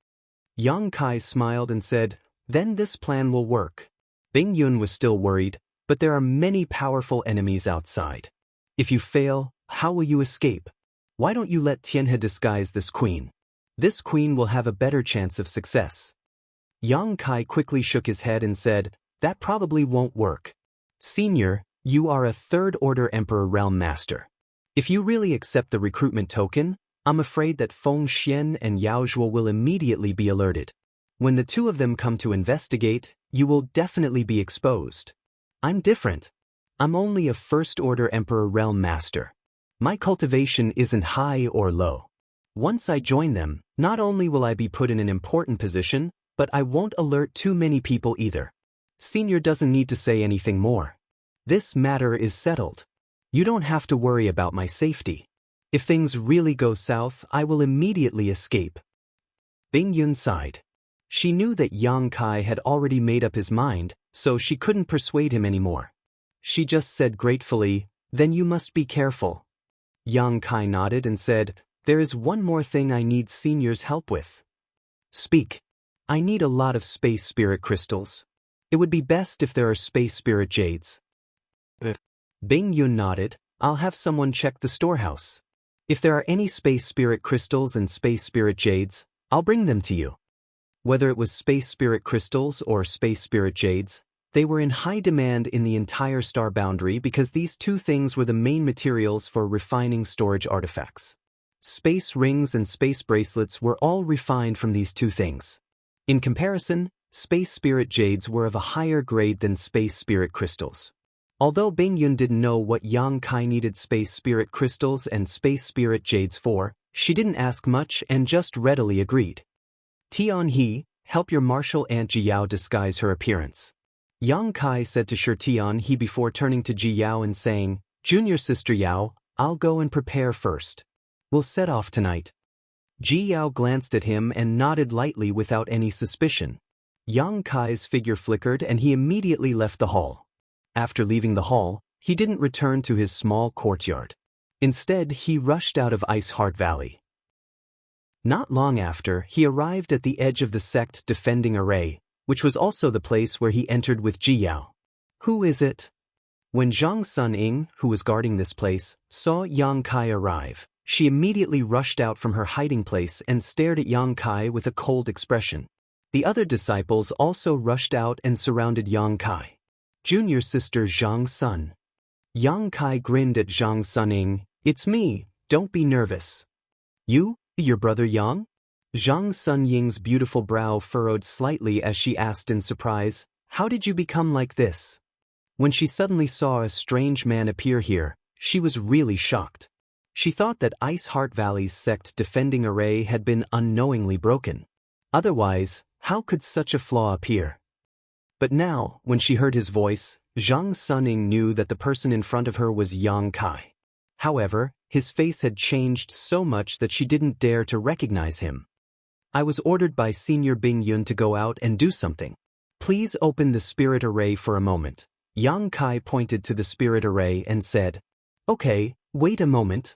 Yang Kai smiled and said, "Then this plan will work." Bing Yun was still worried, but there are many powerful enemies outside. If you fail, how will you escape? Why don't you let Tianhe disguise this queen? This queen will have a better chance of success. Yang Kai quickly shook his head and said, "That probably won't work. Senior, you are a third-order Emperor Realm Master. If you really accept the recruitment token, I'm afraid that Feng Xian and Yao Zhuo will immediately be alerted. When the two of them come to investigate, you will definitely be exposed. I'm different. I'm only a first-order Emperor Realm Master. My cultivation isn't high or low. Once I join them, not only will I be put in an important position, but I won't alert too many people either. Senior doesn't need to say anything more. This matter is settled. You don't have to worry about my safety. If things really go south, I will immediately escape." Bing Yun sighed. She knew that Yang Kai had already made up his mind, so she couldn't persuade him anymore. She just said gratefully, "Then you must be careful." Yang Kai nodded and said, "There is one more thing I need Senior's help with." "Speak." "I need a lot of space spirit crystals. It would be best if there are space spirit jades." Bing Yun nodded. "I'll have someone check the storehouse. If there are any space spirit crystals and space spirit jades, I'll bring them to you." Whether it was space spirit crystals or space spirit jades, they were in high demand in the entire star boundary because these two things were the main materials for refining storage artifacts. Space rings and space bracelets were all refined from these two things. In comparison, space spirit jades were of a higher grade than space spirit crystals. Although Bing Yun didn't know what Yang Kai needed space spirit crystals and space spirit jades for, she didn't ask much and just readily agreed. "Tianhe, help your martial aunt Jiyao disguise her appearance." Yang Kai said to Tianhe before turning to Ji Yao and saying, "Junior sister Yao, I'll go and prepare first. We'll set off tonight." Ji Yao glanced at him and nodded lightly without any suspicion. Yang Kai's figure flickered and he immediately left the hall. After leaving the hall, he didn't return to his small courtyard. Instead, he rushed out of Ice Heart Valley. Not long after, he arrived at the edge of the sect defending array, which was also the place where he entered with Ji Yao. "Who is it?" When Zhang Suning, who was guarding this place, saw Yang Kai arrive, she immediately rushed out from her hiding place and stared at Yang Kai with a cold expression. The other disciples also rushed out and surrounded Yang Kai. "Junior sister Zhang Sun." Yang Kai grinned at Zhang Suning. "It's me, don't be nervous." "You, your brother Yang?" Zhang Sunying's beautiful brow furrowed slightly as she asked in surprise, "How did you become like this?" When she suddenly saw a strange man appear here, she was really shocked. She thought that Ice Heart Valley's sect defending array had been unknowingly broken. Otherwise, how could such a flaw appear? But now, when she heard his voice, Zhang Suning knew that the person in front of her was Yang Kai. However, his face had changed so much that she didn't dare to recognize him. "I was ordered by Senior Bing Yun to go out and do something. Please open the spirit array for a moment." Yang Kai pointed to the spirit array and said, "Okay, wait a moment."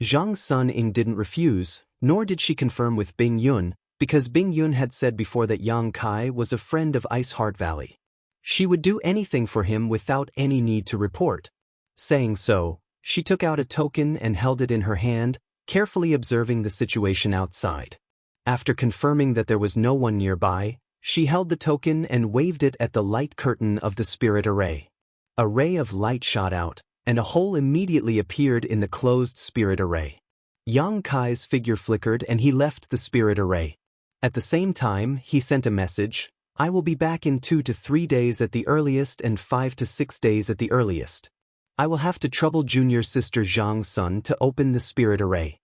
Zhang Suning didn't refuse, nor did she confirm with Bing Yun, because Bing Yun had said before that Yang Kai was a friend of Ice Heart Valley. She would do anything for him without any need to report. Saying so, she took out a token and held it in her hand, carefully observing the situation outside. After confirming that there was no one nearby, she held the token and waved it at the light curtain of the spirit array. A ray of light shot out, and a hole immediately appeared in the closed spirit array. Yang Kai's figure flickered and he left the spirit array. At the same time, he sent a message, I will be back in 2 to 3 days at the earliest and 5 to 6 days at the earliest. I will have to trouble junior sister Zhang's son to open the spirit array.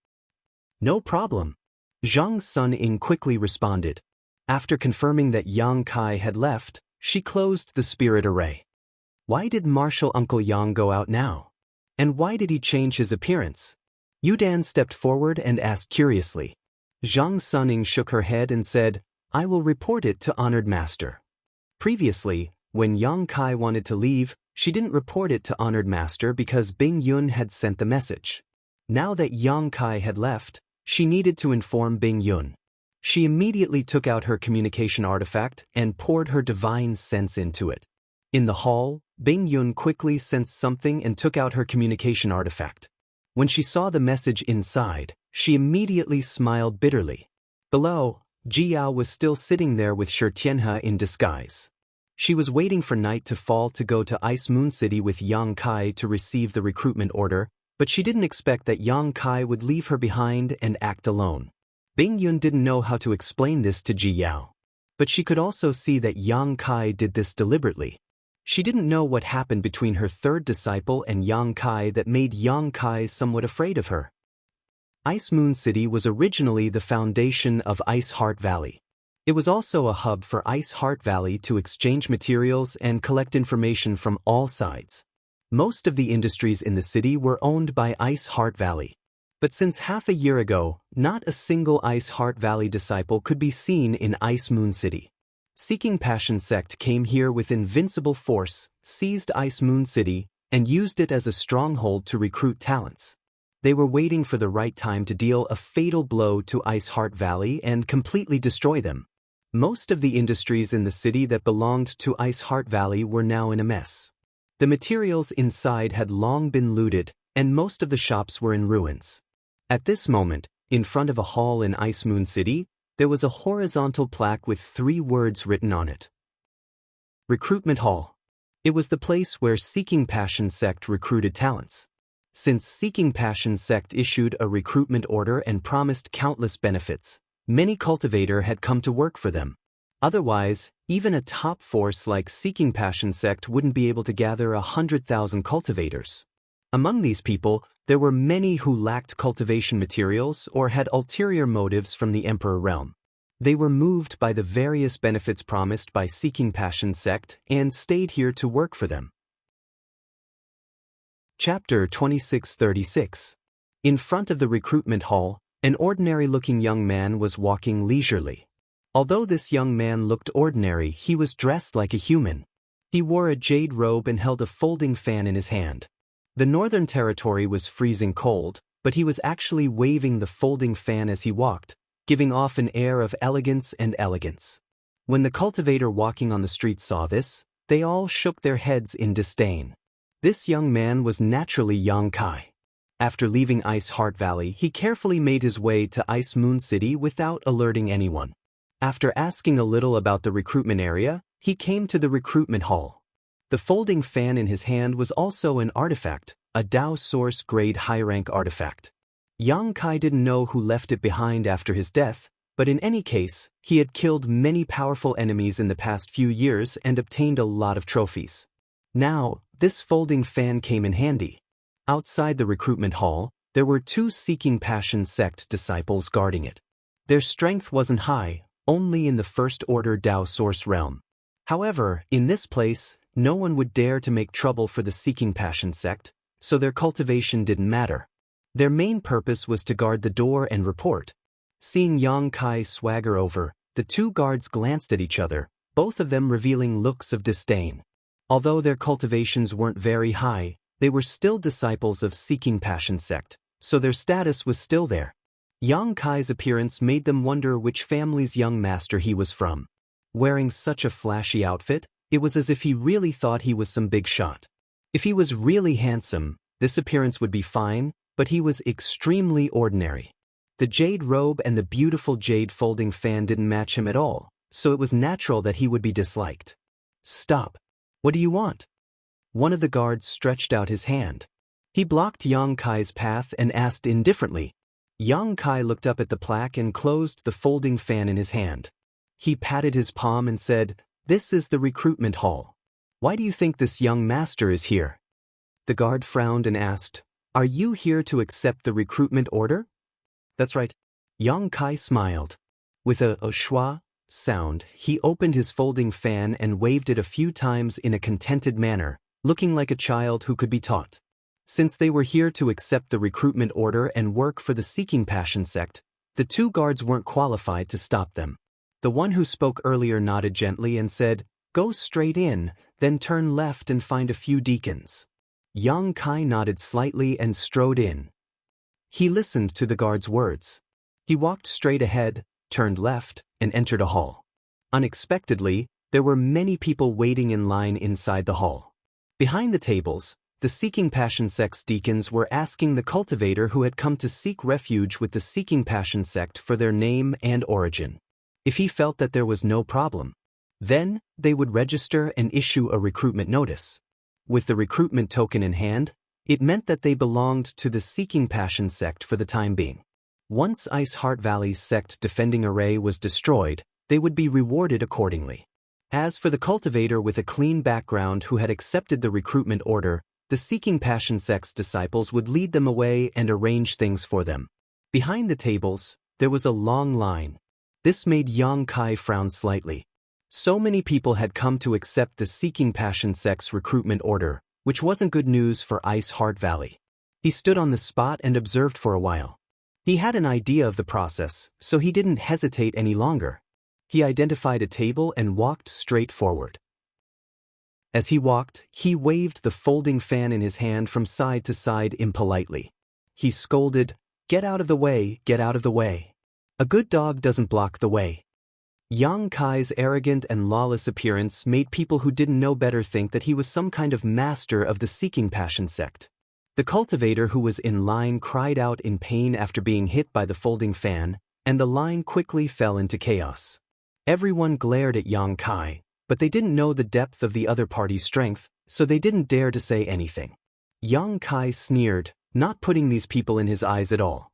No problem. Zhang's son Ying quickly responded. After confirming that Yang Kai had left, she closed the spirit array. Why did Martial Uncle Yang go out now? And why did he change his appearance? Yudan stepped forward and asked curiously. Zhang's son Ying shook her head and said, I will report it to Honored Master. Previously, when Yang Kai wanted to leave, she didn't report it to Honored Master because Bing Yun had sent the message. Now that Yang Kai had left, she needed to inform Bing Yun. She immediately took out her communication artifact and poured her divine sense into it. In the hall, Bing Yun quickly sensed something and took out her communication artifact. When she saw the message inside, she immediately smiled bitterly. Below, Jiao was still sitting there with Xianxia in disguise. She was waiting for night to fall to go to Ice Moon City with Yang Kai to receive the recruitment order, but she didn't expect that Yang Kai would leave her behind and act alone. Bing Yun didn't know how to explain this to Jiao. But she could also see that Yang Kai did this deliberately. She didn't know what happened between her third disciple and Yang Kai that made Yang Kai somewhat afraid of her. Ice Moon City was originally the foundation of Ice Heart Valley. It was also a hub for Ice Heart Valley to exchange materials and collect information from all sides. Most of the industries in the city were owned by Ice Heart Valley. But since half a year ago, not a single Ice Heart Valley disciple could be seen in Ice Moon City. Seeking Passion sect came here with invincible force, seized Ice Moon City, and used it as a stronghold to recruit talents. They were waiting for the right time to deal a fatal blow to Ice Heart Valley and completely destroy them. Most of the industries in the city that belonged to Ice Heart Valley were now in a mess. The materials inside had long been looted, and most of the shops were in ruins. At this moment, in front of a hall in Ice Moon City, there was a horizontal plaque with 3 words written on it. Recruitment Hall. It was the place where Seeking Passion sect recruited talents. Since Seeking Passion sect issued a recruitment order and promised countless benefits, many cultivators had come to work for them. Otherwise, even a top force like Seeking Passion sect wouldn't be able to gather 100,000 cultivators. Among these people, there were many who lacked cultivation materials or had ulterior motives from the Emperor realm. They were moved by the various benefits promised by Seeking Passion sect and stayed here to work for them. Chapter 2636. In front of the recruitment hall, an ordinary-looking young man was walking leisurely. Although this young man looked ordinary, he was dressed like a human. He wore a jade robe and held a folding fan in his hand. The northern territory was freezing cold, but he was actually waving the folding fan as he walked, giving off an air of elegance and elegance. When the cultivator walking on the street saw this, they all shook their heads in disdain. This young man was naturally Yang Kai. After leaving Ice Heart Valley, he carefully made his way to Ice Moon City without alerting anyone. After asking a little about the recruitment area, he came to the recruitment hall. The folding fan in his hand was also an artifact, a Dao Source grade high-rank artifact. Yang Kai didn't know who left it behind after his death, but in any case, he had killed many powerful enemies in the past few years and obtained a lot of trophies. Now, this folding fan came in handy. Outside the recruitment hall, there were 2 Seeking Passion sect disciples guarding it. Their strength wasn't high, only in the First Order Dao Source realm. However, in this place, no one would dare to make trouble for the Seeking Passion sect, so their cultivation didn't matter. Their main purpose was to guard the door and report. Seeing Yang Kai swagger over, the 2 guards glanced at each other, both of them revealing looks of disdain. Although their cultivations weren't very high, they were still disciples of Seeking Passion sect, so their status was still there. Yang Kai's appearance made them wonder which family's young master he was from. Wearing such a flashy outfit, it was as if he really thought he was some big shot. If he was really handsome, this appearance would be fine, but he was extremely ordinary. The jade robe and the beautiful jade folding fan didn't match him at all, so it was natural that he would be disliked. Stop. What do you want? One of the guards stretched out his hand. He blocked Yang Kai's path and asked indifferently. Yang Kai looked up at the plaque and closed the folding fan in his hand. He patted his palm and said, "This is the recruitment hall. Why do you think this young master is here?" The guard frowned and asked, "Are you here to accept the recruitment order?" "That's right." Yang Kai smiled. With a schwa sound, he opened his folding fan and waved it a few times in a contented manner, looking like a child who could be taught. Since they were here to accept the recruitment order and work for the Seeking Passion sect, the two guards weren't qualified to stop them. The one who spoke earlier nodded gently and said, "Go straight in, then turn left and find a few deacons." Yang Kai nodded slightly and strode in. He listened to the guard's words. He walked straight ahead, turned left, and entered a hall. Unexpectedly, there were many people waiting in line inside the hall. Behind the tables, the Seeking Passion sect's deacons were asking the cultivator who had come to seek refuge with the Seeking Passion sect for their name and origin. If he felt that there was no problem, then they would register and issue a recruitment notice. With the recruitment token in hand, it meant that they belonged to the Seeking Passion sect for the time being. Once Ice Heart Valley's sect defending array was destroyed, they would be rewarded accordingly. As for the cultivator with a clean background who had accepted the recruitment order, the Seeking Passion sect's disciples would lead them away and arrange things for them. Behind the tables, there was a long line. This made Yang Kai frown slightly. So many people had come to accept the Seeking Passion sect's recruitment order, which wasn't good news for Ice Heart Valley. He stood on the spot and observed for a while. He had an idea of the process, so he didn't hesitate any longer. He identified a table and walked straight forward. As he walked, he waved the folding fan in his hand from side to side impolitely. He scolded, "Get out of the way, get out of the way. A good dog doesn't block the way." Yang Kai's arrogant and lawless appearance made people who didn't know better think that he was some kind of master of the Seeking Passion sect. The cultivator who was in line cried out in pain after being hit by the folding fan, and the line quickly fell into chaos. Everyone glared at Yang Kai, but they didn't know the depth of the other party's strength, so they didn't dare to say anything. Yang Kai sneered, not putting these people in his eyes at all.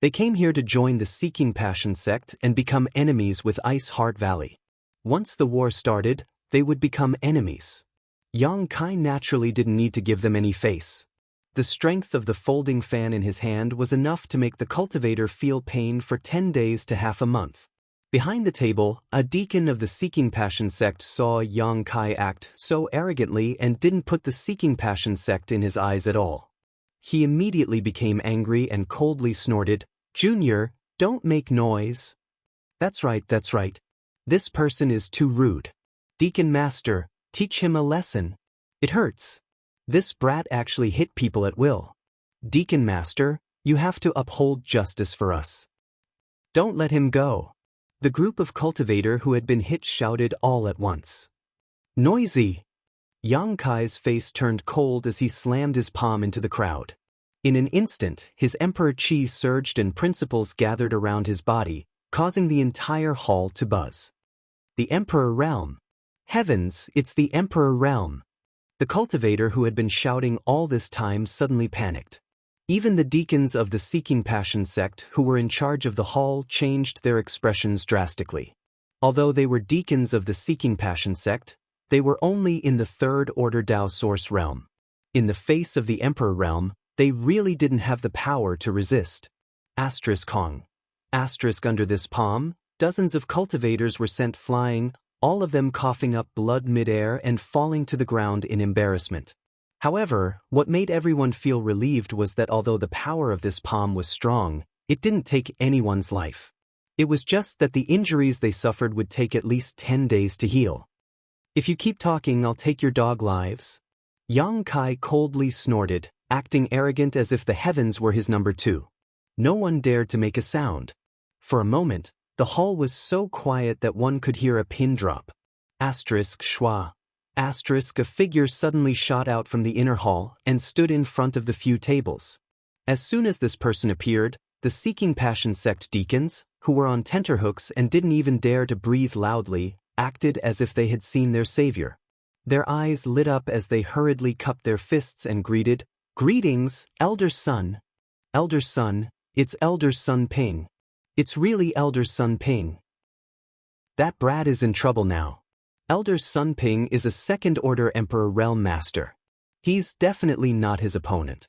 They came here to join the Seeking Passion sect and become enemies with Ice Heart Valley. Once the war started, they would become enemies. Yang Kai naturally didn't need to give them any face. The strength of the folding fan in his hand was enough to make the cultivator feel pain for 10 days to half a month. Behind the table, a deacon of the Seeking Passion sect saw Yang Kai act so arrogantly and didn't put the Seeking Passion sect in his eyes at all. He immediately became angry and coldly snorted, "Junior, don't make noise." That's right. This person is too rude. Deacon Master, teach him a lesson. It hurts. This brat actually hit people at will. Deacon Master, you have to uphold justice for us. Don't let him go." The group of cultivator who had been hit shouted all at once. "Noisy!" Yang Kai's face turned cold as he slammed his palm into the crowd. In an instant, his emperor chi surged and principles gathered around his body, causing the entire hall to buzz. The Emperor Realm. Heavens, it's the Emperor Realm. The cultivator who had been shouting all this time suddenly panicked. Even the deacons of the Seeking Passion sect who were in charge of the hall changed their expressions drastically. Although they were deacons of the Seeking Passion sect, they were only in the Third Order Dao Source realm. In the face of the Emperor realm, they really didn't have the power to resist. Kong. Under this palm, dozens of cultivators were sent flying, all of them coughing up blood midair and falling to the ground in embarrassment. However, what made everyone feel relieved was that although the power of this palm was strong, it didn't take anyone's life. It was just that the injuries they suffered would take at least 10 days to heal. "If you keep talking, I'll take your dog lives." Yang Kai coldly snorted, acting arrogant as if the heavens were his number 2. No one dared to make a sound. For a moment, the hall was so quiet that one could hear a pin drop. Schwa. A figure suddenly shot out from the inner hall and stood in front of the few tables. As soon as this person appeared, the Seeking Passion sect deacons, who were on tenterhooks and didn't even dare to breathe loudly, acted as if they had seen their savior. Their eyes lit up as they hurriedly cupped their fists and greeted, "Greetings, Elder Sun." "Elder Sun, it's Elder Sun Ping. It's really Elder Sun Ping." That brat is in trouble now. Elder Sun Ping is a second-order Emperor Realm Master. He's definitely not his opponent.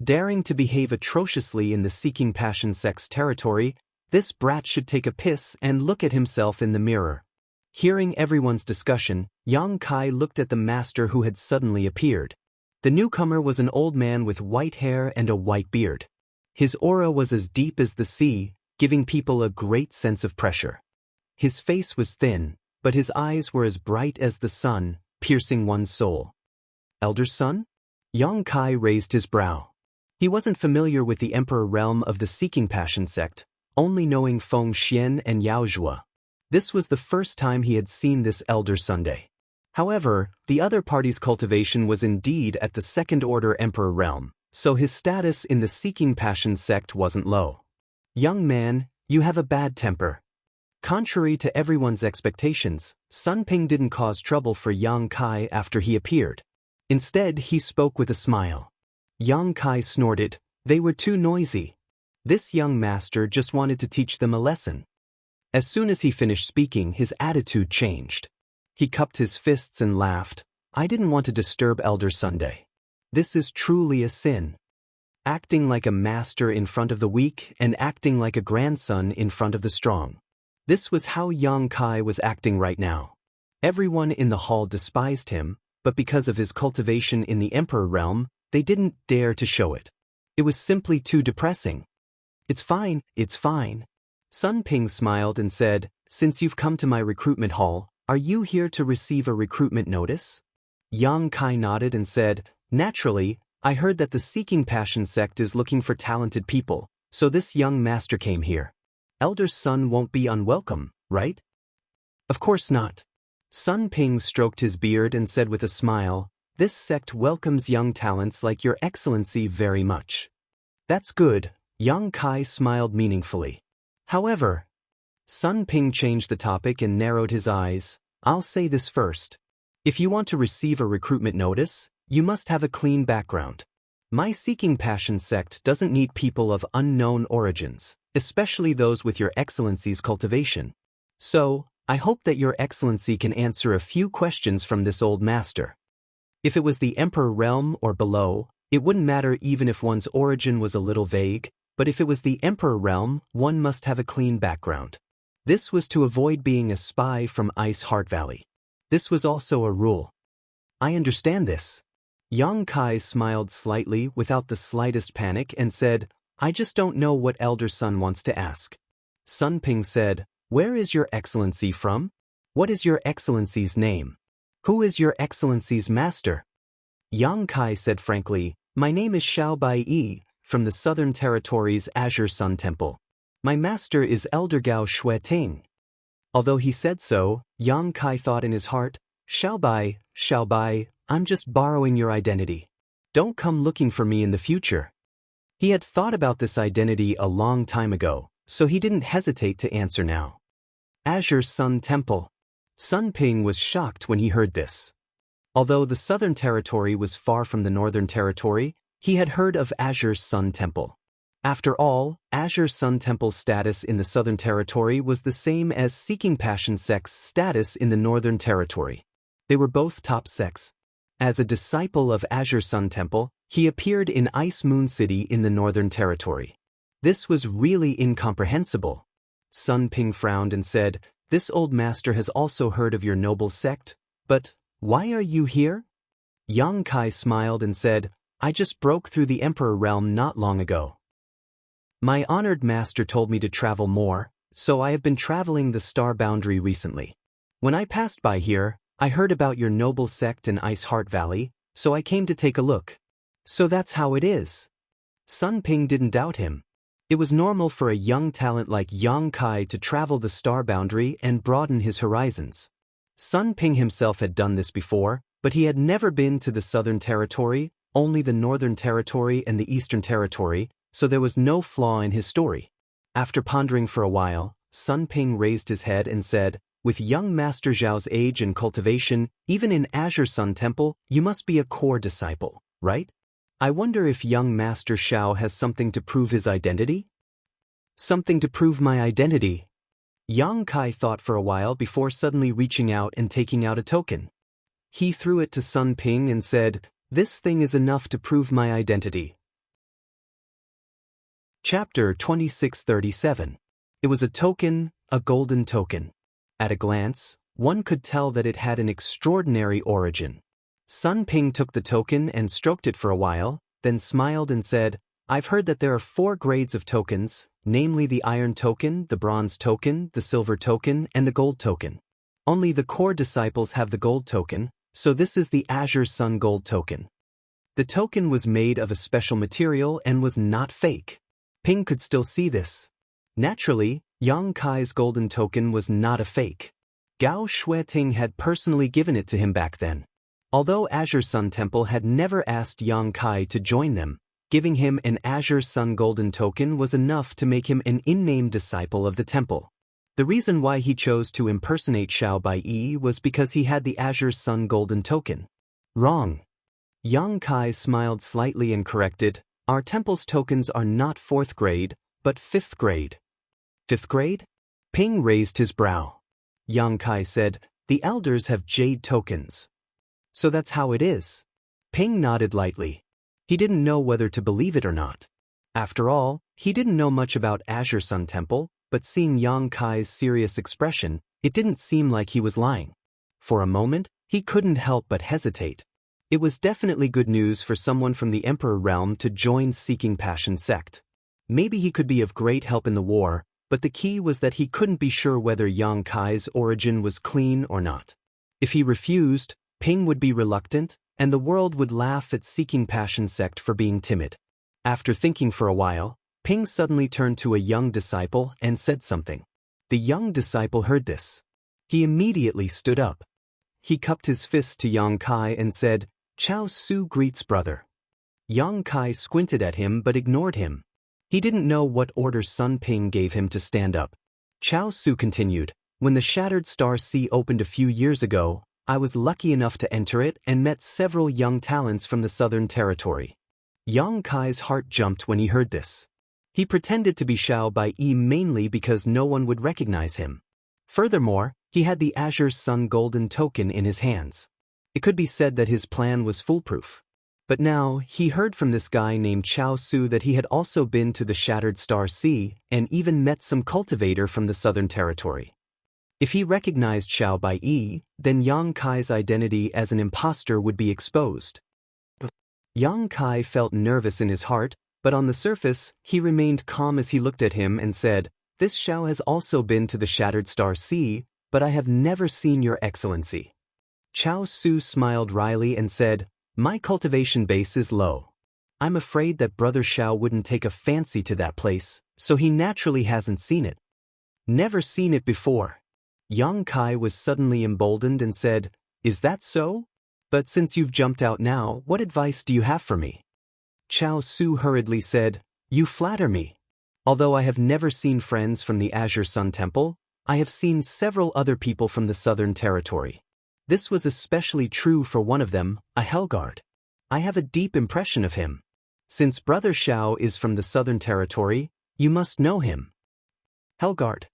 Daring to behave atrociously in the Seeking Passion sect's territory, this brat should take a piss and look at himself in the mirror. Hearing everyone's discussion, Yang Kai looked at the master who had suddenly appeared. The newcomer was an old man with white hair and a white beard. His aura was as deep as the sea, giving people a great sense of pressure. His face was thin, but his eyes were as bright as the sun, piercing one's soul. Elder Sun? Yang Kai raised his brow. He wasn't familiar with the Emperor realm of the Seeking Passion sect, only knowing Feng Xian and Yao Zhua. This was the first time he had seen this Elder Sunday. However, the other party's cultivation was indeed at the second-order Emperor realm, so his status in the Seeking Passion sect wasn't low. Young man, you have a bad temper. Contrary to everyone's expectations, Sun Ping didn't cause trouble for Yang Kai after he appeared. Instead, he spoke with a smile. Yang Kai snorted, "They were too noisy. This young master just wanted to teach them a lesson." As soon as he finished speaking, his attitude changed. He cupped his fists and laughed. "I didn't want to disturb Elder Sunday. This is truly a sin. Acting like a master in front of the weak and acting like a grandson in front of the strong." This was how Yang Kai was acting right now. Everyone in the hall despised him, but because of his cultivation in the Emperor realm, they didn't dare to show it. It was simply too depressing. It's fine. Sun Ping smiled and said, "Since you've come to my recruitment hall, are you here to receive a recruitment notice?" Yang Kai nodded and said, "Naturally, I heard that the Seeking Passion sect is looking for talented people, so this young master came here. Elder Sun won't be unwelcome, right?" "Of course not." Sun Ping stroked his beard and said with a smile, "This sect welcomes young talents like your excellency very much." "That's good," Yang Kai smiled meaningfully. However, Sun Ping changed the topic and narrowed his eyes. "I'll say this first. If you want to receive a recruitment notice, you must have a clean background. My Seeking Passion sect doesn't need people of unknown origins, especially those with your excellency's cultivation. So, I hope that your excellency can answer a few questions from this old master. If it was the Emperor realm or below, it wouldn't matter even if one's origin was a little vague, but if it was the Emperor realm, one must have a clean background. This was to avoid being a spy from Ice Heart Valley. This was also a rule." "I understand this." Yang Kai smiled slightly without the slightest panic and said, "I just don't know what Elder Sun wants to ask." Sun Ping said, "Where is your excellency from? What is your excellency's name? Who is your excellency's master?" Yang Kai said frankly, "My name is Xiao Bai Yi, from the Southern Territory's Azure Sun Temple. My master is Elder Gao Shueting." Although he said so, Yang Kai thought in his heart, Xiao Bai, I'm just borrowing your identity. Don't come looking for me in the future." He had thought about this identity a long time ago, so he didn't hesitate to answer now. Azure Sun Temple. Sun Ping was shocked when he heard this. Although the Southern Territory was far from the Northern Territory, he had heard of Azure Sun Temple. After all, Azure Sun Temple's status in the Southern Territory was the same as Seeking Passion sect's status in the Northern Territory. They were both top sects. As a disciple of Azure Sun Temple, he appeared in Ice Moon City in the Northern Territory. This was really incomprehensible. Sun Ping frowned and said, "This old master has also heard of your noble sect, but why are you here?" Yang Kai smiled and said, "I just broke through the Emperor realm not long ago. My honored master told me to travel more, so I have been traveling the star boundary recently. When I passed by here, I heard about your noble sect in Ice Heart Valley, so I came to take a look." "So that's how it is." Sun Ping didn't doubt him. It was normal for a young talent like Yang Kai to travel the star boundary and broaden his horizons. Sun Ping himself had done this before, but he had never been to the Southern Territory, only the Northern Territory and the Eastern Territory, so there was no flaw in his story. After pondering for a while, Sun Ping raised his head and said, "With young Master Zhao's age and cultivation, even in Azure Sun Temple, you must be a core disciple, right? I wonder if young Master Xiao has something to prove his identity?" "Something to prove my identity?" Yang Kai thought for a while before suddenly reaching out and taking out a token. He threw it to Sun Ping and said, "This thing is enough to prove my identity." Chapter 2637. It was a token, a golden token. At a glance, one could tell that it had an extraordinary origin. Sun Ping took the token and stroked it for a while, then smiled and said, "I've heard that there are 4 grades of tokens, namely the iron token, the bronze token, the silver token, and the gold token. Only the core disciples have the gold token, so this is the Azure Sun Gold token." The token was made of a special material and was not fake. Ping could still see this. Naturally, Yang Kai's golden token was not a fake. Gao Shueting had personally given it to him back then. Although Azure Sun Temple had never asked Yang Kai to join them, giving him an Azure Sun Golden token was enough to make him an in-name disciple of the temple. The reason why he chose to impersonate Xiao Baiyi was because he had the Azure Sun Golden token. Wrong. Yang Kai smiled slightly and corrected, "Our temple's tokens are not 4th grade, but 5th grade. 5th grade? Ping raised his brow. Yang Kai said, "The elders have jade tokens." "So that's how it is." Ping nodded lightly. He didn't know whether to believe it or not. After all, he didn't know much about Azure Sun Temple, but seeing Yang Kai's serious expression, it didn't seem like he was lying. For a moment, he couldn't help but hesitate. It was definitely good news for someone from the Emperor realm to join Seeking Passion sect. Maybe he could be of great help in the war, but the key was that he couldn't be sure whether Yang Kai's origin was clean or not. If he refused, Ping would be reluctant, and the world would laugh at Seeking Passion sect for being timid. After thinking for a while, Ping suddenly turned to a young disciple and said something. The young disciple heard this. He immediately stood up. He cupped his fist to Yang Kai and said, "Chao Su greets brother." Yang Kai squinted at him but ignored him. He didn't know what order Sun Ping gave him to stand up. Chao Su continued, "When the Shattered Star Sea opened a few years ago, I was lucky enough to enter it and met several young talents from the Southern Territory." Yang Kai's heart jumped when he heard this. He pretended to be Xiao Baiyi mainly because no one would recognize him. Furthermore, he had the Azure Sun Golden token in his hands. It could be said that his plan was foolproof. But now, he heard from this guy named Chao Su that he had also been to the Shattered Star Sea and even met some cultivator from the Southern Territory. If he recognized Xiao Baiyi, then Yang Kai's identity as an imposter would be exposed. Yang Kai felt nervous in his heart, but on the surface, he remained calm as he looked at him and said, "This Xiao has also been to the Shattered Star Sea, but I have never seen your excellency." Chao Su smiled wryly and said, "My cultivation base is low. I'm afraid that Brother Xiao wouldn't take a fancy to that place, so he naturally hasn't seen it." "Never seen it before." Yang Kai was suddenly emboldened and said, "Is that so? But since you've jumped out now, what advice do you have for me?" Chao Su hurriedly said, "You flatter me. Although I have never seen friends from the Azure Sun Temple, I have seen several other people from the Southern Territory. This was especially true for one of them, a Hellguard. I have a deep impression of him. Since Brother Xiao is from the Southern Territory, you must know him." "Hellguard?"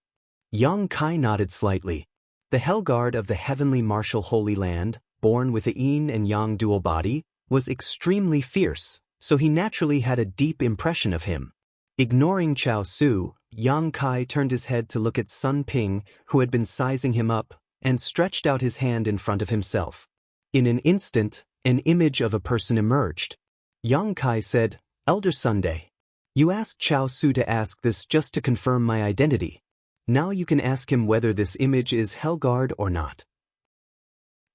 Yang Kai nodded slightly. The Hellguard of the Heavenly Martial Holy Land, born with a yin and yang dual body, was extremely fierce, so he naturally had a deep impression of him. Ignoring Chao Su, Yang Kai turned his head to look at Sun Ping, who had been sizing him up, and stretched out his hand in front of himself. In an instant, an image of a person emerged. Yang Kai said, "Elder Sunday, you asked Chao Su to ask this just to confirm my identity. Now you can ask him whether this image is Hellguard or not."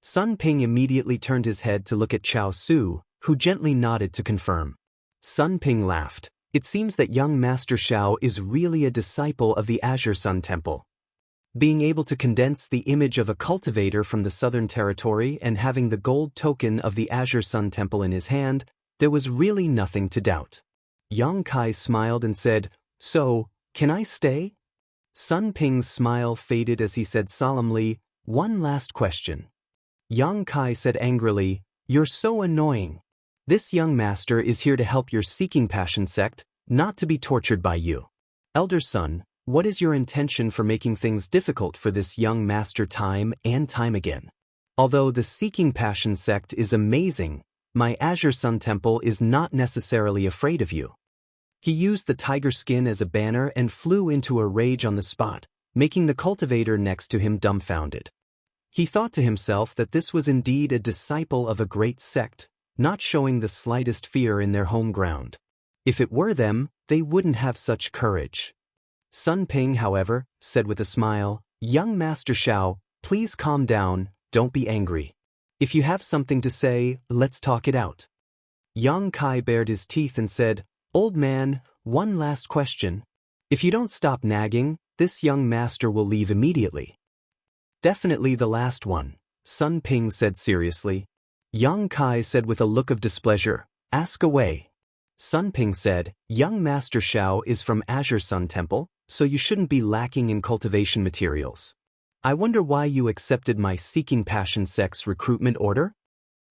Sun Ping immediately turned his head to look at Chao Su, who gently nodded to confirm. Sun Ping laughed. It seems that young Master Xiao is really a disciple of the Azure Sun Temple. Being able to condense the image of a cultivator from the Southern Territory and having the gold token of the Azure Sun Temple in his hand, there was really nothing to doubt. Yang Kai smiled and said, "So, can I stay?" Sun Ping's smile faded as he said solemnly, "One last question." Yang Kai said angrily, "You're so annoying. This young master is here to help your Seeking Passion sect, not to be tortured by you. Elder Sun, What is your intention for making things difficult for this young master time and time again? Although the Seeking Passion sect is amazing, my Azure Sun Temple is not necessarily afraid of you. He used the tiger skin as a banner and flew into a rage on the spot, making the cultivator next to him dumbfounded. He thought to himself that this was indeed a disciple of a great sect, not showing the slightest fear in their home ground. If it were them, they wouldn't have such courage. Sun Ping, however, said with a smile, "Young Master Xiao, please calm down, don't be angry. If you have something to say, let's talk it out." Yang Kai bared his teeth and said, "Old man, one last question. If you don't stop nagging, this young master will leave immediately." "Definitely the last one," Sun Ping said seriously. Yang Kai said with a look of displeasure, "Ask away." Sun Ping said, "Young Master Xiao is from Azure Sun Temple, so you shouldn't be lacking in cultivation materials. I wonder why you accepted my Seeking Passion sect's recruitment order?"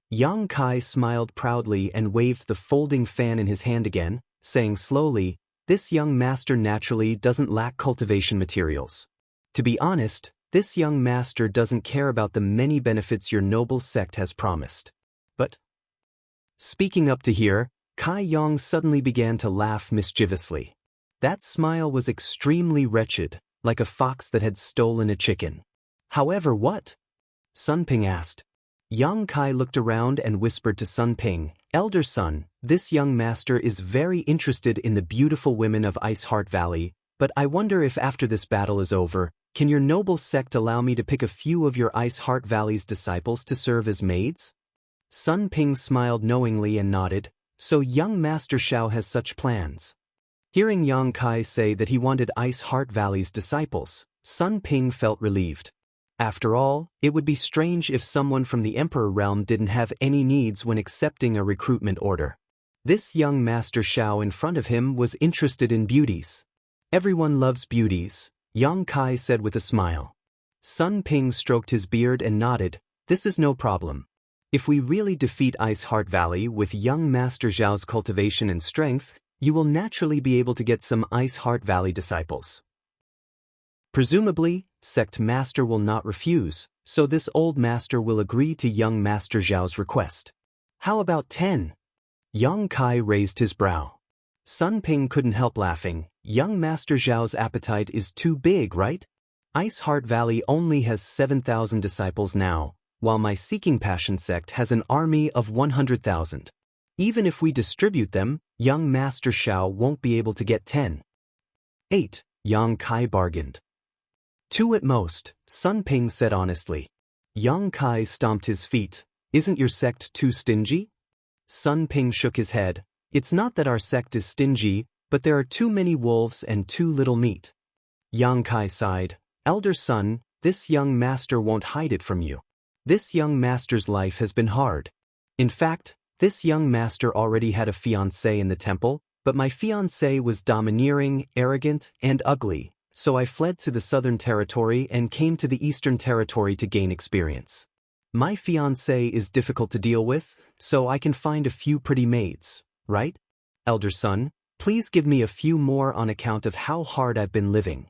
Yang Kai smiled proudly and waved the folding fan in his hand again, saying slowly, "This young master naturally doesn't lack cultivation materials. To be honest, this young master doesn't care about the many benefits your noble sect has promised. But..." Speaking up to here, Kai Yang suddenly began to laugh mischievously. That smile was extremely wretched, like a fox that had stolen a chicken. "However, what?" Sun Ping asked. Yang Kai looked around and whispered to Sun Ping, "Elder Sun, this young master is very interested in the beautiful women of Ice Heart Valley, but I wonder if after this battle is over, can your noble sect allow me to pick a few of your Ice Heart Valley's disciples to serve as maids?" Sun Ping smiled knowingly and nodded, "So young Master Xiao has such plans." Hearing Yang Kai say that he wanted Ice Heart Valley's disciples, Sun Ping felt relieved. After all, it would be strange if someone from the Emperor realm didn't have any needs when accepting a recruitment order. This young Master Xiao in front of him was interested in beauties. "Everyone loves beauties," Yang Kai said with a smile. Sun Ping stroked his beard and nodded, "This is no problem. If we really defeat Ice Heart Valley with young Master Xiao's cultivation and strength, you will naturally be able to get some Ice Heart Valley disciples. Presumably, Sect Master will not refuse, so this old master will agree to young Master Xiao's request. How about 10? Yang Kai raised his brow. Sun Ping couldn't help laughing. Young Master Xiao's appetite is too big, right? Ice Heart Valley only has 7,000 disciples now, while my Seeking Passion sect has an army of 100,000. Even if we distribute them, young Master Xiao won't be able to get 10. 8, Yang Kai bargained. 2 at most, Sun Ping said honestly. Yang Kai stomped his feet. Isn't your sect too stingy? Sun Ping shook his head. It's not that our sect is stingy, but there are too many wolves and too little meat. Yang Kai sighed. Elder Sun, this young master won't hide it from you. This young master's life has been hard. In fact, this young master already had a fiancée in the temple, but my fiancée was domineering, arrogant, and ugly, so I fled to the southern territory and came to the eastern territory to gain experience. My fiancée is difficult to deal with, so I can find a few pretty maids, right? Elder Sun, please give me a few more on account of how hard I've been living.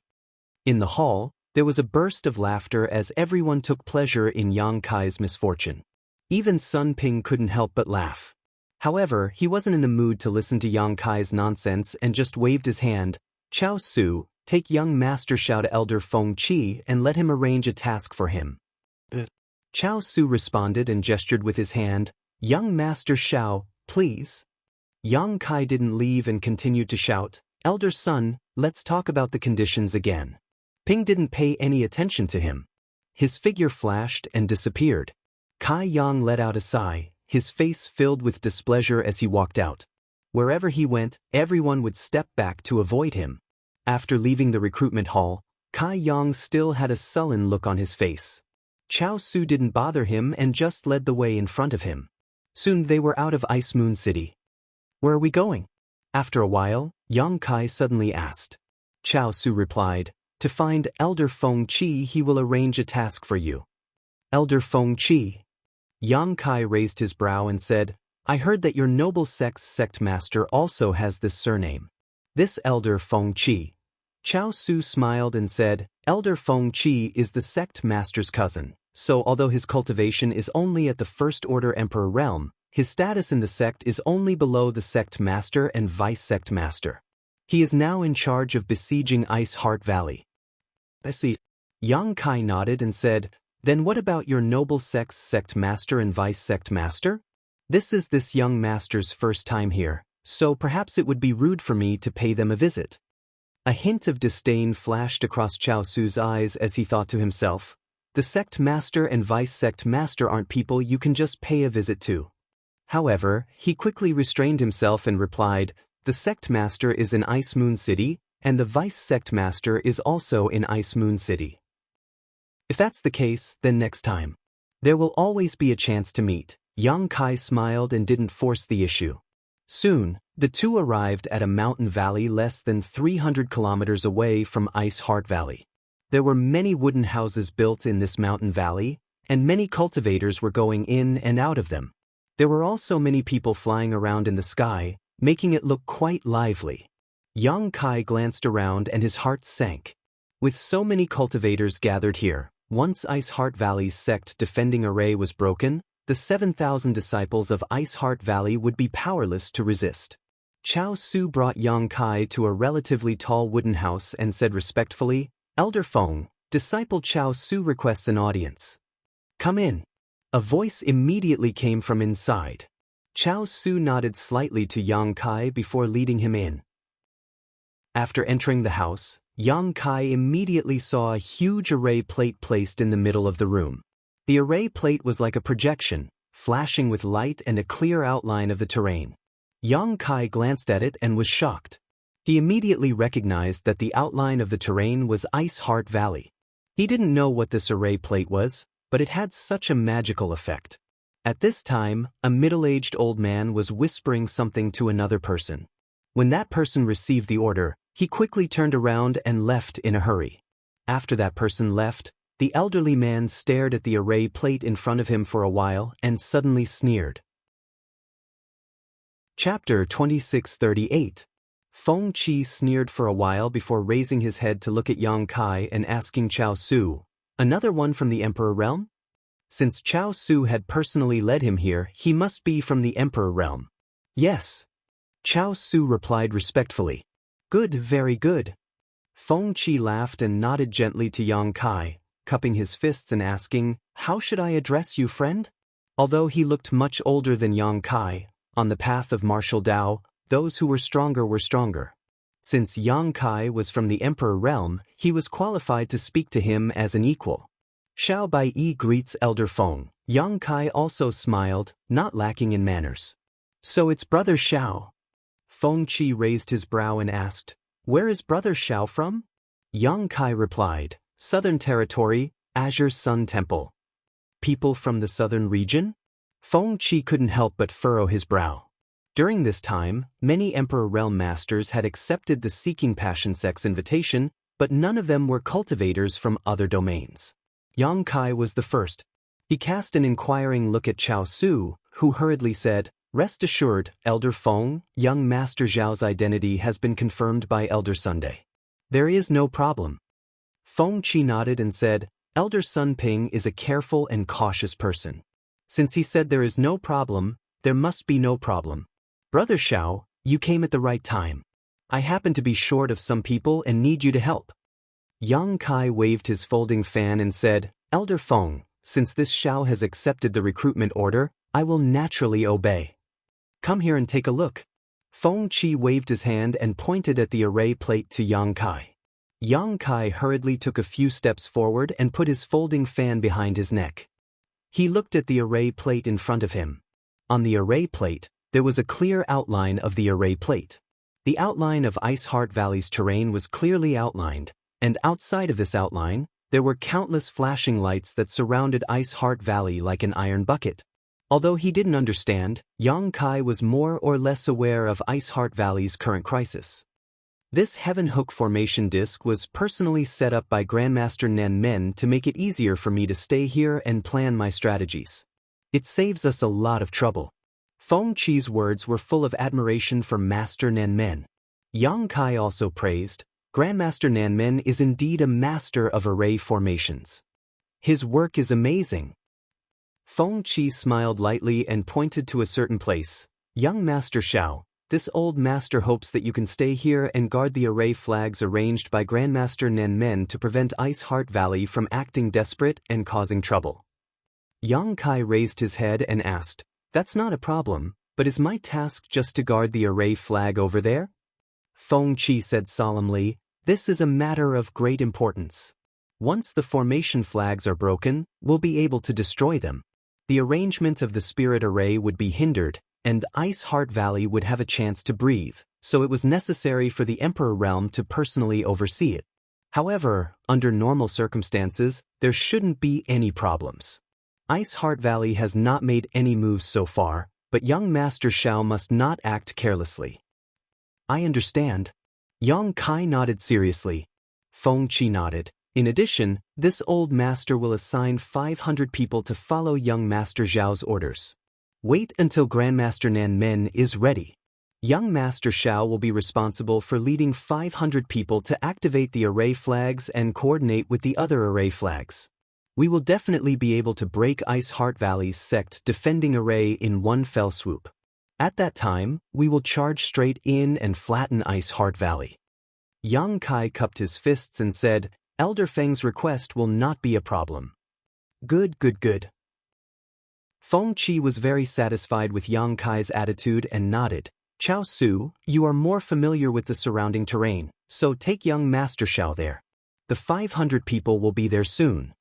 In the hall, there was a burst of laughter as everyone took pleasure in Yang Kai's misfortune. Even Sun Ping couldn't help but laugh. However, he wasn't in the mood to listen to Yang Kai's nonsense and just waved his hand. Chao Su, take young Master Xiao to Elder Feng Qi and let him arrange a task for him. Chao Su responded and gestured with his hand. Young Master Xiao, please. Yang Kai didn't leave and continued to shout, Elder Sun, let's talk about the conditions again. Ping didn't pay any attention to him. His figure flashed and disappeared. Kai Yang let out a sigh, his face filled with displeasure as he walked out. Wherever he went, everyone would step back to avoid him. After leaving the recruitment hall, Kai Yang still had a sullen look on his face. Chao Su didn't bother him and just led the way in front of him. Soon they were out of Ice Moon City. Where are we going? After a while, Yang Kai suddenly asked. Chao Su replied, to find Elder Feng Qi he will arrange a task for you. Elder Feng Qi. Yang Kai raised his brow and said, I heard that your noble sect's sect master also has this surname. This Elder Feng Qi. Chao Su smiled and said, Elder Feng Qi is the sect master's cousin, so although his cultivation is only at the First Order Emperor realm, his status in the sect is only below the sect master and vice-sect master. He is now in charge of besieging Ice Heart Valley. I see. Yang Kai nodded and said, Then what about your noble sect's sect master and vice-sect master? This is this young master's first time here, so perhaps it would be rude for me to pay them a visit. A hint of disdain flashed across Chao Su's eyes as he thought to himself, the sect master and vice-sect master aren't people you can just pay a visit to. However, he quickly restrained himself and replied, The sect master is in Ice Moon City, and the vice-sect master is also in Ice Moon City. If that's the case, then next time. There will always be a chance to meet. Yang Kai smiled and didn't force the issue. Soon, the two arrived at a mountain valley less than 300 kilometers away from Ice Heart Valley. There were many wooden houses built in this mountain valley, and many cultivators were going in and out of them. There were also many people flying around in the sky, making it look quite lively. Yang Kai glanced around and his heart sank. With so many cultivators gathered here, once Ice Heart Valley's sect defending array was broken, the 7,000 disciples of Ice Heart Valley would be powerless to resist. Chao Su brought Yang Kai to a relatively tall wooden house and said respectfully, Elder Feng, disciple Chao Su requests an audience. Come in. A voice immediately came from inside. Chao Su nodded slightly to Yang Kai before leading him in. After entering the house, Yang Kai immediately saw a huge array plate placed in the middle of the room. The array plate was like a projection, flashing with light and a clear outline of the terrain. Yang Kai glanced at it and was shocked. He immediately recognized that the outline of the terrain was Ice Heart Valley. He didn't know what this array plate was, but it had such a magical effect. At this time, a middle-aged old man was whispering something to another person. When that person received the order, he quickly turned around and left in a hurry. After that person left, the elderly man stared at the array plate in front of him for a while and suddenly sneered. Chapter 2638. Feng Qi sneered for a while before raising his head to look at Yang Kai and asking Chao Su, Another one from the Emperor realm? Since Chao Su had personally led him here, he must be from the Emperor realm. Yes. Chao Su replied respectfully. Good, very good. Feng Qi laughed and nodded gently to Yang Kai, cupping his fists and asking, How should I address you, friend? Although he looked much older than Yang Kai, on the path of martial Dao, those who were stronger. Since Yang Kai was from the Emperor realm, he was qualified to speak to him as an equal. Xiao Baiyi greets Elder Feng. Yang Kai also smiled, not lacking in manners. So it's Brother Xiao. Feng Qi raised his brow and asked, Where is Brother Xiao from? Yang Kai replied, Southern Territory, Azure Sun Temple. People from the southern region? Feng Qi couldn't help but furrow his brow. During this time, many Emperor Realm Masters had accepted the Seeking Passion sect's invitation, but none of them were cultivators from other domains. Yang Kai was the first. He cast an inquiring look at Chao Su, who hurriedly said, Rest assured, Elder Feng, young Master Zhao's identity has been confirmed by Elder Sunday. There is no problem. Feng Qi nodded and said, Elder Sun Ping is a careful and cautious person. Since he said there is no problem, there must be no problem. Brother Xiao, you came at the right time. I happen to be short of some people and need you to help. Yang Kai waved his folding fan and said, Elder Feng, since this Xiao has accepted the recruitment order, I will naturally obey. Come here and take a look. Feng Qi waved his hand and pointed at the array plate to Yang Kai. Yang Kai hurriedly took a few steps forward and put his folding fan behind his neck. He looked at the array plate in front of him. On the array plate, there was a clear outline of the array plate. The outline of Ice Heart Valley's terrain was clearly outlined, and outside of this outline, there were countless flashing lights that surrounded Ice Heart Valley like an iron bucket. Although he didn't understand, Yang Kai was more or less aware of Ice Heart Valley's current crisis. This Heaven Hook formation disc was personally set up by Grandmaster Nen Men to make it easier for me to stay here and plan my strategies. It saves us a lot of trouble. Feng Qi's words were full of admiration for Master Nen Men. Yang Kai also praised, Grandmaster Nanmen is indeed a master of array formations. His work is amazing. Feng Qi smiled lightly and pointed to a certain place. Young Master Xiao, this old master hopes that you can stay here and guard the array flags arranged by Grandmaster Nanmen to prevent Ice Heart Valley from acting desperate and causing trouble. Yang Kai raised his head and asked, "That's not a problem, but is my task just to guard the array flag over there?" Feng Qi said solemnly, "This is a matter of great importance. Once the formation flags are broken, we'll be able to destroy them. The arrangement of the spirit array would be hindered, and Ice Heart Valley would have a chance to breathe, so it was necessary for the Emperor Realm to personally oversee it. However, under normal circumstances, there shouldn't be any problems. Ice Heart Valley has not made any moves so far, but young Master Xiao must not act carelessly." "I understand." Yang Kai nodded seriously. Feng Qi nodded. In addition, this old master will assign 500 people to follow young Master Xiao's orders. Wait until Grandmaster Nanmen is ready. Young Master Xiao will be responsible for leading 500 people to activate the array flags and coordinate with the other array flags. We will definitely be able to break Ice Heart Valley's sect defending array in one fell swoop. At that time, we will charge straight in and flatten Ice Heart Valley." Yang Kai cupped his fists and said, "Elder Feng's request will not be a problem." Good. Feng Qi was very satisfied with Yang Kai's attitude and nodded. "Chao Su, you are more familiar with the surrounding terrain, so take young Master Xiao there. The 500 people will be there soon."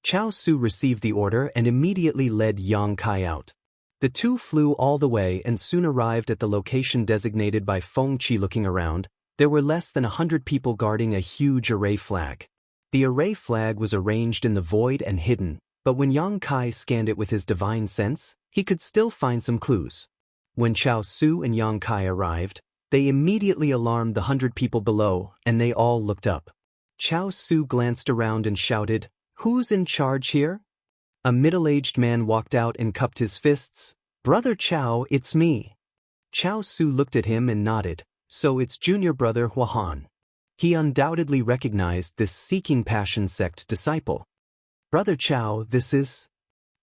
Chao Su received the order and immediately led Yang Kai out. The two flew all the way and soon arrived at the location designated by Feng Qi. Looking around, there were less than 100 people guarding a huge array flag. The array flag was arranged in the void and hidden, but when Yang Kai scanned it with his divine sense, he could still find some clues. When Chao Su and Yang Kai arrived, they immediately alarmed the 100 people below, and they all looked up. Chao Su glanced around and shouted, "Who's in charge here?" A middle-aged man walked out and cupped his fists. "Brother Chao, it's me." Chao Su looked at him and nodded. "So it's junior brother Huahan." He undoubtedly recognized this Seeking Passion sect disciple. "Brother Chao, this is?"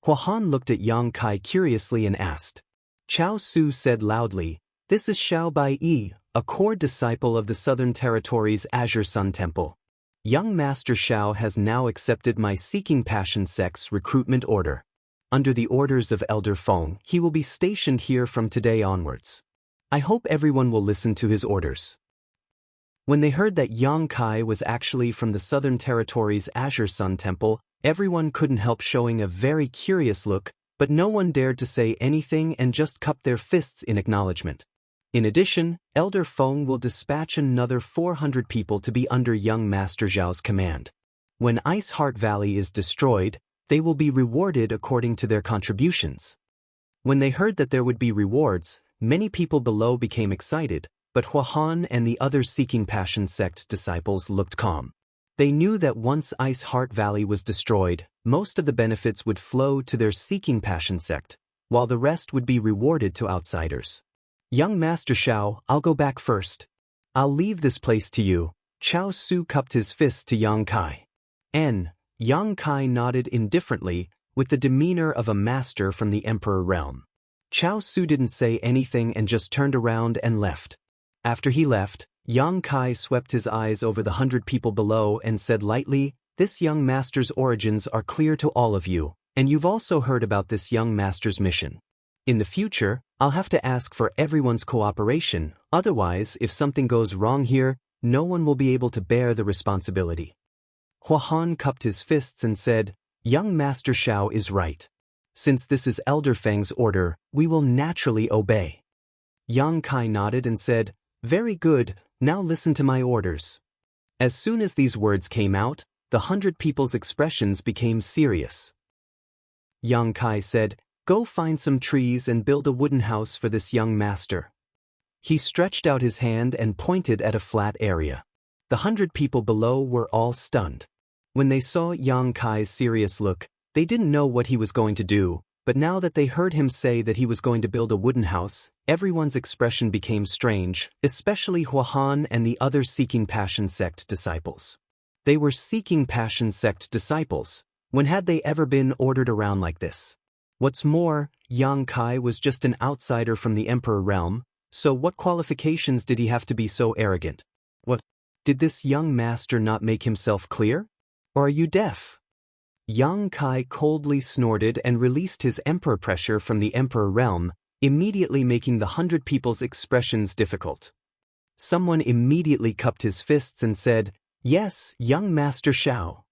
Huahan looked at Yang Kai curiously and asked. Chao Su said loudly, "This is Xiao Bai Yi, a core disciple of the Southern Territories' Azure Sun Temple. Young Master Xiao has now accepted my Seeking Passion sect's recruitment order. Under the orders of Elder Feng, he will be stationed here from today onwards. I hope everyone will listen to his orders." When they heard that Yang Kai was actually from the Southern Territories' Azure Sun Temple, everyone couldn't help showing a very curious look, but no one dared to say anything and just cupped their fists in acknowledgement. In addition, Elder Feng will dispatch another 400 people to be under young Master Zhao's command. When Ice Heart Valley is destroyed, they will be rewarded according to their contributions. When they heard that there would be rewards, many people below became excited, but Huahan and the other Seeking Passion sect disciples looked calm. They knew that once Ice Heart Valley was destroyed, most of the benefits would flow to their Seeking Passion sect, while the rest would be rewarded to outsiders. "Young Master Xiao, I'll go back first. I'll leave this place to you." Chao Su cupped his fist to Yang Kai. Yang Kai nodded indifferently, with the demeanor of a master from the Emperor Realm. Chao Su didn't say anything and just turned around and left. After he left, Yang Kai swept his eyes over the 100 people below and said lightly, "This young master's origins are clear to all of you, and you've also heard about this young master's mission. In the future, I'll have to ask for everyone's cooperation, otherwise, if something goes wrong here, no one will be able to bear the responsibility." Huahan cupped his fists and said, "Young Master Xiao is right. Since this is Elder Feng's order, we will naturally obey." Yang Kai nodded and said, "Very good, now listen to my orders." As soon as these words came out, the 100 people's expressions became serious. Yang Kai said, "Go find some trees and build a wooden house for this young master." He stretched out his hand and pointed at a flat area. The 100 people below were all stunned. When they saw Yang Kai's serious look, they didn't know what he was going to do, But now that they heard him say that he was going to build a wooden house, everyone's expression became strange, especially Huahan and the other Seeking Passion sect disciples. They were Seeking Passion sect disciples. When had they ever been ordered around like this? What's more, Yang Kai was just an outsider from the Emperor realm, so what qualifications did he have to be so arrogant? What? Did this young master not make himself clear? Or are you deaf? Yang Kai coldly snorted and released his emperor pressure from the Emperor realm, immediately making the 100 people's expressions difficult. Someone immediately cupped his fists and said, "Yes, young Master Shao."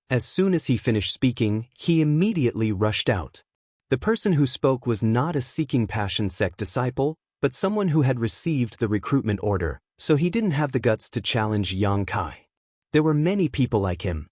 As soon as he finished speaking, he immediately rushed out. The person who spoke was not a Seeking Passion sect disciple, but someone who had received the recruitment order, so he didn't have the guts to challenge Yang Kai. There were many people like him.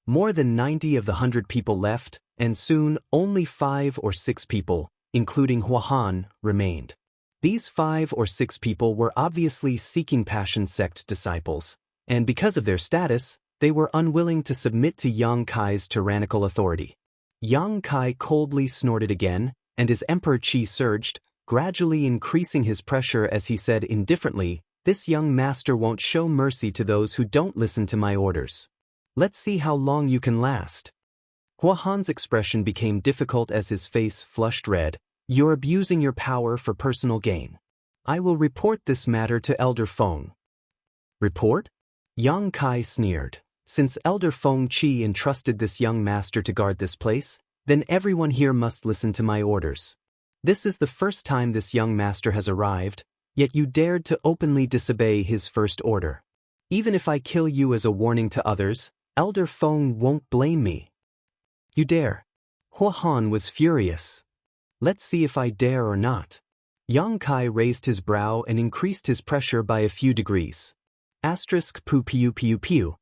More than 90 of the 100 people left, and soon only 5 or 6 people, including Huahan, remained. These 5 or 6 people were obviously Seeking Passion sect disciples, and because of their status, they were unwilling to submit to Yang Kai's tyrannical authority. Yang Kai coldly snorted again, and his emperor qi surged, gradually increasing his pressure as he said indifferently, "This young master won't show mercy to those who don't listen to my orders. Let's see how long you can last." Huahan's expression became difficult as his face flushed red. "You're abusing your power for personal gain. I will report this matter to Elder Feng." "Report?" Yang Kai sneered. "Since Elder Feng Qi entrusted this young master to guard this place, then everyone here must listen to my orders. This is the first time this young master has arrived, yet you dared to openly disobey his first order. Even if I kill you as a warning to others, Elder Feng won't blame me." "You dare?" Huahan was furious. "Let's see if I dare or not." Yang Kai raised his brow and increased his pressure by a few degrees. Asterisk pu piu piu piu.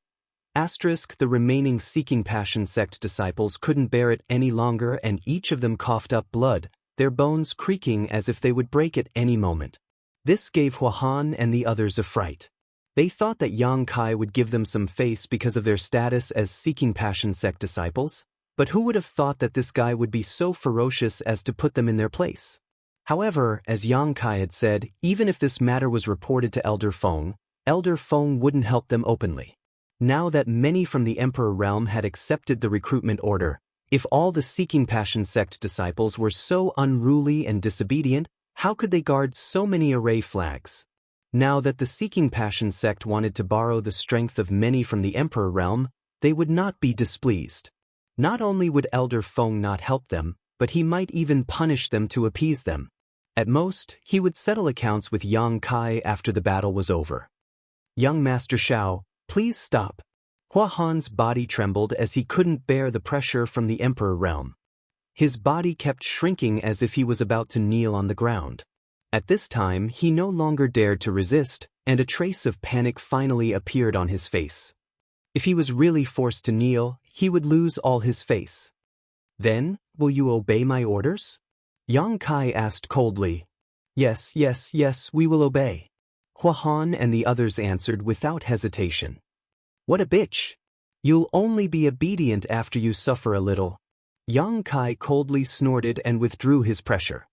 Asterisk the remaining Seeking Passion sect disciples couldn't bear it any longer and each of them coughed up blood, their bones creaking as if they would break at any moment. This gave Huahan and the others a fright. They thought that Yang Kai would give them some face because of their status as Seeking Passion sect disciples, but who would have thought that this guy would be so ferocious as to put them in their place? However, as Yang Kai had said, even if this matter was reported to Elder Feng wouldn't help them openly. Now that many from the Emperor realm had accepted the recruitment order, if all the Seeking Passion sect disciples were so unruly and disobedient, how could they guard so many array flags? Now that the Seeking Passion sect wanted to borrow the strength of many from the Emperor realm, they would not be displeased. Not only would Elder Feng not help them, but he might even punish them to appease them. At most, he would settle accounts with Yang Kai after the battle was over. "Young Master Shao, please stop." Huahan's body trembled as he couldn't bear the pressure from the Emperor realm. His body kept shrinking as if he was about to kneel on the ground. At this time, he no longer dared to resist, and a trace of panic finally appeared on his face. If he was really forced to kneel, he would lose all his face. "Then, will you obey my orders?" Yang Kai asked coldly. Yes, we will obey." Huahan and the others answered without hesitation. "What a bitch! You'll only be obedient after you suffer a little." Yang Kai coldly snorted and withdrew his pressure.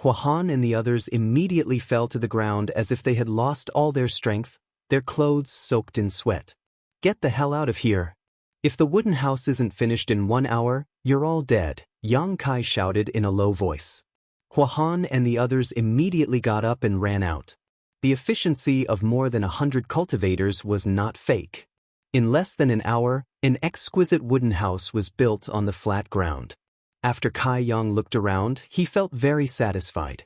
Huahan and the others immediately fell to the ground as if they had lost all their strength, their clothes soaked in sweat. "Get the hell out of here. If the wooden house isn't finished in 1 hour, you're all dead," Yang Kai shouted in a low voice. Huahan and the others immediately got up and ran out. The efficiency of more than 100 cultivators was not fake. In less than an hour, an exquisite wooden house was built on the flat ground. After Kai Yang looked around, he felt very satisfied.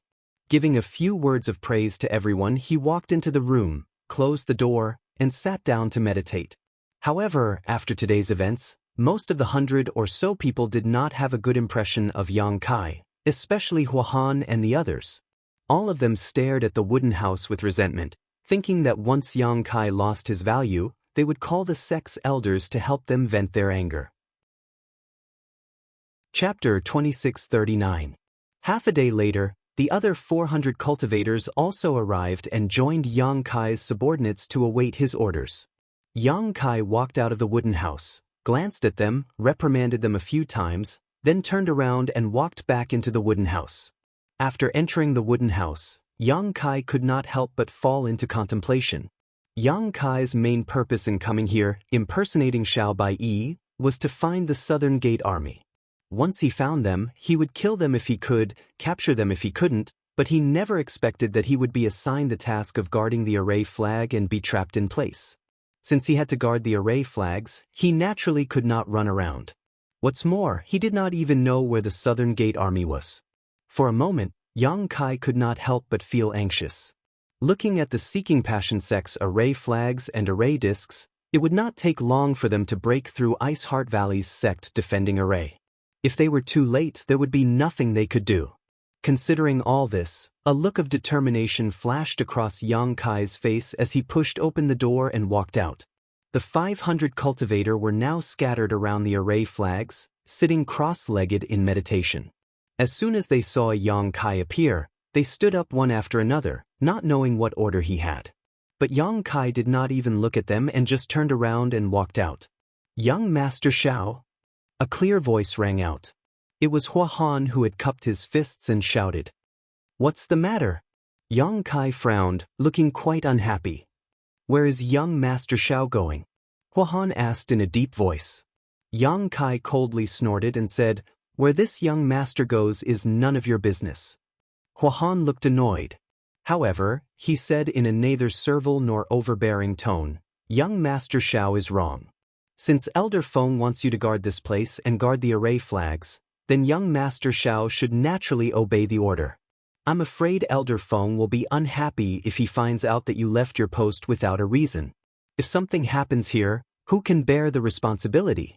Giving a few words of praise to everyone, he walked into the room, closed the door, and sat down to meditate. However, after today's events, most of the 100 or so people did not have a good impression of Yang Kai, especially Huahan and the others. All of them stared at the wooden house with resentment, thinking that once Yang Kai lost his value, they would call the sect's elders to help them vent their anger. Chapter 2639. Half a day later, the other 400 cultivators also arrived and joined Yang Kai's subordinates to await his orders. Yang Kai walked out of the wooden house, glanced at them, reprimanded them a few times, then turned around and walked back into the wooden house. After entering the wooden house, Yang Kai could not help but fall into contemplation. Yang Kai's main purpose in coming here, impersonating Xiao Bai, was to find the Southern Gate Army. Once he found them, he would kill them if he could, capture them if he couldn't, but he never expected that he would be assigned the task of guarding the array flag and be trapped in place. Since he had to guard the array flags, he naturally could not run around. What's more, he did not even know where the Southern Gate Army was. For a moment, Yang Kai could not help but feel anxious. Looking at the Seeking Passion sect's array flags and array discs, it would not take long for them to break through Ice Heart Valley's sect defending array. If they were too late, there would be nothing they could do. Considering all this, a look of determination flashed across Yang Kai's face as he pushed open the door and walked out. The 500 cultivator were now scattered around the array flags, sitting cross-legged in meditation. As soon as they saw Yang Kai appear, they stood up one after another, not knowing what order he had. But Yang Kai did not even look at them and just turned around and walked out. "Young Master Xiao?" A clear voice rang out. It was Hua Han who had cupped his fists and shouted. "What's the matter?" Yang Kai frowned, looking quite unhappy. "Where is young Master Xiao going?" Hua Han asked in a deep voice. Yang Kai coldly snorted and said, "Where this young master goes is none of your business." Hua Han looked annoyed. However, he said in a neither servile nor overbearing tone, "Young Master Xiao is wrong. Since Elder Feng wants you to guard this place and guard the array flags, then young Master Xiao should naturally obey the order. I'm afraid Elder Feng will be unhappy if he finds out that you left your post without a reason. If something happens here, who can bear the responsibility?"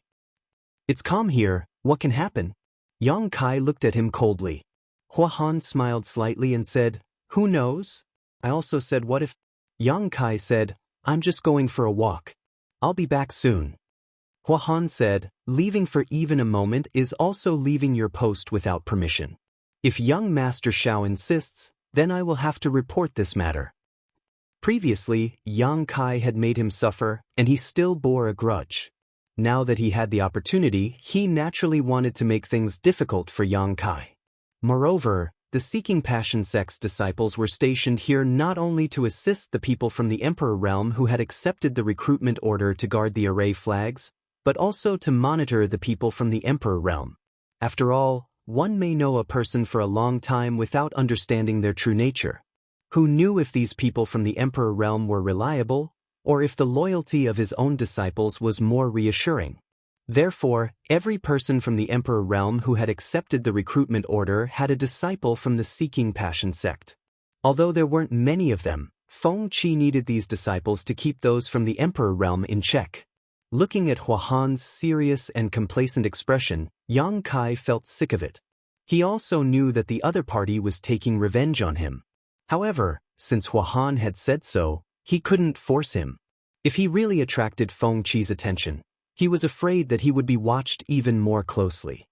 "It's calm here, what can happen?" Yang Kai looked at him coldly. Hua Han smiled slightly and said, "Who knows?" I also said, "What if?" Yang Kai said, "I'm just going for a walk. I'll be back soon." Hua Han said, "Leaving for even a moment is also leaving your post without permission. If young Master Xiao insists, then I will have to report this matter." Previously, Yang Kai had made him suffer, and he still bore a grudge. Now that he had the opportunity, he naturally wanted to make things difficult for Yang Kai. Moreover, the Seeking Passion sect's disciples were stationed here not only to assist the people from the Emperor realm who had accepted the recruitment order to guard the array flags, but also to monitor the people from the Emperor realm. After all, one may know a person for a long time without understanding their true nature. Who knew if these people from the Emperor realm were reliable, or if the loyalty of his own disciples was more reassuring? Therefore, every person from the Emperor realm who had accepted the recruitment order had a disciple from the Seeking Passion sect. Although there weren't many of them, Feng Qi needed these disciples to keep those from the Emperor realm in check. Looking at Hua Han's serious and complacent expression, Yang Kai felt sick of it. He also knew that the other party was taking revenge on him. However, since Hua Han had said so, he couldn't force him. If he really attracted Feng Qi's attention, he was afraid that he would be watched even more closely.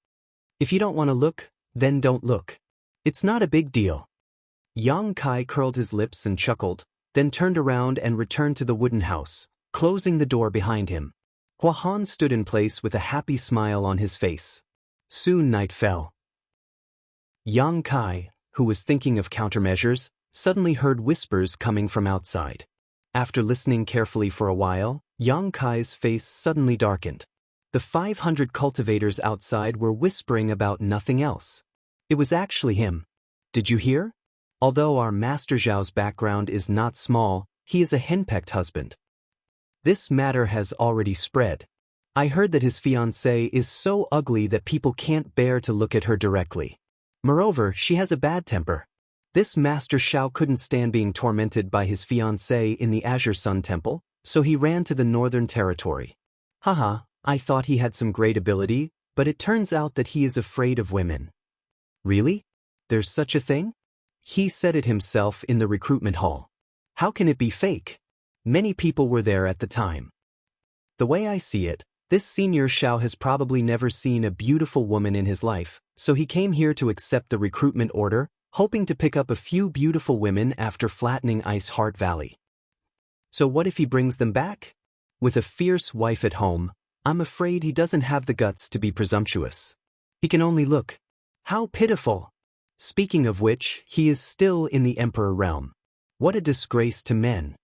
If you don't want to look, then don't look. It's not a big deal. Yang Kai curled his lips and chuckled, then turned around and returned to the wooden house, closing the door behind him. Hua Han stood in place with a happy smile on his face. Soon night fell. Yang Kai, who was thinking of countermeasures, suddenly heard whispers coming from outside. After listening carefully for a while, Yang Kai's face suddenly darkened. The 500 cultivators outside were whispering about nothing else. It was actually him. "Did you hear? Although our Master Zhao's background is not small, he is a henpecked husband. This matter has already spread. I heard that his fiancée is so ugly that people can't bear to look at her directly. Moreover, she has a bad temper. This Master Xiao couldn't stand being tormented by his fiancée in the Azure Sun Temple, so he ran to the Northern Territory. Haha, I thought he had some great ability, but it turns out that he is afraid of women." "Really? There's such a thing?" He said it himself in the recruitment hall. "How can it be fake? Many people were there at the time." "The way I see it, this senior Xiao has probably never seen a beautiful woman in his life, so he came here to accept the recruitment order, hoping to pick up a few beautiful women after flattening Ice Heart Valley. So what if he brings them back? With a fierce wife at home, I'm afraid he doesn't have the guts to be presumptuous. He can only look. How pitiful! Speaking of which, he is still in the Emperor realm. What a disgrace to men.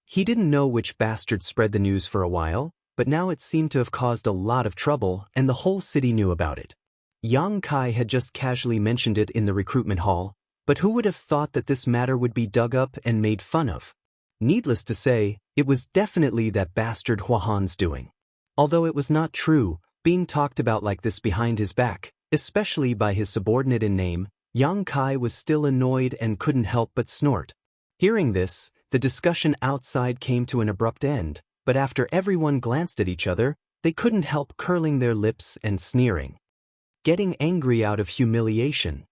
He didn't know which bastard spread the news for a while, but now it seemed to have caused a lot of trouble and the whole city knew about it. Yang Kai had just casually mentioned it in the recruitment hall, but who would have thought that this matter would be dug up and made fun of? Needless to say, it was definitely that bastard Hua Han's doing. Although it was not true, being talked about like this behind his back, especially by his subordinate in name, Yang Kai was still annoyed and couldn't help but snort. Hearing this, the discussion outside came to an abrupt end, but after everyone glanced at each other, they couldn't help curling their lips and sneering. Getting angry out of humiliation,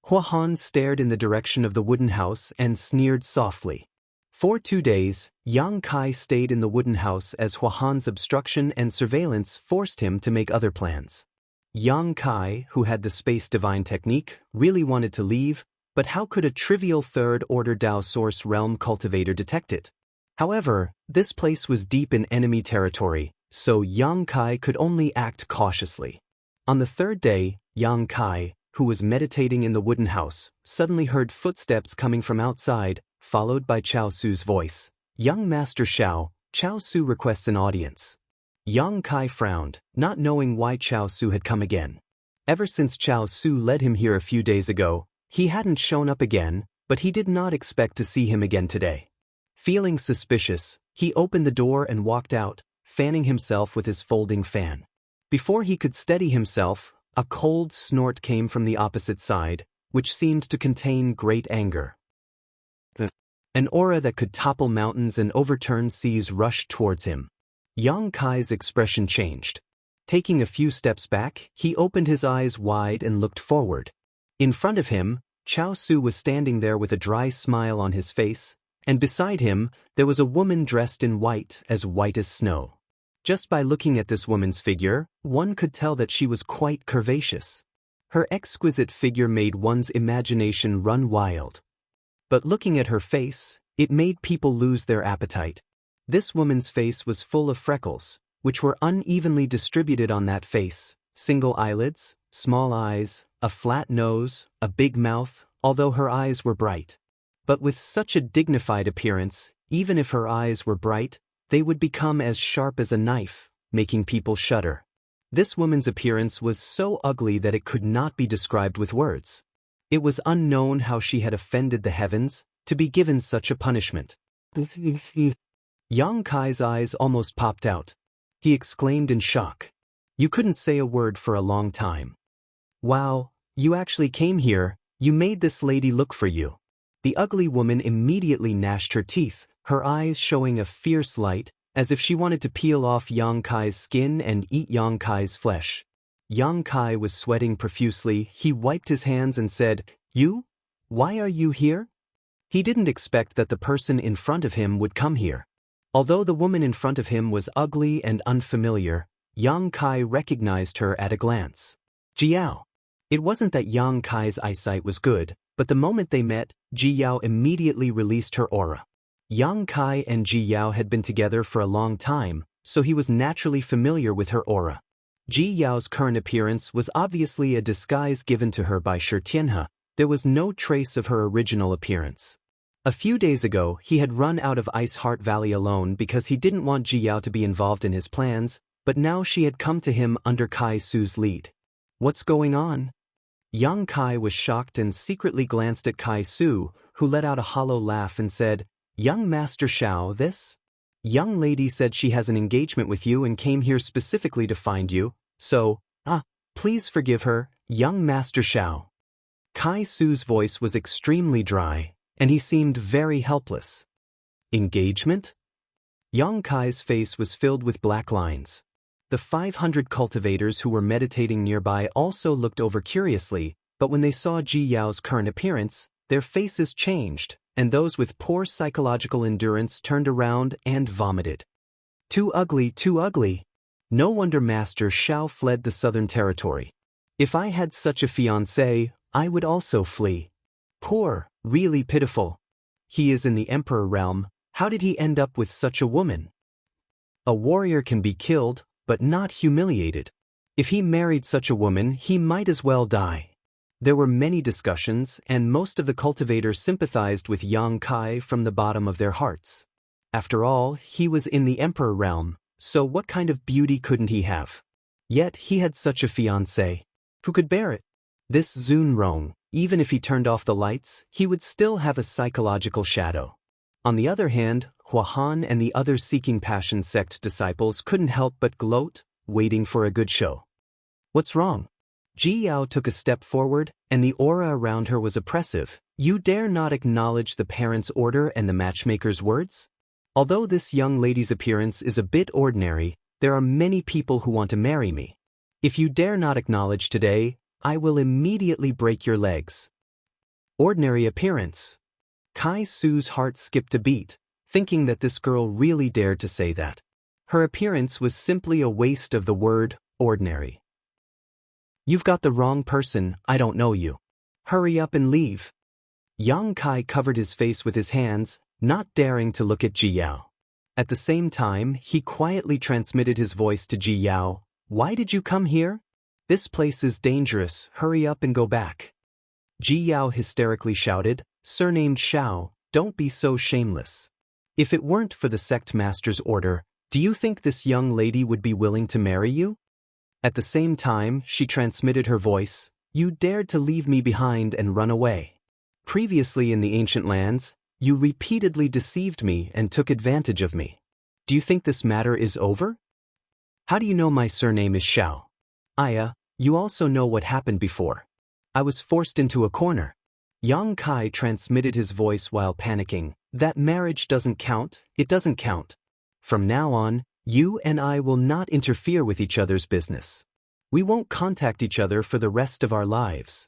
Hua Han stared in the direction of the wooden house and sneered softly. For 2 days, Yang Kai stayed in the wooden house as Hua Han's obstruction and surveillance forced him to make other plans. Yang Kai, who had the space divine technique, really wanted to leave, but how could a trivial third-order Dao Source Realm cultivator detect it? However, this place was deep in enemy territory, so Yang Kai could only act cautiously. On the 3rd day, Yang Kai, who was meditating in the wooden house, suddenly heard footsteps coming from outside, followed by Chao Su's voice. "Young Master Xiao, Chao Su requests an audience." Yang Kai frowned, not knowing why Chao Su had come again. Ever since Chao Su led him here a few days ago, he hadn't shown up again, but he did not expect to see him again today. Feeling suspicious, he opened the door and walked out, fanning himself with his folding fan. Before he could steady himself, a cold snort came from the opposite side, which seemed to contain great anger. An aura that could topple mountains and overturn seas rushed towards him. Yang Kai's expression changed. Taking a few steps back, he opened his eyes wide and looked forward. In front of him, Chao Su was standing there with a dry smile on his face, and beside him, there was a woman dressed in white as snow. Just by looking at this woman's figure, one could tell that she was quite curvaceous. Her exquisite figure made one's imagination run wild. But looking at her face, it made people lose their appetite. This woman's face was full of freckles, which were unevenly distributed on that face, single eyelids, small eyes, a flat nose, a big mouth, although her eyes were bright. But with such a dignified appearance, even if her eyes were bright, they would become as sharp as a knife, making people shudder. This woman's appearance was so ugly that it could not be described with words. It was unknown how she had offended the heavens to be given such a punishment. Yang Kai's eyes almost popped out. He exclaimed in shock. "You couldn't say a word for a long time. Wow, you actually came here, you made this lady look for you." The ugly woman immediately gnashed her teeth, her eyes showing a fierce light, as if she wanted to peel off Yang Kai's skin and eat Yang Kai's flesh. Yang Kai was sweating profusely. He wiped his hands and said, "You? Why are you here?" He didn't expect that the person in front of him would come here. Although the woman in front of him was ugly and unfamiliar, Yang Kai recognized her at a glance. Jiao. It wasn't that Yang Kai's eyesight was good, but the moment they met, Jiao immediately released her aura. Yang Kai and Jiao had been together for a long time, so he was naturally familiar with her aura. Jiao's current appearance was obviously a disguise given to her by Xianxia. There was no trace of her original appearance. A few days ago, he had run out of Ice Heart Valley alone because he didn't want Jiao to be involved in his plans, but now she had come to him under Kai Su's lead. What's going on? Yang Kai was shocked and secretly glanced at Kai Su, who let out a hollow laugh and said, "Young Master Xiao, this young lady said she has an engagement with you and came here specifically to find you, so, please forgive her, young Master Xiao." Kai Su's voice was extremely dry, and he seemed very helpless. Engagement? Yang Kai's face was filled with black lines. The 500 cultivators who were meditating nearby also looked over curiously, but when they saw Ji Yao's current appearance, their faces changed, and those with poor psychological endurance turned around and vomited. Too ugly, too ugly. No wonder Master Xiao fled the southern territory. If I had such a fiancé, I would also flee. Poor, really pitiful. He is in the Emperor realm, how did he end up with such a woman? A warrior can be killed, but not humiliated. If he married such a woman, he might as well die. There were many discussions, and most of the cultivators sympathized with Yang Kai from the bottom of their hearts. After all, he was in the emperor realm, so what kind of beauty couldn't he have? Yet he had such a fiancée. Who could bear it? This Zun Rong, even if he turned off the lights, he would still have a psychological shadow. On the other hand, Hua Han and the other Seeking Passion sect disciples couldn't help but gloat, waiting for a good show. What's wrong? Ji Yao took a step forward, and the aura around her was oppressive. You dare not acknowledge the parent's order and the matchmaker's words? Although this young lady's appearance is a bit ordinary, there are many people who want to marry me. If you dare not acknowledge today, I will immediately break your legs. Ordinary appearance. Kai Su's heart skipped a beat, thinking that this girl really dared to say that. Her appearance was simply a waste of the word, ordinary. You've got the wrong person, I don't know you. Hurry up and leave. Yang Kai covered his face with his hands, not daring to look at Ji Yao. At the same time, he quietly transmitted his voice to Ji Yao. Why did you come here? This place is dangerous, hurry up and go back. Ji Yao hysterically shouted, surnamed Shao, don't be so shameless. If it weren't for the sect master's order, do you think this young lady would be willing to marry you? At the same time, she transmitted her voice, you dared to leave me behind and run away. Previously in the ancient lands, you repeatedly deceived me and took advantage of me. Do you think this matter is over? How do you know my surname is Shao? Aya, you also know what happened before. I was forced into a corner. Yang Kai transmitted his voice while panicking. That marriage doesn't count, it doesn't count. From now on, you and I will not interfere with each other's business. We won't contact each other for the rest of our lives.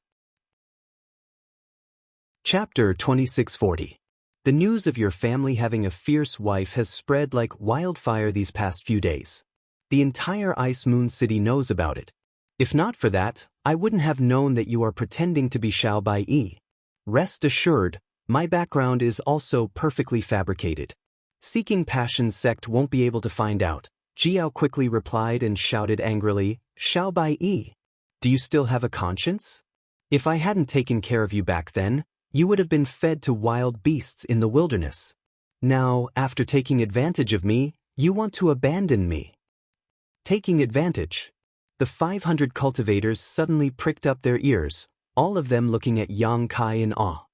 Chapter 2640. The news of your family having a fierce wife has spread like wildfire these past few days. The entire Ice Moon City knows about it. If not for that, I wouldn't have known that you are pretending to be Xiao Bai. Rest assured, my background is also perfectly fabricated. Seeking Passion sect won't be able to find out. Ji Yao quickly replied and shouted angrily, Xiao Bai, do you still have a conscience? If I hadn't taken care of you back then, you would have been fed to wild beasts in the wilderness. Now, after taking advantage of me, you want to abandon me. Taking advantage. The 500 cultivators suddenly pricked up their ears, all of them looking at Yang Kai in awe.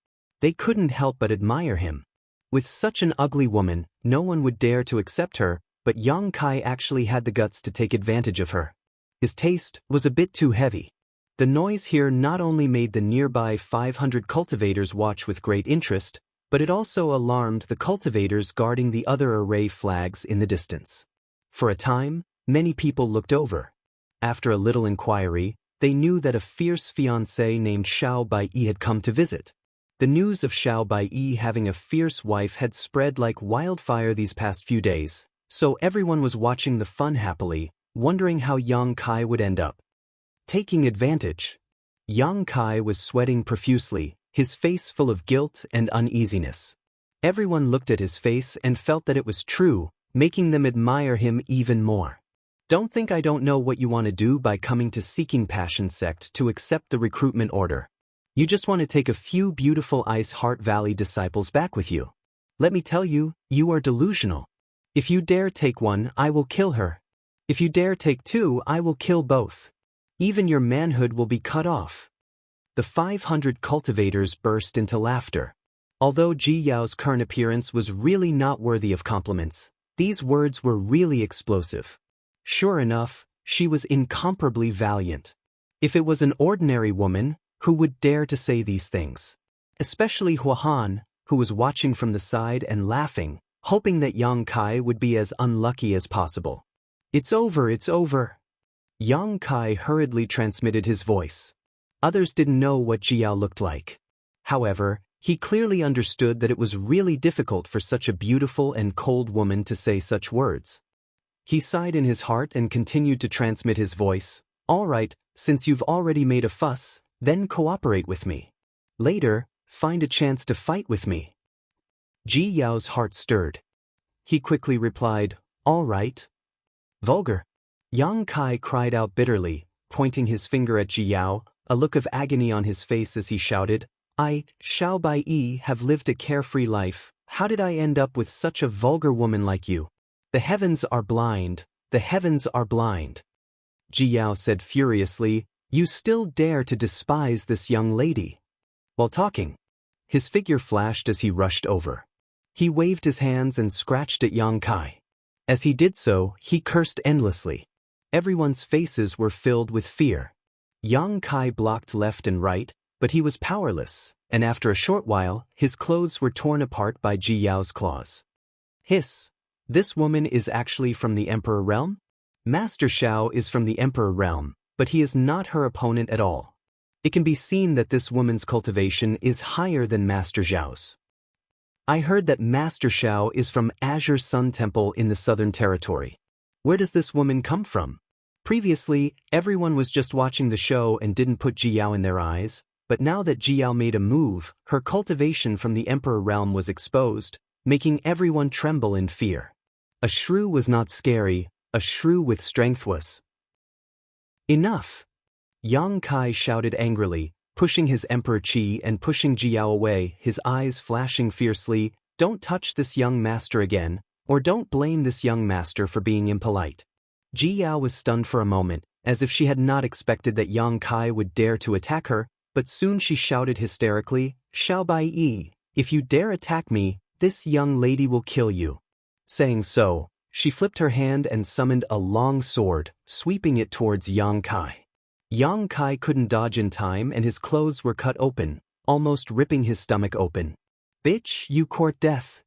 They couldn't help but admire him. With such an ugly woman, no one would dare to accept her, but Yang Kai actually had the guts to take advantage of her. His taste was a bit too heavy. The noise here not only made the nearby 500 cultivators watch with great interest, but it also alarmed the cultivators guarding the other array flags in the distance. For a time, many people looked over. After a little inquiry, they knew that a fierce fiancé named Xiao Bai had come to visit. The news of Xiao Bai having a fierce wife had spread like wildfire these past few days, so everyone was watching the fun happily, wondering how Yang Kai would end up. Taking advantage. Yang Kai was sweating profusely, his face full of guilt and uneasiness. Everyone looked at his face and felt that it was true, making them admire him even more. Don't think I don't know what you want to do by coming to Seeking Passion sect to accept the recruitment order. You just want to take a few beautiful Ice Heart Valley disciples back with you. Let me tell you, you are delusional. If you dare take one, I will kill her. If you dare take two, I will kill both. Even your manhood will be cut off. The 500 cultivators burst into laughter. Although Ji Yao's current appearance was really not worthy of compliments, these words were really explosive. Sure enough, she was incomparably valiant. If it was an ordinary woman, who would dare to say these things? Especially Hua Han, who was watching from the side and laughing, hoping that Yang Kai would be as unlucky as possible. It's over, it's over. Yang Kai hurriedly transmitted his voice. Others didn't know what Ji Yao looked like. However, he clearly understood that it was really difficult for such a beautiful and cold woman to say such words. He sighed in his heart and continued to transmit his voice. All right, since you've already made a fuss, then cooperate with me. Later, find a chance to fight with me. Ji Yao's heart stirred. He quickly replied, all right. Vulgar. Yang Kai cried out bitterly, pointing his finger at Ji Yao, a look of agony on his face as he shouted, "I, Xiao Bai, have lived a carefree life. How did I end up with such a vulgar woman like you? The heavens are blind, the heavens are blind." Ji Yao said furiously, "You still dare to despise this young lady?" While talking, his figure flashed as he rushed over. He waved his hands and scratched at Yang Kai. As he did so, he cursed endlessly. Everyone's faces were filled with fear. Yang Kai blocked left and right, but he was powerless, and after a short while, his clothes were torn apart by Ji Yao's claws. Hiss! This woman is actually from the Emperor realm? Master Xiao is from the Emperor realm, but he is not her opponent at all. It can be seen that this woman's cultivation is higher than Master Xiao's. I heard that Master Xiao is from Azure Sun Temple in the Southern Territory. Where does this woman come from? Previously, everyone was just watching the show and didn't put Ji Yao in their eyes, but now that Ji Yao made a move, her cultivation from the Emperor realm was exposed, making everyone tremble in fear. A shrew was not scary, a shrew with strength was. Enough! Yang Kai shouted angrily, pushing his Emperor Qi and pushing Ji Yao away, his eyes flashing fiercely, "Don't touch this young master again, or don't blame this young master for being impolite." Ji Yao was stunned for a moment, as if she had not expected that Yang Kai would dare to attack her, but soon she shouted hysterically, "Xiao Bai, if you dare attack me, this young lady will kill you." Saying so, she flipped her hand and summoned a long sword, sweeping it towards Yang Kai. Yang Kai couldn't dodge in time and his clothes were cut open, almost ripping his stomach open. "Bitch, you court death."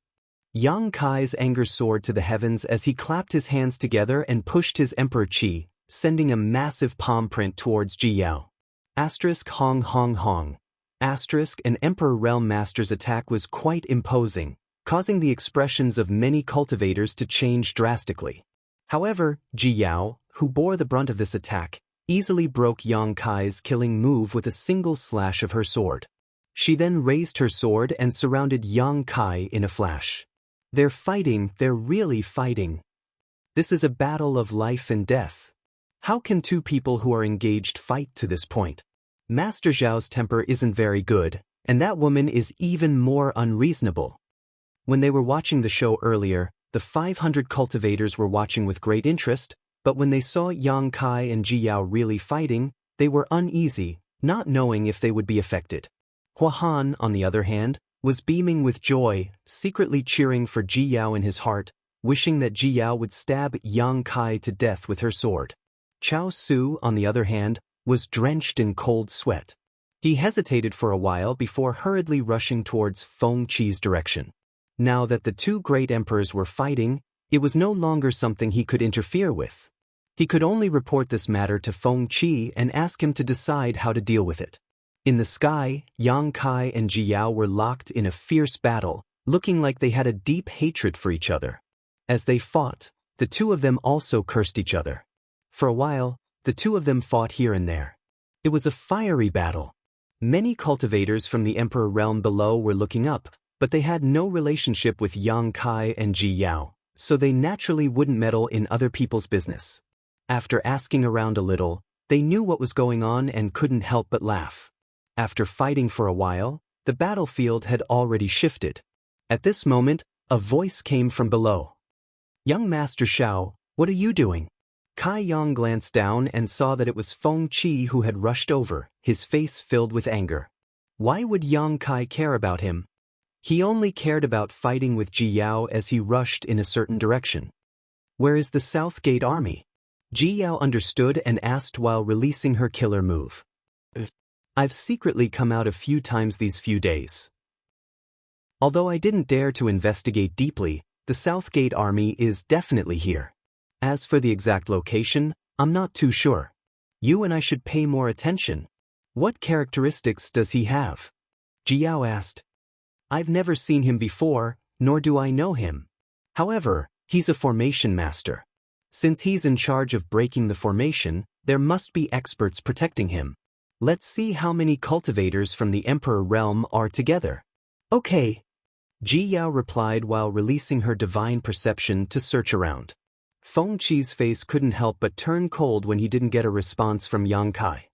Yang Kai's anger soared to the heavens as he clapped his hands together and pushed his Emperor Qi, sending a massive palm print towards Ji Yao. Hong Hong Hong. An Emperor Realm Master's attack was quite imposing, causing the expressions of many cultivators to change drastically. However, Ji Yao, who bore the brunt of this attack, easily broke Yang Kai's killing move with a single slash of her sword. She then raised her sword and surrounded Yang Kai in a flash. They're fighting, they're really fighting. This is a battle of life and death. How can two people who are engaged fight to this point? Master Zhao's temper isn't very good, and that woman is even more unreasonable. When they were watching the show earlier, the 500 cultivators were watching with great interest, but when they saw Yang Kai and Ji Yao really fighting, they were uneasy, not knowing if they would be affected. Hua Han, on the other hand, was beaming with joy, secretly cheering for Ji Yao in his heart, wishing that Ji Yao would stab Yang Kai to death with her sword. Chao Su, on the other hand, was drenched in cold sweat. He hesitated for a while before hurriedly rushing towards Feng Qi's direction. Now that the two great emperors were fighting, it was no longer something he could interfere with. He could only report this matter to Feng Qi and ask him to decide how to deal with it. In the sky, Yang Kai and Ji Yao were locked in a fierce battle, looking like they had a deep hatred for each other. As they fought, the two of them also cursed each other. For a while, the two of them fought here and there. It was a fiery battle. Many cultivators from the Emperor realm below were looking up, but they had no relationship with Yang Kai and Ji Yao, so they naturally wouldn't meddle in other people's business. After asking around a little, they knew what was going on and couldn't help but laugh. After fighting for a while, the battlefield had already shifted. At this moment, a voice came from below. "Young Master Xiao, what are you doing?" Kai Yang glanced down and saw that it was Feng Qi who had rushed over, his face filled with anger. Why would Yang Kai care about him? He only cared about fighting with Ji Yao as he rushed in a certain direction. "Where is the South Gate army?" Ji Yao understood and asked while releasing her killer move. "I've secretly come out a few times these few days. Although I didn't dare to investigate deeply, the South Gate army is definitely here. As for the exact location, I'm not too sure. You and I should pay more attention. What characteristics does he have?" Ji Yao asked. "I've never seen him before, nor do I know him. However, he's a formation master. Since he's in charge of breaking the formation, there must be experts protecting him. Let's see how many cultivators from the Emperor realm are together." "Okay," Ji Yao replied while releasing her divine perception to search around. Feng Qi's face couldn't help but turn cold when he didn't get a response from Yang Kai.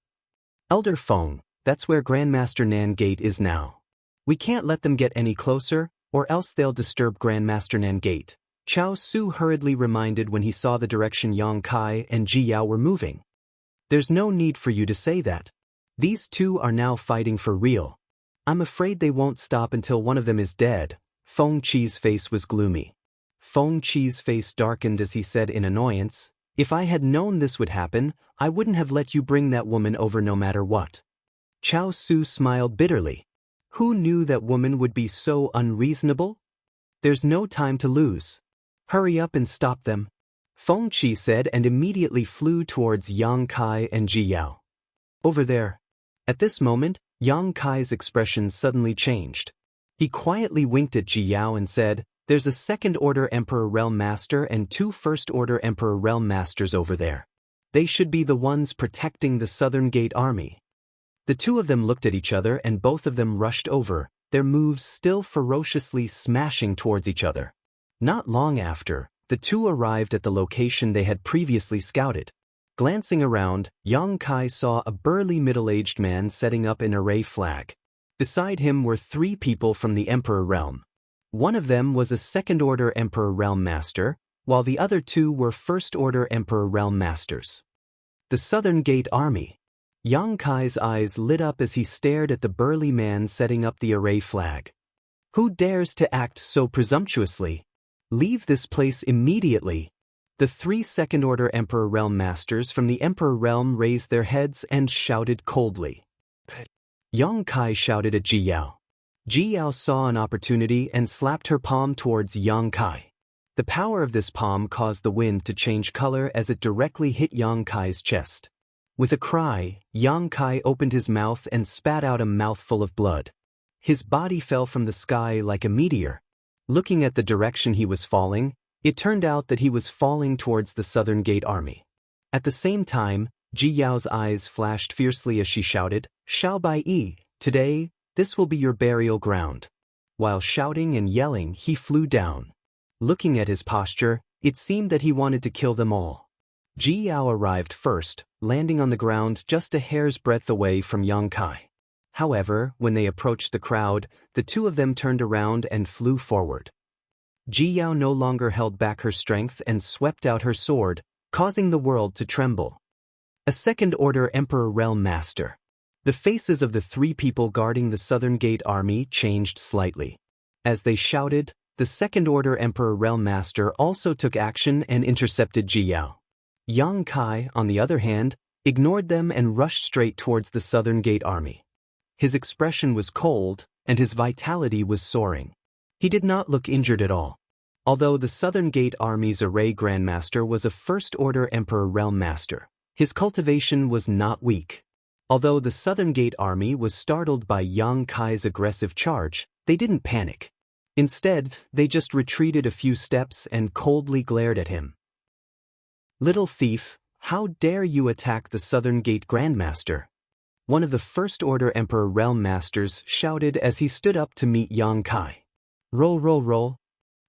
Elder Feng, that's where Grandmaster Nan Gate is now. We can't let them get any closer, or else they'll disturb Grandmaster Nan Gate, Chao Su hurriedly reminded when he saw the direction Yang Kai and Ji Yao were moving. There's no need for you to say that. These two are now fighting for real. I'm afraid they won't stop until one of them is dead. Feng Qi's face was gloomy. Feng Qi's face darkened as he said in annoyance, if I had known this would happen, I wouldn't have let you bring that woman over no matter what. Chao Su smiled bitterly. Who knew that woman would be so unreasonable? There's no time to lose. Hurry up and stop them, Feng Qi said and immediately flew towards Yang Kai and Ji Yao. Over there. At this moment, Yang Kai's expression suddenly changed. He quietly winked at Ji Yao and said, there's a second-order Emperor Realm Master and two first-order Emperor Realm Masters over there. They should be the ones protecting the Southern Gate army. The two of them looked at each other and both of them rushed over, their moves still ferociously smashing towards each other. Not long after, the two arrived at the location they had previously scouted. Glancing around, Yang Kai saw a burly middle-aged man setting up an array flag. Beside him were three people from the Emperor Realm. One of them was a second-order Emperor Realm Master, while the other two were first-order Emperor Realm Masters. The Southern Gate Army. Yang Kai's eyes lit up as he stared at the burly man setting up the array flag. Who dares to act so presumptuously? Leave this place immediately. The three second-order Emperor Realm Masters from the Emperor Realm raised their heads and shouted coldly. Yang Kai shouted at Ji Yao. Ji Yao saw an opportunity and slapped her palm towards Yang Kai. The power of this palm caused the wind to change color as it directly hit Yang Kai's chest. With a cry, Yang Kai opened his mouth and spat out a mouthful of blood. His body fell from the sky like a meteor. Looking at the direction he was falling, it turned out that he was falling towards the Southern Gate army. At the same time, Ji Yao's eyes flashed fiercely as she shouted, Xiao Bai Yi, today, this will be your burial ground. While shouting and yelling, he flew down. Looking at his posture, it seemed that he wanted to kill them all. Ji Yao arrived first, landing on the ground just a hair's breadth away from Yang Kai. However, when they approached the crowd, the two of them turned around and flew forward. Ji Yao no longer held back her strength and swept out her sword, causing the world to tremble. A second-order Emperor Realm Master. The faces of the three people guarding the Southern Gate army changed slightly. As they shouted, the second-order Emperor Realm Master also took action and intercepted Ji Yao. Yang Kai, on the other hand, ignored them and rushed straight towards the Southern Gate army. His expression was cold, and his vitality was soaring. He did not look injured at all. Although the Southern Gate army's array Grandmaster was a first-order Emperor Realm Master, his cultivation was not weak. Although the Southern Gate army was startled by Yang Kai's aggressive charge, they didn't panic. Instead, they just retreated a few steps and coldly glared at him. Little thief, how dare you attack the Southern Gate Grandmaster? One of the first-order Emperor Realm Masters shouted as he stood up to meet Yang Kai. Roll, roll, roll.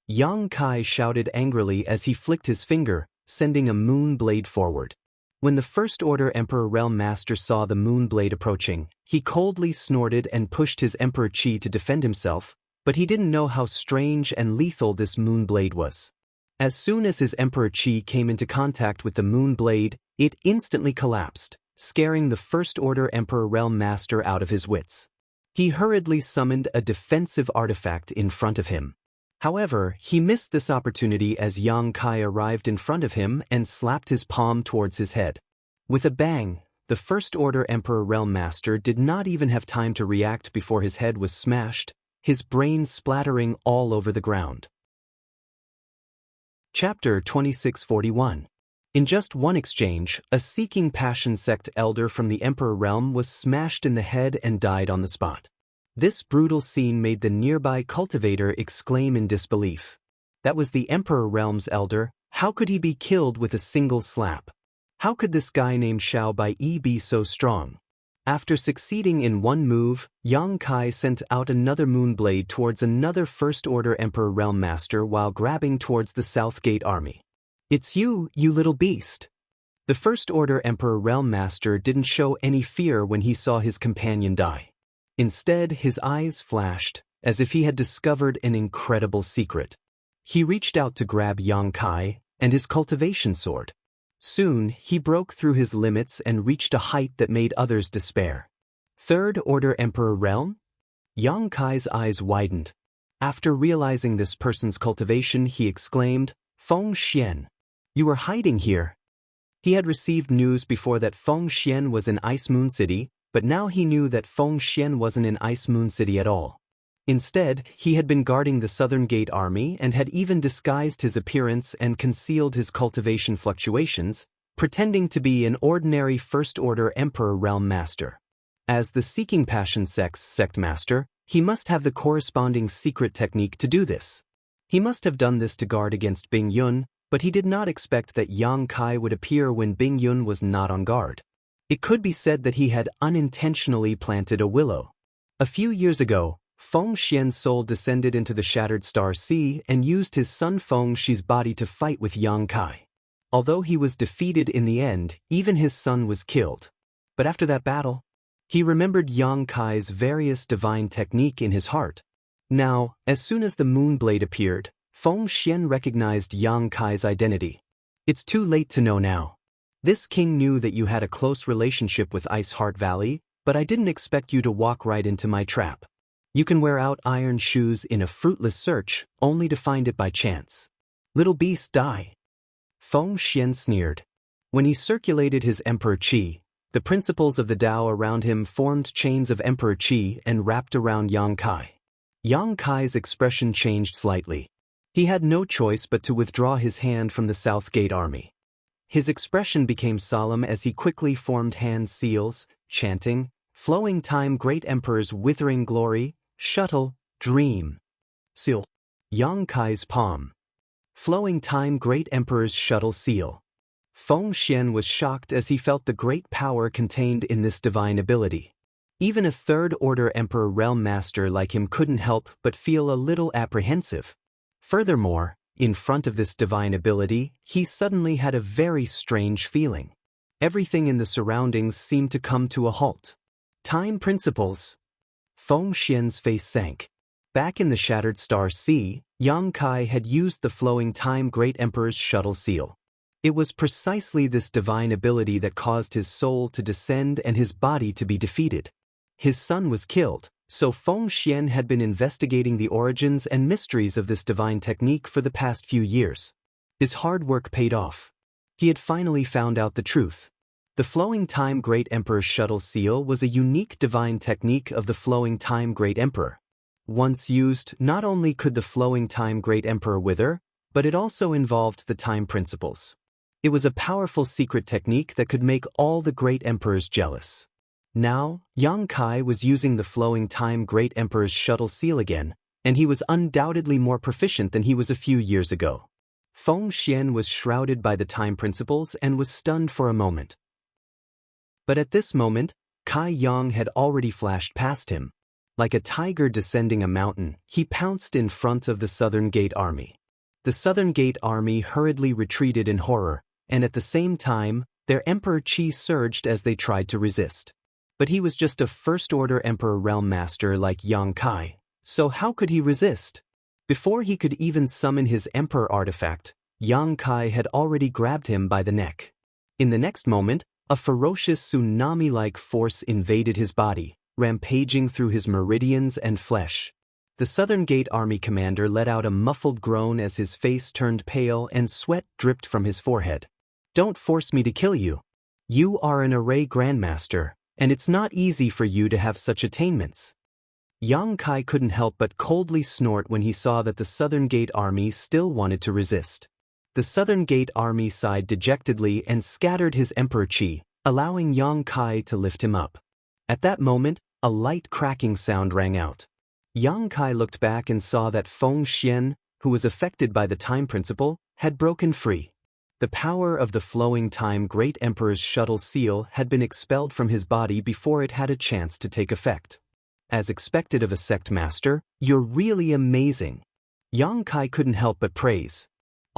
Yang Kai shouted angrily as he flicked his finger, sending a moon blade forward. When the first-order Emperor Realm Master saw the moon blade approaching, he coldly snorted and pushed his Emperor Qi to defend himself, but he didn't know how strange and lethal this moon blade was. As soon as his Emperor Qi came into contact with the moon blade, it instantly collapsed, scaring the first-order Emperor Realm Master out of his wits. He hurriedly summoned a defensive artifact in front of him. However, he missed this opportunity as Yang Kai arrived in front of him and slapped his palm towards his head. With a bang, the first-order Emperor Realm Master did not even have time to react before his head was smashed, his brains splattering all over the ground. Chapter 2641. In just one exchange, a Seeking Passion sect elder from the Emperor Realm was smashed in the head and died on the spot. This brutal scene made the nearby cultivator exclaim in disbelief. That was the Emperor Realm's elder. How could he be killed with a single slap? How could this guy named Xiao Bai Yi be so strong? After succeeding in one move, Yang Kai sent out another moonblade towards another first-order Emperor Realm Master while grabbing towards the South Gate army. It's you, you little beast. The First Order Emperor Realm Master didn't show any fear when he saw his companion die. Instead, his eyes flashed, as if he had discovered an incredible secret. He reached out to grab Xianxia and his cultivation sword. Soon, he broke through his limits and reached a height that made others despair. Third Order Emperor Realm? Xianxia's eyes widened. After realizing this person's cultivation, he exclaimed, "Feng Xian, you were hiding here." He had received news before that Feng Xian was in Ice Moon City, but now he knew that Feng Xian wasn't in Ice Moon City at all. Instead, he had been guarding the Southern Gate Army and had even disguised his appearance and concealed his cultivation fluctuations, pretending to be an ordinary First Order Emperor Realm Master. As the Seeking Passion Sect's sect master, he must have the corresponding secret technique to do this. He must have done this to guard against Bing Yun, but he did not expect that Xianxia would appear when Bing Yun was not on guard. It could be said that he had unintentionally planted a willow. A few years ago, Feng Xian's soul descended into the Shattered Star Sea and used his son Feng Shi's body to fight with Xianxia. Although he was defeated in the end, even his son was killed. But after that battle, he remembered Xianxia's various divine technique in his heart. Now, as soon as the Moonblade appeared, Feng Xian recognized Xianxia's identity. It's too late to know now. This king knew that you had a close relationship with Ice Heart Valley, but I didn't expect you to walk right into my trap. You can wear out iron shoes in a fruitless search, only to find it by chance. Little beast, die. Feng Xian sneered. When he circulated his Emperor Qi, the principles of the Tao around him formed chains of Emperor Qi and wrapped around Xianxia. Xianxia's expression changed slightly. He had no choice but to withdraw his hand from the South Gate Army. His expression became solemn as he quickly formed hand seals, chanting, "Flowing time Great Emperor's withering glory, shuttle, dream." Seal. Xianxia's palm. Flowing time Great Emperor's shuttle seal. Feng Xian was shocked as he felt the great power contained in this divine ability. Even a Third Order Emperor Realm Master like him couldn't help but feel a little apprehensive. Furthermore, in front of this divine ability, he suddenly had a very strange feeling. Everything in the surroundings seemed to come to a halt. Time principles. Feng Xian's face sank. Back in the Shattered Star Sea, Xianxia had used the Flowing Time Great Emperor's shuttle seal. It was precisely this divine ability that caused his soul to descend and his body to be defeated. His son was killed, so Feng Xian had been investigating the origins and mysteries of this divine technique for the past few years. His hard work paid off. He had finally found out the truth. The Flowing Time Great Emperor's shuttle seal was a unique divine technique of the Flowing Time Great Emperor. Once used, not only could the Flowing Time Great Emperor wither, but it also involved the time principles. It was a powerful secret technique that could make all the great emperors jealous. Now, Xianxia was using the Flowing Time Great Emperor's shuttle seal again, and he was undoubtedly more proficient than he was a few years ago. Feng Xian was shrouded by the time principles and was stunned for a moment. But at this moment, Kai Yang had already flashed past him. Like a tiger descending a mountain, he pounced in front of the Southern Gate Army. The Southern Gate Army hurriedly retreated in horror, and at the same time, their Emperor Qi surged as they tried to resist. But he was just a First Order Emperor Realm Master like Xianxia, so how could he resist? Before he could even summon his Emperor artifact, Xianxia had already grabbed him by the neck. In the next moment, a ferocious tsunami-like force invaded his body, rampaging through his meridians and flesh. The Southern Gate Army commander let out a muffled groan as his face turned pale and sweat dripped from his forehead. "Don't force me to kill you. You are an array grandmaster, and it's not easy for you to have such attainments." Xianxia couldn't help but coldly snort when he saw that the Southern Gate Army still wanted to resist. The Southern Gate Army sighed dejectedly and scattered his Emperor Qi, allowing Xianxia to lift him up. At that moment, a light cracking sound rang out. Xianxia looked back and saw that Feng Xian, who was affected by the time principle, had broken free. The power of the Flowing Time Great Emperor's shuttle seal had been expelled from his body before it had a chance to take effect. As expected of a sect master, "You're really amazing." Xianxia couldn't help but praise.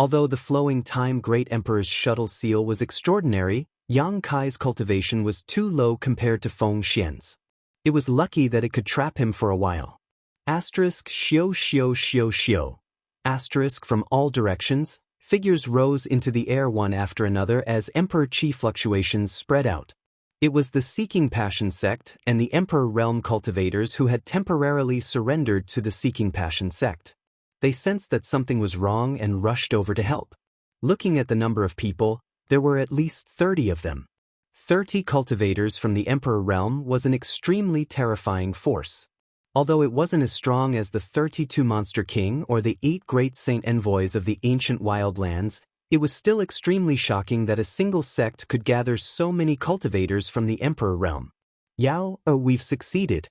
Although the flowing time Great Emperor's shuttle seal was extraordinary, Yang Kai's cultivation was too low compared to Feng Xian's. It was lucky that it could trap him for a while. Asterisk xiao xiao xiao xiao. Asterisk from all directions, figures rose into the air one after another as Emperor Qi fluctuations spread out. It was the Seeking Passion sect and the Emperor Realm cultivators who had temporarily surrendered to the Seeking Passion sect. They sensed that something was wrong and rushed over to help. Looking at the number of people, there were at least 30 of them. 30 cultivators from the Emperor Realm was an extremely terrifying force. Although it wasn't as strong as the 32 Monster King or the 8 Great Saint Envoys of the ancient wildlands, it was still extremely shocking that a single sect could gather so many cultivators from the Emperor Realm. Yao, we've succeeded.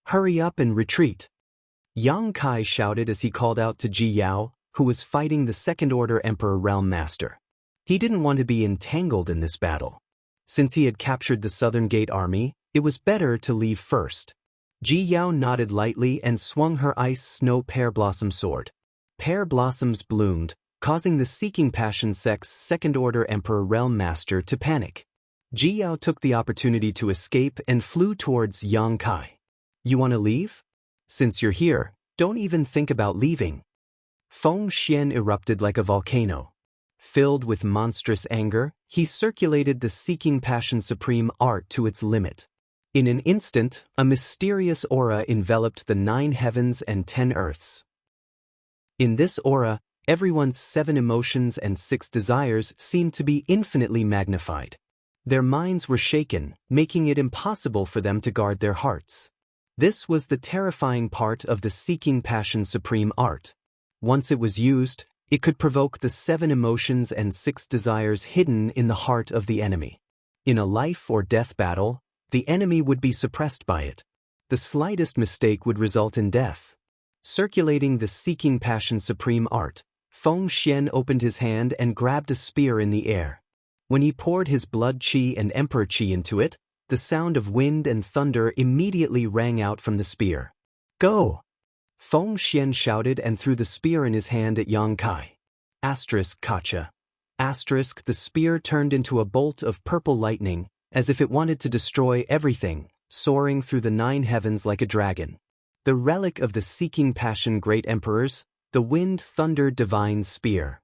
Hurry up and retreat. Yang Kai shouted as he called out to Ji Yao, who was fighting the Second Order Emperor Realm Master. He didn't want to be entangled in this battle. Since he had captured the Southern Gate army, it was better to leave first. Ji Yao nodded lightly and swung her ice snow pear blossom sword. Pear blossoms bloomed, causing the Seeking Passion sect's Second Order Emperor Realm Master to panic. Ji Yao took the opportunity to escape and flew towards Yang Kai. You want to leave? Since you're here, don't even think about leaving. Feng Xian erupted like a volcano. Filled with monstrous anger, he circulated the Seeking Passion Supreme art to its limit. In an instant, a mysterious aura enveloped the 9 heavens and 10 earths. In this aura, everyone's 7 emotions and 6 desires seemed to be infinitely magnified. Their minds were shaken, making it impossible for them to guard their hearts. This was the terrifying part of the Seeking Passion Supreme art. Once it was used, it could provoke the 7 emotions and 6 desires hidden in the heart of the enemy. In a life or death battle, the enemy would be suppressed by it. The slightest mistake would result in death. Circulating the Seeking Passion Supreme art, Feng Xian opened his hand and grabbed a spear in the air. When he poured his blood qi and emperor qi into it, the sound of wind and thunder immediately rang out from the spear. Go! Feng Xian shouted and threw the spear in his hand at Yang Kai. Asterisk Kacha. Asterisk the spear turned into a bolt of purple lightning, as if it wanted to destroy everything, soaring through the 9 heavens like a dragon. The relic of the Seeking Passion Great Emperors, the Wind Thunder Divine Spear.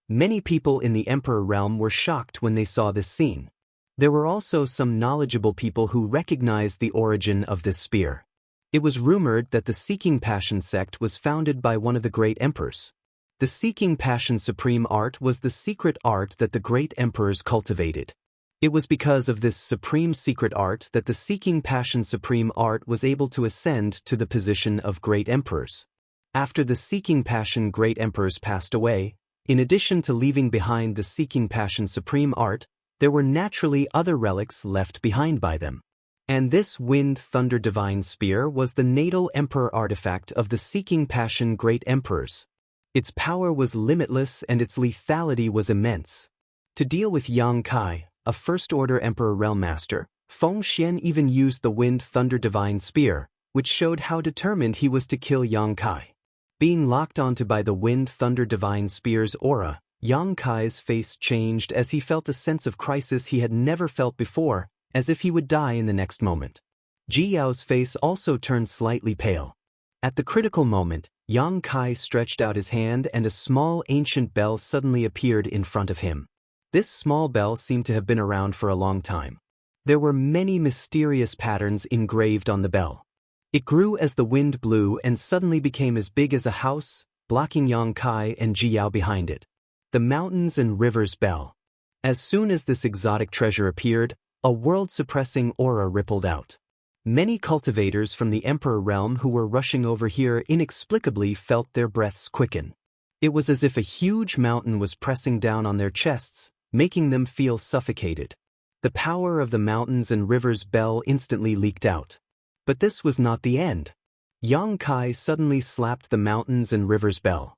Many people in the Emperor Realm were shocked when they saw this scene. There were also some knowledgeable people who recognized the origin of this spear. It was rumored that the Seeking Passion sect was founded by one of the great emperors. The Seeking Passion Supreme art was the secret art that the great emperors cultivated. It was because of this supreme secret art that the Seeking Passion Supreme art was able to ascend to the position of great emperors. After the Seeking Passion great emperors passed away, in addition to leaving behind the Seeking Passion Supreme art, there were naturally other relics left behind by them. And this Wind Thunder Divine Spear was the natal emperor artifact of the Seeking Passion Great Emperors. Its power was limitless and its lethality was immense. To deal with Yang Kai, a First-Order Emperor Realm Master, Feng Xian even used the Wind Thunder Divine Spear, which showed how determined he was to kill Yang Kai. Being locked onto by the Wind Thunder Divine Spear's aura, Yang Kai's face changed as he felt a sense of crisis he had never felt before, as if he would die in the next moment. Ji Yao's face also turned slightly pale. At the critical moment, Yang Kai stretched out his hand and a small ancient bell suddenly appeared in front of him. This small bell seemed to have been around for a long time. There were many mysterious patterns engraved on the bell. It grew as the wind blew and suddenly became as big as a house, blocking Yang Kai and Ji Yao behind it. The Mountains and Rivers Bell. As soon as this exotic treasure appeared, a world-suppressing aura rippled out. Many cultivators from the Emperor Realm who were rushing over here inexplicably felt their breaths quicken. It was as if a huge mountain was pressing down on their chests, making them feel suffocated. The power of the Mountains and Rivers Bell instantly leaked out. But this was not the end. Yang Kai suddenly slapped the Mountains and Rivers Bell.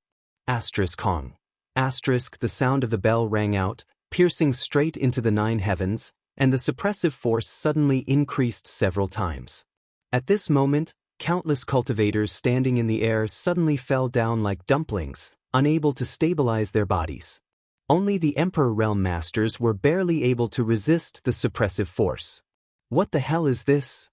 Asterisk Hong. Asterisk the sound of the bell rang out, piercing straight into the 9 heavens, and the suppressive force suddenly increased several times. At this moment, Countless cultivators standing in the air suddenly fell down like dumplings, unable to stabilize their bodies. Only the Emperor Realm Masters were barely able to resist the suppressive force. What the hell is this?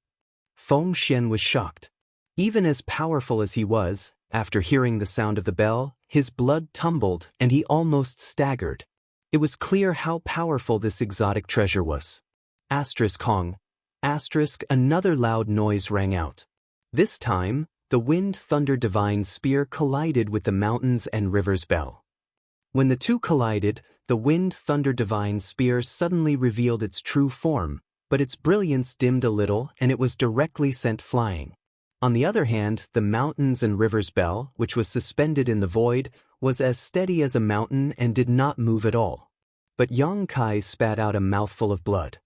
Feng Xian was shocked. Even as powerful as he was, after hearing the sound of the bell, his blood tumbled and he almost staggered. It was clear how powerful this exotic treasure was. Kong. Another loud noise rang out. This time, the Wind Thunder Divine Spear collided with the Mountains and Rivers Bell. When the two collided, the Wind Thunder Divine Spear suddenly revealed its true form, but its brilliance dimmed a little and it was directly sent flying. On the other hand, the Mountains and Rivers Bell, which was suspended in the void, was as steady as a mountain and did not move at all. But Yang Kai spat out a mouthful of blood.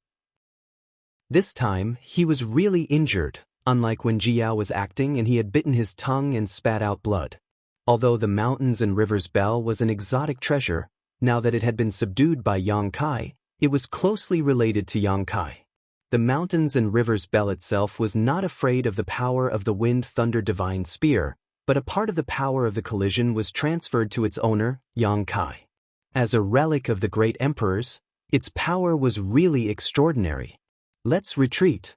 This time, he was really injured, unlike when Jiao was acting and he had bitten his tongue and spat out blood. Although the Mountains and Rivers Bell was an exotic treasure, now that it had been subdued by Yang Kai, it was closely related to Yang Kai. The Mountains and Rivers Bell itself was not afraid of the power of the Wind Thunder Divine Spear, but a part of the power of the collision was transferred to its owner, Yang Kai. As a relic of the great emperors, its power was really extraordinary. Let's retreat.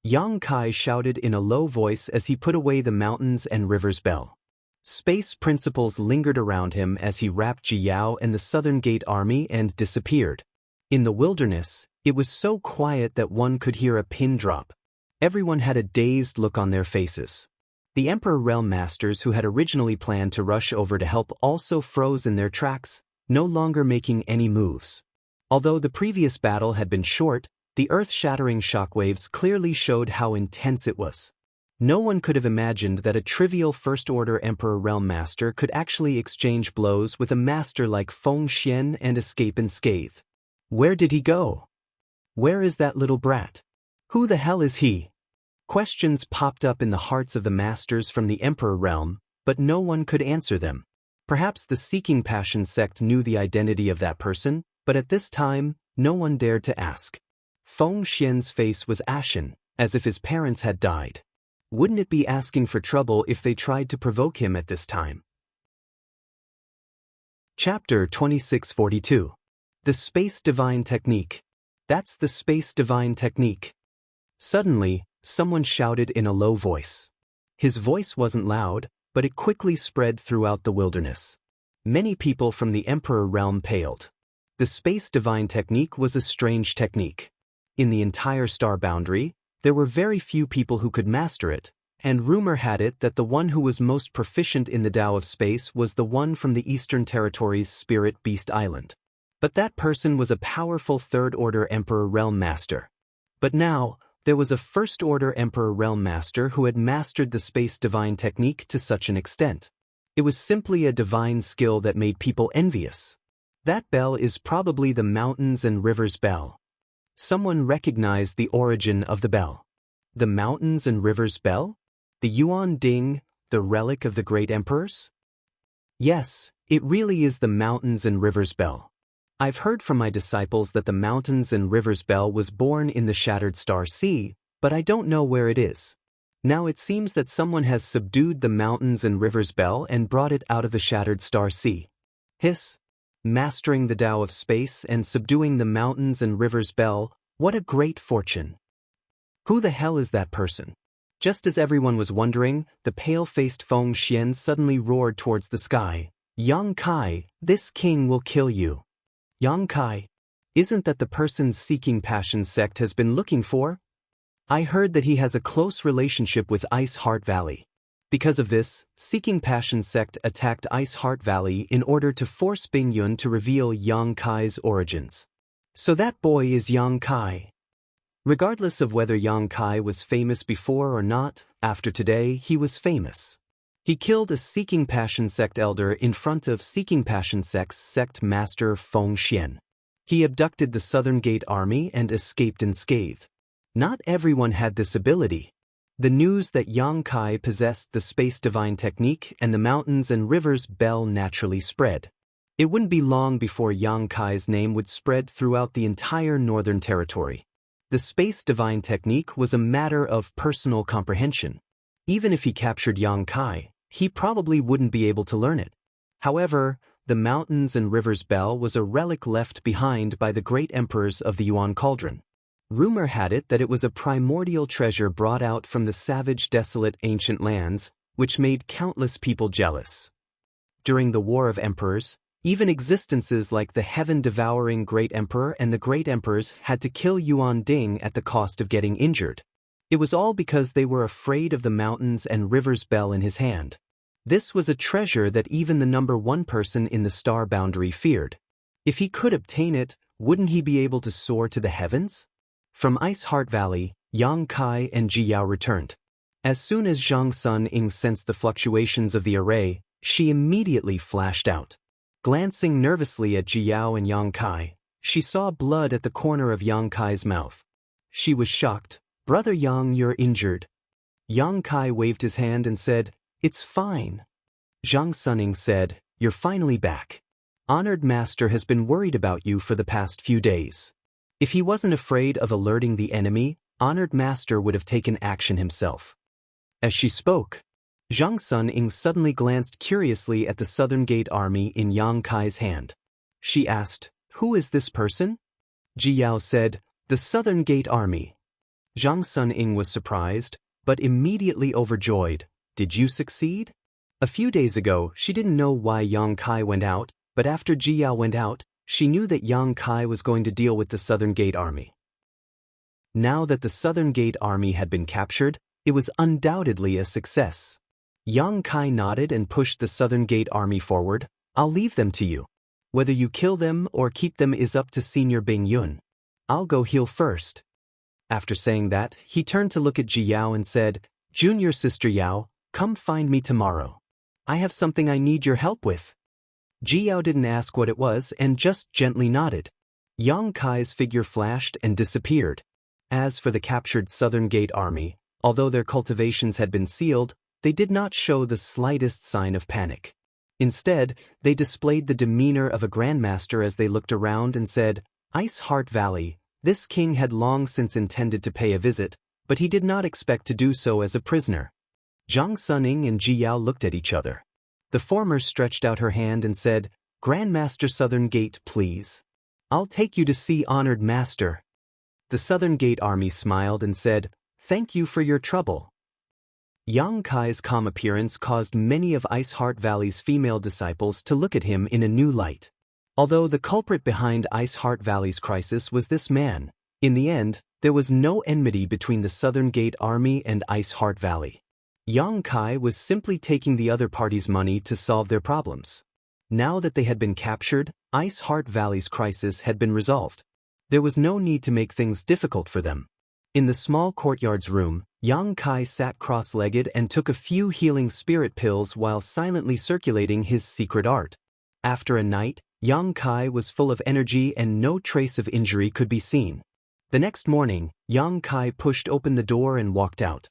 Yang Kai shouted in a low voice as he put away the Mountains and Rivers Bell. Space principles lingered around him as he wrapped Jiao and the Southern Gate army and disappeared. In the wilderness, it was so quiet that one could hear a pin drop. Everyone had a dazed look on their faces. The Emperor Realm Masters who had originally planned to rush over to help also froze in their tracks, no longer making any moves. Although the previous battle had been short, the earth-shattering shockwaves clearly showed how intense it was. No one could have imagined that a trivial First-Order Emperor Realm Master could actually exchange blows with a master like Feng Xian and escape unscathed. Where did he go? Where is that little brat? Who the hell is he? Questions popped up in the hearts of the masters from the Emperor Realm, but no one could answer them. Perhaps the Seeking Passion sect knew the identity of that person, but at this time, no one dared to ask. Feng Xian's face was ashen, as if his parents had died. Wouldn't it be asking for trouble if they tried to provoke him at this time? Chapter 2642. The Space Divine Technique. That's the Space Divine Technique. Suddenly, someone shouted in a low voice. His voice wasn't loud, but it quickly spread throughout the wilderness. Many people from the Emperor Realm paled. The Space Divine Technique was a strange technique. In the entire star boundary, there were very few people who could master it, and rumor had it that the one who was most proficient in the Tao of Space was the one from the Eastern Territories' Spirit Beast Island. But that person was a powerful Third-Order Emperor Realm Master. But now, there was a First-Order Emperor Realm Master who had mastered the Space Divine Technique to such an extent. It was simply a divine skill that made people envious. That bell is probably the Mountains and Rivers Bell. Someone recognized the origin of the bell. The Mountains and Rivers Bell? The Yuan Ding, the relic of the great emperors? Yes, it really is the Mountains and Rivers Bell. I've heard from my disciples that the Mountains and Rivers Bell was born in the Shattered Star Sea, but I don't know where it is. Now it seems that someone has subdued the Mountains and Rivers Bell and brought it out of the Shattered Star Sea. Hiss. Mastering the Tao of Space and subduing the Mountains and Rivers Bell, what a great fortune. Who the hell is that person? Just as everyone was wondering, the pale-faced Feng Xian suddenly roared towards the sky. Yang Kai, this king will kill you. Yang Kai, isn't that the person Seeking Passion sect has been looking for? I heard that he has a close relationship with Ice Heart Valley. Because of this, Seeking Passion sect attacked Ice Heart Valley in order to force Bingyun to reveal Yang Kai's origins. So that boy is Yang Kai. Regardless of whether Yang Kai was famous before or not, after today he was famous. He killed a Seeking Passion sect elder in front of Seeking Passion sect's sect master Feng Xian. He abducted the Southern Gate army and escaped unscathed. Not everyone had this ability. The news that Yang Kai possessed the Space Divine Technique and the Mountains and Rivers Bell naturally spread. It wouldn't be long before Yang Kai's name would spread throughout the entire Northern Territory. The Space Divine Technique was a matter of personal comprehension. Even if he captured Yang Kai, he probably wouldn't be able to learn it. However, the Mountains and Rivers Bell was a relic left behind by the great emperors of the Yuan Cauldron. Rumor had it that it was a primordial treasure brought out from the savage, desolate ancient lands, which made countless people jealous. During the War of Emperors, even existences like the heaven-devouring Great Emperor and the Great Emperors had to kill Yuan Ding at the cost of getting injured. It was all because they were afraid of the Mountains and Rivers Bell in his hand. This was a treasure that even the number one person in the star boundary feared. If he could obtain it, wouldn't he be able to soar to the heavens? From Ice Heart Valley, Yang Kai and Ji Yao returned. As soon as Zhang Suning sensed the fluctuations of the array, she immediately flashed out. Glancing nervously at Ji Yao and Yang Kai, she saw blood at the corner of Yang Kai's mouth. She was shocked. "Brother Yang, you're injured." Yang Kai waved his hand and said, "It's fine." Zhang Suning said, "You're finally back. Honored Master has been worried about you for the past few days." If he wasn't afraid of alerting the enemy, Honored Master would have taken action himself. As she spoke, Zhang Suning suddenly glanced curiously at the Southern Gate Army in Yang Kai's hand. She asked, "Who is this person?" Ji Yao said, "The Southern Gate Army." Zhang Suning was surprised, but immediately overjoyed. "Did you succeed?" A few days ago, she didn't know why Yang Kai went out, but after Ji Yao went out, she knew that Yang Kai was going to deal with the Southern Gate Army. Now that the Southern Gate Army had been captured, it was undoubtedly a success. Yang Kai nodded and pushed the Southern Gate Army forward. "I'll leave them to you. Whether you kill them or keep them is up to Senior Bing Yun. I'll go heal first." After saying that, he turned to look at Ji Yao and said, "Junior Sister Yao, come find me tomorrow. I have something I need your help with." Ji Yao didn't ask what it was and just gently nodded. Yang Kai's figure flashed and disappeared. As for the captured Southern Gate Army, although their cultivations had been sealed, they did not show the slightest sign of panic. Instead, they displayed the demeanor of a grandmaster as they looked around and said, "Ice Heart Valley, this king had long since intended to pay a visit, but he did not expect to do so as a prisoner." Zhang Suning and Ji Yao looked at each other. The former stretched out her hand and said, "Grandmaster Southern Gate, please. I'll take you to see Honored Master." The Southern Gate Army smiled and said, "Thank you for your trouble." Yang Kai's calm appearance caused many of Ice Heart Valley's female disciples to look at him in a new light. Although the culprit behind Ice Heart Valley's crisis was this man, in the end, there was no enmity between the Southern Gate Army and Ice Heart Valley. Yang Kai was simply taking the other party's money to solve their problems. Now that they had been captured, Ice Heart Valley's crisis had been resolved. There was no need to make things difficult for them. In the small courtyard's room, Yang Kai sat cross-legged and took a few healing spirit pills while silently circulating his secret art. After a night, Yang Kai was full of energy and no trace of injury could be seen. The next morning, Yang Kai pushed open the door and walked out.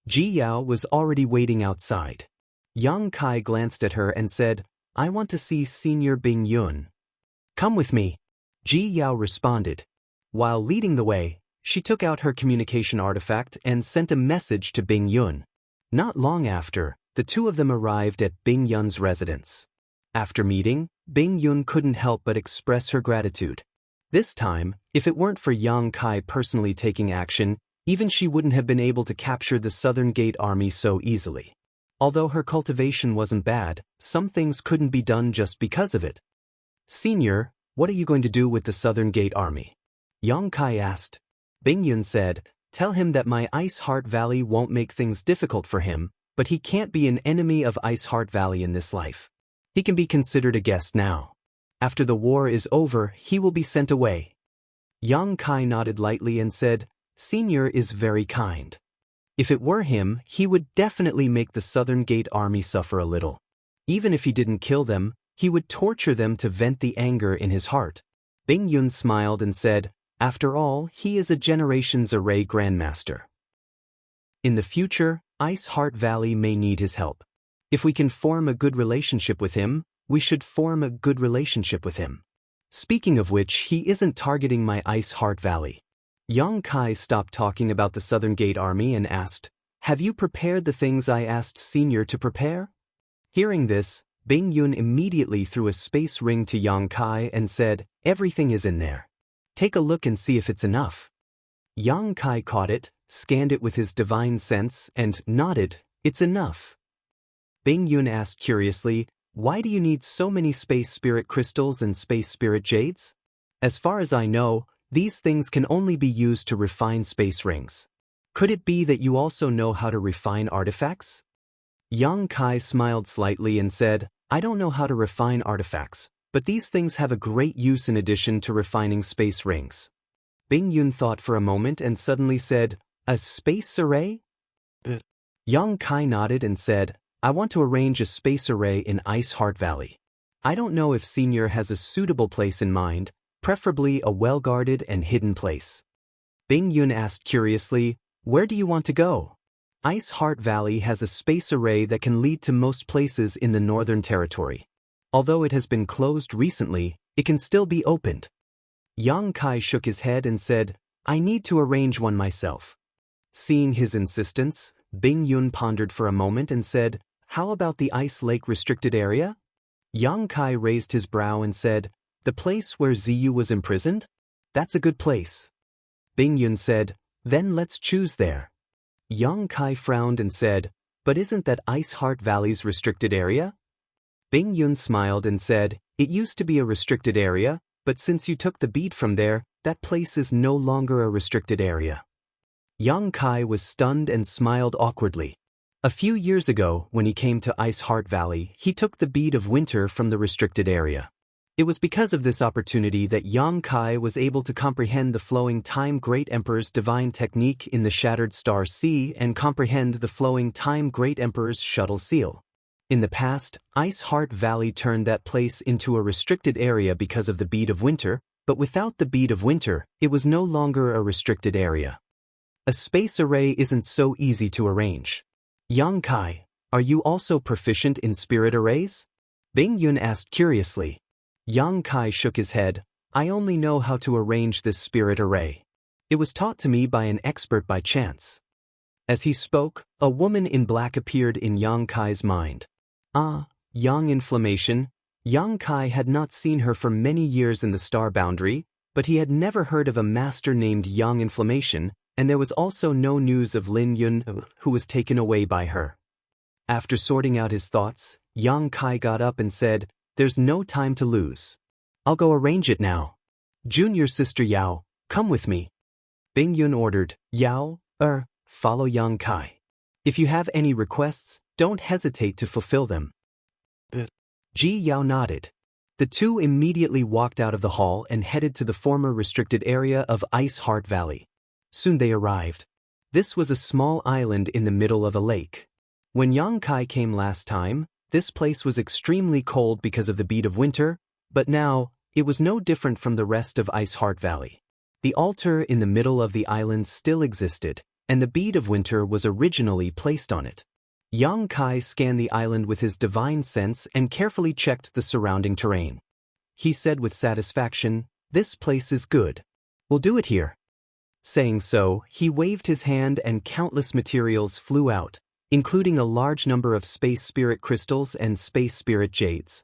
Ji Yao was already waiting outside. Yang Kai glanced at her and said, "I want to see Senior Bing Yun." "Come with me," Ji Yao responded. While leading the way, she took out her communication artifact and sent a message to Bing Yun. Not long after, the two of them arrived at Bing Yun's residence. After meeting, Bing Yun couldn't help but express her gratitude. This time, if it weren't for Yang Kai personally taking action, even she wouldn't have been able to capture the Southern Gate Army so easily. Although her cultivation wasn't bad, some things couldn't be done just because of it. "Senior, what are you going to do with the Southern Gate Army?" Yang Kai asked. Bing Yun said, "Tell him that my Ice Heart Valley won't make things difficult for him, but he can't be an enemy of Ice Heart Valley in this life. He can be considered a guest now. After the war is over, he will be sent away." Yang Kai nodded lightly and said, "Senior is very kind. If it were him, he would definitely make the Southern Gate Army suffer a little. Even if he didn't kill them, he would torture them to vent the anger in his heart." Bing Yun smiled and said, "After all, he is a Generations Array Grandmaster. In the future, Ice Heart Valley may need his help. If we can form a good relationship with him, we should form a good relationship with him. Speaking of which, he isn't targeting my Ice Heart Valley." Yang Kai stopped talking about the Southern Gate Army and asked, Have you prepared the things I asked Senior to prepare? Hearing this, Bing Yun immediately threw a space ring to Yang Kai and said, everything is in there. Take a look and see if it's enough. Yang Kai caught it, scanned it with his divine sense, and nodded, it's enough. Bing Yun asked curiously, why do you need so many space spirit crystals and space spirit jades? As far as I know, these things can only be used to refine space rings. Could it be that you also know how to refine artifacts? Yang Kai smiled slightly and said, I don't know how to refine artifacts, but these things have a great use in addition to refining space rings. Bing Yun thought for a moment and suddenly said, a space array? Yang Kai nodded and said, I want to arrange a space array in Ice Heart Valley. I don't know if Senior has a suitable place in mind, preferably a well-guarded and hidden place. Bing Yun asked curiously, where do you want to go? Ice Heart Valley has a space array that can lead to most places in the Northern Territory. Although it has been closed recently, it can still be opened. Yang Kai shook his head and said, I need to arrange one myself. Seeing his insistence, Bing Yun pondered for a moment and said, how about the Ice Lake restricted area? Yang Kai raised his brow and said, the place where Ziyu was imprisoned? That's a good place. Bing Yun said, then let's choose there. Yang Kai frowned and said, but isn't that Ice Heart Valley's restricted area? Bing Yun smiled and said, it used to be a restricted area, but since you took the bead from there, that place is no longer a restricted area. Yang Kai was stunned and smiled awkwardly. A few years ago, when he came to Ice Heart Valley, he took the bead of winter from the restricted area. It was because of this opportunity that Yang Kai was able to comprehend the flowing time Great Emperor's divine technique in the Shattered Star Sea and comprehend the flowing time Great Emperor's shuttle seal. In the past, Ice Heart Valley turned that place into a restricted area because of the bead of winter, but without the bead of winter, it was no longer a restricted area. A space array isn't so easy to arrange. Yang Kai, are you also proficient in spirit arrays? Bing Yun asked curiously. Yang Kai shook his head, I only know how to arrange this spirit array. It was taught to me by an expert by chance. As he spoke, a woman in black appeared in Yang Kai's mind. Ah, Yang Inflammation. Yang Kai had not seen her for many years in the star boundary, but he had never heard of a master named Yang Inflammation, and there was also no news of Lin Yun, who was taken away by her. After sorting out his thoughts, Yang Kai got up and said, there's no time to lose. I'll go arrange it now. Junior sister Yao, come with me. Bing Yun ordered, Yao, follow Yang Kai. If you have any requests, don't hesitate to fulfill them. Ji Yao nodded. The two immediately walked out of the hall and headed to the former restricted area of Ice Heart Valley. Soon they arrived. This was a small island in the middle of a lake. When Yang Kai came last time, this place was extremely cold because of the bead of winter, but now, it was no different from the rest of Ice Heart Valley. The altar in the middle of the island still existed, and the bead of winter was originally placed on it. Yang Kai scanned the island with his divine sense and carefully checked the surrounding terrain. He said with satisfaction, this place is good. We'll do it here. Saying so, he waved his hand and countless materials flew out, including a large number of space spirit crystals and space spirit jades.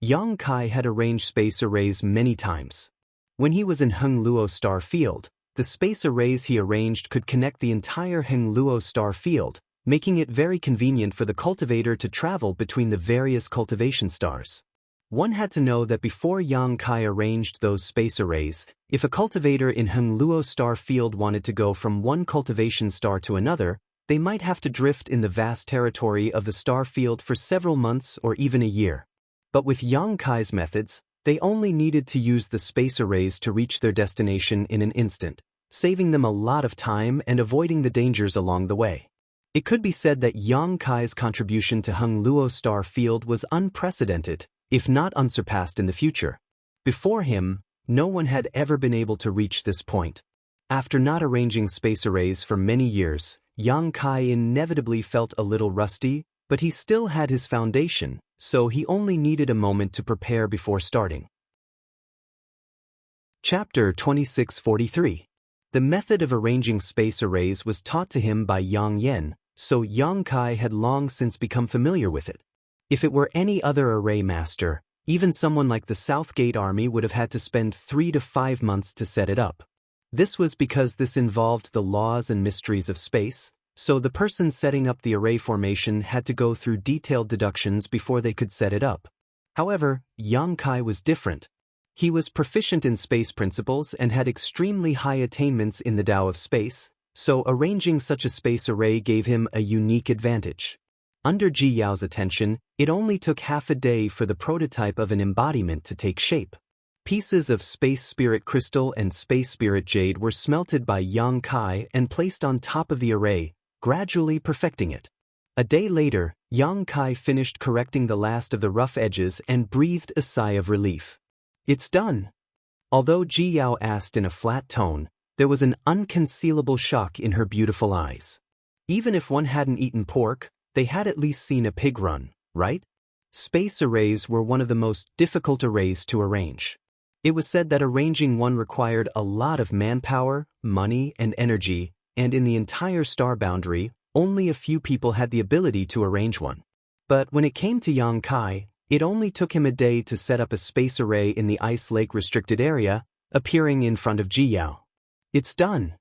Yang Kai had arranged space arrays many times. When he was in Heng Luo Star Field, the space arrays he arranged could connect the entire Heng Luo Star Field, making it very convenient for the cultivator to travel between the various cultivation stars. One had to know that before Yang Kai arranged those space arrays, if a cultivator in Heng Luo Star Field wanted to go from one cultivation star to another, they might have to drift in the vast territory of the star field for several months or even a year. But with Yang Kai's methods, they only needed to use the space arrays to reach their destination in an instant, saving them a lot of time and avoiding the dangers along the way. It could be said that Yang Kai's contribution to Heng Luo Star Field was unprecedented, if not unsurpassed in the future. Before him, no one had ever been able to reach this point. After not arranging space arrays for many years, Yang Kai inevitably felt a little rusty, but he still had his foundation, so he only needed a moment to prepare before starting. Chapter 2643. The method of arranging space arrays was taught to him by Yang Yen, so Yang Kai had long since become familiar with it. If it were any other array master, even someone like the Southgate Army would have had to spend 3 to 5 months to set it up. This was because this involved the laws and mysteries of space, so the person setting up the array formation had to go through detailed deductions before they could set it up. However, Yang Kai was different. He was proficient in space principles and had extremely high attainments in the Tao of space, so arranging such a space array gave him a unique advantage. Under Ji Yao's attention, it only took half a day for the prototype of an embodiment to take shape. Pieces of space spirit crystal and space spirit jade were smelted by Yang Kai and placed on top of the array, gradually perfecting it. A day later, Yang Kai finished correcting the last of the rough edges and breathed a sigh of relief. "It's done." Although Ji Yao asked in a flat tone, there was an unconcealable shock in her beautiful eyes. Even if one hadn't eaten pork, they had at least seen a pig run, right? Space arrays were one of the most difficult arrays to arrange. It was said that arranging one required a lot of manpower, money, and energy, and in the entire star boundary, only a few people had the ability to arrange one. But when it came to Yang Kai, it only took him a day to set up a space array in the Ice Lake restricted area, appearing in front of Ji Yao. "It's done."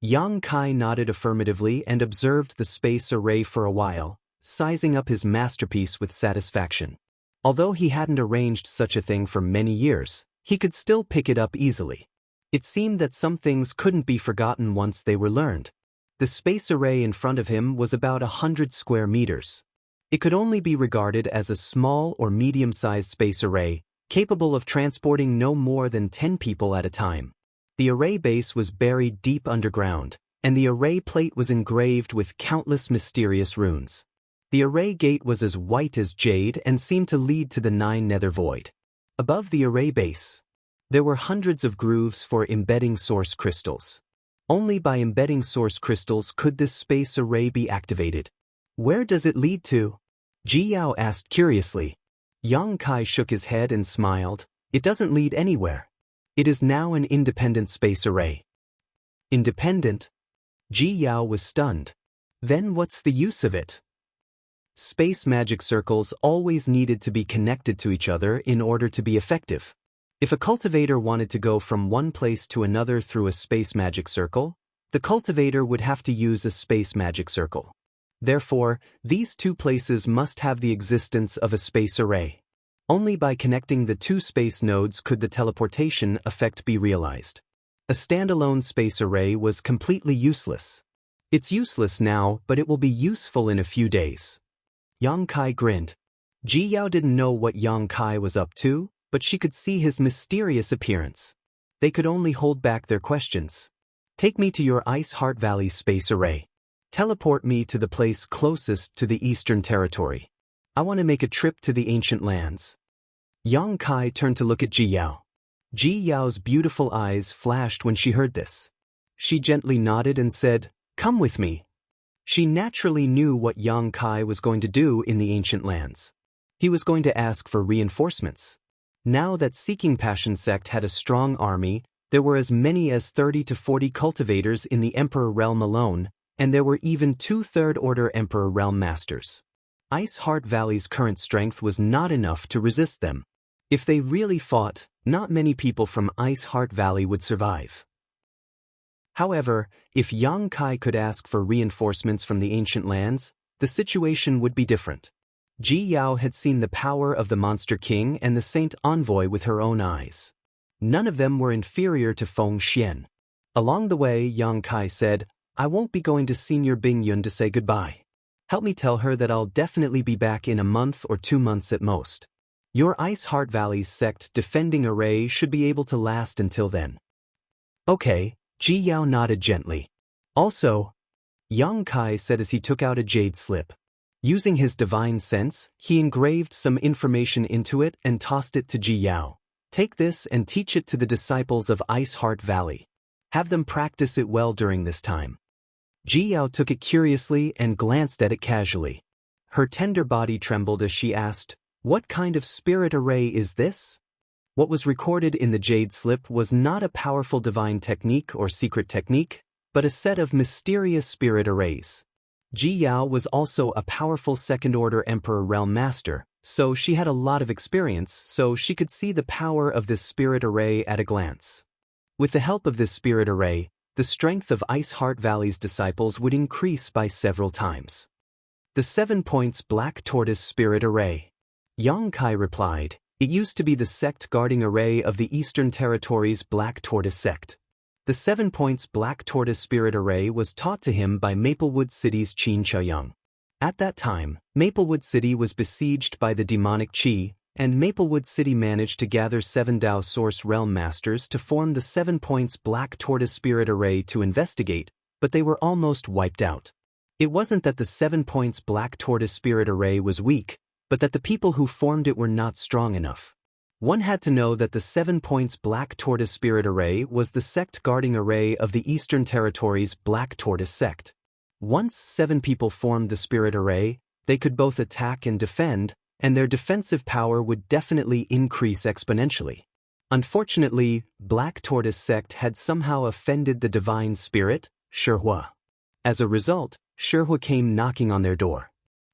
Yang Kai nodded affirmatively and observed the space array for a while, sizing up his masterpiece with satisfaction. Although he hadn't arranged such a thing for many years, he could still pick it up easily. It seemed that some things couldn't be forgotten once they were learned. The space array in front of him was about 100 square meters. It could only be regarded as a small or medium-sized space array, capable of transporting no more than 10 people at a time. The array base was buried deep underground, and the array plate was engraved with countless mysterious runes. The array gate was as white as jade and seemed to lead to the 9 nether void. Above the array base, there were hundreds of grooves for embedding source crystals. Only by embedding source crystals could this space array be activated. "Where does it lead to?" Ji Yao asked curiously. Yang Kai shook his head and smiled. "It doesn't lead anywhere. It is now an independent space array." "Independent?" Ji Yao was stunned. "Then what's the use of it?" Space magic circles always needed to be connected to each other in order to be effective. If a cultivator wanted to go from one place to another through a space magic circle, the cultivator would have to use a space magic circle. Therefore, these two places must have the existence of a space array. Only by connecting the two space nodes could the teleportation effect be realized. A standalone space array was completely useless. "It's useless now, but it will be useful in a few days." Yang Kai grinned. Ji Yao didn't know what Yang Kai was up to, but she could see his mysterious appearance. They could only hold back their questions. "Take me to your Ice Heart Valley space array. Teleport me to the place closest to the Eastern Territory. I want to make a trip to the ancient lands." Yang Kai turned to look at Ji Yao. Ji Yao's beautiful eyes flashed when she heard this. She gently nodded and said, "Come with me." She naturally knew what Yang Kai was going to do in the ancient lands. He was going to ask for reinforcements. Now that Seeking Passion sect had a strong army, there were as many as 30 to 40 cultivators in the Emperor Realm alone, and there were even 2 third-order Emperor Realm masters. Ice Heart Valley's current strength was not enough to resist them. If they really fought, not many people from Ice Heart Valley would survive. However, if Yang Kai could ask for reinforcements from the ancient lands, the situation would be different. Ji Yao had seen the power of the Monster King and the Saint Envoy with her own eyes. None of them were inferior to Feng Xian. Along the way, Yang Kai said, "I won't be going to Senior Bing Yun to say goodbye. Help me tell her that I'll definitely be back in a month or 2 months at most. Your Ice Heart Valley's sect defending array should be able to last until then." "Okay," Ji Yao nodded gently. "Also," Yang Kai said as he took out a jade slip. Using his divine sense, he engraved some information into it and tossed it to Ji Yao. "Take this and teach it to the disciples of Ice Heart Valley. Have them practice it well during this time." Ji Yao took it curiously and glanced at it casually. Her tender body trembled as she asked, "What kind of spirit array is this?" What was recorded in the Jade Slip was not a powerful divine technique or secret technique, but a set of mysterious spirit arrays. Ji Yao was also a powerful second-order Emperor Realm Master, so she had a lot of experience, so she could see the power of this spirit array at a glance. With the help of this spirit array, the strength of Ice Heart Valley's disciples would increase by several times. The 7 points Black Tortoise Spirit Array. Yang Kai replied, "It used to be the sect guarding array of the Eastern Territories' Black Tortoise sect." The 7 points Black Tortoise Spirit Array was taught to him by Maplewood City's Xianxia. At that time, Maplewood City was besieged by the demonic Qi, and Maplewood City managed to gather 7 Dao Source Realm Masters to form the 7 points Black Tortoise Spirit Array to investigate, but they were almost wiped out. It wasn't that the 7 points Black Tortoise Spirit Array was weak, but that the people who formed it were not strong enough. One had to know that the 7 points Black Tortoise Spirit Array was the sect guarding array of the Eastern Territories' Black Tortoise sect. Once 7 people formed the Spirit Array, they could both attack and defend, and their defensive power would definitely increase exponentially. Unfortunately, Black Tortoise sect had somehow offended the divine spirit, Shihua. As a result, Shihua came knocking on their door.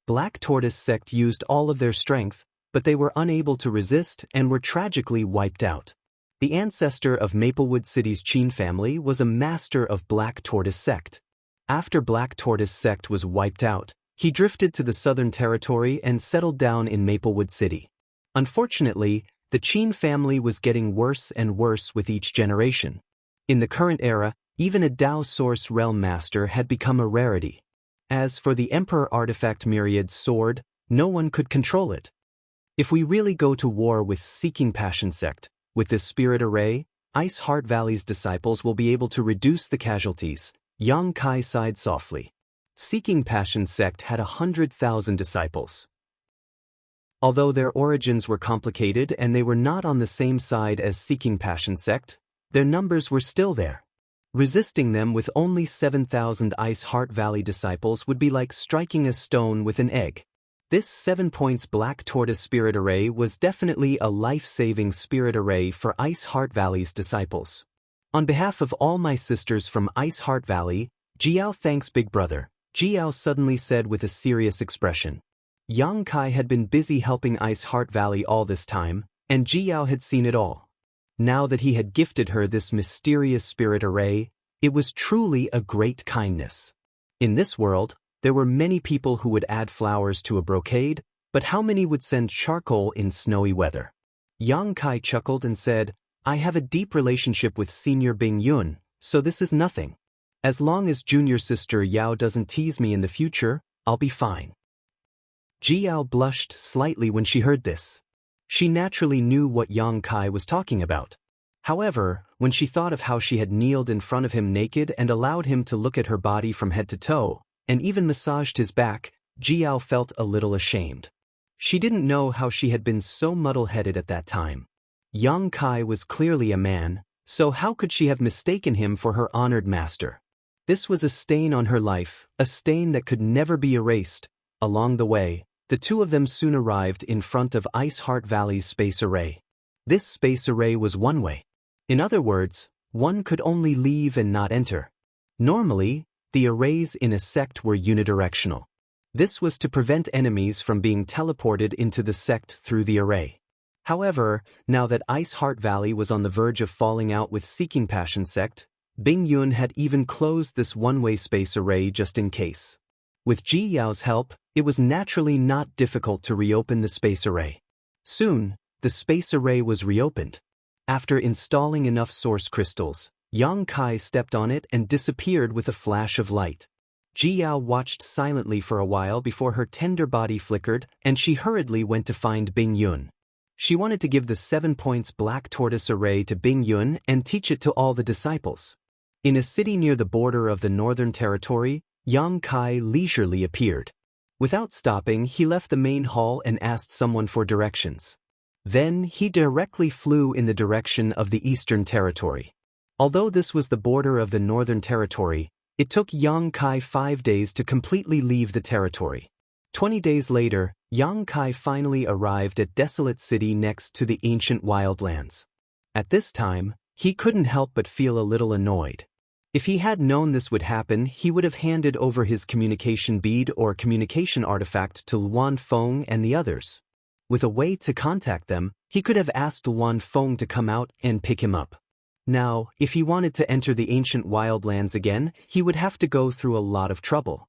Black Tortoise sect used all of their strength, but they were unable to resist and were tragically wiped out. The ancestor of Maplewood City's Qin family was a master of Black Tortoise sect. After Black Tortoise sect was wiped out, he drifted to the Southern Territory and settled down in Maplewood City. Unfortunately, the Qin family was getting worse and worse with each generation. In the current era, even a Dao Source Realm Master had become a rarity. As for the Emperor Artifact Myriad's sword, no one could control it. If we really go to war with Seeking Passion sect, with this spirit array, Ice Heart Valley's disciples will be able to reduce the casualties. Yang Kai sighed softly. Seeking Passion sect had 100,000 disciples. Although their origins were complicated and they were not on the same side as Seeking Passion sect, their numbers were still there. Resisting them with only 7,000 Ice Heart Valley disciples would be like striking a stone with an egg. This 7 points Black Tortoise Spirit Array was definitely a life-saving spirit array for Ice Heart Valley's disciples. On behalf of all my sisters from Ice Heart Valley, Jiao thanks Big Brother, Jiao suddenly said with a serious expression. Yang Kai had been busy helping Ice Heart Valley all this time, and Jiao had seen it all. Now that he had gifted her this mysterious spirit array, it was truly a great kindness. In this world, there were many people who would add flowers to a brocade, but how many would send charcoal in snowy weather? Yang Kai chuckled and said, "I have a deep relationship with Senior Bing Yun, so this is nothing. As long as junior sister Yao doesn't tease me in the future, I'll be fine." Jiao blushed slightly when she heard this. She naturally knew what Yang Kai was talking about. However, when she thought of how she had kneeled in front of him naked and allowed him to look at her body from head to toe, and even massaged his back, Jiao felt a little ashamed. She didn't know how she had been so muddle-headed at that time. Yang Kai was clearly a man, so how could she have mistaken him for her honored master? This was a stain on her life, a stain that could never be erased. Along the way, the two of them soon arrived in front of Ice Heart Valley's space array. This space array was one-way. In other words, one could only leave and not enter. Normally, the arrays in a sect were unidirectional. This was to prevent enemies from being teleported into the sect through the array. However, now that Ice Heart Valley was on the verge of falling out with Seeking Passion sect, Bing Yun had even closed this one-way space array just in case. With Ji Yao's help, it was naturally not difficult to reopen the space array. Soon, the space array was reopened. After installing enough source crystals, Yang Kai stepped on it and disappeared with a flash of light. Ji Yao watched silently for a while before her tender body flickered, and she hurriedly went to find Bing Yun. She wanted to give the 7 points Black Tortoise Array to Bing Yun and teach it to all the disciples. In a city near the border of the Northern Territory, Yang Kai leisurely appeared. Without stopping, he left the main hall and asked someone for directions. Then he directly flew in the direction of the Eastern Territory. Although this was the border of the Northern Territory, it took Yang Kai 5 days to completely leave the territory. 20 days later, Yang Kai finally arrived at Desolate City next to the ancient wildlands. At this time, he couldn't help but feel a little annoyed. If he had known this would happen, he would have handed over his communication bead or communication artifact to Luan Feng and the others. With a way to contact them, he could have asked Luan Feng to come out and pick him up. Now, if he wanted to enter the ancient wildlands again, he would have to go through a lot of trouble.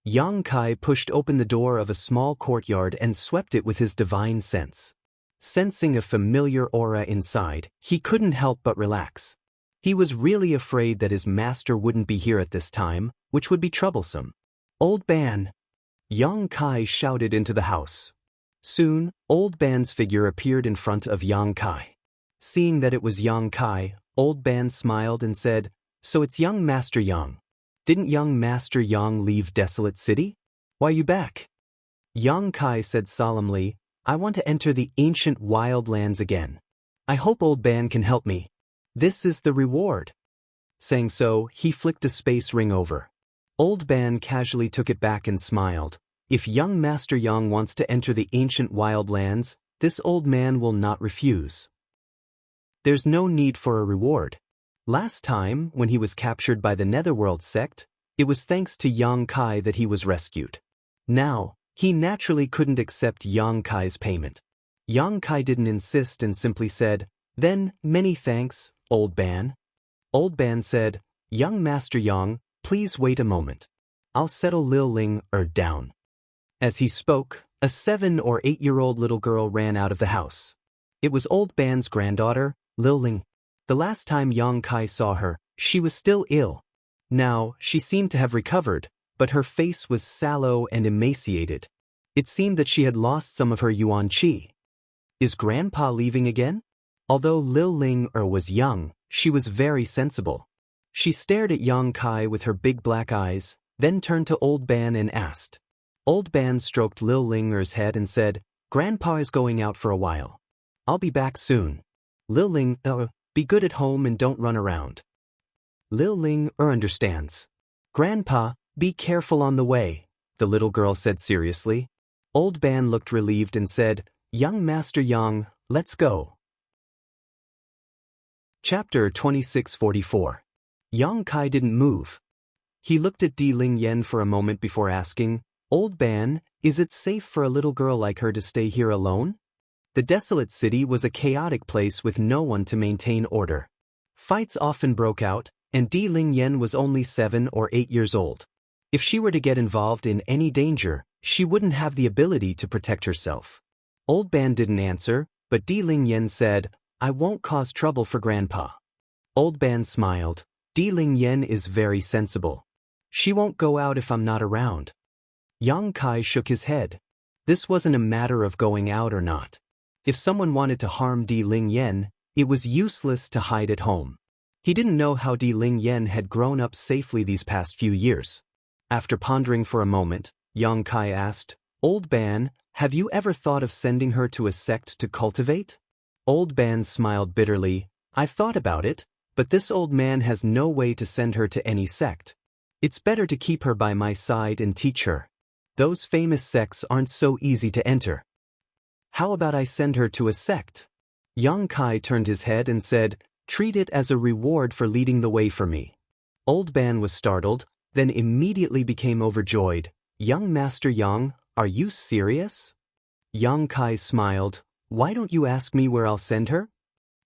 Yang Kai pushed open the door of a small courtyard and swept it with his divine sense. Sensing a familiar aura inside, he couldn't help but relax. He was really afraid that his master wouldn't be here at this time, which would be troublesome. "Old Ban!" Yang Kai shouted into the house. Soon, Old Ban's figure appeared in front of Yang Kai. Seeing that it was Yang Kai, Old Ban smiled and said, "So it's young Master Yang. Didn't young Master Yang leave Desolate City? Why you back?" Yang Kai said solemnly, "I want to enter the ancient wildlands again. I hope Old Ban can help me. This is the reward." Saying so, he flicked a space ring over. Old Ban casually took it back and smiled. If young Master Yang wants to enter the ancient wildlands, this old man will not refuse. There's no need for a reward. Last time, when he was captured by the Netherworld sect, it was thanks to Yang Kai that he was rescued. Now, he naturally couldn't accept Yang Kai's payment. Yang Kai didn't insist and simply said, "Then, many thanks, Old Ban." Old Ban said, "Young Master Yang, please wait a moment. I'll settle Lil Ling down." As he spoke, a 7 or 8-year-old little girl ran out of the house. It was Old Ban's granddaughter, Lil Ling. The last time Yang Kai saw her, she was still ill. Now, she seemed to have recovered, but her face was sallow and emaciated. It seemed that she had lost some of her yuan qi. Is Grandpa leaving again? Although Lil Ling was young, she was very sensible. She stared at Yang Kai with her big black eyes, then turned to Old Ban and asked. Old Ban stroked Lil Linger's head and said, "Grandpa is going out for a while. I'll be back soon. Lil Ling, be good at home and don't run around." Lil Ling understands. "Grandpa, be careful on the way," the little girl said seriously. Old Ban looked relieved and said, "Young Master Yang, let's go." Chapter 2644. Yang Kai didn't move. He looked at Di Ling Yen for a moment before asking, "Old Ban, is it safe for a little girl like her to stay here alone?" The Desolate City was a chaotic place with no one to maintain order. Fights often broke out, and Di Ling Yen was only 7 or 8 years old. If she were to get involved in any danger, she wouldn't have the ability to protect herself. Old Ban didn't answer, but Di Ling Yen said, "I won't cause trouble for Grandpa." Old Ban smiled. Di Ling Yen is very sensible. She won't go out if I'm not around. Yang Kai shook his head. This wasn't a matter of going out or not. If someone wanted to harm Di Ling Yen, it was useless to hide at home. He didn't know how Di Ling Yen had grown up safely these past few years. After pondering for a moment, Yang Kai asked, "Old Ban, have you ever thought of sending her to a sect to cultivate?" Old Ban smiled bitterly. "I've thought about it, but this old man has no way to send her to any sect. It's better to keep her by my side and teach her. Those famous sects aren't so easy to enter. How about I send her to a sect?" Yang Kai turned his head and said, "Treat it as a reward for leading the way for me." Old Ban was startled, then immediately became overjoyed. "Young Master Yang, are you serious?" Yang Kai smiled. "Why don't you ask me where I'll send her?"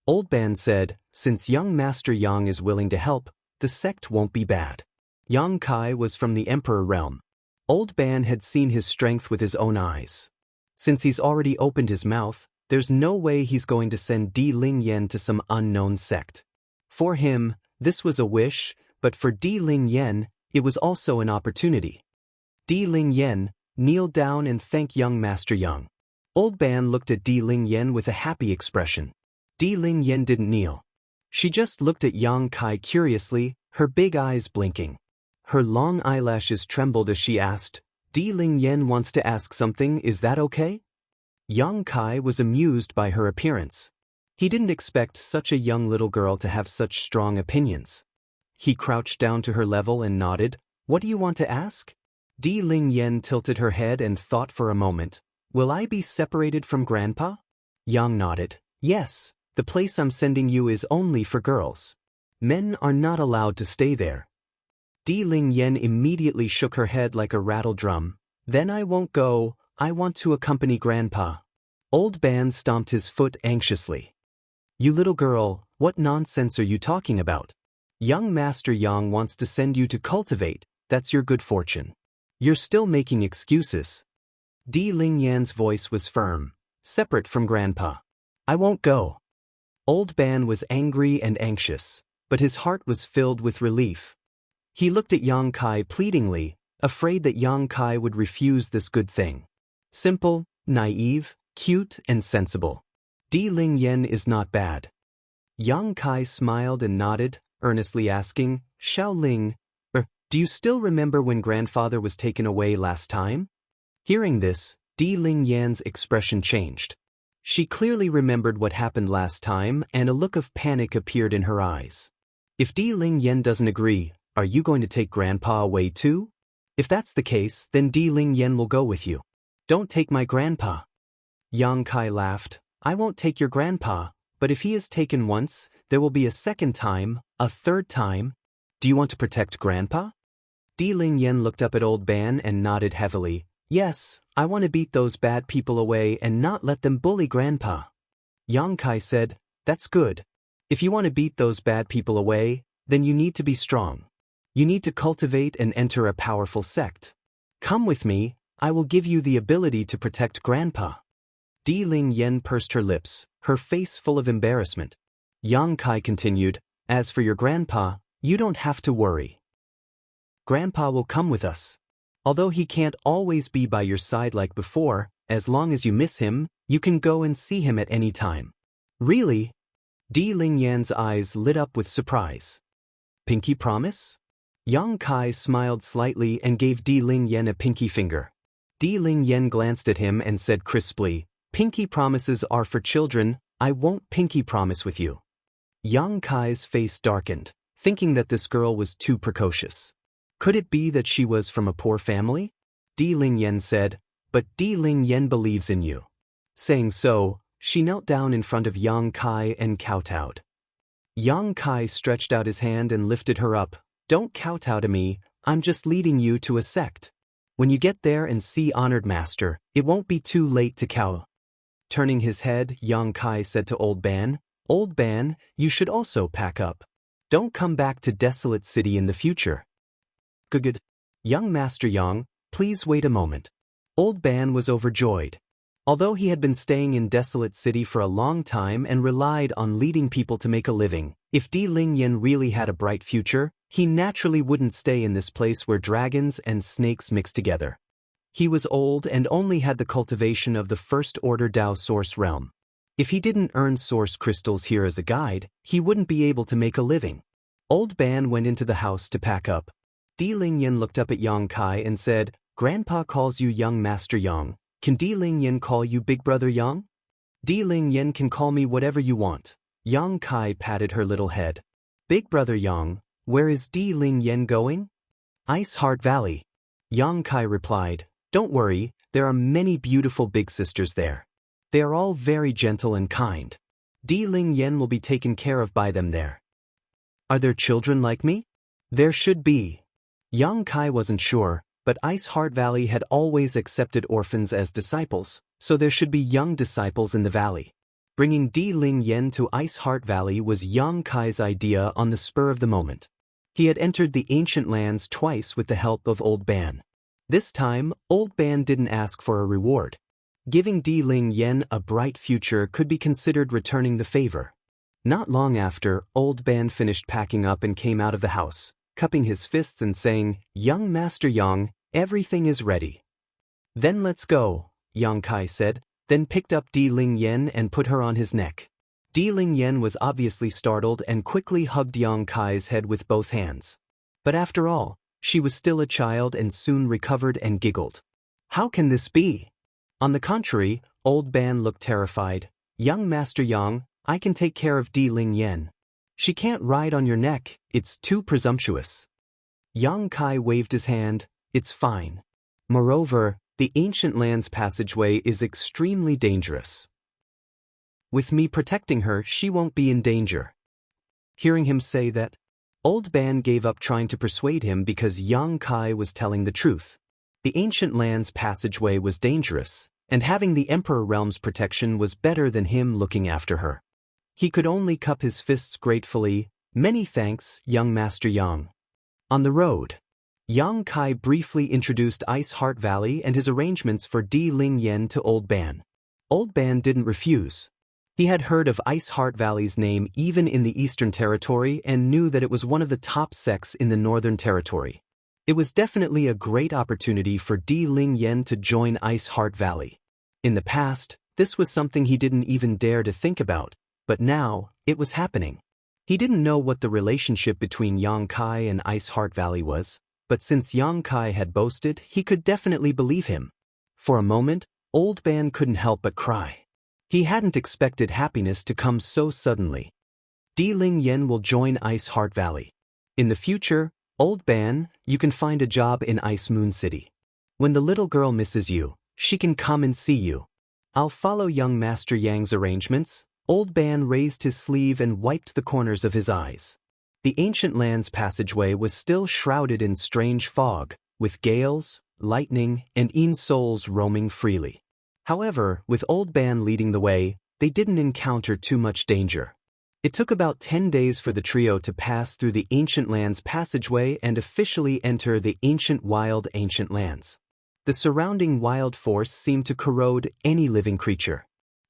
Old Ban said, "Since young Master Yang is willing to help, the sect won't be bad." Yang Kai was from the Emperor realm. Old Ban had seen his strength with his own eyes. Since he's already opened his mouth, there's no way he's going to send Di Ling Yen to some unknown sect. For him, this was a wish, but for Di Ling Yen, it was also an opportunity. Di Ling Yen, kneel down and thank young Master Yang. Old Ban looked at Di Ling Yen with a happy expression. Di Ling Yen didn't kneel. She just looked at Yang Kai curiously, her big eyes blinking. Her long eyelashes trembled as she asked, "Di Ling Yen wants to ask something, is that okay?" Yang Kai was amused by her appearance. He didn't expect such a young little girl to have such strong opinions. He crouched down to her level and nodded. "What do you want to ask?" Di Ling Yen tilted her head and thought for a moment. Will I be separated from Grandpa? Yang nodded. Yes, the place I'm sending you is only for girls. Men are not allowed to stay there. Di Ling Yen immediately shook her head like a rattle drum. Then I won't go, I want to accompany Grandpa. Old Ban stomped his foot anxiously. You little girl, what nonsense are you talking about? Young Master Yang wants to send you to cultivate, that's your good fortune. You're still making excuses. Di Ling Yan's voice was firm, separate from Grandpa. I won't go. Old Ban was angry and anxious, but his heart was filled with relief. He looked at Yang Kai pleadingly, afraid that Yang Kai would refuse this good thing. Simple, naive, cute, and sensible. Di Ling Yen is not bad. Yang Kai smiled and nodded, earnestly asking, Xiao Ling, do you still remember when grandfather was taken away last time? Hearing this, Di Ling Yan's expression changed. She clearly remembered what happened last time, and a look of panic appeared in her eyes. If Di Ling Yan doesn't agree, are you going to take Grandpa away too? If that's the case, then Di Ling Yan will go with you. Don't take my grandpa. Yang Kai laughed. I won't take your grandpa, but if he is taken once, there will be a second time, a third time. Do you want to protect Grandpa? Di Ling Yan looked up at Old Ban and nodded heavily. Yes, I want to beat those bad people away and not let them bully Grandpa. Yang Kai said, That's good. If you want to beat those bad people away, then you need to be strong. You need to cultivate and enter a powerful sect. Come with me, I will give you the ability to protect Grandpa. Di Ling Yan pursed her lips, her face full of embarrassment. Yang Kai continued, As for your grandpa, you don't have to worry. Grandpa will come with us. Although he can't always be by your side like before, as long as you miss him, you can go and see him at any time. Really? Di Ling Yan's eyes lit up with surprise. Pinky promise? Yang Kai smiled slightly and gave Di Ling Yan a pinky finger. Di Ling Yan glanced at him and said crisply, Pinky promises are for children, I won't pinky promise with you. Yang Kai's face darkened, thinking that this girl was too precocious. Could it be that she was from a poor family? Di Ling Yan said, But Di Ling Yan believes in you. Saying so, she knelt down in front of Yang Kai and kowtowed. Yang Kai stretched out his hand and lifted her up. Don't kowtow to me, I'm just leading you to a sect. When you get there and see Honored Master, it won't be too late to cow. Turning his head, Yang Kai said to Old Ban, Old Ban, you should also pack up. Don't come back to Desolate City in the future. Good. Young Master Yang, please wait a moment. Old Ban was overjoyed. Although he had been staying in Desolate City for a long time and relied on leading people to make a living, if Di Ling Yan really had a bright future, he naturally wouldn't stay in this place where dragons and snakes mix together. He was old and only had the cultivation of the First Order Dao Source Realm. If he didn't earn source crystals here as a guide, he wouldn't be able to make a living. Old Ban went into the house to pack up. Di Ling Yan looked up at Yang Kai and said, Grandpa calls you Young Master Yang. Can Di Ling Yan call you Big Brother Yang? Di Ling Yan can call me whatever you want. Yang Kai patted her little head. Big Brother Yang, where is Di Ling Yan going? Ice Heart Valley. Yang Kai replied, Don't worry, there are many beautiful big sisters there. They are all very gentle and kind. Di Ling Yan will be taken care of by them there. Are there children like me? There should be. Yang Kai wasn't sure, but Ice Heart Valley had always accepted orphans as disciples, so there should be young disciples in the valley. Bringing Di Ling Yan to Ice Heart Valley was Yang Kai's idea on the spur of the moment. He had entered the ancient lands twice with the help of Old Ban. This time, Old Ban didn't ask for a reward. Giving Di Ling Yan a bright future could be considered returning the favor. Not long after, Old Ban finished packing up and came out of the house, cupping his fists and saying, Young Master Yang, everything is ready. Then let's go, Yang Kai said, then picked up Di Ling Yan and put her on his neck. Di Ling Yan was obviously startled and quickly hugged Yang Kai's head with both hands. But after all, she was still a child and soon recovered and giggled. How can this be? On the contrary, Old Ban looked terrified. Young Master Yang, I can take care of Di Ling Yan. She can't ride on your neck, it's too presumptuous. Yang Kai waved his hand, It's fine. Moreover, the ancient land's passageway is extremely dangerous. With me protecting her, she won't be in danger. Hearing him say that, Old Ban gave up trying to persuade him because Yang Kai was telling the truth. The ancient land's passageway was dangerous, and having the Emperor Realm's protection was better than him looking after her. He could only cup his fists gratefully. Many thanks, young Master Yang. On the road, Yang Kai briefly introduced Ice Heart Valley and his arrangements for Di Ling Yen to Old Ban. Old Ban didn't refuse. He had heard of Ice Heart Valley's name even in the Eastern Territory and knew that it was one of the top sects in the Northern Territory. It was definitely a great opportunity for Di Ling Yen to join Ice Heart Valley. In the past, this was something he didn't even dare to think about, but now, it was happening. He didn't know what the relationship between Yang Kai and Ice Heart Valley was, but since Yang Kai had boasted, he could definitely believe him. For a moment, Old Ban couldn't help but cry. He hadn't expected happiness to come so suddenly. Di Ling Yen will join Ice Heart Valley. In the future, Old Ban, you can find a job in Ice Moon City. When the little girl misses you, she can come and see you. I'll follow young Master Yang's arrangements. Old Ban raised his sleeve and wiped the corners of his eyes. The ancient land's passageway was still shrouded in strange fog, with gales, lightning, and souls roaming freely. However, with Old Ban leading the way, they didn't encounter too much danger. It took about 10 days for the trio to pass through the ancient land's passageway and officially enter the ancient lands. The surrounding wild force seemed to corrode any living creature.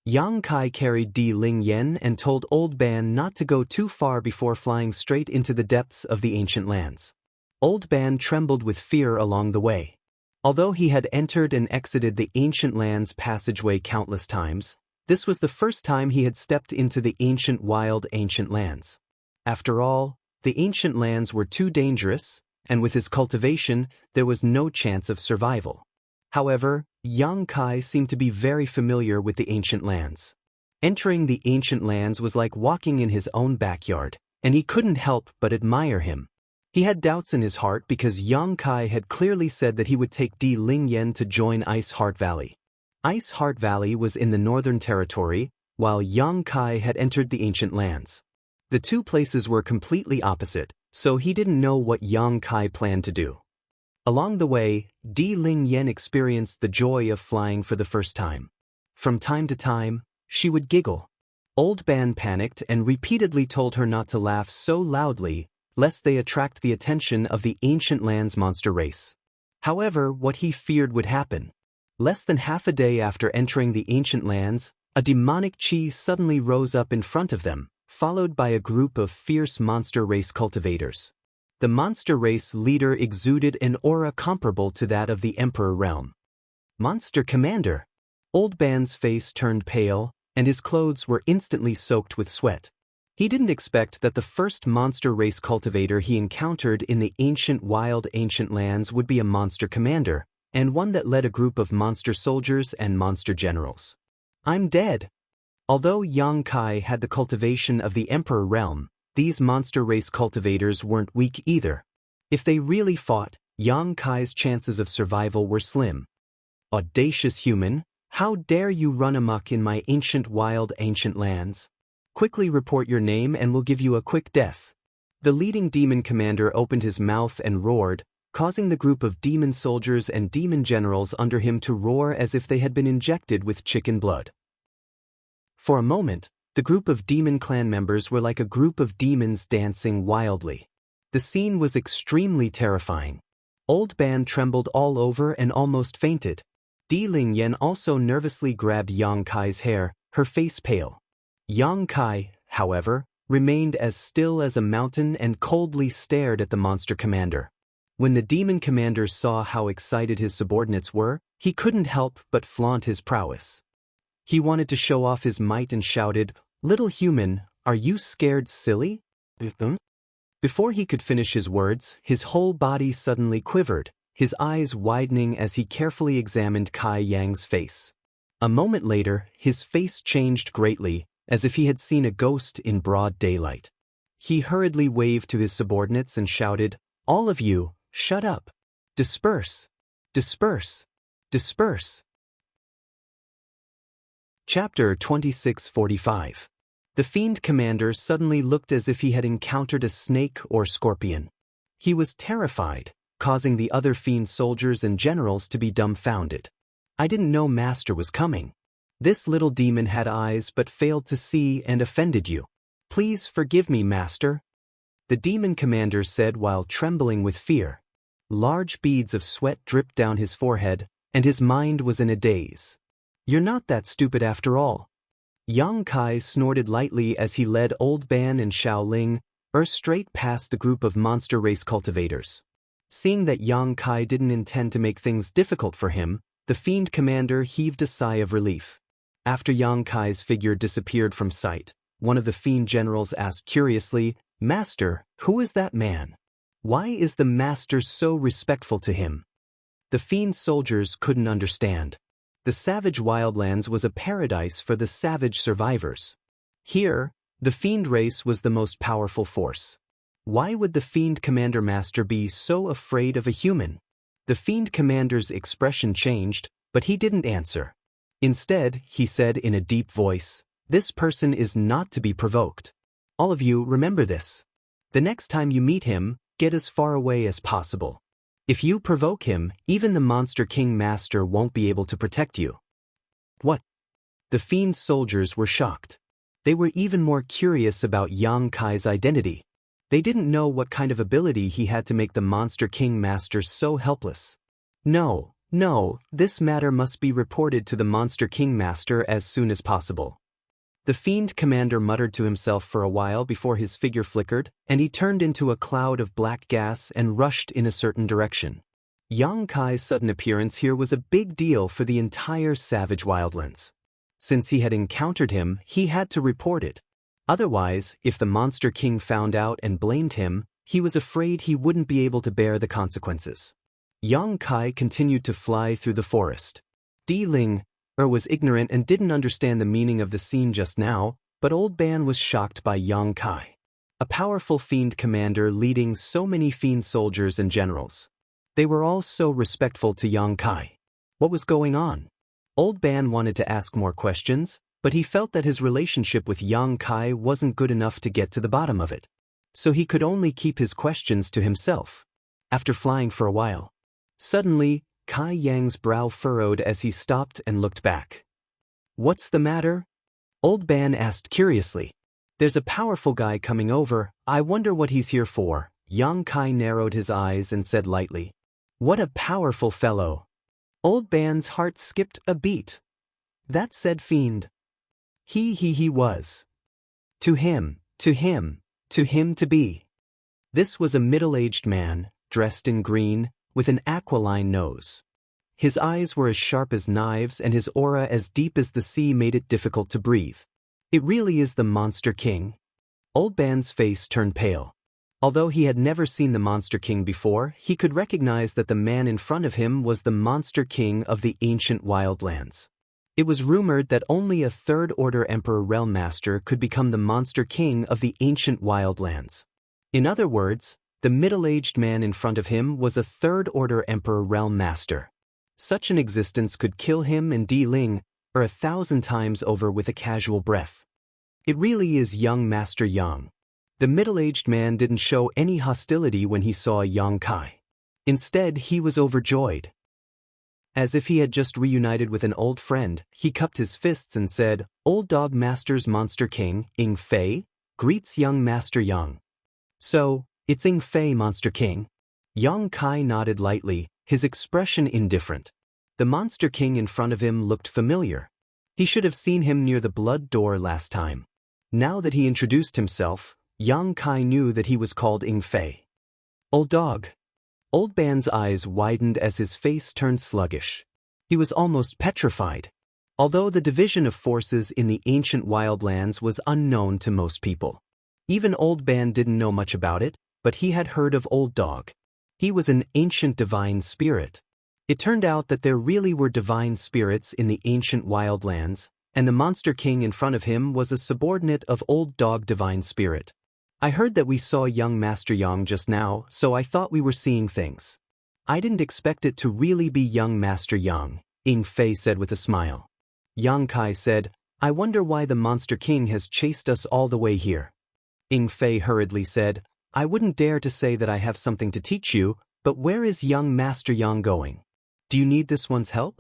Yang Kai carried Di Ling Yen and told Old Ban not to go too far before flying straight into the depths of the ancient lands. Old Ban trembled with fear along the way. Although he had entered and exited the ancient lands passageway countless times, this was the first time he had stepped into the ancient lands. After all, the ancient lands were too dangerous, and with his cultivation, there was no chance of survival. However, Yang Kai seemed to be very familiar with the ancient lands. Entering the ancient lands was like walking in his own backyard, and he couldn't help but admire him. He had doubts in his heart because Yang Kai had clearly said that he would take Di Ling Yen to join Ice Heart Valley. Ice Heart Valley was in the Northern Territory, while Yang Kai had entered the ancient lands. The two places were completely opposite, so he didn't know what Yang Kai planned to do. Along the way, Di Ling Yen experienced the joy of flying for the first time. From time to time, she would giggle. Old Ban panicked and repeatedly told her not to laugh so loudly, lest they attract the attention of the ancient lands monster race. However, what he feared would happen. Less than half a day after entering the ancient lands, a demonic chi suddenly rose up in front of them, followed by a group of fierce monster race cultivators. The monster race leader exuded an aura comparable to that of the Emperor Realm. Monster Commander! Old Ban's face turned pale, and his clothes were instantly soaked with sweat. He didn't expect that the first monster race cultivator he encountered in the ancient lands would be a monster commander, and one that led a group of monster soldiers and monster generals. I'm dead. Although Yang Kai had the cultivation of the Emperor Realm, these monster race cultivators weren't weak either. If they really fought, Yang Kai's chances of survival were slim. Audacious human, how dare you run amok in my ancient lands? Quickly report your name and we'll give you a quick death. The leading demon commander opened his mouth and roared, causing the group of demon soldiers and demon generals under him to roar as if they had been injected with chicken blood. For a moment, the group of demon clan members were like a group of demons dancing wildly. The scene was extremely terrifying. Old Ban trembled all over and almost fainted. Di Ling Yen also nervously grabbed Yang Kai's hair, her face pale. Yang Kai, however, remained as still as a mountain and coldly stared at the monster commander. When the demon commander saw how excited his subordinates were, he couldn't help but flaunt his prowess. He wanted to show off his might and shouted, "Little human, are you scared silly?" Before he could finish his words, his whole body suddenly quivered, his eyes widening as he carefully examined Kai Yang's face. A moment later, his face changed greatly, as if he had seen a ghost in broad daylight. He hurriedly waved to his subordinates and shouted, "All of you, shut up. Disperse." Disperse! Disperse! Chapter 2645. The Fiend Commander suddenly looked as if he had encountered a snake or scorpion. He was terrified, causing the other Fiend soldiers and generals to be dumbfounded. I didn't know Master was coming. This little demon had eyes but failed to see and offended you. Please forgive me, Master, the demon commander said while trembling with fear. Large beads of sweat dripped down his forehead, and his mind was in a daze. You're not that stupid after all. Yang Kai snorted lightly as he led Old Ban and Xiao Ling straight past the group of monster race cultivators. Seeing that Yang Kai didn't intend to make things difficult for him, the Fiend Commander heaved a sigh of relief. After Yang Kai's figure disappeared from sight, one of the Fiend generals asked curiously, Master, who is that man? Why is the Master so respectful to him? The Fiend soldiers couldn't understand. The savage wildlands was a paradise for the savage survivors. Here, the Fiend race was the most powerful force. Why would the Fiend Commander Master be so afraid of a human? The Fiend Commander's expression changed, but he didn't answer. Instead, he said in a deep voice, This person is not to be provoked. All of you remember this. The next time you meet him, get as far away as possible. If you provoke him, even the Monster King Master won't be able to protect you. What? The Fiend soldiers were shocked. They were even more curious about Yang Kai's identity. They didn't know what kind of ability he had to make the Monster King Master so helpless. No, this matter must be reported to the Monster King Master as soon as possible. The Fiend Commander muttered to himself for a while before his figure flickered, and he turned into a cloud of black gas and rushed in a certain direction. Yang Kai's sudden appearance here was a big deal for the entire savage wildlands. Since he had encountered him, he had to report it. Otherwise, if the Monster King found out and blamed him, he was afraid he wouldn't be able to bear the consequences. Yang Kai continued to fly through the forest. Di Ling was ignorant and didn't understand the meaning of the scene just now, but Old Ban was shocked by Yang Kai, a powerful Fiend commander leading so many Fiend soldiers and generals. They were all so respectful to Yang Kai. What was going on? Old Ban wanted to ask more questions, but he felt that his relationship with Yang Kai wasn't good enough to get to the bottom of it. So he could only keep his questions to himself. After flying for a while, suddenly, Kai Yang's brow furrowed as he stopped and looked back. What's the matter? Old Ban asked curiously. There's a powerful guy coming over. I wonder what he's here for. Yang Kai narrowed his eyes and said lightly. What a powerful fellow. Old Ban's heart skipped a beat. That said Fiend. He was. To him to be. This was a middle-aged man, dressed in green, with an aquiline nose. His eyes were as sharp as knives and his aura as deep as the sea made it difficult to breathe. It really is the Monster King. Old Ban's face turned pale. Although he had never seen the Monster King before, he could recognize that the man in front of him was the Monster King of the ancient wildlands. It was rumored that only a Third-Order Emperor Realm Master could become the Monster King of the ancient wildlands. In other words, the middle-aged man in front of him was a Third-Order Emperor Realm Master. Such an existence could kill him and Di Ling, 1,000 times over with a casual breath. It really is young Master Yang. The middle-aged man didn't show any hostility when he saw Yang Kai. Instead, he was overjoyed. As if he had just reunited with an old friend, he cupped his fists and said, Old Dog Master's Monster King, Ing Fei, greets young Master Yang. So, it's Ing Fei, Monster King. Yang Kai nodded lightly, his expression indifferent. The Monster King in front of him looked familiar. He should have seen him near the blood door last time. Now that he introduced himself, Yang Kai knew that he was called Ing Fei. Old Dog. Old Ban's eyes widened as his face turned sluggish. He was almost petrified. Although the division of forces in the ancient wildlands was unknown to most people. Even Old Ban didn't know much about it, but he had heard of Old Dog. He was an ancient divine spirit. It turned out that there really were divine spirits in the ancient wildlands, and the Monster King in front of him was a subordinate of Old Dog Divine Spirit. I heard that we saw young Master Yang just now, so I thought we were seeing things. I didn't expect it to really be young Master Yang, Ying Fei said with a smile. Yang Kai said, I wonder why the Monster King has chased us all the way here. Ying Fei hurriedly said, I wouldn't dare to say that I have something to teach you, but where is young Master Yang going? Do you need this one's help?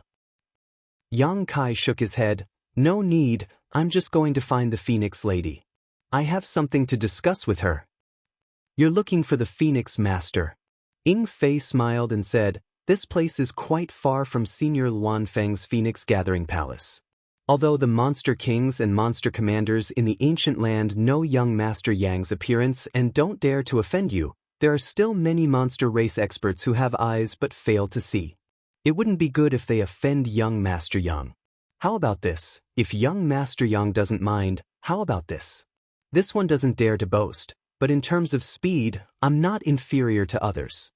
Yang Kai shook his head, No need, I'm just going to find the Phoenix Lady. I have something to discuss with her. You're looking for the Phoenix Master. Ying Fei smiled and said, This place is quite far from Senior Luan Feng's Phoenix Gathering Palace. Although the Monster Kings and Monster Commanders in the ancient land know young Master Yang's appearance and don't dare to offend you, there are still many monster race experts who have eyes but fail to see. It wouldn't be good if they offend young Master Yang. How about this? If young Master Yang doesn't mind, how about this? This one doesn't dare to boast, but in terms of speed, I'm not inferior to others.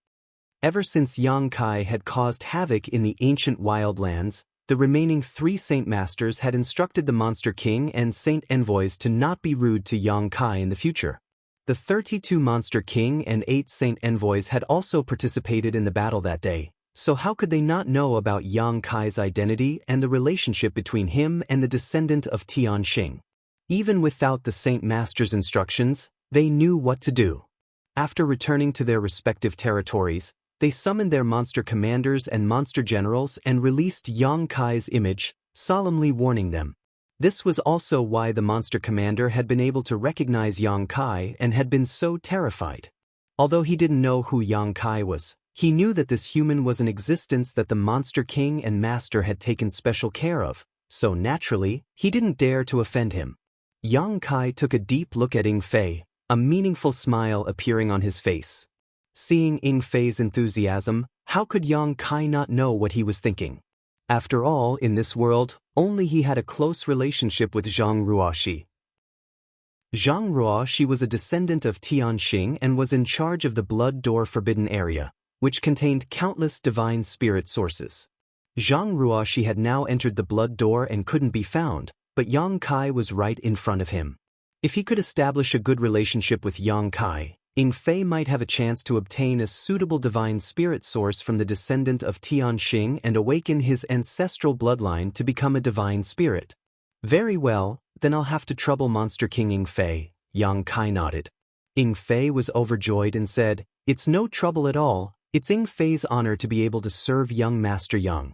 Ever since Yang Kai had caused havoc in the ancient wildlands, the remaining 3 Saint Masters had instructed the Monster King and Saint Envoys to not be rude to Yang Kai in the future. The 32 Monster King and 8 Saint Envoys had also participated in the battle that day, so how could they not know about Yang Kai's identity and the relationship between him and the descendant of Xianxia? Even without the Saint Master's instructions, they knew what to do. After returning to their respective territories, they summoned their monster commanders and monster generals and released Yang Kai's image, solemnly warning them. This was also why the monster commander had been able to recognize Yang Kai and had been so terrified. Although he didn't know who Yang Kai was, he knew that this human was an existence that the Monster King and Master had taken special care of, so naturally, he didn't dare to offend him. Yang Kai took a deep look at Ying Fei, a meaningful smile appearing on his face. Seeing Ying Fei's enthusiasm, how could Yang Kai not know what he was thinking? After all, in this world, only he had a close relationship with Zhang Ruoxi. Zhang Ruoxi was a descendant of Tianxing and was in charge of the Blood Door Forbidden Area, which contained countless divine spirit sources. Zhang Ruoxi had now entered the Blood Door and couldn't be found, but Yang Kai was right in front of him. If he could establish a good relationship with Yang Kai, Ying Fei might have a chance to obtain a suitable divine spirit source from the descendant of Tianxing and awaken his ancestral bloodline to become a divine spirit. Very well, then I'll have to trouble Monster King Ying Fei, Yang Kai nodded. Ying Fei was overjoyed and said, It's no trouble at all, it's Ying Fei's honor to be able to serve young Master Yang.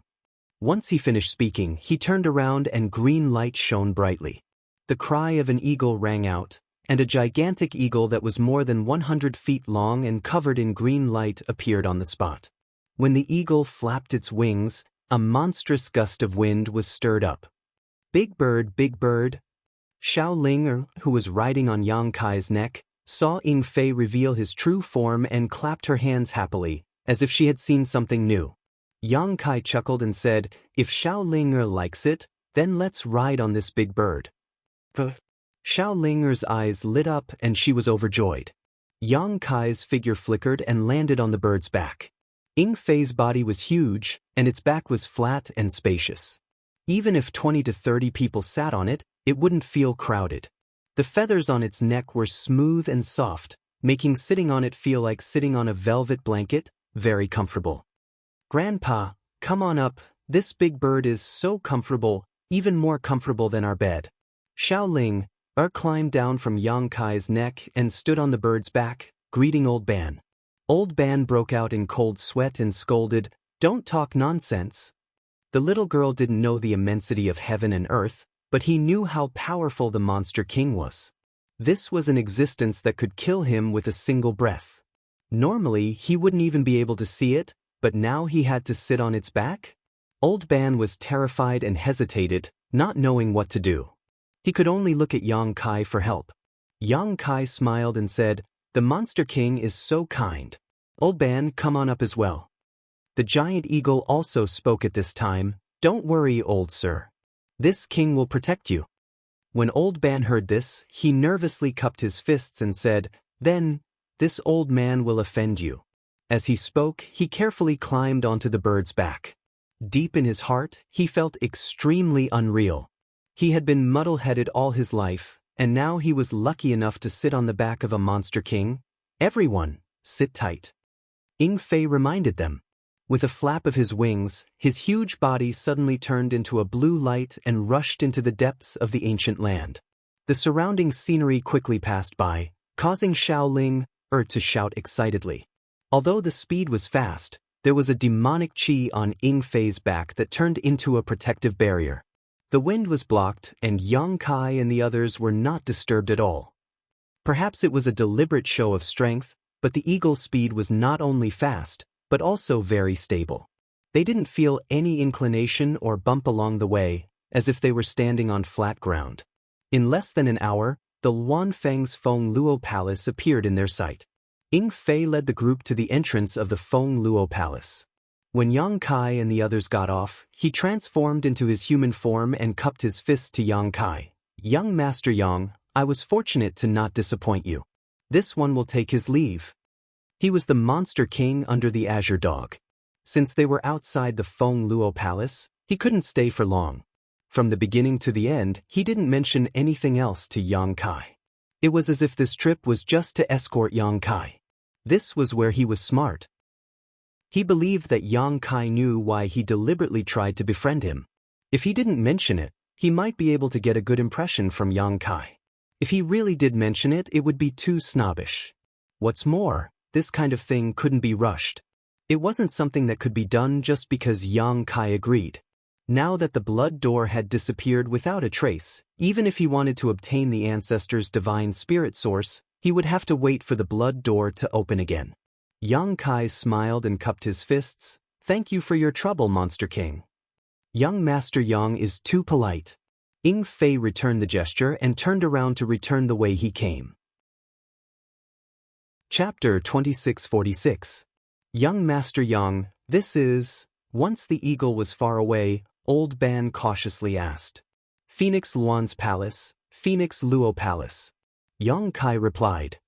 Once he finished speaking, he turned around and green light shone brightly. The cry of an eagle rang out, and a gigantic eagle that was more than 100 feet long and covered in green light appeared on the spot. When the eagle flapped its wings, a monstrous gust of wind was stirred up. Big bird, Xiao Ling, who was riding on Yang Kai's neck, saw Ying Fei reveal his true form and clapped her hands happily, as if she had seen something new. Yang Kai chuckled and said, If Xiao Ling likes it, then let's ride on this big bird. Xiao Ling's eyes lit up and she was overjoyed. Yang Kai's figure flickered and landed on the bird's back. Ying Fei's body was huge, and its back was flat and spacious. Even if 20 to 30 people sat on it, it wouldn't feel crowded. The feathers on its neck were smooth and soft, making sitting on it feel like sitting on a velvet blanket, very comfortable. Grandpa, come on up, this big bird is so comfortable, even more comfortable than our bed. Xiao Ling climbed down from Yang Kai's neck and stood on the bird's back, greeting Old Ban. Old Ban broke out in cold sweat and scolded, Don't talk nonsense. The little girl didn't know the immensity of heaven and earth, but he knew how powerful the Monster King was. This was an existence that could kill him with a single breath. Normally, he wouldn't even be able to see it, but now he had to sit on its back? Old Ban was terrified and hesitated, not knowing what to do. He could only look at Yang Kai for help. Yang Kai smiled and said, The Monster King is so kind. Old Ban, come on up as well. The giant eagle also spoke at this time, Don't worry, old sir. This king will protect you. When Old Ban heard this, he nervously cupped his fists and said, Then, this old man will offend you. As he spoke, he carefully climbed onto the bird's back. Deep in his heart, he felt extremely unreal. He had been muddle-headed all his life, and now he was lucky enough to sit on the back of a Monster King. Everyone, sit tight. Ying Fei reminded them. With a flap of his wings, his huge body suddenly turned into a blue light and rushed into the depths of the ancient land. The surrounding scenery quickly passed by, causing Xiaoling to shout excitedly. Although the speed was fast, there was a demonic chi on Ying Fei's back that turned into a protective barrier. The wind was blocked, and Yang Kai and the others were not disturbed at all. Perhaps it was a deliberate show of strength, but the eagle's speed was not only fast, but also very stable. They didn't feel any inclination or bump along the way, as if they were standing on flat ground. In less than an hour, the Luanfeng's Feng Luo Palace appeared in their sight. Ying Fei led the group to the entrance of the Feng Luo Palace. When Yang Kai and the others got off, he transformed into his human form and cupped his fist to Yang Kai. "Young Master Yang, I was fortunate to not disappoint you. This one will take his leave." He was the monster king under the Azure Dog. Since they were outside the Feng Luo Palace, he couldn't stay for long. From the beginning to the end, he didn't mention anything else to Yang Kai. It was as if this trip was just to escort Yang Kai. This was where he was smart. He believed that Yang Kai knew why he deliberately tried to befriend him. If he didn't mention it, he might be able to get a good impression from Yang Kai. If he really did mention it, it would be too snobbish. What's more, this kind of thing couldn't be rushed. It wasn't something that could be done just because Yang Kai agreed. Now that the blood door had disappeared without a trace, even if he wanted to obtain the ancestors' divine spirit source, he would have to wait for the blood door to open again. Yang Kai smiled and cupped his fists. "Thank you for your trouble, Monster King. Young Master Yang is too polite." Ying Fei returned the gesture and turned around to return the way he came. Chapter 2646. Young Master Yang, this is... Once the eagle was far away, Old Ban cautiously asked. "Phoenix Luan's palace, Phoenix Luo Palace." Yang Kai replied.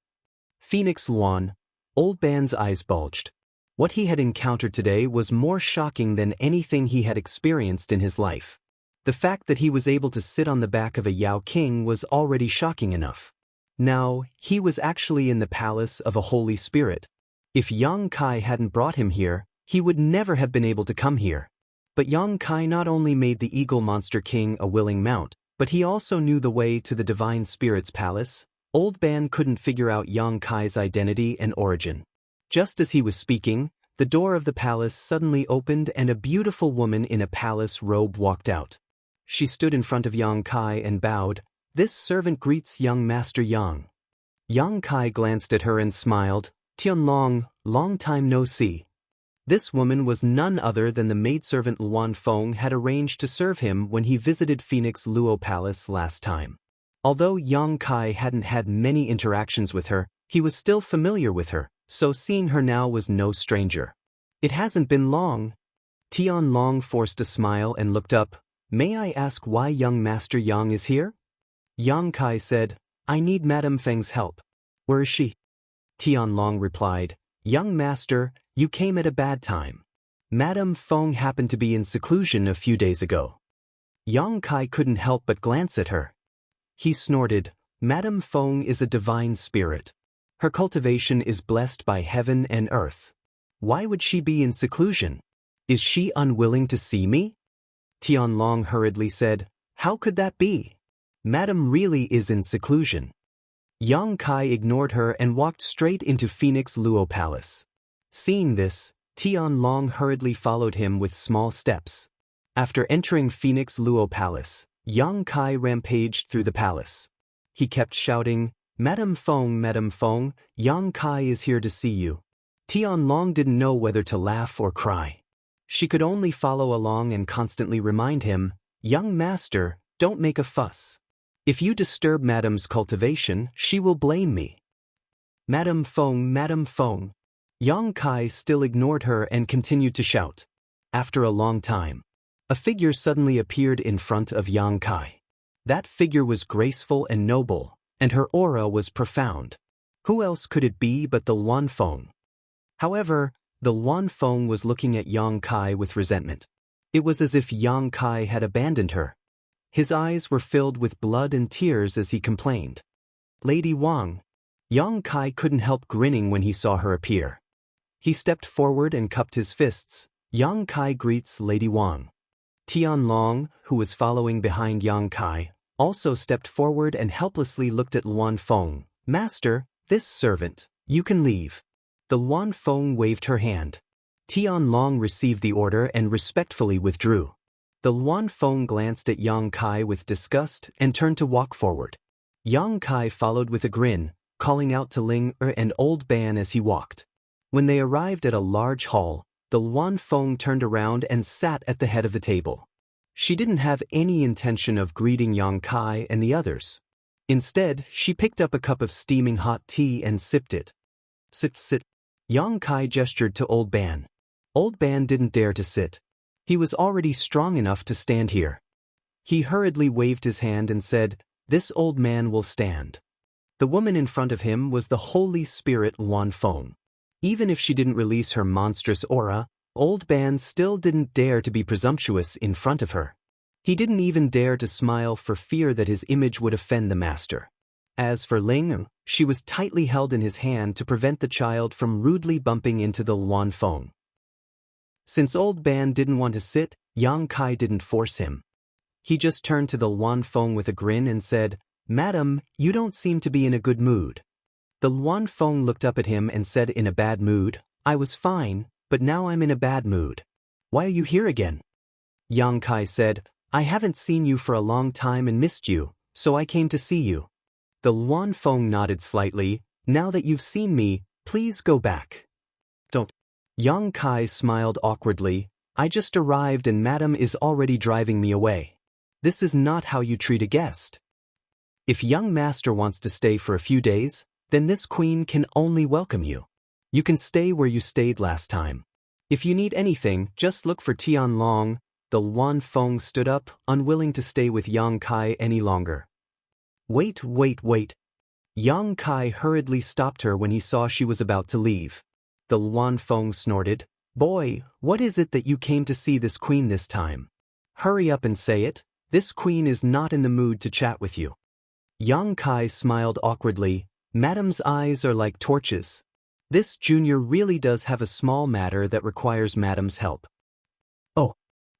"Phoenix Luan." Old Ban's eyes bulged. What he had encountered today was more shocking than anything he had experienced in his life. The fact that he was able to sit on the back of a Yao King was already shocking enough. Now, he was actually in the palace of a holy spirit. If Yang Kai hadn't brought him here, he would never have been able to come here. But Yang Kai not only made the Eagle Monster King a willing mount, but he also knew the way to the Divine Spirit's palace. Old Ban couldn't figure out Yang Kai's identity and origin. Just as he was speaking, the door of the palace suddenly opened and a beautiful woman in a palace robe walked out. She stood in front of Yang Kai and bowed. "This servant greets young Master Yang." Yang Kai glanced at her and smiled. "Tianlong, long time no see." This woman was none other than the maidservant Luan Feng had arranged to serve him when he visited Phoenix Luo Palace last time. Although Yang Kai hadn't had many interactions with her, he was still familiar with her, so seeing her now was no stranger. "It hasn't been long." Tianlong forced a smile and looked up. "May I ask why young Master Yang is here?" Yang Kai said, "I need Madame Feng's help." "Where is she?" Tianlong replied, "Young Master, you came at a bad time. Madame Feng happened to be in seclusion a few days ago." Yang Kai couldn't help but glance at her. He snorted, "Madame Feng is a divine spirit. Her cultivation is blessed by heaven and earth. Why would she be in seclusion? Is she unwilling to see me?" Tianlong hurriedly said, "How could that be? Madame really is in seclusion." Yang Kai ignored her and walked straight into Phoenix Luo Palace. Seeing this, Tianlong hurriedly followed him with small steps. After entering Phoenix Luo Palace, Yang Kai rampaged through the palace. He kept shouting, Madame Feng, Yang Kai is here to see you." Tianlong didn't know whether to laugh or cry. She could only follow along and constantly remind him, "Young Master, don't make a fuss. If you disturb Madame's cultivation, she will blame me." Madame Feng. Yang Kai still ignored her and continued to shout. After a long time, a figure suddenly appeared in front of Yang Kai. That figure was graceful and noble, and her aura was profound. Who else could it be but the Luan Feng? However, the Luan Feng was looking at Yang Kai with resentment. It was as if Yang Kai had abandoned her. His eyes were filled with blood and tears as he complained. "Lady Wang." Yang Kai couldn't help grinning when he saw her appear. He stepped forward and cupped his fists. Yang Kai greets Lady Wang. Tianlong, who was following behind Yang Kai, also stepped forward and helplessly looked at Luan Feng. Master, this servant, you can leave. The Luan Feng waved her hand. Tianlong received the order and respectfully withdrew. The Luan Feng glanced at Yang Kai with disgust and turned to walk forward. Yang Kai followed with a grin, calling out to Ling and Old Ban as he walked. When they arrived at a large hall, the Luan Feng turned around and sat at the head of the table. She didn't have any intention of greeting Yang Kai and the others. Instead, she picked up a cup of steaming hot tea and sipped it. Sit, sit. Yang Kai gestured to Old Ban. Old Ban didn't dare to sit. He was already strong enough to stand here. He hurriedly waved his hand and said, "This old man will stand." The woman in front of him was the Holy Spirit Luan Feng. Even if she didn't release her monstrous aura, Old Ban still didn't dare to be presumptuous in front of her. He didn't even dare to smile for fear that his image would offend the master. As for Ling, she was tightly held in his hand to prevent the child from rudely bumping into the Luan Feng. Since Old Ban didn't want to sit, Yang Kai didn't force him. He just turned to the Luan Feng with a grin and said, "Madam, you don't seem to be in a good mood." The Luan Feng looked up at him and said in a bad mood, "I was fine, but now I'm in a bad mood. Why are you here again?" Yang Kai said, "I haven't seen you for a long time and missed you, so I came to see you." The Luan Feng nodded slightly. "Now that you've seen me, please go back." "Don't." Yang Kai smiled awkwardly. "I just arrived and Madam is already driving me away. This is not how you treat a guest. If young master wants to stay for a few days, then this queen can only welcome you. You can stay where you stayed last time. If you need anything, just look for Tianlong." The Luan Feng stood up, unwilling to stay with Yang Kai any longer. Wait. Yang Kai hurriedly stopped her when he saw she was about to leave. The Luan Feng snorted, "Boy, what is it that you came to see this queen this time? Hurry up and say it. This queen is not in the mood to chat with you." Yang Kai smiled awkwardly. "Madam's eyes are like torches. This junior really does have a small matter that requires Madam's help." "Oh."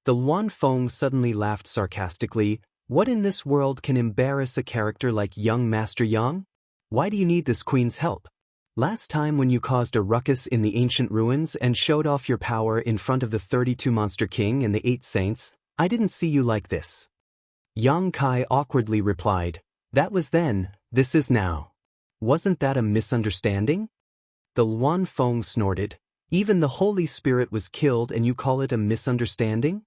The Luan Feng suddenly laughed sarcastically. "What in this world can embarrass a character like young Master Yang? Why do you need this queen's help? Last time when you caused a ruckus in the ancient ruins and showed off your power in front of the 32 Monster King and the 8 Saints, I didn't see you like this." Yang Kai awkwardly replied, "That was then, this is now. Wasn't that a misunderstanding?" The Luan Feng snorted, "Even the Holy Spirit was killed and you call it a misunderstanding?"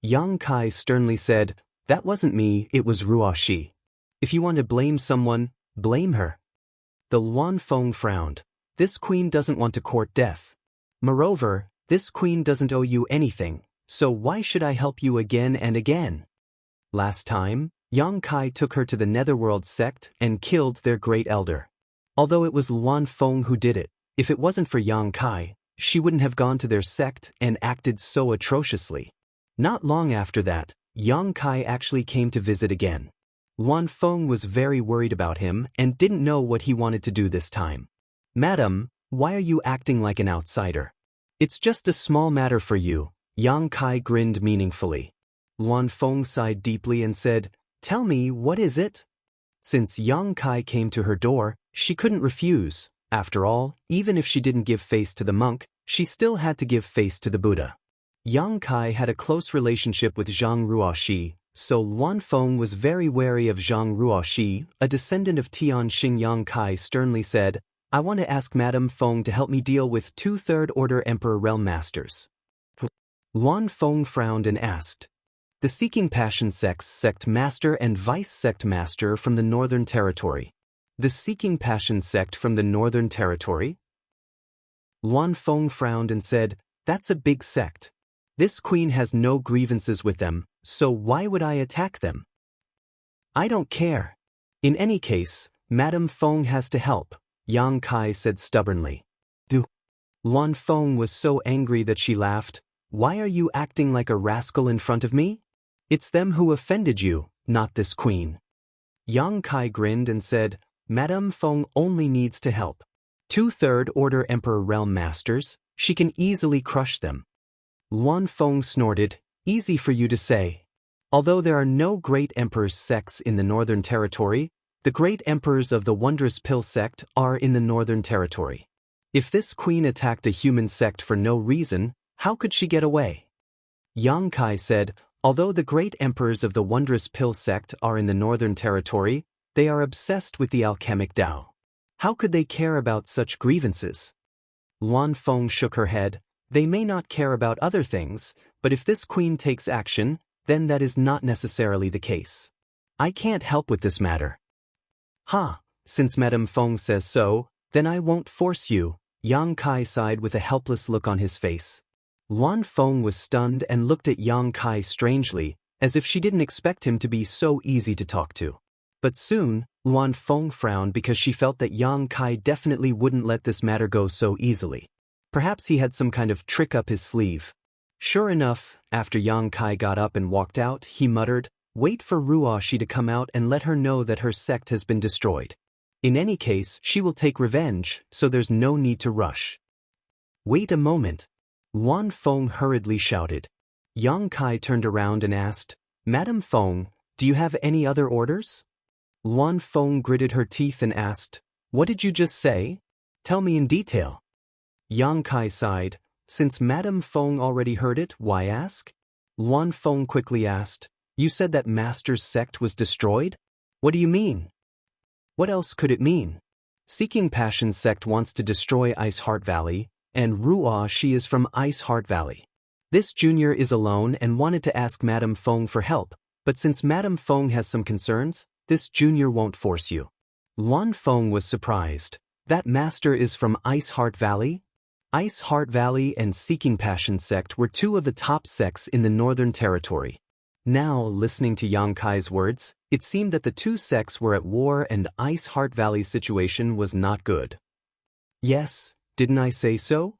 Yang Kai sternly said, "That wasn't me, it was Ruoxi. If you want to blame someone, blame her." The Luan Feng frowned. "This queen doesn't want to court death. Moreover, this queen doesn't owe you anything, so why should I help you again and again? Last time, Yang Kai took her to the Netherworld sect and killed their great elder. Although it was Luan Feng who did it, if it wasn't for Yang Kai, she wouldn't have gone to their sect and acted so atrociously. Not long after that, Yang Kai actually came to visit again. Luan Feng was very worried about him and didn't know what he wanted to do this time. "Madam, why are you acting like an outsider? It's just a small matter for you." Yang Kai grinned meaningfully. Luan Feng sighed deeply and said, "Tell me, what is it?" Since Yang Kai came to her door, she couldn't refuse. After all, even if she didn't give face to the monk, she still had to give face to the Buddha. Yang Kai had a close relationship with Zhang Ruoxi, so Luan Feng was very wary of Zhang Ruoxi. A descendant of Tianxing. Yang Kai sternly said, "I want to ask Madame Feng to help me deal with 2 Third Order Emperor Realm Masters." Luan Feng frowned and asked, "The Seeking Passion sects sect master and vice sect master from the Northern Territory. The Seeking Passion sect from the Northern Territory?" Luan Feng frowned and said, "That's a big sect. This queen has no grievances with them, so why would I attack them? I don't care. In any case, Madame Feng has to help," Yang Kai said stubbornly. Luan Feng was so angry that she laughed. "Why are you acting like a rascal in front of me? It's them who offended you, not this queen." Yang Kai grinned and said, "Madame Feng only needs to help. 2 Third Order Emperor Realm Masters, she can easily crush them." Luan Feng snorted, easy for you to say. Although there are no great emperor's sects in the Northern Territory, the great emperors of the Wondrous Pill sect are in the Northern Territory. If this queen attacked a human sect for no reason, how could she get away? Yang Kai said, although the great emperors of the Wondrous Pill sect are in the Northern Territory, they are obsessed with the alchemic Tao. How could they care about such grievances? Luan Feng shook her head. They may not care about other things, but if this queen takes action, then that is not necessarily the case. I can't help with this matter. Since Madame Feng says so, then I won't force you. Yang Kai sighed with a helpless look on his face. Luan Feng was stunned and looked at Yang Kai strangely, as if she didn't expect him to be so easy to talk to. But soon, Luan Feng frowned because she felt that Yang Kai definitely wouldn't let this matter go so easily. Perhaps he had some kind of trick up his sleeve. Sure enough, after Yang Kai got up and walked out, he muttered, wait for Ruoxi to come out and let her know that her sect has been destroyed. In any case, she will take revenge, so there's no need to rush. Wait a moment. Luan Feng hurriedly shouted. Yang Kai turned around and asked, Madame Feng, do you have any other orders? Luan Feng gritted her teeth and asked, what did you just say? Tell me in detail. Yang Kai sighed. Since Madame Feng already heard it, why ask? Luan Feng quickly asked, you said that Master's sect was destroyed? What do you mean? What else could it mean? Seeking Passion's sect wants to destroy Ice Heart Valley, and Ruoxi is from Ice Heart Valley. This junior is alone and wanted to ask Madame Feng for help, but since Madame Feng has some concerns, this junior won't force you. Luan Feng was surprised. That master is from Ice Heart Valley? Ice Heart Valley and Seeking Passion sect were two of the top sects in the Northern Territory. Now, listening to Yang Kai's words, it seemed that the two sects were at war and Ice Heart Valley's situation was not good. Yes, didn't I say so?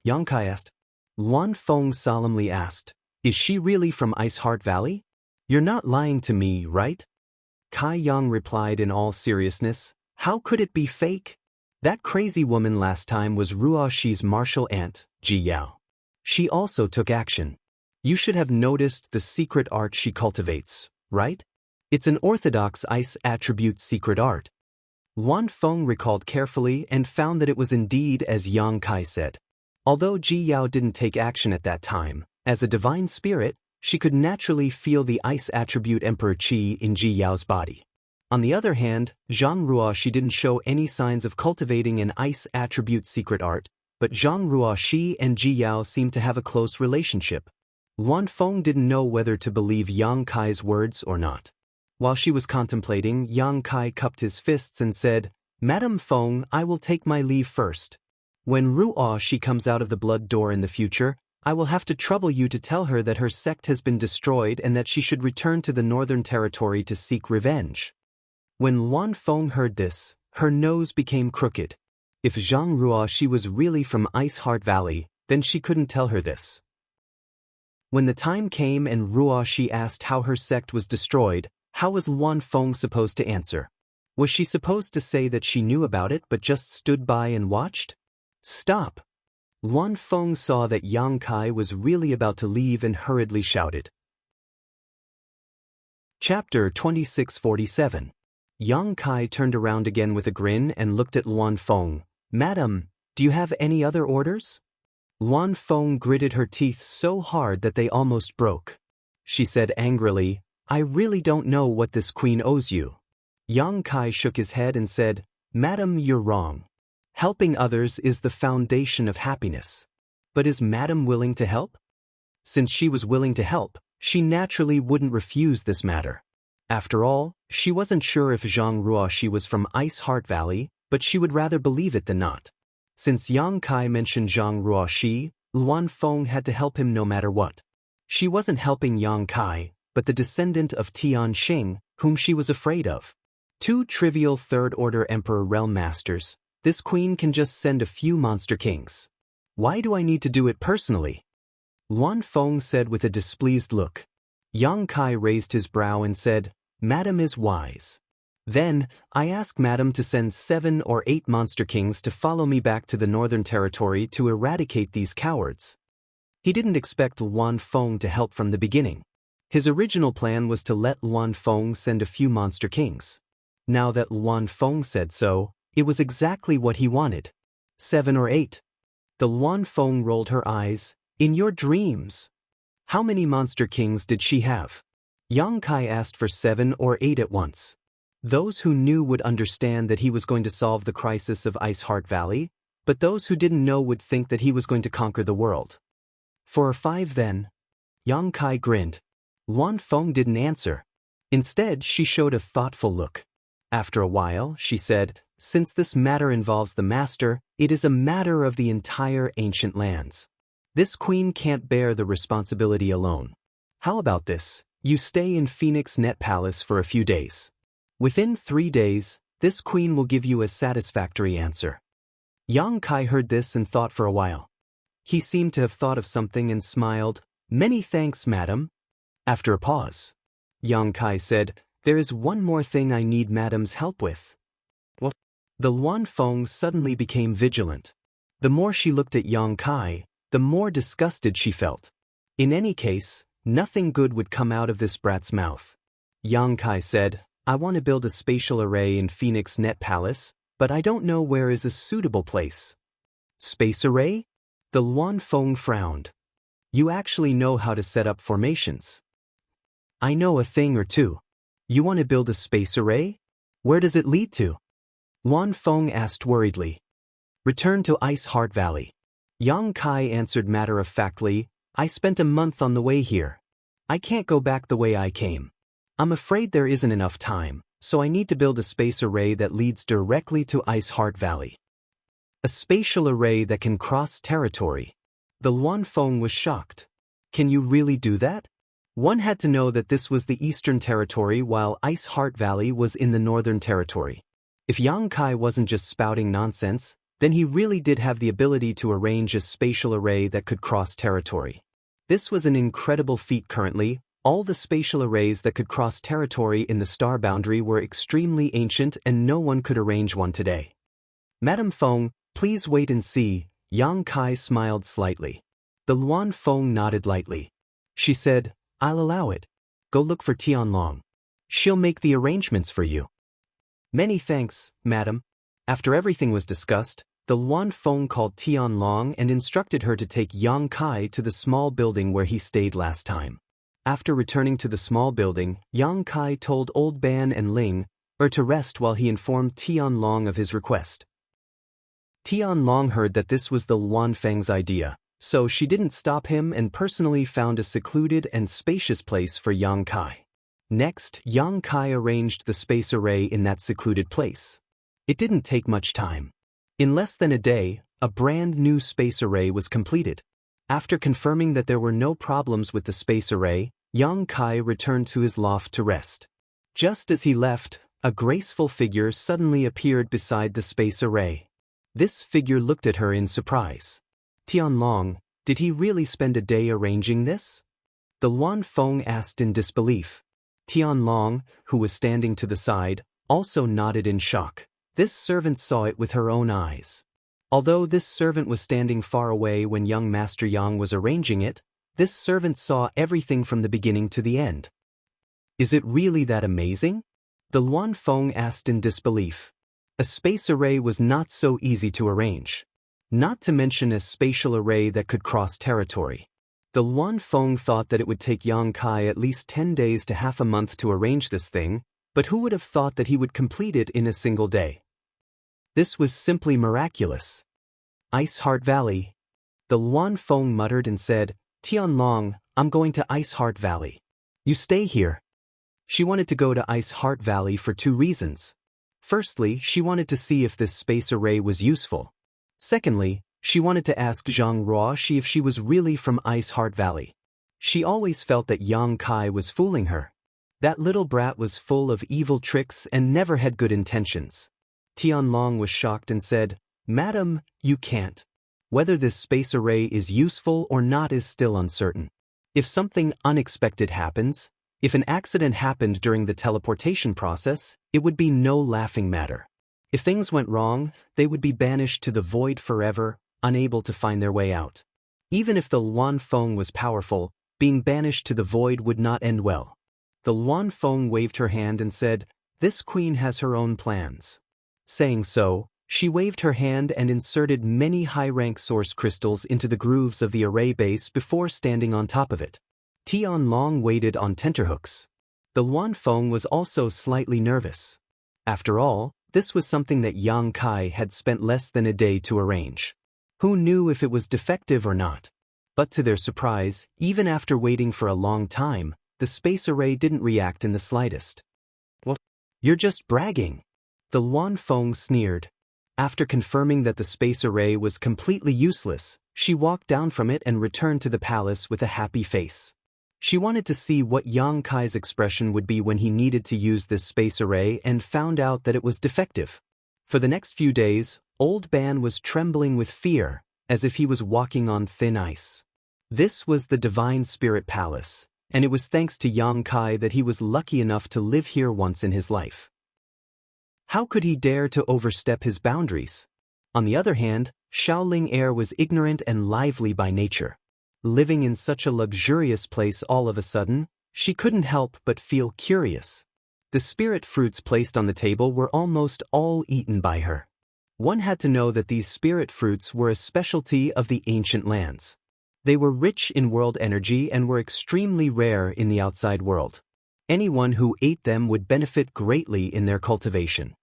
Yang Kai asked. Luan Feng solemnly asked, is she really from Ice Heart Valley? You're not lying to me, right? Kai Yang replied in all seriousness, how could it be fake? That crazy woman last time was Ruoxi's martial aunt, Ji Yao. She also took action. You should have noticed the secret art she cultivates, right? It's an orthodox ice attribute secret art. Luan Feng recalled carefully and found that it was indeed as Yang Kai said. Although Ji Yao didn't take action at that time, as a divine spirit, she could naturally feel the ice attribute Emperor Qi in Ji Yao's body. On the other hand, Zhang Ruoxi didn't show any signs of cultivating an ice attribute secret art, but Zhang Ruoxi and Ji Yao seemed to have a close relationship. Luan Feng didn't know whether to believe Yang Kai's words or not. While she was contemplating, Yang Kai cupped his fists and said, Madame Feng, I will take my leave first. When Ruoxi comes out of the blood door in the future, I will have to trouble you to tell her that her sect has been destroyed and that she should return to the Northern Territory to seek revenge. When Luan Feng heard this, her nose became crooked. If Zhang Ruoxi was really from Ice Heart Valley, then she couldn't tell her this. When the time came and Ruoxi asked how her sect was destroyed, how was Luan Feng supposed to answer? Was she supposed to say that she knew about it but just stood by and watched? Stop! Luan Feng saw that Yang Kai was really about to leave and hurriedly shouted. Chapter 2647. Yang Kai turned around again with a grin and looked at Luan Feng. Madam, do you have any other orders? Luan Feng gritted her teeth so hard that they almost broke. She said angrily, I really don't know what this queen owes you. Yang Kai shook his head and said, Madam, you're wrong. Helping others is the foundation of happiness. But is Madam willing to help? Since she was willing to help, she naturally wouldn't refuse this matter. After all, she wasn't sure if Zhang Ruoxi was from Ice Heart Valley, but she would rather believe it than not. Since Yang Kai mentioned Zhang Ruoxi, Luan Feng had to help him no matter what. She wasn't helping Yang Kai, but the descendant of Xianxia, whom she was afraid of. Two trivial third-order Emperor Realm Masters, this queen can just send a few monster kings. Why do I need to do it personally? Luan Feng said with a displeased look. Yang Kai raised his brow and said, Madam is wise. Then, I ask Madam to send 7 or 8 monster kings to follow me back to the Northern Territory to eradicate these cowards. He didn't expect Luan Feng to help from the beginning. His original plan was to let Luan Feng send a few monster kings. Now that Luan Feng said so, it was exactly what he wanted. 7 or 8. The Luan Feng rolled her eyes. In your dreams. How many monster kings did she have? Yang Kai asked for 7 or 8 at once. Those who knew would understand that he was going to solve the crisis of Ice Heart Valley, but those who didn't know would think that he was going to conquer the world. 4 or 5 then? Yang Kai grinned. Luan Feng didn't answer. Instead, she showed a thoughtful look. After a while, she said, since this matter involves the master, it is a matter of the entire ancient lands. This queen can't bear the responsibility alone. How about this? You stay in Phoenix Net Palace for a few days. Within 3 days, this queen will give you a satisfactory answer. Yang Kai heard this and thought for a while. He seemed to have thought of something and smiled. Many thanks, madam. After a pause, Yang Kai said, there is one more thing I need madam's help with. What? The Luan Feng suddenly became vigilant. The more she looked at Yang Kai, the more disgusted she felt. In any case, nothing good would come out of this brat's mouth. Yang Kai said, I want to build a spatial array in Phoenix Net Palace, but I don't know where is a suitable place. Space array? The Luan Feng frowned. You actually know how to set up formations. I know a thing or two. You want to build a space array? Where does it lead to? Luan Feng asked worriedly. Return to Ice Heart Valley. Yang Kai answered matter-of-factly, I spent a month on the way here. I can't go back the way I came. I'm afraid there isn't enough time, so I need to build a space array that leads directly to Ice Heart Valley. A spatial array that can cross territory. The Luan Feng was shocked. Can you really do that? One had to know that this was the Eastern Territory while Ice Heart Valley was in the Northern Territory. If Yang Kai wasn't just spouting nonsense, then he really did have the ability to arrange a spatial array that could cross territory. This was an incredible feat currently. All the spatial arrays that could cross territory in the star boundary were extremely ancient and no one could arrange one today. Madam Feng, please wait and see. Yang Kai smiled slightly. The Luan Feng nodded lightly. She said, I'll allow it. Go look for Tianlong. She'll make the arrangements for you. Many thanks, madam. After everything was discussed, the Luan Feng called Tianlong and instructed her to take Yang Kai to the small building where he stayed last time. After returning to the small building, Yang Kai told Old Ban and Ling to rest while he informed Tianlong of his request. Tianlong heard that this was the Luan Feng's idea, so she didn't stop him and personally found a secluded and spacious place for Yang Kai. Next, Yang Kai arranged the space array in that secluded place. It didn't take much time. In less than a day, a brand new space array was completed. After confirming that there were no problems with the space array, Yang Kai returned to his loft to rest. Just as he left, a graceful figure suddenly appeared beside the space array. This figure looked at her in surprise. Tianlong, did he really spend a day arranging this? The Luan Feng asked in disbelief. Tianlong, who was standing to the side, also nodded in shock. This servant saw it with her own eyes. Although this servant was standing far away when young Master Yang was arranging it, this servant saw everything from the beginning to the end. Is it really that amazing? The Luan Feng asked in disbelief. A space array was not so easy to arrange. Not to mention a spatial array that could cross territory. The Luan Feng thought that it would take Yang Kai at least 10 days to half a month to arrange this thing, but who would have thought that he would complete it in a single day? This was simply miraculous. Ice Heart Valley. The Luan Feng muttered and said, Tianlong, I'm going to Ice Heart Valley. You stay here. She wanted to go to Ice Heart Valley for 2 reasons. Firstly, she wanted to see if this space array was useful. Secondly, she wanted to ask Zhang Ruoxi if she was really from Ice Heart Valley. She always felt that Yang Kai was fooling her. That little brat was full of evil tricks and never had good intentions. Tianlong was shocked and said, Madam, you can't. Whether this space array is useful or not is still uncertain. If something unexpected happens, if an accident happened during the teleportation process, it would be no laughing matter. If things went wrong, they would be banished to the void forever, unable to find their way out. Even if the Luan Feng was powerful, being banished to the void would not end well. The Luan Feng waved her hand and said, "This queen has her own plans." Saying so, she waved her hand and inserted many high-rank source crystals into the grooves of the array base before standing on top of it. Tian Long waited on tenterhooks. The Luan Feng was also slightly nervous. After all, this was something that Yang Kai had spent less than a day to arrange. Who knew if it was defective or not? But to their surprise, even after waiting for a long time, the space array didn't react in the slightest. "What? You're just bragging." The Luan Feng sneered. After confirming that the space array was completely useless, she walked down from it and returned to the palace with a happy face. She wanted to see what Yang Kai's expression would be when he needed to use this space array and found out that it was defective. For the next few days, Old Ban was trembling with fear, as if he was walking on thin ice. This was the Divine Spirit Palace, and it was thanks to Yang Kai that he was lucky enough to live here once in his life. How could he dare to overstep his boundaries? On the other hand, Xiaoling Heir was ignorant and lively by nature. Living in such a luxurious place all of a sudden, she couldn't help but feel curious. The spirit fruits placed on the table were almost all eaten by her. One had to know that these spirit fruits were a specialty of the ancient lands. They were rich in world energy and were extremely rare in the outside world. Anyone who ate them would benefit greatly in their cultivation.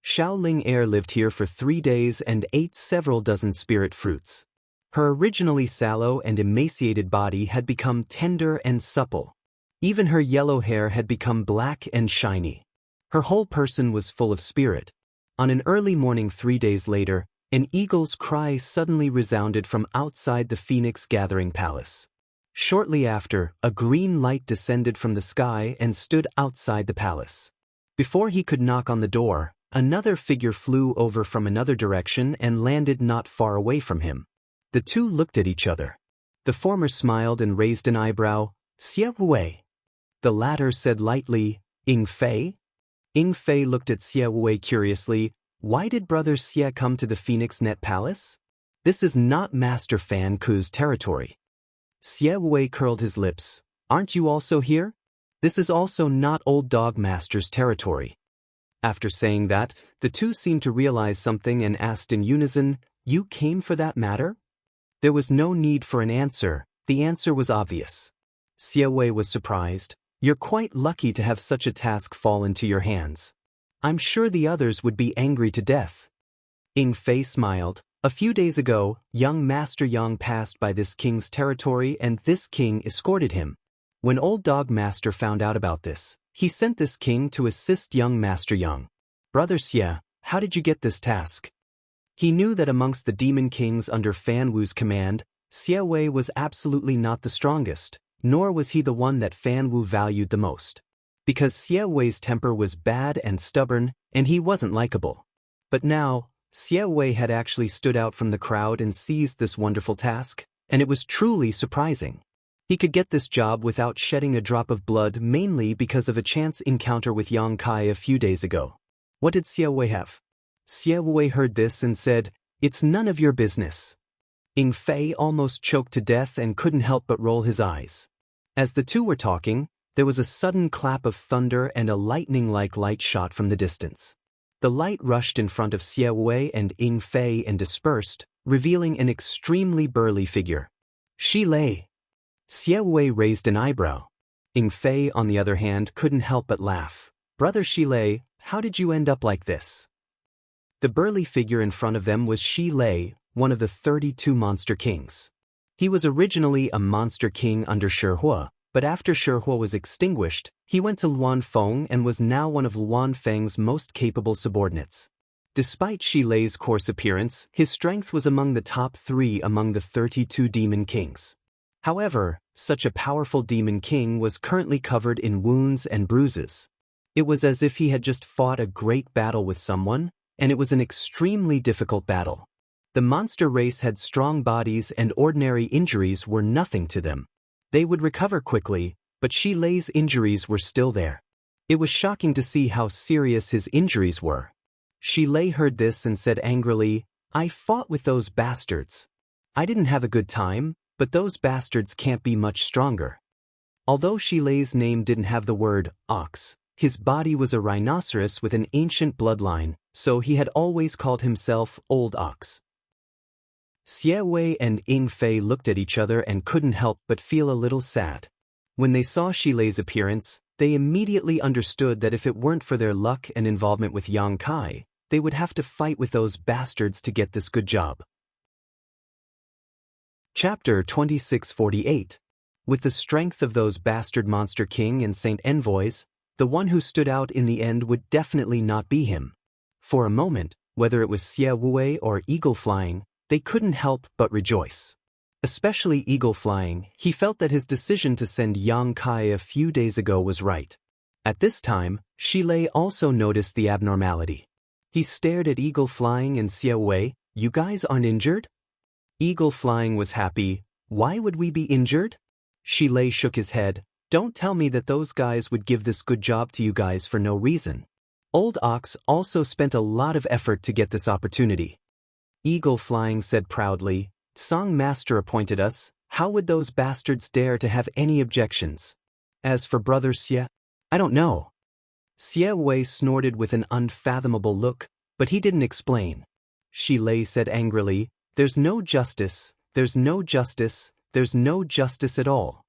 Xiaoling Heir lived here for 3 days and ate several dozen spirit fruits. Her originally sallow and emaciated body had become tender and supple. Even her yellow hair had become black and shiny. Her whole person was full of spirit. On an early morning 3 days later, an eagle's cry suddenly resounded from outside the Phoenix Gathering Palace. Shortly after, a green light descended from the sky and stood outside the palace. Before he could knock on the door, another figure flew over from another direction and landed not far away from him. The two looked at each other. The former smiled and raised an eyebrow. "Xie Wei." The latter said lightly, "Ying Fei?" Ying Fei looked at Xie Wei curiously. "Why did Brother Xie come to the Phoenix Net Palace? This is not Master Fan Ku's territory." Xie Wei curled his lips. "Aren't you also here? This is also not Old Dog Master's territory." After saying that, the two seemed to realize something and asked in unison, "You came for that matter?" There was no need for an answer. The answer was obvious. Xie Wei was surprised. "You're quite lucky to have such a task fall into your hands. I'm sure the others would be angry to death." Ying Fei smiled. "A few days ago, young Master Yang passed by this king's territory and this king escorted him. When Old Dog Master found out about this, he sent this king to assist young Master Yang. Brother Xie, how did you get this task?" He knew that amongst the demon kings under Fan Wu's command, Xie Wei was absolutely not the strongest, nor was he the one that Fan Wu valued the most. Because Xie Wei's temper was bad and stubborn, and he wasn't likable. But now, Xie Wei had actually stood out from the crowd and seized this wonderful task, and it was truly surprising. He could get this job without shedding a drop of blood mainly because of a chance encounter with Yang Kai a few days ago. What did Xie Wei have? Xie Wei heard this and said, "It's none of your business." Ying Fei almost choked to death and couldn't help but roll his eyes. As the two were talking, there was a sudden clap of thunder and a lightning-like light shot from the distance. The light rushed in front of Xie Wei and Ying Fei and dispersed, revealing an extremely burly figure. "Shi Lei." Xie Wei raised an eyebrow. Ying Fei, on the other hand, couldn't help but laugh. "Brother Shi Lei, how did you end up like this?" The burly figure in front of them was Shi Lei, one of the 32 monster kings. He was originally a monster king under Shihua, but after Shihua was extinguished, he went to Luan Feng and was now one of Luan Feng's most capable subordinates. Despite Shi Lei's coarse appearance, his strength was among the top 3 among the 32 demon kings. However, such a powerful demon king was currently covered in wounds and bruises. It was as if he had just fought a great battle with someone, and it was an extremely difficult battle. The monster race had strong bodies and ordinary injuries were nothing to them. They would recover quickly, but Shi Lei's injuries were still there. It was shocking to see how serious his injuries were. Shi Lei heard this and said angrily, "I fought with those bastards. I didn't have a good time, but those bastards can't be much stronger. Although Shilei's name didn't have the word ox, his body was a rhinoceros with an ancient bloodline, so he had always called himself Old Ox. Xie Wei and Ying Fei looked at each other and couldn't help but feel a little sad. When they saw Shilei's appearance, they immediately understood that if it weren't for their luck and involvement with Yang Kai, they would have to fight with those bastards to get this good job. Chapter 2648. With the strength of those bastard Monster King and Saint Envoys, the one who stood out in the end would definitely not be him. For a moment, whether it was Xie Wei or Eagle Flying, they couldn't help but rejoice. Especially Eagle Flying, he felt that his decision to send Yang Kai a few days ago was right. At this time, Shilei also noticed the abnormality. He stared at Eagle Flying and Xie Wei. "You guys aren't injured?" Eagle Flying was happy. "Why would we be injured?" Shilei shook his head. "Don't tell me that those guys would give this good job to you guys for no reason. Old Ox also spent a lot of effort to get this opportunity." Eagle Flying said proudly, "Song Master appointed us. How would those bastards dare to have any objections? As for Brother Xie, I don't know." Xie Wei snorted with an unfathomable look, but he didn't explain. Shilei said angrily, "There's no justice, there's no justice, there's no justice at all."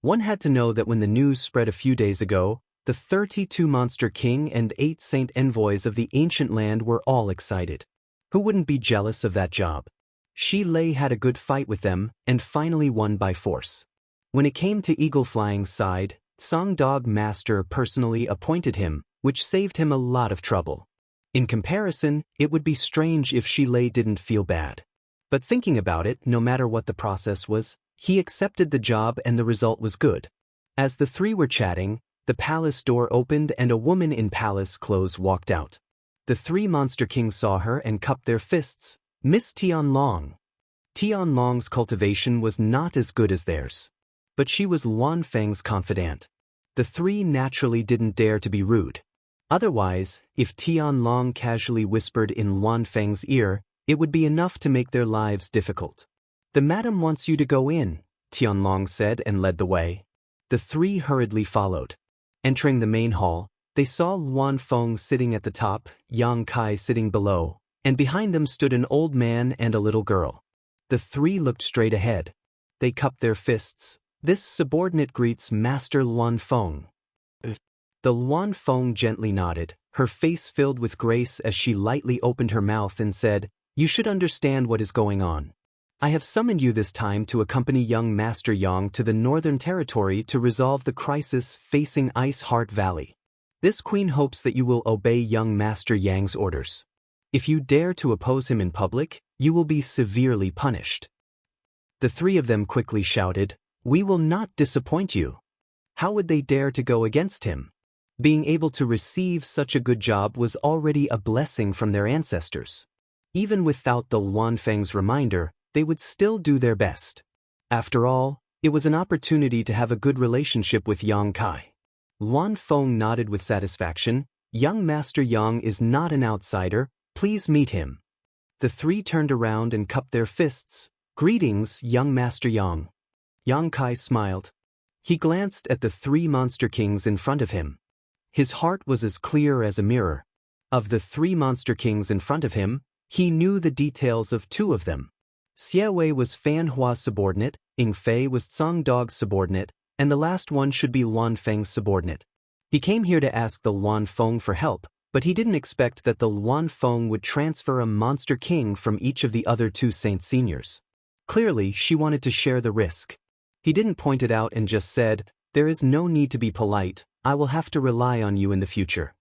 One had to know that when the news spread a few days ago, the 32 Monster King and 8 Saint Envoys of the ancient land were all excited. Who wouldn't be jealous of that job? Shilei had a good fight with them and finally won by force. When it came to Eagle Flying's side, Song Dog Master personally appointed him, which saved him a lot of trouble. In comparison, it would be strange if Shilei didn't feel bad. But thinking about it, no matter what the process was, he accepted the job and the result was good. As the three were chatting, the palace door opened and a woman in palace clothes walked out. The 3 Monster Kings saw her and cupped their fists. Miss Tianlong. Tianlong's cultivation was not as good as theirs. But she was Luan Feng's confidant. The 3 naturally didn't dare to be rude. Otherwise, if Tianlong casually whispered in Luan Feng's ear, it would be enough to make their lives difficult. "The madam wants you to go in," Tianlong said and led the way. The 3 hurriedly followed. Entering the main hall, they saw Luan Feng sitting at the top, Yang Kai sitting below, and behind them stood an old man and a little girl. The 3 looked straight ahead. They cupped their fists. "This subordinate greets Master Luan Feng." The Luan Feng gently nodded, her face filled with grace as she lightly opened her mouth and said, "You should understand what is going on. I have summoned you this time to accompany young Master Yang to the Northern Territory to resolve the crisis facing Ice Heart Valley. This queen hopes that you will obey young Master Yang's orders. If you dare to oppose him in public, you will be severely punished." The 3 of them quickly shouted, "We will not disappoint you." How would they dare to go against him? Being able to receive such a good job was already a blessing from their ancestors. Even without the Luan Feng's reminder, they would still do their best. After all, it was an opportunity to have a good relationship with Yang Kai. Luan Feng nodded with satisfaction. "Young Master Yang is not an outsider. Please meet him." The 3 turned around and cupped their fists. "Greetings, young Master Yang." Yang Kai smiled. He glanced at the 3 Monster Kings in front of him. His heart was as clear as a mirror. Of the 3 Monster Kings in front of him, he knew the details of 2 of them. Xie Wei was Fan Hua's subordinate, Ying Fei was Song Dog's subordinate, and the last one should be Luan Feng's subordinate. He came here to ask the Luan Feng for help, but he didn't expect that the Luan Feng would transfer a Monster King from each of the other 2 Saint Seniors. Clearly, she wanted to share the risk. He didn't point it out and just said, "There is no need to be polite. I will have to rely on you in the future."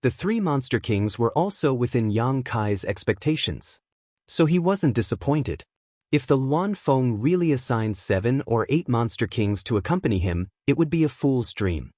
The 3 Monster Kings were also within Yang Kai's expectations. So he wasn't disappointed. If the Luan Feng really assigned 7 or 8 Monster Kings to accompany him, it would be a fool's dream.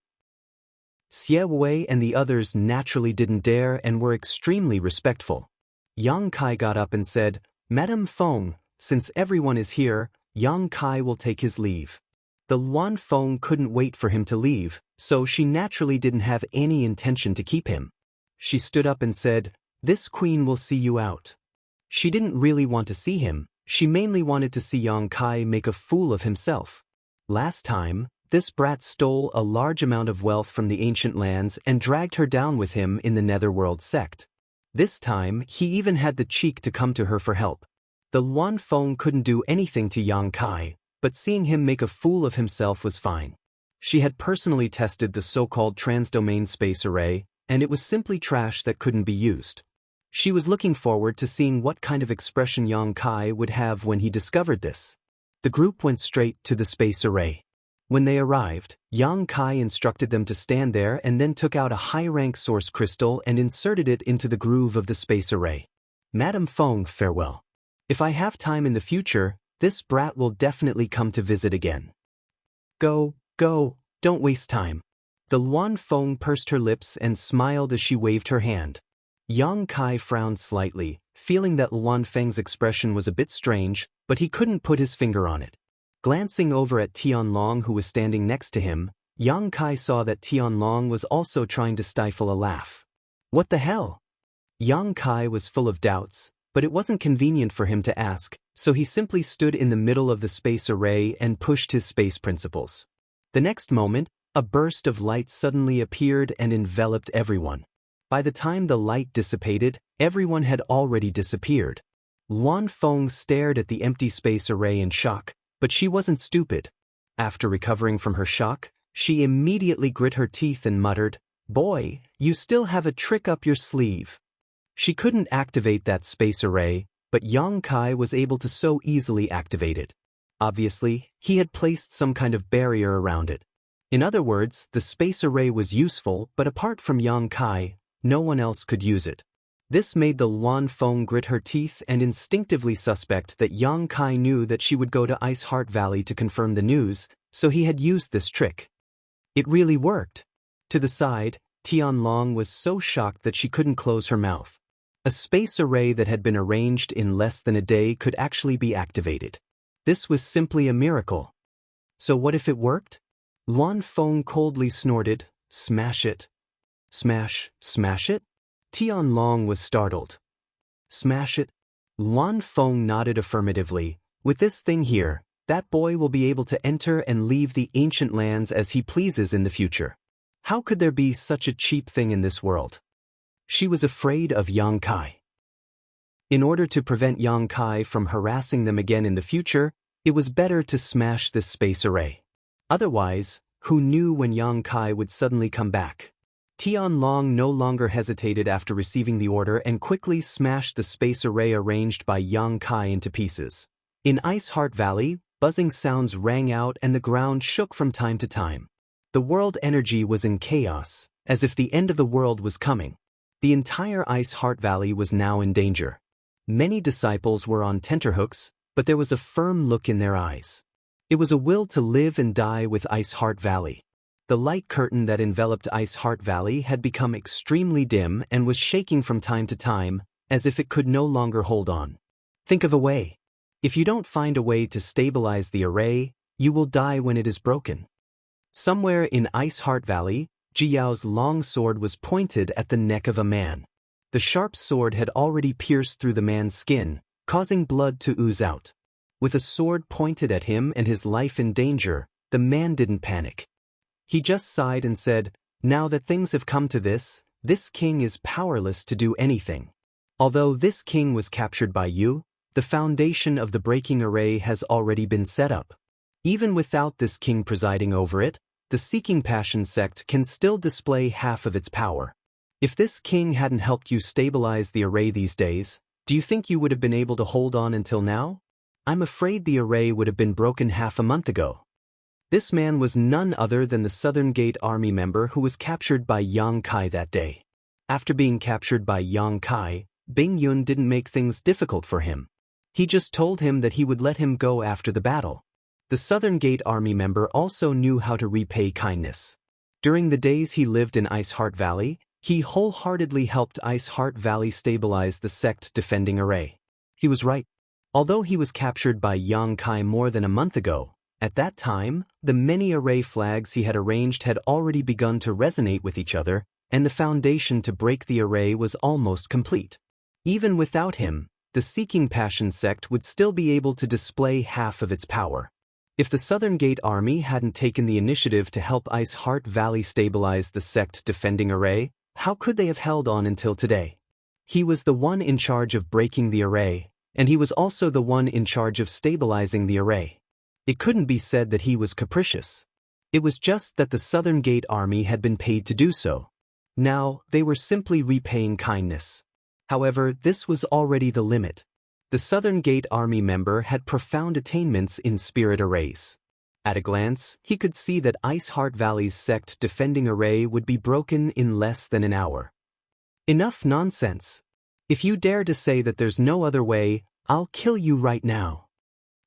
Xie Wei and the others naturally didn't dare and were extremely respectful. Yang Kai got up and said, "Madame Feng, since everyone is here, Yang Kai will take his leave." The Luan Feng couldn't wait for him to leave, so she naturally didn't have any intention to keep him. She stood up and said, "This queen will see you out." She didn't really want to see him. She mainly wanted to see Yang Kai make a fool of himself. Last time, this brat stole a large amount of wealth from the ancient lands and dragged her down with him in the Netherworld sect. This time, he even had the cheek to come to her for help. The Luan Feng couldn't do anything to Yang Kai, but seeing him make a fool of himself was fine. She had personally tested the so-called transdomain space array, and it was simply trash that couldn't be used. She was looking forward to seeing what kind of expression Yang Kai would have when he discovered this. The group went straight to the space array. When they arrived, Yang Kai instructed them to stand there and then took out a high-rank source crystal and inserted it into the groove of the space array. Madame Feng, farewell. If I have time in the future, this brat will definitely come to visit again. Go, don't waste time. The Luan Feng pursed her lips and smiled as she waved her hand. Yang Kai frowned slightly, feeling that Luan Feng's expression was a bit strange, but he couldn't put his finger on it. Glancing over at Tianlong, who was standing next to him, Yang Kai saw that Tianlong was also trying to stifle a laugh. What the hell? Yang Kai was full of doubts, but it wasn't convenient for him to ask, so he simply stood in the middle of the space array and pushed his space principles. The next moment, a burst of light suddenly appeared and enveloped everyone. By the time the light dissipated, everyone had already disappeared. Luan Feng stared at the empty space array in shock, but she wasn't stupid. After recovering from her shock, she immediately grit her teeth and muttered, "Boy, you still have a trick up your sleeve." She couldn't activate that space array, but Yang Kai was able to so easily activate it. Obviously, he had placed some kind of barrier around it. In other words, the space array was useful, but apart from Yang Kai, no one else could use it. This made the Luan Feng grit her teeth and instinctively suspect that Yang Kai knew that she would go to Ice Heart Valley to confirm the news, so he had used this trick. It really worked. To the side, Tianlong was so shocked that she couldn't close her mouth. A space array that had been arranged in less than a day could actually be activated. This was simply a miracle. So what if it worked? Luan Feng coldly snorted, "Smash it." Smash it? Tianlong was startled. Smash it? Luan Feng nodded affirmatively. With this thing here, that boy will be able to enter and leave the ancient lands as he pleases in the future. How could there be such a cheap thing in this world? She was afraid of Yang Kai. In order to prevent Yang Kai from harassing them again in the future, it was better to smash this space array. Otherwise, who knew when Yang Kai would suddenly come back? Tianlong no longer hesitated after receiving the order and quickly smashed the space array arranged by Yang Kai into pieces. In Ice Heart Valley, buzzing sounds rang out and the ground shook from time to time. The world energy was in chaos, as if the end of the world was coming. The entire Ice Heart Valley was now in danger. Many disciples were on tenterhooks, but there was a firm look in their eyes. It was a will to live and die with Ice Heart Valley. The light curtain that enveloped Ice Heart Valley had become extremely dim and was shaking from time to time, as if it could no longer hold on. Think of a way. If you don't find a way to stabilize the array, you will die when it is broken. Somewhere in Ice Heart Valley, Jiyao's long sword was pointed at the neck of a man. The sharp sword had already pierced through the man's skin, causing blood to ooze out. With a sword pointed at him and his life in danger, the man didn't panic. He just sighed and said, "Now that things have come to this king is powerless to do anything. Although this king was captured by you, the foundation of the breaking array has already been set up. Even without this king presiding over it, the Seeking Passion sect can still display half of its power. If this king hadn't helped you stabilize the array these days, do you think you would have been able to hold on until now? I'm afraid the array would have been broken half a month ago." This man was none other than the Southern Gate Army member who was captured by Yang Kai that day. After being captured by Yang Kai, Bing Yun didn't make things difficult for him. He just told him that he would let him go after the battle. The Southern Gate Army member also knew how to repay kindness. During the days he lived in Ice Heart Valley, he wholeheartedly helped Ice Heart Valley stabilize the sect defending array. He was right. Although he was captured by Yang Kai more than a month ago, at that time, the many array flags he had arranged had already begun to resonate with each other, and the foundation to break the array was almost complete. Even without him, the the Seeking Passion sect would still be able to display half of its power. If the Southern Gate Army hadn't taken the initiative to help Ice Heart Valley stabilize the sect defending array, how could they have held on until today? He was the one in charge of breaking the array, and he was also the one in charge of stabilizing the array. It couldn't be said that he was capricious. It was just that the Southern Gate Army had been paid to do so. Now, they were simply repaying kindness. However, this was already the limit. The Southern Gate Army member had profound attainments in spirit arrays. At a glance, he could see that Ice Heart Valley's sect defending array would be broken in less than an hour. Enough nonsense. If you dare to say that there's no other way, I'll kill you right now.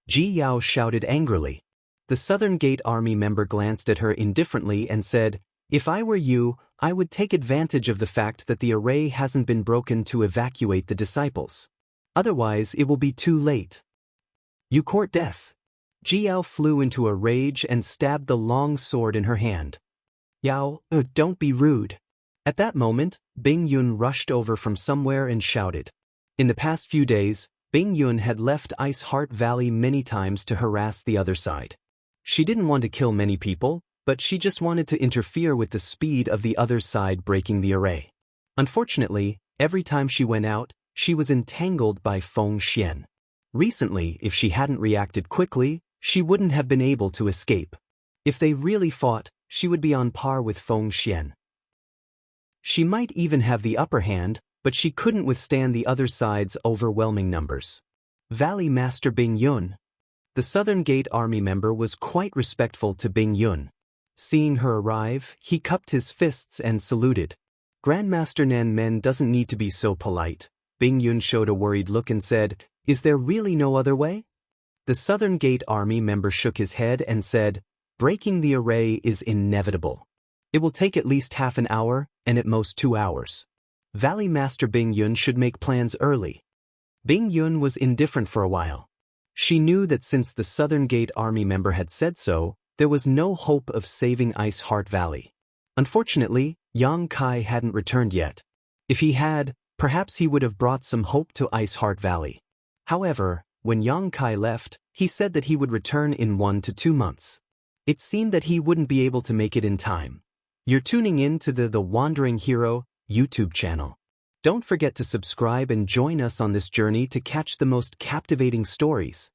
Ji Yao shouted angrily. The Southern Gate Army member glanced at her indifferently and said, "If I were you, I would take advantage of the fact that the array hasn't been broken to evacuate the disciples. Otherwise, it will be too late. You court death." Ji Yao flew into a rage and stabbed the long sword in her hand. "Yao, don't be rude." At that moment, Bing Yun rushed over from somewhere and shouted. In the past few days, Bing Yun had left Ice Heart Valley many times to harass the other side. She didn't want to kill many people, but she just wanted to interfere with the speed of the other side breaking the array. Unfortunately, every time she went out, she was entangled by Feng Xian. Recently, if she hadn't reacted quickly, she wouldn't have been able to escape. If they really fought, she would be on par with Feng Xian. She might even have the upper hand, but she couldn't withstand the other side's overwhelming numbers. Valley Master Bing Yun. The Southern Gate Army member was quite respectful to Bing Yun. Seeing her arrive, he cupped his fists and saluted. "Grandmaster Nan Men doesn't need to be so polite." Bing Yun showed a worried look and said, "Is there really no other way?" The Southern Gate Army member shook his head and said, "Breaking the array is inevitable. It will take at least half an hour, and at most 2 hours. Valley Master Bing Yun should make plans early." Bing Yun was indifferent for a while. She knew that since the Southern Gate Army member had said so, there was no hope of saving Ice Heart Valley. Unfortunately, Yang Kai hadn't returned yet. If he had, perhaps he would have brought some hope to Ice Heart Valley. However, when Yang Kai left, he said that he would return in 1 to 2 months. It seemed that he wouldn't be able to make it in time. You're tuning in to the Wandering Hero YouTube channel. Don't forget to subscribe and join us on this journey to catch the most captivating stories.